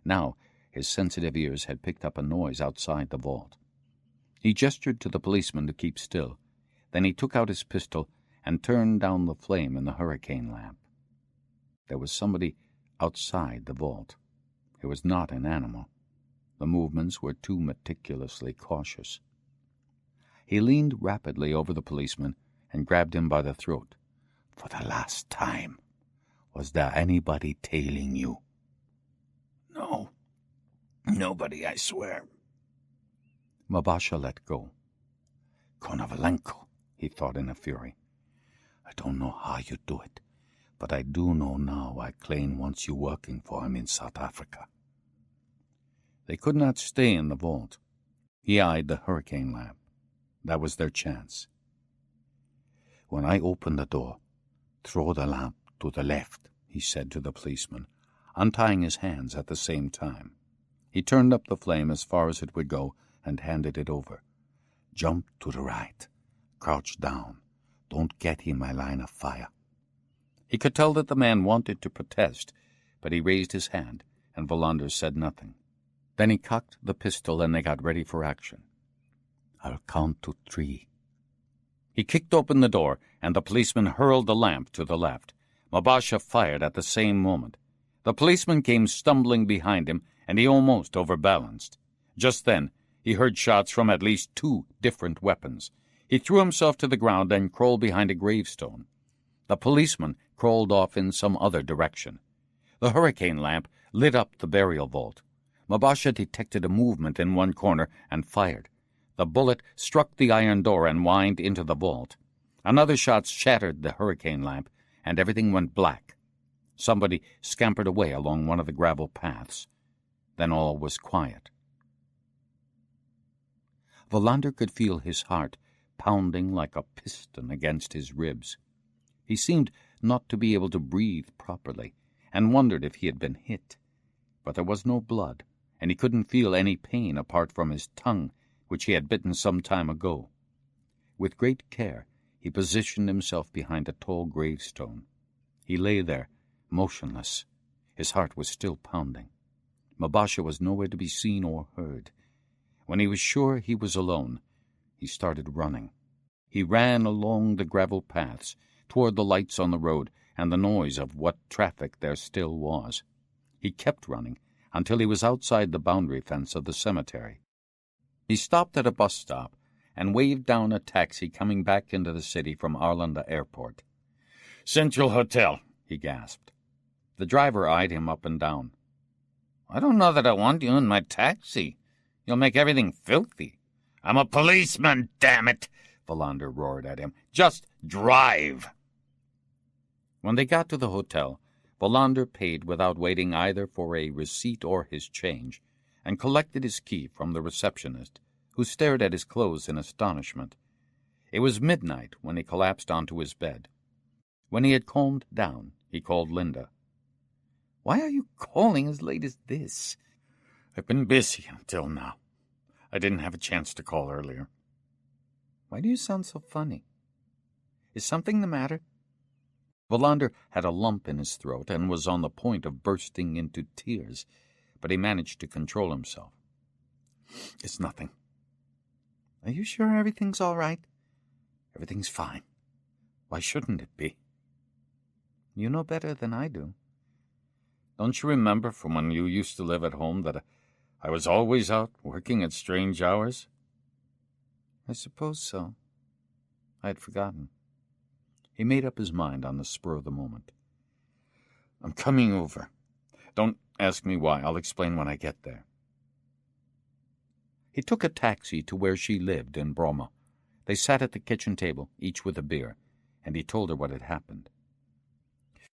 Now, his sensitive ears had picked up a noise outside the vault. He gestured to the policeman to keep still. Then he took out his pistol and turned down the flame in the hurricane lamp. There was somebody outside the vault. It was not an animal. The movements were too meticulously cautious. He leaned rapidly over the policeman and grabbed him by the throat. "For the last time, was there anybody tailing you?" "No. Nobody, I swear." Mabasha let go. "Konovalenko," he thought in a fury. "I don't know how you do it, but I do know now why Klein wants you working for him in South Africa." They could not stay in the vault. He eyed the hurricane lamp. That was their chance. "When I open the door, throw the lamp to the left," he said to the policeman, untying his hands at the same time. He turned up the flame as far as it would go and handed it over. "Jump to the right. Crouch down. Don't get in my line of fire." He could tell that the man wanted to protest, but he raised his hand, and Wallander said nothing. Then he cocked the pistol and they got ready for action. "I'll count to 3. He kicked open the door, and the policeman hurled the lamp to the left. Mabasha fired at the same moment. The policeman came stumbling behind him, and he almost overbalanced. Just then, he heard shots from at least 2 different weapons. He threw himself to the ground and crawled behind a gravestone. The policeman crawled off in some other direction. The hurricane lamp lit up the burial vault. Mabasha detected a movement in one corner and fired. The bullet struck the iron door and whined into the vault. Another shot shattered the hurricane lamp, and everything went black. Somebody scampered away along one of the gravel paths. Then all was quiet. Wallander could feel his heart pounding like a piston against his ribs. He seemed not to be able to breathe properly, and wondered if he had been hit. But there was no blood, and he couldn't feel any pain apart from his tongue, which he had bitten some time ago. With great care, he positioned himself behind a tall gravestone. He lay there, motionless. His heart was still pounding. Mabasha was nowhere to be seen or heard. When he was sure he was alone, he started running. He ran along the gravel paths, toward the lights on the road and the noise of what traffic there still was. He kept running until he was outside the boundary fence of the cemetery. He stopped at a bus stop and waved down a taxi coming back into the city from Arlanda Airport. "Central Hotel," he gasped. The driver eyed him up and down. "I don't know that I want you in my taxi. You'll make everything filthy." "I'm a policeman, damn it!" Wallander roared at him. "Just drive." When they got to the hotel, Wallander paid without waiting either for a receipt or his change, and collected his key from the receptionist, who stared at his clothes in astonishment. It was midnight when he collapsed onto his bed. When he had calmed down, he called Linda. "Why are you calling as late as this?" "I've been busy until now. I didn't have a chance to call earlier." "Why do you sound so funny? Is something the matter?" Wallander had a lump in his throat and was on the point of bursting into tears, but he managed to control himself. "It's nothing." "Are you sure everything's all right?" "Everything's fine. Why shouldn't it be?" "You know better than I do." "Don't you remember from when you used to live at home that I was always out working at strange hours?" "I suppose so. I had forgotten." He made up his mind on the spur of the moment. "I'm coming over. Don't ask me why. I'll explain when I get there." He took a taxi to where she lived in Bromma. They sat at the kitchen table, each with a beer, and he told her what had happened.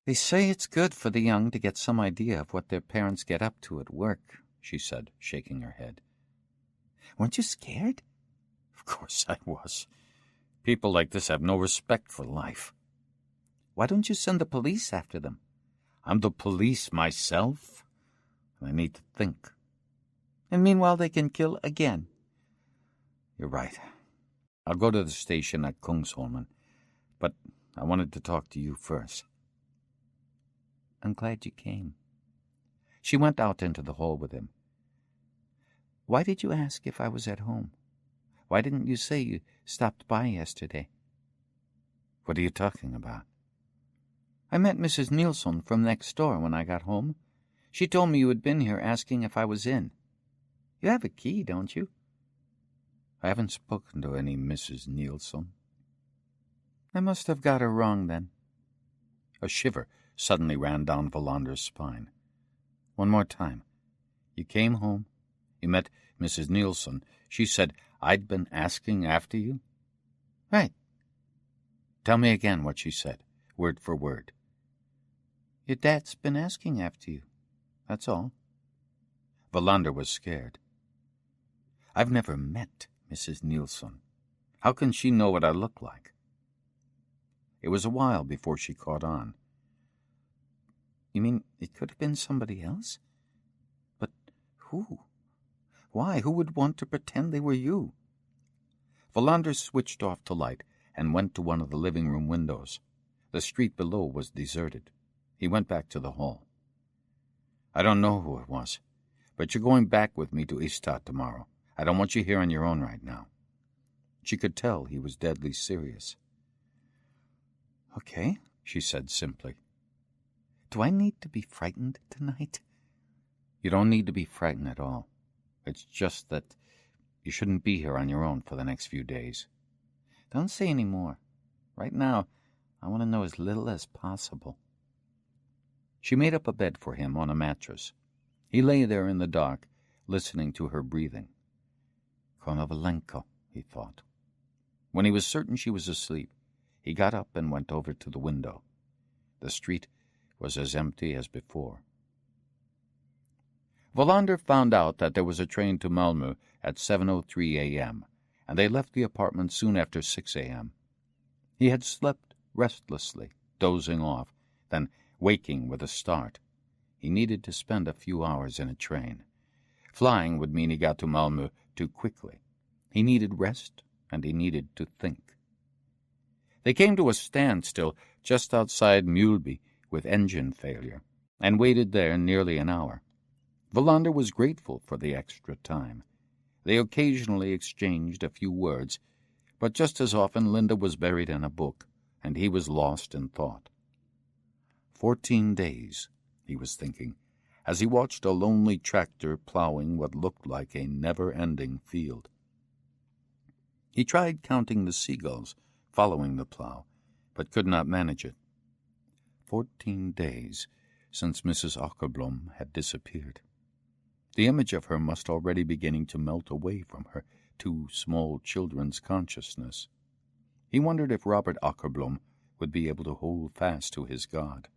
"They say it's good for the young to get some idea of what their parents get up to at work," she said, shaking her head. "Weren't you scared?" "Of course I was. People like this have no respect for life." "Why don't you send the police after them?" "I'm the police myself, and I need to think." "And meanwhile they can kill again." "You're right. I'll go to the station at Kungsholmen, but I wanted to talk to you first." "I'm glad you came." She went out into the hall with him. "Why did you ask if I was at home? Why didn't you say you stopped by yesterday?" "What are you talking about?" "I met Mrs. Nielsen from next door when I got home. She told me you had been here asking if I was in. You have a key, don't you?" "I haven't spoken to any Mrs. Nielsen." "I must have got her wrong, then." A shiver suddenly ran down Wallander's spine. "One more time. You came home. You met Mrs. Nielsen. She said I'd been asking after you?" "Right." "Tell me again what she said, word for word." "Your dad's been asking after you. That's all." Wallander was scared. "I've never met Mrs. Nielsen. How can she know what I look like?" It was a while before she caught on. "You mean it could have been somebody else? But who? Why? Who would want to pretend they were you?" Wallander switched off the light and went to one of the living room windows. The street below was deserted. He went back to the hall. "I don't know who it was, but you're going back with me to Ystad tomorrow. I don't want you here on your own right now." She could tell he was deadly serious. "Okay," she said simply. "Do I need to be frightened tonight?" "You don't need to be frightened at all. It's just that you shouldn't be here on your own for the next few days." "Don't say any more. Right now, I want to know as little as possible." She made up a bed for him on a mattress. He lay there in the dark, listening to her breathing. "Konovalenko," he thought. When he was certain she was asleep, he got up and went over to the window. The street was as empty as before. Wallander found out that there was a train to Malmö at 7:03 a.m., and they left the apartment soon after 6 a.m. He had slept restlessly, dozing off, then waking with a start. He needed to spend a few hours in a train. Flying would mean he got to Malmö too quickly. He needed rest, and he needed to think. They came to a standstill just outside Mjölby with engine failure, and waited there nearly an hour. Wallander was grateful for the extra time. They occasionally exchanged a few words, but just as often Linda was buried in a book, and he was lost in thought. 14 days, he was thinking, as he watched a lonely tractor plowing what looked like a never-ending field. He tried counting the seagulls following the plow, but could not manage it. 14 days since Mrs. Akerblom had disappeared. The image of her must already be beginning to melt away from her 2 small children's consciousness. He wondered if Robert Akerblom would be able to hold fast to his God.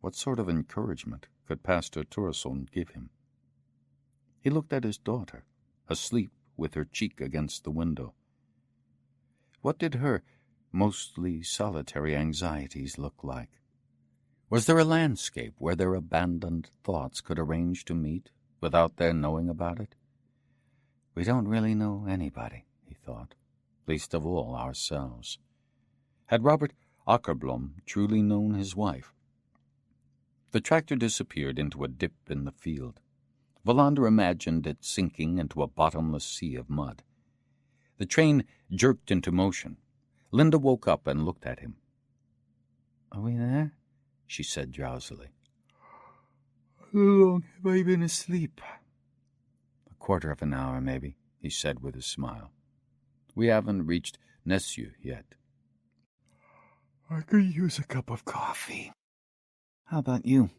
What sort of encouragement could Pastor Turesson give him? He looked at his daughter, asleep with her cheek against the window. What did her mostly solitary anxieties look like? Was there a landscape where their abandoned thoughts could arrange to meet without their knowing about it? We don't really know anybody, he thought, least of all ourselves. Had Robert Akerblom truly known his wife? The tractor disappeared into a dip in the field. Wallander imagined it sinking into a bottomless sea of mud. The train jerked into motion. Linda woke up and looked at him. "Are we there?" she said drowsily. "How long have I been asleep?" "A quarter of an hour, maybe," he said with a smile. "We haven't reached Nesju yet." "I could use a cup of coffee. How about you?"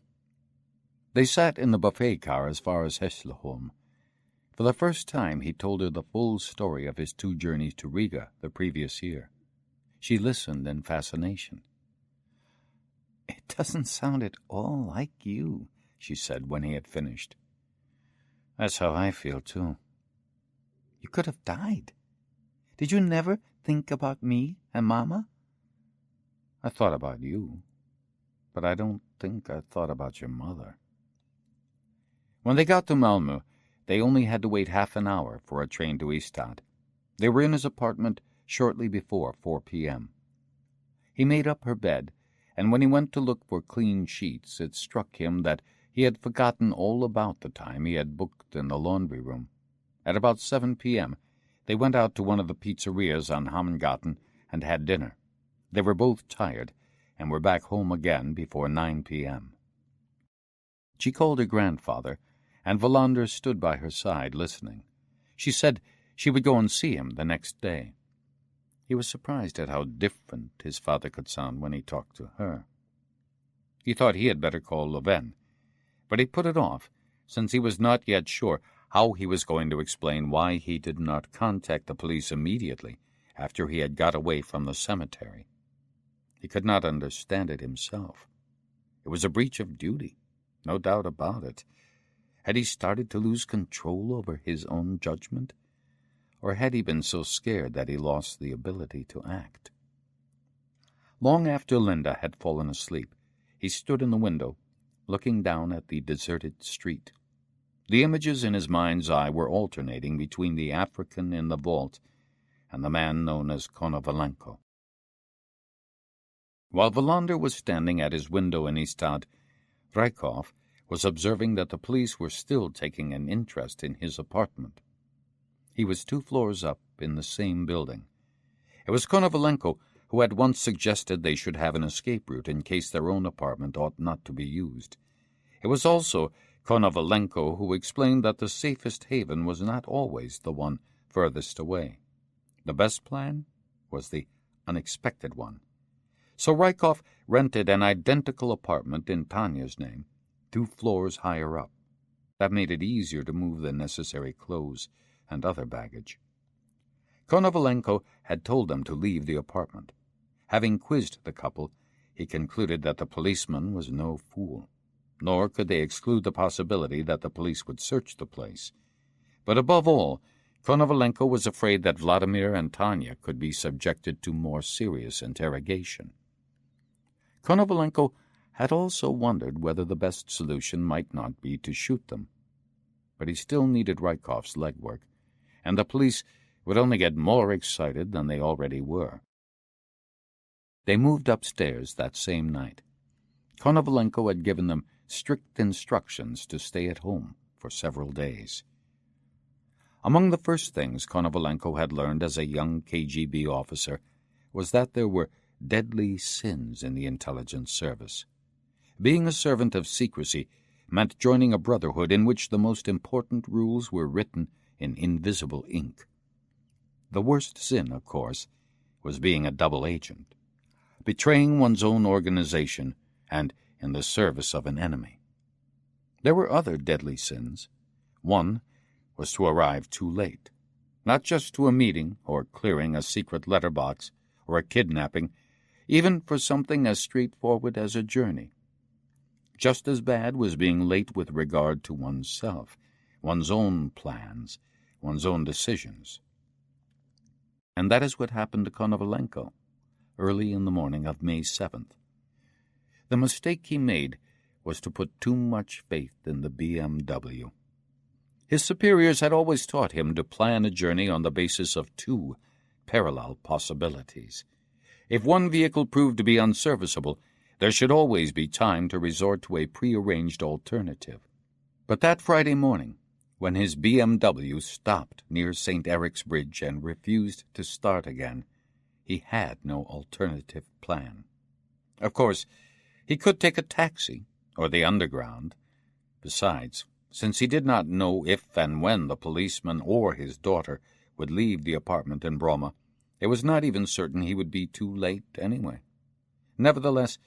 They sat in the buffet car as far as Hässleholm. For the first time he told her the full story of his 2 journeys to Riga the previous year. She listened in fascination. "It doesn't sound at all like you," she said when he had finished. "That's how I feel, too." "You could have died. Did you never think about me and Mama?" "I thought about you, but I don't think I thought about your mother." When they got to Malmö, they only had to wait half an hour for a train to Ystad. They were in his apartment shortly before 4 p.m. He made up her bed, and when he went to look for clean sheets, it struck him that he had forgotten all about the time he had booked in the laundry room. At about 7 p.m., they went out to one of the pizzerias on Hamngaten and had dinner. They were both tired, and were back home again before 9 p.m. She called her grandfather, and Wallander stood by her side listening. She said she would go and see him the next day. He was surprised at how different his father could sound when he talked to her. He thought he had better call Löfven, but he put it off, since he was not yet sure how he was going to explain why he did not contact the police immediately after he had got away from the cemetery. He could not understand it himself. It was a breach of duty, no doubt about it. Had he started to lose control over his own judgment? Or had he been so scared that he lost the ability to act? Long after Linda had fallen asleep, he stood in the window, looking down at the deserted street. The images in his mind's eye were alternating between the African in the vault and the man known as Konovalenko. While Wallander was standing at his window in Ystad, Rykov was observing that the police were still taking an interest in his apartment. He was 2 floors up in the same building. It was Konovalenko who had once suggested they should have an escape route in case their own apartment ought not to be used. It was also Konovalenko who explained that the safest haven was not always the one furthest away. The best plan was the unexpected one. So Rykov rented an identical apartment in Tanya's name, 2 floors higher up. That made it easier to move the necessary clothes and other baggage. Konovalenko had told them to leave the apartment. Having quizzed the couple, he concluded that the policeman was no fool, nor could they exclude the possibility that the police would search the place. But above all, Konovalenko was afraid that Vladimir and Tanya could be subjected to more serious interrogation. Konovalenko had also wondered whether the best solution might not be to shoot them. But he still needed Rykov's legwork, and the police would only get more excited than they already were. They moved upstairs that same night. Konovalenko had given them strict instructions to stay at home for several days. Among the first things Konovalenko had learned as a young KGB officer was that there were deadly sins in the intelligence service. Being a servant of secrecy meant joining a brotherhood in which the most important rules were written in invisible ink. The worst sin, of course, was being a double agent, betraying one's own organization and in the service of an enemy. There were other deadly sins. One was to arrive too late, not just to a meeting or clearing a secret letterbox or a kidnapping, even for something as straightforward as a journey. Just as bad was being late with regard to oneself, one's own plans, one's own decisions. And that is what happened to Konovalenko early in the morning of May 7th. The mistake he made was to put too much faith in the BMW. His superiors had always taught him to plan a journey on the basis of two parallel possibilities. If one vehicle proved to be unserviceable, there should always be time to resort to a prearranged alternative. But that Friday morning, when his BMW stopped near St. Eric's Bridge and refused to start again, he had no alternative plan. Of course, he could take a taxi or the underground. Besides, since he did not know if and when the policeman or his daughter would leave the apartment in Bromma, it was not even certain he would be too late anyway. Nevertheless,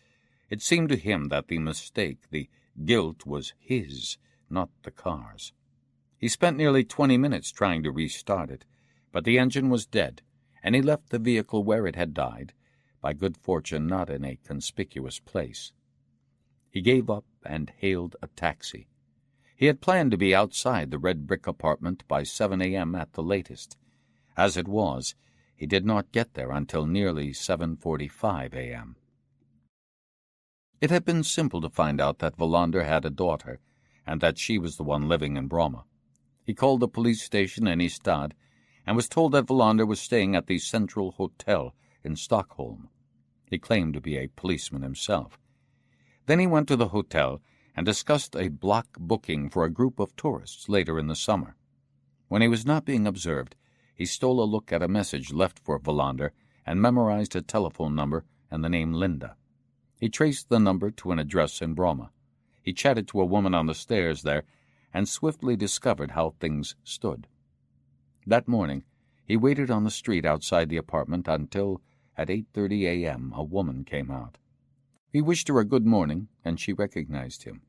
it seemed to him that the mistake, the guilt, was his, not the car's. He spent nearly 20 minutes trying to restart it, but the engine was dead, and he left the vehicle where it had died, by good fortune not in a conspicuous place. He gave up and hailed a taxi. He had planned to be outside the red brick apartment by 7 a.m. at the latest. As it was, he did not get there until nearly 7:45 a.m. It had been simple to find out that Wallander had a daughter, and that she was the one living in Bromma. He called the police station in Ystad, and was told that Wallander was staying at the Central Hotel in Stockholm. He claimed to be a policeman himself. Then he went to the hotel and discussed a block booking for a group of tourists later in the summer. When he was not being observed, he stole a look at a message left for Wallander and memorized a telephone number and the name Linda. He traced the number to an address in Bromma. He chatted to a woman on the stairs there and swiftly discovered how things stood. That morning, he waited on the street outside the apartment until, at 8:30 a.m., a woman came out. He wished her a good morning, and she recognized him.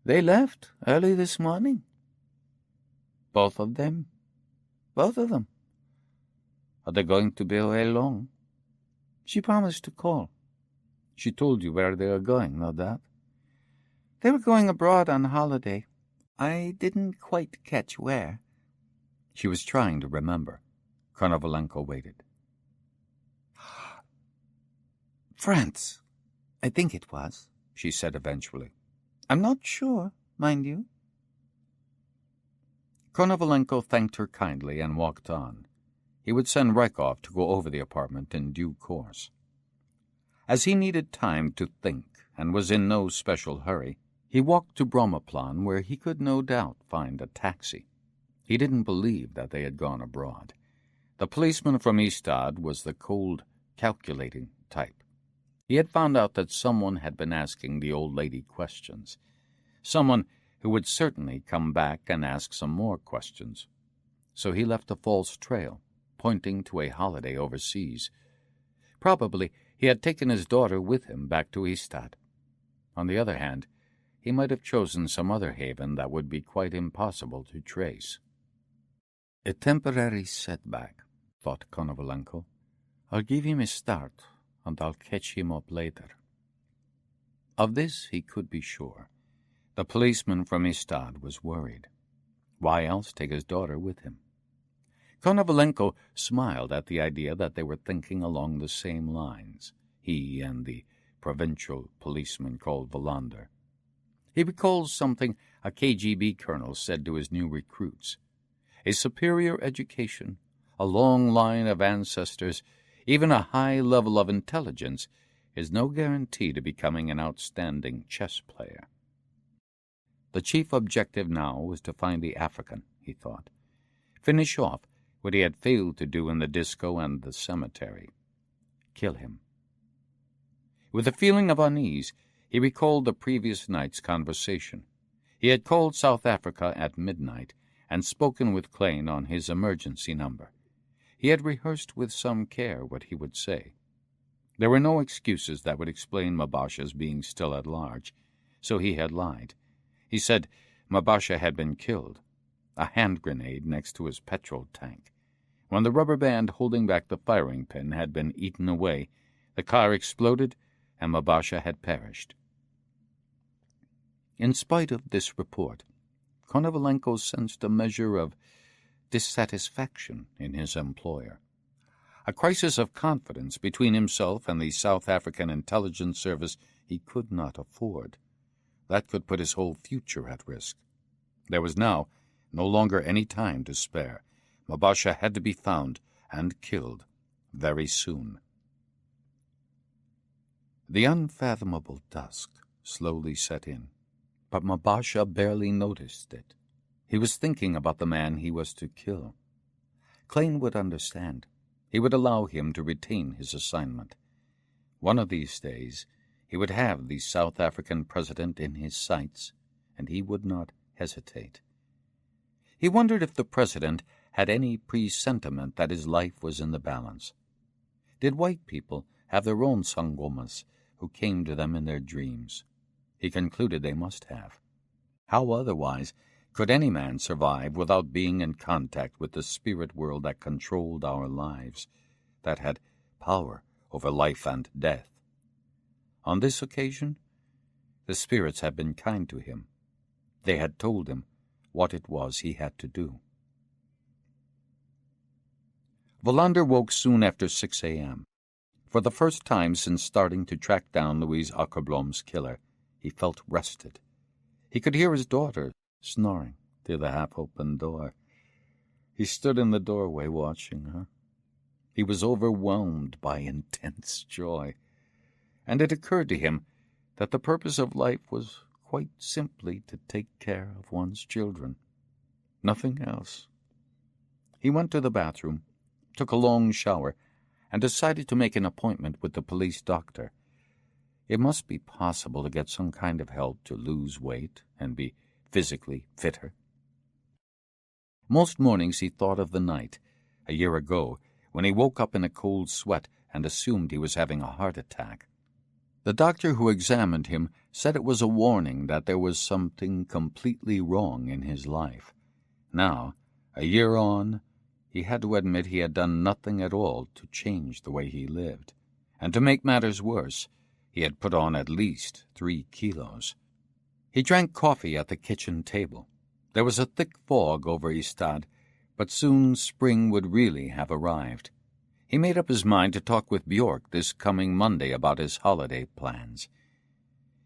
"They left early this morning." "Both of them?" "Both of them." "Are they going to be away long?" "She promised to call." "She told you where they are going, no doubt?" "They were going abroad on holiday. I didn't quite catch where." She was trying to remember. Konovalenko waited. "France, I think it was," she said eventually. "I'm not sure, mind you." Konovalenko thanked her kindly and walked on. He would send Rykov to go over the apartment in due course. As he needed time to think and was in no special hurry, he walked to Brommaplan, where he could no doubt find a taxi. He didn't believe that they had gone abroad. The policeman from Ystad was the cold, calculating type. He had found out that someone had been asking the old lady questions, someone who would certainly come back and ask some more questions. So he left a false trail, pointing to a holiday overseas. Probably he had taken his daughter with him back to Ystad. On the other hand, he might have chosen some other haven that would be quite impossible to trace. A temporary setback, thought Konovalenko. I'll give him a start, and I'll catch him up later. Of this he could be sure. The policeman from Ystad was worried. Why else take his daughter with him? Konovalenko smiled at the idea that they were thinking along the same lines, he and the provincial policeman called Wallander. He recalled something a KGB colonel said to his new recruits. A superior education, a long line of ancestors, even a high level of intelligence is no guarantee to becoming an outstanding chess player. The chief objective now was to find the African, he thought. Finish off what he had failed to do in the disco and the cemetery. Kill him. With a feeling of unease, he recalled the previous night's conversation. He had called South Africa at midnight and spoken with Klein on his emergency number. He had rehearsed with some care what he would say. There were no excuses that would explain Mabasha's being still at large, so he had lied. He said Mabasha had been killed, a hand grenade next to his petrol tank. When the rubber band holding back the firing pin had been eaten away, the car exploded and Mabasha had perished. In spite of this report, Konovalenko sensed a measure of dissatisfaction in his employer. A crisis of confidence between himself and the South African Intelligence Service he could not afford. That could put his whole future at risk. There was now no longer any time to spare. Mabasha had to be found and killed very soon. The unfathomable dusk slowly set in, but Mabasha barely noticed it. He was thinking about the man he was to kill. Klein would understand. He would allow him to retain his assignment. One of these days, he would have the South African president in his sights, and he would not hesitate. He wondered if the president had any presentiment that his life was in the balance. Did white people have their own sangomas who came to them in their dreams? He concluded they must have. How otherwise could any man survive without being in contact with the spirit world that controlled our lives, that had power over life and death? On this occasion, the spirits had been kind to him. They had told him what it was he had to do. Wallander woke soon after 6 a.m. For the first time since starting to track down Louise Akerblom's killer, he felt rested. He could hear his daughter snoring through the half-open door. He stood in the doorway watching her. He was overwhelmed by intense joy, and it occurred to him that the purpose of life was quite simply to take care of one's children. Nothing else. He went to the bathroom, took a long shower, and decided to make an appointment with the police doctor. It must be possible to get some kind of help to lose weight and be physically fitter. Most mornings he thought of the night, a year ago, when he woke up in a cold sweat and assumed he was having a heart attack. The doctor who examined him said it was a warning that there was something completely wrong in his life. Now, a year on, he had to admit he had done nothing at all to change the way he lived. And to make matters worse, he had put on at least 3 kilos. He drank coffee at the kitchen table. There was a thick fog over Ystad, but soon spring would really have arrived. He made up his mind to talk with Bjork this coming Monday about his holiday plans.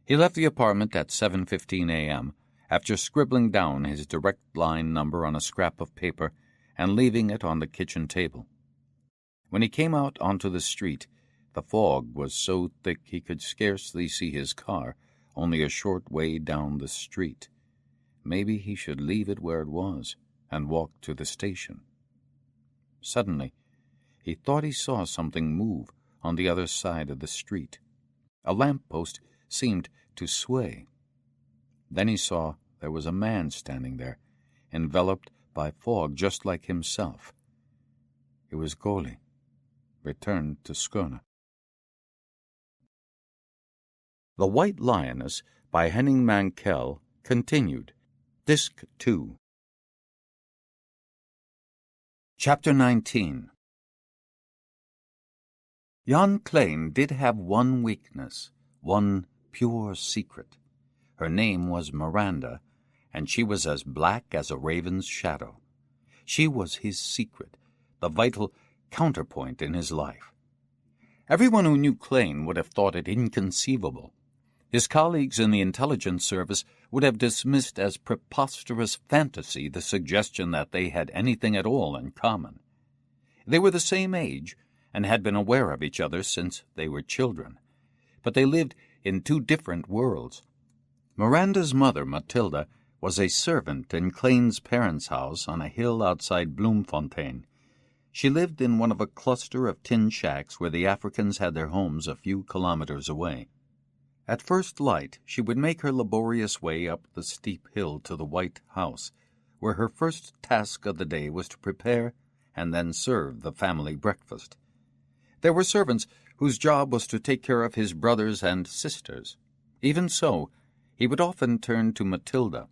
He left the apartment at 7:15 a.m., after scribbling down his direct line number on a scrap of paper and leaving it on the kitchen table. When he came out onto the street, the fog was so thick he could scarcely see his car, only a short way down the street. Maybe he should leave it where it was and walk to the station. Suddenly, he thought he saw something move on the other side of the street. A lamp-post seemed to sway. Then he saw there was a man standing there, enveloped by fog just like himself. It was Goli, returned to Skåne. The White Lioness by Henning Mankell continued. Disc 2. Chapter 19. Jan Klein did have one weakness, one pure secret. Her name was Miranda, and she was as black as a raven's shadow. She was his secret, the vital counterpoint in his life. Everyone who knew Klein would have thought it inconceivable. His colleagues in the intelligence service would have dismissed as preposterous fantasy the suggestion that they had anything at all in common. They were the same age and had been aware of each other since they were children, but they lived in two different worlds. Miranda's mother, Matilda, was a servant in Klein's parents' house on a hill outside Bloemfontein. She lived in one of a cluster of tin shacks where the Africans had their homes a few kilometers away. At first light, she would make her laborious way up the steep hill to the white house, where her first task of the day was to prepare and then serve the family breakfast. There were servants whose job was to take care of his brothers and sisters. Even so, he would often turn to Matilda.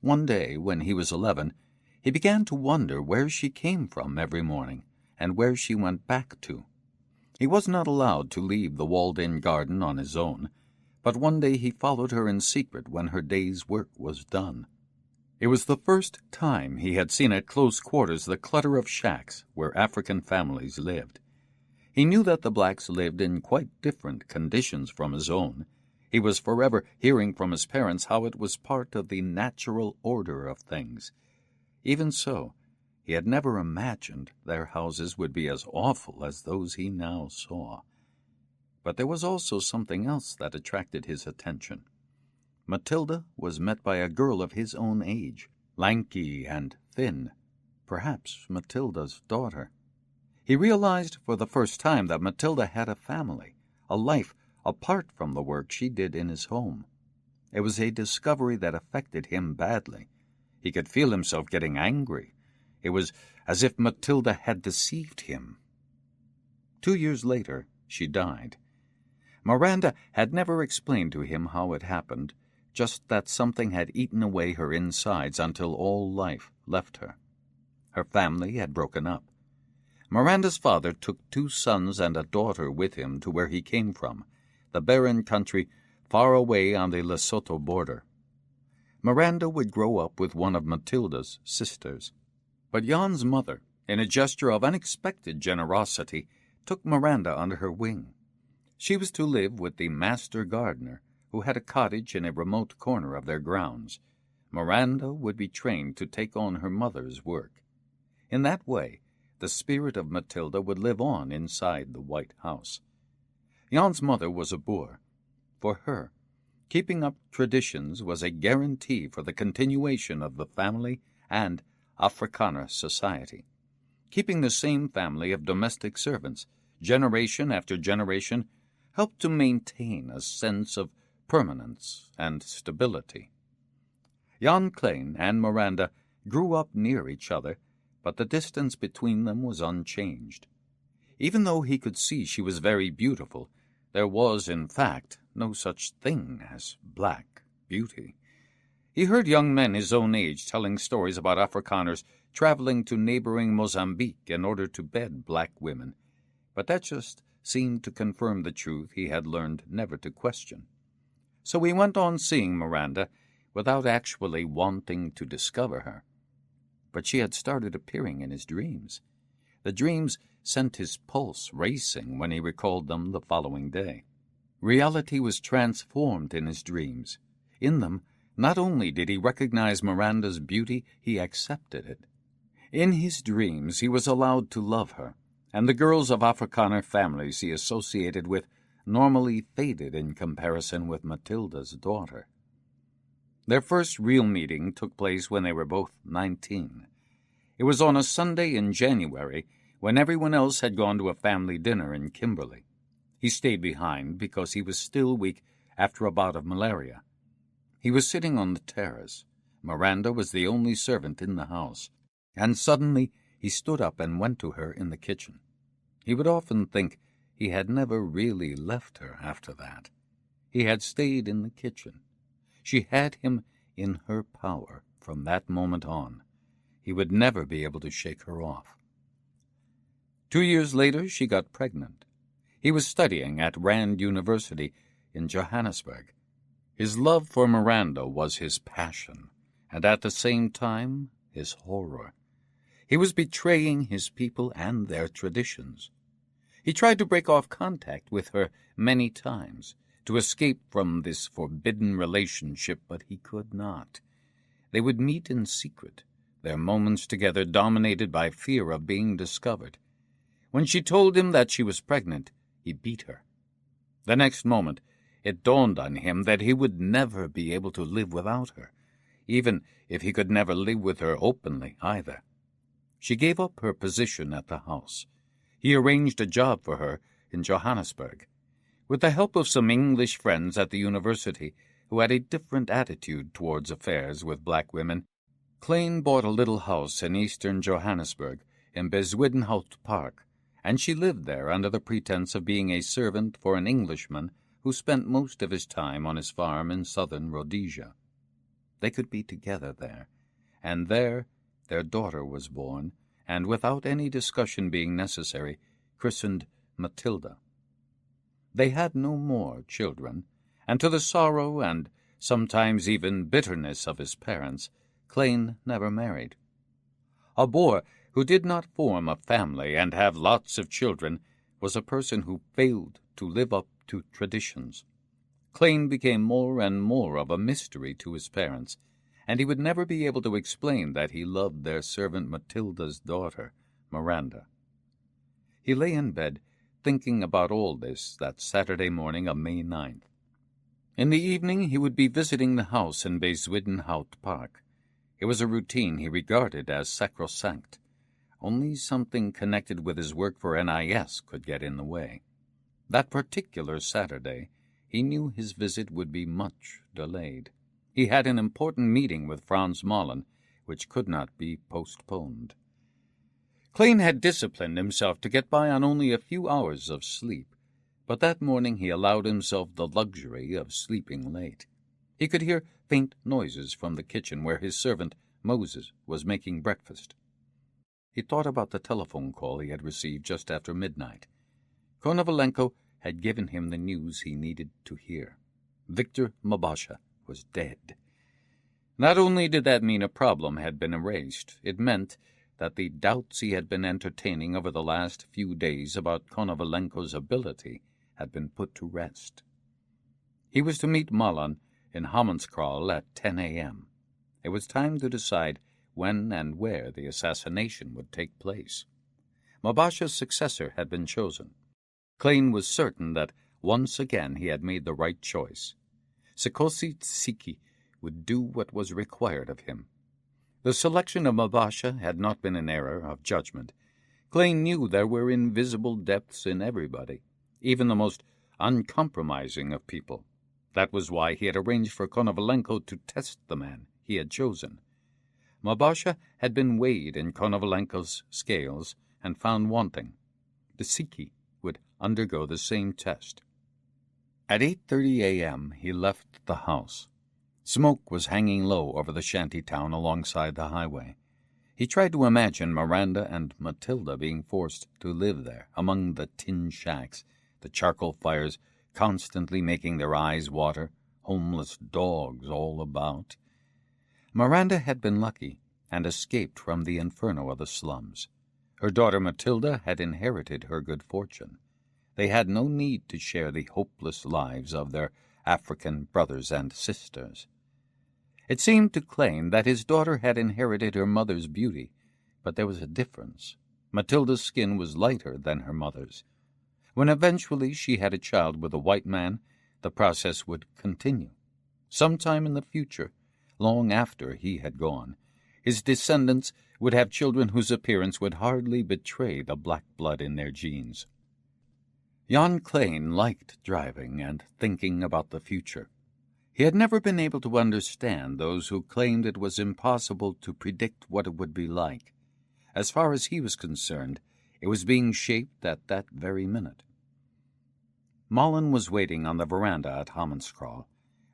One day, when he was 11, he began to wonder where she came from every morning and where she went back to. He was not allowed to leave the walled-in garden on his own, but one day he followed her in secret when her day's work was done. It was the first time he had seen at close quarters the clutter of shacks where African families lived. He knew that the blacks lived in quite different conditions from his own. He was forever hearing from his parents how it was part of the natural order of things. Even so, he had never imagined their houses would be as awful as those he now saw. But there was also something else that attracted his attention. Matilda was met by a girl of his own age, lanky and thin, perhaps Matilda's daughter. He realized for the first time that Matilda had a family, a life apart from the work she did in his home. It was a discovery that affected him badly. He could feel himself getting angry. It was as if Matilda had deceived him. 2 years later, she died. Miranda had never explained to him how it happened, just that something had eaten away her insides until all life left her. Her family had broken up. Miranda's father took 2 sons and a daughter with him to where he came from, the barren country far away on the Lesotho border. Miranda would grow up with one of Matilda's sisters. But Jan's mother, in a gesture of unexpected generosity, took Miranda under her wing. She was to live with the master gardener, who had a cottage in a remote corner of their grounds. Miranda would be trained to take on her mother's work. In that way, the spirit of Matilda would live on inside the White House. Jan's mother was a Boer. For her, keeping up traditions was a guarantee for the continuation of the family and Afrikaner society. Keeping the same family of domestic servants, generation after generation, helped to maintain a sense of permanence and stability. Jan Klein and Miranda grew up near each other, but the distance between them was unchanged. Even though he could see she was very beautiful, there was, in fact, no such thing as black beauty. He heard young men his own age telling stories about Afrikaners traveling to neighboring Mozambique in order to bed black women, but that just seemed to confirm the truth he had learned never to question. So he went on seeing Miranda without actually wanting to discover her. But she had started appearing in his dreams. The dreams sent his pulse racing when he recalled them the following day. Reality was transformed in his dreams. In them, not only did he recognize Miranda's beauty, he accepted it. In his dreams, he was allowed to love her, and the girls of Afrikaner families he associated with normally faded in comparison with Matilda's daughter. Their first real meeting took place when they were both 19. It was on a Sunday in January, when everyone else had gone to a family dinner in Kimberley. He stayed behind because he was still weak after a bout of malaria. He was sitting on the terrace. Miranda was the only servant in the house, and suddenly he stood up and went to her in the kitchen. He would often think he had never really left her after that. He had stayed in the kitchen. She had him in her power from that moment on. He would never be able to shake her off. 2 years later, she got pregnant. He was studying at Rand University in Johannesburg. His love for Miranda was his passion, and at the same time, his horror. He was betraying his people and their traditions. He tried to break off contact with her many times, to escape from this forbidden relationship, but he could not. They would meet in secret, their moments together dominated by fear of being discovered. When she told him that she was pregnant, he beat her. The next moment, it dawned on him that he would never be able to live without her, even if he could never live with her openly either. She gave up her position at the house. He arranged a job for her in Johannesburg. With the help of some English friends at the university who had a different attitude towards affairs with black women, Klein bought a little house in eastern Johannesburg in Beswidenhout Park, and she lived there under the pretense of being a servant for an Englishman who spent most of his time on his farm in southern Rhodesia. They could be together there, and there their daughter was born, and without any discussion being necessary, christened Matilda. They had no more children, and to the sorrow and sometimes even bitterness of his parents, Klein never married. A Boer who did not form a family and have lots of children was a person who failed to live up to traditions. Klein became more and more of a mystery to his parents, and he would never be able to explain that he loved their servant Matilda's daughter, Miranda. He lay in bed, thinking about all this that Saturday morning of May 9th. In the evening he would be visiting the house in Beswidenhout Park. It was a routine he regarded as sacrosanct. Only something connected with his work for NIS could get in the way. That particular Saturday, he knew his visit would be much delayed. He had an important meeting with Franz Malin, which could not be postponed. Klein had disciplined himself to get by on only a few hours of sleep, but that morning he allowed himself the luxury of sleeping late. He could hear faint noises from the kitchen where his servant, Moses, was making breakfast. He thought about the telephone call he had received just after midnight. Konovalenko had given him the news he needed to hear. Victor Mabasha was dead. Not only did that mean a problem had been erased, it meant that the doubts he had been entertaining over the last few days about Konovalenko's ability had been put to rest. He was to meet Malin in Hammanskraal at 10 a.m. It was time to decide when and where the assassination would take place. Mabasha's successor had been chosen. Klein was certain that once again he had made the right choice. Sikosi Tsiki would do what was required of him. The selection of Mabasha had not been an error of judgment. Klein knew there were invisible depths in everybody, even the most uncompromising of people. That was why he had arranged for Konovalenko to test the man he had chosen. Mabasha had been weighed in Konovalenko's scales and found wanting. The Tsiki would undergo the same test. At 8:30 a.m. he left the house. Smoke was hanging low over the shanty town alongside the highway. He tried to imagine Miranda and Matilda being forced to live there, among the tin shacks, the charcoal fires constantly making their eyes water, homeless dogs all about. Miranda had been lucky and escaped from the inferno of the slums. Her daughter Matilda had inherited her good fortune. They had no need to share the hopeless lives of their African brothers and sisters. It seemed to Klein that his daughter had inherited her mother's beauty, but there was a difference. Matilda's skin was lighter than her mother's. When eventually she had a child with a white man, the process would continue. Sometime in the future, long after he had gone, his descendants would have children whose appearance would hardly betray the black blood in their genes. Jan Klein liked driving and thinking about the future. He had never been able to understand those who claimed it was impossible to predict what it would be like. As far as he was concerned, it was being shaped at that very minute. Malin was waiting on the veranda at Hammanskraal.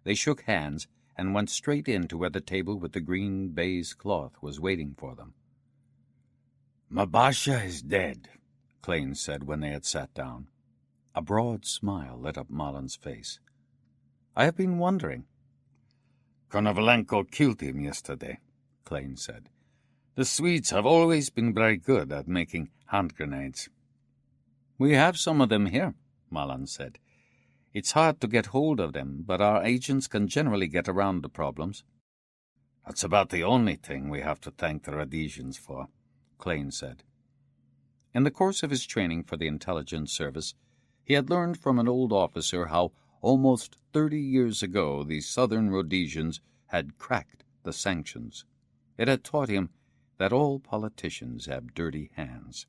They shook hands and went straight in to where the table with the green baize cloth was waiting for them. "Mabasha is dead," Klein said when they had sat down. A broad smile lit up Malin's face. "I have been wondering." "Konovalenko killed him yesterday," Klein said. "The Swedes have always been very good at making hand grenades." "We have some of them here," Malin said. It's hard to get hold of them, but our agents can generally get around the problems." "That's about the only thing we have to thank the Rhodesians for," Klein said. In the course of his training for the intelligence service, he had learned from an old officer how almost 30 years ago the Southern Rhodesians had cracked the sanctions. It had taught him that all politicians have dirty hands.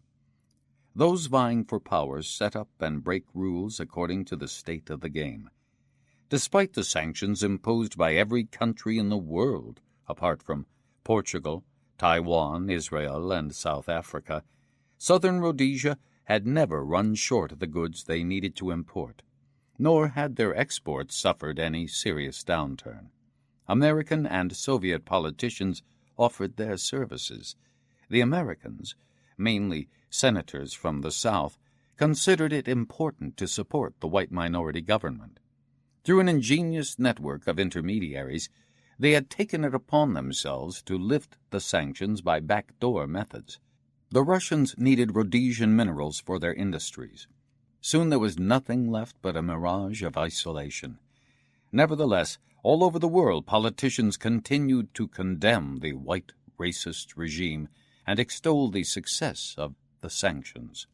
Those vying for power set up and break rules according to the state of the game. Despite the sanctions imposed by every country in the world, apart from Portugal, Taiwan, Israel, and South Africa, Southern Rhodesia had never run short of the goods they needed to import, nor had their exports suffered any serious downturn. American and Soviet politicians offered their services. The Americans, mainly senators from the South, considered it important to support the white minority government. Through an ingenious network of intermediaries, they had taken it upon themselves to lift the sanctions by backdoor methods. The Russians needed Rhodesian minerals for their industries. Soon there was nothing left but a mirage of isolation. Nevertheless, all over the world, politicians continued to condemn the white racist regime and extol the success of the sanctions.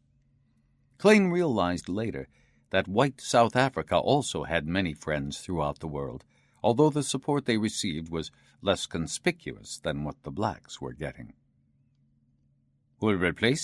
Klein realized later that white South Africa also had many friends throughout the world, although the support they received was less conspicuous than what the blacks were getting. Who'll replace